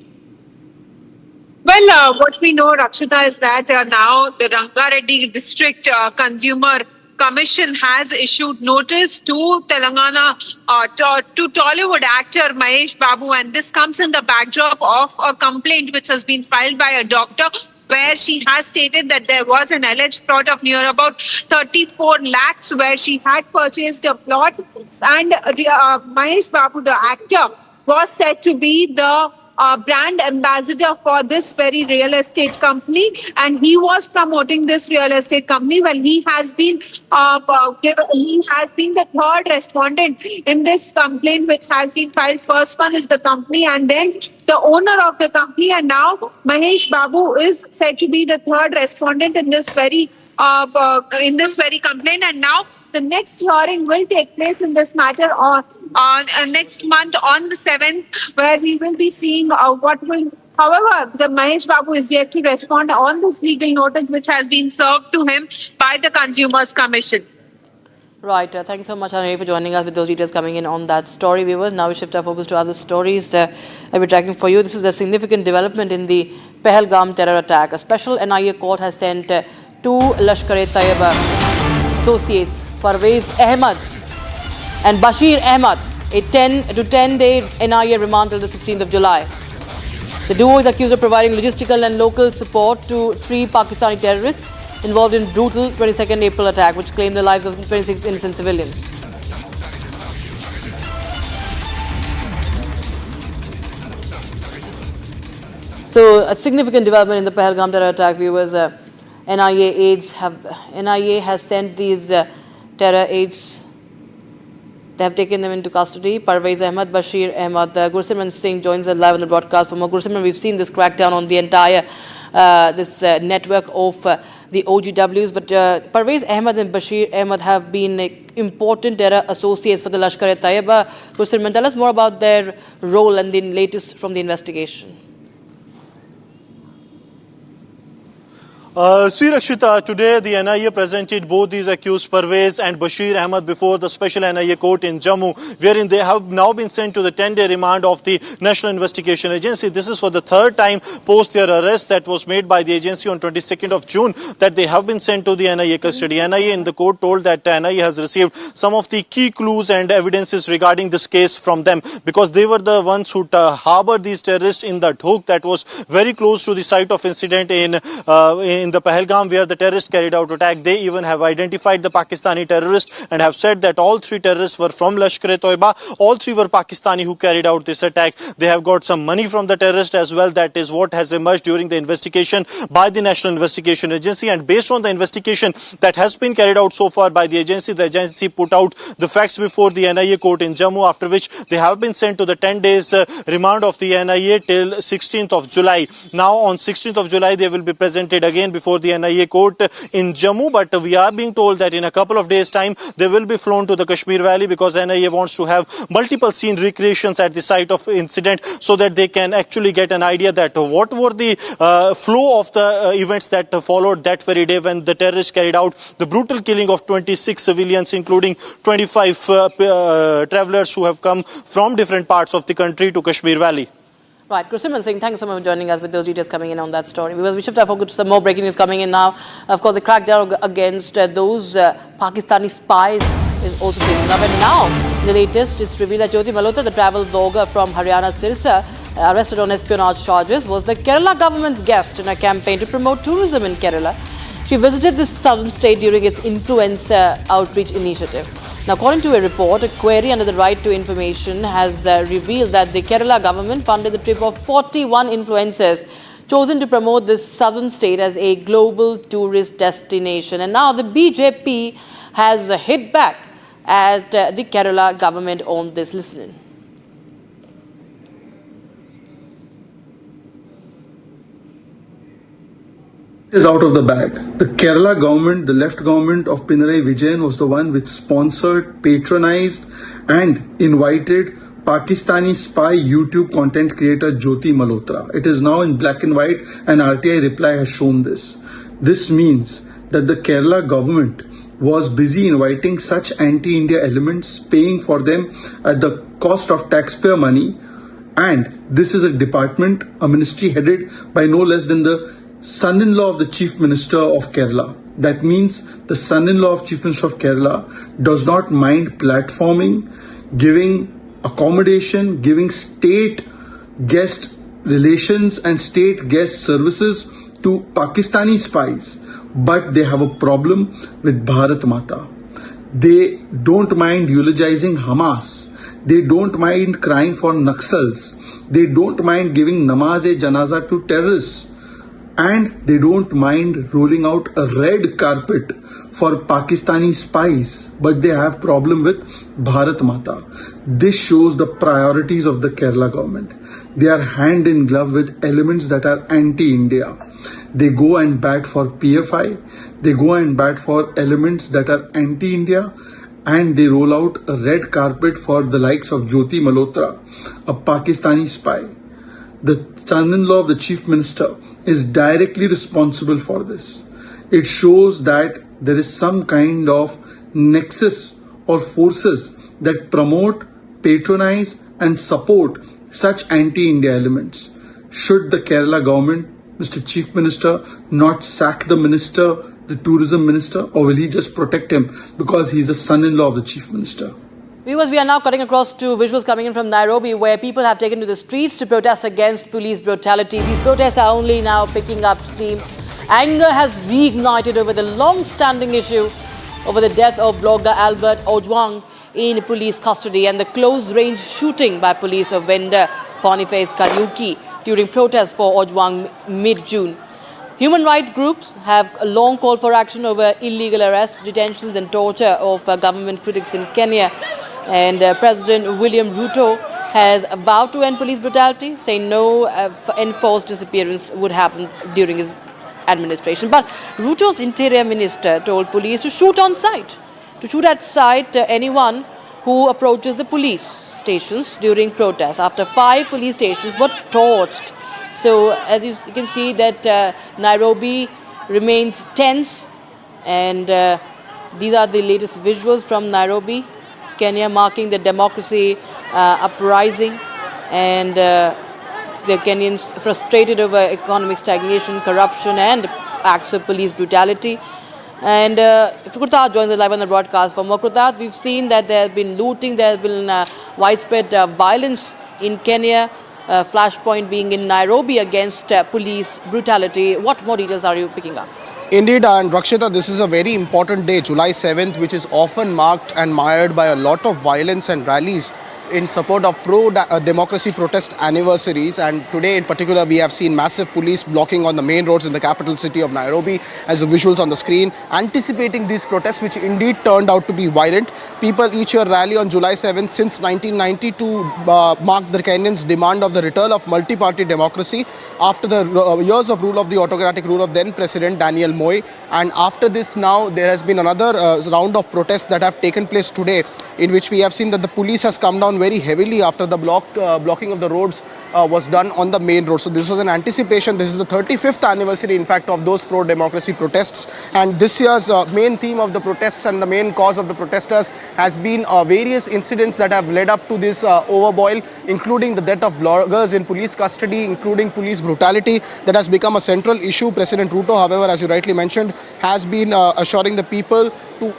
Well, what we know, Rakshita, is that now the Rangareddy District Consumer Commission has issued notice to Telangana, to Tollywood actor Mahesh Babu, and this comes in the backdrop of a complaint which has been filed by a doctor, where she has stated that there was an alleged plot of near about 34 lakhs where she had purchased a plot, and Mahesh Babu, the actor, was said to be the brand ambassador for this very real estate company, and he was promoting this real estate company. Well, he has been the third respondent in this complaint which has been filed. First one is the company and then the owner of the company, and now Mahesh Babu is said to be the third respondent in this very complaint. And now the next hearing will take place in this matter on next month on the 7th, where we will be seeing what will. However, the Mahesh Babu is yet to respond on this legal notice which has been served to him by the Consumers Commission. Right. Thank you so much, Aneri, for joining us with those details coming in on that story, viewers. Now we shift our focus to other stories that we're tracking for you. This is a significant development in the Pahalgam terror attack. A special NIA court has sent two Lashkar-e-Taiba associates, Parvez Ahmed and Bashir Ahmed, a 10-day NIA remand till the 16th of July. The duo is accused of providing logistical and local support to 3 Pakistani terrorists involved in brutal 22nd April attack, which claimed the lives of 26 innocent civilians. So, a significant development in the Pahalgam terror attack, viewers. NIA has sent these terror aides. They have taken them into custody. Parvez Ahmed, Bashir Ahmed. Gursimran Singh joins us live on the broadcast. For more, Gursimran, we've seen this crackdown on the entire network of the OGWs. But Parvez Ahmed and Bashir Ahmed have been important terror associates for the Lashkar-e-Taiba. Gursimran, tell us more about their role and the latest from the investigation. Sri Rakshita, today the NIA presented both these accused, Parvez and Bashir Ahmed, before the special NIA court in Jammu, wherein they have now been sent to the 10-day remand of the National Investigation Agency. This is for the third time post their arrest that was made by the agency on 22nd of June that they have been sent to the NIA custody. NIA in the court told that NIA has received some of the key clues and evidences regarding this case from them, because they were the ones who harbored these terrorists in the Dhok that was very close to the site of incident in the Pahalgam, where the terrorists carried out attack. They even have identified the Pakistani terrorists and have said that all 3 terrorists were from Lashkar-e-Taiba. All 3 were Pakistani who carried out this attack. They have got some money from the terrorists as well. That is what has emerged during the investigation by the National Investigation Agency. And based on the investigation that has been carried out so far by the agency put out the facts before the NIA court in Jammu, after which they have been sent to the 10 days remand of the NIA till 16th of July. Now on 16th of July, they will be presented again before the NIA court in Jammu, but we are being told that in a couple of days' time they will be flown to the Kashmir Valley, because NIA wants to have multiple scene recreations at the site of incident so that they can actually get an idea that what were the flow of the events that followed that very day when the terrorists carried out the brutal killing of 26 civilians, including 25 travelers who have come from different parts of the country to Kashmir Valley. Right, Gursimran Singh, thank you so much for joining us with those details coming in on that story. Because we shift our focus to some more breaking news coming in now. Of course, the crackdown against those Pakistani spies is also taken up. And now, the latest, it's revealed that Jyoti Malhotra, the travel blogger from Haryana Sirsa, arrested on espionage charges, was the Kerala government's guest in a campaign to promote tourism in Kerala. She visited this southern state during its influencer outreach initiative. Now, according to a report, a query under the Right to Information has revealed that the Kerala government funded the trip of 41 influencers chosen to promote this southern state as a global tourist destination. And now the BJP has hit back at the Kerala government on this. Listen in. Is out of the bag. The Kerala government, the left government of Pinarayi Vijayan, was the one which sponsored, patronized and invited Pakistani spy YouTube content creator Jyoti Malhotra. It is now in black and white, and RTI reply has shown this. This means that the Kerala government was busy inviting such anti-India elements, paying for them at the cost of taxpayer money, and this is a department, a ministry headed by no less than the son-in-law of the Chief Minister of Kerala. That means the son-in-law of Chief Minister of Kerala does not mind platforming, giving accommodation, giving state guest relations and state guest services to Pakistani spies. But they have a problem with Bharat Mata. They don't mind eulogizing Hamas. They don't mind crying for Naxals. They don't mind giving namaz-e-janaza to terrorists. And they don't mind rolling out a red carpet for Pakistani spies, but they have problem with Bharat Mata. This shows the priorities of the Kerala government. They are hand in glove with elements that are anti-India. They go and bat for PFI. They go and bat for elements that are anti-India. And they roll out a red carpet for the likes of Jyoti Malhotra, a Pakistani spy. The son-in-law of the Chief Minister is directly responsible for this. It shows that there is some kind of nexus or forces that promote, patronize and support such anti-India elements. Should the Kerala government, Mr. Chief Minister, not sack the minister, the tourism minister, or will he just protect him because he's the son-in-law of the Chief Minister? Viewers, we are now cutting across to visuals coming in from Nairobi, where people have taken to the streets to protest against police brutality. These protests are only now picking up steam. Anger has reignited over the long-standing issue over the death of blogger Albert Ojwang in police custody and the close-range shooting by police of vendor Boniface Kariuki during protests for Ojwang mid-June. Human rights groups have a long call for action over illegal arrests, detentions and torture of government critics in Kenya. And President William Ruto has vowed to end police brutality, saying no enforced disappearance would happen during his administration. But Ruto's interior minister told police to shoot on sight, at sight anyone who approaches the police stations during protests. After 5 police stations were torched. So as you can see that Nairobi remains tense, and these are the latest visuals from Nairobi, Kenya, marking the democracy uprising, and the Kenyans frustrated over economic stagnation, corruption and acts of police brutality. And Krutath joins us live on the broadcast. For more, Krutath, we've seen that there has been looting, there has been widespread violence in Kenya, flashpoint being in Nairobi against police brutality. What more details are you picking up? Indeed, and Rakshita, this is a very important day, July 7th, which is often marked and mired by a lot of violence and rallies in support of pro-democracy protest anniversaries. And today in particular, we have seen massive police blocking on the main roads in the capital city of Nairobi, as the visuals on the screen, anticipating these protests, which indeed turned out to be violent. People each year rally on July 7th since 1990 to mark the Kenyans' demand of the return of multi-party democracy after the years of rule of the autocratic rule of then President Daniel Moi. And after this now, there has been another round of protests that have taken place today, in which we have seen that the police has come down very heavily after the blocking of the roads was done on the main road. So this was an anticipation. This is the 35th anniversary, in fact, of those pro-democracy protests. And this year's main theme of the protests and the main cause of the protesters has been various incidents that have led up to this overboil, including the death of bloggers in police custody, including police brutality that has become a central issue. President Ruto, however, as you rightly mentioned, has been assuring the people to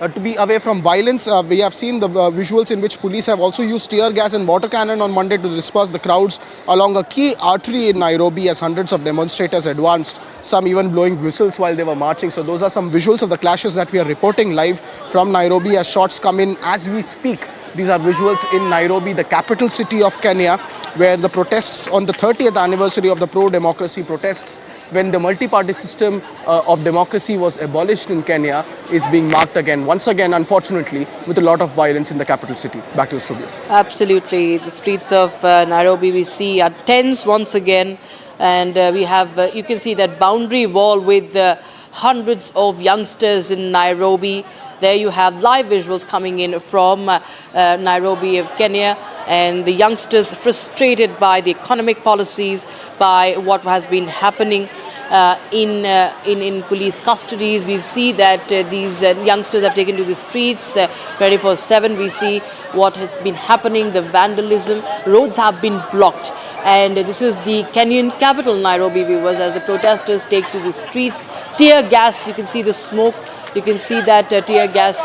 to be away from violence. We have seen the visuals in which police have also used tear gas and water cannon on Monday to disperse the crowds along a key artery in Nairobi as hundreds of demonstrators advanced, some even blowing whistles while they were marching. So those are some visuals of the clashes that we are reporting live from Nairobi as shots come in as we speak. These are visuals in Nairobi, the capital city of Kenya, where the protests on the 30th anniversary of the pro-democracy protests, when the multi-party system of democracy was abolished in Kenya, is being marked again, once again, unfortunately, with a lot of violence in the capital city. Back to the studio. Absolutely. The streets of Nairobi we see are tense once again. And we have, you can see that boundary wall with hundreds of youngsters in Nairobi. There you have live visuals coming in from Nairobi of Kenya, and the youngsters frustrated by the economic policies, by what has been happening in police custodies. We see that these youngsters have taken to the streets 24/7. We see what has been happening, the vandalism. Roads have been blocked. And this is the Kenyan capital, Nairobi, viewers, as the protesters take to the streets. Tear gas, you can see the smoke. You can see that tear gas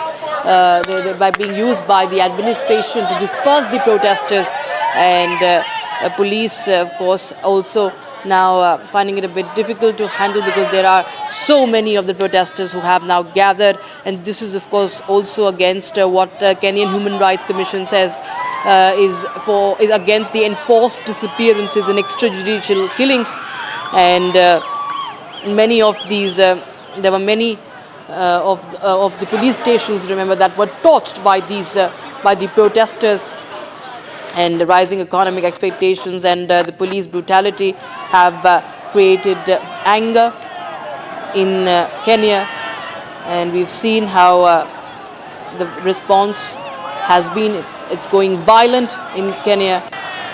by being used by the administration to disperse the protesters. And police, of course, also now finding it a bit difficult to handle because there are so many of the protesters who have now gathered. And this is, of course, also against what Kenyan Human Rights Commission says is against the enforced disappearances and extrajudicial killings. And many of these, there were many of the police stations, remember, that were torched by these by the protesters. And the rising economic expectations and the police brutality have created anger in Kenya, and we've seen how the response has been. It's going violent in Kenya,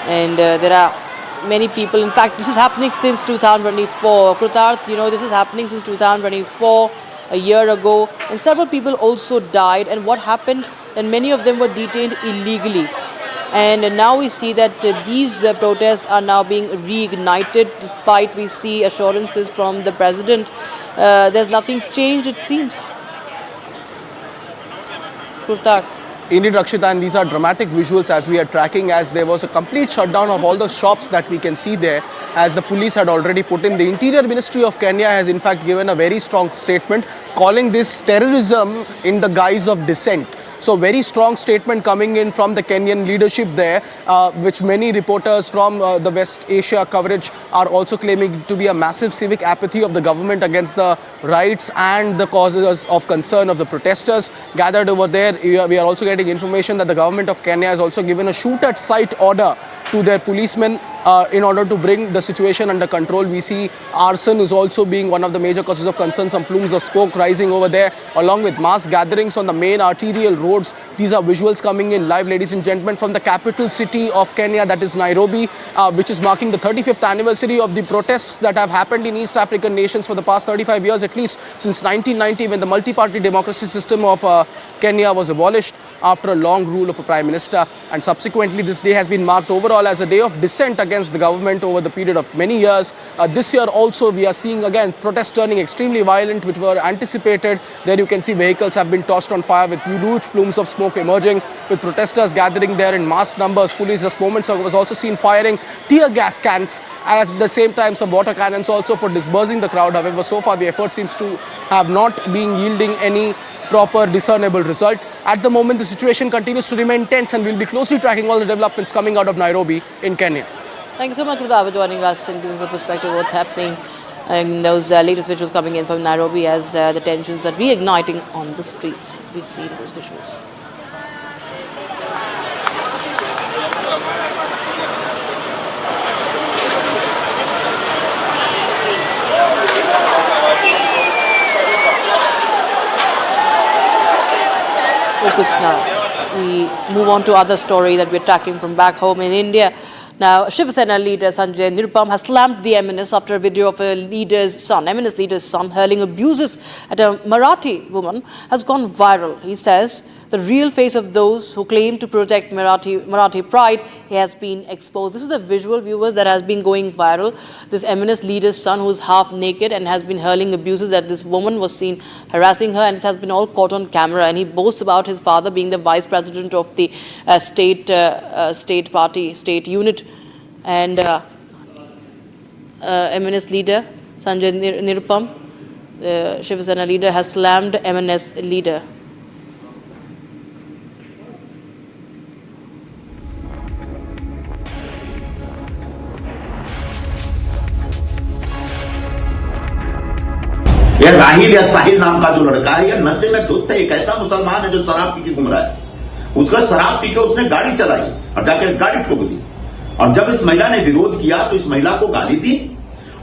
and there are many people. In fact, this is happening since 2024. Krutarth, you know, this is happening since 2024, a year ago, and several people also died. And what happened? And many of them were detained illegally. And now we see that these protests are now being reignited, despite we see assurances from the president. There's nothing changed, it seems. Krutarth. Indeed, Rakshita, and these are dramatic visuals as we are tracking, as there was a complete shutdown of all the shops that we can see there, as the police had already put in. The Interior Ministry of Kenya has in fact given a very strong statement calling this terrorism in the guise of dissent. So very strong statement coming in from the Kenyan leadership there, which many reporters from the West Asia coverage are also claiming to be a massive civic apathy of the government against the rights and the causes of concern of the protesters gathered over there. We are also getting information that the government of Kenya has also given a shoot at sight order to their policemen in order to bring the situation under control. We see arson is also being one of the major causes of concern. Some plumes of smoke rising over there, along with mass gatherings on the main arterial roads. These are visuals coming in live, ladies and gentlemen, from the capital city of Kenya, that is Nairobi, which is marking the 35th anniversary of the protests that have happened in East African nations for the past 35 years, at least since 1990, when the multi-party democracy system of Kenya was abolished after a long rule of a prime minister. And subsequently, this day has been marked overall as a day of dissent against the government over the period of many years. This year also, we are seeing again protests turning extremely violent, which were anticipated. There you can see vehicles have been tossed on fire with huge plumes of smoke emerging, with protesters gathering there in mass numbers. Police just moments ago was also seen firing tear gas cans, as at the same time some water cannons also for dispersing the crowd. However, so far the effort seems to have not been yielding any proper discernible result. At the moment, the situation continues to remain tense, and we'll be closely tracking all the developments coming out of Nairobi in Kenya. Thank you so much, Krutarth, for joining us and giving us a perspective of what's happening and those latest visuals coming in from Nairobi as the tensions are reigniting on the streets, as we see in those visuals. Focus now. We move on to other story that we're tracking from back home in India. Now, Shiv Sena leader Sanjay Nirupam has slammed the MNS after a video of a MNS leader's son hurling abuses at a Marathi woman has gone viral. He says the the real face of those who claim to protect Marathi pride has been exposed. This is a visual, viewers, that has been going viral. This MNS leader's son, who is half naked and has been hurling abuses at this woman, was seen harassing her, and it has been all caught on camera. And he boasts about his father being the vice president of the state unit, and MNS leader Sanjay Nirupam, the Shiv Sena leader, has slammed MNS leader. यह राहिल या साहिल नाम का जो लड़का है, यह नशे में धुत है। एक ऐसा मुसलमान है जो शराब पी के घूम रहा है। उसका शराब पी के उसने गाड़ी चलाई और जाकर गाड़ी ठोक दी, और जब इस महिला ने विरोध किया तो इस महिला को गाली दी,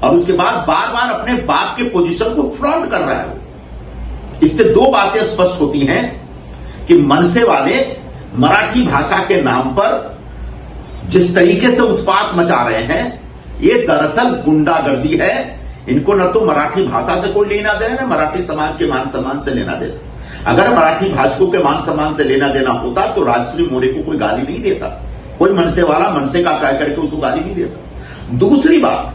और उसके बाद बार बार अपने बाप के पोजीशन को फ्रॉन्ट कर रहा है। इससे दो बातें स्पष्ट होती हैं कि मनसे वाले मराठी भाषा के नाम पर जिस तरीके से उत्पात मचा रहे हैं, ये दरअसल गुंडागर्दी है। इनको न तो मराठी भाषा से कोई लेना देना, न मराठी समाज के मान सम्मान से लेना देना। अगर मराठी भाषकों के मान सम्मान से लेना देना होता तो राजश्री मोरे को कोई गाली नहीं देता, कोई मनसे वाला मनसे का कह करके उसको गाली नहीं देता। दूसरी बात,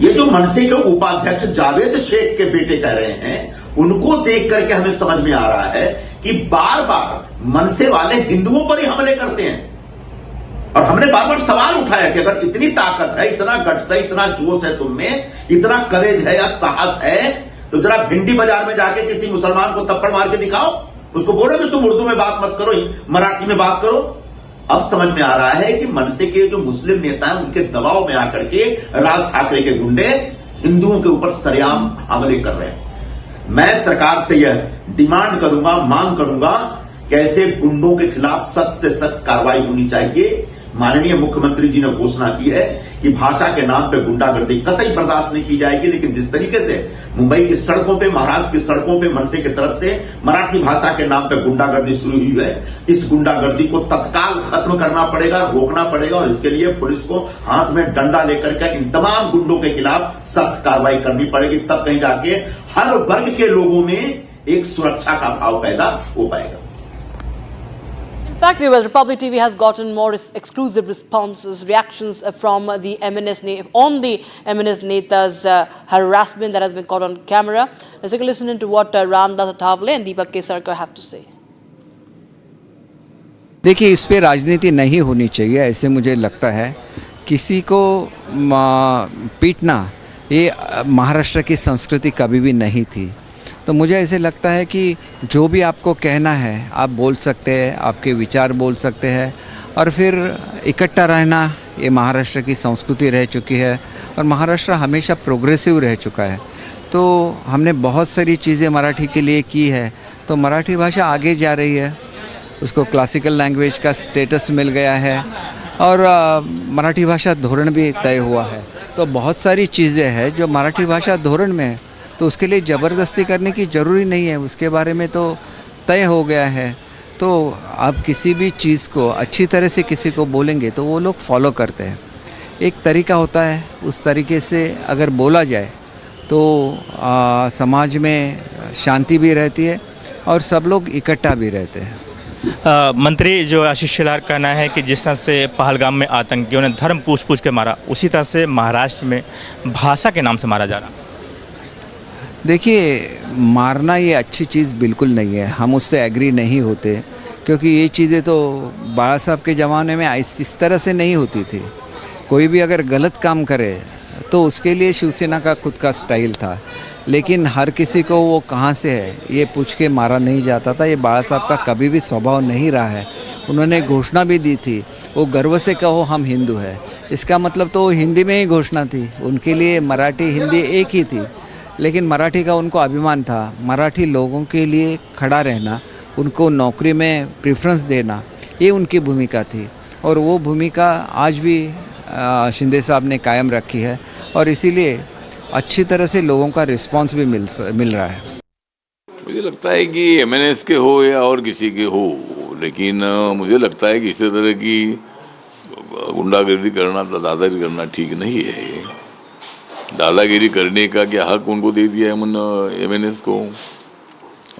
ये जो मनसे के उपाध्यक्ष जावेद शेख के बेटे कह रहे हैं, उनको देख करके हमें समझ में आ रहा है कि बार बार मनसे वाले हिंदुओं पर ही हमले करते हैं। और हमने बार बार सवाल उठाया कि अगर इतनी ताकत है, इतना गट्स है, इतना जोश है तुम में, इतना करेज है या साहस है, तो जरा भिंडी बाजार में जाके किसी मुसलमान को थप्पड़ मार के दिखाओ, उसको बोलो कि तुम उर्दू में बात मत करो, मराठी में बात करो। अब समझ में आ रहा है कि मनसे के जो मुस्लिम नेता हैं, उनके दबाव में आकर के राज ठाकरे के गुंडे हिंदुओं के ऊपर सरेआम हमले कर रहे हैं। मैं सरकार से यह डिमांड करूंगा, मांग करूंगा कि ऐसे गुंडों के खिलाफ सख्त से सख्त कार्रवाई होनी चाहिए। माननीय मुख्यमंत्री जी ने घोषणा की है कि भाषा के नाम पे गुंडागर्दी कतई बर्दाश्त नहीं की जाएगी, लेकिन जिस तरीके से मुंबई की सड़कों पे, महाराष्ट्र की सड़कों पे मनसे की तरफ से मराठी भाषा के नाम पे गुंडागर्दी शुरू हुई है, इस गुंडागर्दी को तत्काल खत्म करना पड़ेगा, रोकना पड़ेगा, और इसके लिए पुलिस को हाथ में डंडा लेकर के इन तमाम गुंडों के खिलाफ सख्त कार्रवाई करनी पड़ेगी। तब कहीं जाके हर वर्ग के लोगों में एक सुरक्षा का भाव पैदा हो पाएगा। In fact, viewers, Republic TV has gotten more exclusive responses, reactions from the on the MNS Neta's harassment that has been caught on camera. Let's take a listen into what Ramdas Athavale and Deepak Kesarkar have to say. देखिए, इस पे राजनीति नहीं होनी चाहिए, ऐसे मुझे लगता है। किसी को पीटना ये महाराष्ट्र की संस्कृति कभी भी नहीं थी। तो मुझे ऐसे लगता है कि जो भी आपको कहना है आप बोल सकते हैं, आपके विचार बोल सकते हैं, और फिर इकट्ठा रहना ये महाराष्ट्र की संस्कृति रह चुकी है, और महाराष्ट्र हमेशा प्रोग्रेसिव रह चुका है। तो हमने बहुत सारी चीज़ें मराठी के लिए की है, तो मराठी भाषा आगे जा रही है, उसको क्लासिकल लैंग्वेज का स्टेटस मिल गया है, और मराठी भाषा धोरण भी तय हुआ है। तो बहुत सारी चीज़ें हैं जो मराठी भाषा धोरण में है, तो उसके लिए ज़बरदस्ती करने की ज़रूरी नहीं है, उसके बारे में तो तय हो गया है। तो आप किसी भी चीज़ को अच्छी तरह से किसी को बोलेंगे तो वो लोग फॉलो करते हैं। एक तरीका होता है, उस तरीके से अगर बोला जाए तो समाज में शांति भी रहती है और सब लोग इकट्ठा भी रहते हैं। मंत्री जो आशीष शेलार का कहना है कि जिस तरह से पहलगाम में आतंकियों ने धर्म पूछ के मारा, उसी तरह से महाराष्ट्र में भाषा के नाम से मारा जा रहा। देखिए, मारना ये अच्छी चीज़ बिल्कुल नहीं है, हम उससे एग्री नहीं होते, क्योंकि ये चीज़ें तो बाला साहब के ज़माने में इस तरह से नहीं होती थी। कोई भी अगर गलत काम करे तो उसके लिए शिवसेना का खुद का स्टाइल था, लेकिन हर किसी को वो कहाँ से है ये पूछ के मारा नहीं जाता था। ये बाला साहब का कभी भी स्वभाव नहीं रहा है। उन्होंने घोषणा भी दी थी, वो गर्व से कहो हम हिंदू हैं, इसका मतलब तो हिंदी में ही घोषणा थी। उनके लिए मराठी हिंदी एक ही थी, लेकिन मराठी का उनको अभिमान था। मराठी लोगों के लिए खड़ा रहना, उनको नौकरी में प्रेफरेंस देना, ये उनकी भूमिका थी, और वो भूमिका आज भी शिंदे साहब ने कायम रखी है, और इसीलिए अच्छी तरह से लोगों का रिस्पांस भी मिल रहा है। मुझे लगता है कि MNS के हो या और किसी के हो, लेकिन मुझे लगता है कि इसी तरह की गुंडागर्दी करना, दादागिरी करना ठीक नहीं है। दादागिरी करने का क्या हक उनको दे दिया है MNS को?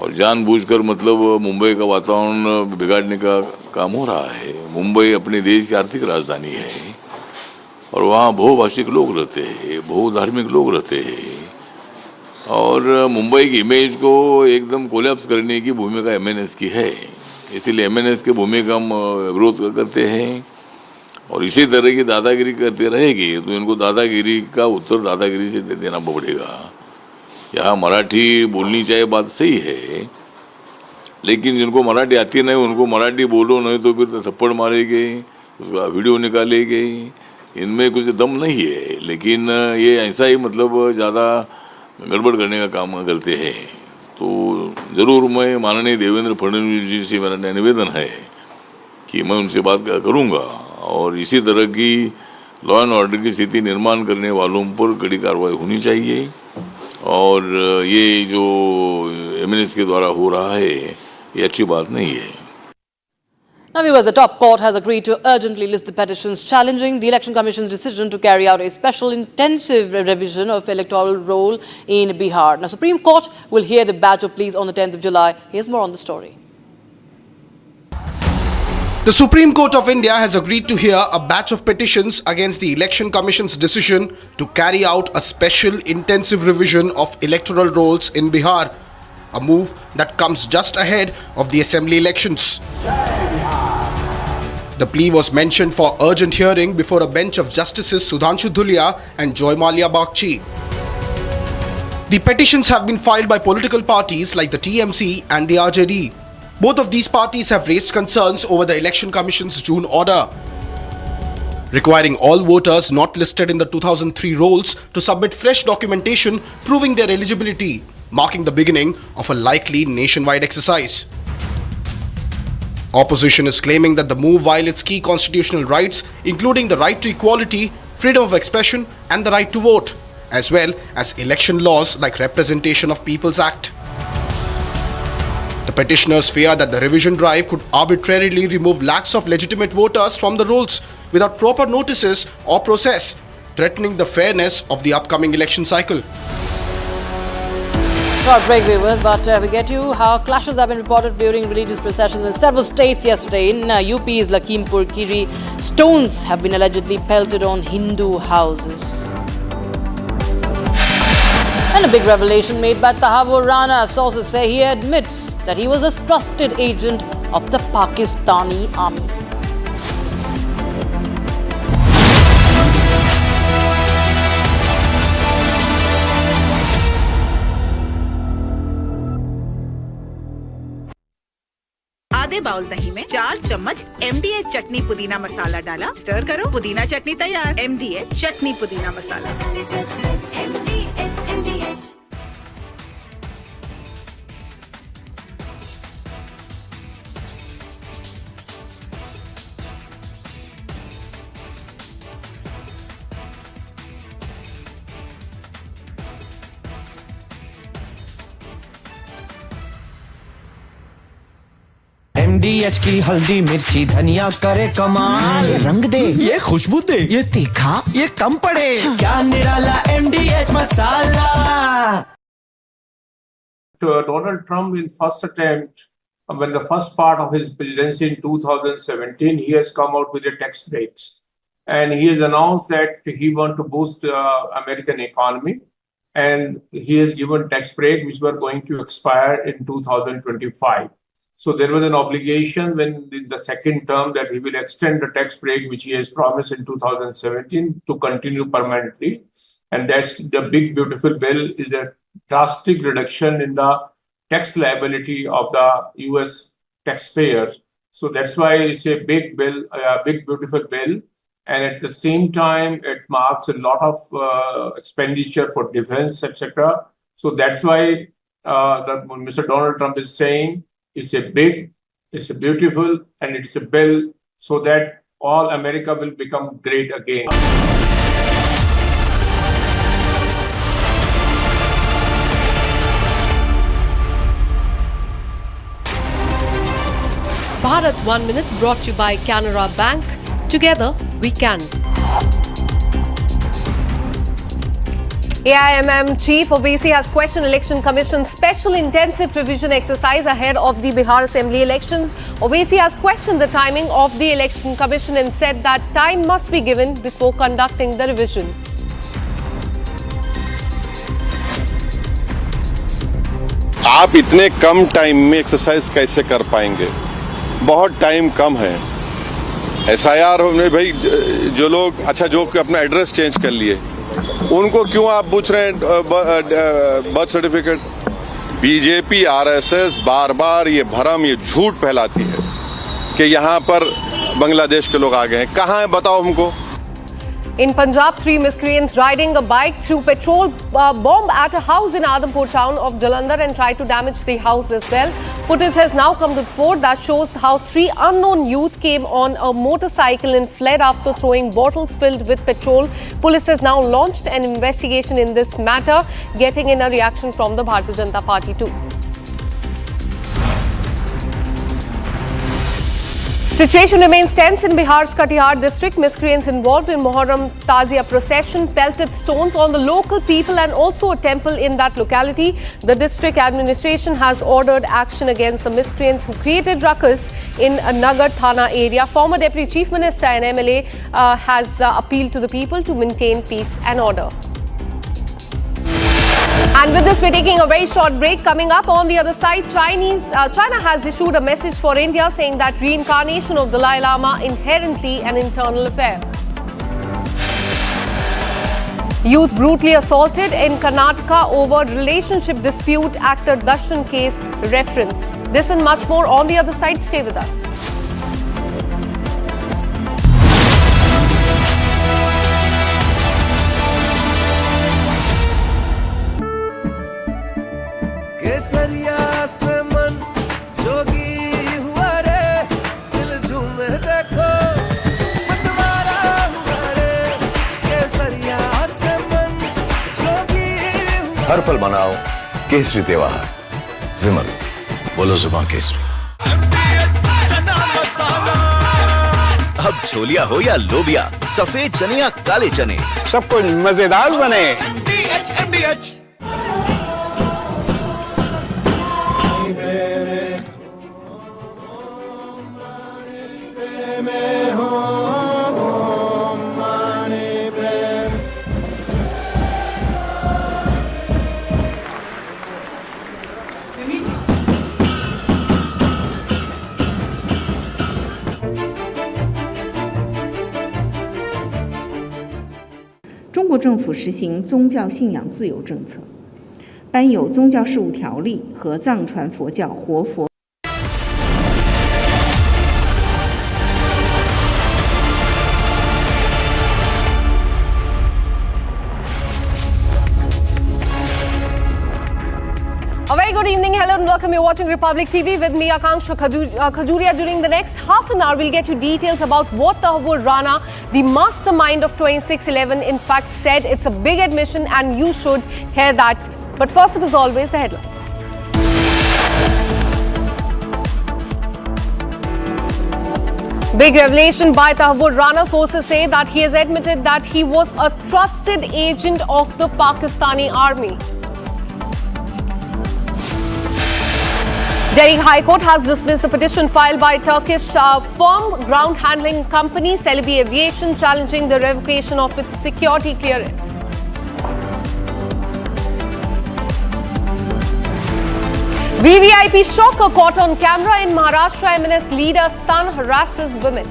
और जानबूझकर मतलब मुंबई का वातावरण बिगाड़ने का काम हो रहा है। मुंबई अपने देश की आर्थिक राजधानी है और वहाँ बहुभाषिक लोग रहते हैं, बहुधार्मिक लोग रहते हैं और मुंबई की इमेज को एकदम कोलैप्स करने की भूमिका एमएनएस की है। इसीलिए एमएनएस की भूमिका हम विरोध करते हैं और इसी तरह की दादागिरी करते रहेगी तो इनको दादागिरी का उत्तर दादागिरी से देना पड़ेगा। यहाँ मराठी बोलनी चाहिए, बात सही है, लेकिन जिनको मराठी आती नहीं उनको मराठी बोलो, नहीं तो फिर थप्पड़ मारेंगे, उसका वीडियो निकालेंगे, इनमें कुछ दम नहीं है। लेकिन ये ऐसा ही मतलब ज़्यादा गड़बड़ करने का काम करते हैं। तो ज़रूर मैं माननीय देवेंद्र फडणवीस जी से मेरा निवेदन है कि मैं उनसे बात करूँगा और इसी तरह की लॉ एंड ऑर्डर की स्थिति निर्माण करने वालों पर कड़ी कार्रवाई होनी चाहिए और ये जो एमएनएस के द्वारा हो रहा है ये अच्छी बात नहीं है। Now, viewers, the top court has agreed to urgently list the petitions challenging the Election Commission's decision to carry out a special intensive revision of electoral roll in Bihar. Now, Supreme Court will hear the batch of pleas on the 10th of July. Here's more on the story. The Supreme Court of India has agreed to hear a batch of petitions against the Election Commission's decision to carry out a special intensive revision of electoral rolls in Bihar, a move that comes just ahead of the assembly elections. The plea was mentioned for urgent hearing before a bench of Justices Sudhanshu Dhulia and Joy Malia Bagchi. The petitions have been filed by political parties like the TMC and the RJD. Both of these parties have raised concerns over the Election Commission's June order, requiring all voters not listed in the 2003 rolls to submit fresh documentation proving their eligibility, marking the beginning of a likely nationwide exercise. Opposition is claiming that the move violates key constitutional rights, including the right to equality, freedom of expression, and the right to vote, as well as election laws like Representation of People's Act. The petitioners fear that the revision drive could arbitrarily remove lakhs of legitimate voters from the rolls without proper notices or process, threatening the fairness of the upcoming election cycle. Short break, viewers, but we get you how clashes have been reported during religious processions in several states yesterday. In UP's Lakhimpur Kheri, stones have been allegedly pelted on Hindu houses. And a big revelation made by Tahavur Rana. Sources say he admits that he was a trusted agent of the Pakistani army. आधे bowl दही में 4 चम्मच MDH चटनी पुदीना मसाला डाला, stir करो, पुदीना चटनी तैयार। MDH चटनी पुदीना मसाला। MDH की हल्दी मिर्ची धनिया करे कमाल, ये रंग दे, ये खुशबू दे, ये तीखा, ये कम पड़े, क्या निराला MDH masala. Donald Trump in first attempt, when the first part of his presidency in 2017, he has come out with the tax breaks. And he has announced that he wants to boost the American economy. And he has given tax break which were going to expire in 2025. So there was an obligation when the second term that he will extend the tax break which he has promised in 2017 to continue permanently. And that's the big beautiful bill is a drastic reduction in the tax liability of the US taxpayers. So that's why it's a big bill, a big beautiful bill. And at the same time, it marks a lot of expenditure for defense, etc. So that's why Mr. Donald Trump is saying it's a big, it's a beautiful, and it's a bill so that all America will become great again. Bharat 1 Minute brought to you by Canara Bank. Together we can. AIMM Chief Owaisi has questioned Election Commission's special intensive revision exercise ahead of the Bihar Assembly elections. Owaisi has questioned the timing of the Election Commission and said that time must be given before conducting the revision. आप इतने कम time में exercise कैसे कर पाएंगे? बहुत time कम है। SIR में भाई जो लोग जो अपना एड्रेस चेंज कर लिए उनको क्यों आप पूछ रहे हैं बर्थ सर्टिफिकेट? बीजेपी RSS बार बार ये भरम ये झूठ फैलाती है कि यहाँ पर बांग्लादेश के लोग आ गए हैं। कहाँ है बताओ हमको। In Punjab, 3 miscreants riding a bike threw petrol bomb at a house in Adampur town of Jalandhar and tried to damage the house as well. Footage has now come to the fore that shows how 3 unknown youth came on a motorcycle and fled after throwing bottles filled with petrol. Police has now launched an investigation in this matter, getting in a reaction from the Bharatiya Janata Party too. Situation remains tense in Bihar's Katihar district. Miscreants involved in Muharram Tazia procession pelted stones on the local people and also a temple in that locality. The district administration has ordered action against the miscreants who created ruckus in a Nagar Thana area. Former Deputy Chief Minister and MLA has appealed to the people to maintain peace and order. And with this, we're taking a very short break. Coming up on the other side, China has issued a message for India saying that reincarnation of Dalai Lama inherently an internal affair. Youth brutally assaulted in Karnataka over relationship dispute, actor Darshan case reference. This and much more on the other side. Stay with us. केसरिया से मन जोगी हुआ रे, दिल झूमे देखो मतवारा हुआ रे। केसरिया से मन जोगी हुआ। हर पल मनाओ केसरी त्योहार। विमल बोलो जुबान केसरी। अब छोलिया हो या लोबिया, सफेद चने या काले चने, सब कुछ मजेदार बने। MDH中国政府实行宗教信仰自由政策，颁有宗教事务条例和藏传佛教活佛。A very good evening, hello and welcome. You're watching Republic TV with me, Akanksha Khajuria. During the next half an hour, we'll get you details about what Tahir Rana, the mastermind of 2611, in fact said. It's a big admission and you should hear that. But first up, as always, the headlines. Big revelation by Tahir Rana. Sources say that he has admitted that he was a trusted agent of the Pakistani army. Delhi High Court has dismissed the petition filed by Turkish firm ground handling company Celebi Aviation challenging the revocation of its security clearance. VVIP shocker caught on camera in Maharashtra. MNS leader's son harasses women.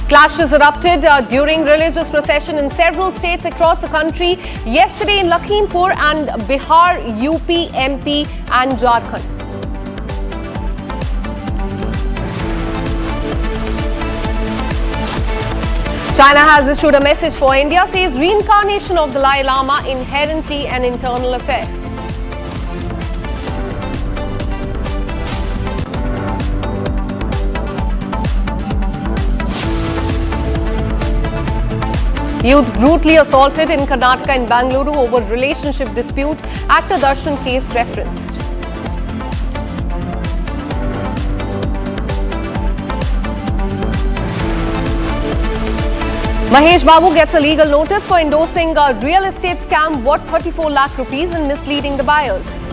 Clashes erupted during religious procession in several states across the country yesterday in Lakhimpur and Bihar, UP, MP and Jharkhand. China has issued a message for India, says reincarnation of Dalai Lama inherently an internal affair. Youth brutally assaulted in Karnataka and Bangalore over relationship dispute. Actor Darshan case referenced. Mahesh Babu gets a legal notice for endorsing a real estate scam worth 34 lakh rupees and misleading the buyers.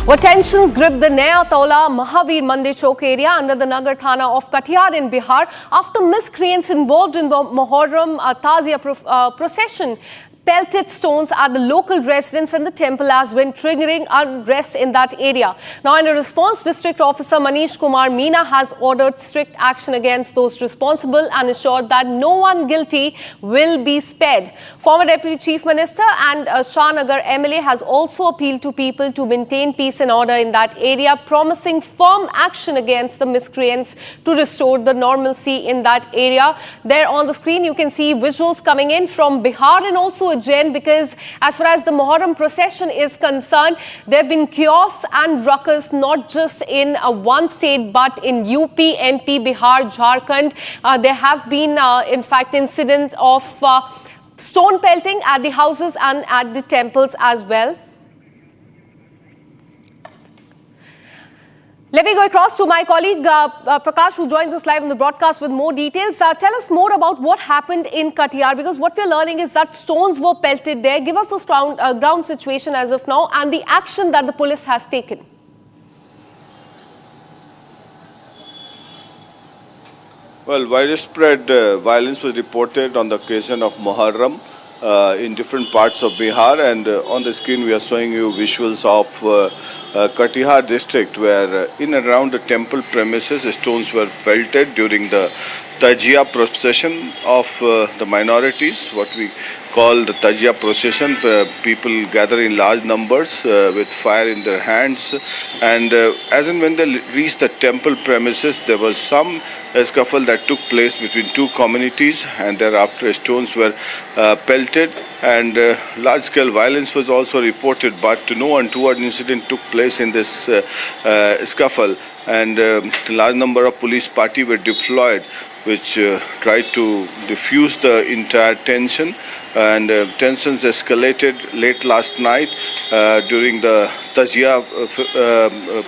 What tensions grip the Naya Taula Mahavir Mandir Chowk area under the Nagar Thana of Katihar in Bihar after miscreants involved in the Muharram Tazia procession pelted stones at the local residents and the temple as when triggering unrest in that area. Now, in a response, District Officer Manish Kumar Meena has ordered strict action against those responsible and assured that no one guilty will be spared. Former Deputy Chief Minister and Shahnagar MLA has also appealed to people to maintain peace and order in that area, promising firm action against the miscreants to restore the normalcy in that area. There on the screen, you can see visuals coming in from Bihar and also Ujjain, because as far as the Muharram procession is concerned, there have been chaos and ruckus not just in one state but in UP, MP, Bihar, Jharkhand. There have been, in fact, incidents of stone pelting at the houses and at the temples as well. Let me go across to my colleague Prakash, who joins us live on the broadcast with more details. Tell us more about what happened in Katihar, because what we're learning is that stones were pelted there. Give us the ground situation as of now and the action that the police has taken. Well, widespread violence was reported on the occasion of Muharram in different parts of Bihar, and on the screen we are showing you visuals of Katihar district, where in and around the temple premises stones were pelted during the Tajia procession of the minorities, what we call the Tajia procession. People gather in large numbers with fire in their hands, and as and when they reached the temple premises, there was some scuffle that took place between two communities, and thereafter stones were pelted, and large-scale violence was also reported, but no untoward incident took place in this scuffle, and a large number of police party were deployed, which tried to diffuse the entire tension, and tensions escalated late last night during the Tajia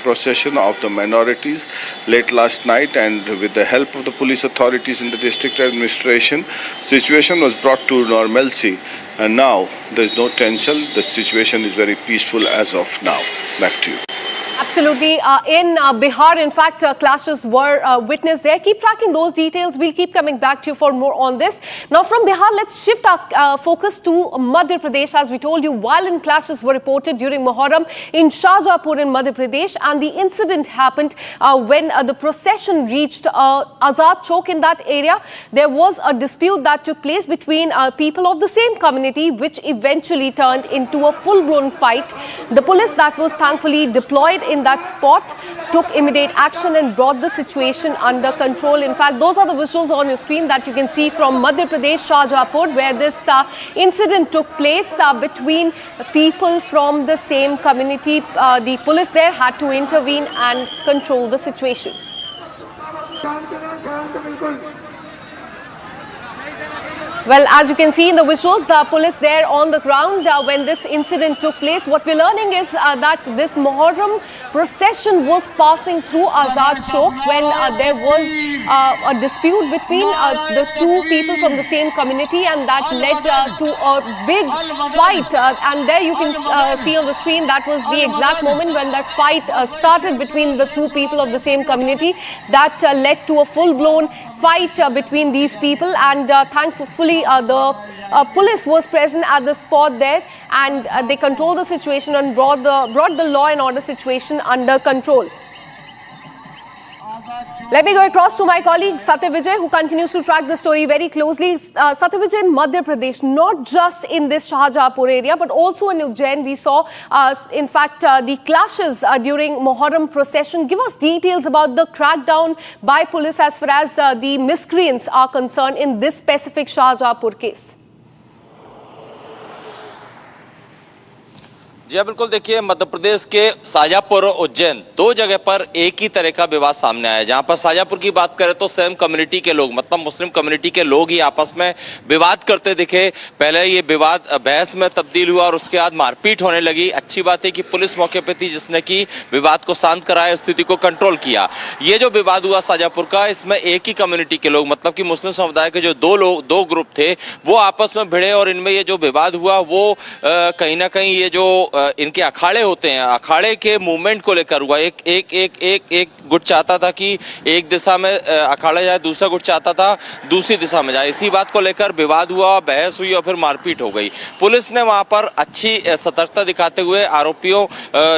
procession of the minorities late last night, and with the help of the police authorities in the district administration, situation was brought to normalcy, and now there is no tension. The situation is very peaceful as of now. Back to you. Absolutely. In Bihar, in fact, clashes were witnessed there. Keep tracking those details. We'll keep coming back to you for more on this. Now, from Bihar, let's shift our focus to Madhya Pradesh. As we told you, violent clashes were reported during Muharram in Shahjahanpur in Madhya Pradesh, and the incident happened when the procession reached Azad Chowk in that area. There was a dispute that took place between people of the same community, which eventually turned into a full-blown fight. The police that was thankfully deployed in that spot took immediate action and brought the situation under control. In fact, those are the visuals on your screen that you can see from Madhya Pradesh, Shahjahanpur, where this incident took place between people from the same community. The police there had to intervene and control the situation. Well, as you can see in the visuals, police there on the ground when this incident took place. What we're learning is that this Muharram procession was passing through Azad Chowk when there was a dispute between the two people from the same community, and that led to a big fight. And there you can see on the screen that was the exact moment when that fight started between the two people of the same community. That led to a full-blown fight between these people, and thankfully the police was present at the spot there, and they controlled the situation and brought the law and order situation under control. Let me go across to my colleague Satya Vijay, who continues to track the story very closely. Satya Vijay, in Madhya Pradesh, not just in this Shahjahanpur area, but also in Ujjain, we saw, in fact, the clashes during Muharram procession. Give us details about the crackdown by police as far as the miscreants are concerned in this specific Shahjahanpur case. जी हाँ, बिल्कुल। देखिए, मध्य प्रदेश के शाहजहाँपुर और उज्जैन दो जगह पर एक ही तरह का विवाद सामने आया है। जहाँ पर शाहजहाँपुर की बात करें तो सेम कम्युनिटी के लोग, मतलब मुस्लिम कम्युनिटी के लोग ही आपस में विवाद करते दिखे। पहले ये विवाद बहस में तब्दील हुआ और उसके बाद मारपीट होने लगी। अच्छी बात है कि पुलिस मौके पर थी, जिसने कि विवाद को शांत कराया, स्थिति को कंट्रोल किया। ये जो विवाद हुआ शाहजहाँपुर का, इसमें एक ही कम्युनिटी के लोग, मतलब कि मुस्लिम समुदाय के जो दो ग्रुप थे, वो आपस में भिड़े और इनमें ये जो विवाद हुआ वो कहीं ना कहीं ये जो इनके अखाड़े होते हैं, अखाड़े के मूवमेंट को लेकर हुआ। एक गुट चाहता था कि एक दिशा में अखाड़ा जाए, दूसरा गुट चाहता था दूसरी दिशा में जाए। इसी बात को लेकर विवाद हुआ, बहस हुई और फिर मारपीट हो गई। पुलिस ने वहां पर अच्छी सतर्कता दिखाते हुए आरोपियों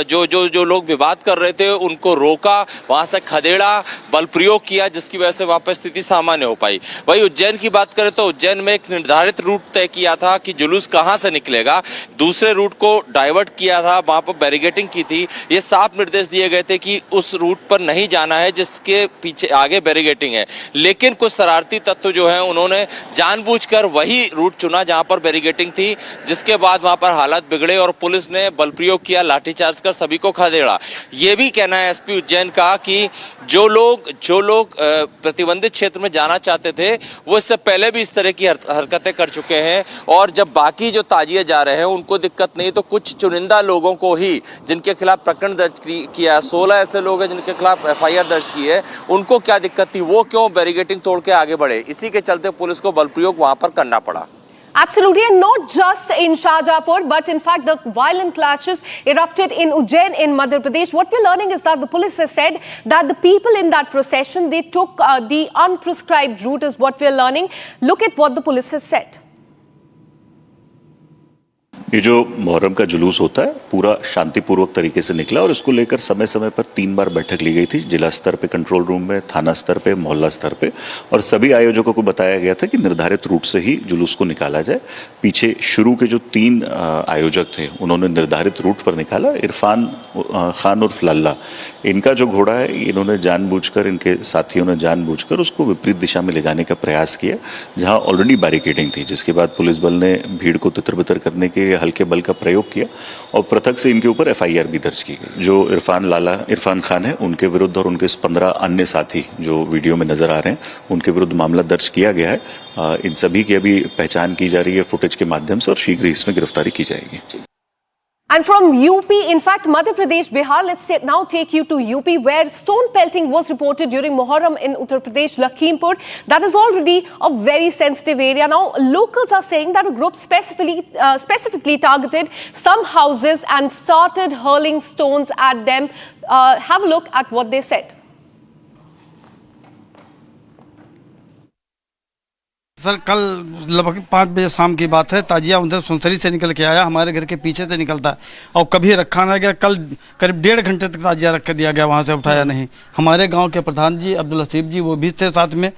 जो लोग विवाद कर रहे थे उनको रोका, वहां से खदेड़ा, बल प्रयोग किया, जिसकी वजह से वहां पर स्थिति सामान्य हो पाई। वही उज्जैन की बात करें तो उज्जैन में एक निर्धारित रूट तय किया था कि जुलूस कहां से निकलेगा, दूसरे रूट को डाइवर्ट किया था, वहां पर बैरिकेडिंग की थी। ये साफ निर्देश दिए गए थे कि उस रूट पर नहीं जाना है जिसके पीछे आगे बैरिकेडिंग है। लेकिन कुछ शरारती तत्व जो हैं उन्होंने जानबूझकर वही रूट चुना जहां पर बैरिकेडिंग थी, जिसके बाद वहां पर हालात बिगड़े और पुलिस ने बल प्रयोग किया, लाठीचार्ज कर सभी को खदेड़ा। ये भी कहना है एसपी उज्जैन का कि जो लोग प्रतिबंधित क्षेत्र में जाना चाहते थे वो इससे पहले भी इस तरह की हरकतें कर चुके हैं और जब बाकी जो ताजिए जा रहे हैं उनको दिक्कत नहीं, तो कुछ चुनिंदा लोगों को ही जिनके खिलाफ प्रकरण दर्ज किया, 16 ऐसे लोग हैं जिनके खिलाफ एफआईआर दर्ज की है, उनको क्या दिक्कत थी, वो क्यों बैरिकेडिंग तोड़ के आगे बढ़े। इसी के चलते पुलिस को बल प्रयोग वहां पर करना पड़ा। Absolutely, and not just in Shahjahanpur, but in fact the violent clashes erupted in Ujjain in Madhya Pradesh. What we're learning is that the police has said that the people in that procession, they took the unprescribed route is what we're learning. Look at what the police has said. ये जो मुहर्रम का जुलूस होता है पूरा शांतिपूर्वक तरीके से निकला और इसको लेकर समय समय पर 3 बार बैठक ली गई थी, जिला स्तर पे कंट्रोल रूम में, थाना स्तर पे, मोहल्ला स्तर पे, और सभी आयोजकों को बताया गया था कि निर्धारित रूट से ही जुलूस को निकाला जाए। पीछे शुरू के जो 3 आयोजक थे उन्होंने निर्धारित रूट पर निकाला। इरफान खान उर्फ लल्ला, इनका जो घोड़ा है इन्होंने जानबूझकर, इनके साथियों ने जानबूझकर उसको विपरीत दिशा में ले जाने का प्रयास किया जहां ऑलरेडी बैरिकेडिंग थी, जिसके बाद पुलिस बल ने भीड़ को तितर बितर करने के लिए हल्के बल का प्रयोग किया और पृथक से इनके ऊपर एफआईआर भी दर्ज की गई। जो इरफान खान है उनके विरुद्ध और उनके 15 अन्य साथी जो वीडियो में नजर आ रहे हैं उनके विरुद्ध मामला दर्ज किया गया है। इन सभी की अभी पहचान की जा रही है फुटेज के माध्यम से और शीघ्र ही इसमें गिरफ्तारी की जाएगी। And from UP, in fact, Madhya Pradesh, Bihar, let's now take you to UP, where stone pelting was reported during Muharram in Uttar Pradesh, Lakhimpur. That is already a very sensitive area. Now, locals are saying that a group specifically targeted some houses and started hurling stones at them. Have a look at what they said. Sir, कल लगभग 5 बजे शाम की बात है। ताजिया उधर सुनसरी से निकल के आया, हमारे घर के पीछे से निकलता है और कभी रखा ना गया। कल करीब 1.5 घंटे तक ताजिया रख के दिया गया, वहाँ से उठाया नहीं। हमारे गांव के प्रधान जी अब्दुल हसीब जी वो भी थे साथ में।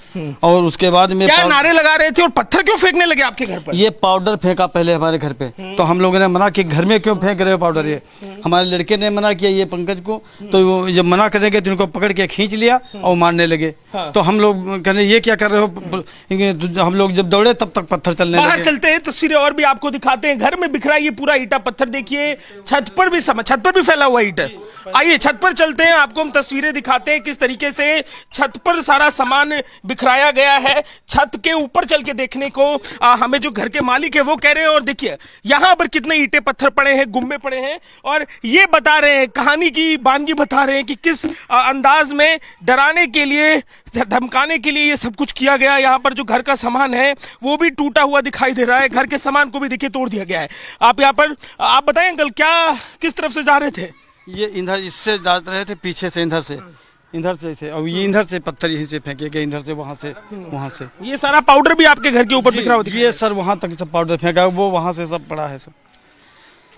और उसके बाद में क्या नारे लगा रहे थे और पत्थर क्यों फेंकने लगे आपके घर पर? ये पाउडर फेंका पहले हमारे घर पे, तो हम लोगों ने मना किया, घर में क्यों फेंक रहे हो पाउडर। ये हमारे लड़के ने मना किया, ये पंकज को, तो जब मना करेंगे तो इनको पकड़ के खींच लिया और मारने लगे। तो हम लोग कहने ये क्या कर रहे हो, हम लोग जब दौड़े तब तक पत्थर चलने लगे। बाहर चलते हैं, तस्वीरें और भी आपको दिखाते हैं। घर में बिखरा ये पूरा ईटा पत्थर देखिए, छत पर भी फैला हुआ ईटा। आइए छत पर चलते हैं, आपको हम तस्वीरें दिखाते हैं किस तरीके से छत पर सारा सामान बिखराया गया है। छत के ऊपर चल के देखने को हमें जो घर के मालिक है वो कह रहे हैं, और देखिए यहाँ पर कितने ईंटे पत्थर पड़े हैं, गुम्बे पड़े हैं, और ये बता रहे हैं, कहानी की बानगी बता रहे हैं कि किस अंदाज में डराने के लिए, धमकाने के लिए ये सब कुछ किया गया। यहाँ पर जो घर का सामान है वो भी टूटा हुआ दिखाई दे रहा है, घर के सामान को भी देखिए तोड़ दिया गया है। आप यहाँ पर आप बताएं अंकल, क्या किस तरफ से जा रहे थे? ये इधर इससे जा रहे थे, पीछे से इधर से और ये इधर से पत्थर यहीं से फेंके गए, इधर से वहाँ से। ये सारा पाउडर भी आपके घर के ऊपर बिखरा हुआ? ये सर वहाँ तक सब पाउडर फेंका, वो वहाँ से सब पड़ा है सब।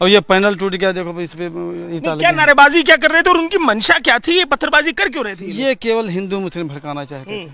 और ये पैनल टूट गया, देखो इस पे ईंटा क्या नारेबाजी क्या कर रहे थे और उनकी मंशा क्या थी? ये पत्थरबाजी कर क्यों रहे थे? ये केवल हिंदू मुस्लिम भड़काना चाहते थे।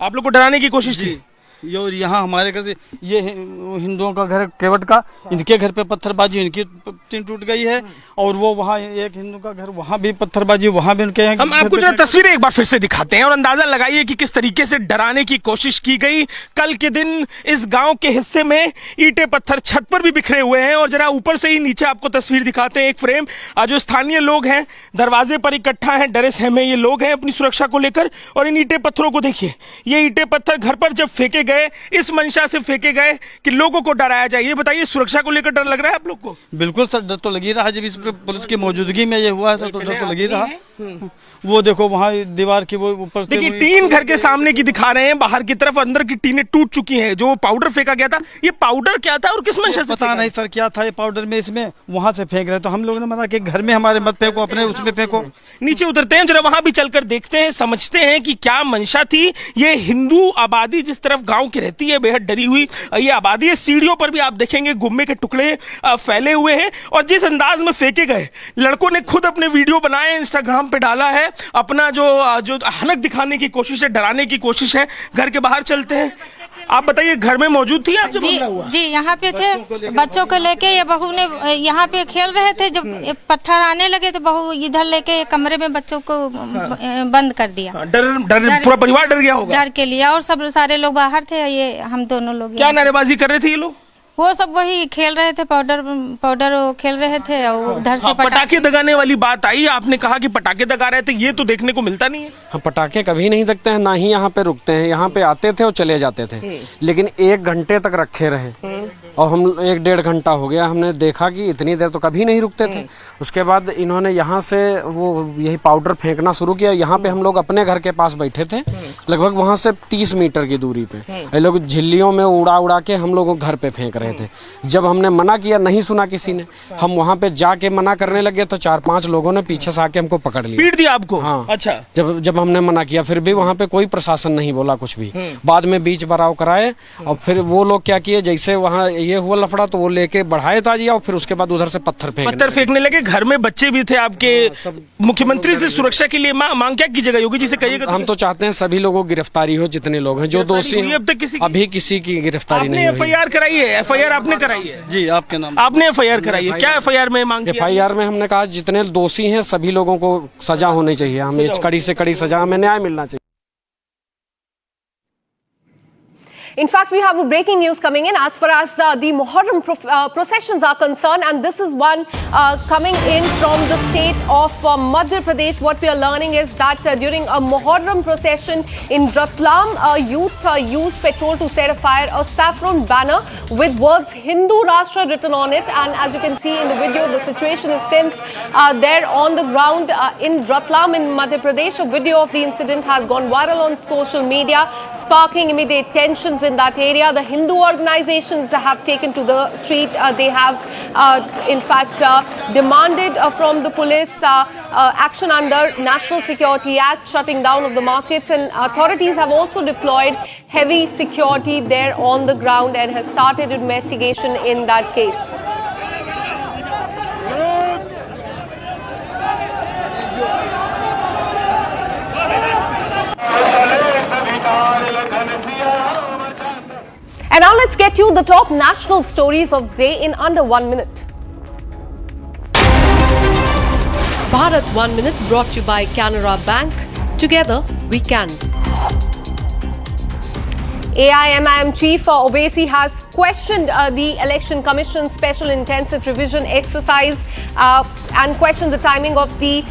आप लोग को डराने की कोशिश थी? यहाँ हमारे घर से ये हिंदुओं का घर केवट का, इनके घर पे पत्थरबाजी, इनकी टीन टूट गई है। और वो वहाँ एक हिंदू का घर, वहाँ भी पत्थरबाजी, वहाँ भी उनके। हम आपको जरा तस्वीरें एक बार फिर से दिखाते हैं और अंदाजा लगाइए कि किस तरीके से डराने की कोशिश की गई। कल के दिन इस गांव के हिस्से में ईंटें पत्थर छत पर भी बिखरे हुए हैं। और जरा ऊपर से ही नीचे आपको तस्वीर दिखाते हैं, एक फ्रेम। जो स्थानीय लोग हैं दरवाजे पर इकट्ठा हैं, डरे सहमे ये लोग हैं अपनी सुरक्षा को लेकर। और इन ईंटें पत्थरों को देखिए, ये ईंटें पत्थर घर पर जब फेंके गए, इस मंशा से फेंके गए कि लोगों को डराया जाए। ये बताइए, सुरक्षा को लेकर डर लग रहा है आप लोग को? बिल्कुल सर, डर तो लगी रहा। जब इस पुलिस की मौजूदगी में ये हुआ है सर, तो डर तो लगी रहा। वो देखो वहाँ दीवार की वो ऊपर देखिए, टीन घर के सामने की दिखा रहे हैं, बाहर की तरफ अंदर की टीनें टूट चुकी हैं। जो पाउडर फेंका गया था, ये पाउडर क्या था और किस मंशा से? पता नहीं सर क्या था ये पाउडर में, इसमें वहाँ से फेंक रहे। तो हम लोगों ने मना कि घर में हमारे मत फेंको, अपने उसमें फेंको। नीचे उतरते हैं, जरा वहां भी चलकर देखते हैं, समझते हैं कि क्या मंशा थी। ये हिंदू आबादी जिस तरफ गांव की रहती है, बेहद डरी हुई ये आबादी है। सीढ़ियों पर भी आप देखेंगे गुम्मे के टुकड़े फैले हुए हैं। और जिस अंदाज में फेंके गए, लड़कों ने खुद अपने वीडियो बनाए, इंस्टाग्राम पे डाला है। अपना जो हनक दिखाने की कोशिश है, डराने की कोशिश है। घर के बाहर चलते हैं। आप बताइए, घर में मौजूद थी आप जब हमला हुआ? जी, यहाँ पे थे, बच्चों को लेके। ये बहू ने यहाँ पे खेल रहे थे, जब पत्थर आने लगे तो बहू इधर लेके कमरे में बच्चों को बंद कर दिया। डर पूरा परिवार डर गया होगा? डर के लिए। और सब सारे लोग बाहर थे, ये हम दोनों लोग। क्या नारेबाजी कर रहे थे ये लोग? वो सब वही खेल रहे थे, पाउडर खेल रहे थे। और उधर से पटाखे दगाने वाली बात आई। आपने कहा कि पटाखे दगा रहे थे, ये तो देखने को मिलता नहीं है। हाँ, पटाखे कभी नहीं दिखते हैं, ना ही यहाँ पे रुकते हैं। यहाँ पे आते थे और चले जाते थे, लेकिन 1 घंटे तक रखे रहे। और हम 1-1.5 घंटा हो गया, हमने देखा कि इतनी देर तो कभी नहीं रुकते थे। उसके बाद इन्होंने यहाँ से वो यही पाउडर फेंकना शुरू किया। यहाँ पे हम लोग अपने घर के पास बैठे थे, लगभग वहाँ से 30 मीटर की दूरी पे। ये लोग झिल्लियों में उड़ा के हम लोगों घर पे फेंक रहे थे। जब हमने मना किया, नहीं सुना किसी ने। हम वहाँ पे जाके मना करने लगे तो 4-5 लोगों ने पीछे से आके हमको पकड़ लिया, पीट दिया आपको? हाँ। अच्छा। जब हमने मना किया, फिर भी वहाँ पे कोई प्रशासन नहीं बोला कुछ भी। बाद में बीच बराव कराए और फिर वो लोग क्या किए, जैसे वहाँ ये हुआ लफड़ा तो वो लेके बढ़ाए ताजिया और फिर उसके बाद उधर से पत्थर फेंकने लगे। घर में बच्चे भी थे आपके। मुख्यमंत्री से सुरक्षा के लिए मांग क्या की जगह? योगी जी से कहिएगा। हम तो चाहते हैं सभी लोगों की गिरफ्तारी हो, जितने लोग हैं जो दोषी हैं। अब तक अभी किसी की गिरफ्तारी नहीं हुई। FIR कराई है? FIR आपने कराई है? जी, आपके नाम आपने FIR कराई है? क्या FIR में मांग की? FIR में हमने कहा जितने दोषी हैं सभी लोगों को सजा होनी चाहिए। हमें कड़ी से कड़ी सजा, हमें न्याय मिलना चाहिए। In fact, we have breaking news coming in as far as the Muharram processions are concerned, and this is one coming in from the state of Madhya Pradesh. What we are learning is that during a Muharram procession in Ratlam, youth used petrol to set afire a saffron banner with words Hindu Rashtra written on it. And as you can see in the video, the situation is tense there on the ground in Ratlam in Madhya Pradesh. A video of the incident has gone viral on social media, sparking immediate tensions in that area. The Hindu organizations have taken to the street. They have in fact demanded from the police action under National Security Act, shutting down of the markets, and authorities have also deployed heavy security there on the ground and has started investigation in that case. And now let's get you the top national stories of the day in under 1 minute. Bharat 1 Minute brought to you by Canara Bank. Together we can. AIMIM Chief Owaisi has questioned the Election Commission's special intensive revision exercise and questioned the timing of the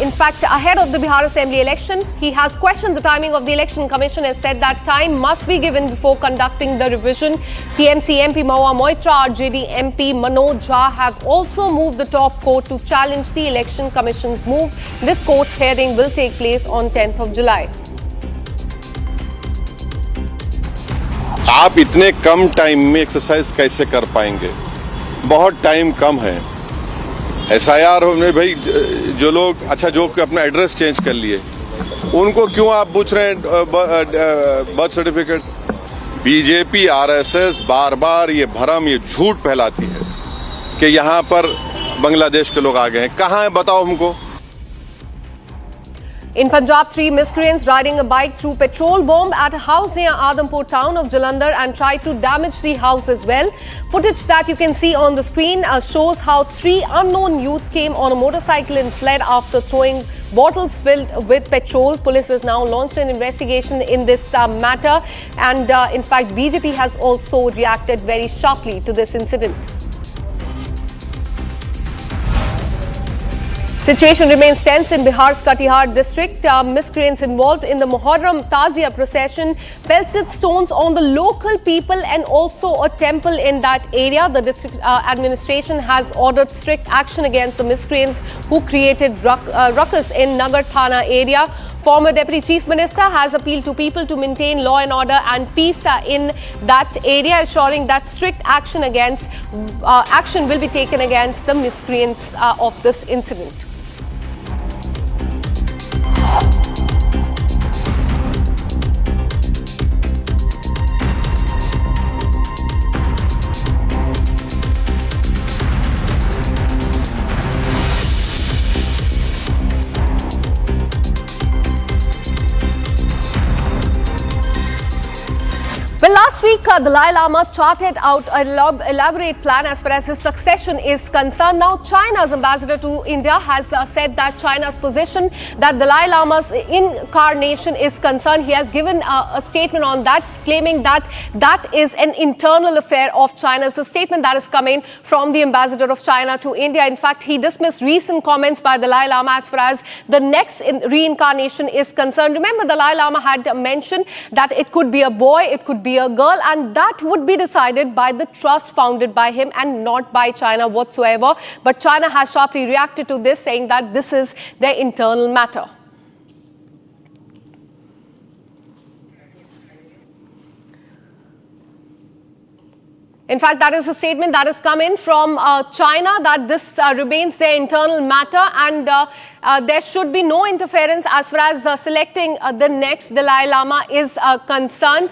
in fact, ahead of the Bihar Assembly election. He has questioned the timing of the Election Commission and said that time must be given before conducting the revision. TMC MP Mahua Moitra, RJD MP Manoj Jha have also moved the top court to challenge the Election Commission's move. This court hearing will take place on 10th of July. आप इतने कम time में exercise कैसे कर पाएंगे? बहुत time कम है। SIR में भाई जो लोग जो अपना एड्रेस चेंज कर लिए, उनको क्यों आप पूछ रहे हैं बर्थ सर्टिफिकेट? बीजेपी RSS बार बार ये भरम, ये झूठ फैलाती है। कि यहाँ पर बांग्लादेश के लोग आ गए हैं। कहाँ है बताओ हमको। In Punjab, 3 miscreants riding a bike threw petrol bomb at a house near Adampur town of Jalandhar and tried to damage the house as well. Footage that you can see on the screen shows how 3 unknown youth came on a motorcycle and fled after throwing bottles filled with petrol. Police has now launched an investigation in this matter, and in fact, BJP has also reacted very sharply to this incident. Situation remains tense in Bihar's Katihar district. Miscreants involved in the Muharram Tazia procession pelted stones on the local people and also a temple in that area. The district administration has ordered strict action against the miscreants who created ruckus in Nagar Thana area. Former Deputy Chief Minister has appealed to people to maintain law and order and peace in that area, assuring that strict action will be taken against the miscreants of this incident. Well, last week, Dalai Lama charted out an elaborate plan as far as his succession is concerned. Now, China's ambassador to India has said that China's position that Dalai Lama's incarnation is concerned. He has given a statement on that, claiming that that is an internal affair of China. It's a statement that is coming from the ambassador of China to India. In fact, he dismissed recent comments by Dalai Lama as far as the next reincarnation is concerned. Remember, Dalai Lama had mentioned that it could be a boy, it could be a girl, and that would be decided by the trust founded by him and not by China whatsoever. But China has sharply reacted to this, saying that this is their internal matter. In fact, that is a statement that has come in from China, that this remains their internal matter, and there should be no interference as far as selecting the next Dalai Lama is concerned.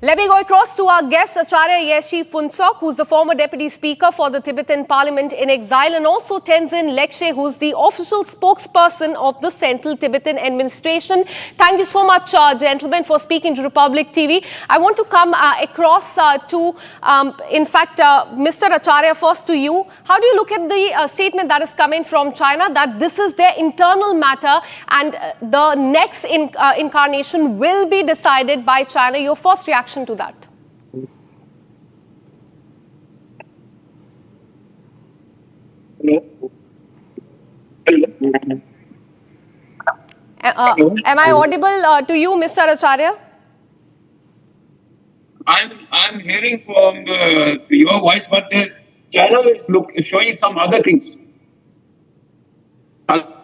Let me go across to our guest, Acharya Yeshi Phuntsok, who's the former Deputy Speaker for the Tibetan Parliament in exile, and also Tenzin Lekshe, who's the official spokesperson of the Central Tibetan Administration. Thank you so much, gentlemen, for speaking to Republic TV. I want to come across to, Mr. Acharya, first to you. How do you look at the statement that is coming from China, that this is their internal matter and the next incarnation will be decided by China? Your first reaction to that? Am I audible to you, Mr. Acharya? I'm hearing from your voice, but China is showing some other things. Hello?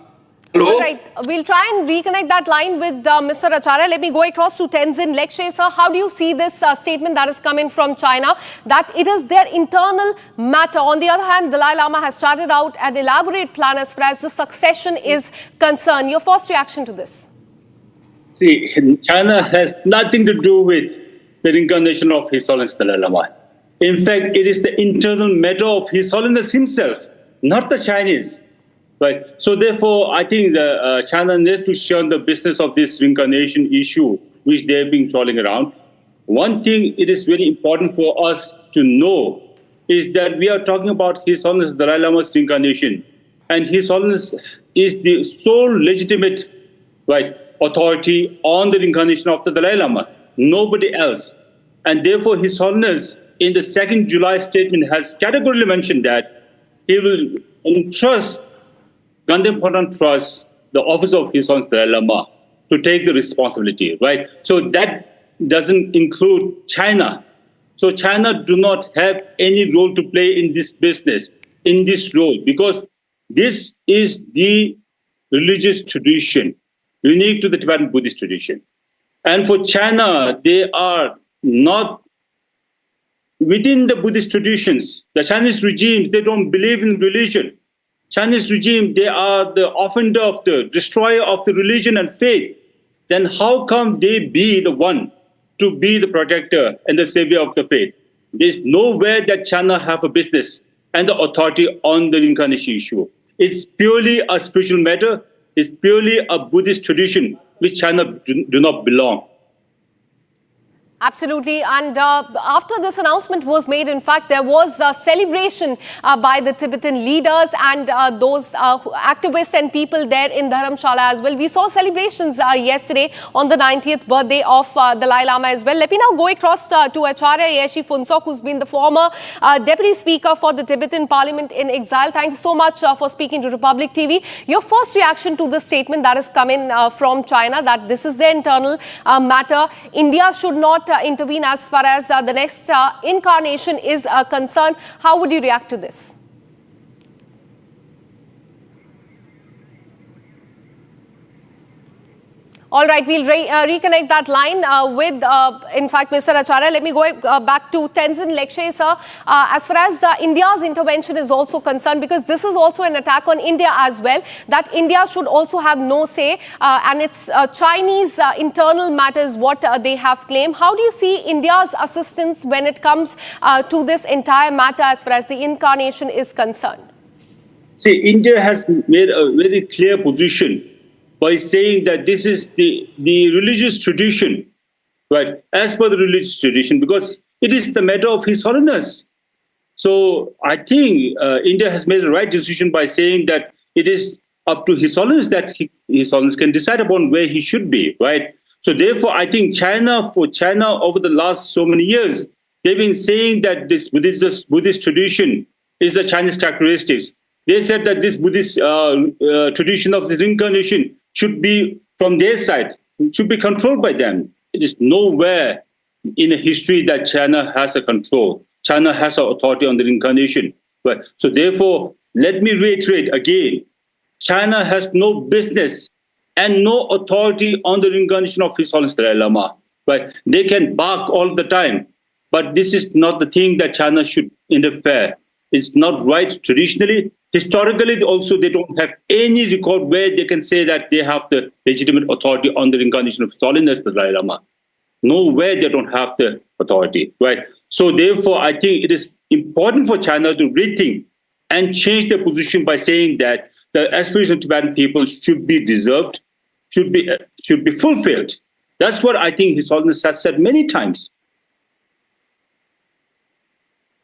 All right, we'll try and reconnect that line with Mr. Acharya. Let me go across to Tenzin Lekshe. Sir, how do you see this statement that is coming from China, that it is their internal matter? On the other hand, Dalai Lama has charted out an elaborate plan as far as the succession is concerned. Your first reaction to this? See, China has nothing to do with the reincarnation of His Holiness Dalai Lama. In fact, it is the internal matter of His Holiness himself, not the Chinese. Right. So therefore, I think the China needs to shun the business of this reincarnation issue, which they've been trolling around. One thing it is very important for us to know is that we are talking about His Holiness Dalai Lama's reincarnation, and His Holiness is the sole legitimate authority on the reincarnation of the Dalai Lama, nobody else. And therefore, His Holiness in the 2nd July statement has categorically mentioned that he will entrust Gandhi trust the office of His Holiness Dalai Lama to take the responsibility, right? So that doesn't include China. So China do not have any role to play in this business, in this role, because this is the religious tradition unique to the Tibetan Buddhist tradition. And for China, they are not within the Buddhist traditions. The Chinese regime, they don't believe in religion. Chinese regime, they are the offender of the destroyer of the religion and faith. Then how come they be the one to be the protector and the savior of the faith. There's nowhere that China have a business and the authority on the reincarnation issue. It's purely a spiritual matter. It's purely a Buddhist tradition which China do not belong. Absolutely. And after this announcement was made, in fact, there was a celebration by the Tibetan leaders and those activists and people there in Dharamshala as well. We saw celebrations yesterday on the 90th birthday of Dalai Lama as well. Let me now go across to Acharya Yeshi Phuntsok, who's been the former Deputy Speaker for the Tibetan Parliament in exile. Thank you so much for speaking to Republic TV. Your first reaction to the statement that has come in from China, that this is their internal matter. India should not intervene as far as the next incarnation is concerned. How would you react to this? All right, we'll reconnect that line with, in fact, Mr. Acharya. Let me go back to Tenzin Lekshe, sir. As far as India's intervention is also concerned, because this is also an attack on India as well, that India should also have no say, and it's Chinese internal matters what they have claimed. How do you see India's assistance when it comes to this entire matter as far as the incarnation is concerned? See, India has made a very clear position by saying that this is the religious tradition, right, as per the religious tradition, because it is the matter of His Holiness. So I think India has made the right decision by saying that it is up to His Holiness that His Holiness can decide upon where he should be, right? So therefore, I think China over the last so many years, they've been saying that this Buddhist tradition is the Chinese characteristics. They said that this Buddhist tradition of this reincarnation should be from their side, should be controlled by them. It is nowhere in the history that China has a control. China has an authority on the reincarnation. But so therefore, let me reiterate again, China has no business and no authority on the reincarnation of His Holiness Dalai Lama. But they can bark all the time, but this is not the thing that China should interfere. It's not right traditionally. Historically, also, they don't have any record where they can say that they have the legitimate authority on the reincarnation of His Holiness the Dalai Lama. Nowhere they don't have the authority, right? So therefore, I think it is important for China to rethink and change their position by saying that the aspirations of Tibetan people should be deserved, should be fulfilled. That's what I think His Holiness has said many times.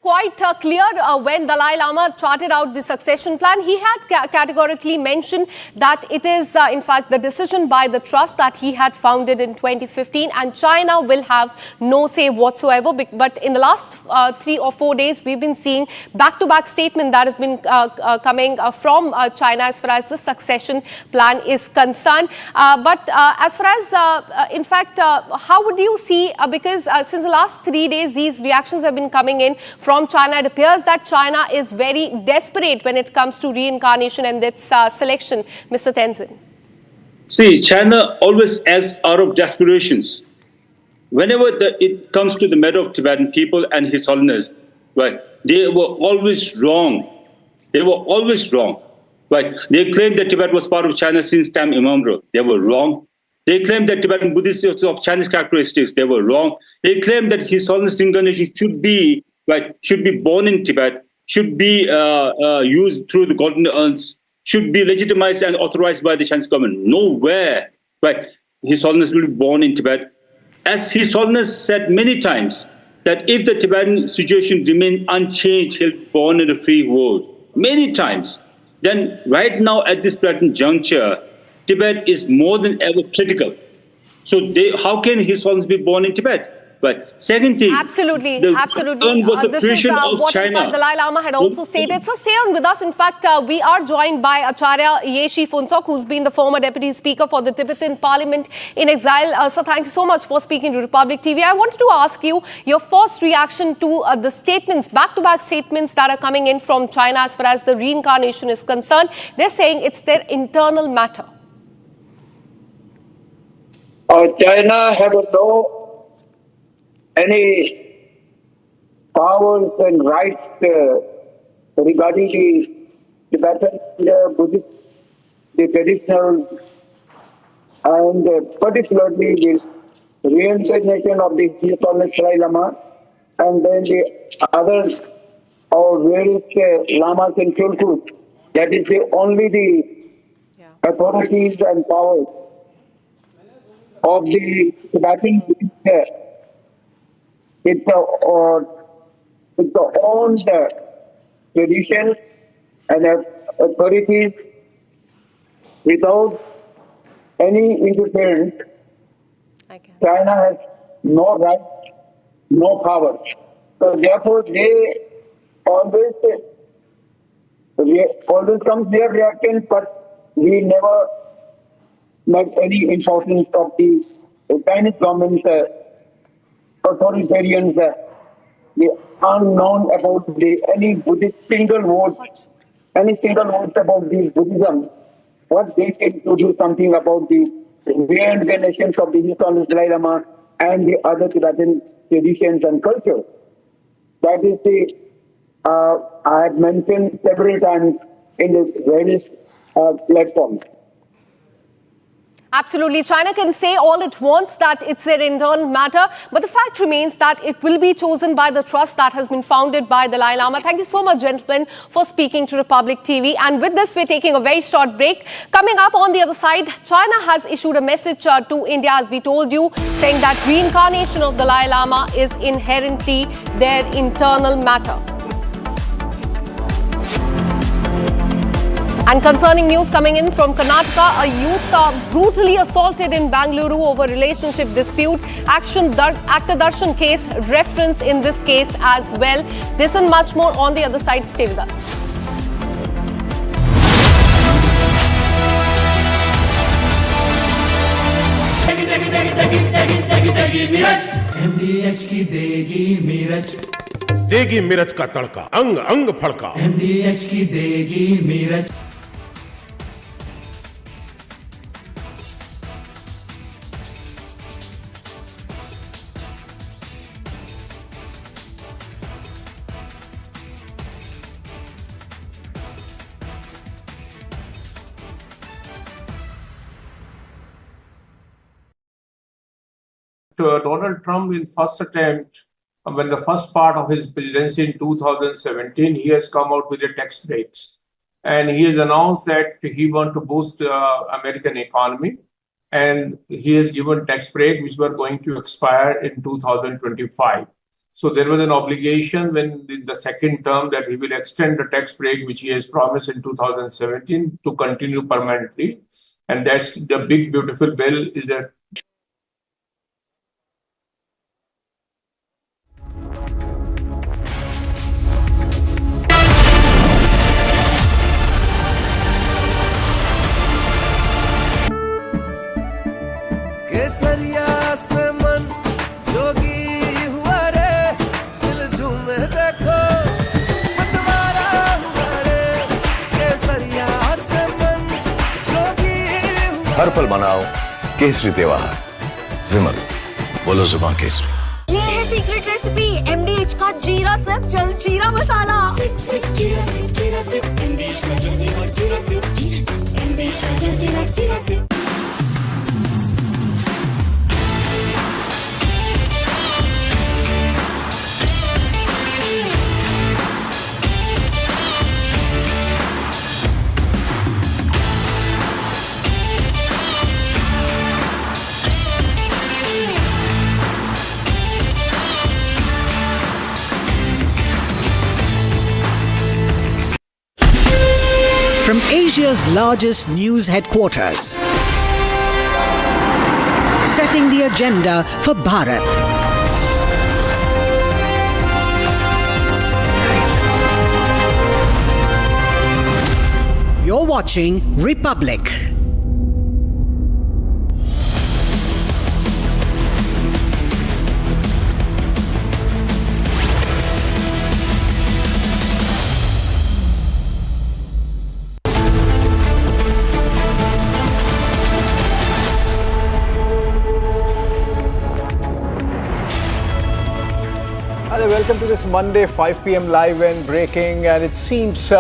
Quite clear when Dalai Lama charted out the succession plan. He had categorically mentioned that it is, in fact, the decision by the trust that he had founded in 2015, and China will have no say whatsoever. But in the last 3 or 4 days, we've been seeing back-to-back statement that has been coming from China as far as the succession plan is concerned. But as far as, in fact, how would you see, because since the last 3 days, these reactions have been coming in from China. It appears that China is very desperate when it comes to reincarnation and its selection. Mr. Tenzin. See, China always acts out of desperations. Whenever it comes to the matter of Tibetan people and His Holiness, right, they were always wrong. They were always wrong. Right? They claimed that Tibet was part of China since time immemorial. They were wrong. They claimed that Tibetan Buddhists of Chinese characteristics. They were wrong. They claimed that His Holiness reincarnation should be born in Tibet, should be used through the golden urns, should be legitimized and authorized by the Chinese government. Nowhere, right? His Holiness will be born in Tibet. As His Holiness said many times, that if the Tibetan situation remains unchanged, he'll be born in a free world. Many times. Then right now at this present juncture, Tibet is more than ever critical. So how can His Holiness be born in Tibet? But second thing, absolutely. Was this is what China. Dalai Lama had also stated. So stay on with us. In fact, we are joined by Acharya Yeshi Phuntsok, who's been the former Deputy Speaker for the Tibetan Parliament in exile. So thank you so much for speaking to Republic TV. I wanted to ask you your first reaction to the statements, back-to-back statements that are coming in from China as far as the reincarnation is concerned. They're saying it's their internal matter. China have no any powers and rights regarding the Tibetan Buddhist, the traditional, and particularly the reincarnation of the His Holiness Dalai Lama, and then the other or various lamas in Turku. That is only the authorities and powers of the Tibetan. It's the own tradition and authorities without any interference. China has no right, no power. So therefore, they always comes their reaction, but we never met any importance of the Chinese government authoritarians. They are unknown about any Buddhist single word about the Buddhism. What they can to do something about the reincarnations of the His Holiness Dalai Lama and the other Tibetan traditions and culture. That is the I have mentioned several times in this various platforms. Absolutely. China can say all it wants that it's their internal matter, but the fact remains that it will be chosen by the trust that has been founded by the Dalai Lama. Thank you so much, gentlemen, for speaking to Republic TV. And with this, we're taking a very short break. Coming up on the other side, China has issued a message to India, as we told you, saying that reincarnation of the Dalai Lama is inherently their internal matter. And concerning news coming in from Karnataka, a youth brutally assaulted in Bangalore over relationship dispute. Actor Darshan case reference in this case as well. This and much more on the other side. Stay with us. MDH की देगी मीरज, देगी मिर्च का तड़का, अंग अंग फड़का। MDH की देगी Miraj. Donald Trump, in first attempt, when the first part of his presidency in 2017, he has come out with the tax breaks. And he has announced that he wants to boost the American economy. And he has given tax break, which were going to expire in 2025. So there was an obligation when the second term that he will extend the tax break, which he has promised in 2017, to continue permanently. And that's the big, beautiful bill is that केसरिया से मन जोगी हुआ रे, दिल झूमे देखो मतवारा हुआ रे, केसरिया से मन जोगी हुआ। हर पल मनाओ केसरी त्योहार। विमल, बोलो जुबान केसरी। ये है सीक्रेट रेसिपी MDH का जीरा सिप जल जीरा मसाला। सिप सिप जीरा सिप MDH का जल जीरा सिप MDH का जल जीरा SIP. From Asia's largest news headquarters, setting the agenda for Bharat. You're watching Republic. Welcome to this Monday 5 p.m. live and breaking, and it seems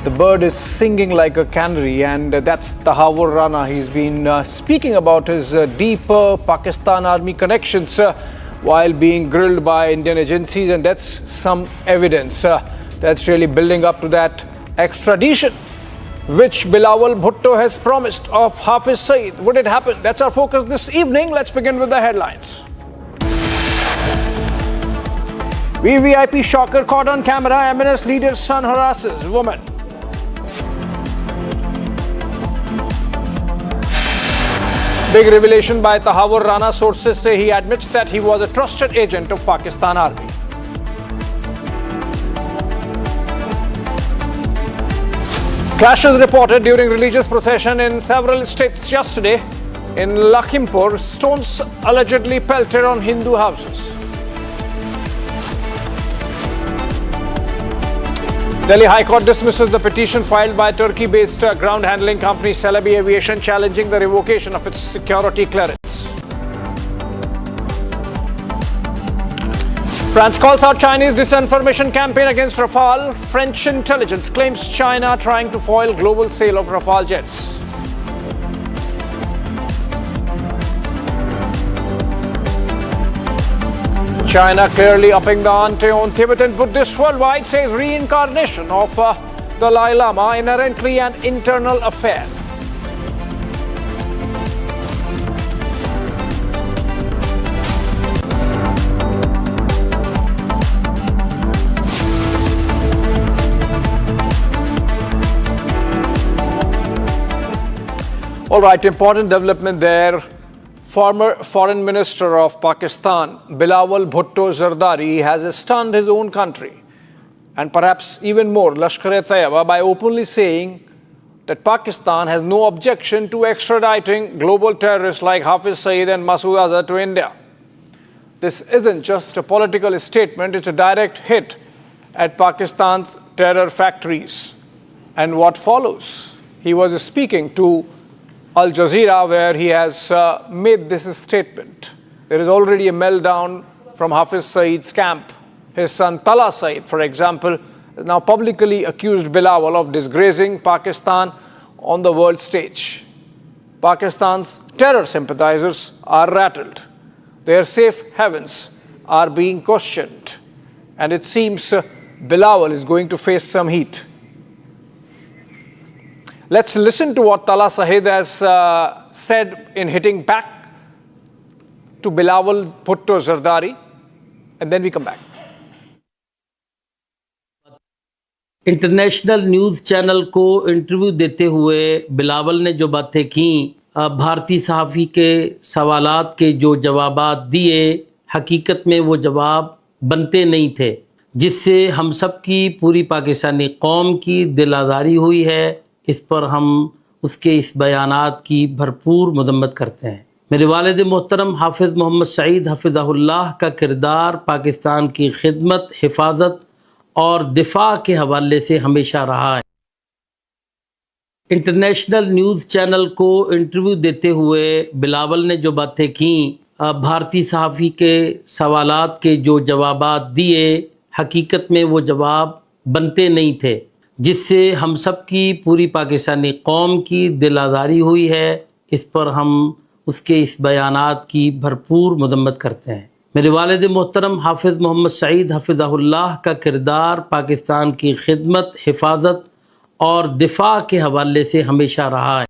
The bird is singing like a canary, and that's Tahawur Rana. He's been speaking about his deeper Pakistan Army connections while being grilled by Indian agencies, and that's some evidence that's really building up to that extradition which Bilawal Bhutto has promised of Hafiz Saeed. Would it happen? That's our focus this evening. Let's begin with the headlines. VVIP shocker caught on camera. MNS leader's son harasses woman. Big revelation by Tahawur Rana. Sources say he admits that he was a trusted agent of Pakistan Army. Clashes reported during religious procession in several states yesterday. In Lakhimpur, stones allegedly pelted on Hindu houses. Delhi High Court dismisses the petition filed by Turkey-based ground handling company Celebi Aviation challenging the revocation of its security clearance. France calls out Chinese disinformation campaign against Rafale. French intelligence claims China trying to foil global sale of Rafale jets. China clearly upping the ante on Tibetan Buddhists worldwide, says reincarnation of Dalai Lama inherently an internal affair. All right, important development there. Former Foreign Minister of Pakistan, Bilawal Bhutto Zardari, has stunned his own country and perhaps even more Lashkar-e-Taiba by openly saying that Pakistan has no objection to extraditing global terrorists like Hafiz Saeed and Masood Azhar to India. This isn't just a political statement, it's a direct hit at Pakistan's terror factories. And what follows? He was speaking to Al Jazeera, where he has made this statement. There is already a meltdown from Hafiz Saeed's camp. His son Tala Saeed, for example, has now publicly accused Bilawal of disgracing Pakistan on the world stage. Pakistan's terror sympathizers are rattled. Their safe havens are being questioned. And it seems Bilawal is going to face some heat. Let's listen to what Tala Saeed has said in hitting back to Bilawal Bhutto Zardari, and then we come back. International news channel को interview देते हुए बिलावल ने जो बातें की, भारतीय सहाफ़ी के सवालात के जो जवाबात दिए, हकीकत में वो जवाब बनते नहीं थे, जिससे हम सब की पूरी पाकिस्तानी कौम की दिल आज़ारी हुई है। इस पर हम उसके इस बयानात की भरपूर मदम्मत करते हैं। मेरे वालिद मोहतरम हाफिज़ मोहम्मद सईद हफ़िज़हुल्लाह का किरदार पाकिस्तान की खिदमत, हिफाजत और दिफा के हवाले से हमेशा रहा है। इंटरनेशनल न्यूज़ चैनल को इंटरव्यू देते हुए बिलावल ने जो बातें की, भारतीय सहाफ़ी के सवालात के जो जवाबात दिए, हकीकत में वो जवाब बनते नहीं थे, जिससे हम सब की पूरी पाकिस्तानी कौम की दिल आज़ारी हुई है। इस पर हम उसके इस बयानात की भरपूर मदम्मत करते हैं। मेरे वालिद मोहतरम हाफिज़ मोहम्मद सईद हफ़िज़हुल्लाह का किरदार पाकिस्तान की खिदमत, हिफाजत और दिफा के हवाले से हमेशा रहा है।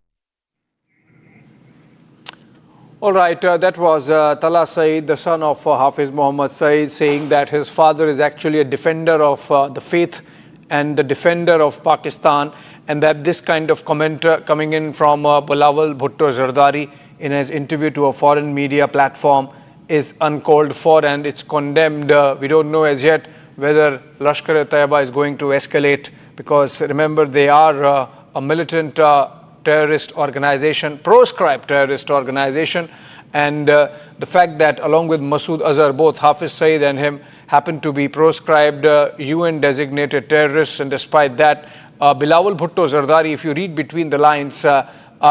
All right, that was Tala Saeed, the son of Hafiz Muhammad Saeed, saying that his father is actually a defender of the faith and the defender of Pakistan, and that this kind of comment coming in from Bilawal Bhutto Zardari in his interview to a foreign media platform is uncalled for and it's condemned. We don't know as yet whether Lashkar-e-Taiba is going to escalate, because remember, they are a militant terrorist organization, proscribed terrorist organization, and the fact that along with Masood Azhar, both Hafiz Saeed and him happen to be proscribed UN designated terrorists, and despite that Bilawal Bhutto Zardari, if you read between the lines,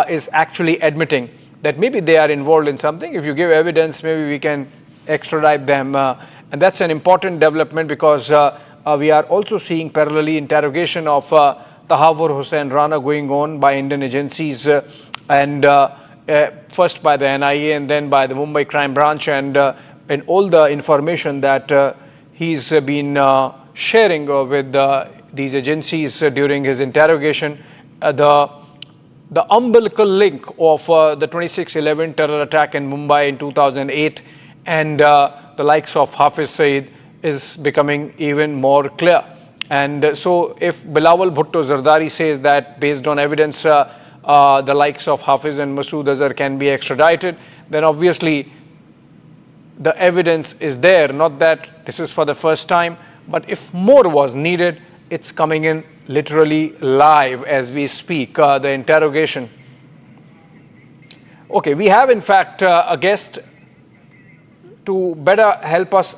is actually admitting that maybe they are involved in something. If you give evidence, maybe we can extradite them, and that's an important development, because we are also seeing parallelly interrogation of Tahawur Hussain Rana going on by Indian agencies and first by the NIA and then by the Mumbai Crime Branch, and all the information that he's been sharing with these agencies during his interrogation. The umbilical link of the 26/11 terror attack in Mumbai in 2008 and the likes of Hafiz Saeed is becoming even more clear. And so if Bilawal Bhutto Zardari says that based on evidence the likes of Hafiz and Masood Azhar can be extradited, then obviously the evidence is there. Not that this is for the first time, but if more was needed, it's coming in literally live as we speak, the interrogation. Okay, we have in fact a guest to better help us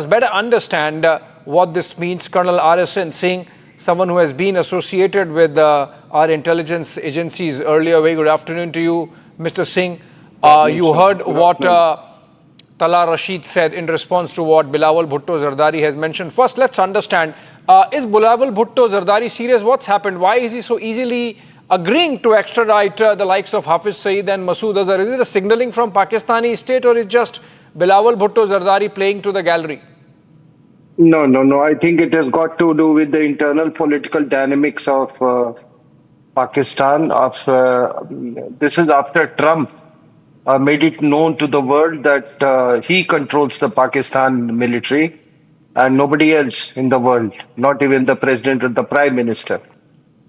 better understand what this means. Colonel RSN Singh, someone who has been associated with our intelligence agencies earlier. Very good afternoon to you, Mr. Singh. You heard what Tala Rashid said in response to what Bilawal Bhutto Zardari has mentioned. First, let's understand, is Bilawal Bhutto Zardari serious? What's happened? Why is he so easily agreeing to extradite the likes of Hafiz Saeed and Masood Azhar? Is it a signaling from Pakistani state, or is just Bilawal Bhutto Zardari playing to the gallery? No. I think it has got to do with the internal political dynamics of Pakistan. This is after Trump made it known to the world that he controls the Pakistan military and nobody else in the world, not even the president or the prime minister.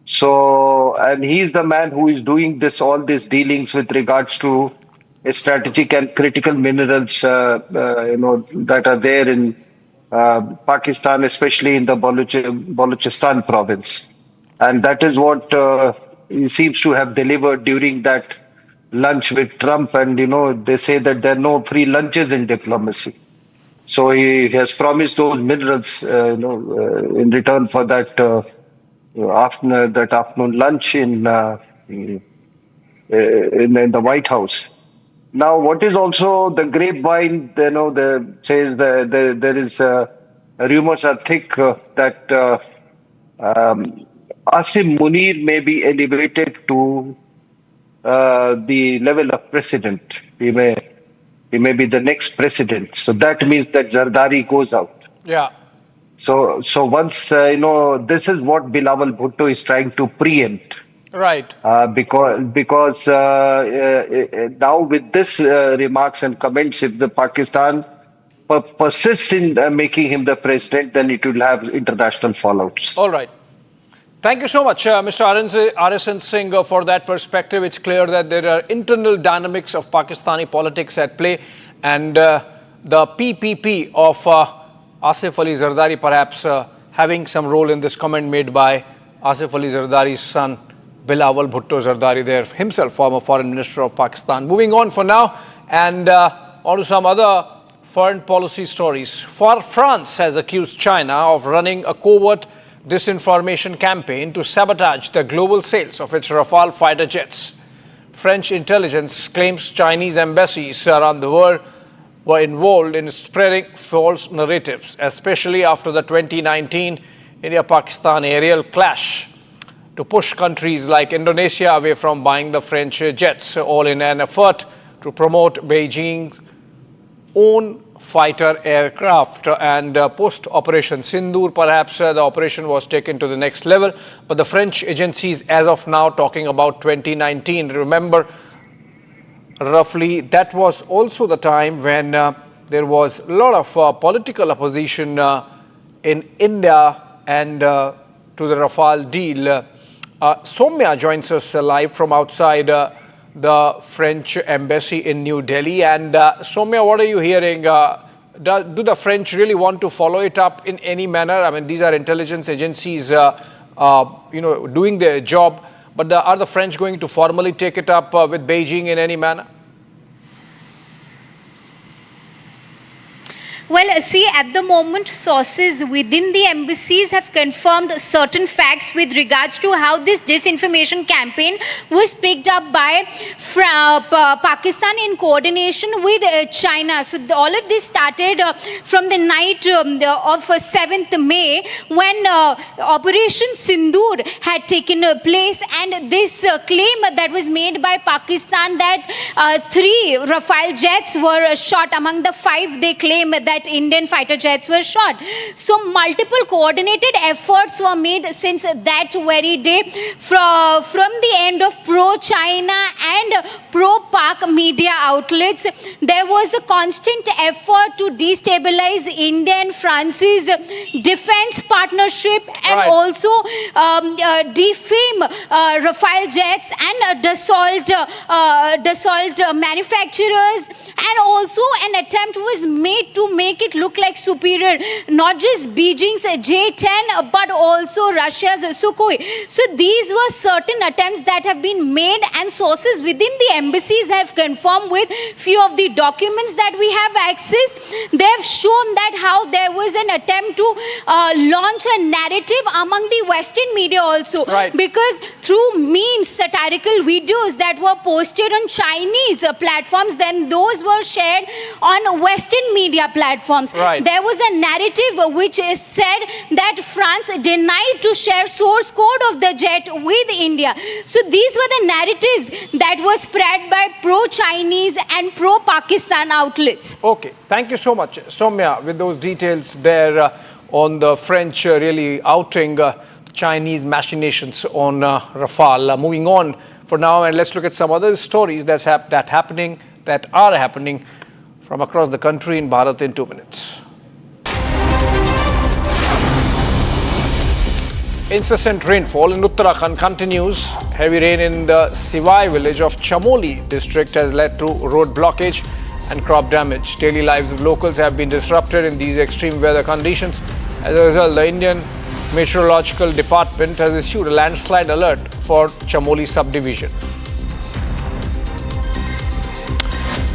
So, and he's the man who is doing all these dealings with regards to strategic and critical minerals, that are there in Pakistan, especially in the Balochistan province. And that is what he seems to have delivered during that lunch with Trump. And, they say that there are no free lunches in diplomacy. So he has promised those minerals, in return for that afternoon lunch in the White House. Now, what is also the grapevine, says there is rumors are thick that Asim Munir may be elevated to the level of president. He may be the next president. So that means that Zardari goes out. Yeah. So once, this is what Bilawal Bhutto is trying to preempt. Right. Because now with this remarks and comments, if the Pakistan persists in making him the president, then it will have international fallouts. All right. Thank you so much, Mr. RSN Singh, for that perspective. It's clear that there are internal dynamics of Pakistani politics at play, and the PPP of Asif Ali Zardari perhaps having some role in this comment made by Asif Ali Zardari's son, Bilawal Bhutto Zardari, there himself, former foreign minister of Pakistan. Moving on for now, and on to some other foreign policy stories. France has accused China of running a covert disinformation campaign to sabotage the global sales of its Rafale fighter jets. French intelligence claims Chinese embassies around the world were involved in spreading false narratives, especially after the 2019 India-Pakistan aerial clash, to push countries like Indonesia away from buying the French jets, all in an effort to promote Beijing's own fighter aircraft. And post-Operation Sindoor, perhaps the operation was taken to the next level. But the French agencies, as of now, talking about 2019. Remember, roughly, that was also the time when there was a lot of political opposition in India and to the Rafale deal. Soumya joins us live from outside the French embassy in New Delhi. And Soumya, what are you hearing? Do the French really want to follow it up in any manner? I mean, these are intelligence agencies, doing their job. But are the French going to formally take it up with Beijing in any manner? Well, see, at the moment, sources within the embassies have confirmed certain facts with regards to how this disinformation campaign was picked up by Pakistan in coordination with China. So all of this started from the night of 7th May when Operation Sindoor had taken place, and this claim that was made by Pakistan that 3 Rafale jets were shot among the 5 they claim that Indian fighter jets were shot. So multiple coordinated efforts were made since that very day from the end of pro-China and pro-Pak media outlets. There was a constant effort to destabilize India and France's defense partnership and also defame Rafale jets and Dassault manufacturers, and also an attempt was made to make it look like superior, not just Beijing's J-10 but also Russia's Sukhoi. So these were certain attempts that have been made, and sources within the embassies have confirmed with few of the documents that we have access. They have shown that how there was an attempt to launch a narrative among the Western media also, because through memes, satirical videos that were posted on Chinese platforms, then those were shared on Western media platforms. There was a narrative which is said that France denied to share source code of the jet with India. So these were the narratives that were spread by pro-Chinese and pro-Pakistan outlets. Okay, thank you so much, Soumya, with those details there on the French really outing Chinese machinations on Rafale. Moving on for now, and let's look at some other stories that are happening from across the country in Bharat in 2 minutes. Incessant rainfall in Uttarakhand continues. Heavy rain in the Sivai village of Chamoli district has led to road blockage and crop damage. Daily lives of locals have been disrupted in these extreme weather conditions. As a result, the Indian Meteorological Department has issued a landslide alert for Chamoli subdivision.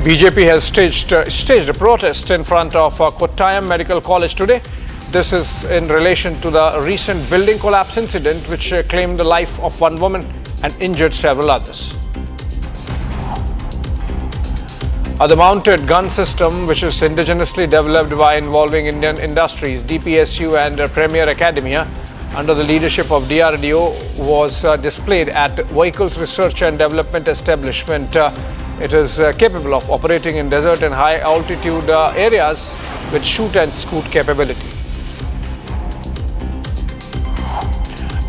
BJP has staged a protest in front of Kottayam Medical College today. This is in relation to the recent building collapse incident which claimed the life of one woman and injured several others. The mounted gun system, which is indigenously developed by involving Indian industries, DPSU and Premier Academia, under the leadership of DRDO, was displayed at Vehicles Research and Development Establishment. It is capable of operating in desert and high altitude areas with shoot and scoot capability.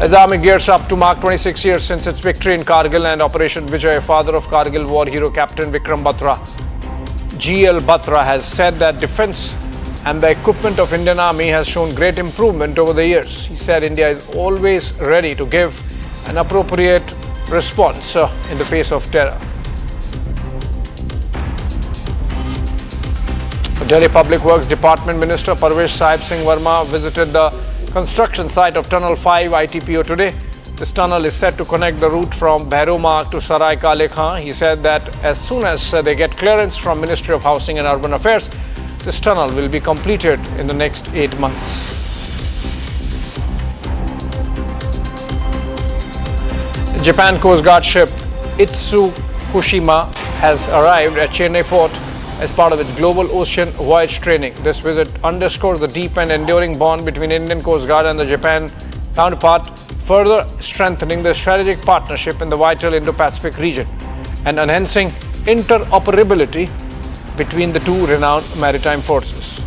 As Army gears up to mark 26 years since its victory in Kargil and Operation Vijay, father of Kargil war hero Captain Vikram Batra, GL Batra, has said that defense and the equipment of Indian Army has shown great improvement over the years. He said India is always ready to give an appropriate response in the face of terror. Delhi Public Works Department Minister Parvesh Sahib Singh Verma visited the construction site of Tunnel 5 ITPO today. This tunnel is set to connect the route from Bhairoma to Sarai Kale Khan. He said that as soon as they get clearance from Ministry of Housing and Urban Affairs, this tunnel will be completed in the next 8 months. Japan Coast Guard ship Itsukushima has arrived at Chennai port as part of its global ocean voyage training. This visit underscores the deep and enduring bond between Indian Coast Guard and the Japan counterpart, further strengthening the strategic partnership in the vital Indo-Pacific region and enhancing interoperability between the two renowned maritime forces.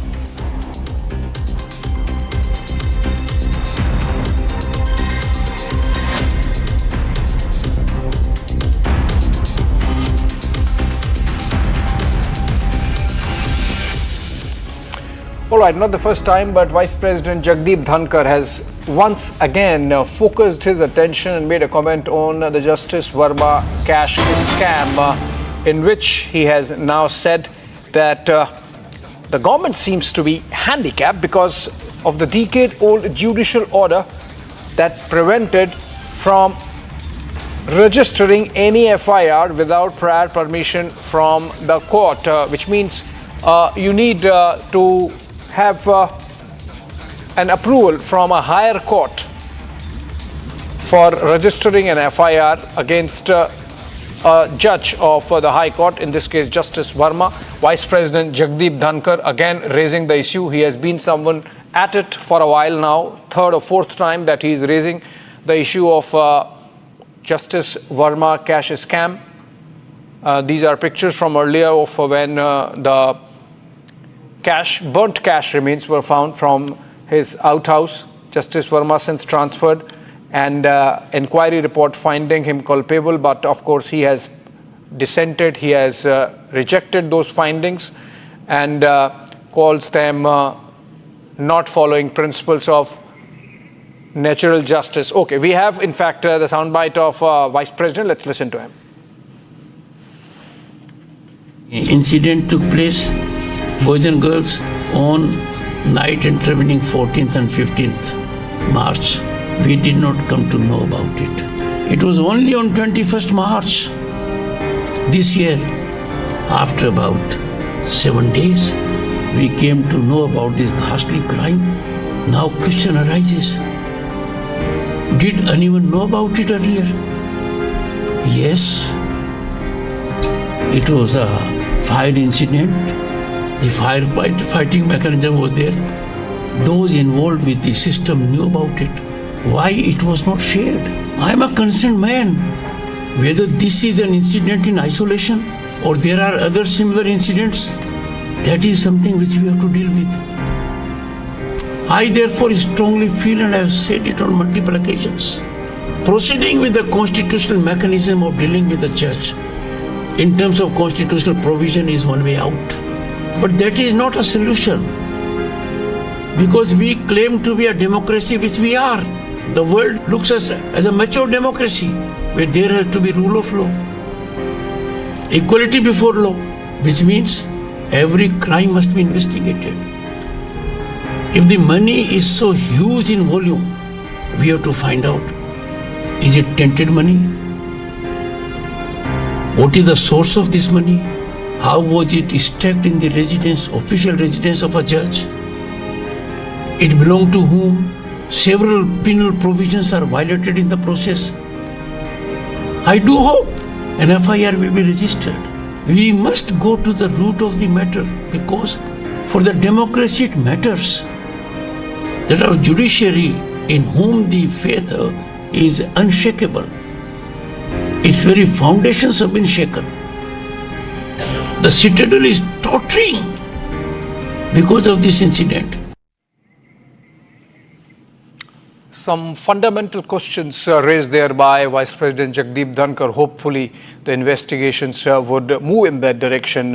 All right, not the first time, but Vice President Jagdeep Dhankar has once again focused his attention and made a comment on the Justice Verma cash scam, in which he has now said that the government seems to be handicapped because of the decade-old judicial order that prevented from registering any FIR without prior permission from the court, which means you need to have an approval from a higher court for registering an FIR against a judge of the High Court, in this case Justice Verma. Vice President Jagdeep Dhankar again raising the issue. He has been someone at it for a while now, third or fourth time that he is raising the issue of Justice Verma cash scam. These are pictures from earlier of when the burnt cash remains were found from his outhouse. Justice Verma since transferred, and inquiry report finding him culpable, but of course he has dissented. He has rejected those findings and calls them not following principles of natural justice. Okay, we have in fact the soundbite of Vice President. Let's listen to him. Incident took place, boys and girls, on night intervening 14th and 15th March. We did not come to know about it. It was only on 21st March this year, after about 7 days, we came to know about this ghastly crime. Now question arises, did anyone know about it earlier? Yes, it was a fire incident. The firefighting mechanism was there. Those involved with the system knew about it. Why it was not shared? I am a concerned man. Whether this is an incident in isolation or there are other similar incidents, that is something which we have to deal with. I therefore strongly feel, and I have said it on multiple occasions, proceeding with the constitutional mechanism of dealing with the judge in terms of constitutional provision is one way out. But that is not a solution, because we claim to be a democracy, which we are. The world looks at us as a mature democracy where there has to be rule of law, equality before law, which means every crime must be investigated. If the money is so huge in volume, we have to find out, is it tainted money? What is the source of this money? How was it stacked in the residence, official residence of a judge? It belonged to whom? Several penal provisions are violated in the process. I do hope an FIR will be registered. We must go to the root of the matter, because for the democracy it matters that our judiciary, in whom the faith is unshakable, its very foundations have been shaken. The citadel is tottering because of this incident. Some fundamental questions raised there by Vice President Jagdeep Dhankar. Hopefully, the investigations would move in that direction.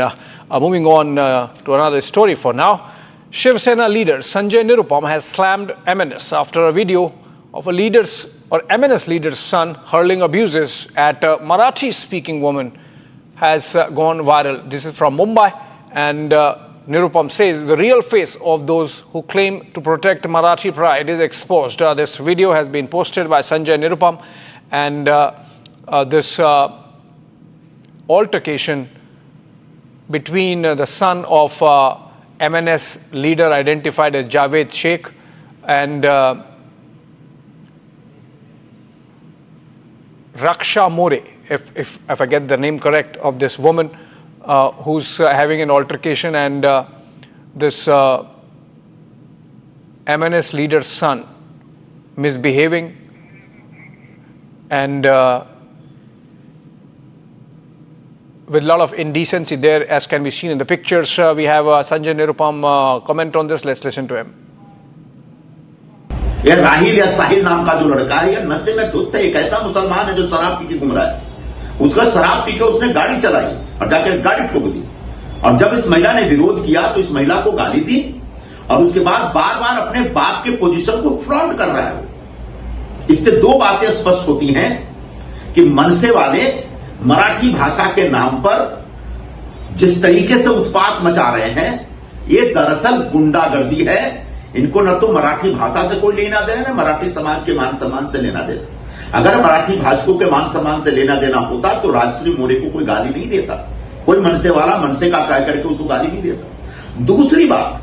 Moving on to another story for now. Shiv Sena leader Sanjay Nirupam has slammed MNS after a video of a MNS leader's son hurling abuses at a Marathi-speaking woman has gone viral. This is from Mumbai, and Nirupam says the real face of those who claim to protect Marathi pride is exposed. This video has been posted by Sanjay Nirupam, and this altercation between the son of MNS leader identified as Javed Sheikh and Raksha More, if I get the name correct, of this woman who's having an altercation, and this MNS leader's son misbehaving and with a lot of indecency there, as can be seen in the pictures. We have Sanjay Nirupam comment on this. Let's listen to him. ये राहिल या साहिल नाम का जो लड़का है, ये नशे में धुत है। एक ऐसा मुसलमान है जो शराब पी के घूम रहा है। उसका शराब पी के उसने गाड़ी चलाई और जाकर गाड़ी ठोक दी, और जब इस महिला ने विरोध किया तो इस महिला को गाली दी, और उसके बाद बार बार अपने बाप के पोजीशन को फ्लॉन्ट कर रहा है। इससे दो बातें स्पष्ट होती हैं कि मनसे वाले मराठी भाषा के नाम पर जिस तरीके से उत्पात मचा रहे हैं, ये दरअसल गुंडागर्दी है। इनको न तो मराठी भाषा से कोई लेना देना, न मराठी समाज के मान सम्मान से लेना देता। अगर मराठी भाषकों के मान सम्मान से लेना देना होता तो राजश्री मोरे को कोई गाली नहीं देता, कोई मनसे वाला मनसे का कह करके उसको गाली नहीं देता। दूसरी बात,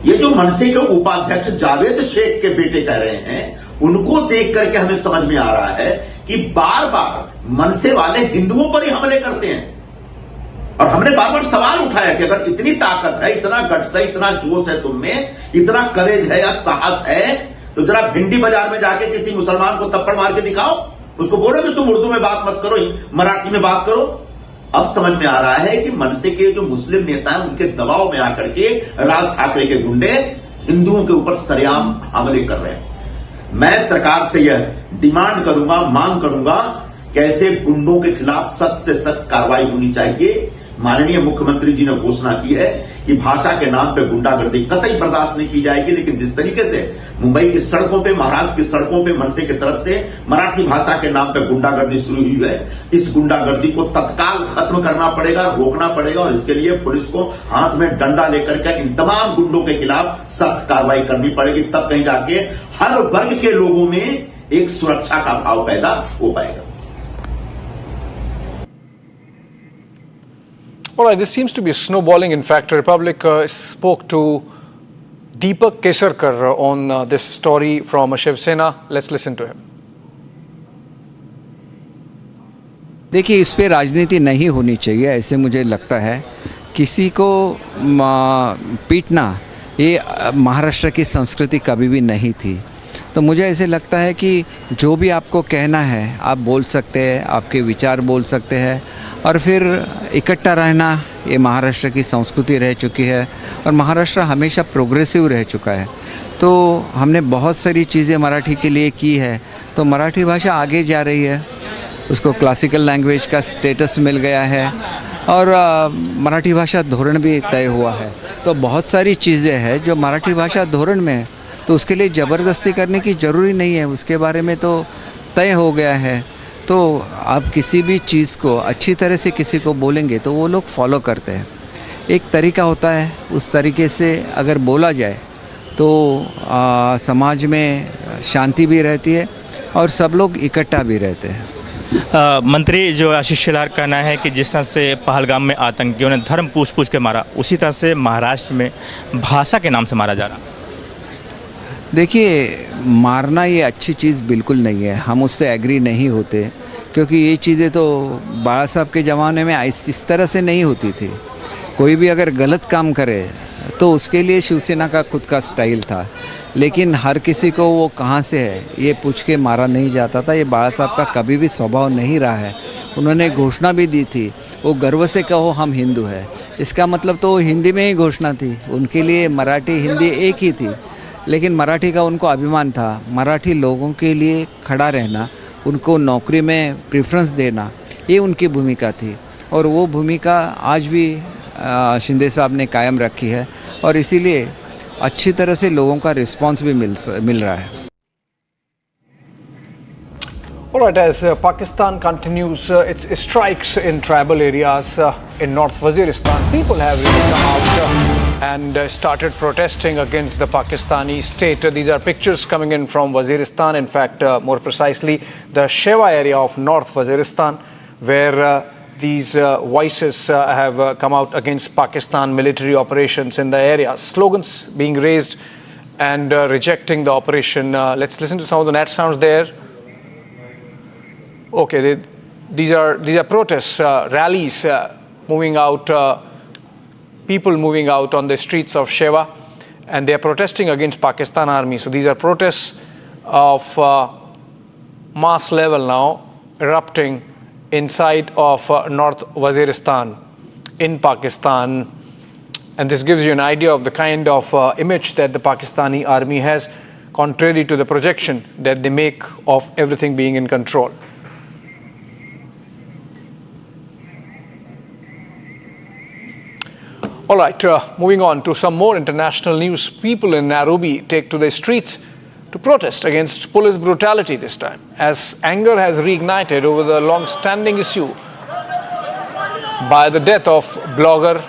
ये जो मनसे के उपाध्यक्ष जावेद शेख के बेटे कह रहे हैं, उनको देख करके हमें समझ में आ रहा है कि बार बार मनसे वाले हिंदुओं पर ही हमले करते हैं। और हमने बार बार सवाल उठाया कि अगर इतनी ताकत है, इतना गट्स है, इतना जोश है तुम में, इतना करेज है या साहस है, तो जरा भिंडी बाजार में जाके किसी मुसलमान को थप्पड़ मार के दिखाओ, उसको बोलो कि तुम उर्दू में बात मत करो, मराठी में बात करो। अब समझ में आ रहा है कि मनसे के जो मुस्लिम नेता हैं, उनके दबाव में आकर के राज ठाकरे के गुंडे हिंदुओं के ऊपर सरेआम हमले कर रहे हैं। मैं सरकार से यह डिमांड करूंगा, मांग करूंगा कि ऐसे गुंडों के खिलाफ सख्त से सख्त कार्रवाई होनी चाहिए। माननीय मुख्यमंत्री जी ने घोषणा की है कि भाषा के नाम पे गुंडागर्दी कतई बर्दाश्त नहीं की जाएगी, लेकिन जिस तरीके से मुंबई की सड़कों पे, महाराष्ट्र की सड़कों पे मनसे की तरफ से मराठी भाषा के नाम पे गुंडागर्दी शुरू हुई है, इस गुंडागर्दी को तत्काल खत्म करना पड़ेगा, रोकना पड़ेगा। और इसके लिए पुलिस को हाथ में डंडा लेकर के इन तमाम गुंडों के खिलाफ सख्त कार्रवाई करनी पड़ेगी। तब कहीं जाके हर वर्ग के लोगों में एक सुरक्षा का भाव पैदा हो पाएगा। All right, this seems to be snowballing. In fact, Republic spoke to Deepak Kesarkar on this story from Shiv Sena. Let's listen to him. देखिए, इस पे राजनीति नहीं होनी चाहिए, ऐसे मुझे लगता है। किसी को पीटना ये महाराष्ट्र की संस्कृति कभी भी नहीं थी। तो मुझे ऐसे लगता है कि जो भी आपको कहना है आप बोल सकते हैं, आपके विचार बोल सकते हैं, और फिर इकट्ठा रहना ये महाराष्ट्र की संस्कृति रह चुकी है, और महाराष्ट्र हमेशा प्रोग्रेसिव रह चुका है। तो हमने बहुत सारी चीज़ें मराठी के लिए की है, तो मराठी भाषा आगे जा रही है, उसको क्लासिकल लैंग्वेज का स्टेटस मिल गया है, और मराठी भाषा धोरण भी तय हुआ है। तो बहुत सारी चीज़ें हैं जो मराठी भाषा धोरण में है, तो उसके लिए ज़बरदस्ती करने की ज़रूरी नहीं है, उसके बारे में तो तय हो गया है। तो आप किसी भी चीज़ को अच्छी तरह से किसी को बोलेंगे तो वो लोग फॉलो करते हैं। एक तरीका होता है, उस तरीके से अगर बोला जाए तो समाज में शांति भी रहती है और सब लोग इकट्ठा भी रहते हैं। मंत्री जो आशीष शेलार का कहना है कि जिस तरह से पहलगाम में आतंकियों ने धर्म पूछ के मारा, उसी तरह से महाराष्ट्र में भाषा के नाम से मारा जा रहा। देखिए, मारना ये अच्छी चीज़ बिल्कुल नहीं है, हम उससे एग्री नहीं होते, क्योंकि ये चीज़ें तो बाला साहब के ज़माने में इस तरह से नहीं होती थी। कोई भी अगर गलत काम करे तो उसके लिए शिवसेना का खुद का स्टाइल था, लेकिन हर किसी को वो कहाँ से है ये पूछ के मारा नहीं जाता था। ये बाला साहब का कभी भी स्वभाव नहीं रहा है। उन्होंने घोषणा भी दी थी, वो गर्व से कहो हम हिंदू हैं, इसका मतलब तो हिंदी में ही घोषणा थी। उनके लिए मराठी हिंदी एक ही थी, लेकिन मराठी का उनको अभिमान था। मराठी लोगों के लिए खड़ा रहना, उनको नौकरी में प्रेफरेंस देना, ये उनकी भूमिका थी, और वो भूमिका आज भी शिंदे साहब ने कायम रखी है, और इसीलिए अच्छी तरह से लोगों का रिस्पांस भी मिल रहा है। All right, as Pakistan continues its strikes in tribal areas in North Waziristan, people have really come out and started protesting against the Pakistani state. These are pictures coming in from Waziristan, in fact, more precisely, the Shewa area of North Waziristan, where these voices have come out against Pakistan military operations in the area. Slogans being raised and rejecting the operation. Let's listen to some of the net sounds there. Okay, these are protests, rallies moving out, people moving out on the streets of Shewa, and they are protesting against Pakistan army. So these are protests of mass level now erupting inside of North Waziristan in Pakistan, and this gives you an idea of the kind of image that the Pakistani army has, contrary to the projection that they make of everything being in control. All right, moving on to some more international news. People in Nairobi take to the streets to protest against police brutality this time, as anger has reignited over the long-standing issue by the death of blogger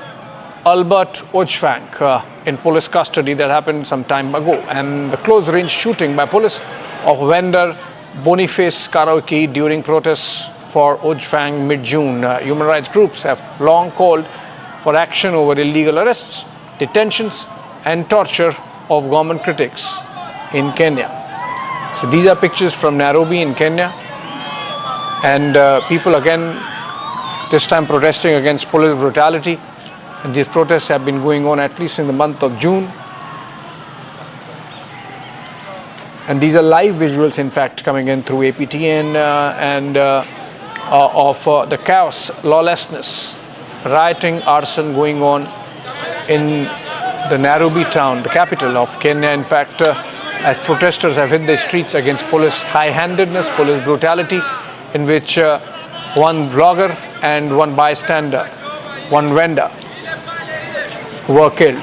Albert Ojfang in police custody that happened some time ago, and the close-range shooting by police of vendor Boniface Karaoke during protests for Ojfang mid-June. Human rights groups have long called for action over illegal arrests, detentions and torture of government critics in Kenya. So these are pictures from Nairobi in Kenya, and people again this time protesting against police brutality, and these protests have been going on at least in the month of June. And these are live visuals, in fact, coming in through APTN of the chaos, lawlessness, rioting, arson going on in the Nairobi town, the capital of Kenya. In fact, as protesters have hit the streets against police high-handedness, police brutality, in which one vlogger and one bystander, one vendor, were killed.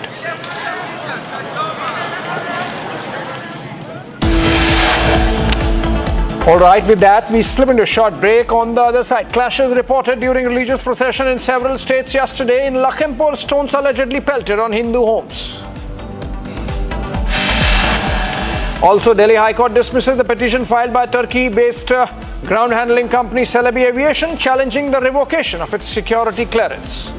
All right, with that, we slip into a short break. On the other side, clashes reported during religious procession in several states yesterday. In Lakhimpur, stones allegedly pelted on Hindu homes. Also, Delhi High Court dismisses the petition filed by Turkey-based ground handling company Celebi Aviation, challenging the revocation of its security clearance.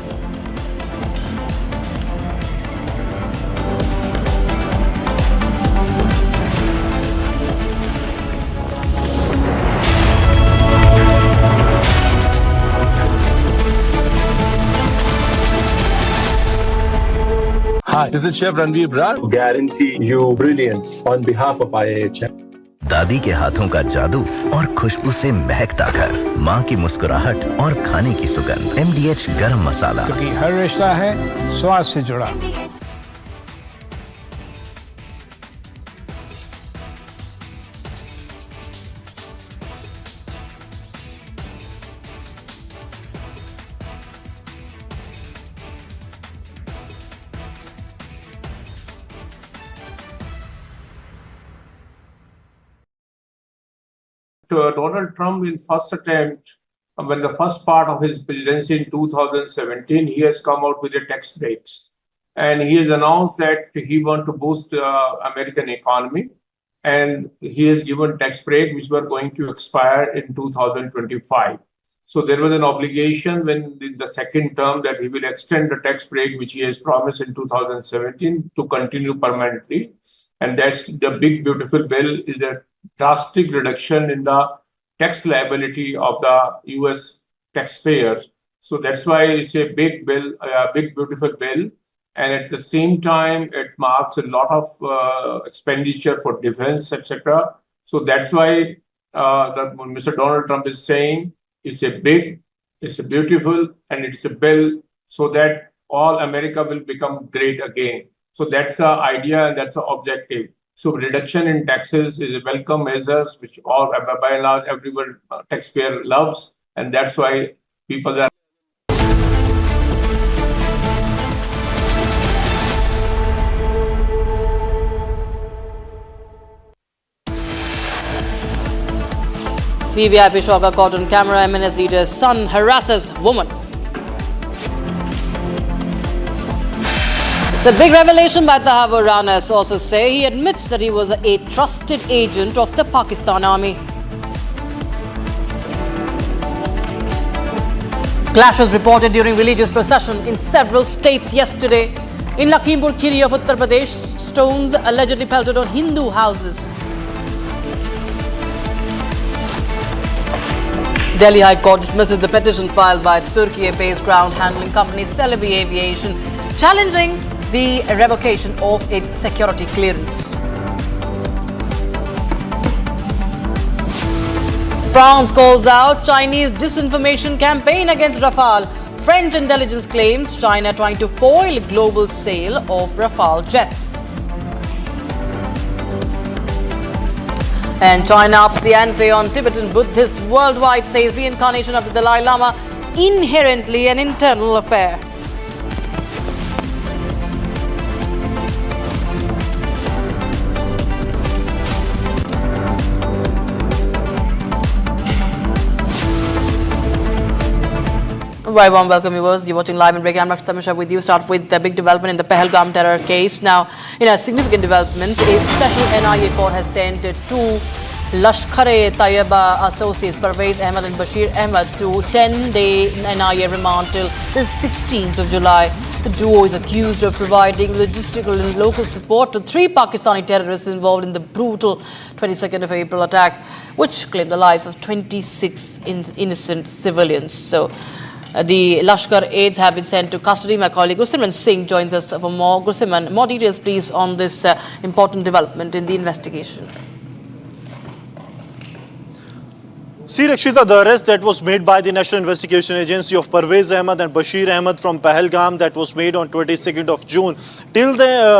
Hi, this is Chef Ranveer Brar. Guarantee you brilliance on behalf of IIHM. दादी के हाथों का जादू और खुशबू से महकता घर, माँ की मुस्कुराहट और खाने की सुगंध। MDH गरम मसाला, क्योंकि हर रिश्ता है स्वाद से जुड़ा। Donald Trump, in first attempt, when the first part of his presidency in 2017, he has come out with the tax breaks, and he has announced that he wants to boost American economy, and he has given tax break which were going to expire in 2025. So there was an obligation when the second term that he will extend the tax break which he has promised in 2017 to continue permanently, and that's the big beautiful bill is a drastic reduction in the tax liability of the US taxpayers. So that's why it's a big bill, a big beautiful bill. And at the same time, it marks a lot of expenditure for defense, etc. So that's why Mr. Donald Trump is saying it's a big, it's a beautiful, and it's a bill so that all America will become great again. So that's the idea and that's the objective. So reduction in taxes is a welcome measure, which all, by and large, everyone taxpayer loves, and that's why people are. VVIP shocker caught on camera. MNS leader's son harasses woman. It's a big revelation by Tahav Rana. Sources say he admits that he was a trusted agent of the Pakistan army. Clashes reported during religious procession in several states yesterday. In Lakhimpur Kheri of Uttar Pradesh, stones allegedly pelted on Hindu houses. Delhi High Court dismisses the petition filed by Turkey-based ground handling company Celebi Aviation, challenging the revocation of its security clearance. France calls out Chinese disinformation campaign against Rafale. French intelligence claims China trying to foil global sale of Rafale jets. And China ups the ante on Tibetan Buddhists worldwide, says reincarnation of the Dalai Lama inherently an internal affair. Very warm welcome, viewers. You're watching live and breaking. I'm Dr. Tamisha with you. Start with the big development in the Pahalgam terror case. Now, in a significant development, a special NIA court has sent two Lashkar-e-Taiba associates, Parvez Ahmed and Bashir Ahmed, to 10-day NIA remand till the 16th of July. The duo is accused of providing logistical and local support to 3 Pakistani terrorists involved in the brutal 22nd of April attack, which claimed the lives of 26 innocent civilians. So, the Lashkar aides have been sent to custody. My colleague Gursimran Singh joins us for more. Gursimran, more details please on this important development in the investigation. See, Rakshita, the arrest that was made by the National Investigation Agency of Parvez Ahmed and Bashir Ahmed from Pahalgam, that was made on 22nd of June.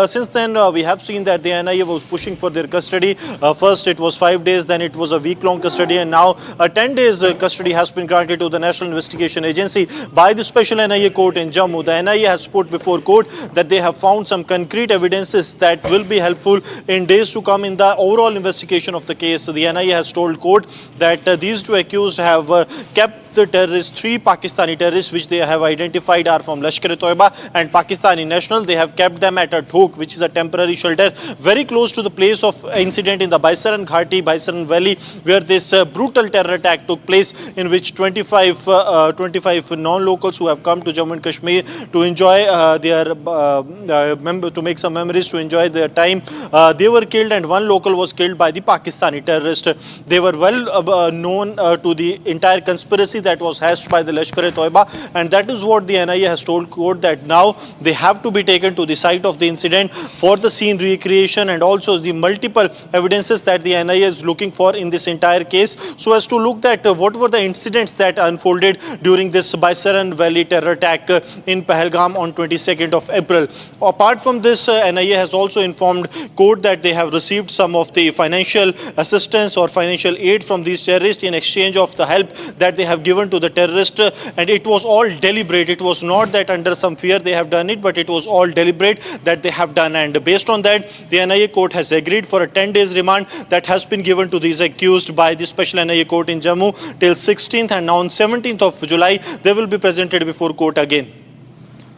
Since then, we have seen that the NIA was pushing for their custody. First, it was 5 days, then it was a week-long custody, and now 10 days custody has been granted to the National Investigation Agency by the Special NIA Court in Jammu. The NIA has put before court that they have found some concrete evidences that will be helpful in days to come in the overall investigation of the case. The NIA has told court that these 2 accused have kept the terrorists, 3 Pakistani terrorists, which they have identified are from Lashkar-e-Toiba and Pakistani national. They have kept them at a Dhok, which is a temporary shelter very close to the place of incident in the Baisaran Ghati, Baisaran Valley, where this brutal terror attack took place, in which 25 non-locals who have come to Jammu and Kashmir to enjoy to make some memories, to enjoy their time, they were killed, and 1 local was killed by the Pakistani terrorist. They were well known to the entire conspiracy that was hatched by the Lashkar-e-Toiba, and that is what the NIA has told court, that now they have to be taken to the site of the incident for the scene recreation and also the multiple evidences that the NIA is looking for in this entire case, so as to look at what were the incidents that unfolded during this Baisaran Valley terror attack in Pahalgam on 22nd of April. Apart from this, NIA has also informed court that they have received some of the financial assistance or financial aid from these terrorists in exchange of the help that they have given to the terrorist, and it was all deliberate. It was not that under some fear they have done it, but it was all deliberate that they have done, and based on that, the NIA court has agreed for a 10 days remand that has been given to these accused by the Special NIA court in Jammu till 16th, and now on 17th of July they will be presented before court again.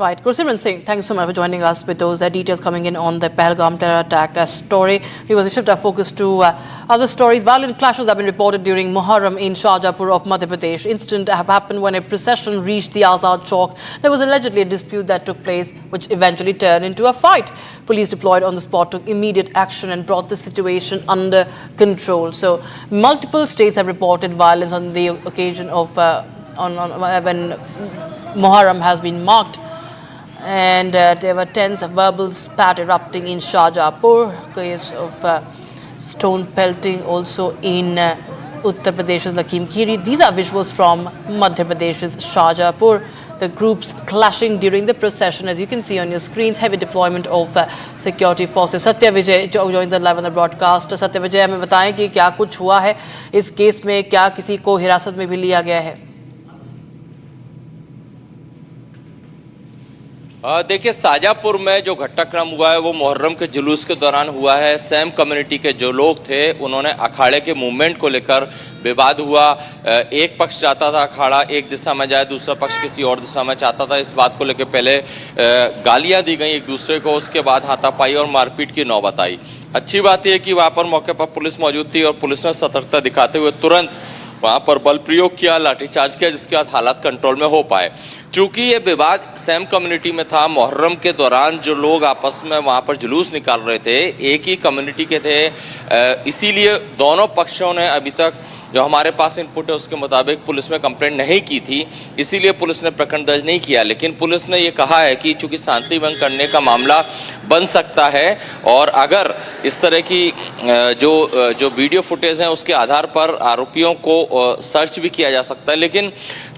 Right, Gursimran Singh, thank you so much for joining us with those details coming in on the Pahalgam terror attack story. We will shift our focus to other stories. Violent clashes have been reported during Muharram in Shahjahanpur of Madhya Pradesh. Incident happened when a procession reached the Azad Chowk. There was allegedly a dispute that took place, which eventually turned into a fight. Police deployed on the spot took immediate action and brought the situation under control. So, multiple states have reported violence on the occasion of when Muharram has been marked. And there were tense verbal spat erupting in Shahjahanpur, case of stone pelting also in Uttar Pradesh's Lakim Kheri. These are visuals from Madhya Pradesh's Shahjahanpur. The groups clashing during the procession, as you can see on your screens. Heavy deployment of security forces. Satya Vijay joins us live on the broadcast. Satya Vijay, हमें बताएं कि क्या कुछ हुआ है इस case में, क्या किसी को हिरासत में भी लिया गया है? देखिए, शाहजहाँपुर में जो घटनाक्रम हुआ है वो मुहर्रम के जुलूस के दौरान हुआ है। सैम कम्युनिटी के जो लोग थे उन्होंने अखाड़े के मूवमेंट को लेकर विवाद हुआ। एक पक्ष चाहता था अखाड़ा एक दिशा में जाए, दूसरा पक्ष किसी और दिशा में चाहता था। इस बात को लेकर पहले गालियां दी गई एक दूसरे को, उसके बाद हाथापाई और मारपीट की नौबत आई। अच्छी बात यह कि वहाँ पर मौके पर पुलिस मौजूद थी और पुलिस ने सतर्कता दिखाते हुए तुरंत वहाँ पर बल प्रयोग किया, लाठीचार्ज किया, जिसके बाद हालात कंट्रोल में हो पाए। चूँकि ये विवाद सैम कम्युनिटी में था, मुहर्रम के दौरान जो लोग आपस में वहाँ पर जुलूस निकाल रहे थे एक ही कम्युनिटी के थे, इसीलिए दोनों पक्षों ने अभी तक जो हमारे पास इनपुट है उसके मुताबिक पुलिस में कंप्लेंट नहीं की थी, इसीलिए पुलिस ने प्रकरण दर्ज नहीं किया। लेकिन पुलिस ने ये कहा है कि चूँकि शांति भंग करने का मामला बन सकता है और अगर इस तरह की जो वीडियो फुटेज हैं उसके आधार पर आरोपियों को सर्च भी किया जा सकता है। लेकिन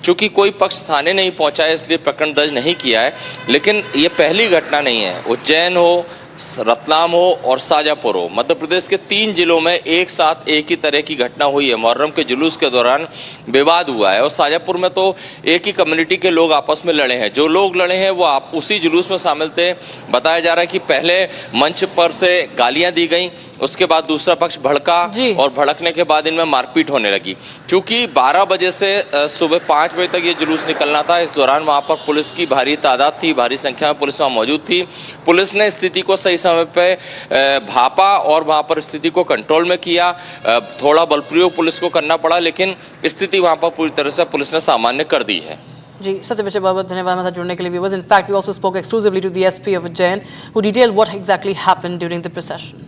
चूँकि कोई पक्ष थाने नहीं पहुँचा है इसलिए प्रकरण दर्ज नहीं किया है। लेकिन ये पहली घटना नहीं है। उज्जैन हो, रतलाम हो और शाहजहाँपुर हो, मध्य प्रदेश के 3 जिलों में एक साथ एक ही तरह की घटना हुई है। मुहर्रम के जुलूस के दौरान विवाद हुआ है और शाहजहाँपुर में तो एक ही कम्युनिटी के लोग आपस में लड़े हैं। जो लोग लड़े हैं वो आप उसी जुलूस में शामिल थे। बताया जा रहा है कि पहले मंच पर से गालियां दी गई, उसके बाद दूसरा पक्ष भड़का और भड़कने के बाद इनमें मारपीट होने लगी। चूंकि 12 बजे से सुबह 5 बजे तक ये जुलूस निकलना था, इस दौरान वहाँ पर पुलिस की भारी तादाद थी, भारी संख्या में पुलिस वहाँ मौजूद थी। पुलिस ने स्थिति को सही समय पे भापा और वहाँ पर स्थिति को कंट्रोल में किया। थोड़ा बल प्रयोग पुलिस को करना पड़ा, लेकिन स्थिति वहाँ पर पूरी तरह से पुलिस ने सामान्य कर दी है। जी सत्य विजय बहुत धन्यवाद हमारे साथ जुड़ने के लिए viewers. In fact, we also spoke exclusively to the SP of Ujjain, who detailed what exactly happened during the procession.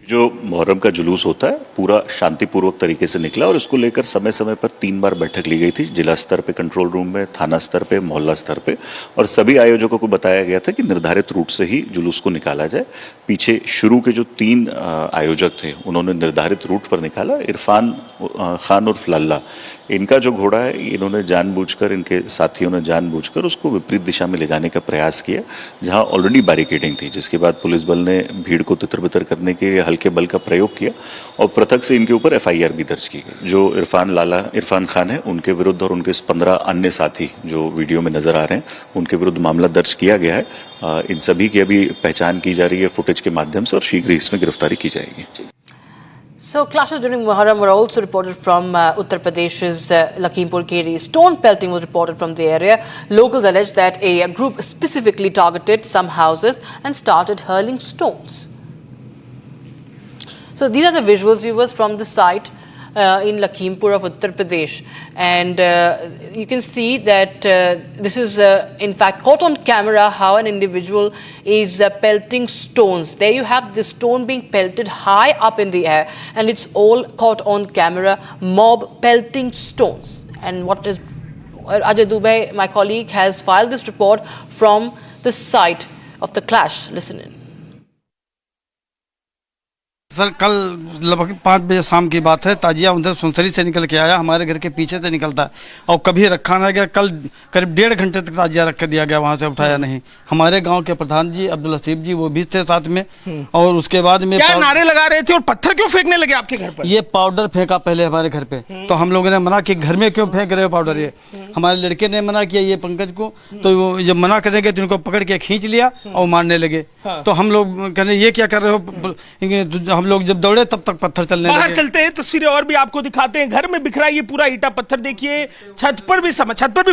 जो मुहर्रम का जुलूस होता है पूरा शांतिपूर्वक तरीके से निकला और उसको लेकर समय समय पर 3 बार बैठक ली गई थी, जिला स्तर पे कंट्रोल रूम में, थाना स्तर पे, मोहल्ला स्तर पे, और सभी आयोजकों को बताया गया था कि निर्धारित रूट से ही जुलूस को निकाला जाए. पीछे शुरू के जो 3 आयोजक थे उन्होंने निर्धारित रूट पर निकाला. इरफान खान और फलाल्ला, इनका जो घोड़ा है, इन्होंने जानबूझकर, इनके साथियों ने जानबूझकर उसको विपरीत दिशा में ले जाने का प्रयास किया जहां ऑलरेडी बैरिकेडिंग थी, जिसके बाद पुलिस बल ने भीड़ को तितर-बितर करने के लिए हल्के बल का प्रयोग किया और पृथक से इनके ऊपर FIR भी दर्ज की गई. जो इरफान खान है उनके विरुद्ध और उनके 15 अन्य साथी जो वीडियो में नजर आ रहे हैं उनके विरुद्ध मामला दर्ज किया गया है. इन सभी की अभी पहचान की जा रही है फुटेज के माध्यम से और शीघ्र ही इसमें गिरफ्तारी की जाएगी. So clashes during Muharram were also reported from Uttar Pradesh's Lakhimpur Kheri. Stone pelting was reported from the area. Locals alleged that a group specifically targeted some houses and started hurling stones. So these are the visuals, viewers, from the site in Lakhimpur of Uttar Pradesh, and you can see that this is in fact caught on camera how an individual is pelting stones. There you have the stone being pelted high up in the air, and it's all caught on camera, mob pelting stones. And what is Ajay Dubey, my colleague, has filed this report from the site of the clash. Listen in. Sir कल लगभग 5 बजे शाम की बात है. ताजिया उधर सुनसरी से निकल के आया, हमारे घर के पीछे से निकलता है और कभी रखा ना गया. कल करीब 1.5 घंटे तक ताजिया रख के दिया गया, वहाँ से उठाया नहीं. हमारे गांव के प्रधान जी अब्दुल हसीब जी वो भी थे साथ में. और उसके बाद में क्या नारे लगा रहे थे और पत्थर क्यों फेंकने लगे आपके घर पर? ये पाउडर फेंका पहले हमारे घर पे, तो हम लोगों ने मना कि घर में क्यों फेंक रहे हो पाउडर. ये हमारे लड़के ने मना किया, ये पंकज को, तो जब मना करेंगे तो इनको पकड़ के खींच लिया और मारने लगे. तो हम लोग कहने ये क्या कर रहे हो. हम लोग जब दौड़े तब तक पत्थर चलने बाहर लगे. चलते हैं, तस्वीरें और भी आपको दिखाते हैं. घर में बिखरा ये पूरा ईटा पत्थर देखिए, छत पर भी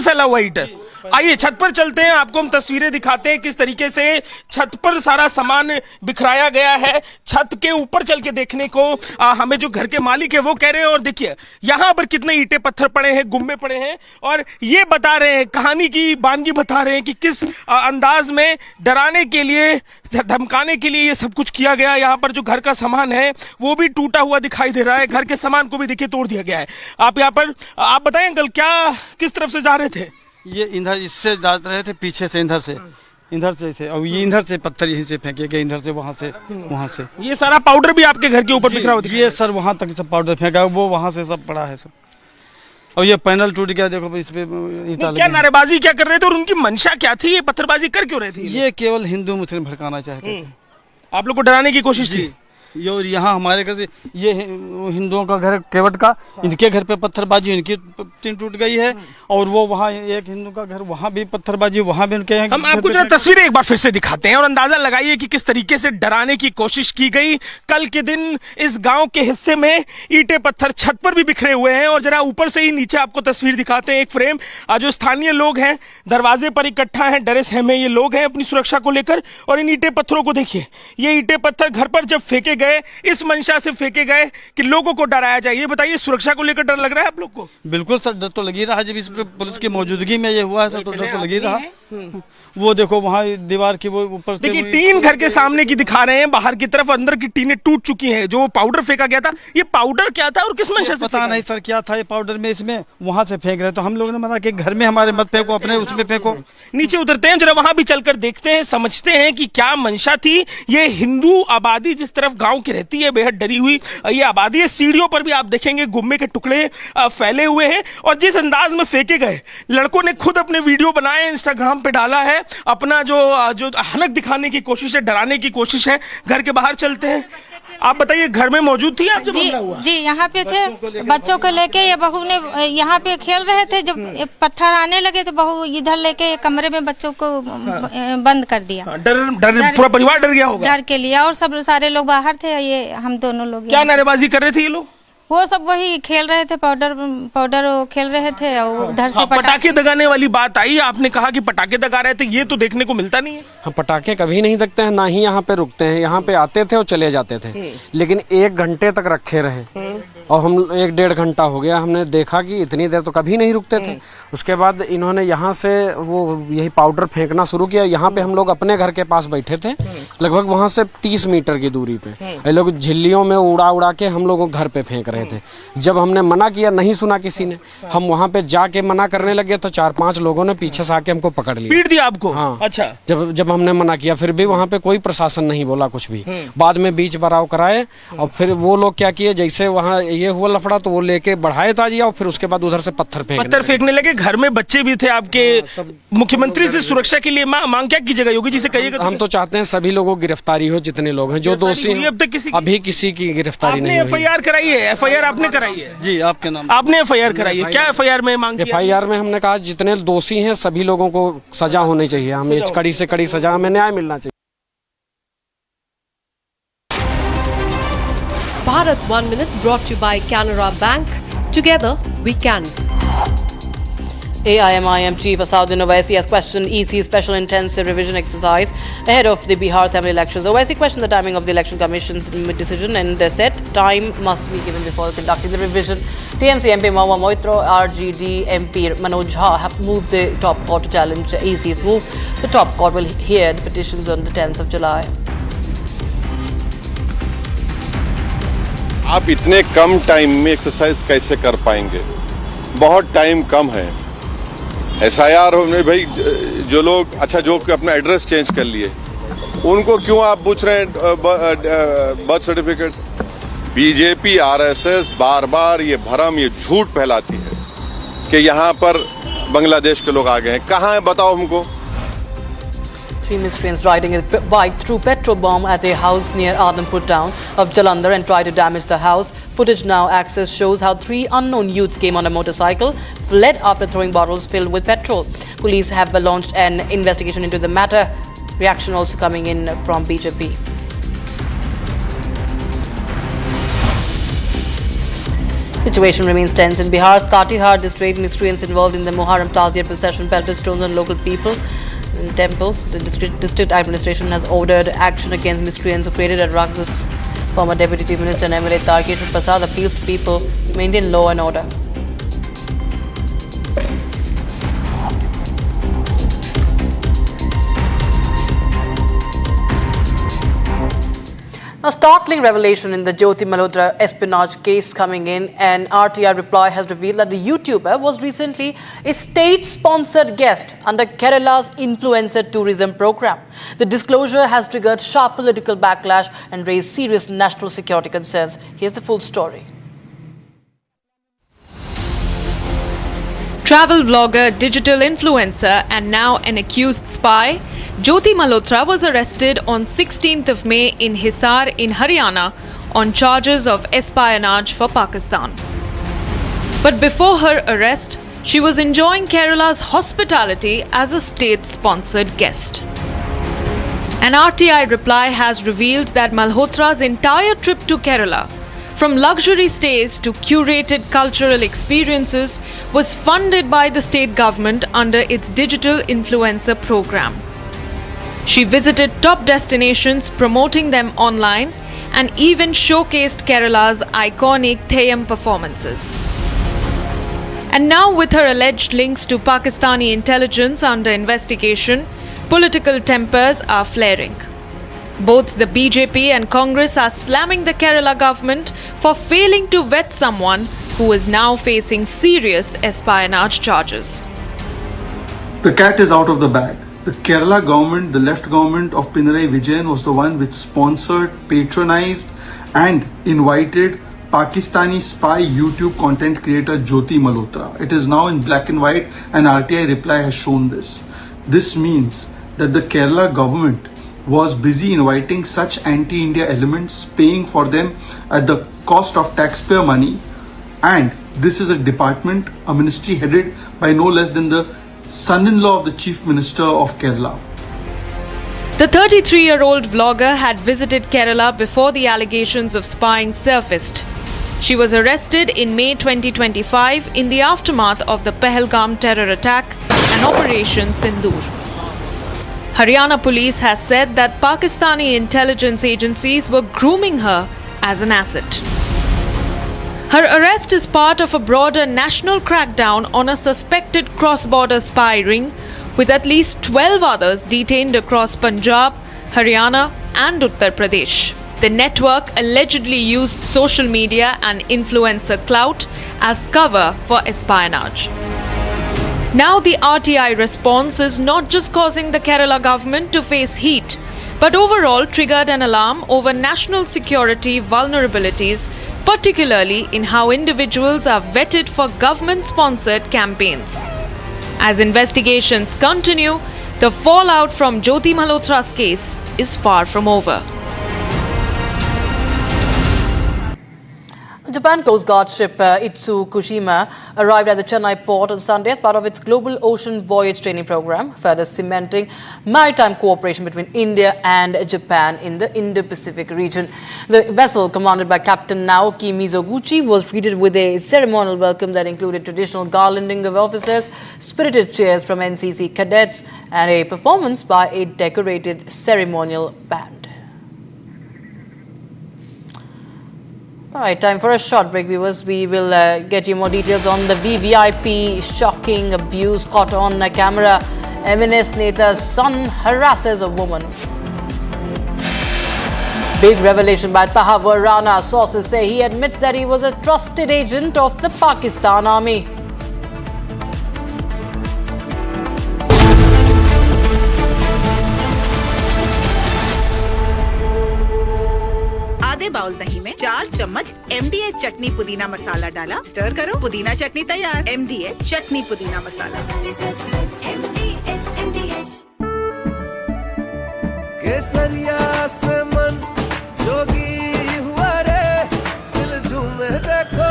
फैला हुआ ईटा. आइए छत पर चलते हैं, आपको हम तस्वीरें दिखाते हैं किस तरीके से छत पर सारा सामान बिखराया गया है. छत के ऊपर चल के देखने को हमें जो घर के मालिक है वो कह रहे हैं. और देखिए यहाँ पर कितने ईंटे पत्थर पड़े हैं, गुम्मे पड़े हैं, और ये बता रहे हैं, कहानी की बानगी बता रहे हैं कि किस अंदाज में डराने के लिए, धमकाने के लिए ये सब कुछ किया गया. यहाँ पर जो घर का सामान है वो भी टूटा हुआ दिखाई दे रहा है. घर के सामान को भी देखिए तोड़ दिया गया है. आप यहाँ पर आप बताएं अंकल, क्या किस तरफ से जा रहे थे? ये इधर इससे जा रहे थे, पीछे से इधर से और ये इधर से पत्थर यहीं से फेंके गए, इधर से वहाँ से. ये सारा पाउडर भी आपके घर के ऊपर बिखरा हुआ? ये सर वहाँ तक सब पाउडर फेंका, वो वहाँ से सब पड़ा है सब. और ये पैनल टूट गया, देखो इस पे ईंटा. क्या नारेबाजी क्या कर रहे थे और उनकी मंशा क्या थी? ये पत्थरबाजी कर क्यों रहे थे? ये केवल हिंदू मुस्लिम भड़काना चाहते थे. आप लोग को डराने की कोशिश थी? और यहाँ हमारे घर से ये हिंदुओं का घर केवट का, इनके घर पे पत्थरबाजी, इनकी टीन टूट गई है. और वो वहाँ एक हिंदू का घर, वहाँ भी पत्थरबाजी, वहाँ भी उनके. हम आपको जरा तस्वीरें एक बार फिर से दिखाते हैं और अंदाजा लगाइए कि किस तरीके से डराने की कोशिश की गई. कल के दिन इस गांव के हिस्से में ईंटे पत्थर छत पर भी बिखरे हुए हैं. और जरा ऊपर से ही नीचे आपको तस्वीर दिखाते हैं, एक फ्रेम. जो स्थानीय लोग हैं दरवाजे पर इकट्ठा हैं, डरे सहमे ये लोग हैं अपनी सुरक्षा को लेकर. और इन ईंटे पत्थरों को देखिए, ये ईंटे पत्थर घर पर जब फेंके गए, इस मंशा से फेंके गए कि लोगों को डराया जाए. ये बताइए, सुरक्षा को लेकर डर लग रहा है आप लोग को? बिल्कुल सर, डर तो लगी रहा. जब इस पुलिस की मौजूदगी में ये हुआ है सर, तो डर तो लगी रहा. वो देखो वहाँ दीवार की वो ऊपर देखिए टीन घर के सामने की दिखा रहे हैं, बाहर की तरफ अंदर की टीनें टूट चुकी हैं. जो पाउडर फेंका गया था, ये पाउडर क्या था और किस मंशा से? पता नहीं सर क्या था ये पाउडर में, इसमें वहाँ से फेंक रहे. तो हम लोगों ने मना कि घर में हमारे मत फेंको, अपने उसमें फेंको. नीचे उतरते हैं, जरा वहां भी चलकर देखते हैं, समझते हैं कि क्या मंशा थी. ये हिंदू आबादी जिस तरफ गांव की रहती है, बेहद डरी हुई ये आबादी है. सीढ़ियों पर भी आप देखेंगे गुम्मे के टुकड़े फैले हुए हैं. और जिस अंदाज में फेंके गए, लड़कों ने खुद अपने वीडियो बनाए, इंस्टाग्राम पे डाला है. अपना जो हलक दिखाने की कोशिश है, डराने की कोशिश है. घर के बाहर चलते हैं. आप बताइए, घर में मौजूद थी आप जब हमला हुआ? जी यहाँ पे थे, बच्चों को लेके. ये बहू ने यहाँ पे खेल रहे थे, जब पत्थर आने लगे तो बहू इधर लेके कमरे में बच्चों को बंद कर दिया. डर पूरा परिवार डर गया होगा? डर के लिए. और सब सारे लोग बाहर थे, ये हम दोनों लोग. क्या नारेबाजी कर रहे थे ये लोग? वो सब वही खेल रहे थे, पाउडर खेल रहे थे और उधर से पटाखे दगाने वाली बात आई, आपने कहा कि पटाखे दगा रहे थे, ये तो देखने को मिलता नहीं है। हाँ, पटाखे कभी नहीं दगते हैं, ना ही यहाँ पे रुकते हैं। यहाँ पे आते थे और चले जाते थे, लेकिन 1 घंटे तक रखे रहे और हम 1-1.5 घंटा हो गया, हमने देखा कि इतनी देर तो कभी नहीं रुकते थे। उसके बाद इन्होंने यहाँ से वो यही पाउडर फेंकना शुरू किया। यहाँ पे हम लोग अपने घर के पास बैठे थे, लगभग वहाँ से 30 मीटर की दूरी पे ये लोग झिल्लियों में उड़ा के हम लोगों घर पे फेंक रहे थे। जब हमने मना किया, नहीं सुना किसी ने, हम वहाँ पे जाके मना करने लगे तो 4-5 लोगों ने पीछे से आके हमको पकड़ लिया, पीट दिया आपको। हाँ, अच्छा। जब हमने मना किया फिर भी वहाँ पे कोई प्रशासन नहीं बोला कुछ भी। बाद में बीच बराव कराए और फिर वो लोग क्या किए, जैसे वहाँ ये हुआ लफड़ा तो वो लेके बढ़ाए ताजिया और फिर उसके बाद उधर से पत्थर फेंकने लगे। घर में बच्चे भी थे आपके। मुख्यमंत्री से सुरक्षा के लिए मांग क्या कीजिएगा, योगी जी से कहिएगा। हम तो चाहते हैं सभी लोगों की गिरफ्तारी हो, जितने लोग हैं जो दोषी हैं। अब तक अभी किसी की गिरफ्तारी नहीं हुई। FIR कराई है? FIR आपने कराई है? जी, आपके नाम आपने FIR कराई है? क्या FIR में मांग किया? FIR में हमने कहा जितने दोषी हैं सभी लोगों को सजा होनी चाहिए, हमें कड़ी से कड़ी सजा, हमें न्याय मिलना चाहिए। Bharat 1 Minute brought to you by Canara Bank. Together we can. AIMIM Chief Asauddin Owaisi has questioned EC's special intensive revision exercise ahead of the Bihar Assembly elections. Owaisi questioned the timing of the Election Commission's decision and said time must be given before conducting the revision. TMC MP Mahua Moitro, RGD MP Manoj Jha have moved the top court to challenge EC's move. The top court will hear the petitions on the 10th of July. आप इतने कम time में exercise कैसे कर पाएंगे? बहुत time कम है। SIR होने भाई जो लोग जो अपना एड्रेस चेंज कर लिए उनको क्यों आप पूछ रहे हैं बर्थ सर्टिफिकेट? बीजेपी RSS बार बार ये भरम, ये झूठ फैलाती है कि यहाँ पर बांग्लादेश के लोग आ गए हैं। कहाँ है बताओ हमको। 3 miscreants riding a bike threw petrol bomb at a house near Arnab town of Jalandhar and tried to damage the house. Footage now accessed shows how 3 unknown youths came on a motorcycle, fled after throwing bottles filled with petrol. Police have launched an investigation into the matter. Reaction also coming in from BJP. Situation remains tense in Bihar's Katihar district. Miscreants involved in the Muharram Taziyah procession pelted stones on local people in temple. The district administration has ordered action against miscreants who created a ruckus. Former Deputy Chief Minister and MLA Tarkeshwar Prasad appeals to people to maintain law and order. A startling revelation in the Jyoti Malhotra espionage case coming in. An RTI reply has revealed that the YouTuber was recently a state-sponsored guest under Kerala's influencer tourism program. The disclosure has triggered sharp political backlash and raised serious national security concerns. Here's the full story. Travel vlogger, digital influencer and now an accused spy, Jyoti Malhotra was arrested on 16th of May in Hisar in Haryana on charges of espionage for Pakistan. But before her arrest, she was enjoying Kerala's hospitality as a state-sponsored guest. An RTI reply has revealed that Malhotra's entire trip to Kerala, from luxury stays to curated cultural experiences, was funded by the state government under its digital influencer program. She visited top destinations, promoting them online, and even showcased Kerala's iconic Theyyam performances. And now, with her alleged links to Pakistani intelligence under investigation, political tempers are flaring. Both the BJP and Congress are slamming the Kerala government for failing to vet someone who is now facing serious espionage charges. The cat is out of the bag. The Kerala government, the left government of Pinarayi Vijayan, was the one which sponsored, patronized and invited Pakistani spy YouTube content creator Jyoti Malhotra. It is now in black and white, and RTI reply has shown this. This means that the Kerala government was busy inviting such anti-India elements, paying for them at the cost of taxpayer money, and this is a department, a ministry headed by no less than the son-in-law of the Chief Minister of Kerala. The 33-year-old vlogger had visited Kerala before the allegations of spying surfaced. She was arrested in May 2025 in the aftermath of the Pahalgam terror attack and Operation Sindoor. Haryana police has said that Pakistani intelligence agencies were grooming her as an asset. Her arrest is part of a broader national crackdown on a suspected cross-border spy ring, with at least 12 others detained across Punjab, Haryana and Uttar Pradesh. The network allegedly used social media and influencer clout as cover for espionage. Now the RTI response is not just causing the Kerala government to face heat, but overall triggered an alarm over national security vulnerabilities, particularly in how individuals are vetted for government-sponsored campaigns. As investigations continue, the fallout from Jyoti Malhotra's case is far from over. Japan Coast Guard ship Itsukushima arrived at the Chennai port on Sunday as part of its global ocean voyage training program, further cementing maritime cooperation between India and Japan in the Indo-Pacific region. The vessel, commanded by Captain Naoki Mizoguchi, was greeted with a ceremonial welcome that included traditional garlanding of officers, spirited cheers from NCC cadets, and a performance by a decorated ceremonial band. All right, time for a short break, viewers. We will get you more details on the VVIP shocking abuse caught on camera. MNS Neta's son harasses a woman. Big revelation by Tahavur Rana. Sources say he admits that he was a trusted agent of the Pakistan army. आधे bowl दही में 4 चम्मच MDH चटनी पुदीना मसाला डाला, stir करो, पुदीना चटनी तैयार। MDH चटनी पुदीना मसाला। केसरिया से मन जोगी हुआ रे, दिल झूमे देखो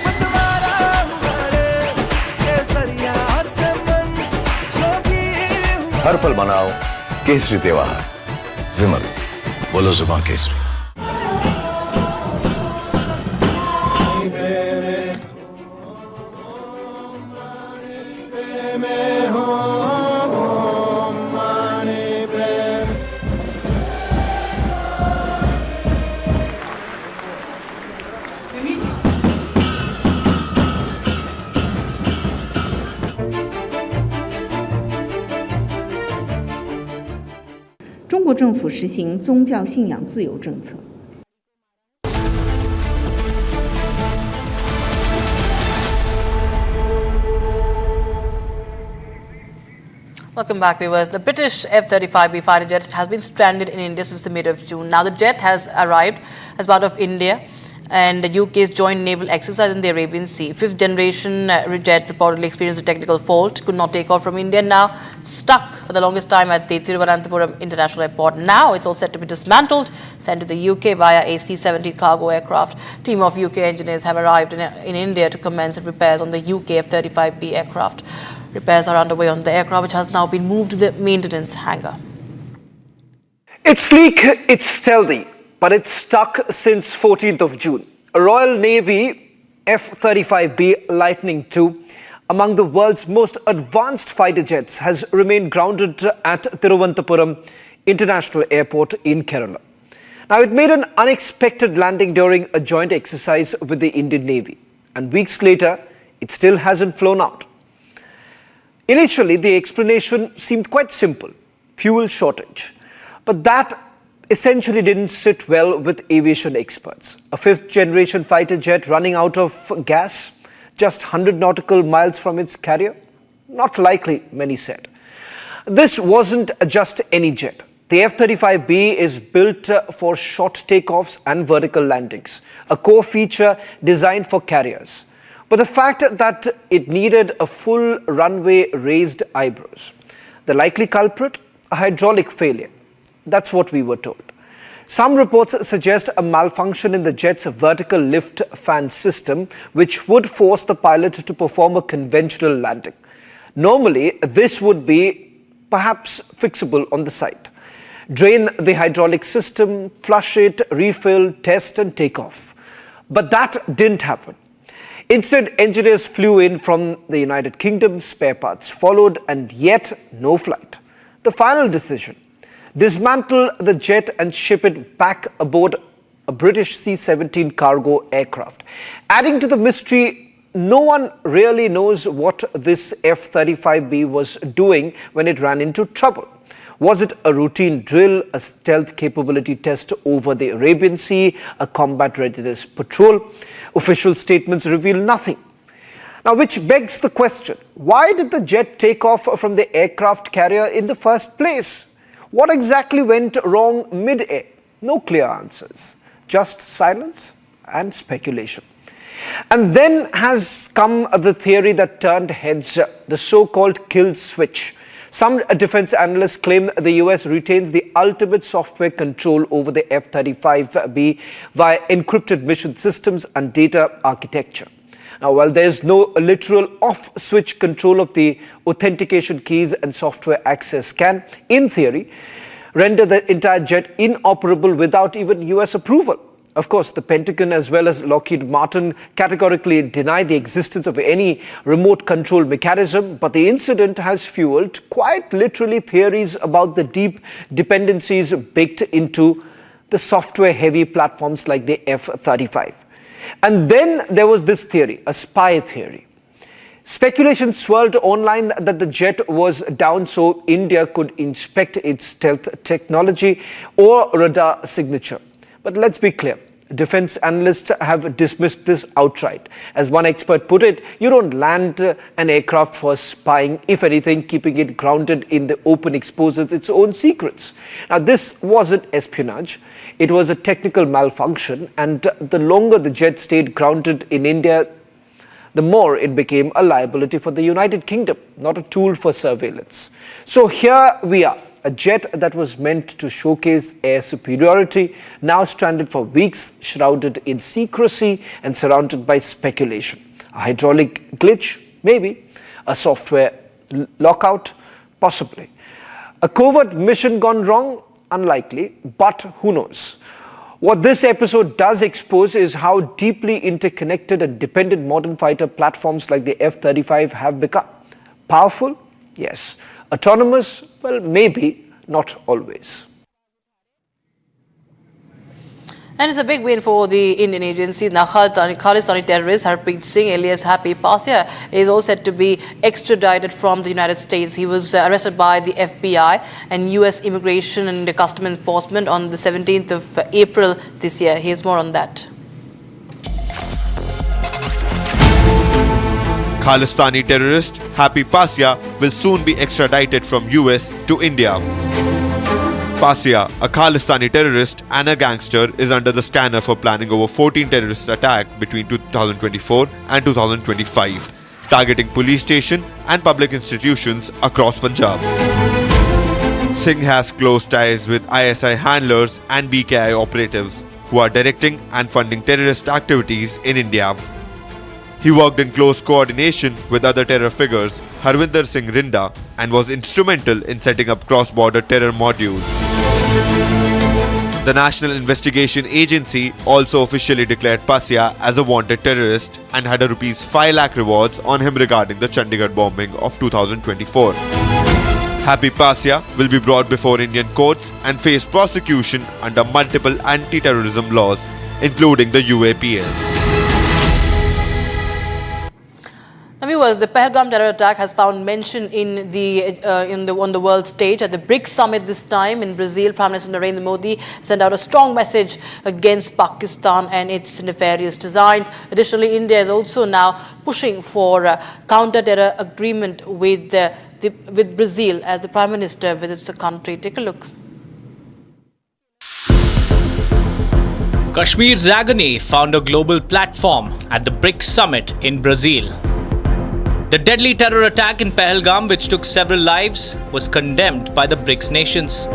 मतवारा हुआ रे। केसरिया से मन जोगी हुआ। हर पल मनाओ केसरी त्योहार। विमल, बोलो जुबान केसरी।政府实行宗教信仰自由政策。 Welcome back, viewers. The British F-35B fighter jet has been stranded in India since the mid of June. Now the jet has arrived as part of India and the UK's joint naval exercise in the Arabian Sea. Fifth generation jet reportedly experienced a technical fault, could not take off from India, now stuck for the longest time at the Thiruvananthapuram International Airport. Now it's all set to be dismantled, sent to the UK via a C-17 cargo aircraft. Team of UK engineers have arrived in India to commence repairs on the UK F-35B aircraft. Repairs are underway on the aircraft, which has now been moved to the maintenance hangar. It's sleek, it's stealthy, but it's stuck since 14th of June. A Royal Navy F-35B Lightning II, among the world's most advanced fighter jets, has remained grounded at Thiruvananthapuram International Airport in Kerala. Now, it made an unexpected landing during a joint exercise with the Indian Navy, and weeks later, it still hasn't flown out. Initially, the explanation seemed quite simple: fuel shortage. But that essentially didn't sit well with aviation experts. A fifth-generation fighter jet running out of gas just 100 nautical miles from its carrier? Not likely, many said. This wasn't just any jet. The F-35B is built for short takeoffs and vertical landings, a core feature designed for carriers. But the fact that it needed a full runway raised eyebrows. The likely culprit? A hydraulic failure. That's what we were told. Some reports suggest a malfunction in the jet's vertical lift fan system, which would force the pilot to perform a conventional landing. Normally, this would be perhaps fixable on the site. Drain the hydraulic system, flush it, refill, test and take off. But that didn't happen. Instead, engineers flew in from the United Kingdom, spare parts followed, and yet no flight. The final decision: dismantle the jet and ship it back aboard a British C-17 cargo aircraft. Adding to the mystery, no one really knows what this F-35B was doing when it ran into trouble. Was it a routine drill, a stealth capability test over the Arabian Sea, a combat readiness patrol? Official statements reveal nothing. Now, which begs the question, why did the jet take off from the aircraft carrier in the first place? What exactly went wrong mid-air? No clear answers, just silence and speculation. And then has come the theory that turned heads, the so-called kill switch. Some defense analysts claim the US retains the ultimate software control over the F-35B via encrypted mission systems and data architecture. Now, while there is no literal off-switch control of the authentication keys and software access can, in theory, render the entire jet inoperable without even US approval. Of course, the Pentagon as well as Lockheed Martin categorically deny the existence of any remote control mechanism, but the incident has fueled quite literally theories about the deep dependencies baked into the software-heavy platforms like the F-35. And then there was this theory, a spy theory. Speculation swirled online that the jet was down so India could inspect its stealth technology or radar signature. But let's be clear, defense analysts have dismissed this outright. As one expert put it, you don't land an aircraft for spying. If anything, keeping it grounded in the open exposes its own secrets. Now, this wasn't espionage. It was a technical malfunction, and the longer the jet stayed grounded in India, the more it became a liability for the United Kingdom, not a tool for surveillance. So here we are. A jet that was meant to showcase air superiority, now stranded for weeks, shrouded in secrecy and surrounded by speculation. A hydraulic glitch? Maybe. A software lockout? Possibly. A covert mission gone wrong? Unlikely, but who knows? What this episode does expose is how deeply interconnected and dependent modern fighter platforms like the F-35 have become. Powerful? Yes. Autonomous? Well, maybe, not always. And it's a big win for the Indian agency. Now, Khalistani terrorist Harpreet Singh, alias Happy Pasya, is all set to be extradited from the United States. He was arrested by the FBI and US Immigration and Customs Enforcement on the 17th of April this year. Here's more on that. Khalistani terrorist Happy Pasya will soon be extradited from US to India. Pasya, a Khalistani terrorist and a gangster, is under the scanner for planning over 14 terrorist attacks between 2024 and 2025, targeting police stations and public institutions across Punjab. Singh has close ties with ISI handlers and BKI operatives who are directing and funding terrorist activities in India. He worked in close coordination with other terror figures, Harvinder Singh Rinda, and was instrumental in setting up cross-border terror modules. The National Investigation Agency also officially declared Pasya as a wanted terrorist and had a ₹5 lakh rewards on him regarding the Chandigarh bombing of 2024. Happy Pasya will be brought before Indian courts and face prosecution under multiple anti-terrorism laws, including the UAPL. Now, viewers, the Pahalgam terror attack has found mention on the world stage at the BRICS summit this time in Brazil. Prime Minister Narendra Modi sent out a strong message against Pakistan and its nefarious designs. Additionally, India is also now pushing for a counter-terror agreement with Brazil as the Prime Minister visits the country. Take a look. Kashmir's agony found a global platform at the BRICS summit in Brazil. The deadly terror attack in Pahalgam, which took several lives, was condemned by the BRICS nations.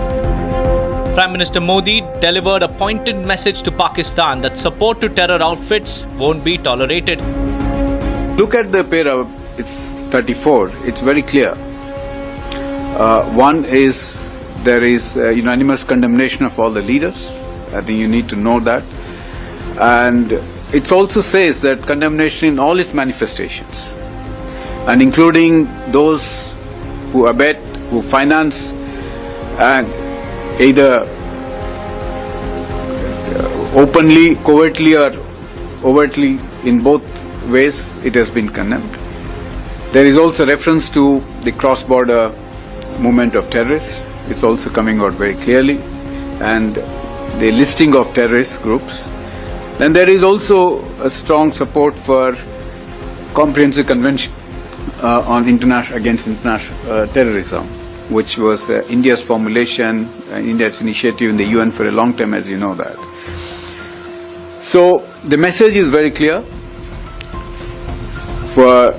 Prime Minister Modi delivered a pointed message to Pakistan that support to terror outfits won't be tolerated. Look at the para, it's 34, it's very clear. One is there is unanimous condemnation of all the leaders. I think you need to know that. And it also says that condemnation in all its manifestations, and including those who abet, who finance, and either openly, covertly, or overtly, in both ways, it has been condemned. There is also reference to the cross-border movement of terrorists. It's also coming out very clearly, and the listing of terrorist groups. Then there is also a strong support for comprehensive convention on against international terrorism, which was India's formulation, India's initiative in the UN for a long time, as you know that. So the message is very clear for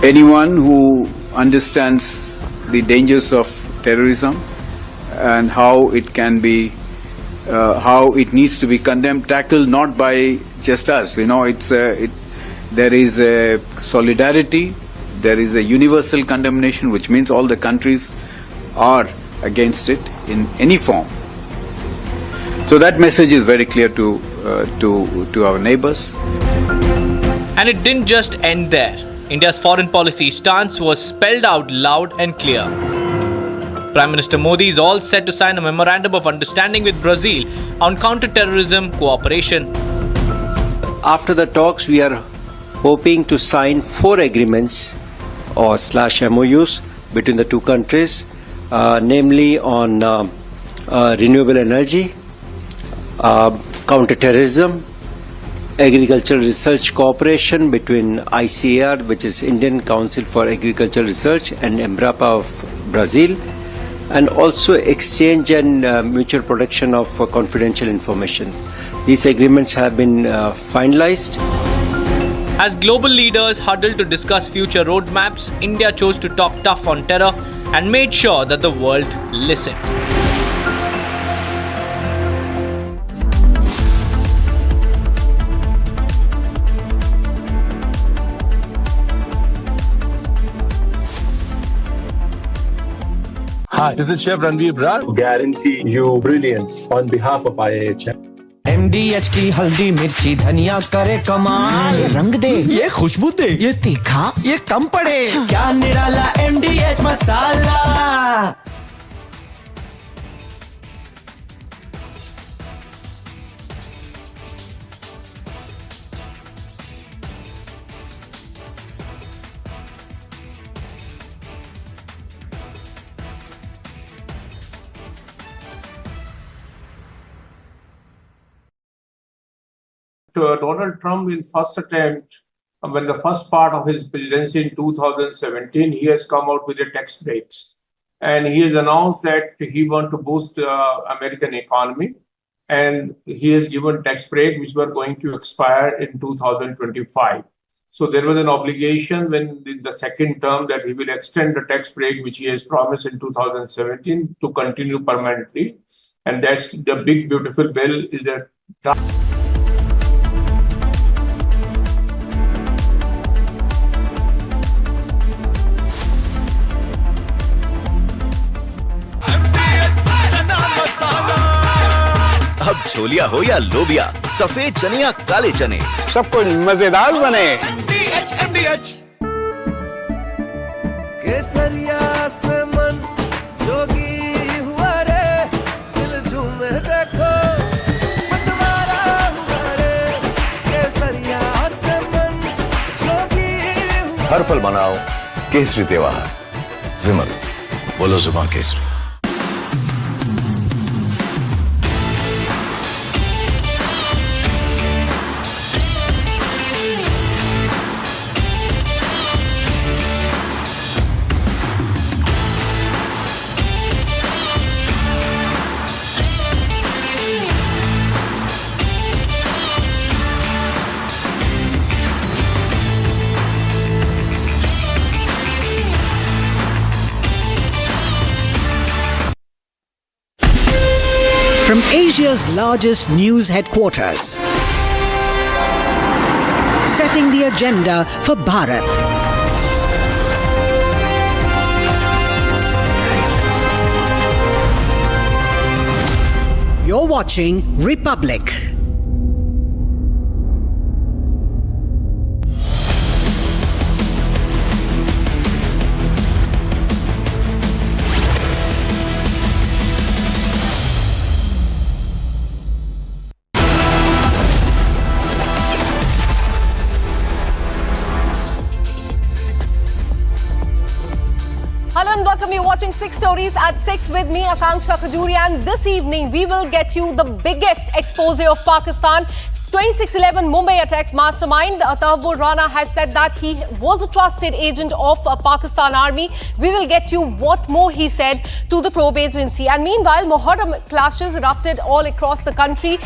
anyone who understands the dangers of terrorism and how it can be, how it needs to be condemned, tackled not by just us. You know, there is a solidarity, there is a universal condemnation, which means all the countries are against it in any form. So that message is very clear to our neighbors. And it didn't just end there. India's foreign policy stance was spelled out loud and clear. Prime Minister Modi is all set to sign a memorandum of understanding with Brazil on counter-terrorism cooperation. After the talks, we are hoping to sign 4 agreements or /MOUs between the two countries, namely on renewable energy, counter-terrorism, agricultural research cooperation between ICAR, which is Indian Council for Agricultural Research, and Embrapa of Brazil, and also exchange and mutual protection of confidential information. These agreements have been finalized. As global leaders huddled to discuss future roadmaps, India chose to talk tough on terror and made sure that the world listened. Hi, this is Chef Ranveer Brar. Guarantee you brilliance on behalf of IIHM. MDH की हल्दी मिर्ची धनिया करे कमाल, ये रंग दे, ये खुशबू दे, ये तीखा, ये कम पड़े, क्या निराला MDH masala. Donald Trump in first attempt, when the first part of his presidency in 2017, he has come out with the tax breaks. And he has announced that he wants to boost the American economy. And he has given tax break, which were going to expire in 2025. So there was an obligation when the second term that he will extend the tax break, which he has promised in 2017, to continue permanently. And that's the big, beautiful bill is that. अब छोलिया हो या लोबिया, सफेद चने या काले चने, सब कुछ मजेदार बने। केसरिया से मन जोगी हुआ रे, दिल झूमे देखो मतवारा हुआ रे, केसरिया से मन जोगी हुआ। हर पल मनाओ केसरी त्योहार। विमल, बोलो जुबान Kesari. From Asia's largest news headquarters, setting the agenda for Bharat. You're watching Republic. watching 6 Stories at 6 with me, Akanksha Kajuri, and this evening we will get you the biggest expose of Pakistan. 26/11 Mumbai attack mastermind Tahir Rana has said that he was a trusted agent of Pakistan Army. We will get you what more he said to the probe agency. And meanwhile, Muharram clashes erupted all across the country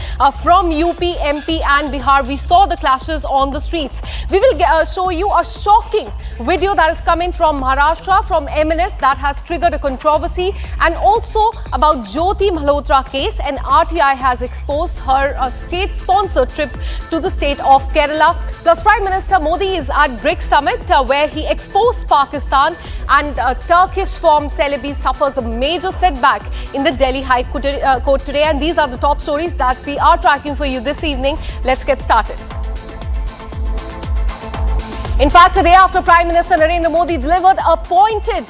from UP, MP and Bihar. We saw the clashes on the streets. We will show you a shocking video that is coming from Maharashtra, from MNS, that has triggered a controversy, and also about Jyoti Malhotra case. And RTI has exposed her state-sponsored trip to the state of Kerala. Plus, Prime Minister Modi is at BRICS Summit where he exposed Pakistan, and Turkish form Celebi suffers a major setback in the Delhi High Court today. And these are the top stories that we are tracking for you this evening. Let's get started. In fact, today after Prime Minister Narendra Modi delivered a pointed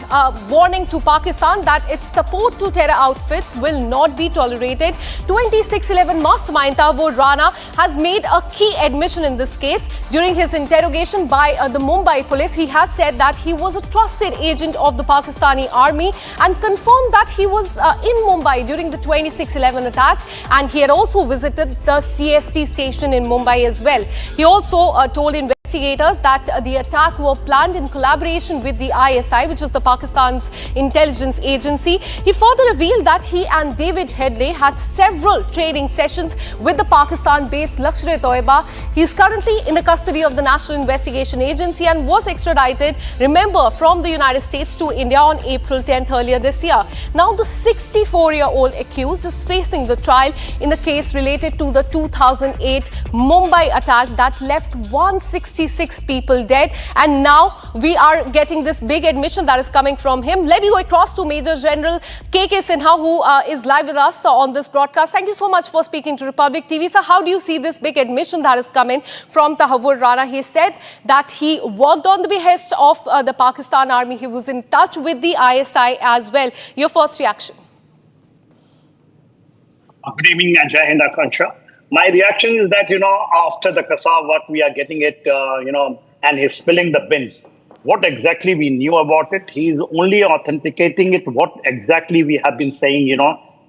warning to Pakistan that its support to terror outfits will not be tolerated, 26/11 mastermind Tahir Rana has made a key admission in this case. During his interrogation by the Mumbai police, he has said that he was a trusted agent of the Pakistani army and confirmed that he was in Mumbai during the 26/11 attack, and he had also visited the CST station in Mumbai as well. He also told investigators that the attack were planned in collaboration with the ISI, which is the Pakistan's intelligence agency. He further revealed that he and David Headley had several training sessions with the Pakistan-based Lashkar-e-Toiba. He is currently in the custody of the National Investigation Agency and was extradited, remember, from the United States to India on April 10th earlier this year. Now, the 64-year-old accused is facing the trial in the case related to the 2008 Mumbai attack that left 166 people dead. And now we are getting this big admission that is coming from him. Let me go across to Major General KK Sinha, who is live with us on this broadcast. Thank you so much for speaking to Republic TV. So how do you see this big admission that is coming from Tahir Rana? He said that he worked on the behest of the Pakistan Army. He was in touch with the ISI as well. Your first reaction? Good evening, Jai Hind, Akanksha. My reaction is that, after the Kasab, what we are getting it, and he's spilling the bins. What exactly we knew about it, he's only authenticating it, what exactly we have been saying,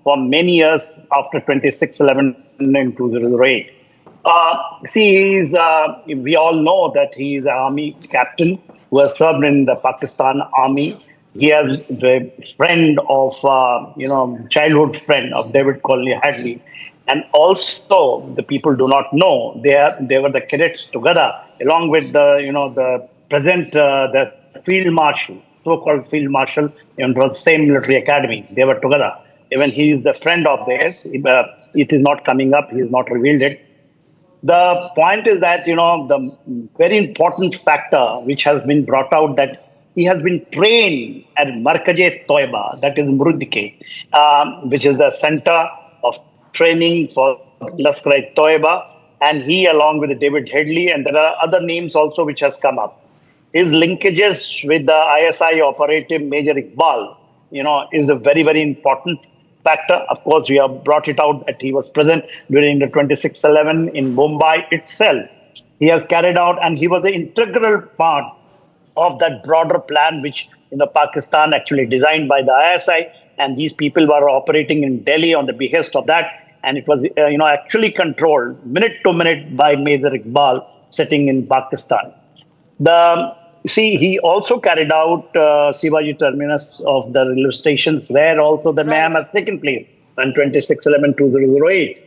for many years after 26/11 in 2008. We all know that he is an army captain who has served in the Pakistan Army. He is the friend of, childhood friend of David Headley. And also, the people do not know, they were the cadets together, along with the present, the field marshal, so-called field marshal, in the same military academy. They were together. Even he is the friend of theirs. It is not coming up. He has not revealed it. The point is that, the very important factor which has been brought out, that he has been trained at Markaz-e-Toiba, that is Murudke, which is the center of training for Lashkar-e-Toiba, and he, along with David Headley, and there are other names also which has come up. His linkages with the ISI operative Major Iqbal, is a very, very important factor. Of course, we have brought it out that he was present during the 26/11 in Mumbai itself. He has carried out, and he was an integral part of that broader plan, which in the Pakistan actually designed by the ISI. And these people were operating in Delhi on the behest of that. And it was, actually controlled minute to minute by Major Iqbal sitting in Pakistan. He also carried out Shivaji terminus of the railway stations, where also the mayhem has taken place on 26/11/2008.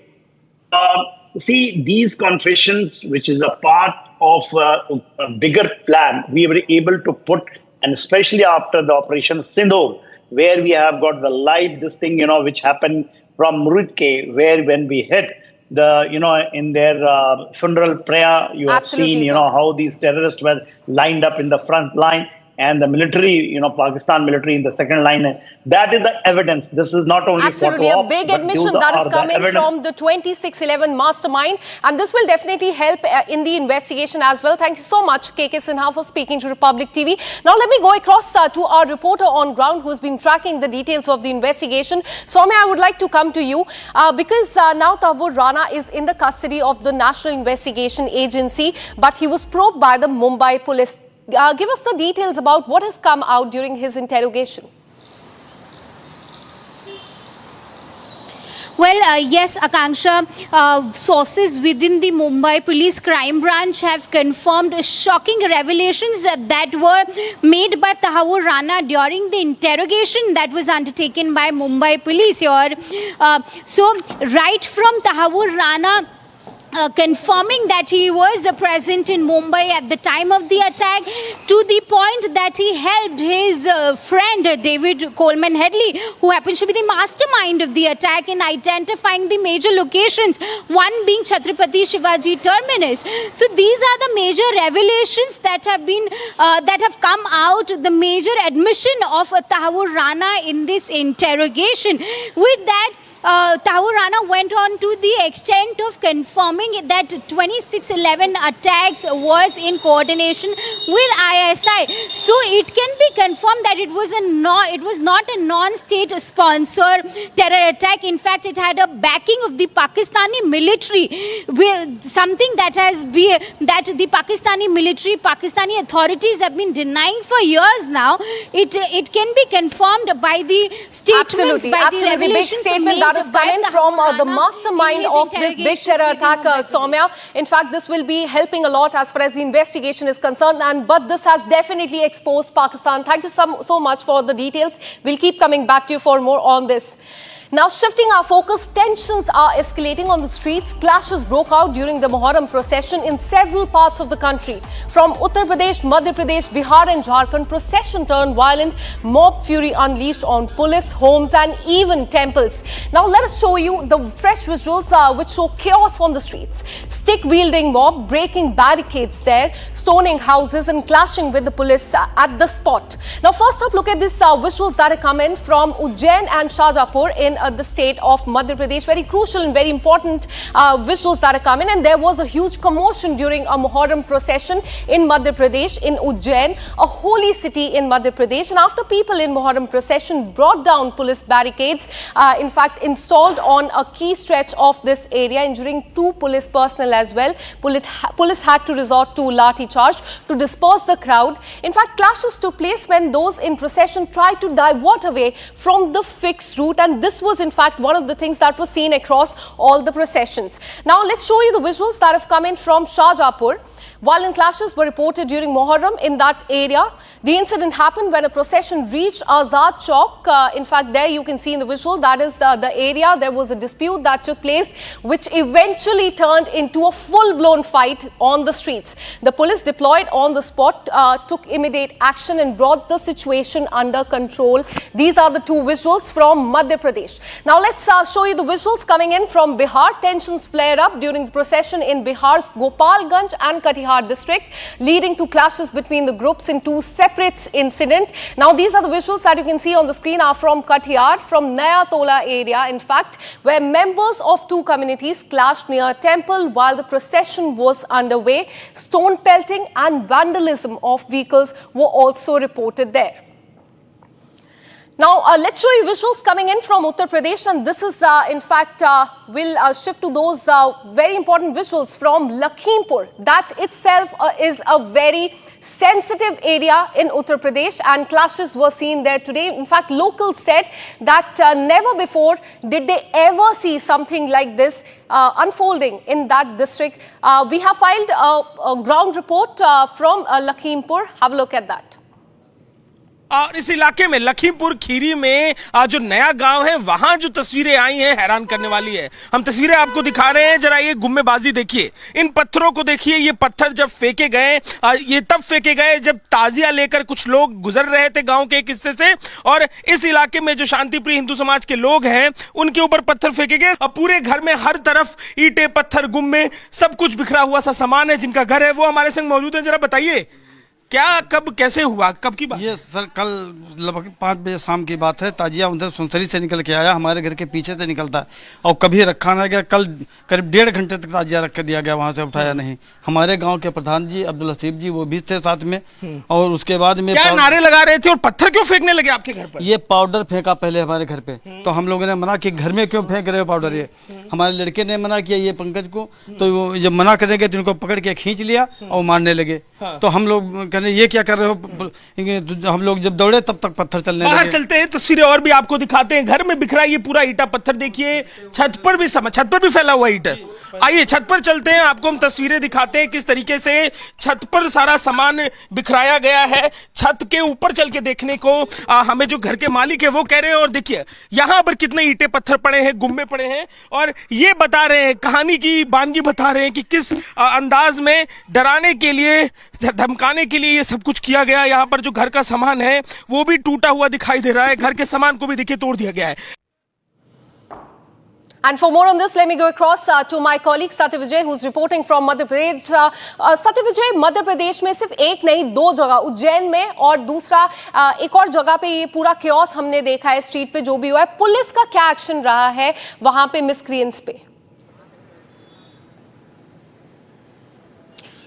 These confessions, which is a part of a bigger plan, we were able to put, and especially after the Operation Sindhu, where we have got the live which happened from Murudke, where when we hit the, in their funeral prayer, you have seen, how these terrorists were lined up in the front line, and the military, Pakistan military in the second line. That is the evidence. This is not only absolutely a big admission that is coming from the 26/11 mastermind, and this will definitely help in the investigation as well. Thank you so much, KK Sinha, for speaking to Republic TV. Now let me go across to our reporter on ground who's been tracking the details of the investigation. Soumya, I would like to come to you because now Tahir Rana is in the custody of the National Investigation Agency, but he was probed by the Mumbai police. Give us the details about what has come out during his interrogation. Yes, Akanksha, sources within the Mumbai Police Crime Branch have confirmed shocking revelations that were made by Tahawur Rana during the interrogation that was undertaken by Mumbai Police here. So, right from Tahawur Rana confirming that he was present in Mumbai at the time of the attack, to the point that he helped his friend David Coleman Headley, who happens to be the mastermind of the attack, in identifying the major locations, one being Chhatrapati Shivaji Terminus. So these are the major revelations that have been that have come out, the major admission of Tahawur Rana in this interrogation. With that, Tahawur Rana went on to the extent of confirming that 2611 attacks was in coordination with ISI. So it can be confirmed that it was not a non-state sponsor terror attack. In fact, it had a backing of the Pakistani military, something that the Pakistani military, Pakistani authorities have been denying for years now. It can be confirmed by the statements, by the revelations big statement that is coming from the mastermind of this big terror attack, Soumya. In fact, this will be helping a lot as far as the investigation is concerned, but this has definitely exposed Pakistan. Thank you so much for the details. We'll keep coming back to you for more on this. Now, shifting our focus, tensions are escalating on the streets. Clashes broke out during the Muharram procession in several parts of the country. From Uttar Pradesh, Madhya Pradesh, Bihar and Jharkhand, procession turned violent, mob fury unleashed on police, homes and even temples. Now, let us show you the fresh visuals which show chaos on the streets. Stick-wielding mob breaking barricades there, stoning houses and clashing with the police at the spot. Now, first up, look at these visuals that are coming from Ujjain and Shahjahanpur in the state of Madhya Pradesh. Very crucial and very important visuals that are coming, and there was a huge commotion during a Muharram procession in Madhya Pradesh, in Ujjain, a holy city in Madhya Pradesh. And after people in Muharram procession brought down police barricades, in fact installed on a key stretch of this area, injuring 2 police personnel as well. Police had to resort to lathi charge to disperse the crowd. In fact, clashes took place when those in procession tried to divert away from the fixed route, and this was in fact one of the things that was seen across all the processions. Now let's show you the visuals that have come in from Shahjahanpur. Violent clashes were reported during Muharram in that area. The incident happened when a procession reached Azad Chowk. In fact, there you can see in the visual, that is the area. There was a dispute that took place, which eventually turned into a full-blown fight on the streets. The police deployed on the spot, took immediate action and brought the situation under control. These are the 2 visuals from Madhya Pradesh. Now let's show you the visuals coming in from Bihar. Tensions flared up during the procession in Bihar's Gopalganj and Katihar district, leading to clashes between the groups in 2 separate incidents. Now these are the visuals that you can see on the screen are from Katihar, from Naya Tola area, in fact, where members of 2 communities clashed near a temple while the procession was underway. Stone pelting and vandalism of vehicles were also reported there. Now, let's show you visuals coming in from Uttar Pradesh, and this is, in fact, we'll shift to those very important visuals from Lakhimpur. That itself is a very sensitive area in Uttar Pradesh, and clashes were seen there today. In fact, locals said that never before did they ever see something like this unfolding in that district. We have filed a ground report from Lakhimpur. Have a look at that. और इस इलाके में लखीमपुर खीरी में जो नया गांव है वहां जो तस्वीरें आई हैं हैरान करने वाली है। हम तस्वीरें आपको दिखा रहे हैं, जरा ये गुम्मेबाजी देखिए, इन पत्थरों को देखिए। ये पत्थर जब फेंके गए, ये तब फेंके गए जब ताजिया लेकर कुछ लोग गुजर रहे थे गांव के एक हिस्से से, और इस इलाके में जो शांतिप्रिय हिंदू समाज के लोग हैं उनके ऊपर पत्थर फेंके गए। पूरे घर में हर तरफ ईंटें, पत्थर, गुम्मे, सब कुछ बिखरा हुआ सा सामान है। जिनका घर है वो हमारे संग मौजूद है। जरा बताइए क्या, कब, कैसे हुआ, कब की बात? ये सर कल लगभग 5 बजे शाम की बात है। ताजिया उधर सुनसरी से निकल के आया, हमारे घर के पीछे से निकलता है और कभी रखा ना गया। कल करीब 1.5 घंटे तक ताजिया रख के दिया गया, वहां से उठाया नहीं। हमारे गांव के प्रधान जी अब्दुल हसीब जी वो भी थे साथ में, और उसके बाद में क्या नारे लगा रहे थे और पत्थर क्यों फेंकने लगे आपके घर पर? ये पाउडर फेंका पहले हमारे घर पे, तो हम लोगों ने मना कि घर में क्यों फेंक रहे हो पाउडर। ये हमारे लड़के ने मना किया, ये पंकज को, तो जब मना करेंगे तो इनको पकड़ के खींच लिया और मारने लगे। तो हम लोग कहने ये क्या कर रहे हो, हम लोग जब दौड़े तब तक पत्थर चलने लगे। बाहर चलते हैं, तस्वीरें और भी आपको दिखाते हैं। घर में बिखरा ये पूरा ईटा पत्थर देखिए, छत पर भी फैला हुआ ईटा। आइए छत पर चलते हैं, आपको हम तस्वीरें दिखाते हैं किस तरीके से छत पर सारा सामान बिखराया गया है। छत के ऊपर चल के देखने को हमें जो घर के मालिक है वो कह रहे हैं, और देखिए यहाँ पर कितने ईंटे पत्थर पड़े हैं, गुम्मे पड़े हैं, और ये बता रहे हैं, कहानी की बानगी बता रहे हैं कि किस अंदाज में डराने के लिए, धमकाने के लिए ये सब कुछ किया गया। यहाँ पर जो घर का सामान है वो भी टूटा हुआ दिखाई दे रहा है, घर के सामान को भी देखिए तोड़ दिया गया है। And for more on this, let me go across to my colleague Satya Vijay, who's reporting from Madhya Pradesh. Satya Vijay, Madhya Pradesh में सिर्फ एक नहीं, दो जगह, उज्जैन में और दूसरा एक और जगह पे ये पूरा क्योस हमने देखा है, स्ट्रीट पे जो भी हुआ है। पुलिस का क्या एक्शन रहा है वहां पे मिसक्रिएंट्स पे?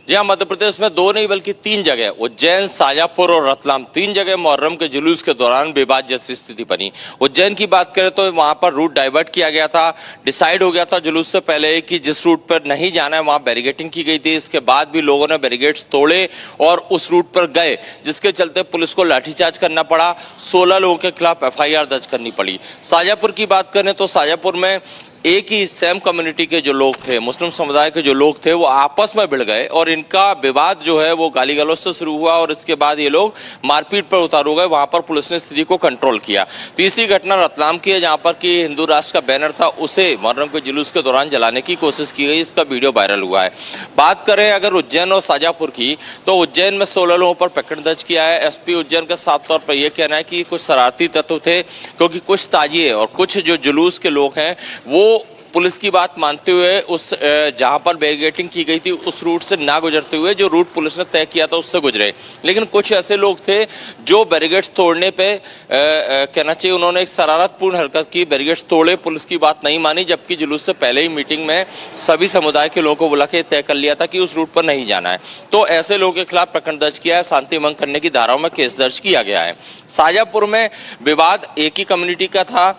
जी हाँ, मध्य प्रदेश में दो नहीं बल्कि तीन जगह, उज्जैन, शाजापुर और रतलाम, तीन जगह मुहर्रम के जुलूस के दौरान विवाद जैसी स्थिति बनी। उज्जैन की बात करें तो वहां पर रूट डाइवर्ट किया गया था, डिसाइड हो गया था जुलूस से पहले कि जिस रूट पर नहीं जाना है वहां बैरिकेटिंग की गई थी। इसके बाद भी लोगों ने बैरिकेड्स तोड़े और उस रूट पर गए, जिसके चलते पुलिस को लाठीचार्ज करना पड़ा। 16 लोगों के खिलाफ FIR दर्ज करनी पड़ी। शाजापुर की बात करें तो शाजापुर में एक ही सेम कम्युनिटी के जो लोग थे, मुस्लिम समुदाय के जो लोग थे, वो आपस में भिड़ गए और इनका विवाद जो है वो गाली गलौज से शुरू हुआ और इसके बाद ये लोग मारपीट पर उतार हो गए। वहां पर पुलिस ने स्थिति को कंट्रोल किया। तीसरी घटना रतलाम की है, जहां पर कि हिंदू राष्ट्र का बैनर था, उसे मुहर्रम के जुलूस के दौरान जलाने की कोशिश की गई। इसका वीडियो वायरल हुआ है। बात करें अगर उज्जैन और शाजापुर की, तो उज्जैन में 16 लोगों पर प्रकरण दर्ज किया है। SP उज्जैन का साफ तौर पर यह कहना है कि कुछ शरारती तत्व थे, क्योंकि कुछ ताजिए और कुछ जो जुलूस के लोग हैं वो पुलिस की बात मानते हुए उस जहां पर बैरिकेडिंग की गई थी उस रूट से ना गुजरते हुए जो रूट पुलिस ने तय किया था उससे गुजरे। लेकिन कुछ ऐसे लोग थे जो बैरिकेड्स तोड़ने पे कहना चाहिए उन्होंने एक शरारतपूर्ण हरकत की, बैरिकेड्स तोड़े, पुलिस की बात नहीं मानी, जबकि जुलूस से पहले ही मीटिंग में सभी समुदाय के लोगों को बुला के तय कर लिया था कि उस रूट पर नहीं जाना है। तो ऐसे लोगों के खिलाफ प्रकरण दर्ज किया है, शांति भंग करने की धाराओं में केस दर्ज किया गया है। शाजापुर में विवाद एक ही कम्युनिटी का था,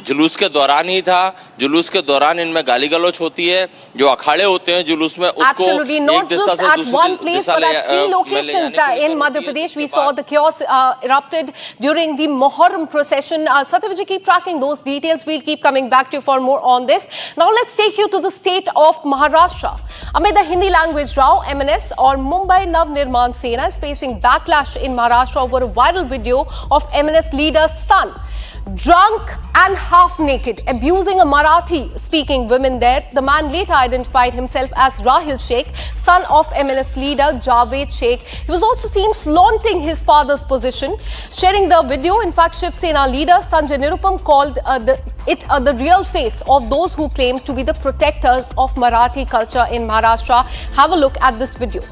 जुलूस के दौरान ही था। जुलूस के दौरान इनमें गाली गलौज होती है, जो अखाड़े होते हैं जुलूस में उसको एक दिशा से दूसरी दिशा ले three locations in Madhya Pradesh we saw the chaos erupted during the Muharram procession. Satya Vijay, keep tracking those details. We'll keep coming back to you for more on this. Now let's take you to the state of Maharashtra. Amid the Hindi language row, MNS or Mumbai Nav Nirman Sena is facing backlash in Maharashtra over a viral video of MNS leader's son drunk and half naked, abusing a Marathi-speaking woman there. The man later identified himself as Rahil Sheikh, son of MNS leader Javed Sheikh. He was also seen flaunting his father's position, sharing the video. In fact, Shiv Sena leader Sanjay Nirupam called it the real face of those who claim to be the protectors of Marathi culture in Maharashtra. Have a look at this video.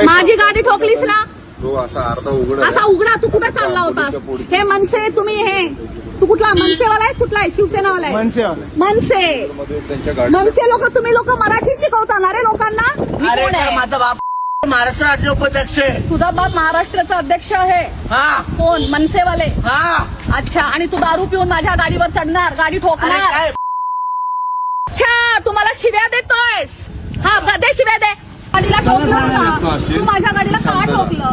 माझी गाडी ठोकलीस ना, असा उघडा. तू कुठे चालला होतास? हे मनसे तुम्ही, हे तू कुठला मनसेवाला आहे, कुठला आहे? शिवसेनावाला आहे? मनसे लोक, तुम्ही लोक मराठी शिकवता ना रे लोकांना? माझा बाप महाराष्ट्र राज्य उपाध्यक्ष आहे. तुझा बाप महाराष्ट्राचा अध्यक्ष आहे? कोण? मनसेवाले? अच्छा. आणि तू दारू पिऊन माझ्या गाडीवर चढणार, गाडी ठोकणार? अच्छा, तुम्हाला शिव्या देतोयस? हा, गदे शिव्या दे. गाडीला ठोकलं, तू माझ्या गाडीला का ठोकलं?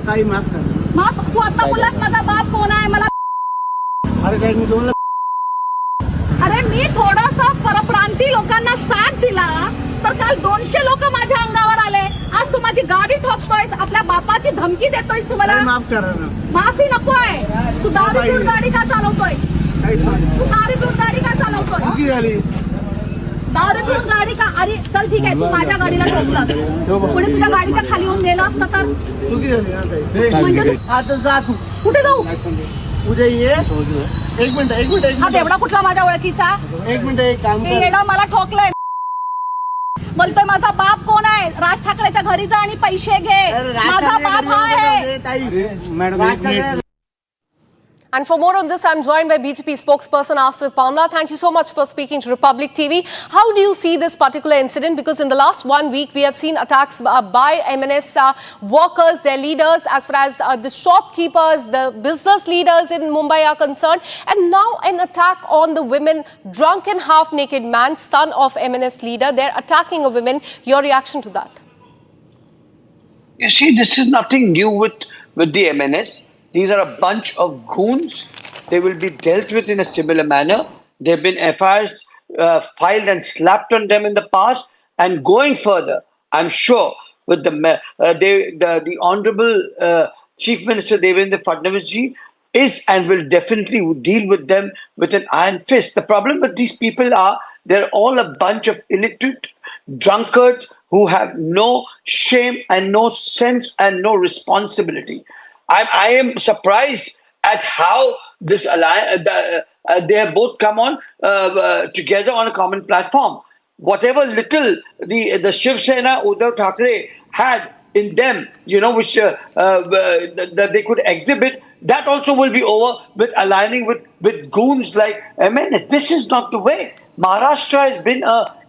माफ. तू आता बोललास माझा बाप कोण आहे मला? अरे मी थोडासा परप्रांती लोकांना साथ दिला तर काल 200 लोक माझ्या अंगावर आले. आज तू माझी गाडी ठोकतोयस, आपल्या बापाची धमकी देतोयस. तुम्हाला माफ करा ना. माफी नकोय. तू दारू पिऊन गाडी का चालवतोयस? तू दारू पिऊन गाडी का चालवतोय? दारू पिऊन गाडी का? अरे चल ठीक आहे, तू माझ्या गाडीला ठोकलास, पुढे तुझ्या गाडीच्या खाली येऊन गेला असता तर म्हणजे आता जा. तू कुठे जाऊ? उद्या ये. एक मिनिट. हा तेवढा कुठला माझ्या ओळखीचा? एक मिनिट. एक काम कर. मला ठोकलंय, बोलतोय माझा बाप कोण आहे? राज ठाकरेच्या घरी जा आणि पैसे घे. माझा बाप आहे. And for more on this, I'm joined by BJP spokesperson Asif Pamla. Thank you so much for speaking to Republic TV. How do you see this particular incident? Because in the last 1 week, we have seen attacks by MNS workers, their leaders, as far as the shopkeepers, the business leaders in Mumbai are concerned. And now an attack on the women, drunken half-naked man, son of MNS leader. They're attacking a woman. Your reaction to that? You see, this is nothing new with the MNS. These are a bunch of goons. They will be dealt with in a similar manner. There have been FIRs filed and slapped on them in the past. And going further, I'm sure with the Honorable Chief Minister Devendra Fadnavis ji is and will definitely deal with them with an iron fist. The problem with these people are they're all a bunch of illiterate drunkards who have no shame and no sense and no responsibility. I am surprised at how this alliance, they have both come on together on a common platform. Whatever little the Shiv Sena, Uddhav Thackeray had in them, which that they could exhibit, that also will be over with aligning with goons like MNS. This is not the way. Maharashtra has been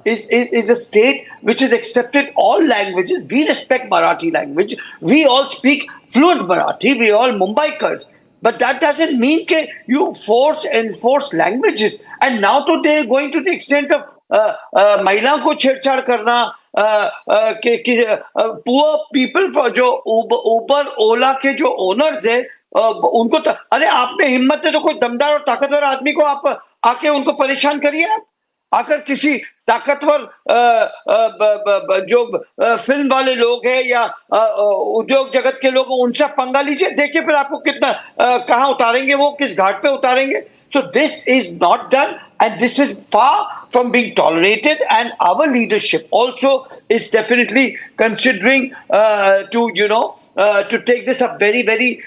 is a state which has accepted all languages. We respect Marathi language. We all speak fluent Marathi. We all Mumbaikars. But that doesn't mean that you enforce languages. And now they are going to the extent of महिलाओं को छेड़छाड़ करना, poor people for जो Uber, Ola के जो owners है, उनको अरे आप में हिम्मत है तो कोई दमदार और ताकतवर आदमी को आप आके उनको परेशान करिए। आप आकर किसी ताकतवर जो फिल्म वाले लोग हैं या उद्योग जगत के लोग उनसे पंगा लीजिए, देखिए फिर आपको कितना कहां उतारेंगे, वो किस घाट पे उतारेंगे। So this is not done, and this is far from being tolerated, and our leadership also is definitely considering to take this up very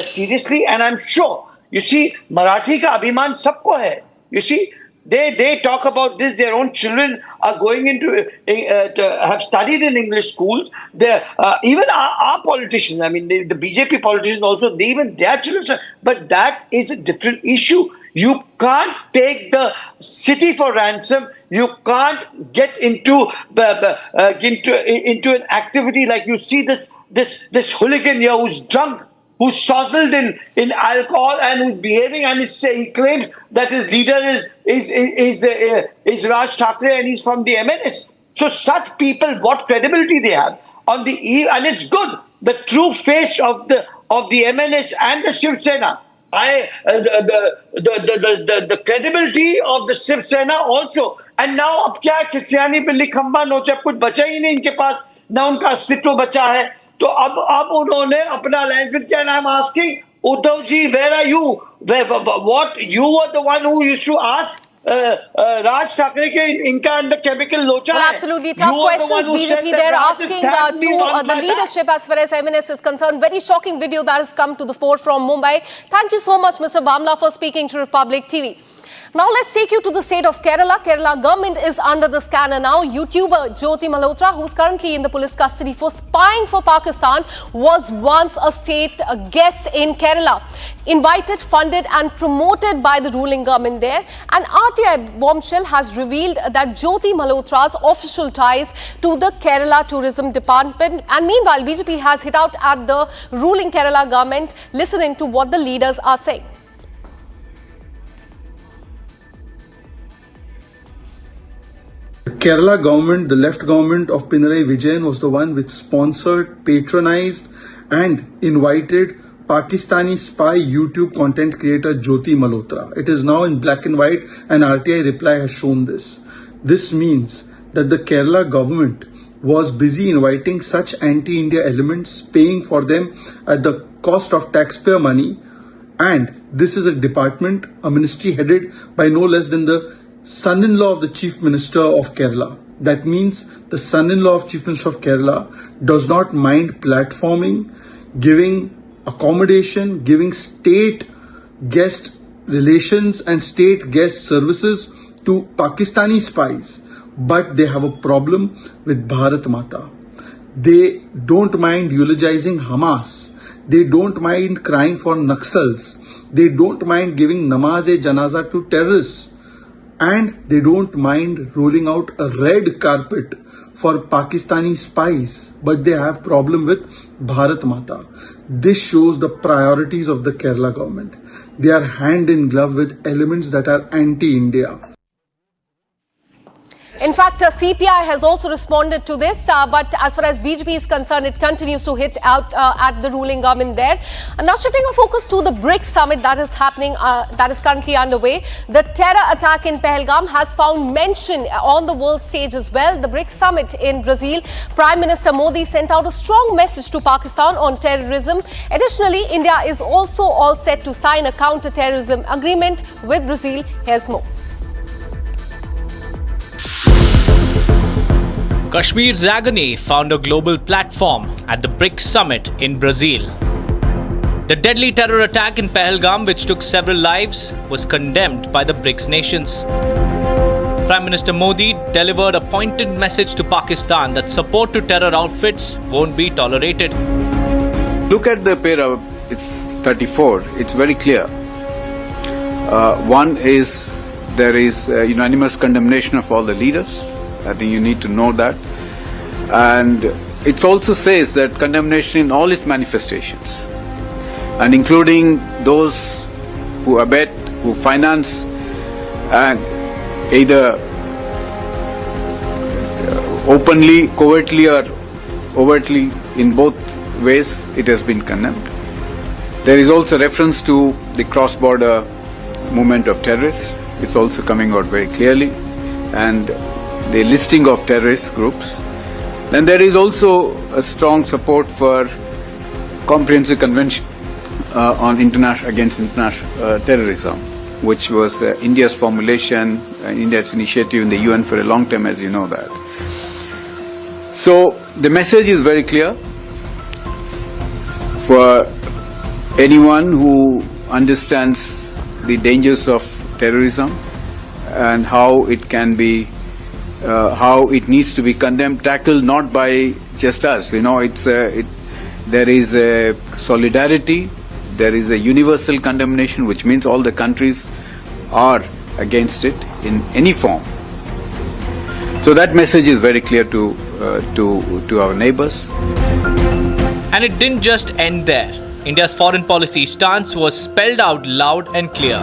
seriously. And I'm sure, you see, Marathi ka abhiman sabko hai. You see, they talk about this. Their own children are going into have studied in English schools. Even our politicians, I mean, the BJP politicians also, even their children. But that is a different issue. You can't take the city for ransom. You can't get into an activity like you see this hooligan here who's drunk, who's sozzled in alcohol and who's behaving, and he claims that his leader is Raj Thackeray and he's from the MNS. So such people, what credibility they have on the eve, and it's good. The true face of the MNS and the Shiv Sena. The credibility of the Shiv Sena also. And now अब क्या किसियानी बिल्ली खंबा नोचे, कुछ बचा ही नहीं इनके पास, ना उनका अस्तित्व बचा है। तो अब उन्होंने अपना अलाइनमेंट किया, and I'm asking Uddhav ji, where are you? What you were the one who used to ask Raj Thackeray के इनका अंदर chemical लोचा है। Absolutely tough questions. BJP they're asking to the leadership as far as MNS is concerned. Very shocking video that has come to the fore from Mumbai. Thank you so much, Mr. Bamla, for speaking to Republic TV. Now let's take you to the state of Kerala. Kerala government is under the scanner now. YouTuber Jyoti Malhotra, who's currently in the police custody for spying for Pakistan, was once a state guest in Kerala. Invited, funded and promoted by the ruling government there. An RTI bombshell has revealed that Jyoti Malhotra's official ties to the Kerala Tourism Department. And meanwhile, BJP has hit out at the ruling Kerala government, listening to what the leaders are saying. Kerala government, the left government of Pinarayi Vijayan was the one which sponsored, patronized and invited Pakistani spy YouTube content creator Jyoti Malhotra. It is now in black and white, and RTI reply has shown this. This means that the Kerala government was busy inviting such anti-India elements, paying for them at the cost of taxpayer money, and this is a department, a ministry headed by no less than the son-in-law of the Chief Minister of Kerala. That means the son-in-law of Chief Minister of Kerala does not mind platforming, giving accommodation, giving state guest relations and state guest services to Pakistani spies. But they have a problem with Bharat Mata. They don't mind eulogizing Hamas. They don't mind crying for Naxals. They don't mind giving namaz-e-janaza to terrorists. And they don't mind rolling out a red carpet for Pakistani spies, but they have problem with Bharat Mata. This shows the priorities of the Kerala government. They are hand in glove with elements that are anti-India. In fact, CPI has also responded to this, but as far as BJP is concerned, it continues to hit out at the ruling government there. Now shifting our focus to the BRICS summit that is happening, that is currently underway. The terror attack in Pahalgam has found mention on the world stage as well. The BRICS summit in Brazil, Prime Minister Modi sent out a strong message to Pakistan on terrorism. Additionally, India is also all set to sign a counter-terrorism agreement with Brazil. Here's more. Kashmir's agony found a global platform at the BRICS summit in Brazil. The deadly terror attack in Pahalgam, which took several lives, was condemned by the BRICS nations. Prime Minister Modi delivered a pointed message to Pakistan that support to terror outfits won't be tolerated. Look at the para, it's 34, it's very clear. One is there is unanimous condemnation of all the leaders. I think you need to know that. And it also says that condemnation in all its manifestations, and including those who abet, who finance, and either openly, covertly or overtly, in both ways, it has been condemned. There is also reference to the cross-border movement of terrorists. It's also coming out very clearly. And the listing of terrorist groups. Then there is also a strong support for comprehensive convention on against international terrorism, which was India's formulation, India's initiative in the UN for a long time, as you know that. So the message is very clear for anyone who understands the dangers of terrorism and how it can be how it needs to be condemned, tackled not by just us. You know, there is a solidarity, there is a universal condemnation, which means all the countries are against it in any form. So that message is very clear to our neighbors. And it didn't just end there. India's foreign policy stance was spelled out loud and clear.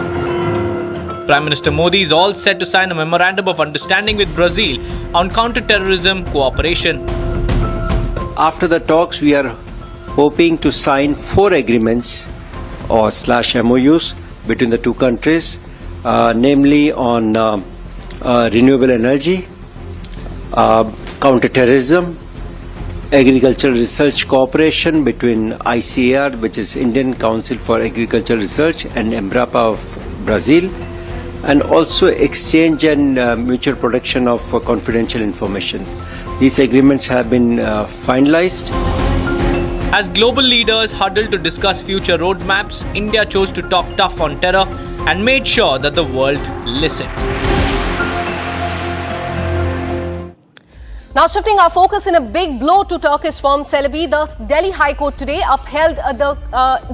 Prime Minister Modi is all set to sign a memorandum of understanding with Brazil on counter-terrorism cooperation. After the talks, we are hoping to sign 4 agreements or /MOUs between the two countries, namely on renewable energy, counter-terrorism, agricultural research cooperation between ICAR, which is Indian Council for Agricultural Research, and Embrapa of Brazil, and also exchange and mutual protection of confidential information. These agreements have been finalized. As global leaders huddled to discuss future roadmaps, India chose to talk tough on terror and made sure that the world listened. Now shifting our focus in a big blow to Turkish firm Celebi, the Delhi High Court today upheld the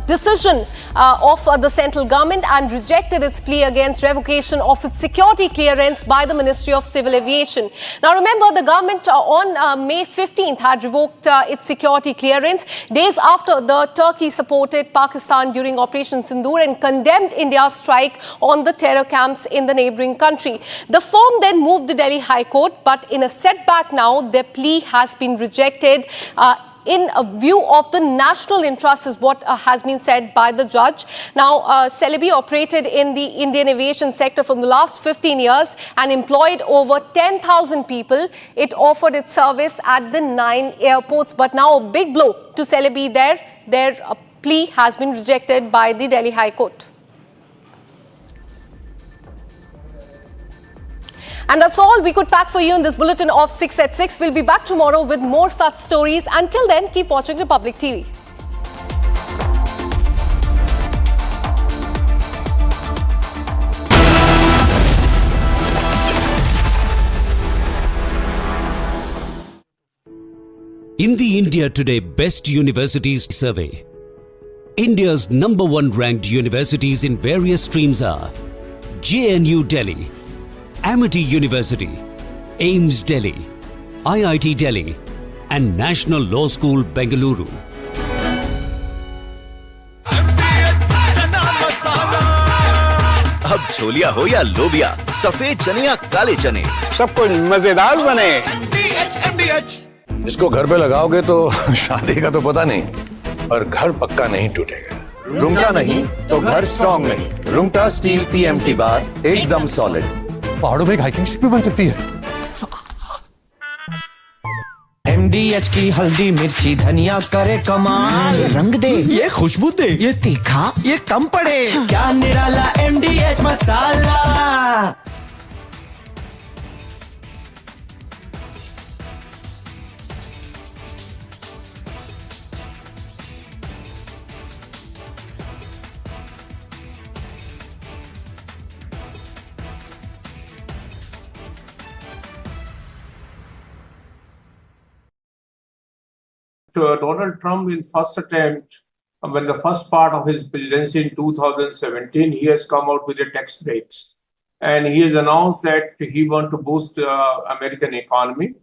decision of the central government and rejected its plea against revocation of its security clearance by the Ministry of Civil Aviation. Now remember, the government on May 15th had revoked its security clearance days after the Turkey supported Pakistan during Operation Sindoor and condemned India's strike on the terror camps in the neighbouring country. The firm then moved the Delhi High Court, but in a setback now, their plea has been rejected in a view of the national interest is what has been said by the judge. Now, Celebi operated in the Indian aviation sector from the last 15 years and employed over 10,000 people. It offered its service at the 9 airports. But now a big blow to Celebi there. Their plea has been rejected by the Delhi High Court. And that's all we could pack for you in this bulletin of 6 at 6. We'll be back tomorrow with more such stories. Until then, keep watching Republic TV. In the India Today Best Universities Survey, India's #1 ranked universities in various streams are JNU Delhi, Amity University, AIMS Delhi, IIT Delhi, and National Law School, Bengaluru. अब छोलिया हो या लोबिया, सफेद चने या काले चने, सब कुछ मजेदार बने। इसको घर पे लगाओगे तो शादी का तो पता नहीं, पर घर पक्का नहीं टूटेगा। रुंगटा नहीं तो घर स्ट्रॉन्ग नहीं। रुंगटा स्टील TMT बार एकदम सॉलिड। पहाड़ों में एक हाइकिंग स्टिक भी बन सकती है। MDH की हल्दी मिर्ची धनिया करे कमाल, ये रंग दे, ये खुशबू दे, ये तीखा, ये कम पड़े, क्या निराला MDH masala. Donald Trump, in first attempt, when the first part of his presidency in 2017, he has come out with the tax breaks, and he has announced that he wants to boost American economy,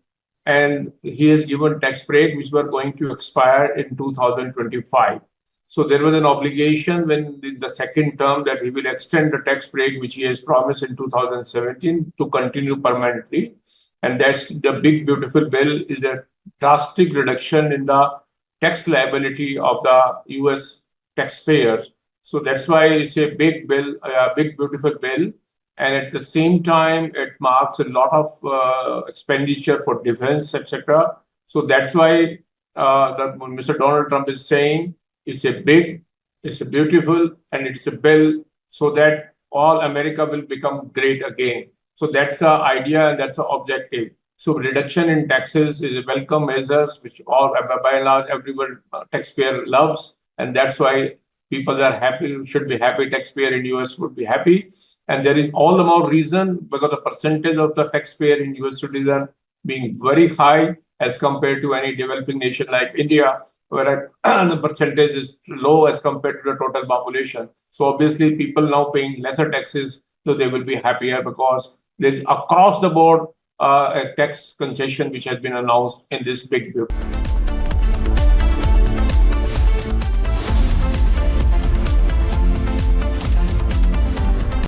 and he has given tax break which were going to expire in 2025. So there was an obligation when the second term that he will extend the tax break which he has promised in 2017 to continue permanently, and that's the big beautiful bill is a drastic reduction in the tax liability of the US taxpayers. So that's why it's a big bill, a big beautiful bill. And at the same time, it marks a lot of expenditure for defense, etc. So that's why Mr. Donald Trump is saying it's a big, it's a beautiful, and it's a bill so that all America will become great again. So that's the idea and that's the objective. So reduction in taxes is a welcome measure, which all, by and large, everyone taxpayer loves, and that's why people are happy, should be happy. Taxpayer in US would be happy, and there is all the more reason because the percentage of the taxpayer in US citizen being very high as compared to any developing nation like India, where the percentage is low as compared to the total population. So obviously, people now paying lesser taxes, so they will be happier because there's across the board a tax concession which has been announced in this big bill.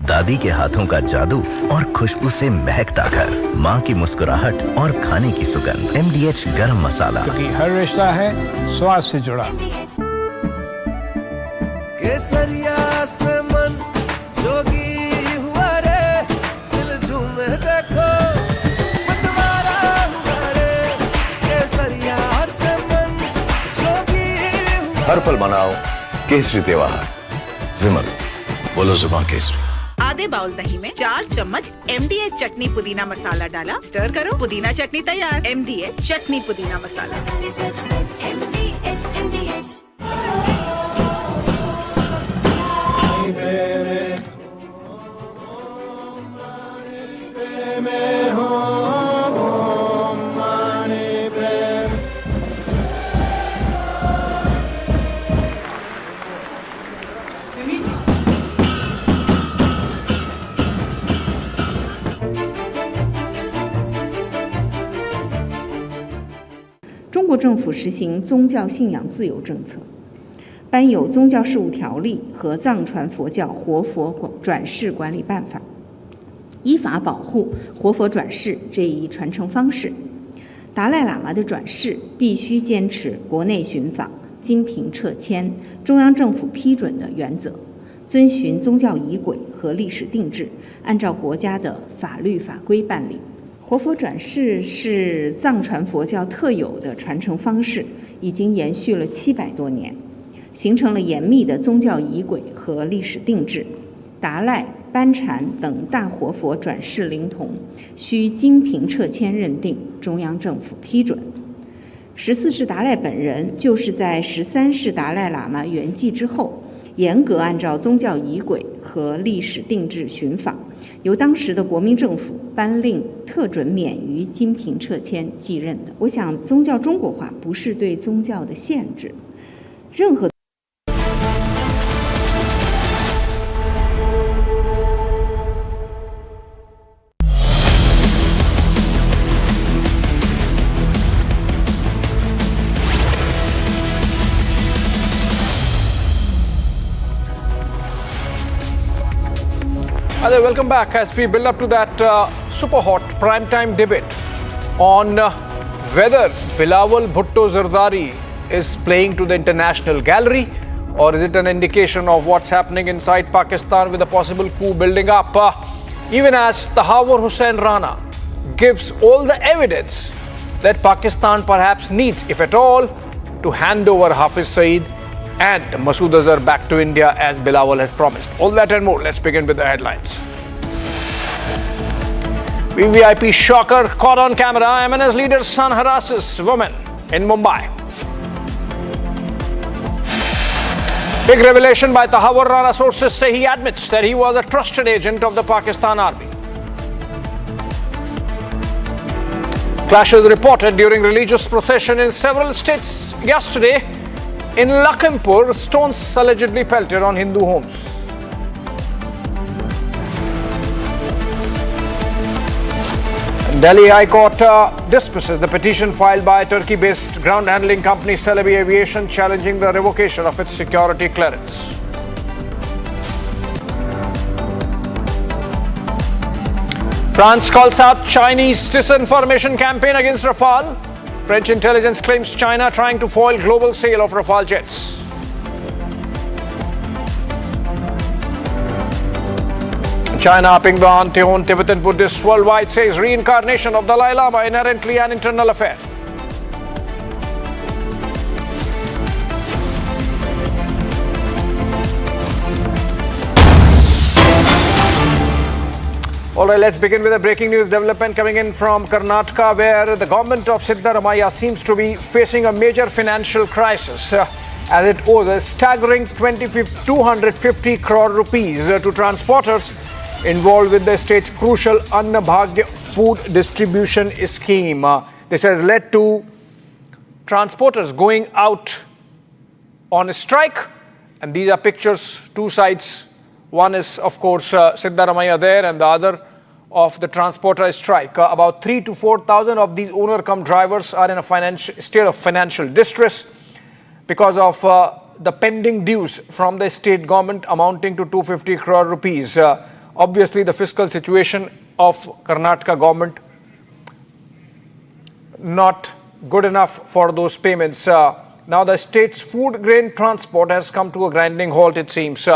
दादी के हाथों का जादू और खुशबू से महकता घर, माँ की मुस्कुराहट और खाने की सुगंध। MDH गरम मसाला, क्योंकि हर रिश्ता है स्वाद से जुड़ा। केसरिया से मन जोगी हुआ रे, दिल झूमे देखो मतवारा हुआ रे। केसरिया से मन जोगी हुआ। हर पल मनाओ केसरी त्योहार। विमल, बोलो जुबान केसरी। आधे बाउल दही में 4 चम्मच MDH चटनी पुदीना मसाला डाला, स्टर करो, पुदीना चटनी तैयार। MDH चटनी पुदीना मसाला।中国政府实行宗教信仰自由政策，颁有宗教事务条例和藏传佛教活佛转世管理办法，依法保护活佛转世这一传承方式。达赖喇嘛的转世必须坚持国内寻访、经凭撤迁、中央政府批准的原则，遵循宗教仪轨和历史定制，按照国家的法律法规办理。活佛转世是藏传佛教特有的传承方式，已经延续了700多年，形成了严密的宗教仪轨和历史定制。达赖、班禅等大活佛转世灵童需经凭撤迁认定，中央政府批准。14世达赖本人就是在13世达赖喇嘛圆寂之后，严格按照宗教仪轨和历史定制寻访，由当时的国民政府颁令特准免于经凭撤迁继任的。我想，宗教中国化不是对宗教的限制，任何。Hi there, welcome back as we build up to that super hot primetime debate on whether Bilawal Bhutto Zardari is playing to the international gallery or is it an indication of what's happening inside Pakistan with a possible coup building up. Even as Tahawur Hussain Rana gives all the evidence that Pakistan perhaps needs, if at all, to hand over Hafiz Saeed and Masood Azhar back to India as Bilawal has promised. All that and more. Let's begin with the headlines. VVIP shocker caught on camera. MNS leader's son harasses woman in Mumbai. Big revelation by Tahawur Rana. Sources say he admits that he was a trusted agent of the Pakistan army. Clashes reported during religious procession in several states yesterday. In Lakhimpur, stones allegedly pelted on Hindu homes. Delhi High Court dismisses the petition filed by Turkey-based ground handling company Celebi Aviation challenging the revocation of its security clearance. France calls out Chinese disinformation campaign against Rafale. French intelligence claims China trying to foil global sale of Rafale jets. China upping the ante on Tibetan Buddhists worldwide, says reincarnation of Dalai Lama inherently an internal affair. All right, let's begin with a breaking news development coming in from Karnataka, where the government of Siddaramaiah seems to be facing a major financial crisis as it owes a staggering 250 crore rupees to transporters involved with the state's crucial Anna Bhagya food distribution scheme. This has led to transporters going out on a strike, and these are pictures, two sides. One is, of course, Siddaramaiah there, and the other of the transporter strike. About 3,000 to 4,000 of these owner-cum drivers are in a state of financial distress because of the pending dues from the state government amounting to 250 crore rupees. Obviously, the fiscal situation of Karnataka government not good enough for those payments. Now, the state's food grain transport has come to a grinding halt, it seems.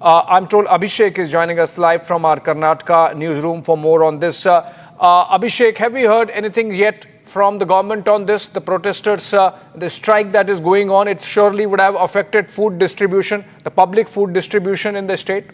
I'm told Abhishek is joining us live from our Karnataka newsroom for more on this. Abhishek, have we heard anything yet from the government on this? The protesters, the strike that is going on, it surely would have affected food distribution, the public food distribution in the state?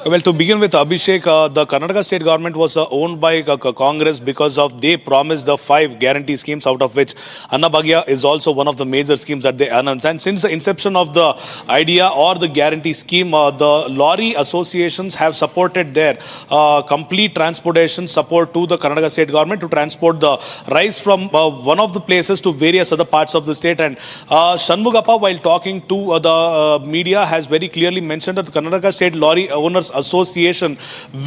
Well, to begin with, Abhishek, the Karnataka state government was owned by Congress because of they promised the 5 guarantee schemes, out of which Annabhagya is also one of the major schemes that they announced. And since the inception of the idea or the guarantee scheme, the lorry associations have supported their complete transportation support to the Karnataka state government to transport the rice from one of the places to various other parts of the state. And Shanmugappa, while talking to the media, has very clearly mentioned that the Karnataka state lorry owners association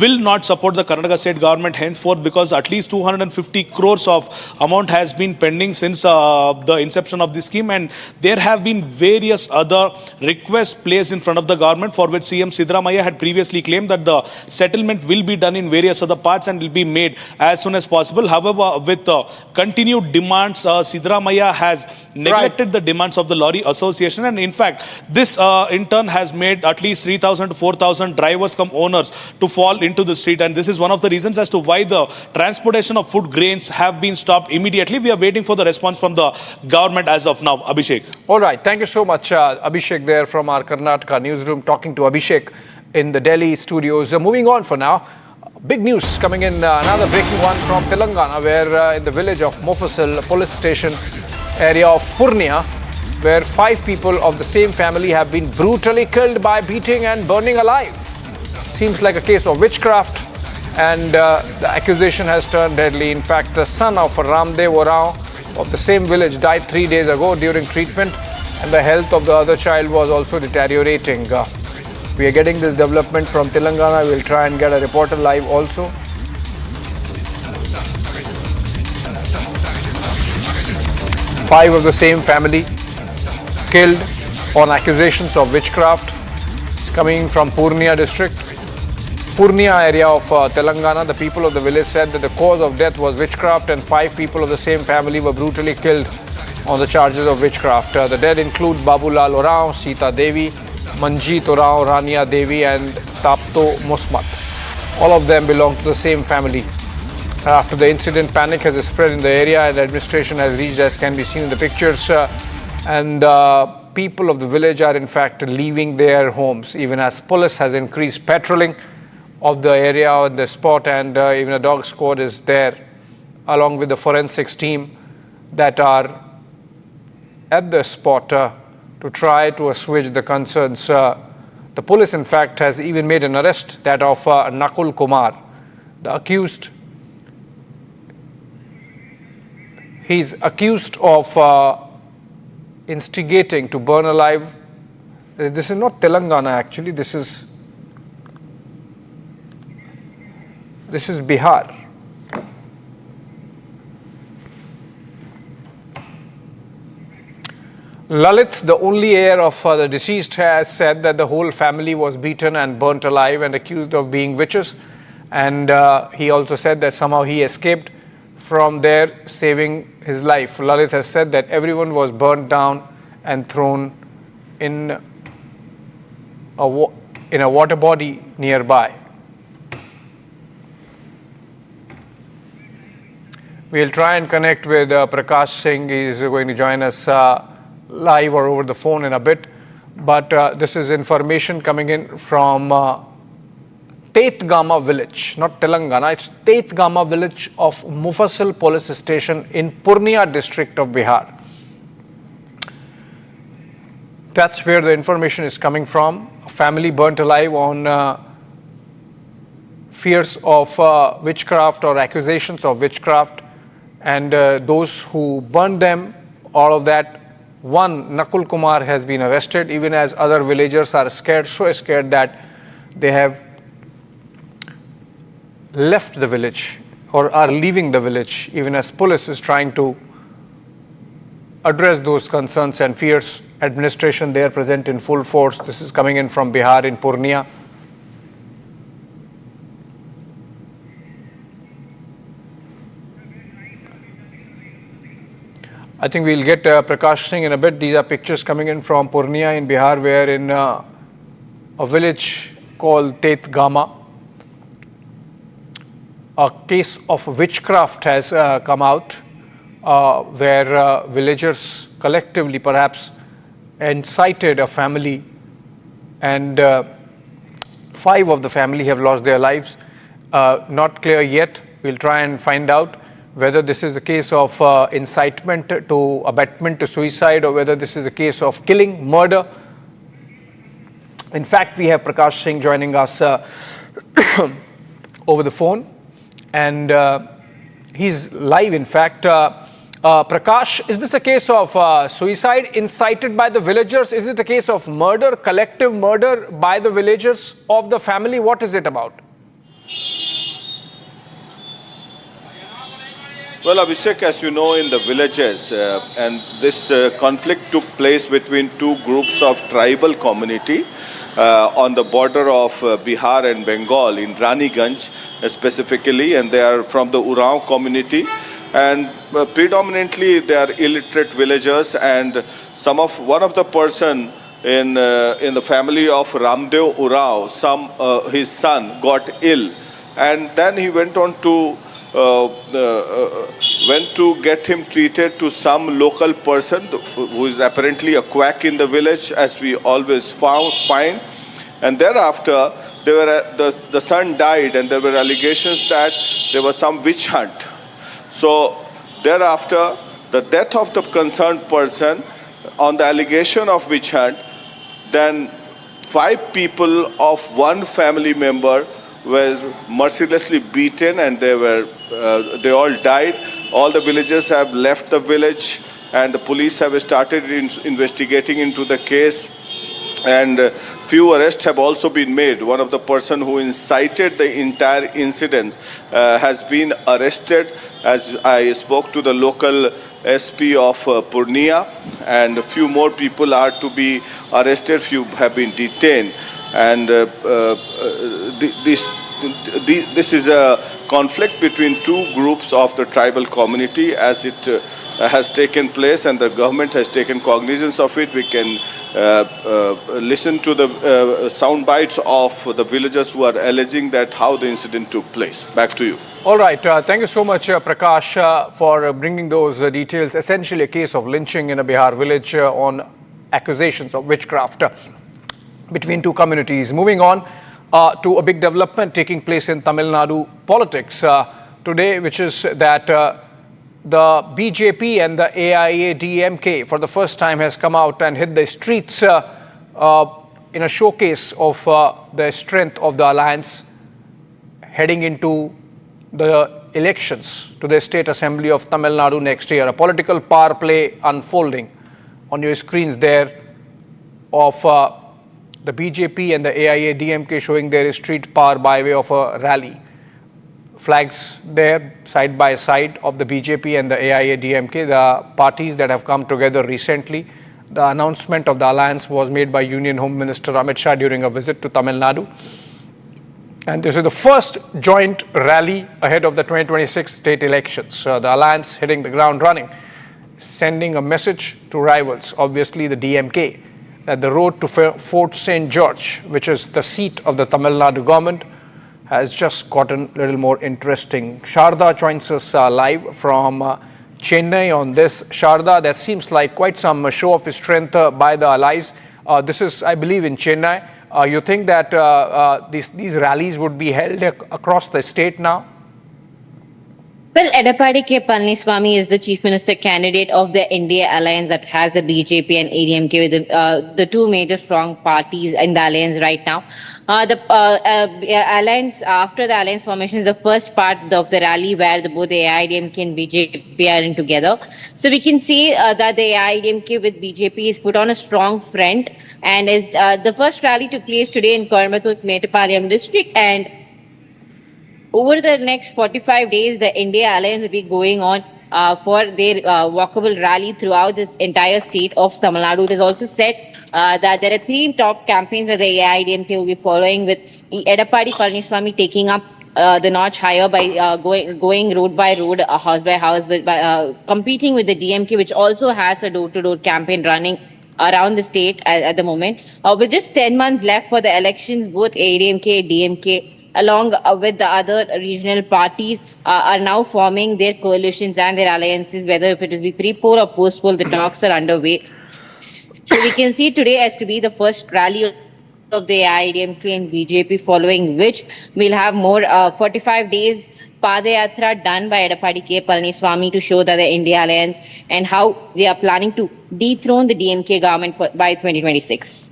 will not support the Karnataka state government henceforth because at least 250 crores of amount has been pending since the inception of this scheme, and there have been various other requests placed in front of the government for which CM Siddaramaiah had previously claimed that the settlement will be done in various other parts and will be made as soon as possible. However, with continued demands, Siddaramaiah has neglected the demands of the lorry association, and in fact this in turn has made at least 3,000 to 4,000 drivers come owners to fall into the street, and this is one of the reasons as to why the transportation of food grains have been stopped immediately. We are waiting for the response from the government as of now. Abhishek. All right, thank you so much, Abhishek there from our Karnataka newsroom, talking to Abhishek in the Delhi studios. Moving on for now, big news coming in, another breaking one from Telangana, where in the village of Mofussil police station area of Purnia, where 5 people of the same family have been brutally killed by beating and burning alive. Seems like a case of witchcraft, and the accusation has turned deadly. In fact, the son of Ramdev Orao of the same village died 3 days ago during treatment, and the health of the other child was also deteriorating. We are getting this development from Telangana. We'll try and get a reporter live also. 5 of the same family killed on accusations of witchcraft. coming from Purnia district, Purnia area of Telangana. The people of the village said that the cause of death was witchcraft and 5 people of the same family were brutally killed on the charges of witchcraft. The dead include Babulal Oraon, Sita Devi, Manjeet Oraon, Rania Devi and Tapto Musmat. All of them belong to the same family. After the incident, panic has spread in the area and administration has reached, as can be seen in the pictures, and people of the village are in fact leaving their homes, even as police has increased patrolling of the area on the spot, and even a dog squad is there along with the forensics team that are at the spot to try to assuage the concerns. The police in fact has even made an arrest, that of Nakul Kumar, the accused. He's accused of instigating to burn alive. This is not Telangana actually, this is Bihar. Lalit, the only heir of the deceased, has said that the whole family was beaten and burnt alive and accused of being witches. And he also said that somehow he escaped from there, saving his life. Lalit has said that everyone was burnt down and thrown in a water body nearby. We'll try and connect with Prakash Singh. He is going to join us live or over the phone in a bit. But this is information coming in from Tetgama village, not Telangana. It's Tetgama village of Mufassil police station in Purnia district of Bihar. That's where the information is coming from. A family burnt alive on fears of witchcraft or accusations of witchcraft. And those who burned them, all of that, one, Nakul Kumar, has been arrested, even as other villagers are scared, so scared that they have left the village or are leaving the village, even as police is trying to address those concerns and fears. Administration there present in full force. This is coming in from Bihar in Purnia. I think we'll get Prakash Singh in a bit. These are pictures coming in from Purnia in Bihar, where in a village called Tetgama, a case of witchcraft has come out, where villagers collectively perhaps incited a family, and 5 of the family have lost their lives. Not clear yet. We'll try and find out whether this is a case of incitement to abetment to suicide, or whether this is a case of killing, murder. In fact, we have Prakash Singh joining us over the phone, and he's live in fact. Prakash, is this a case of suicide incited by the villagers? Is it a case of murder, collective murder by the villagers of the family? What is it about? Well, Abhishek, as you know, in the villages, and this conflict took place between 2 groups of tribal community on the border of Bihar and Bengal, in Raniganj specifically, and they are from the Oraon community. And predominantly they are illiterate villagers, and one of the person in the family of Ramdev Oraon, his son got ill, and then he went on to get him treated to some local person who is apparently a quack in the village, as we always find. And thereafter, the son died, and there were allegations that there was some witch hunt. So thereafter, the death of the concerned person on the allegation of witch hunt, then 5 people of one family member were mercilessly beaten, and they all died. All the villagers have left the village, and the police have started investigating into the case, and few arrests have also been made. One of the person who incited the entire incident has been arrested, as I spoke to the local SP of Purnia, and a few more people are to be arrested, few have been detained. And this is a conflict between two groups of the tribal community as it has taken place, and the government has taken cognizance of it. We can listen to the sound bites of the villagers who are alleging that how the incident took place. Back to you. All right. Thank you so much, Prakash, for bringing those details. Essentially a case of lynching in a Bihar village on accusations of witchcraft between two communities. Moving on to a big development taking place in Tamil Nadu politics today, which is that the BJP and the AIADMK for the first time has come out and hit the streets in a showcase of the strength of the alliance heading into the elections to the State Assembly of Tamil Nadu next year. A political power play unfolding on your screens there of the BJP and the AIADMK showing their street power by way of a rally. Flags there side by side of the BJP and the AIADMK, the parties that have come together recently. The announcement of the alliance was made by Union Home Minister Amit Shah during a visit to Tamil Nadu. And this is the first joint rally ahead of the 2026 state elections. The alliance hitting the ground running, sending a message to rivals, obviously the DMK, that the road to Fort St. George, which is the seat of the Tamil Nadu government, has just gotten a little more interesting. Sharda joins us live from Chennai on this. Sharda, that seems like quite some show of strength by the allies. This is, I believe, in Chennai. You think that these rallies would be held across the state now? Well, Edappadi K. Palaniswamy is the Chief Minister candidate of the India alliance that has the BJP and ADMK, with the two major strong parties in the alliance right now. The alliance, after the alliance formation, is the first part of the rally where both the AIDMK and BJP are in together. So we can see that the AIDMK with BJP is put on a strong front, and is the first rally took place today in Coimbatore, Mettupalayam district, and over the next 45 days, the India alliance will be going on for their walkable rally throughout this entire state of Tamil Nadu. It is also said that there are three top campaigns that the AIDMK will be following, with Edappadi Palaniswamy taking up the notch higher by going road by road, house by house, by competing with the DMK, which also has a door-to-door campaign running around the state at the moment. With just 10 months left for the elections, both AIDMK, DMK, along with the other regional parties, are now forming their coalitions and their alliances, whether if it will be pre-poll or post-poll, the talks are underway. So we can see today as to be the first rally of the AIDMK and BJP, following which we'll have more 45 days Padayatra done by Edappadi K. Palaniswamy to show that the India alliance and how they are planning to dethrone the DMK government by 2026.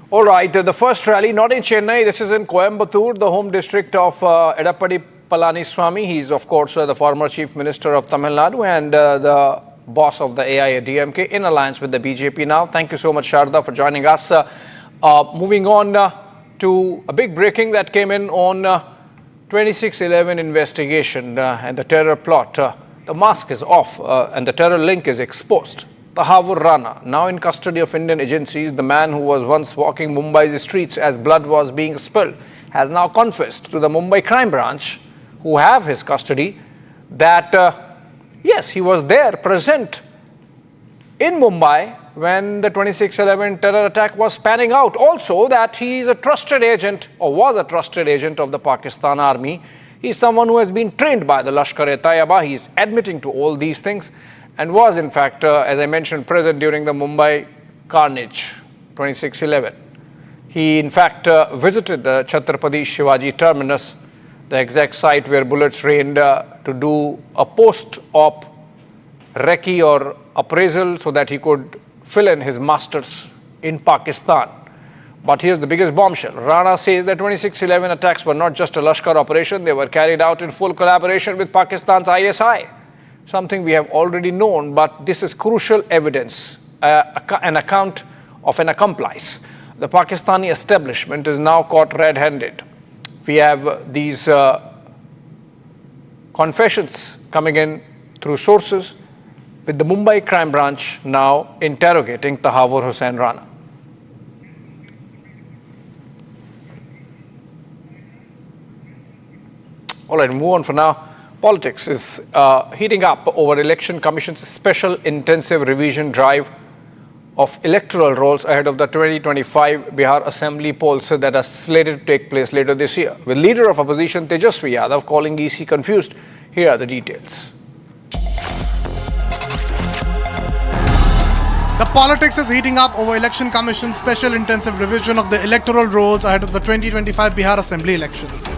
All right, the first rally, not in Chennai, this is in Coimbatore, the home district of Edappadi Palaniswamy. He's, of course, the former Chief Minister of Tamil Nadu and the boss of the AIADMK in alliance with the BJP now. Thank you so much, Sharda, for joining us. Moving on to a big breaking that came in on 26/11 investigation and the terror plot. The mask is off and the terror link is exposed. Tahavur Rana, now in custody of Indian agencies, the man who was once walking Mumbai's streets as blood was being spilled, has now confessed to the Mumbai crime branch, who have his custody, that yes, he was there present in Mumbai when the 26/11 terror attack was panning out. Also that he is a trusted agent, or was a trusted agent of the Pakistan army. He's someone who has been trained by the Lashkar-e-Taiba. He's admitting to all these things, and was in fact, as I mentioned, present during the Mumbai carnage, 26/11. He in fact visited the Chhatrapati Shivaji terminus, the exact site where bullets rained, to do a post-op recce or appraisal so that he could fill in his masters in Pakistan. But here's the biggest bombshell. Rana says that 26/11 attacks were not just a Lashkar operation, they were carried out in full collaboration with Pakistan's ISI. Something we have already known, but this is crucial evidence, an account of an accomplice. The Pakistani establishment is now caught red-handed. We have these confessions coming in through sources, with the Mumbai crime branch now interrogating Tahavur Hussain Rana. All right, move on for now. Politics is heating up over Election Commission's special intensive revision drive of electoral rolls ahead of the 2025 Bihar Assembly polls that are slated to take place later this year. With leader of opposition Tejasvi Yadav calling EC confused, here are the details. The politics is heating up over Election Commission's special intensive revision of the electoral rolls ahead of the 2025 Bihar Assembly elections.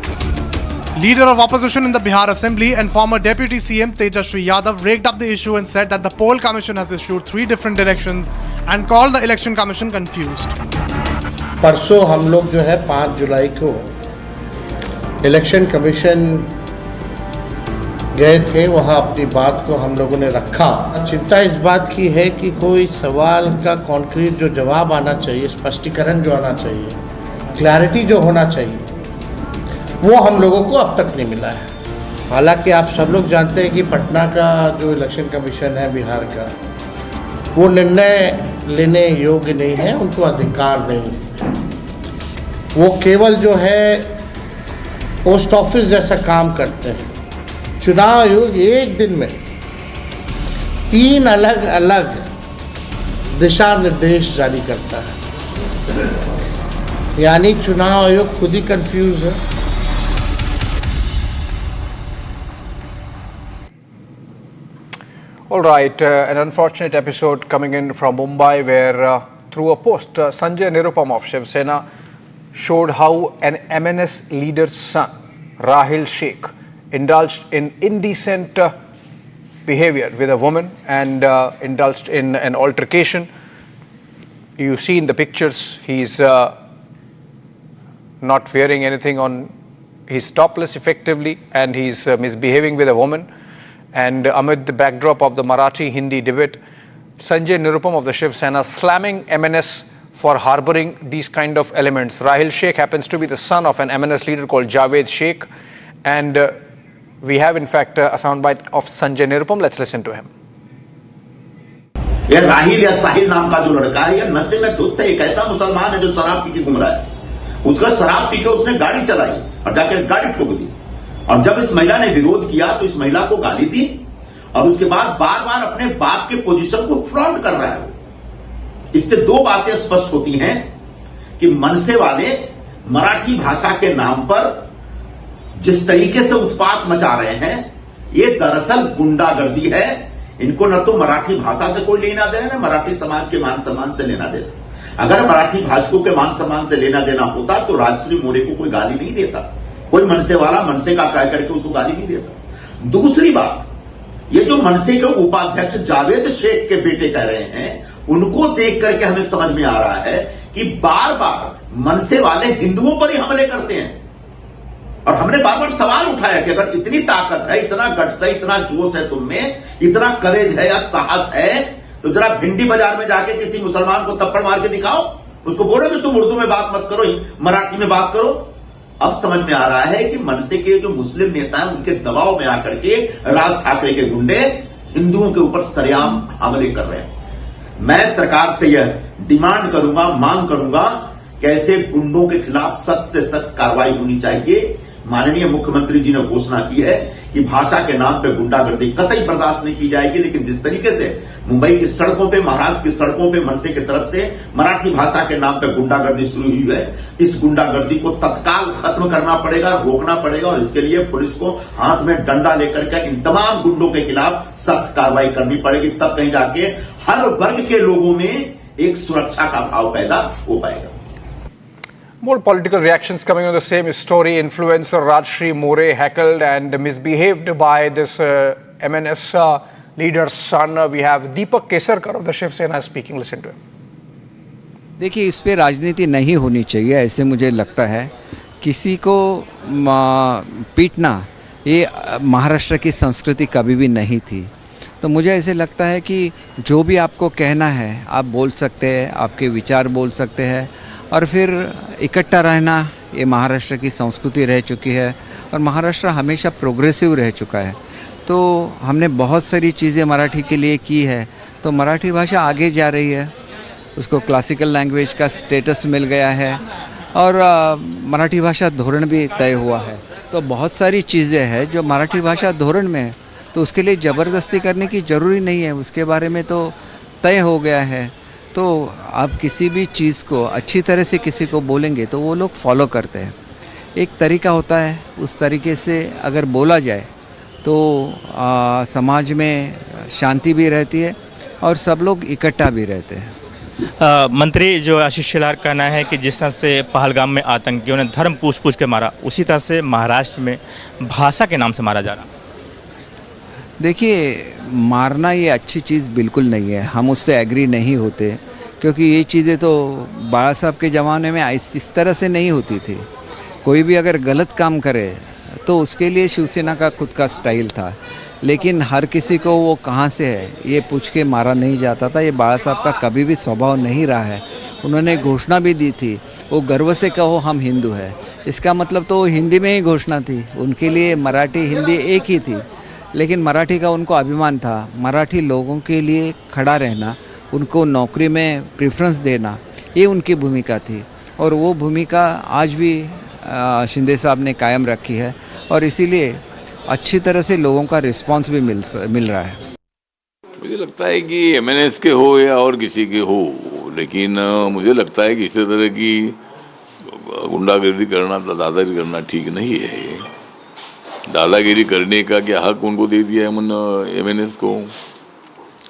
Leader of opposition in the Bihar Assembly and former Deputy CM Tejasvi Yadav raked up the issue and said that the poll commission has issued 3 different directions and called the election commission confused. परसों हम लोग जो है 5 जुलाई को election commission गए थे, वहाँ अपनी बात को हम लोगों ने रखा। चिंता इस बात की है कि कोई सवाल का कॉन्क्रीट जो जवाब आना चाहिए, स्पष्टीकरण जो आना चाहिए, क्लैरिटी जो होना चाहिए, वो हम लोगों को अब तक नहीं मिला है। हालांकि आप सब लोग जानते हैं कि पटना का जो इलेक्शन कमीशन है बिहार का, वो निर्णय लेने योग्य नहीं है, उनको अधिकार नहीं है। वो केवल जो है पोस्ट ऑफिस जैसा काम करते हैं। चुनाव आयोग एक दिन में 3 अलग अलग दिशा निर्देश जारी करता है, यानी चुनाव आयोग खुद ही कंफ्यूज है। All right, an unfortunate episode coming in from Mumbai where through a post, Sanjay Nirupam of Shiv Sena showed how an MNS leader's son, Rahil Sheikh, indulged in indecent behavior with a woman and indulged in an altercation. You see in the pictures, he's not wearing anything on, he's topless effectively, and he's misbehaving with a woman. And amid the backdrop of the Marathi-Hindi debate, Sanjay Nirupam of the Shiv Sena slamming MNS for harboring these kind of elements. Rahil Sheikh happens to be the son of an MNS leader called Javed Sheikh. And we have in fact a soundbite of Sanjay Nirupam. Let's listen to him. ये राहिल या साहिल नाम का जो लड़का है, ये नशे में धुत है। एक ऐसा मुसलमान है जो शराब पी के घूम रहा है। उसका शराब पी के उसने गाड़ी चलाई और जाकर गाड़ी ठोक दी। और जब इस महिला ने विरोध किया तो इस महिला को गाली दी और उसके बाद बार बार अपने बाप के पोजीशन को फ्रंट कर रहा है। इससे 2 बातें स्पष्ट होती हैं कि मनसे वाले मराठी भाषा के नाम पर जिस तरीके से उत्पात मचा रहे हैं, ये दरअसल गुंडागर्दी है। इनको न तो मराठी भाषा से कोई लेना देना, न मराठी समाज के मान सम्मान से लेना देता। अगर मराठी भाषकों के मान सम्मान से लेना देना होता तो राजश्री मोरे को कोई गाली नहीं देता, कोई मनसे वाला मनसे का कह करके उसको गाली नहीं देता। दूसरी बात, ये जो मनसे के उपाध्यक्ष जावेद शेख के बेटे कह रहे हैं, उनको देख करके हमें समझ में आ रहा है कि बार बार मनसे वाले हिंदुओं पर ही हमले करते हैं। और हमने बार बार सवाल उठाया कि अगर इतनी ताकत है, इतना गट्स है, इतना जोश है तुम में, इतना करेज है या साहस है, तो जरा भिंडी बाजार में जाके किसी मुसलमान को थप्पड़ मार के दिखाओ, उसको बोलो कि तुम उर्दू में बात मत करो, मराठी में बात करो। अब समझ में आ रहा है कि मनसे के जो मुस्लिम नेता हैं, उनके दबाव में आकर के राज ठाकरे के गुंडे हिंदुओं के ऊपर सरेआम हमले कर रहे हैं। मैं सरकार से यह डिमांड करूंगा, मांग करूंगा कि ऐसे गुंडों के खिलाफ सख्त से सख्त कार्रवाई होनी चाहिए। माननीय मुख्यमंत्री जी ने घोषणा की है कि भाषा के नाम पे गुंडागर्दी कतई बर्दाश्त नहीं की जाएगी, लेकिन जिस तरीके से मुंबई की सड़कों पे, महाराष्ट्र की सड़कों पे मनसे की तरफ से मराठी भाषा के नाम पे गुंडागर्दी शुरू हुई है, इस गुंडागर्दी को तत्काल खत्म करना पड़ेगा, रोकना पड़ेगा। और इसके लिए पुलिस को हाथ में डंडा लेकर के इन तमाम गुंडों के खिलाफ सख्त कार्रवाई करनी पड़ेगी। तब कहीं जाके हर वर्ग के लोगों में एक सुरक्षा का भाव पैदा हो पाएगा। More political reactions coming on the same story. Influencer Rajshri More heckled and misbehaved by this MNS leader's son. We have Deepak Kesarkar of the Shiv Sena speaking. Listen to him. देखिए, इस पे राजनीति नहीं होनी चाहिए, ऐसे मुझे लगता है। किसी को पीटना ये महाराष्ट्र की संस्कृति कभी भी नहीं थी। तो मुझे ऐसे लगता है कि जो भी आपको कहना है आप बोल सकते हैं, आपके विचार बोल सकते हैं, और फिर इकट्ठा रहना ये महाराष्ट्र की संस्कृति रह चुकी है और महाराष्ट्र हमेशा प्रोग्रेसिव रह चुका है। तो हमने बहुत सारी चीज़ें मराठी के लिए की है, तो मराठी भाषा आगे जा रही है, उसको क्लासिकल लैंग्वेज का स्टेटस मिल गया है और मराठी भाषा धोरण भी तय हुआ है। तो बहुत सारी चीज़ें हैं जो मराठी भाषा धोरण में है, तो उसके लिए ज़बरदस्ती करने की ज़रूरी नहीं है, उसके बारे में तो तय हो गया है। तो आप किसी भी चीज़ को अच्छी तरह से किसी को बोलेंगे तो वो लोग फॉलो करते हैं। एक तरीका होता है, उस तरीके से अगर बोला जाए तो समाज में शांति भी रहती है और सब लोग इकट्ठा भी रहते हैं। मंत्री जो आशीष शेलार का कहना है कि जिस तरह से पहलगाम में आतंकियों ने धर्म पूछ के मारा, उसी तरह से महाराष्ट्र में भाषा के नाम से मारा जा रहा। देखिए, मारना ये अच्छी चीज़ बिल्कुल नहीं है, हम उससे एग्री नहीं होते, क्योंकि ये चीज़ें तो बाला साहब के ज़माने में इस तरह से नहीं होती थी। कोई भी अगर गलत काम करे तो उसके लिए शिवसेना का खुद का स्टाइल था, लेकिन हर किसी को वो कहाँ से है ये पूछ के मारा नहीं जाता था। ये बाला साहब का कभी भी स्वभाव नहीं रहा है। उन्होंने घोषणा भी दी थी, वो गर्व से कहो हम हिंदू हैं, इसका मतलब तो हिंदी में ही घोषणा थी। उनके लिए मराठी हिंदी एक ही थी, लेकिन मराठी का उनको अभिमान था। मराठी लोगों के लिए खड़ा रहना, उनको नौकरी में प्रेफरेंस देना, ये उनकी भूमिका थी और वो भूमिका आज भी शिंदे साहब ने कायम रखी है और इसीलिए अच्छी तरह से लोगों का रिस्पांस भी मिल रहा है। मुझे लगता है कि एमएनएस के हो या और किसी के हो, लेकिन मुझे लगता है कि इसी तरह की गुंडागर्दी करना, दादागिरी करना ठीक नहीं है। दादागिरी करने का क्या हक उनको दे दिया है एमएनएस को,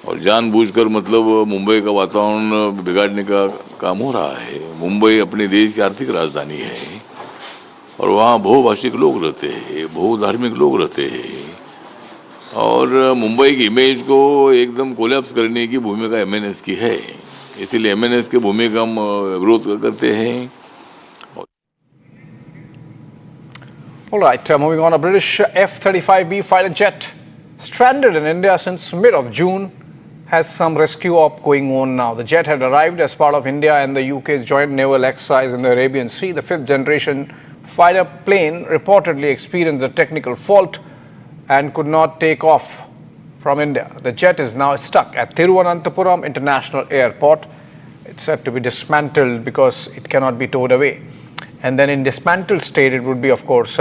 और जानबूझकर मतलब मुंबई का वातावरण बिगाड़ने का काम हो रहा है। मुंबई अपने देश की आर्थिक राजधानी है और वहाँ बहुभाषिक लोग रहते हैं, बहुधार्मिक लोग रहते हैं, और मुंबई की इमेज को एकदम कोलैप्स करने की भूमिका एमएनएस की है। इसीलिए एमएनएस की भूमिका हम विरोध करते हैं। All right, moving on, a British F-35B fighter jet stranded in India since mid of June has some rescue op going on now. The jet had arrived as part of India and the UK's joint naval exercise in the Arabian Sea. The fifth generation fighter plane reportedly experienced a technical fault and could not take off from India. The jet is now stuck at Thiruvananthapuram International Airport. It's said to be dismantled because it cannot be towed away. And then in dismantled state, it would be, of course,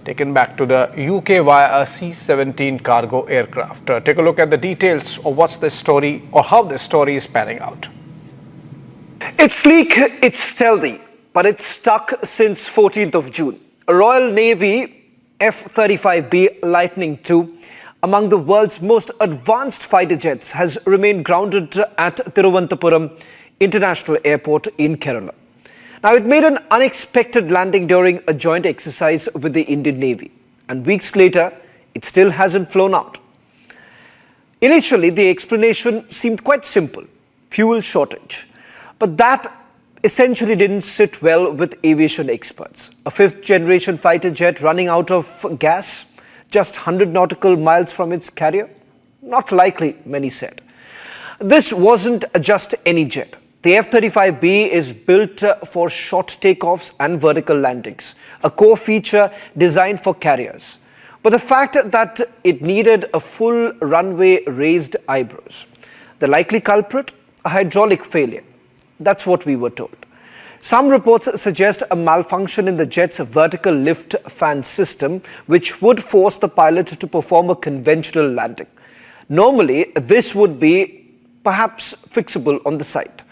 taken back to the UK via a C-17 cargo aircraft. Take a look at the details of what's this story or how this story is panning out. It's sleek, it's stealthy, but it's stuck since 14th of June. A Royal Navy F-35B Lightning II, among the world's most advanced fighter jets, has remained grounded at Thiruvananthapuram International Airport in Kerala. Now, it made an unexpected landing during a joint exercise with the Indian Navy, and weeks later, it still hasn't flown out. Initially, the explanation seemed quite simple: fuel shortage. But that essentially didn't sit well with aviation experts. A fifth-generation fighter jet running out of gas just 100 nautical miles from its carrier? Not likely, many said. This wasn't just any jet. The F-35B is built for short takeoffs and vertical landings, a core feature designed for carriers. But the fact that it needed a full runway raised eyebrows. The likely culprit? A hydraulic failure. That's what we were told. Some reports suggest a malfunction in the jet's vertical lift fan system, which would force the pilot to perform a conventional landing. Normally, this would be perhaps fixable on the site.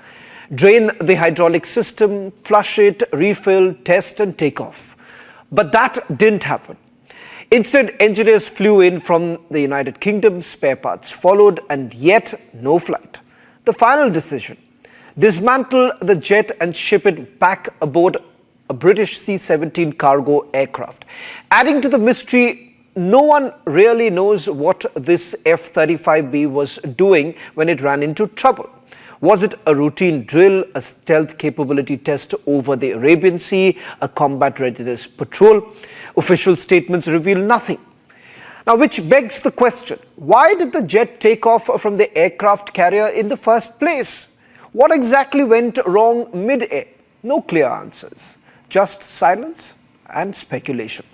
Drain the hydraulic system, flush it, refill, test and take off. But that didn't happen. Instead, engineers flew in from the United Kingdom, spare parts followed, and yet no flight. The final decision: dismantle the jet and ship it back aboard a British C-17 cargo aircraft. Adding to the mystery, no one really knows what this F-35B was doing when it ran into trouble. Was it a routine drill, a stealth capability test over the Arabian Sea, a combat readiness patrol? Official statements reveal nothing. Now, which begs the question, why did the jet take off from the aircraft carrier in the first place? What exactly went wrong mid-air? No clear answers, just silence and speculation.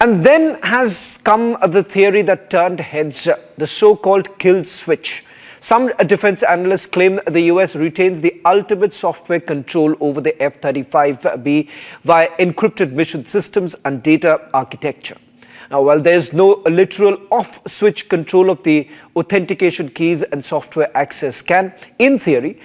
And then has come the theory that turned heads, the so-called kill switch. Some defense analysts claim the US retains the ultimate software control over the F-35B via encrypted mission systems and data architecture. Now, while there is no literal off-switch control of the authentication keys and software access can, in theory,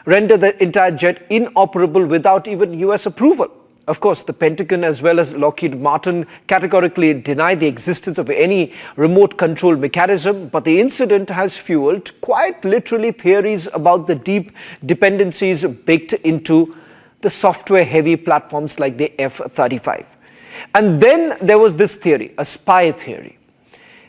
render the entire jet inoperable without even US approval. Of course, the Pentagon as well as Lockheed Martin categorically deny the existence of any remote control mechanism, but the incident has fueled quite literally theories about the deep dependencies baked into the software-heavy platforms like the F-35. And then there was this theory, a spy theory.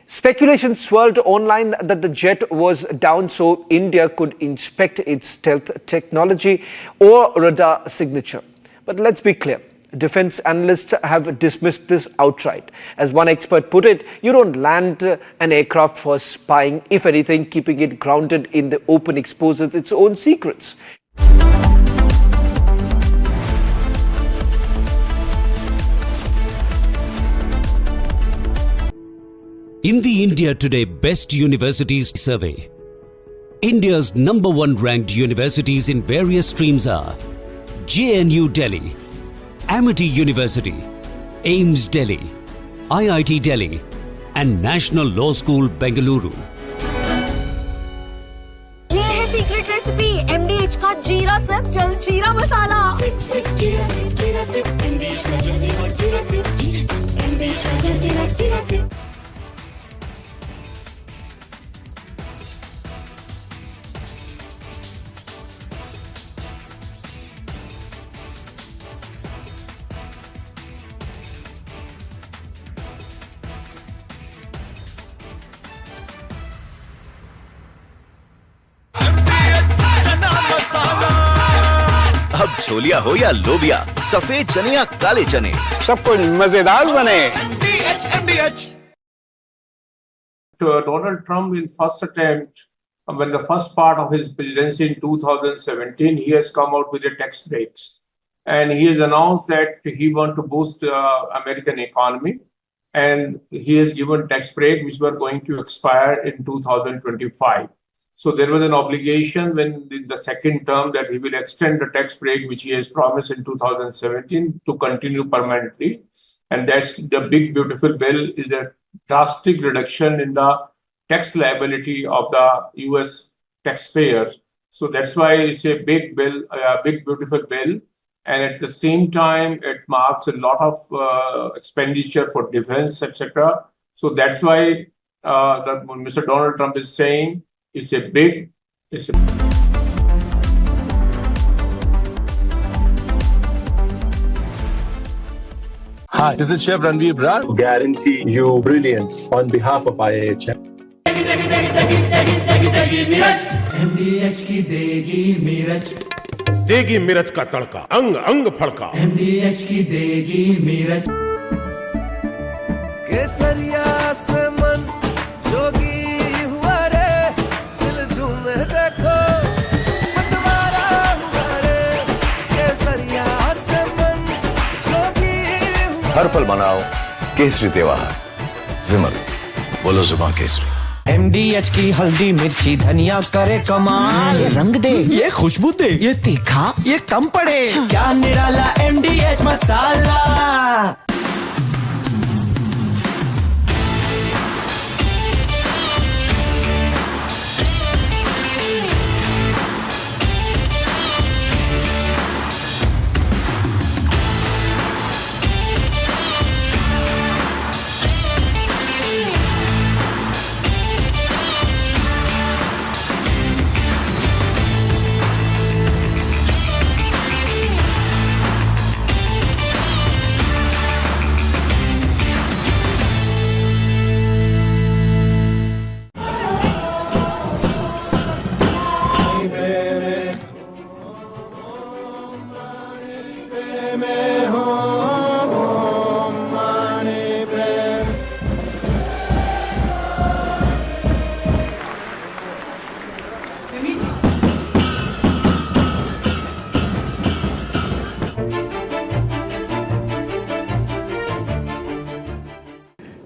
Speculation swirled online that the jet was down so India could inspect its stealth technology or radar signature. But let's be clear, defense analysts have dismissed this outright. As one expert put it, you don't land an aircraft for spying. If anything, keeping it grounded in the open exposes its own secrets. In the India Today Best Universities Survey, India's #1 ranked universities in various streams are JNU Delhi, Amity University, AIMS Delhi, IIT Delhi, and National Law School Bengaluru. ये है secret recipe MDH का जीरा SIP जल जीरा मसाला। SIP SIP जीरा SIP MDH का जल जीरा सिप MDH का जल जीरा सिप। अब छोलिया हो या लोबिया, सफेद चने या काले चने, सब कुछ मजेदार बने। Donald Trump, in first attempt, when the first part of his presidency in 2017, he has come out with the tax breaks, and he has announced that he wants to boost American economy, and he has given tax break which were going to expire in 2025. So there was an obligation when the second term that he will extend the tax break which he has promised in 2017 to continue permanently. And that's the big beautiful bill, is a drastic reduction in the tax liability of the US taxpayers. So that's why it's a big bill, a big beautiful bill. And at the same time, it marks a lot of expenditure for defense, etc. So that's why Mr. Donald Trump is saying it's a big, Hi, this is Chef Ranveer Brar. Guarantee you brilliance on behalf of IIHM. MDH की देगी मिर्च, देगी मिर्च का तड़का, अंग अंग फड़का। MDH की देगी मिर्च। केसरिया से मन जोगी हुआ रे, दिल झूमे देखो मतवारा हुआ रे। केसरिया से मन जोगी हुआ। हर पल मनाओ केसरी त्योहार। विमल, बोलो जुबान केसरी। MDH की हल्दी मिर्ची धनिया करे कमाल, ये रंग दे, ये खुशबू दे, ये तीखा, ये कम पड़े। क्या निराला MDH masala.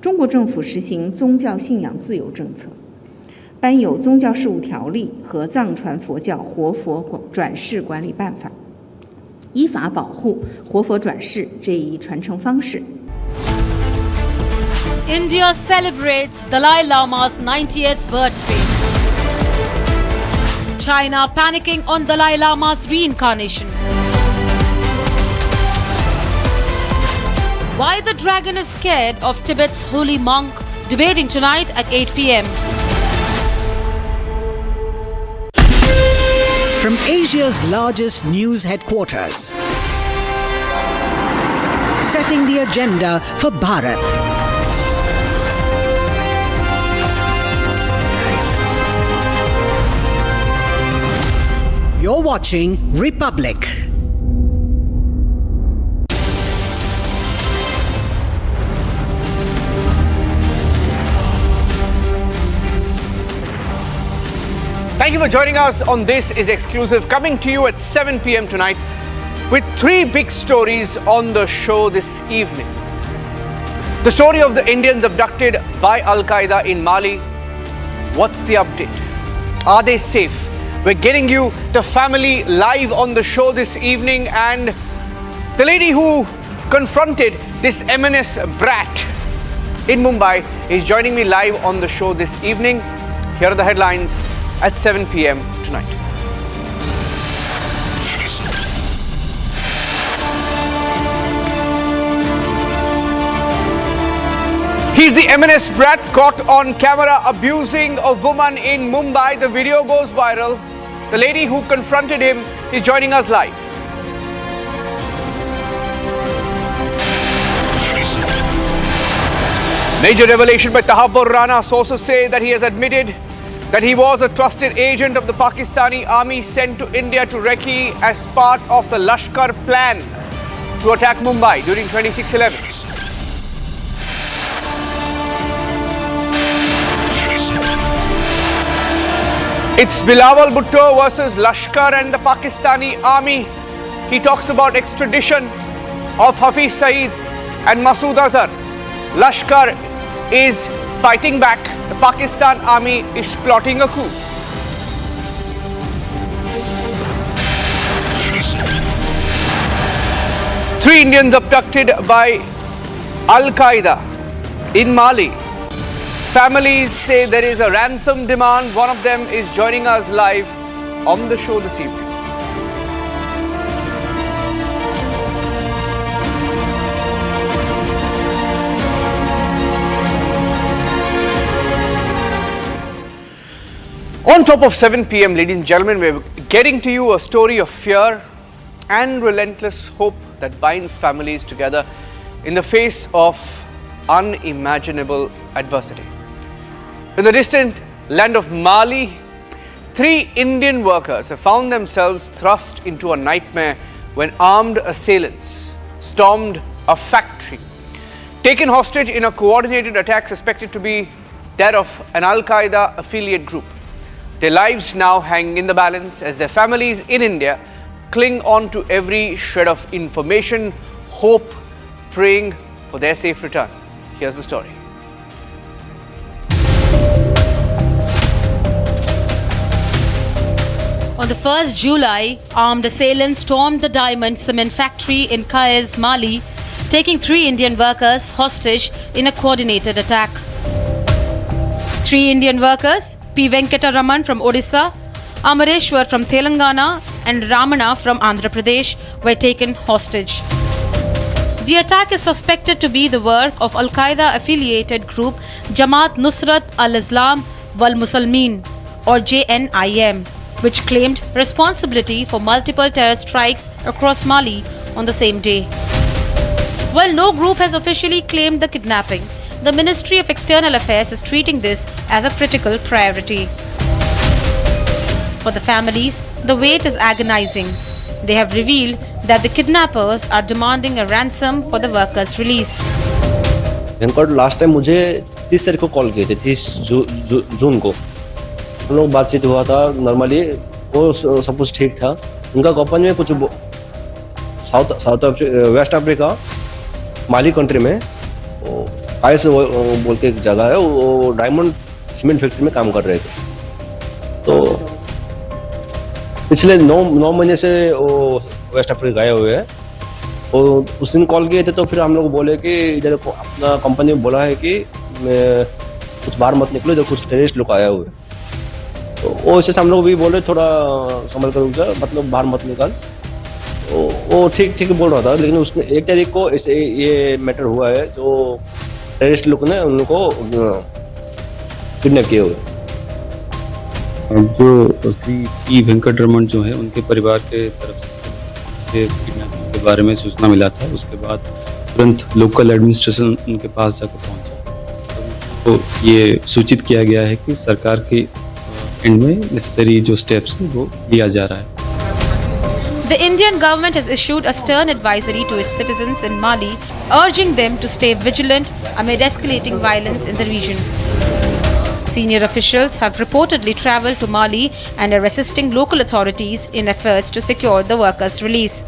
中国政府实行宗教信仰自由政策，颁有宗教事务条例和藏传佛教活佛转世管理办法，依法保护活佛转世这一传承方式。India celebrates Dalai Lama's 90th birthday. China panicking on Dalai Lama's reincarnation. Why the dragon is scared of Tibet's holy monk? Debating tonight at 8 p.m. From Asia's largest news headquarters, setting the agenda for Bharat. You're watching Republic. Thank you for joining us on This Is Exclusive, coming to you at 7 p.m. tonight with three big stories on the show this evening. The story of the Indians abducted by Al-Qaeda in Mali. What's the update? Are they safe? We're getting you the family live on the show this evening, and the lady who confronted this M&S brat in Mumbai is joining me live on the show this evening. Here are the headlines at 7 p.m. tonight. He's the M&S brat caught on camera abusing a woman in Mumbai. The video goes viral. The lady who confronted him is joining us live. Major revelation by Tahabbur Rana. Sources say that he has admitted that he was a trusted agent of the Pakistani army sent to India to recce as part of the Lashkar plan to attack Mumbai during 26/11. It's Bilawal Bhutto versus Lashkar and the Pakistani army. He talks about extradition of Hafiz Saeed and Masood Azhar. Lashkar is fighting back. The Pakistan army is plotting a coup. Three Indians abducted by Al-Qaeda in Mali. Families say there is a ransom demand. One of them is joining us live on the show this evening. On top of 7 p.m, ladies and gentlemen, we're getting to you a story of fear and relentless hope that binds families together in the face of unimaginable adversity. In the distant land of Mali, 3 Indian workers have found themselves thrust into a nightmare when armed assailants stormed a factory, taken hostage in a coordinated attack suspected to be that of an Al-Qaeda affiliate group. Their lives now hang in the balance as their families in India cling on to every shred of information, hope, praying for their safe return. Here's the story. On the 1st July, armed assailants stormed the diamond cement factory in Kayes, Mali, taking 3 Indian workers hostage in a coordinated attack. 3 Indian workers, P. Venkataraman from Odisha, Amareshwar from Telangana and Ramana from Andhra Pradesh were taken hostage. The attack is suspected to be the work of Al-Qaeda affiliated group Jamaat Nusrat al-Islam wal Muslimin or JNIM, which claimed responsibility for multiple terror strikes across Mali on the same day. While no group has officially claimed the kidnapping, the Ministry of External Affairs is treating this as a critical priority. For the families, the wait is agonizing. They have revealed that the kidnappers are demanding a ransom for the workers' release. Venkat last time मुझे 30 तारीख को call किए थे, 30 जून को हम लोग बातचीत हुआ था नॉर्मली, वो सब कुछ ठीक था। उनका कंपनी में कुछ वेस्ट अफ्रीका माली कंट्री में आइस बोल के एक जगह है, वो डायमंड सीमेंट फैक्ट्री में काम कर रहे थे। तो पिछले 9 महीने से वो वेस्ट अफ्रीका गए हुए हैं। और उस दिन कॉल किए थे तो फिर हम लोग बोले कि इधर अपना कंपनी में बोला है कि कुछ बाहर मत निकलो, इधर कुछ टेररिस्ट लोग आए हुए। तो वो वैसे हम लोग भी बोले थोड़ा संभल कर उनका, मतलब बाहर मत निकाल। वो ठीक बोल रहा था, लेकिन उसने 1 तारीख को ये मैटर हुआ है जो टेररिस्ट लोग ने उन लोग को किडनैप किए हुए। जो सी वेंकट रमन जो है उनके परिवार के तरफ से किडनैपिंग के बारे में सूचना मिला था। उसके बाद तुरंत लोकल एडमिनिस्ट्रेशन उनके पास जाकर पहुंचा, तो ये सूचित किया गया है कि सरकार के एंड में नेसेसरी जो स्टेप्स हैं वो लिया जा रहा है। The Indian government has issued a stern advisory to its citizens in Mali, urging them to stay vigilant amid escalating violence in the region. Senior officials have reportedly travelled to Mali and are assisting local authorities in efforts to secure the workers' release.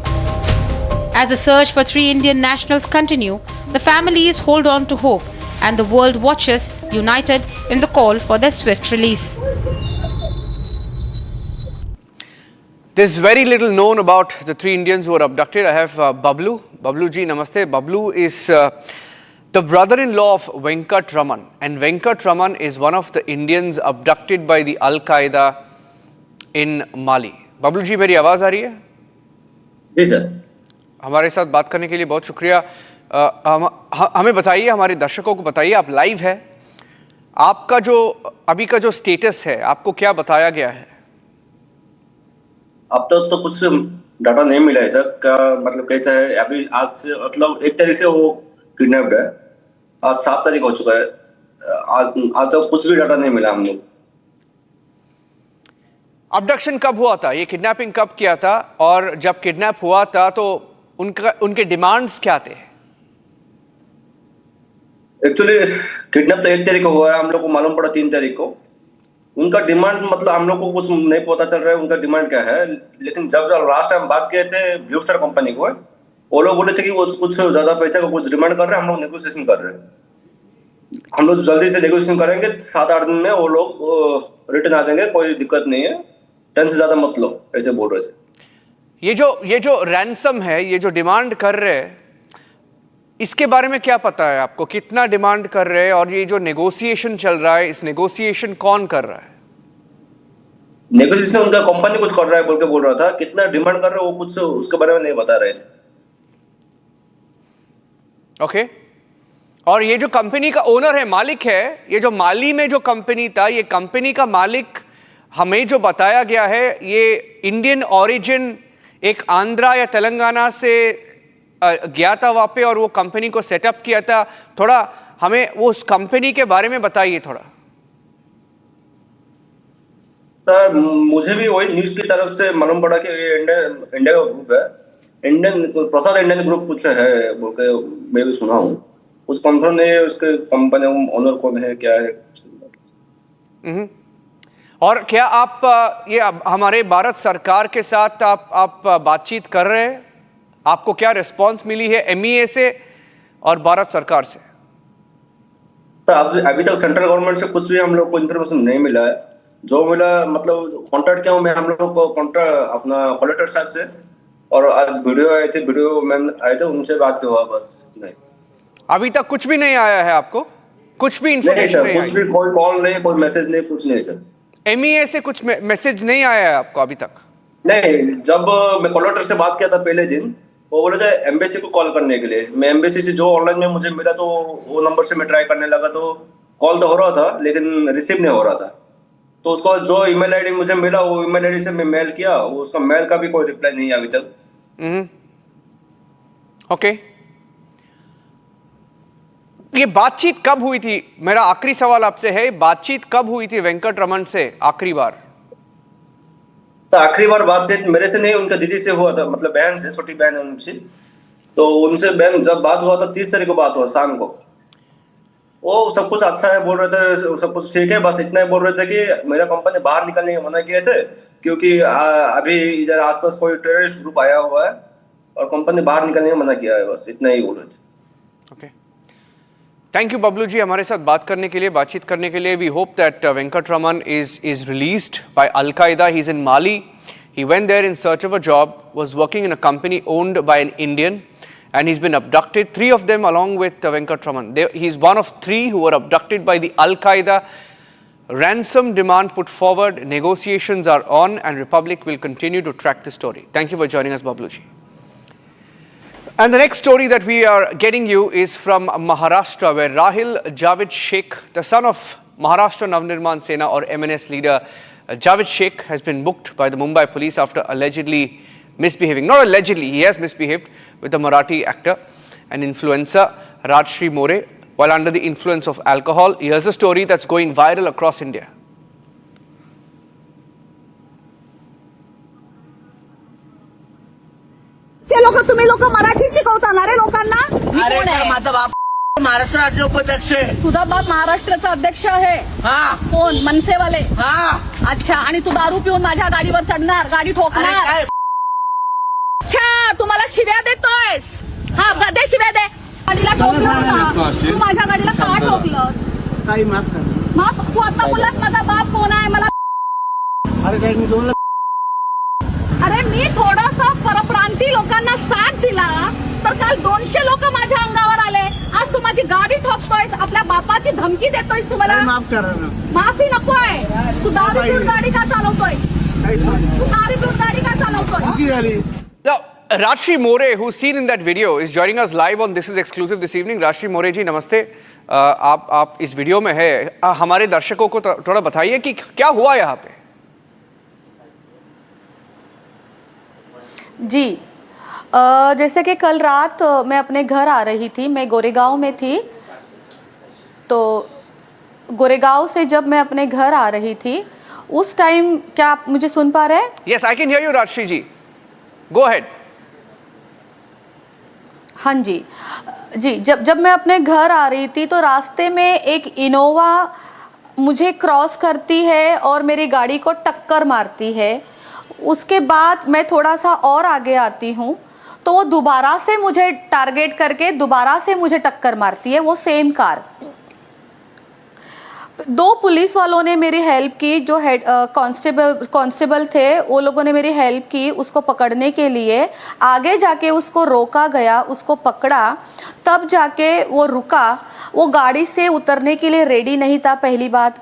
As the search for 3 Indian nationals continue, the families hold on to hope and the world watches united in the call for their swift release. There's very little known about the 3 Indians who were abducted. I have Bablu. Bablu ji, namaste. Bablu is the brother-in-law of Venkat Raman. And Venkat Raman is one of the Indians abducted by the Al-Qaeda in Mali. Bablu ji, मेरी आवाज़ आ रही है? जी sir. हमारे साथ बात करने के लिए बहुत शुक्रिया। हमें बताइए, हमारे दर्शकों को बताइए, आप लाइव है, आपका जो अभी का जो स्टेटस है, आपको क्या बताया गया है? अब तक तो कुछ डाटा नहीं मिला है सर, क्या मतलब कैसा है अभी? आज से मतलब 1 तारीख से वो किडनैप्ड है, आज 7 तारीख हो चुका है, आज तक कुछ भी डाटा नहीं मिला हम लोग। अबडक्शन कब हुआ था, ये किडनैपिंग कब किया था, और जब किडनैप हुआ था तो उनके डिमांड्स क्या थे? एक्चुअली किडनैप तो 1 तारीख को हुआ है, हम लोग को मालूम पड़ा 3 तारीख को। उनका डिमांड मतलब हम लोग को कुछ नहीं पता चल रहा है उनका डिमांड क्या है, लेकिन जब लास्ट टाइम बात किए थे ब्लू स्टार कंपनी को, वो लोग बोले थे कि वो कुछ ज्यादा पैसे का कुछ डिमांड कर रहे हैं, हम लोग नेगोशिएशन कर रहे हैं, हम लोग जल्दी से नेगोशिएशन करेंगे, 7-8 दिन में वो लोग रिटर्न आ जाएंगे, कोई दिक्कत नहीं है, टेंशन ज्यादा मत लो, ऐसे बोल रहे थे। ये जो रैंसम है, ये जो डिमांड कर रहे हैं, इसके बारे में क्या पता है आपको? कितना डिमांड कर रहे हैं, और ये जो नेगोशिएशन चल रहा है, इस नेगोशिएशन कौन कर रहा है? नेगोशिएशन उनका कंपनी कुछ कर रहा है बोल के बोल रहा था, कितना डिमांड कर रहे हैं वो कुछ उसके बारे में नहीं बता रहे थे। ओके। और ये जो कंपनी का ओनर है, मालिक है, ये जो माली में जो कंपनी था, ये कंपनी का मालिक हमें जो बताया गया है, ये इंडियन ओरिजिन एक आंध्रा या तेलंगाना से गया था वहां पे और वो कंपनी को सेटअप किया था। थोड़ा हमें वो उस कंपनी के बारे में बताइए थोड़ा। सर मुझे भी वही न्यूज की तरफ से मालूम पड़ा कि ये इंडिया का ग्रुप है, इंडियन प्रसाद इंडियन ग्रुप कुछ है बोल के मैं भी सुना हूँ, उस कंफर्म नहीं है उसके कंपनी ओनर कौन है क्या है। और क्या आप ये हमारे भारत सरकार के साथ आप बातचीत कर रहे हैं? आपको क्या रिस्पांस मिली है MEA से और भारत सरकार से? सर अभी तक सेंट्रल गवर्नमेंट से कुछ भी हम लोग को इन्फॉर्मेशन नहीं मिला है, जो मिला मतलब कॉन्टेक्ट किया हूँ मैं हम लोग को कॉन्टेक्ट अपना कलेक्टर साहब से, और आज वीडियो मैम आए थे, उनसे बात की हुआ, बस नहीं। अभी तक कुछ भी नहीं आया है आपको? कुछ भी इन्फॉर्मेशन नहीं? कुछ भी, कोई कॉल नहीं, कोई मैसेज नहीं, कुछ नहीं सर। MEA से कुछ मैसेज नहीं आया है आपको अभी तक? नहीं, जब मैं कलेक्टर से बात किया था पहले दिन, वो बोले थे एम्बेसी को कॉल करने के लिए। मैं एम्बेसी से जो ऑनलाइन में मुझे मिला तो वो नंबर से मैं ट्राई करने लगा, तो कॉल तो हो रहा था लेकिन रिसीव नहीं हो रहा था। तो उसको जो ईमेल आईडी मुझे मिला, वो ईमेल आईडी से मैं मेल किया, वो उसका मेल का भी कोई रिप्लाई नहीं है अभी तक। ओके। ये बातचीत कब हुई थी? मेरा आखिरी सवाल आपसे है, बातचीत कब हुई थी वेंकट रमन से आखिरी बार? तो आखिरी बार बातचीत मेरे से नहीं, उनका दीदी से हुआ था, मतलब बहन से, छोटी बहन है उनसे। तो उनसे बहन जब बात हुआ था 30 तारीख को बात हुआ शाम को, वो सब कुछ अच्छा है बोल रहे थे, सब कुछ ठीक है, बस इतना ही बोल रहे थे कि मेरा कंपनी बाहर निकलने के मना किए थे क्योंकि अभी इधर आसपास कोई टेररिस्ट ग्रुप आया हुआ है और कंपनी बाहर निकलने का मना किया है, बस इतना ही बोल रहे थे। थैंक यू बबलू जी हमारे साथ बातचीत करने के लिए. We hope that Venkatraman is released by Al-Qaeda. He's in Mali. He went there in search of a job, was working in a company owned by an Indian, and he's been abducted. 3 of them along with Venkatraman. He's one of 3 who were abducted by the Al-Qaeda. Ransom demand put forward. Negotiations are on, and Republic will continue to track the story. Thank you for joining us, Bablu ji. And the next story that we are getting you is from Maharashtra, where Rahil Javed Sheikh, the son of Maharashtra Navnirman Sena or MNS leader Javed Sheikh, has been booked by the Mumbai police after allegedly misbehaving. Not allegedly, he has misbehaved with the Marathi actor and influencer Rajshri More while under the influence of alcohol. Here's a story that's going viral across India. ते लोक तुम्ही लोक मराठी शिकवता ना रे लोकांना. अरे माझा बाप महाराष्ट्र राज्य उपाध्यक्ष आहे. तुझा बाप महाराष्ट्राचा अध्यक्ष आहे. हा. कोण मनसेवाले. हा. अच्छा आणि तू दारू पिऊन माझ्या गाडीवर चढणार गाडी ठोकणार. अच्छा तुम्हाला शिव्या देतोयस. हा गदे शिव्या दे. गाडीला ठोकलं तू माझ्या गाडीला का ठोकलं. काही माफ कर. मग तू आता बोललास माझा बाप कोण आहे मला. अरे काय मी बोललो. अरे मी थोडासा परप्रांती लोकांना साथ दिला तर काल 200 लोक माझ्या अंगावर आले. आज तू माझी गाडी ठोकतोयस. आपल्या बापाची धमकी देतोयस. तुम्हाला माफ करा ना. माफी नकोय. तू दारू पिऊन गाडी का चालवतोय. तू दारू पिऊन गाडी का चालवतोय. Now, Rajshri More, who's seen in that video, is joining us live on This Is Exclusive this evening. Rajshri More जी नमस्ते. आप इस वीडियो में है. हमारे दर्शकों को थोड़ा बताइए कि क्या हुआ यहाँ पे. जी जैसे कि कल रात मैं अपने घर आ रही थी. मैं गोरेगांव में थी. तो गोरेगांव से जब मैं अपने घर आ रही थी उस टाइम, क्या आप मुझे सुन पा रहे हैं? Yes, I can hear you, Rajshri ji. Go ahead. हाँ जी जी. जब मैं अपने घर आ रही थी तो रास्ते में एक इनोवा मुझे क्रॉस करती है और मेरी गाड़ी को टक्कर मारती है. उसके बाद मैं थोड़ा सा और आगे आती हूँ तो वो दोबारा से मुझे टारगेट करके दोबारा से मुझे टक्कर मारती है. वो सेम कार. 2 पुलिस वालों ने मेरी हेल्प की. जो हेड कांस्टेबल थे वो लोगों ने मेरी हेल्प की उसको पकड़ने के लिए. आगे जाके उसको रोका गया, उसको पकड़ा, तब जाके वो रुका. वो गाड़ी से उतरने के लिए रेडी नहीं था, पहली बात.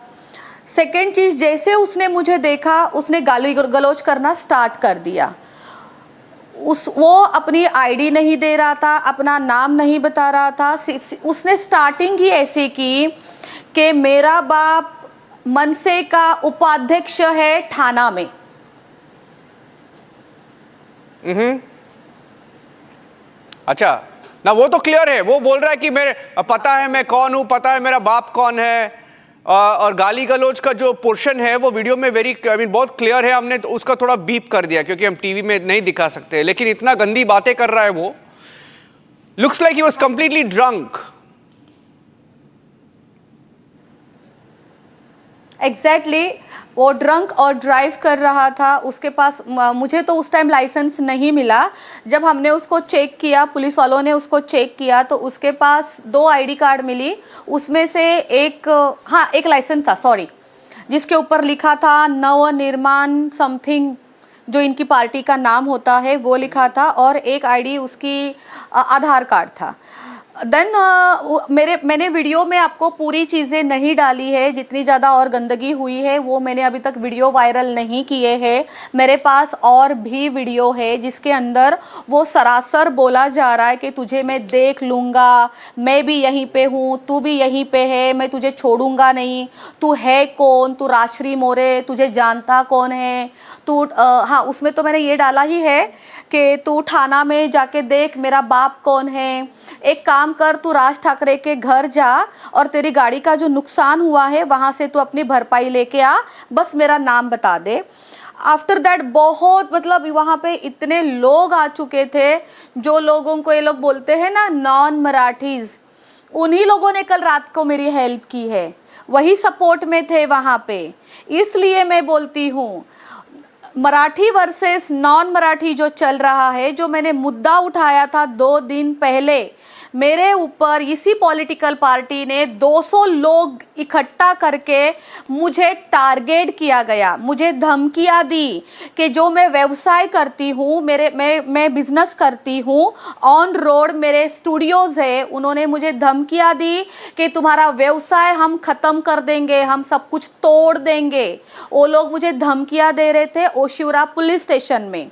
सेकेंड चीज़, जैसे उसने मुझे देखा उसने गाली गलौज करना स्टार्ट कर दिया. वो अपनी आईडी नहीं दे रहा था, अपना नाम नहीं बता रहा था. उसने स्टार्टिंग ही ऐसे की कि मेरा बाप मनसे का उपाध्यक्ष है थाना में. अच्छा ना, वो तो क्लियर है. वो बोल रहा है कि मेरे पता है मैं कौन हूँ, पता है मेरा बाप कौन है. और गाली गलौज का जो पोर्शन है वो वीडियो में बहुत क्लियर है. हमने तो उसका थोड़ा बीप कर दिया क्योंकि हम टीवी में नहीं दिखा सकते. लेकिन इतना गंदी बातें कर रहा है वो. Looks like he was completely drunk. Exactly वो ड्रंक और ड्राइव कर रहा था. उसके पास मुझे तो उस टाइम लाइसेंस नहीं मिला. जब हमने उसको चेक किया, पुलिस वालों ने उसको चेक किया तो उसके पास 2 आईडी कार्ड मिली. उसमें से एक लाइसेंस था, सॉरी, जिसके ऊपर लिखा था नवनिर्माण समथिंग, जो इनकी पार्टी का नाम होता है, वो लिखा था. और एक आईडी उसकी आधार कार्ड था. देन मैंने वीडियो में आपको पूरी चीज़ें नहीं डाली है. जितनी ज़्यादा और गंदगी हुई है वो मैंने अभी तक वीडियो वायरल नहीं किए हैं. मेरे पास और भी वीडियो है जिसके अंदर वो सरासर बोला जा रहा है कि तुझे मैं देख लूँगा, मैं भी यहीं पे हूँ, तू भी यहीं पे है, मैं तुझे छोड़ूंगा नहीं, तू है कौन, तू राजश्री मोरे, तुझे जानता कौन है तू. हाँ, उसमें तो मैंने ये डाला ही है कि तू थाना में जाके देख मेरा बाप कौन है. एक काम कर, तू राज ठाकरे के घर जा और तेरी गाड़ी का जो नुकसान हुआ है वहाँ से तू अपनी भरपाई लेके आ, बस मेरा नाम बता दे. आफ्टर दैट बहुत वहाँ पे इतने लोग आ चुके थे जो लोगों को ये लोग बोलते हैं ना नॉन मराठीज़. उन्हीं लोगों ने कल रात को मेरी हेल्प की है, वही सपोर्ट में थे वहाँ पे. इसलिए मैं बोलती हूँ मराठी वर्सेस नॉन मराठी जो चल रहा है, जो मैंने मुद्दा उठाया था 2 दिन पहले, मेरे ऊपर इसी पॉलिटिकल पार्टी ने 200 लोग इकट्ठा करके मुझे टारगेट किया गया, मुझे धमकियां दी कि जो मैं व्यवसाय करती हूँ, मैं बिजनेस करती हूँ, ऑन रोड मेरे स्टूडियोज है, उन्होंने मुझे धमकियां दी कि तुम्हारा व्यवसाय हम खत्म कर देंगे, हम सब कुछ तोड़ देंगे। वो लोग मुझे धमकियां दे रहे थे ओशिवरा पुलिस स्टेशन में।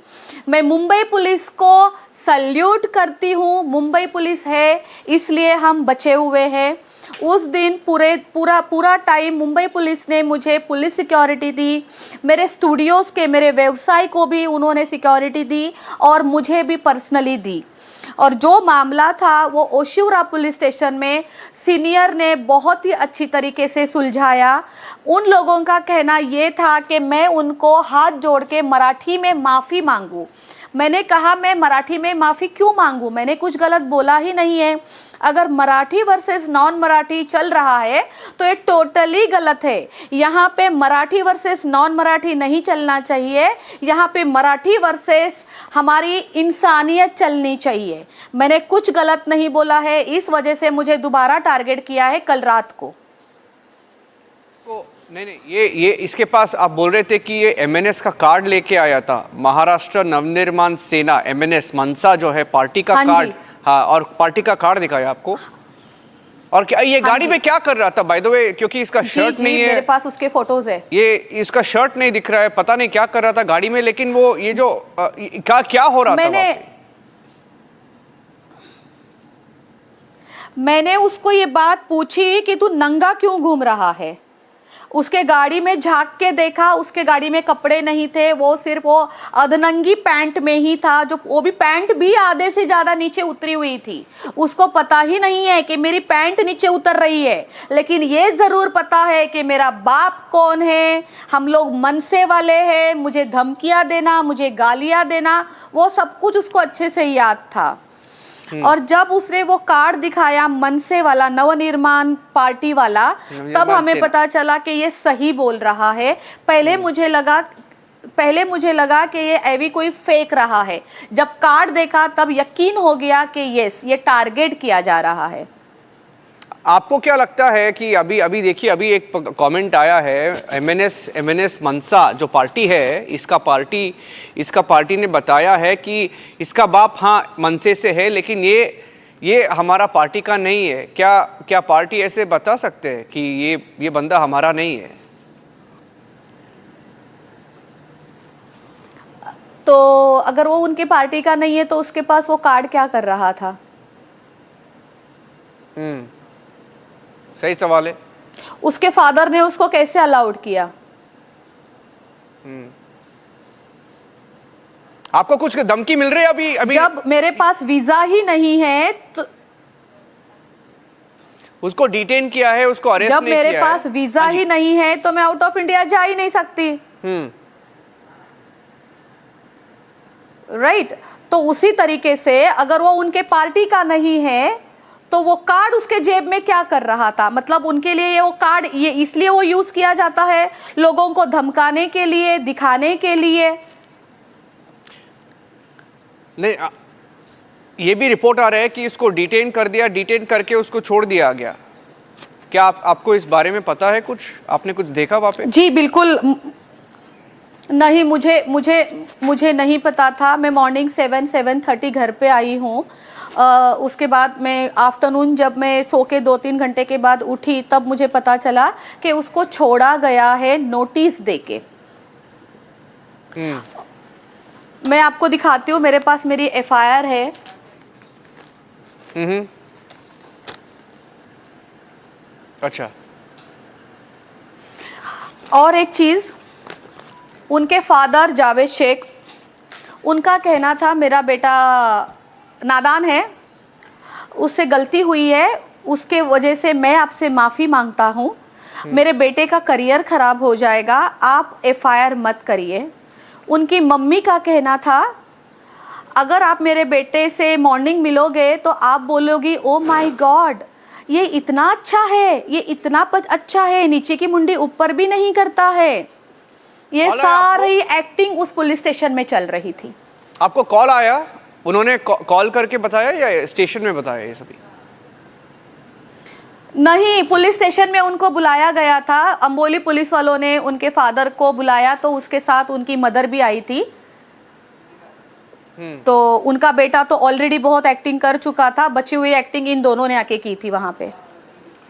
मैं मुंबई पुलिस को सल्यूट करती हूँ, मुंबई पुलिस है इसलिए हम बचे हुए हैं। उस दिन पूरा टाइम मुंबई पुलिस ने मुझे पुलिस सिक्योरिटी दी, मेरे स्टूडियोज़ के मेरे व्यवसाय को भी उन्होंने सिक्योरिटी दी और मुझे भी पर्सनली दी। और जो मामला था वो ओशिवरा पुलिस स्टेशन में सीनियर ने बहुत ही अच्छी तरीके से सुलझाया। उन लोगों का कहना ये था कि मैं उनको हाथ जोड़ के मराठी में माफ़ी मांगूं। मैंने कहा मैं मराठी में माफ़ी क्यों मांगूं, मैंने कुछ गलत बोला ही नहीं है। अगर मराठी वर्सेस नॉन मराठी चल रहा है तो ये टोटली गलत है। यहाँ पे मराठी वर्सेस नॉन मराठी नहीं चलना चाहिए, यहाँ पे मराठी वर्सेस हमारी इंसानियत चलनी चाहिए। मैंने कुछ गलत नहीं बोला है, इस वजह से मुझे दोबारा टारगेट किया है कल रात को। नहीं, ये इसके पास आप बोल रहे थे कि ये एमएनएस का कार्ड लेके आया था, महाराष्ट्र नवनिर्माण सेना, एमएनएस मनसा जो है पार्टी का कार्ड। हाँ, और पार्टी का कार्ड दिखाया आपको। और क्या ये गाड़ी में क्या कर रहा था बाय द वे, क्योंकि इसका शर्ट नहीं है मेरे पास, उसके फोटोज है। ये इसका शर्ट नहीं दिख रहा है, पता नहीं क्या कर रहा था गाड़ी में। लेकिन वो ये जो क्या हो रहा था, मैंने उसको ये बात पूछी कि तू नंगा क्यों घूम रहा है। उसके गाड़ी में झांक के देखा, उसके गाड़ी में कपड़े नहीं थे, वो सिर्फ वो अधनंगी पैंट में ही था, जो वो भी पैंट भी आधे से ज़्यादा नीचे उतरी हुई थी। उसको पता ही नहीं है कि मेरी पैंट नीचे उतर रही है, लेकिन ये ज़रूर पता है कि मेरा बाप कौन है, हम लोग मनसे वाले हैं, मुझे धमकियाँ देना, मुझे गालियाँ देना, वो सब कुछ उसको अच्छे से याद था। और जब उसने वो कार्ड दिखाया मनसे वाला, नवनिर्माण पार्टी वाला, तब हमें पता चला कि ये सही बोल रहा है। पहले मुझे लगा कि ये ऐवी कोई फेक रहा है। जब कार्ड देखा तब यकीन हो गया कि यस, ये टारगेट किया जा रहा है। आपको क्या लगता है कि अभी देखिए, अभी एक कमेंट आया है, एमएनएस मनसा जो पार्टी है, इसका पार्टी ने बताया है कि इसका बाप हाँ मनसे से है, लेकिन ये हमारा पार्टी का नहीं है। क्या पार्टी ऐसे बता सकते हैं कि ये बंदा हमारा नहीं है? तो अगर वो उनके पार्टी का नहीं है तो उसके पास वो कार्ड क्या कर रहा था? सही सवाल है। उसके फादर ने उसको कैसे अलाउड किया? आपको कुछ धमकी मिल रही है अभी? जब मेरे पास वीजा ही नहीं है तो उसको डिटेन किया है, उसको अरेस्ट नहीं किया है। जब मेरे पास वीजा ही नहीं है तो मैं आउट ऑफ इंडिया जा ही नहीं सकती। राइट। तो उसी तरीके से अगर वो उनके पार्टी का नहीं है तो वो कार्ड उसके जेब में क्या कर रहा था? मतलब उनके लिए ये वो कार्ड ये इसलिए वो यूज किया जाता है, लोगों को धमकाने के लिए, दिखाने के लिए। नहीं, ये भी रिपोर्ट आ रहा है कि इसको डिटेन कर दिया, डिटेन करके उसको छोड़ दिया गया। क्या आपको इस बारे में पता है कुछ? आपने कुछ देखा वहाँ पे? जी बिल्कुल नहीं, मुझे नहीं पता था। मैं मॉर्निंग 7:30 घर पे आई हूँ। उसके बाद मैं आफ्टरनून जब मैं सो के 2-3 घंटे के बाद उठी तब मुझे पता चला कि उसको छोड़ा गया है नोटिस देके। मैं आपको दिखाती हूँ, मेरे पास मेरी एफआईआर है। अच्छा। और एक चीज़, उनके फादर जावेद शेख, उनका कहना था मेरा बेटा नादान है, उससे गलती हुई है, उसके वजह से मैं आपसे माफ़ी मांगता हूँ, मेरे बेटे का करियर ख़राब हो जाएगा, आप एफआईआर मत करिए। उनकी मम्मी का कहना था अगर आप मेरे बेटे से मॉर्निंग मिलोगे तो आप बोलोगी ओ माय गॉड, ये इतना अच्छा है, ये इतना अच्छा है, नीचे की मुंडी ऊपर भी नहीं करता है। ये सारी एक्टिंग उस पुलिस स्टेशन में चल रही थी। आपको कॉल आया? उन्होंने कॉल करके बताया या स्टेशन में बताया ये सभी? नहीं, पुलिस स्टेशन में उनको बुलाया गया था। अंबोली पुलिस वालों ने उनके फादर को बुलाया, तो उसके साथ उनकी मदर भी आई थी। तो उनका बेटा तो ऑलरेडी बहुत एक्टिंग कर चुका था, बची हुई एक्टिंग इन दोनों ने आके की थी वहां पे।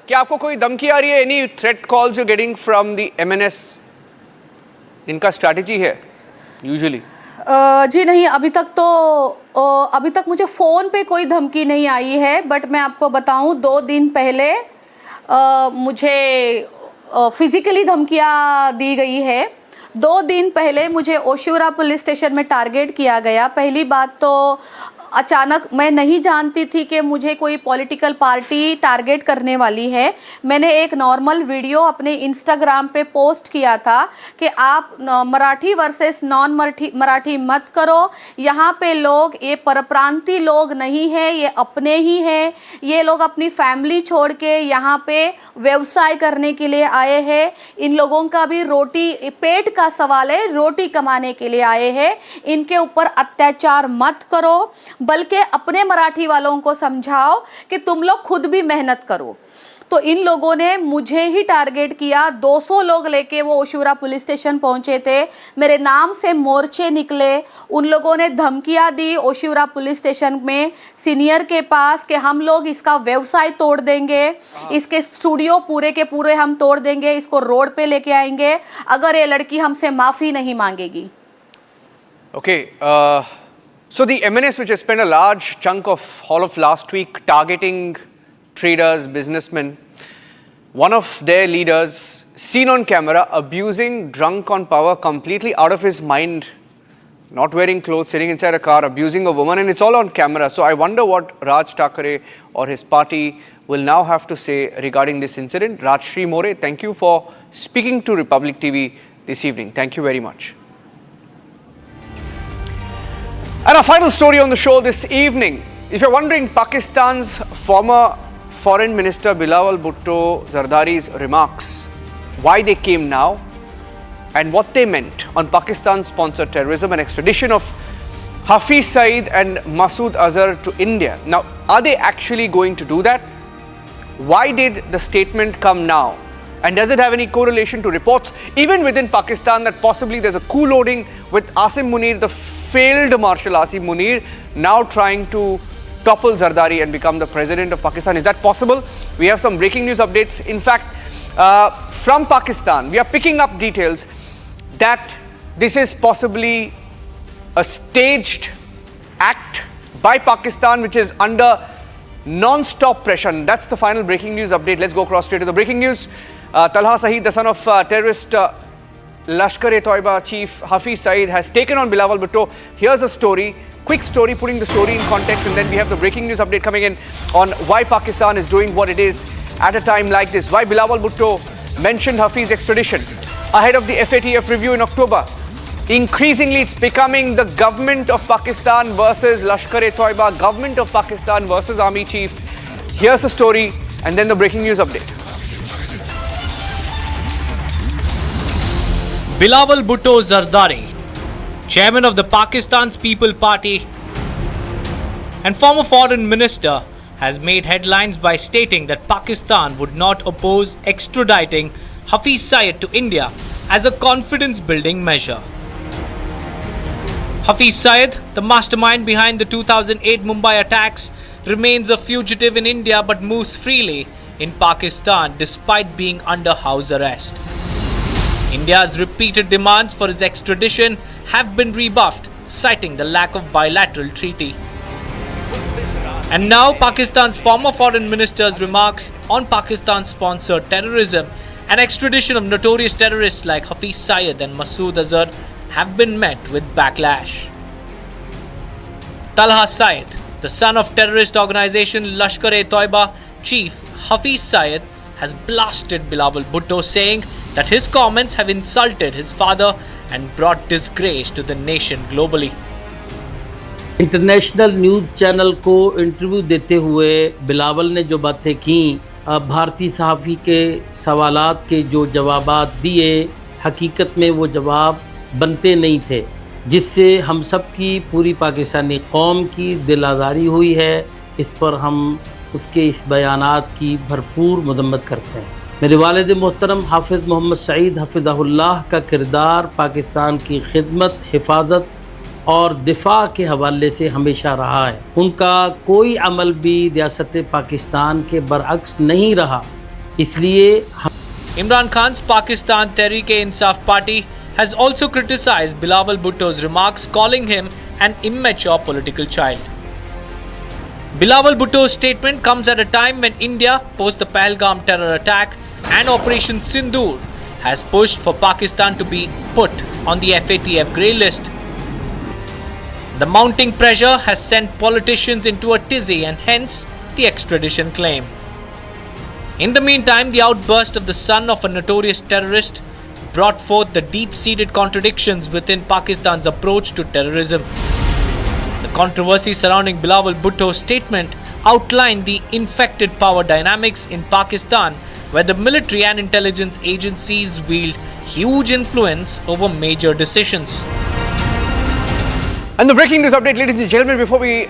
क्या आपको कोई धमकी आ रही है? Any threat calls you getting from the MNS? इनका स्ट्रैटेजी है यूजुअली? जी नहीं, अभी तक मुझे फ़ोन पे कोई धमकी नहीं आई है। बट मैं आपको बताऊं, 2 दिन पहले मुझे फिज़िकली धमकियां दी गई है। 2 दिन पहले मुझे ओशिवरा पुलिस स्टेशन में टारगेट किया गया। पहली बात तो अचानक मैं नहीं जानती थी कि मुझे कोई पॉलिटिकल पार्टी टारगेट करने वाली है। मैंने एक नॉर्मल वीडियो अपने इंस्टाग्राम पे पोस्ट किया था कि आप मराठी वर्सेस नॉन मराठी मत करो। यहाँ पे लोग, ये परप्रांतीय लोग नहीं है, ये अपने ही हैं। ये लोग अपनी फैमिली छोड़ के यहाँ पे व्यवसाय करने के लिए आए हैं। इन लोगों का भी रोटी, पेट का सवाल है, रोटी कमाने के लिए आए हैं। इनके ऊपर अत्याचार मत करो, बल्कि अपने मराठी वालों को समझाओ कि तुम लोग खुद भी मेहनत करो। तो इन लोगों ने मुझे ही टारगेट किया। 200 लोग लेके वो ओशिवरा पुलिस स्टेशन पहुंचे थे। मेरे नाम से मोर्चे निकले। उन लोगों ने धमकियां दी ओशिवरा पुलिस स्टेशन में सीनियर के पास कि हम लोग इसका व्यवसाय तोड़ देंगे, इसके स्टूडियो पूरे के पूरे हम तोड़ देंगे, इसको रोड पे लेके आएंगे अगर ये लड़की हमसे माफ़ी नहीं मांगेगी। Okay, so the MNS, which has spent a large chunk of all of last week targeting traders, businessmen, one of their leaders seen on camera abusing, drunk on power, completely out of his mind, not wearing clothes, sitting inside a car, abusing a woman, and it's all on camera. So I wonder what Raj Thackeray or his party will now have to say regarding this incident. Rajshri More, thank you for speaking to Republic TV this evening. Thank you very much. And our final story on the show this evening. If you're wondering, Pakistan's former Foreign Minister Bilawal Bhutto Zardari's remarks, why they came now and what they meant on Pakistan-sponsored terrorism and extradition of Hafiz Saeed and Masood Azhar to India. Now, are they actually going to do that? Why did the statement come now? And does it have any correlation to reports, even within Pakistan, that possibly there's a coup loading with Asim Munir, the failed Marshal Asim Munir, now trying to topple Zardari and become the president of Pakistan? Is that possible? We have some breaking news updates. In fact, from Pakistan, we are picking up details that this is possibly a staged act by Pakistan, which is under non-stop pressure. And that's the final breaking news update. Let's go across straight to the breaking news. Talha Saeed, the son of terrorist Lashkar-e-Toiba chief Hafiz Saeed, has taken on Bilawal Bhutto. Here's a story, quick story, putting the story in context, and then we have the breaking news update coming in on why Pakistan is doing what it is at a time like this. Why Bilawal Bhutto mentioned Hafiz extradition ahead of the FATF review in October. Increasingly, it's becoming the government of Pakistan versus Lashkar-e-Toiba, government of Pakistan versus army chief. Here's the story, and then the breaking news update. Bilawal Bhutto Zardari, chairman of the Pakistan's People Party and former foreign minister, has made headlines by stating that Pakistan would not oppose extraditing Hafiz Saeed to India as a confidence-building measure. Hafiz Saeed, the mastermind behind the 2008 Mumbai attacks, remains a fugitive in India but moves freely in Pakistan despite being under house arrest. India's repeated demands for his extradition have been rebuffed, citing the lack of bilateral treaty. And now Pakistan's former foreign minister's remarks on Pakistan-sponsored terrorism and extradition of notorious terrorists like Hafiz Saeed and Masood Azhar have been met with backlash. Talha Saeed, the son of terrorist organization Lashkar-e-Toiba chief Hafiz Saeed, has blasted Bilawal Bhutto, saying that his comments have insulted his father and brought disgrace to the nation globally. International news channel को interview देते हुए बिलावल ने जो बातें की, भारतीय सहाफ़ी के सवालात के जो जवाबात दिए, हकीकत में वो जवाब बनते नहीं थे, जिससे हम सब की, पूरी पाकिस्तानी कौम की दिल आज़ारी हुई है। इस पर हम उसके इस बयानात की भरपूर मजम्मत करते हैं। मेरे वालिद मोहतरम हाफिज़ मोहम्मद सईद हफिज़हुल्लाह का किरदार पाकिस्तान की खिदमत, हिफाजत और दिफा के हवाले से हमेशा रहा है। उनका कोई अमल भी रियासत पाकिस्तान के बरअक्स नहीं रहा। इसलिए Imran Khan's Pakistan Tehreek-e-Insaf party has also criticized Bilawal Bhutto's remarks, calling him an immature political child. Bilawal Bhutto's statement comes at a time when India, post the Pahalgam terror attack and Operation Sindoor, has pushed for Pakistan to be put on the FATF grey list. The mounting pressure has sent politicians into a tizzy and hence the extradition claim. In the meantime, the outburst of the son of a notorious terrorist brought forth the deep-seated contradictions within Pakistan's approach to terrorism. The controversy surrounding Bilawal Bhutto's statement outlined the infected power dynamics in Pakistan, where the military and intelligence agencies wield huge influence over major decisions. And the breaking news update, ladies and gentlemen, before we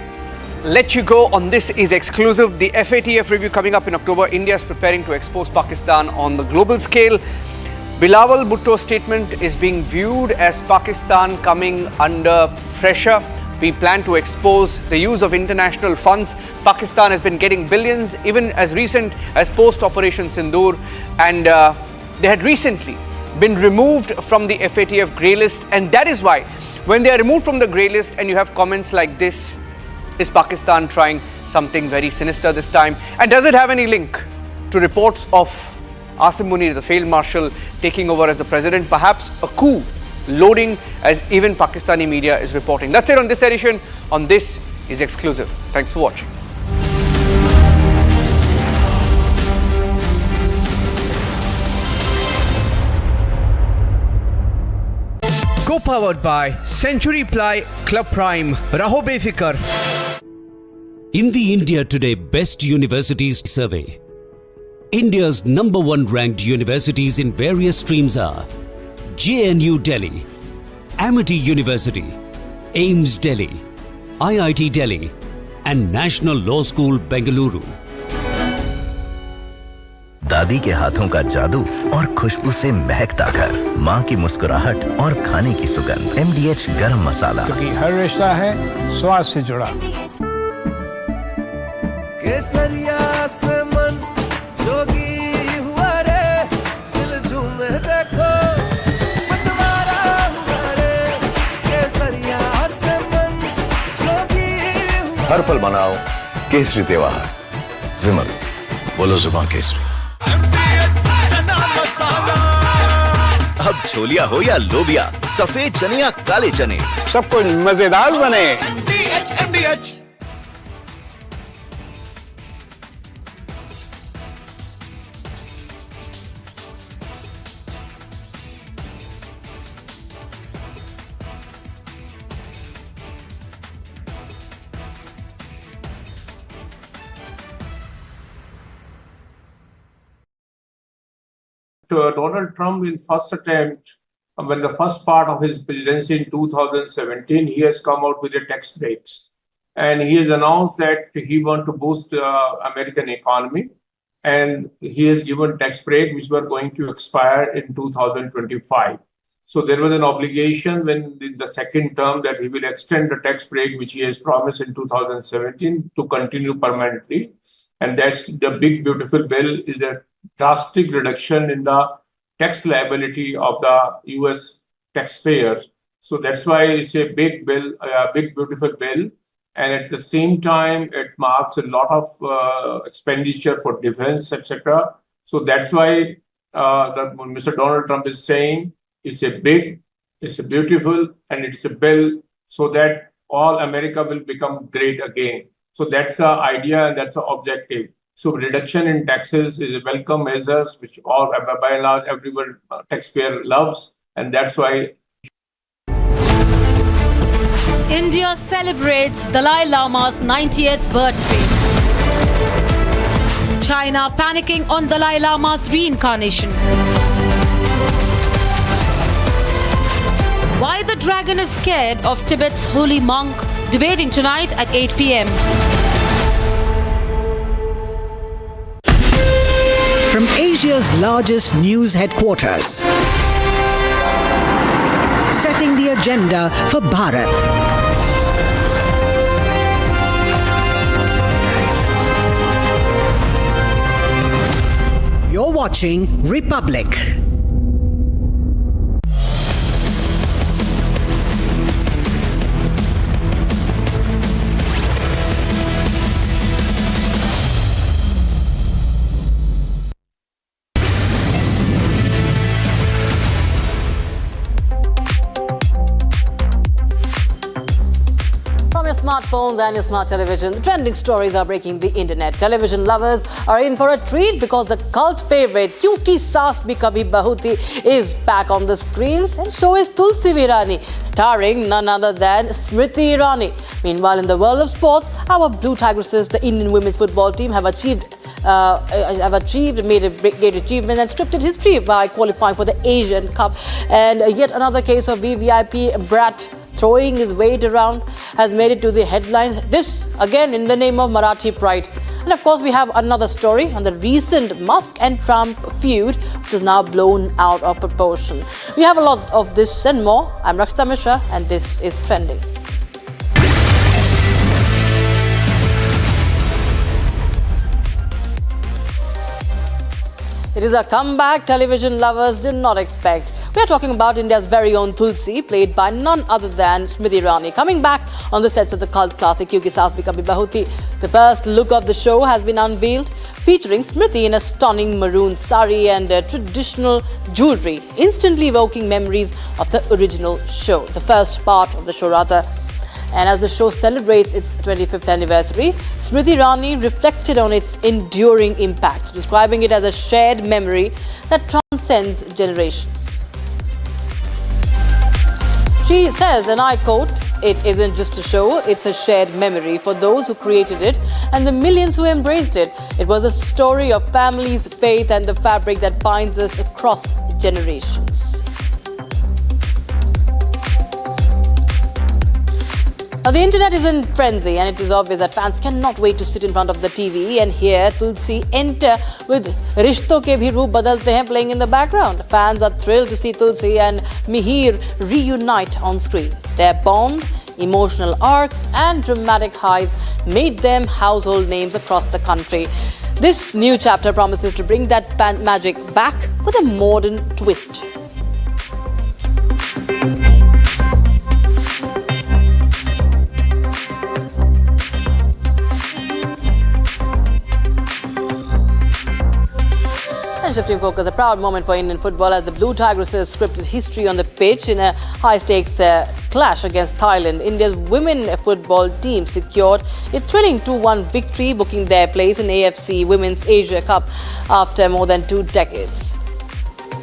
let you go on this is exclusive. The FATF review coming up in October. India is preparing to expose Pakistan on the global scale. Bilawal Bhutto's statement is being viewed as Pakistan coming under pressure. We plan to expose the use of international funds. Pakistan has been getting billions even as recent as post-Operation Sindoor, and they had recently been removed from the FATF grey list, and that is why when they are removed from the grey list and you have comments like this, is Pakistan trying something very sinister this time? And does it have any link to reports of Asim Munir, the failed marshal, taking over as the president? Perhaps a coup loading, as even Pakistani media is reporting. That's it on this edition. On This is Exclusive. Thanks for watching. Co-powered by Century Ply Club Prime. Raho befikar. In the India Today Best Universities Survey, India's #1 ranked universities in various streams are JNU Delhi, Amity University, AIMS Delhi, IIT Delhi, and National Law School Bengaluru. दादी के हाथों का जादू और खुशबू से महकता घर, माँ की मुस्कुराहट और खाने की सुगंध। MDH गरम मसाला, क्योंकि हर रिश्ता है स्वाद से जुड़ा। केसरिया से मन जोगी हुआ रे, दिल झूमे देखो मतवारा हुआ रे। केसरिया से मन जोगी हुआ। हर पल मनाओ केसरी त्योहार। विमल, बोलो जुबान केसरी। अब छोलिया हो या लोबिया, सफेद चने या काले चने, सब कुछ मजेदार बने। MDH Donald Trump, in first attempt, when the first part of his presidency in 2017, he has come out with the tax breaks. And he has announced that he wants to boost the American economy. And he has given tax break, which were going to expire in 2025. So there was an obligation when the second term that he will extend the tax break, which he has promised in 2017, to continue permanently. And that's the big, beautiful bill, is a drastic reduction in the tax liability of the US taxpayers. So that's why it's a big bill, a big, beautiful bill. And at the same time, it marks a lot of expenditure for defense, etc. So that's why Mr. Donald Trump is saying it's a big, it's a beautiful, and it's a bill so that all America will become great again. So that's the idea and that's the objective. So reduction in taxes is a welcome measure, which all, by and large, everyone taxpayer loves, and that's why. India celebrates Dalai Lama's 90th birthday. China panicking on Dalai Lama's reincarnation. Why the dragon is scared of Tibet's holy monk? Debating tonight at 8 p.m. Asia's largest news headquarters, setting the agenda for Bharat. You're watching Republic. From your smartphones and your smart television, the trending stories are breaking the internet. Television lovers are in for a treat because the cult favorite Kyunki Saas Bhi Kabhi Bahu Thi is back on the screens, and so is Tulsi Virani, starring none other than Smriti Irani. Meanwhile, in the world of sports, our Blue Tigresses, the Indian women's football team, have made a great achievement and scripted history by qualifying for the Asian Cup. And yet another case of VVIP brat throwing his weight around has made it to the headlines. This again in the name of Marathi pride. And of course, we have another story on the recent Musk and Trump feud, which is now blown out of proportion. We have a lot of this and more. I'm Rakshita Mishra, and this is Trending. It is a comeback television lovers did not expect. We are talking about India's very own Tulsi, played by none other than Smriti Irani, coming back on the sets of the cult classic Kyunki Saas Bhi Kabhi Bahu Thi. The first look of the show has been unveiled, featuring Smriti in a stunning maroon sari and traditional jewellery, instantly evoking memories of the original show, the first part of the show rather. And as the show celebrates its 25th anniversary, Smriti Irani reflected on its enduring impact, describing it as a shared memory that transcends generations. She says, and I quote, "It isn't just a show, it's a shared memory for those who created it and the millions who embraced it. It was a story of families, faith, and the fabric that binds us across generations." Now, the internet is in frenzy, and it is obvious that fans cannot wait to sit in front of the TV and hear Tulsi enter with Rishton Ke Bhi Roop Badalte Hain playing in the background. Fans are thrilled to see Tulsi and Mihir reunite on screen. Their bond, emotional arcs, and dramatic highs made them household names across the country. This new chapter promises to bring that magic back with a modern twist. Shifting focus, a proud moment for Indian football as the Blue Tigresses scripted history on the pitch in a high-stakes clash against Thailand. India's women football team secured a thrilling 2-1 victory, booking their place in AFC Women's Asia Cup after more than 2 decades.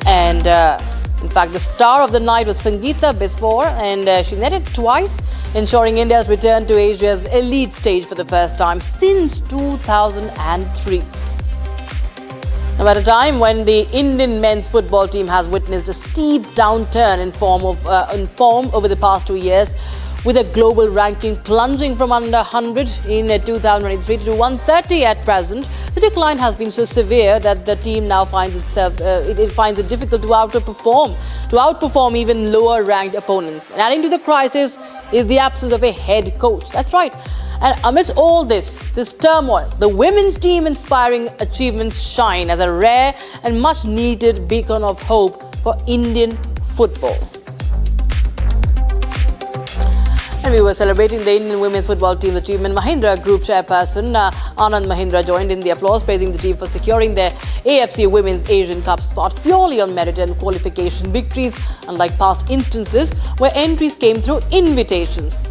And in fact, the star of the night was Sangeeta Biswar, and she netted twice, ensuring India's return to Asia's elite stage for the first time since 2003. Now, at a time when the Indian men's football team has witnessed a steep downturn in form over the past 2 years, with a global ranking plunging from under 100 in 2023 to 130 at present, the decline has been so severe that the team now finds it difficult to outperform even lower-ranked opponents. And adding to the crisis is the absence of a head coach. That's right. And amidst all this turmoil, the women's team inspiring achievements shine as a rare and much needed beacon of hope for Indian football. And we were celebrating the Indian women's football team's achievement. Mahindra Group chairperson Anand Mahindra joined in the applause, praising the team for securing their AFC Women's Asian Cup spot purely on merit and qualification victories, unlike past instances where entries came through invitations.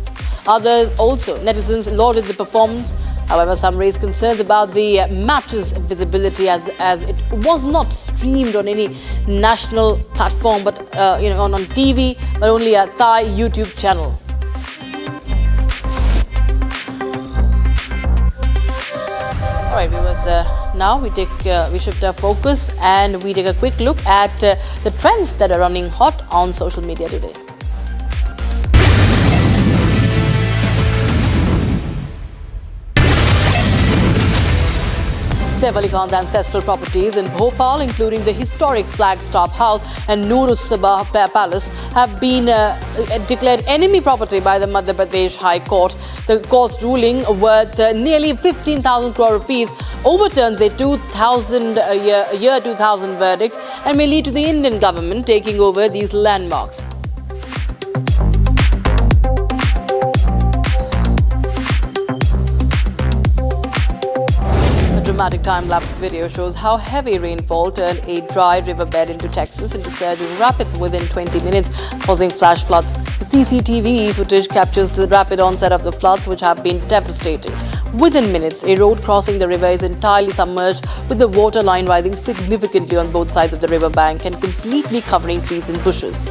Others also, netizens, lauded the performance. However, some raised concerns about the match's visibility as it was not streamed on any national platform, but on TV, but only a Thai YouTube channel. All right, viewers. Now we shift our focus and we take a quick look at the trends that are running hot on social media today. Saif Ali Khan's ancestral properties in Bhopal, including the historic Flagstaff House and Noor-us-Sabah Palace, have been declared enemy property by the Madhya Pradesh High Court. The court's ruling, worth nearly 15,000 crore rupees, overturns a 2000 verdict and may lead to the Indian government taking over these landmarks. Dramatic time-lapse video shows how heavy rainfall turned a dry riverbed into Texas into surging rapids within 20 minutes, causing flash floods. The CCTV footage captures the rapid onset of the floods, which have been devastating. Within minutes, a road crossing the river is entirely submerged, with the water line rising significantly on both sides of the river bank and completely covering trees and bushes.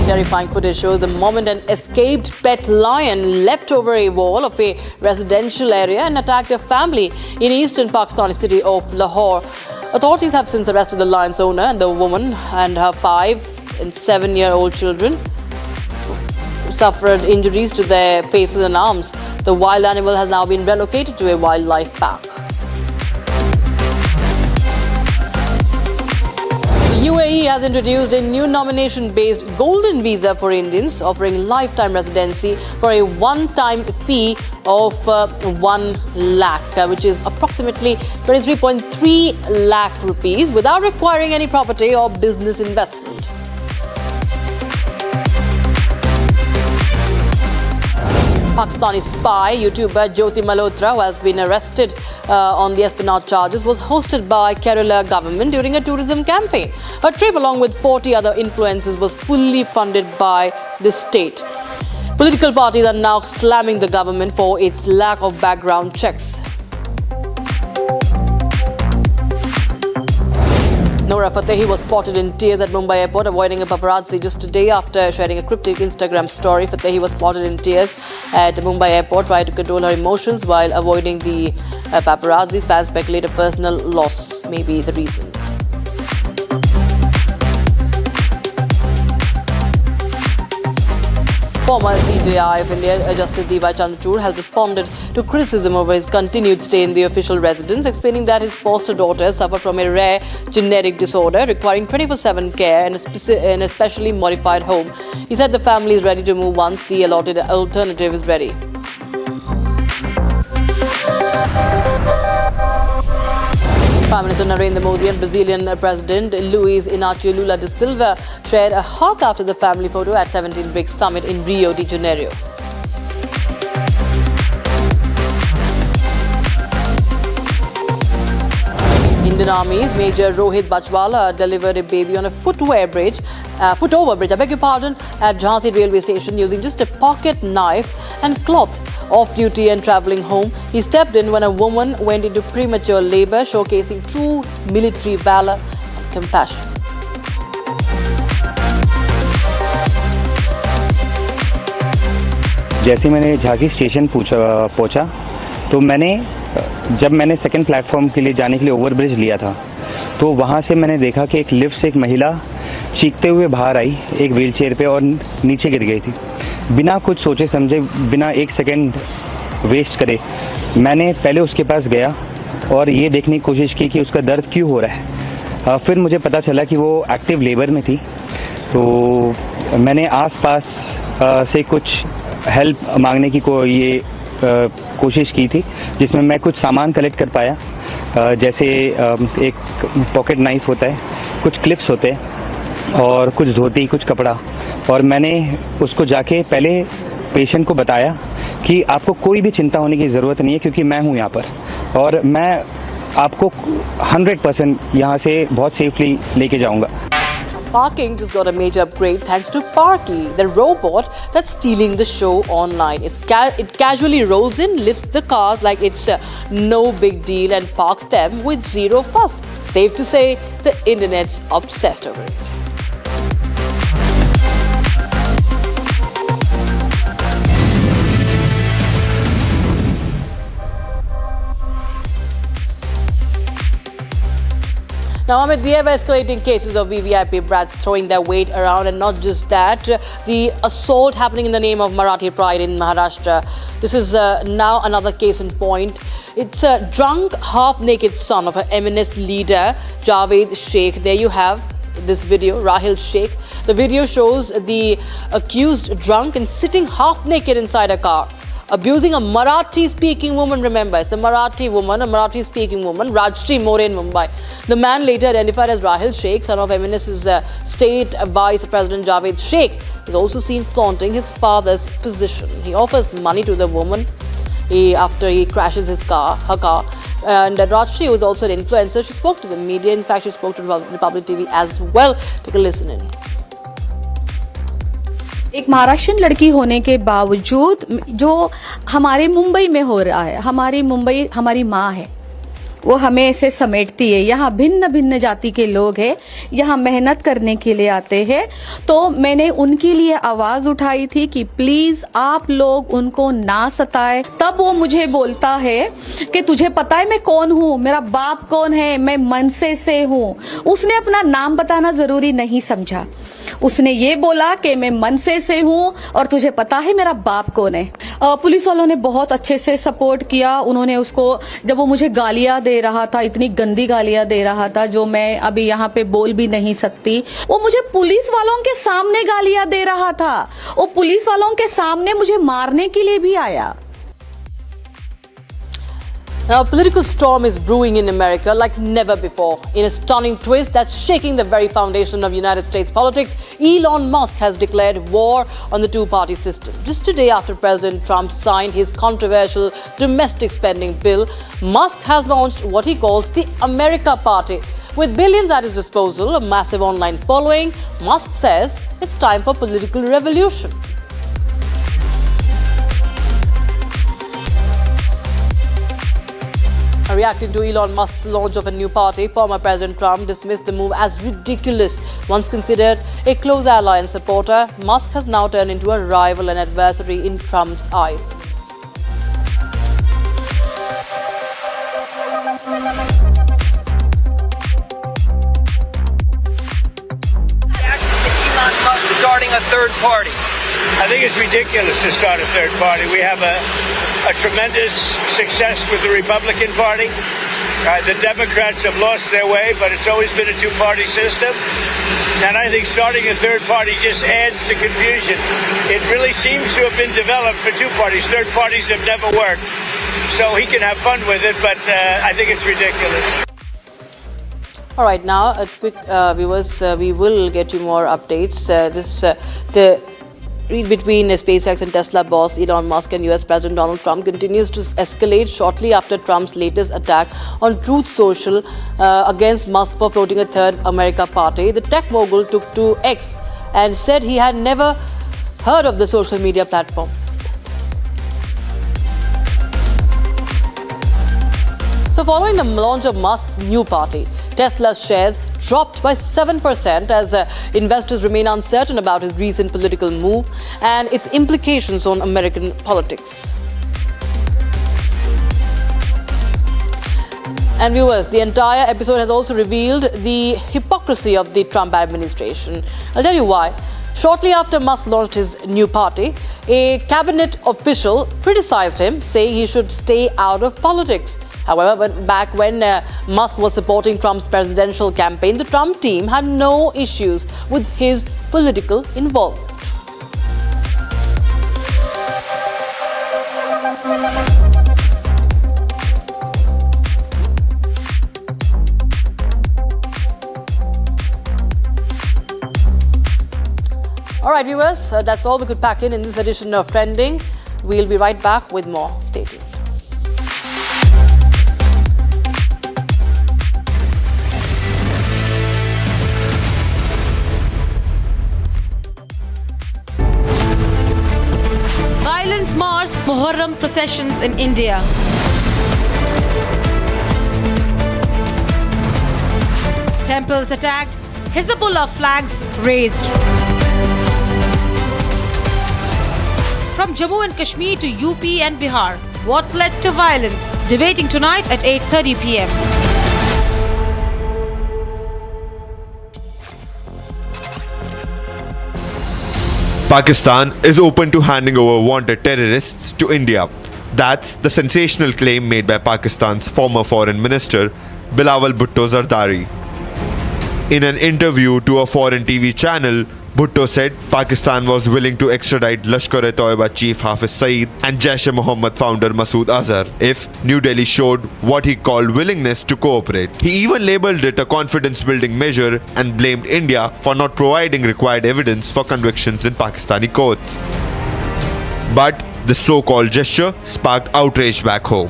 Terrifying footage shows the moment an escaped pet lion leapt over a wall of a residential area and attacked a family in eastern Pakistani city of Lahore. Authorities have since arrested the lion's owner and the woman and her 5 and 7-year-old children who suffered injuries to their faces and arms. The wild animal has now been relocated to a wildlife park. UAE has introduced a new nomination-based golden visa for Indians, offering lifetime residency for a one-time fee of 1 lakh, which is approximately 23.3 lakh rupees, without requiring any property or business investment. Pakistani spy YouTuber Jyoti Malhotra, who has been arrested on the espionage charges, was hosted by Kerala government during a tourism campaign. Her trip, along with 40 other influencers, was fully funded by the state. Political parties are now slamming the government for its lack of background checks. Noura Fatehi was spotted in tears at Mumbai airport, avoiding a paparazzi just a day after sharing a cryptic Instagram story. Fatehi was spotted in tears at Mumbai airport, trying to control her emotions while avoiding the paparazzi. Fans speculate a personal loss may be the reason. Former CJI of India, Justice D.Y. Chandrachud, has responded to criticism over his continued stay in the official residence, explaining that his foster daughters suffer from a rare genetic disorder requiring 24/7 care in a specially modified home. He said the family is ready to move once the allotted alternative is ready. Prime Minister Narendra Modi and Brazilian President Luiz Inácio Lula da Silva shared a hug after the family photo at 17 BRICS Summit in Rio de Janeiro. Indian Army's Major Rohit Bachwala delivered a baby on a footover bridge, at Jhansi railway station using just a pocket knife and cloth. Off duty and travelling home, he stepped in when a woman went into premature labour, showcasing true military valour and compassion. जैसे मैंने Jhansi station पहुंचा तो जब मैंने second platform के लिए जाने के लिए ओवरब्रिज लिया था तो वहाँ से मैंने देखा कि एक लिफ्ट से एक महिला चीखते हुए बाहर आई एक व्हीलचेयर पे और नीचे गिर गई थी। बिना कुछ सोचे समझे, बिना एक सेकंड वेस्ट करे, मैंने पहले उसके पास गया और ये देखने की कोशिश की कि उसका दर्द क्यों हो रहा है। फिर मुझे पता चला कि वो एक्टिव लेबर में थी, तो मैंने आसपास से कुछ हेल्प मांगने की कोशिश की थी, जिसमें मैं कुछ सामान कलेक्ट कर पाया, जैसे एक पॉकेट नाइफ होता है, कुछ क्लिप्स होते हैं और कुछ धोती, कुछ कपड़ा। और मैंने उसको जाके पहले पेशेंट को बताया कि आपको कोई भी चिंता होने की ज़रूरत नहीं है, क्योंकि मैं हूँ यहाँ पर और मैं आपको 100% यहाँ से बहुत सेफली लेके जाऊँगा। Parking just got a major upgrade thanks to Parky, the robot that's stealing the show online. It casually rolls in, lifts the cars like it's no big deal and parks them with zero fuss. Safe to say, the internet's obsessed over it. Now, amid the ever-escalating cases of VVIP brats throwing their weight around, and not just that, the assault happening in the name of Marathi pride in Maharashtra. This is now another case in point. It's a drunk, half-naked son of an eminent leader, Javed Sheikh. There you have this video, Rahil Sheikh. The video shows the accused drunk and sitting half-naked inside a car, abusing a Marathi-speaking woman. Remember, it's a Marathi woman, a Marathi-speaking woman, Rajshri More in Mumbai. The man, later identified as Rahil Sheikh, son of Eminence's State Vice President Javed Sheikh, is also seen flaunting his father's position. He offers money to the woman after he crashes her car. And Rajshri was also an influencer. She spoke to the media. In fact, she spoke to Republic TV as well. Take a listen in. एक महाराष्ट्रियन लड़की होने के बावजूद जो हमारे मुंबई में हो रहा है, हमारी मुंबई हमारी माँ है, वो हमें ऐसे समेटती है। यहाँ भिन्न भिन्न जाति के लोग हैं, यहाँ मेहनत करने के लिए आते हैं। तो मैंने उनके लिए आवाज़ उठाई थी कि प्लीज़ आप लोग उनको ना सताएं। तब वो मुझे बोलता है कि तुझे पता है मैं कौन हूँ, मेरा बाप कौन है, मैं मनसे से हूँ। उसने अपना नाम बताना ज़रूरी नहीं समझा। उसने ये बोला कि मैं मनसे से हूँ और तुझे पता है मेरा बाप कौन है। पुलिस वालों ने बहुत अच्छे से सपोर्ट किया। उन्होंने उसको, जब वो मुझे गालियाँ दे रहा था, इतनी गंदी गालियाँ दे रहा था जो मैं अभी यहाँ पे बोल भी नहीं सकती, वो मुझे पुलिस वालों के सामने गालियाँ दे रहा था। वो पुलिस वालों के सामने मुझे मारने के लिए भी आया। Now, a political storm is brewing in America like never before. In a stunning twist that's shaking the very foundation of United States politics, Elon Musk has declared war on the two-party system. Just a day after President Trump signed his controversial domestic spending bill, Musk has launched what he calls the America Party. With billions at his disposal, a massive online following, Musk says it's time for political revolution. Reacting to Elon Musk's launch of a new party, former President Trump dismissed the move as ridiculous. Once considered a close ally and supporter, Musk has now turned into a rival and adversary in Trump's eyes. Elon Musk starting a third party. I think it's ridiculous to start a third party. We have a tremendous success with the Republican Party. The Democrats have lost their way, but it's always been a two-party system. And I think starting a third party just adds to confusion. It really seems to have been developed for two parties. Third parties have never worked. So he can have fun with it, but I think it's ridiculous. All right, now, a quick viewers, we will get you more updates. The read between SpaceX and Tesla boss Elon Musk and US President Donald Trump continues to escalate shortly after Trump's latest attack on Truth Social against Musk for floating a third America party. The tech mogul took to X and said he had never heard of the social media platform. So following the launch of Musk's new party, Tesla's shares dropped by 7% as investors remain uncertain about his recent political move and its implications on American politics. And viewers, the entire episode has also revealed the hypocrisy of the Trump administration. I'll tell you why. Shortly after Musk launched his new party, a cabinet official criticized him, saying he should stay out of politics. However, back when Musk was supporting Trump's presidential campaign, the Trump team had no issues with his political involvement. All right, viewers, that's all we could pack in this edition of Trending. We'll be right back with more. Stay tuned. Violence mars Muharram processions in India. Temples attacked, Hezbollah flags raised. From Jammu and Kashmir to UP and Bihar, what led to violence? Debating tonight at 8:30 p.m. Pakistan is open to handing over wanted terrorists to India. That's the sensational claim made by Pakistan's former foreign minister, Bilawal Bhutto Zardari. In an interview to a foreign TV channel, Bhutto said Pakistan was willing to extradite Lashkar-e-Toiba chief Hafiz Saeed and Jaish-e-Mohammed founder Masood Azhar if New Delhi showed what he called willingness to cooperate. He even labelled it a confidence-building measure and blamed India for not providing required evidence for convictions in Pakistani courts. But the so-called gesture sparked outrage back home.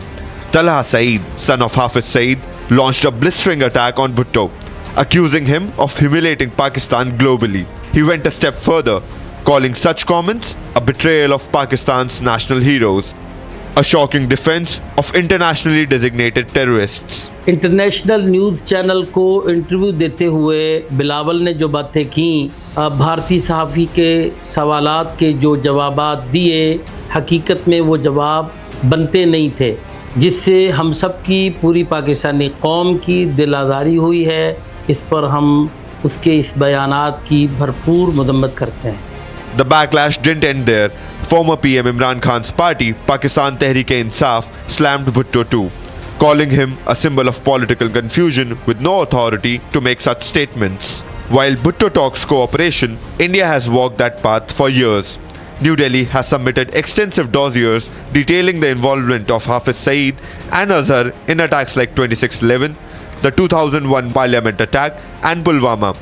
Talha Saeed, son of Hafiz Saeed, launched a blistering attack on Bhutto, accusing him of humiliating Pakistan globally. He went a step further, calling such comments a betrayal of Pakistan's national heroes, a shocking defense of internationally designated terrorists. International news channel को interview देते हुए बिलावल ने जो बातें की, भारतीय सहाफ़ी के सवालात के जो जवाबात दिए, हकीकत में वो जवाब बनते नहीं थे, जिससे हम सब की पूरी पाकिस्तानी कौम की दिल आज़ारी हुई है। इस पर हम उसके इस बयानात की भरपूर मदम्मत करते हैं। The backlash didn't end there. Former PM Imran Khan's party, Pakistan Tehreek-e-Insaf, slammed Bhutto too, calling him a symbol of political confusion with no authority to make such statements. While Bhutto talks cooperation, India has walked that path for years. New Delhi has submitted extensive dossiers detailing the involvement of Hafiz Saeed and Azhar in attacks like 2611, the 2001 Parliament attack and Pulwama.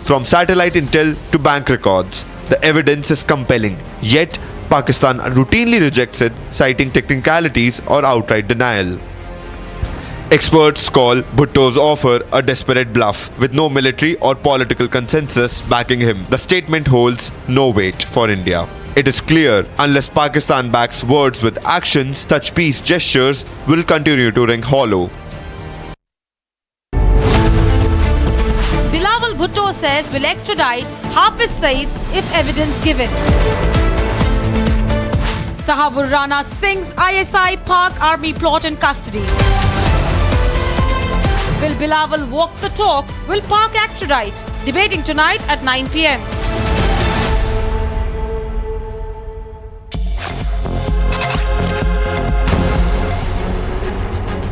From satellite intel to bank records, the evidence is compelling. Yet, Pakistan routinely rejects it, citing technicalities or outright denial. Experts call Bhutto's offer a desperate bluff, with no military or political consensus backing him. The statement holds no weight for India. It is clear, unless Pakistan backs words with actions, such peace gestures will continue to ring hollow. Bilawal Bhutto says will extradite Hafiz Saeed if evidence given. Sahabur Rana Singh's ISI Pak Army plot in custody. Will Bilawal walk the talk? Will Pak extradite? Debating tonight at 9 p.m.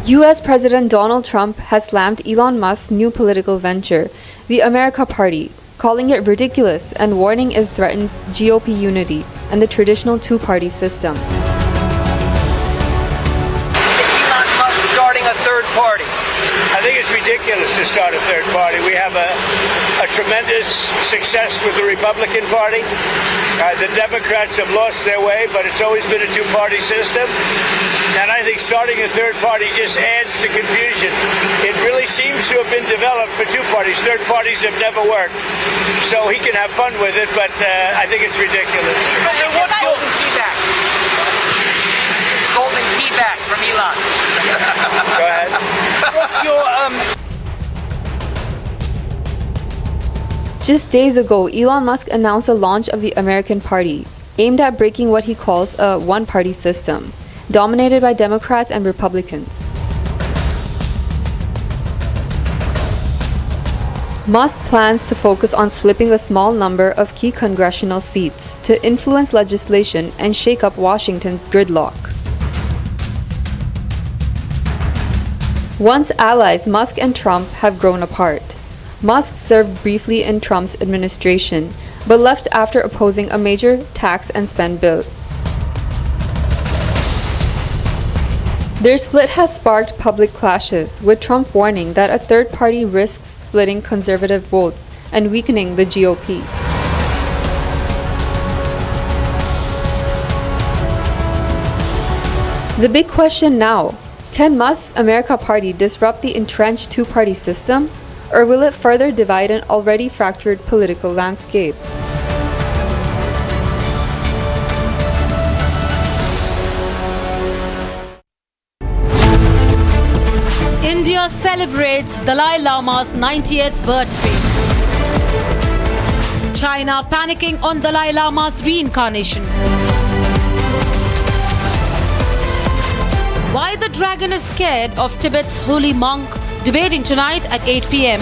US President Donald Trump has slammed Elon Musk's new political venture, the America Party, calling it ridiculous and warning it threatens GOP unity and the traditional two-party system. Elon Musk starting a third party. I think it's ridiculous to start a third party. We have a tremendous success with the Republican Party. The Democrats have lost their way, but it's always been a two-party system. And I think starting a third party just adds to confusion. It really seems to have been developed for two parties. Third parties have never worked. So he can have fun with it, but I think it's ridiculous. What's golden key back? Golden key back from Elon. Go ahead. What's your Just days ago, Elon Musk announced the launch of the American Party, aimed at breaking what he calls a one-party system, dominated by Democrats and Republicans. Musk plans to focus on flipping a small number of key congressional seats to influence legislation and shake up Washington's gridlock. Once allies, Musk and Trump have grown apart. Musk served briefly in Trump's administration, but left after opposing a major tax and spend bill. Their split has sparked public clashes, with Trump warning that a third party risks splitting conservative votes and weakening the GOP. The big question now, can Musk's America Party disrupt the entrenched two-party system, or will it further divide an already fractured political landscape? India celebrates Dalai Lama's 90th birthday. China panicking on Dalai Lama's reincarnation. Why the dragon is scared of Tibet's holy monk? Debating tonight at 8 p.m.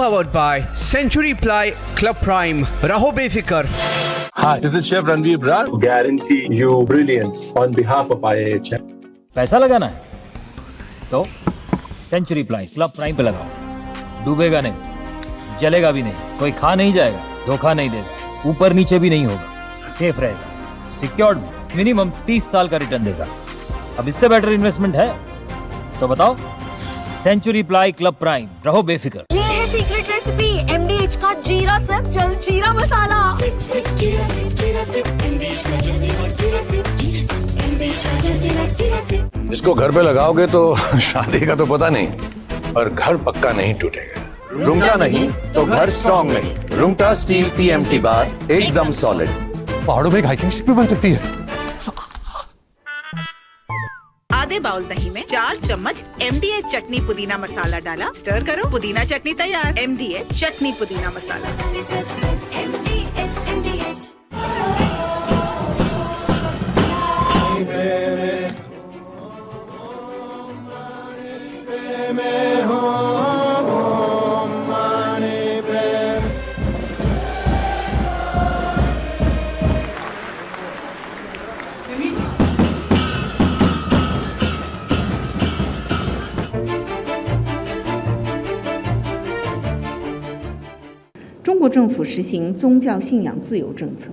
Co-powered by Century Ply Club Prime. Raho befikar. Hi, this is Chef Ranveer Brar. Guarantee you brilliance on behalf of IAHM. पैसा लगाना है तो century ply club prime पे लगाओ। डूबेगा नहीं, जलेगा भी नहीं, कोई खा नहीं जाएगा, धोखा नहीं देगा, ऊपर नीचे भी नहीं होगा, सेफ रहेगा, सिक्योर्ड भी, मिनिमम 30 साल का रिटर्न देगा। अब इससे बेटर इन्वेस्टमेंट है तो बताओ। सेंचुरी प्लाई क्लब प्राइम, रहो बेफिक्र। ये है सीक्रेट रेसिपी MDH का जीरा सिप जल जीरा मसाला। इसको घर पे लगाओगे तो शादी का तो पता नहीं, पर घर पक्का नहीं टूटेगा। रुंगटा नहीं तो घर स्ट्रॉन्ग नहीं। रुंगटा स्टील TMT बार एकदम सॉलिड। पहाड़ों में एक हाइकिंग स्टिक भी बन सकती है। आधे बाउल दही में 4 चम्मच MDH चटनी पुदीना मसाला डाला, स्टर करो, पुदीना चटनी तैयार। MDH चटनी पुदीना मसाला।中国政府实行宗教信仰自由政策，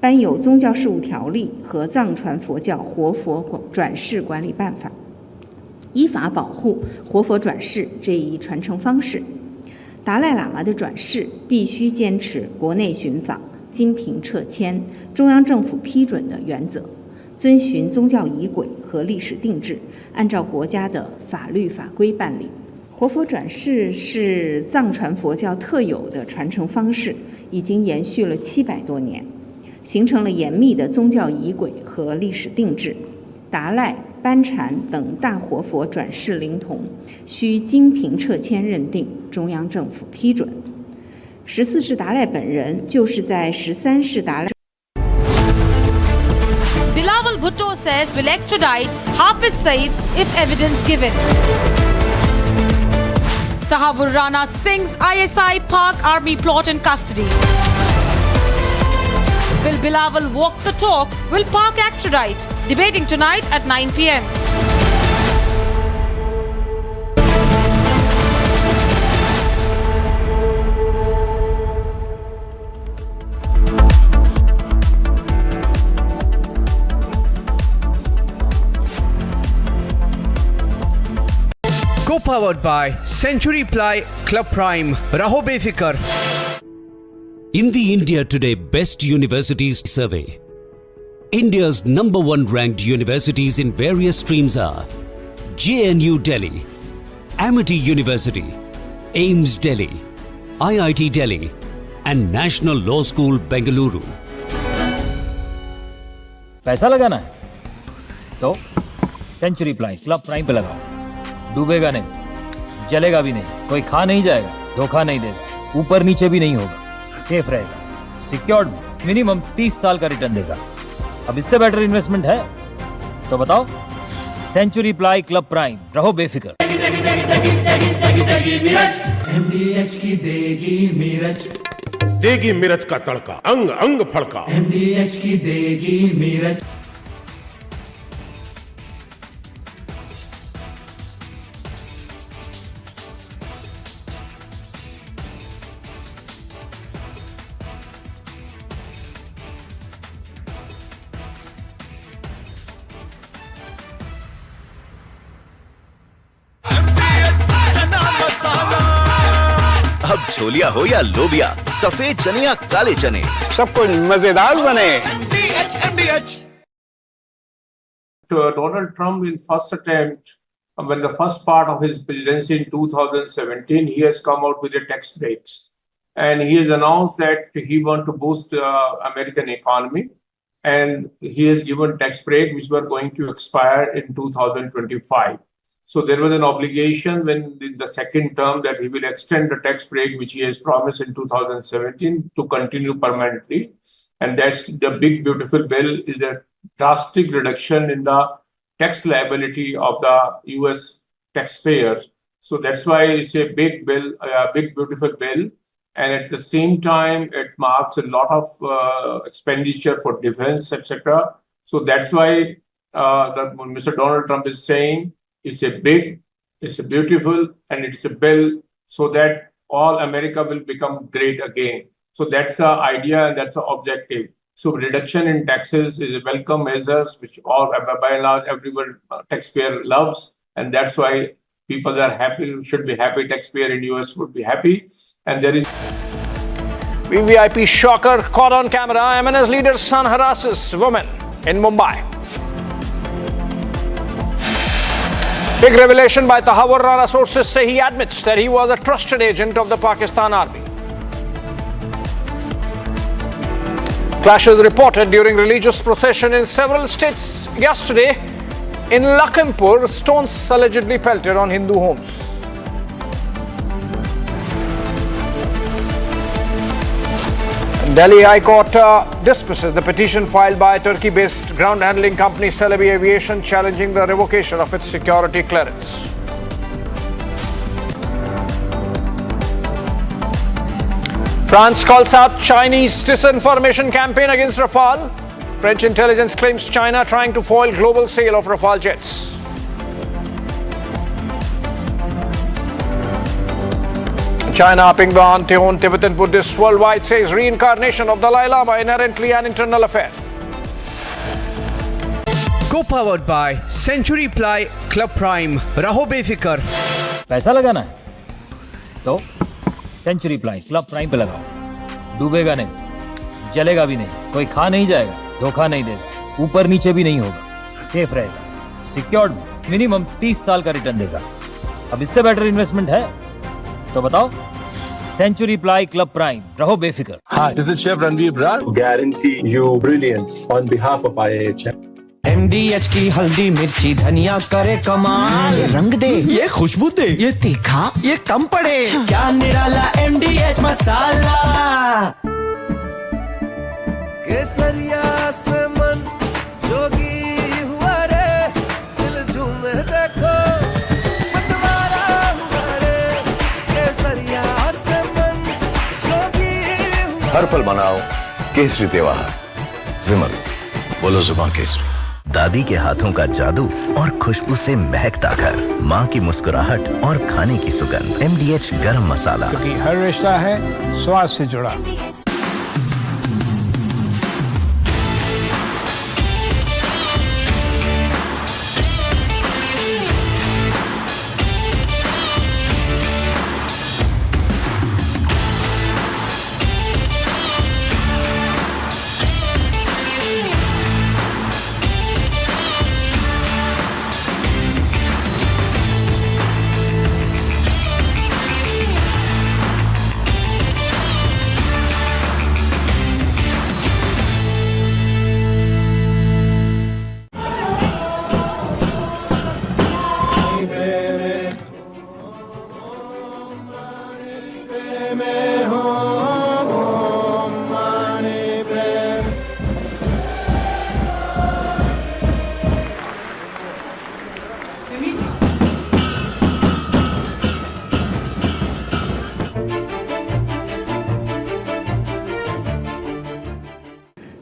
颁有宗教事务条例和藏传佛教活佛转世管理办法，依法保护活佛转世这一传承方式。达赖喇嘛的转世必须坚持国内寻访、经凭撤迁、中央政府批准的原则，遵循宗教仪轨和历史定制，按照国家的法律法规办理。活佛转世是藏传佛教特有的传承方式，已经延续了700多年，形成了严密的宗教仪轨和历史定制。达赖、班禅等大活佛转世灵童需经凭撤迁认定，中央政府批准。14世达赖本人就是在13世达赖。Bilawal Bhutto says will extradite Hafiz Saeed if evidence given. Sahabur Rana Singh's ISI Pak Army plot in custody. Will Bilawal walk the talk? Will Pak extradite? Debating tonight at 9 p.m. Co-powered by Century Ply Club Prime. Raho befikar. In the India Today Best Universities Survey, India's #1 ranked universities in various streams are JNU Delhi, Amity University, AIMS Delhi, IIT Delhi, and National Law School Bengaluru. पैसा लगाना है तो century ply club prime पे लगाओ। डूबेगा नहीं, जलेगा भी नहीं, कोई खा नहीं जाएगा, धोखा नहीं देगा, ऊपर नीचे भी नहीं होगा, सेफ रहेगा, सिक्योर्ड भी, मिनिमम 30 साल का रिटर्न देगा। अब इससे बेटर इन्वेस्टमेंट है तो बताओ। सेंचुरी प्लाई क्लब प्राइम, रहो बेफिक्र। MDH की देगी मिर्च, देगी मिर्च का तड़का, अंग अंग फड़का। MDH की देगी मिर्च। अब छोलिया हो या लोबिया, सफेद चने या काले चने, सब कुछ मजेदार बने। Donald Trump, in first attempt, when the first part of his presidency in 2017, he has come out with the tax breaks, and he has announced that he wants to boost American economy, and he has given tax break which were going to expire in 2025. So there was an obligation when the second term that he will extend the tax break which he has promised in 2017 to continue permanently. And that's the big beautiful bill, is a drastic reduction in the tax liability of the US taxpayers So that's why it's a big bill, a big beautiful bill, and at the same time it marks a lot of expenditure for defense, etc. So that's why Mr. Donald Trump is saying it's a big, it's a beautiful, and it's a bill so that all America will become great again. So that's the idea and that's the objective. So reduction in taxes is a welcome measure, which all by and large everyone taxpayer loves, and that's why people are happy, should be happy. Taxpayer in US would be happy, and there is. VVIP shocker caught on camera. MNS leader's son harasses woman in Mumbai. Big revelation by Tahawwur Rana. Sources say he admits that he was a trusted agent of the Pakistan army. Clashes reported during religious procession in several states yesterday. In Lakhimpur, stones allegedly pelted on Hindu homes. Delhi High Court dismisses the petition filed by Turkey-based ground handling company Celebi Aviation challenging the revocation of its security clearance. France calls out Chinese disinformation campaign against Rafale. French intelligence claims China trying to foil global sale of Rafale jets. China upping the ante on Tibetan Buddhists worldwide, says reincarnation of Dalai Lama inherently an internal affair. Co-powered by Century Ply Club Prime. Raho befikar. पैसा लगाना है तो century ply club prime पे लगाओ, डूबेगा नहीं, जलेगा भी नहीं, कोई खा नहीं जाएगा, धोखा नहीं देगा, ऊपर नीचे भी नहीं होगा, सेफ रहेगा, सिक्योर्ड में मिनिमम 30 साल का रिटर्न देगा। अब इससे बेटर इन्वेस्टमेंट है तो बताओ। सेंचुरी प्लाई क्लब प्राइम, रहो बेफिक्र। Hi, this is Chef Ranveer Brar. Guarantee you brilliance on behalf of IAHM. MDH की हल्दी मिर्ची धनिया करे कमाल, ये रंग दे, ये खुशबू दे, ये तीखा, ये कम पड़े, क्या निराला MDH मसाला। केसरिया से मन जोगी हुआ रे, दिल झूमे देखो मतवारा हुआ रे, केसरिया से मन जोगी हुआ। हर पल मनाओ केसरी त्योहार। विमल, बोलो जुबान केसरी। दादी के हाथों का जादू और खुशबू से महकता घर, माँ की मुस्कुराहट और खाने की सुगंध। MDH गरम मसाला, क्योंकि हर रिश्ता है स्वाद से जुड़ा।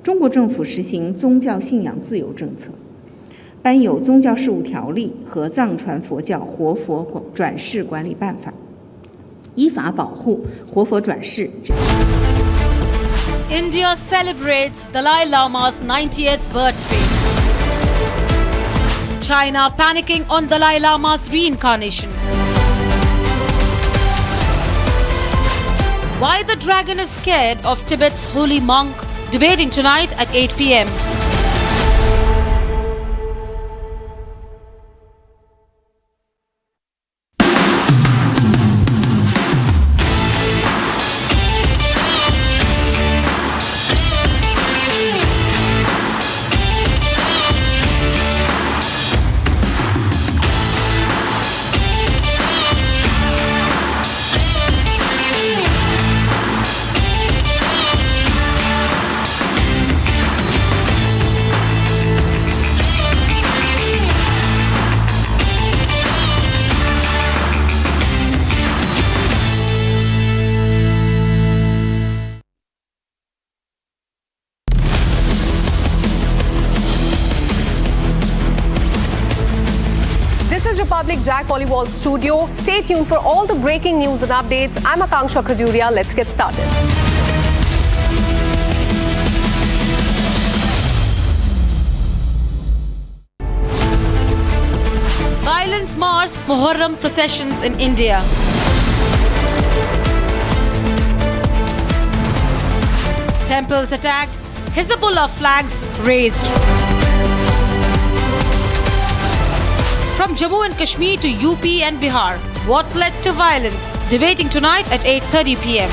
中国政府实行宗教信仰自由政策，颁有宗教事务条例和藏传佛教活佛转世管理办法，依法保护活佛转世。India celebrates Dalai Lama's 90th birthday. China panicking on Dalai Lama's reincarnation. Why the dragon is scared of Tibet's holy monk? Debating tonight at 8 p.m. Republic Jack Pollywall studio. Stay tuned for all the breaking news and updates. I'm Akanksha Khajuria. Let's get started. Violence mars Muharram processions in India. Temples attacked, Hezbollah flags raised. From Jammu and Kashmir to UP and Bihar, what led to violence? Debating tonight at 8:30 p.m.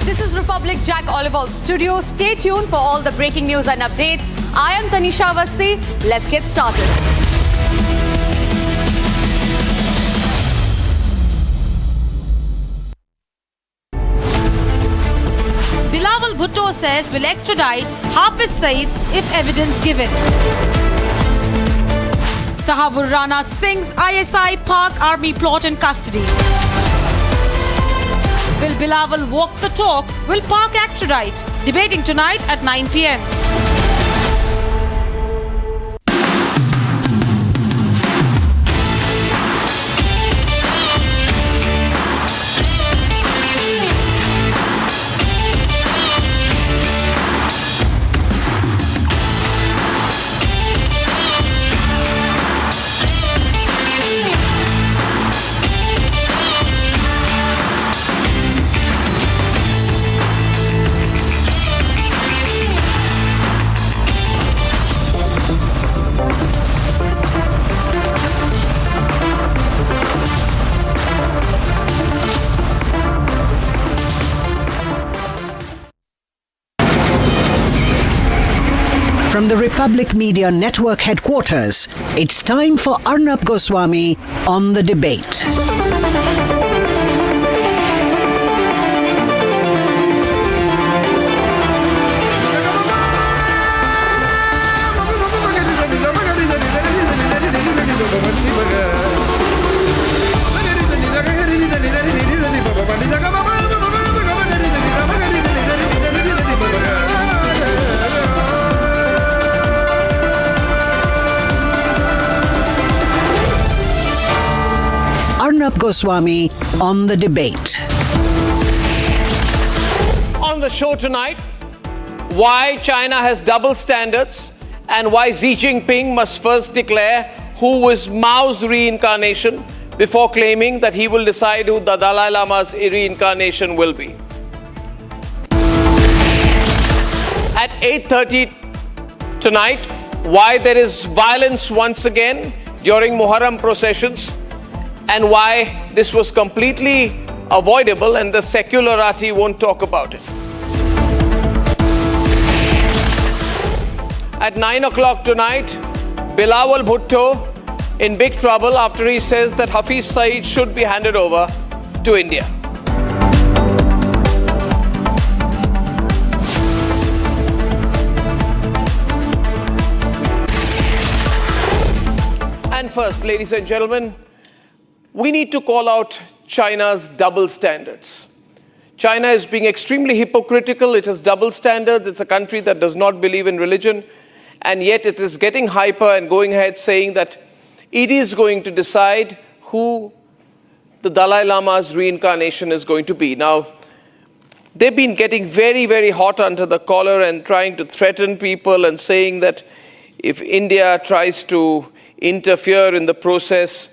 This is Republic Jack Pollywall studio. Stay tuned for all the breaking news and updates. I am Tanisha Awasthi. Let's get started. Bilawal Bhutto says will extradite Hafiz Saeed if evidence given. Sahabur Rana Singh's ISI Pak Army plot in custody. Will Bilawal walk the talk? Will Pak extradite? Debating tonight at 9 p.m. From the Republic Media Network headquarters, it's time for Arnab Goswami on The Debate. Arnab Goswami on The Debate. On the show tonight, why China has double standards and why Xi Jinping must first declare who was Mao's reincarnation before claiming that he will decide who the Dalai Lama's reincarnation will be. At 8:30 tonight, why there is violence once again during Muharram processions and why this was completely avoidable and the secularati won't talk about it. At 9 o'clock tonight, Bilawal Bhutto in big trouble after he says that Hafiz Saeed should be handed over to India. And first, ladies and gentlemen, we need to call out China's double standards. China is being extremely hypocritical. It has double standards. It's a country that does not believe in religion. And yet it is getting hyper and going ahead saying that it is going to decide who the Dalai Lama's reincarnation is going to be. Now, they've been getting very, very hot under the collar and trying to threaten people and saying that if India tries to interfere in the process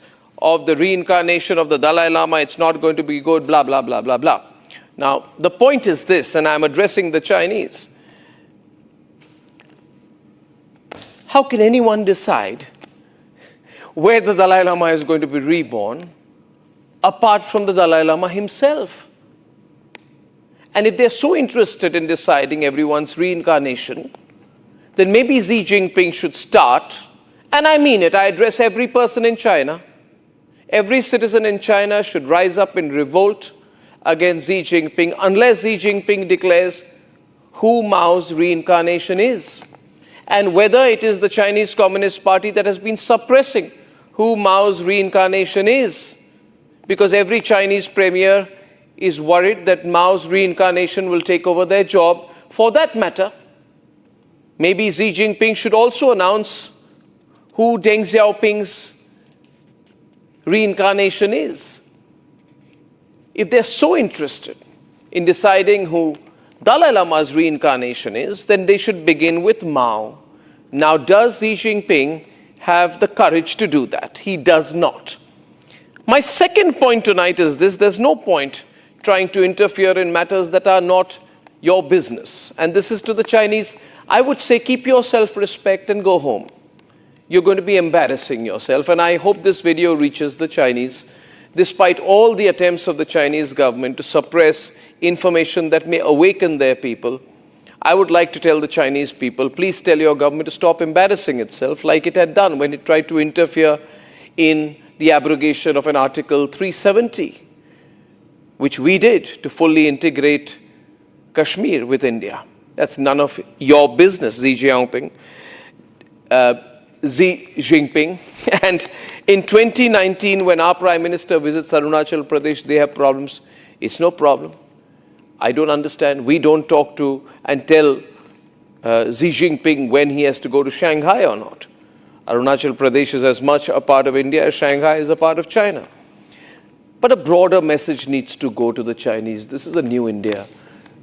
of the reincarnation of the Dalai Lama, it's not going to be good, blah, blah, blah, blah, blah. Now, the point is this, and I'm addressing the Chinese. How can anyone decide where the Dalai Lama is going to be reborn apart from the Dalai Lama himself? And if they're so interested in deciding everyone's reincarnation, then maybe Xi Jinping should start, and I mean it, I address every person in China. Every citizen in China should rise up in revolt against Xi Jinping unless Xi Jinping declares who Mao's reincarnation is and whether it is the Chinese Communist Party that has been suppressing who Mao's reincarnation is. Because every Chinese premier is worried that Mao's reincarnation will take over their job. For that matter, maybe Xi Jinping should also announce who Deng Xiaoping's reincarnation is. If they're so interested in deciding who Dalai Lama's reincarnation is, then they should begin with Mao. Now, does Xi Jinping have the courage to do that? He does not. My second point tonight is this: there's no point trying to interfere in matters that are not your business. And this is to the Chinese. I would say keep your self-respect and go home. You're going to be embarrassing yourself. And I hope this video reaches the Chinese, despite all the attempts of the Chinese government to suppress information that may awaken their people. I would like to tell the Chinese people, please tell your government to stop embarrassing itself like it had done when it tried to interfere in the abrogation of an Article 370, which we did to fully integrate Kashmir with India. That's none of your business, Xi Jinping. And in 2019, when our Prime Minister visits Arunachal Pradesh, they have problems. It's no problem. I don't understand. We don't talk to and tell Xi Jinping when he has to go to Shanghai or not. Arunachal Pradesh is as much a part of India as Shanghai is a part of China. But a broader message needs to go to the Chinese. This is a new India.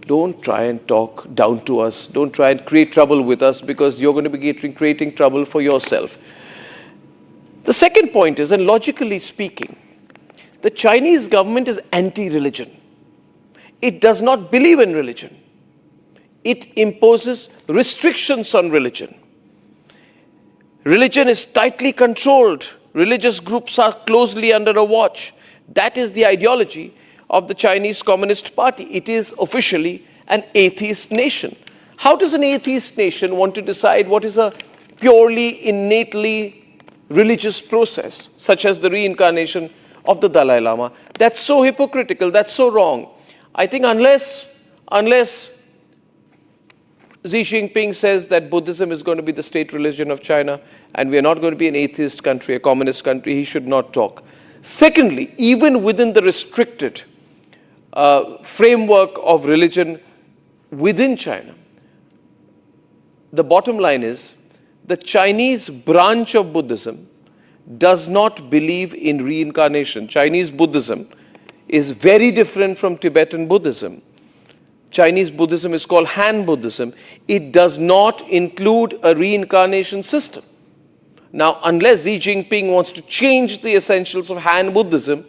Don't try and talk down to us. Don't try and create trouble with us, because you're going to be creating trouble for yourself. The second point is, and logically speaking, the Chinese government is anti-religion. It does not believe in religion. It imposes restrictions on religion. Religion is tightly controlled. Religious groups are closely under a watch. That is the ideology of the Chinese Communist Party. It is officially an atheist nation. How does an atheist nation want to decide what is a purely, innately religious process, such as the reincarnation of the Dalai Lama? That's so hypocritical. That's so wrong. I think unless Xi Jinping says that Buddhism is going to be the state religion of China and we are not going to be an atheist country, a communist country, he should not talk. Secondly, even within the restricted framework of religion within China, the bottom line is the Chinese branch of Buddhism does not believe in reincarnation. Chinese Buddhism is very different from Tibetan Buddhism. Chinese Buddhism is called Han Buddhism. It does not include a reincarnation system. Now, unless Xi Jinping wants to change the essentials of Han Buddhism,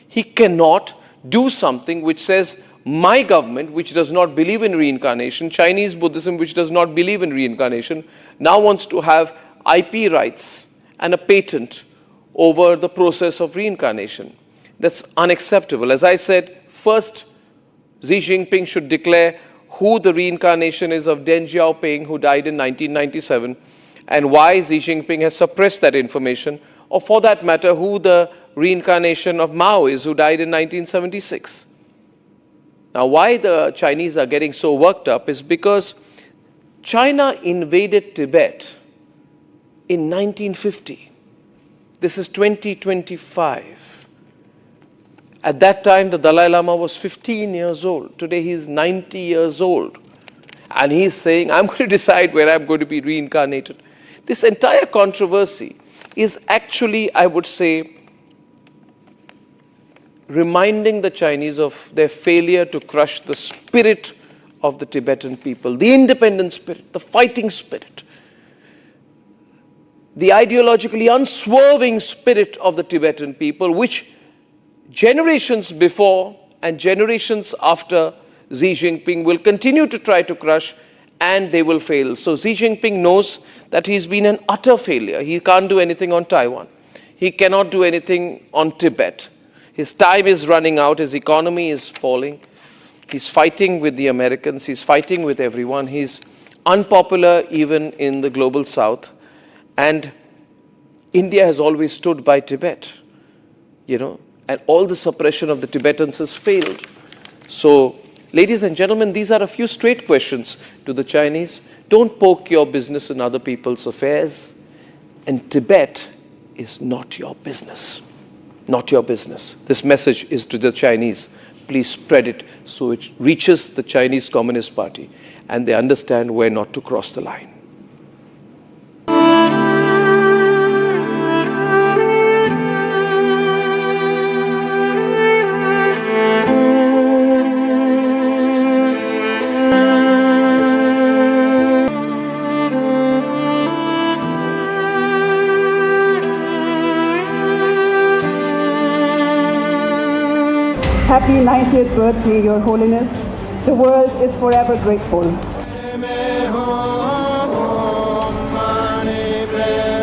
he cannot do something which says, my government, which does not believe in reincarnation, Chinese Buddhism, which does not believe in reincarnation, now wants to have IP rights and a patent over the process of reincarnation. That's unacceptable. As I said, first, Xi Jinping should declare who the reincarnation is of Deng Xiaoping, who died in 1997, and why Xi Jinping has suppressed that information, or for that matter, who the reincarnation of Mao is, who died in 1976. Now, why the Chinese are getting so worked up is because China invaded Tibet in 1950. This is 2025. At that time, the Dalai Lama was 15 years old. Today, he's 90 years old. And he's saying, I'm going to decide where I'm going to be reincarnated. This entire controversy is actually, I would say, reminding the Chinese of their failure to crush the spirit of the Tibetan people, the independent spirit, the fighting spirit, the ideologically unswerving spirit of the Tibetan people, which generations before and generations after Xi Jinping will continue to try to crush, and they will fail. So Xi Jinping knows that he's been an utter failure. He can't do anything on Taiwan. He cannot do anything on Tibet. His time is running out. His economy is falling. He's fighting with the Americans. He's fighting with everyone. He's unpopular even in the global south. And India has always stood by Tibet, and all the suppression of the Tibetans has failed. So, ladies and gentlemen, these are a few straight questions to the Chinese. Don't poke your business in other people's affairs. And Tibet is not your business. Not your business. This message is to the Chinese. please spread it so it reaches the Chinese Communist Party and they understand where not to cross the line. Happy 90th birthday, Your Holiness. The world is forever grateful.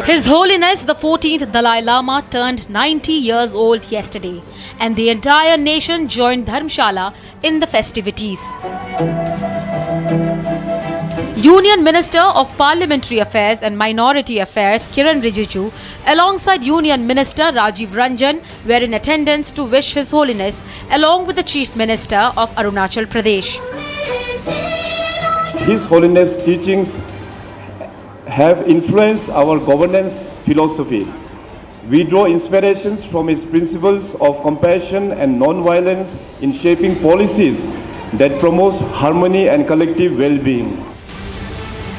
His Holiness the 14th Dalai Lama turned 90 years old yesterday, and the entire nation joined Dharamshala in the festivities. Union Minister of Parliamentary Affairs and Minority Affairs Kiran Rijiju alongside Union Minister Rajiv Ranjan were in attendance to wish His Holiness along with the Chief Minister of Arunachal Pradesh. His Holiness' teachings have influenced our governance philosophy. We draw inspirations from his principles of compassion and non-violence in shaping policies that promote harmony and collective well-being.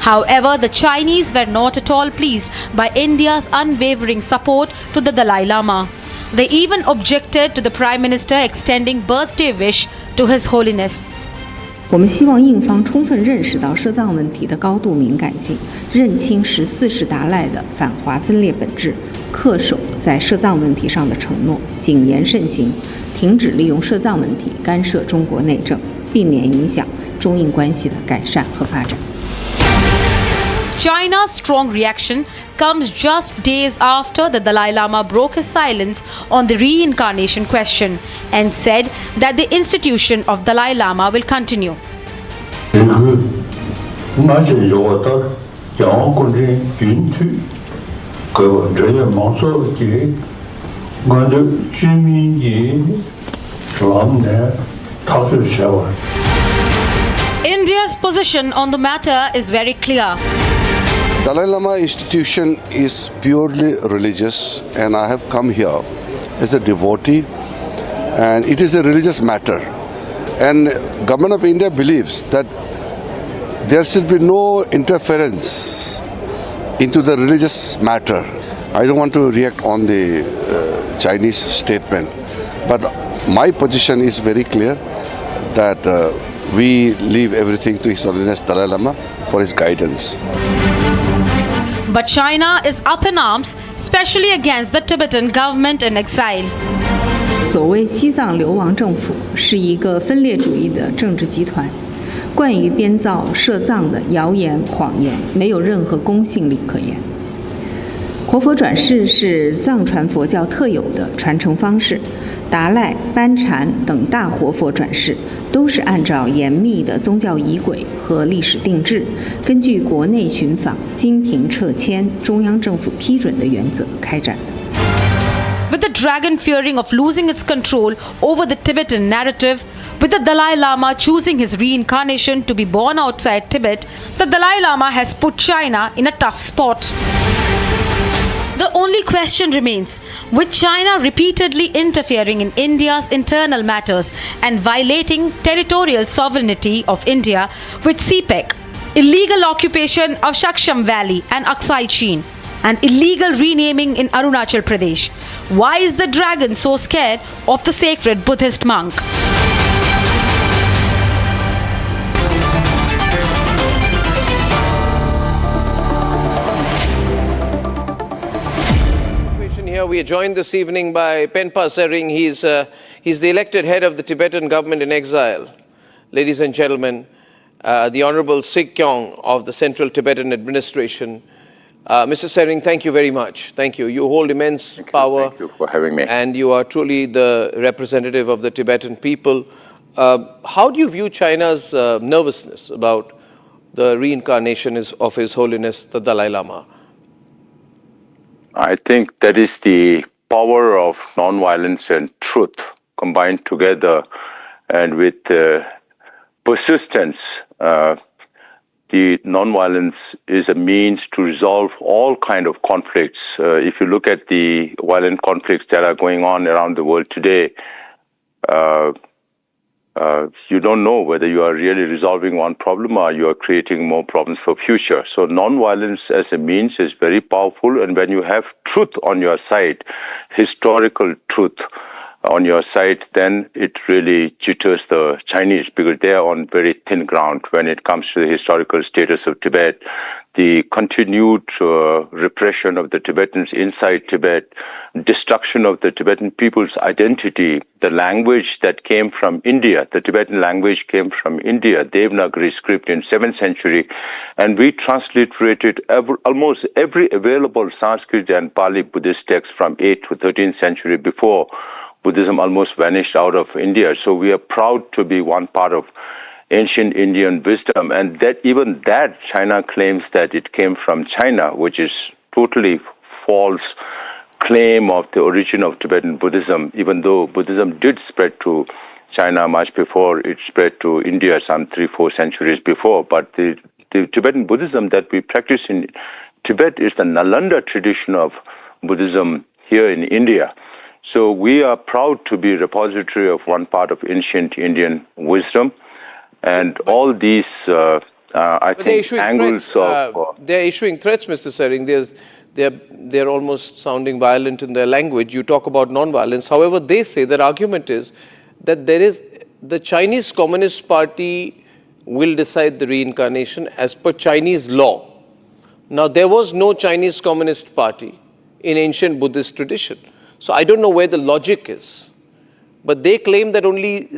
However, the Chinese were not at all pleased by India's unwavering support to the Dalai Lama. They even objected to the Prime Minister extending birthday wish to His Holiness. 我们希望印方充分认识到摄藏问题的高度敏感性，认清14世达赖的反华分裂本质，恪守在摄藏问题上的承诺，谨言慎行，停止利用摄藏问题干涉中国内政，避免影响中印关系的改善和发展。 China's strong reaction comes just days after the Dalai Lama broke his silence on the reincarnation question and said that the institution of Dalai Lama will continue. India's position on the matter is very clear. Dalai Lama institution is purely religious, and I have come here as a devotee, and it is a religious matter. And Government of India believes that there should be no interference into the religious matter. I don't want to react on the Chinese statement, but my position is very clear that we leave everything to His Holiness Dalai Lama for his guidance. But China is up in arms, especially against the Tibetan government in exile. 所谓西藏流亡政府是一个分裂主义的政治集团，惯于编造摄藏的谣言谎言，没有任何公信力可言。活佛转世是藏传佛教特有的传承方式，达赖、班禅等大活佛转世都是按照严密的宗教仪轨和历史定制，根据国内寻访、经评撤迁、中央政府批准的原则开展的。 With the dragon fearing of losing its control over the Tibetan narrative, with the Dalai Lama choosing his reincarnation to be born outside Tibet, the Dalai Lama has put China in a tough spot. The only question remains, with China repeatedly interfering in India's internal matters and violating territorial sovereignty of India with CPEC, illegal occupation of Shaksham Valley and Aksai Chin, and illegal renaming in Arunachal Pradesh, why is the dragon so scared of the sacred Buddhist monk? Here we are joined this evening by Penpa Sering. He's the elected head of the Tibetan government in exile. Ladies and gentlemen, the Honorable Sig Kyong of the Central Tibetan Administration. Mr. Sering, thank you very much. Thank you. You hold immense power. Thank you for having me. And you are truly the representative of the Tibetan people. How do you view China's nervousness about the reincarnation of His Holiness the Dalai Lama? I think that is the power of nonviolence and truth combined together, and with persistence. The nonviolence is a means to resolve all kind of conflicts. If you look at the violent conflicts that are going on around the world today, you don't know whether you are really resolving one problem or you are creating more problems for future. So non-violence as a means is very powerful, and when you have truth on your side, historical truth on your side, then it really jitters the Chinese, because they are on very thin ground when it comes to the historical status of Tibet, the continued repression of the Tibetans inside Tibet, destruction of the Tibetan people's identity, the language that came from India, the Tibetan language came from India, Devanagari script in 7th century, and we transliterated almost every available Sanskrit and Pali Buddhist text from 8th to 13th century before Buddhism almost vanished out of India. So we are proud to be one part of ancient Indian wisdom, and that even that China claims that it came from China, which is totally false claim of the origin of Tibetan Buddhism, even though Buddhism did spread to China much before it spread to India some 3-4 centuries before. But the Tibetan Buddhism that we practice in Tibet is the Nalanda tradition of Buddhism here in India. So we are proud to be a repository of one part of ancient Indian wisdom, and all these, I think, angles of... they're issuing threats, Mr. Sering. They're almost sounding violent in their language. You talk about non-violence. However, they say their argument is that the Chinese Communist Party will decide the reincarnation as per Chinese law. Now, there was no Chinese Communist Party in ancient Buddhist tradition. So I don't know where the logic is, but they claim that only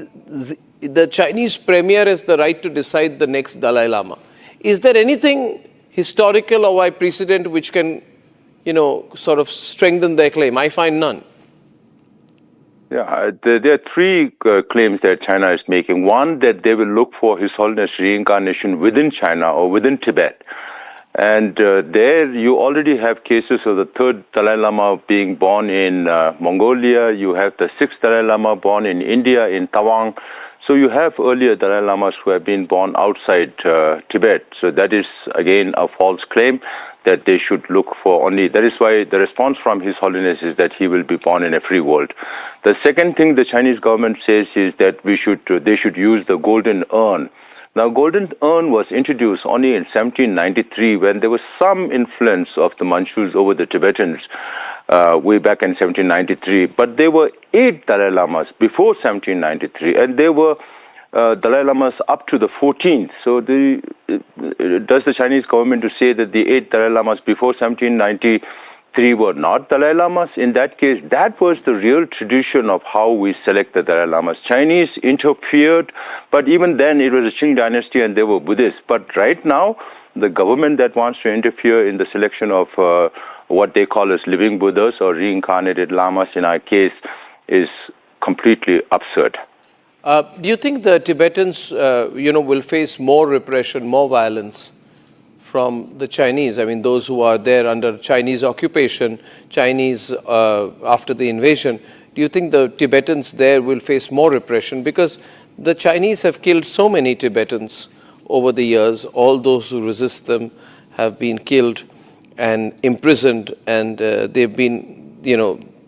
the Chinese premier has the right to decide the next Dalai Lama. Is there anything historical or by precedent which can, sort of strengthen their claim? I find none. Yeah, there are three claims that China is making. One, that they will look for His Holiness reincarnation within China or within Tibet. And there you already have cases of the third Dalai Lama being born in Mongolia. You have the sixth Dalai Lama born in India, in Tawang. So you have earlier Dalai Lamas who have been born outside Tibet. So that is, again, a false claim that they should look for only. That is why the response from His Holiness is that he will be born in a free world. The second thing the Chinese government says is that they should use the golden urn. Now, golden urn was introduced only in 1793 when there was some influence of the Manchus over the Tibetans way back in 1793. But there were 8 Dalai Lamas before 1793, and there were Dalai Lamas up to the 14th. So does the Chinese government to say that the 8 Dalai Lamas before 1793 were not Dalai Lamas? In that case, that was the real tradition of how we select the Dalai Lamas. Chinese interfered, but even then it was a Qing dynasty and they were Buddhists. But right now, the government that wants to interfere in the selection of what they call as living Buddhas or reincarnated Lamas in our case is completely absurd. Do you think the Tibetans, will face more repression, more violence from the Chinese? I mean, those who are there under Chinese occupation, Chinese after the invasion. Do you think the Tibetans there will face more repression? Because the Chinese have killed so many Tibetans over the years. All those who resist them have been killed and imprisoned, and they've been,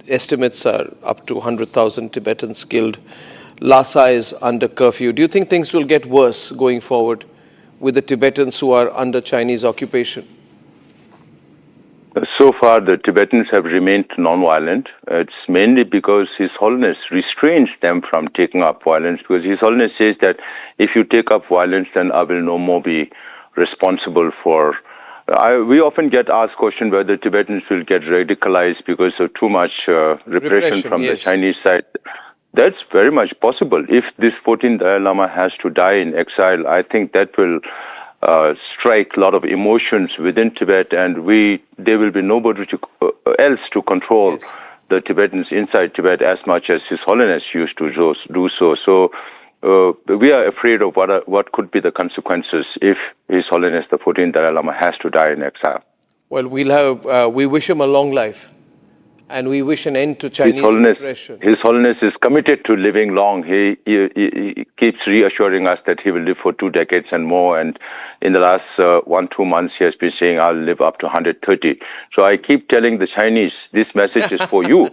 estimates are up to 100,000 Tibetans killed. Lhasa is under curfew. Do you think things will get worse going forward with the Tibetans who are under Chinese occupation? So far, the Tibetans have remained non-violent. It's mainly because His Holiness restrains them from taking up violence, because His Holiness says that if you take up violence, then I will no more be responsible for... we often get asked question whether Tibetans will get radicalized because of too much repression from the Chinese side. That's very much possible. If this 14th Dalai Lama has to die in exile, I think that will strike a lot of emotions within Tibet, and there will be nobody else to control the Tibetans inside Tibet as much as His Holiness used to do so. So we are afraid of what could be the consequences if His Holiness the 14th Dalai Lama has to die in exile. Well, we wish him a long life And we wish an end to Chinese aggression. His Holiness is committed to living long. He keeps reassuring us that he will live for 2 decades and more. And in the last 1-2 months, he has been saying, I'll live up to 130. So I keep telling the Chinese, this message is for you.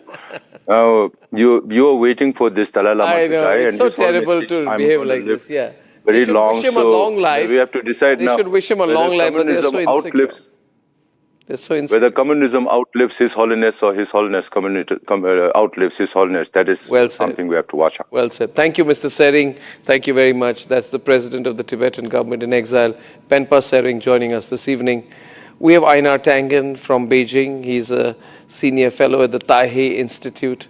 You are waiting for this Dalai Lama I to know, die. it's and so His Holiness terrible thinks, to I'm behave going to like live this, yeah. very They should long. wish him a long life. We have to decide they now. They should wish him a long life, but they're so insecure. They're so insecure. Whether communism outlives His Holiness or His Holiness outlives His Holiness, that is something we have to watch out. Well said. Thank you, Mr. Sering. Thank you very much. That's the President of the Tibetan government in exile, Penpa Sering, joining us this evening. We have Einar Tangen from Beijing. He's a senior fellow at the Taipei Institute.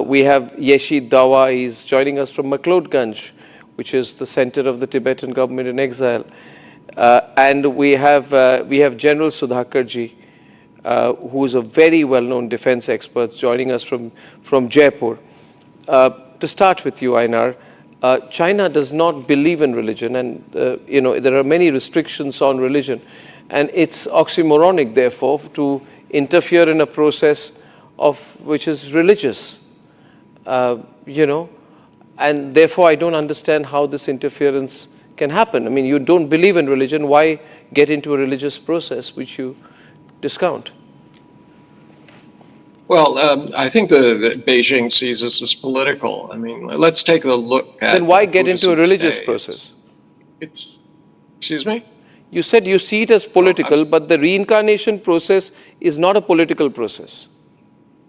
We have Yeshi Dawa. He's joining us from McLeodganj, which is the center of the Tibetan government in exile. And we have General Sudhakarji, who is a very well-known defense expert, joining us from Jaipur. To start with you, Einar, China does not believe in religion, and there are many restrictions on religion, and it's oxymoronic, therefore, to interfere in a process which is religious, and therefore I don't understand how this interference can happen. I mean, you don't believe in religion, why get into a religious process which you discount? Well, I think the Beijing sees this as political. I mean, let's take a look at... Then why get into a religious process? Excuse me? You said you see it as political, but the reincarnation process is not a political process.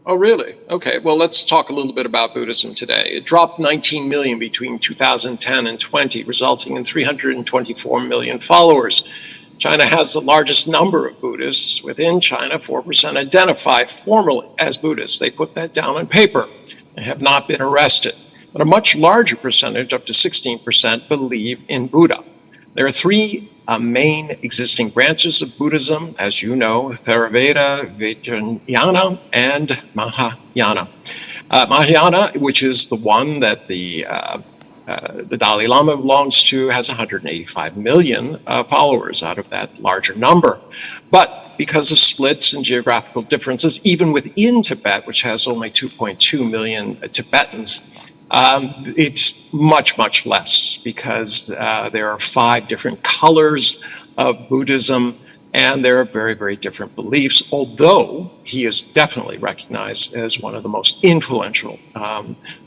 Oh, really? Okay, well, let's talk a little bit about Buddhism today. It dropped 19 million between 2010 and 20, resulting in 324 million followers. China has the largest number of Buddhists. Within China, 4% identify formally as Buddhists. They put that down on paper and have not been arrested. But a much larger percentage, up to 16%, believe in Buddha. There are three main existing branches of Buddhism, as you know: Theravada, Vajrayana, and Mahayana. Mahayana, which is the one that the Dalai Lama belongs to, has 185 million followers out of that larger number. But because of splits and geographical differences, even within Tibet, which has only 2.2 million Tibetans, it's much, much less, because there are 5 different colors of Buddhism, and there are very, very different beliefs, although he is definitely recognized as one of the most influential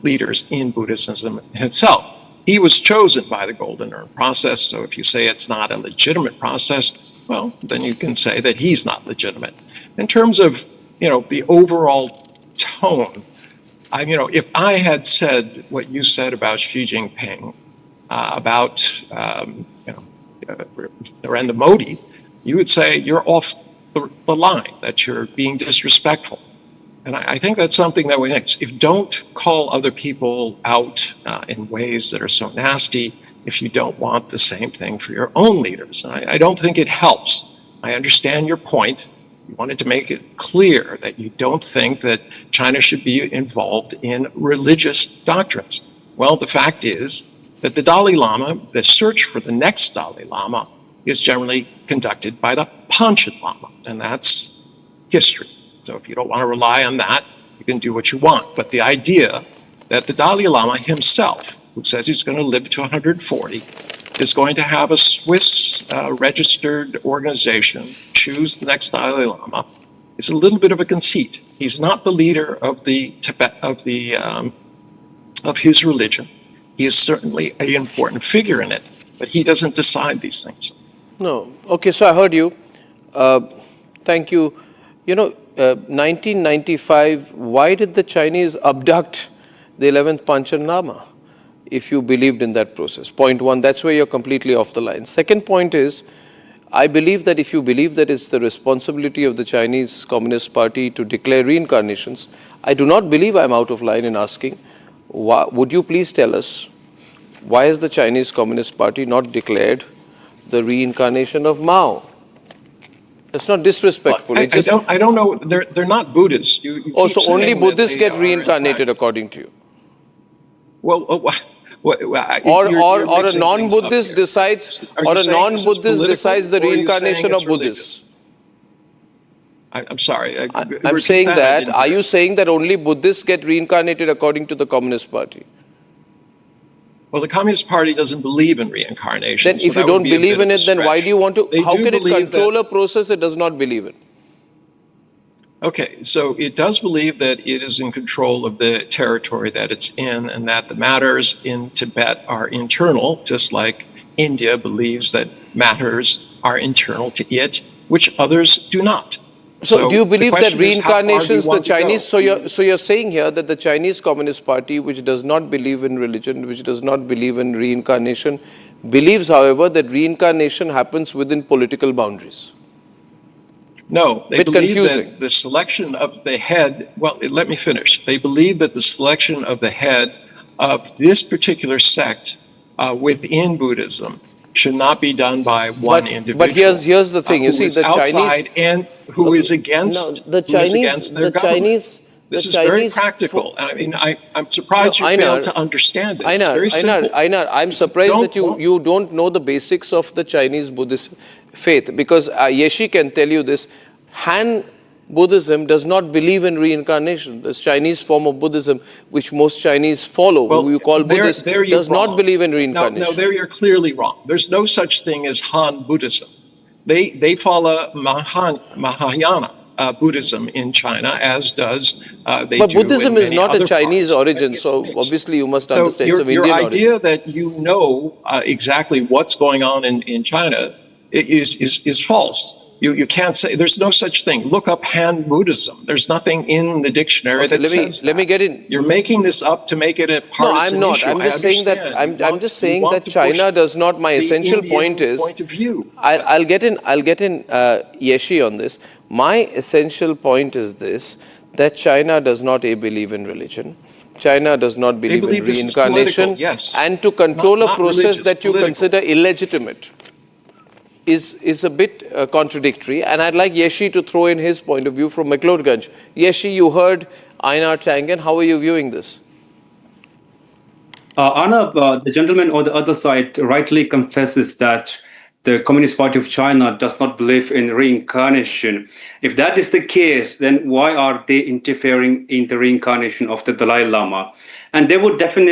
leaders in Buddhism itself. He was chosen by the Golden Urn process, so if you say it's not a legitimate process, well, then you can say that he's not legitimate. In terms of, the overall tone, if I had said what you said about Xi Jinping, about Narendra Modi, you would say you're off the line, that you're being disrespectful. And I think that's something that we don't call other people out in ways that are so nasty if you don't want the same thing for your own leaders. And I don't think it helps. I understand your point. You wanted to make it clear that you don't think that China should be involved in religious doctrines. Well, the fact is that the Dalai Lama, the search for the next Dalai Lama, is generally conducted by the Panchen Lama, and that's history. So if you don't want to rely on that, you can do what you want. But the idea that the Dalai Lama himself, who says he's going to live to 140, is going to have a Swiss registered organization choose the next Dalai Lama is a little bit of a conceit. He's not the leader of the Tibet of his religion. He is certainly an important figure in it, but he doesn't decide these things. No. Okay, so I heard you. Thank you. 1995, why did the Chinese abduct the 11th Panchen Lama, if you believed in that process? Point one, that's where you're completely off the line. Second point is, I believe that if you believe that it's the responsibility of the Chinese Communist Party to declare reincarnations, I do not believe I'm out of line in asking, would you please tell us, why has the Chinese Communist Party not declared the reincarnation of Mao? That's not disrespectful. I don't know. They're not Buddhists. So only Buddhists get reincarnated, according to you? Well, or a non-Buddhist decides, the reincarnation of Buddhists. I'm sorry. I'm saying that. Are you saying that only Buddhists get reincarnated according to the Communist Party? Well, the Communist Party doesn't believe in reincarnation. Then if you don't believe in it, then why do you want to? How can it control a process it does not believe in? Okay, so it does believe that it is in control of the territory that it's in, and that the matters in Tibet are internal, just like India believes that matters are internal to it, which others do not. So do you believe that reincarnations, the Chinese, so you're saying here that the Chinese Communist Party, which does not believe in religion, which does not believe in reincarnation, believes, however, that reincarnation happens within political boundaries? No, they believe that the selection of the head, well, let me finish. They believe that the selection of the head of this particular sect within Buddhism should not be done by one individual. But here's the thing. You see, the outside Chinese and who is against the Chinese, their government. This is very practical. I mean, I'm surprised you failed to understand it. It's very simple. Einar, I'm surprised that you don't know the basics of the Chinese Buddhist faith, because Yeshi can tell you this. Han Buddhism does not believe in reincarnation. This Chinese form of Buddhism, which most Chinese follow, who you call Buddhist, does not believe in reincarnation. No, there you're clearly wrong. There's no such thing as Han Buddhism. They follow Mahayana Buddhism in China, as does they but do Buddhism in is many not other a Chinese parts. origin, so obviously you must understand it's of your Indian idea origin. that you know exactly what's going on in China is false. You can't say, there's no such thing. Look up Han Buddhism. There's nothing in the dictionary that says let me get in. You're making this up to make it a partisan No, I'm not. issue. I'm just saying that I'm just saying that China does not. My essential point is point of view. I'll get in Yeshi on this. My essential point is this, that China does not believe in religion. China does not believe in reincarnation. Yes. And to control a process that you political. consider illegitimate is a bit contradictory. And I'd like Yeshi to throw in his point of view from McLeodganj. Yeshi, you heard Einar Tangen. How are you viewing this? Arnab, the gentleman on the other side rightly confesses that the Communist Party of China does not believe in reincarnation. If that is the case, then why are they interfering in the reincarnation of the Dalai Lama? And they would definitely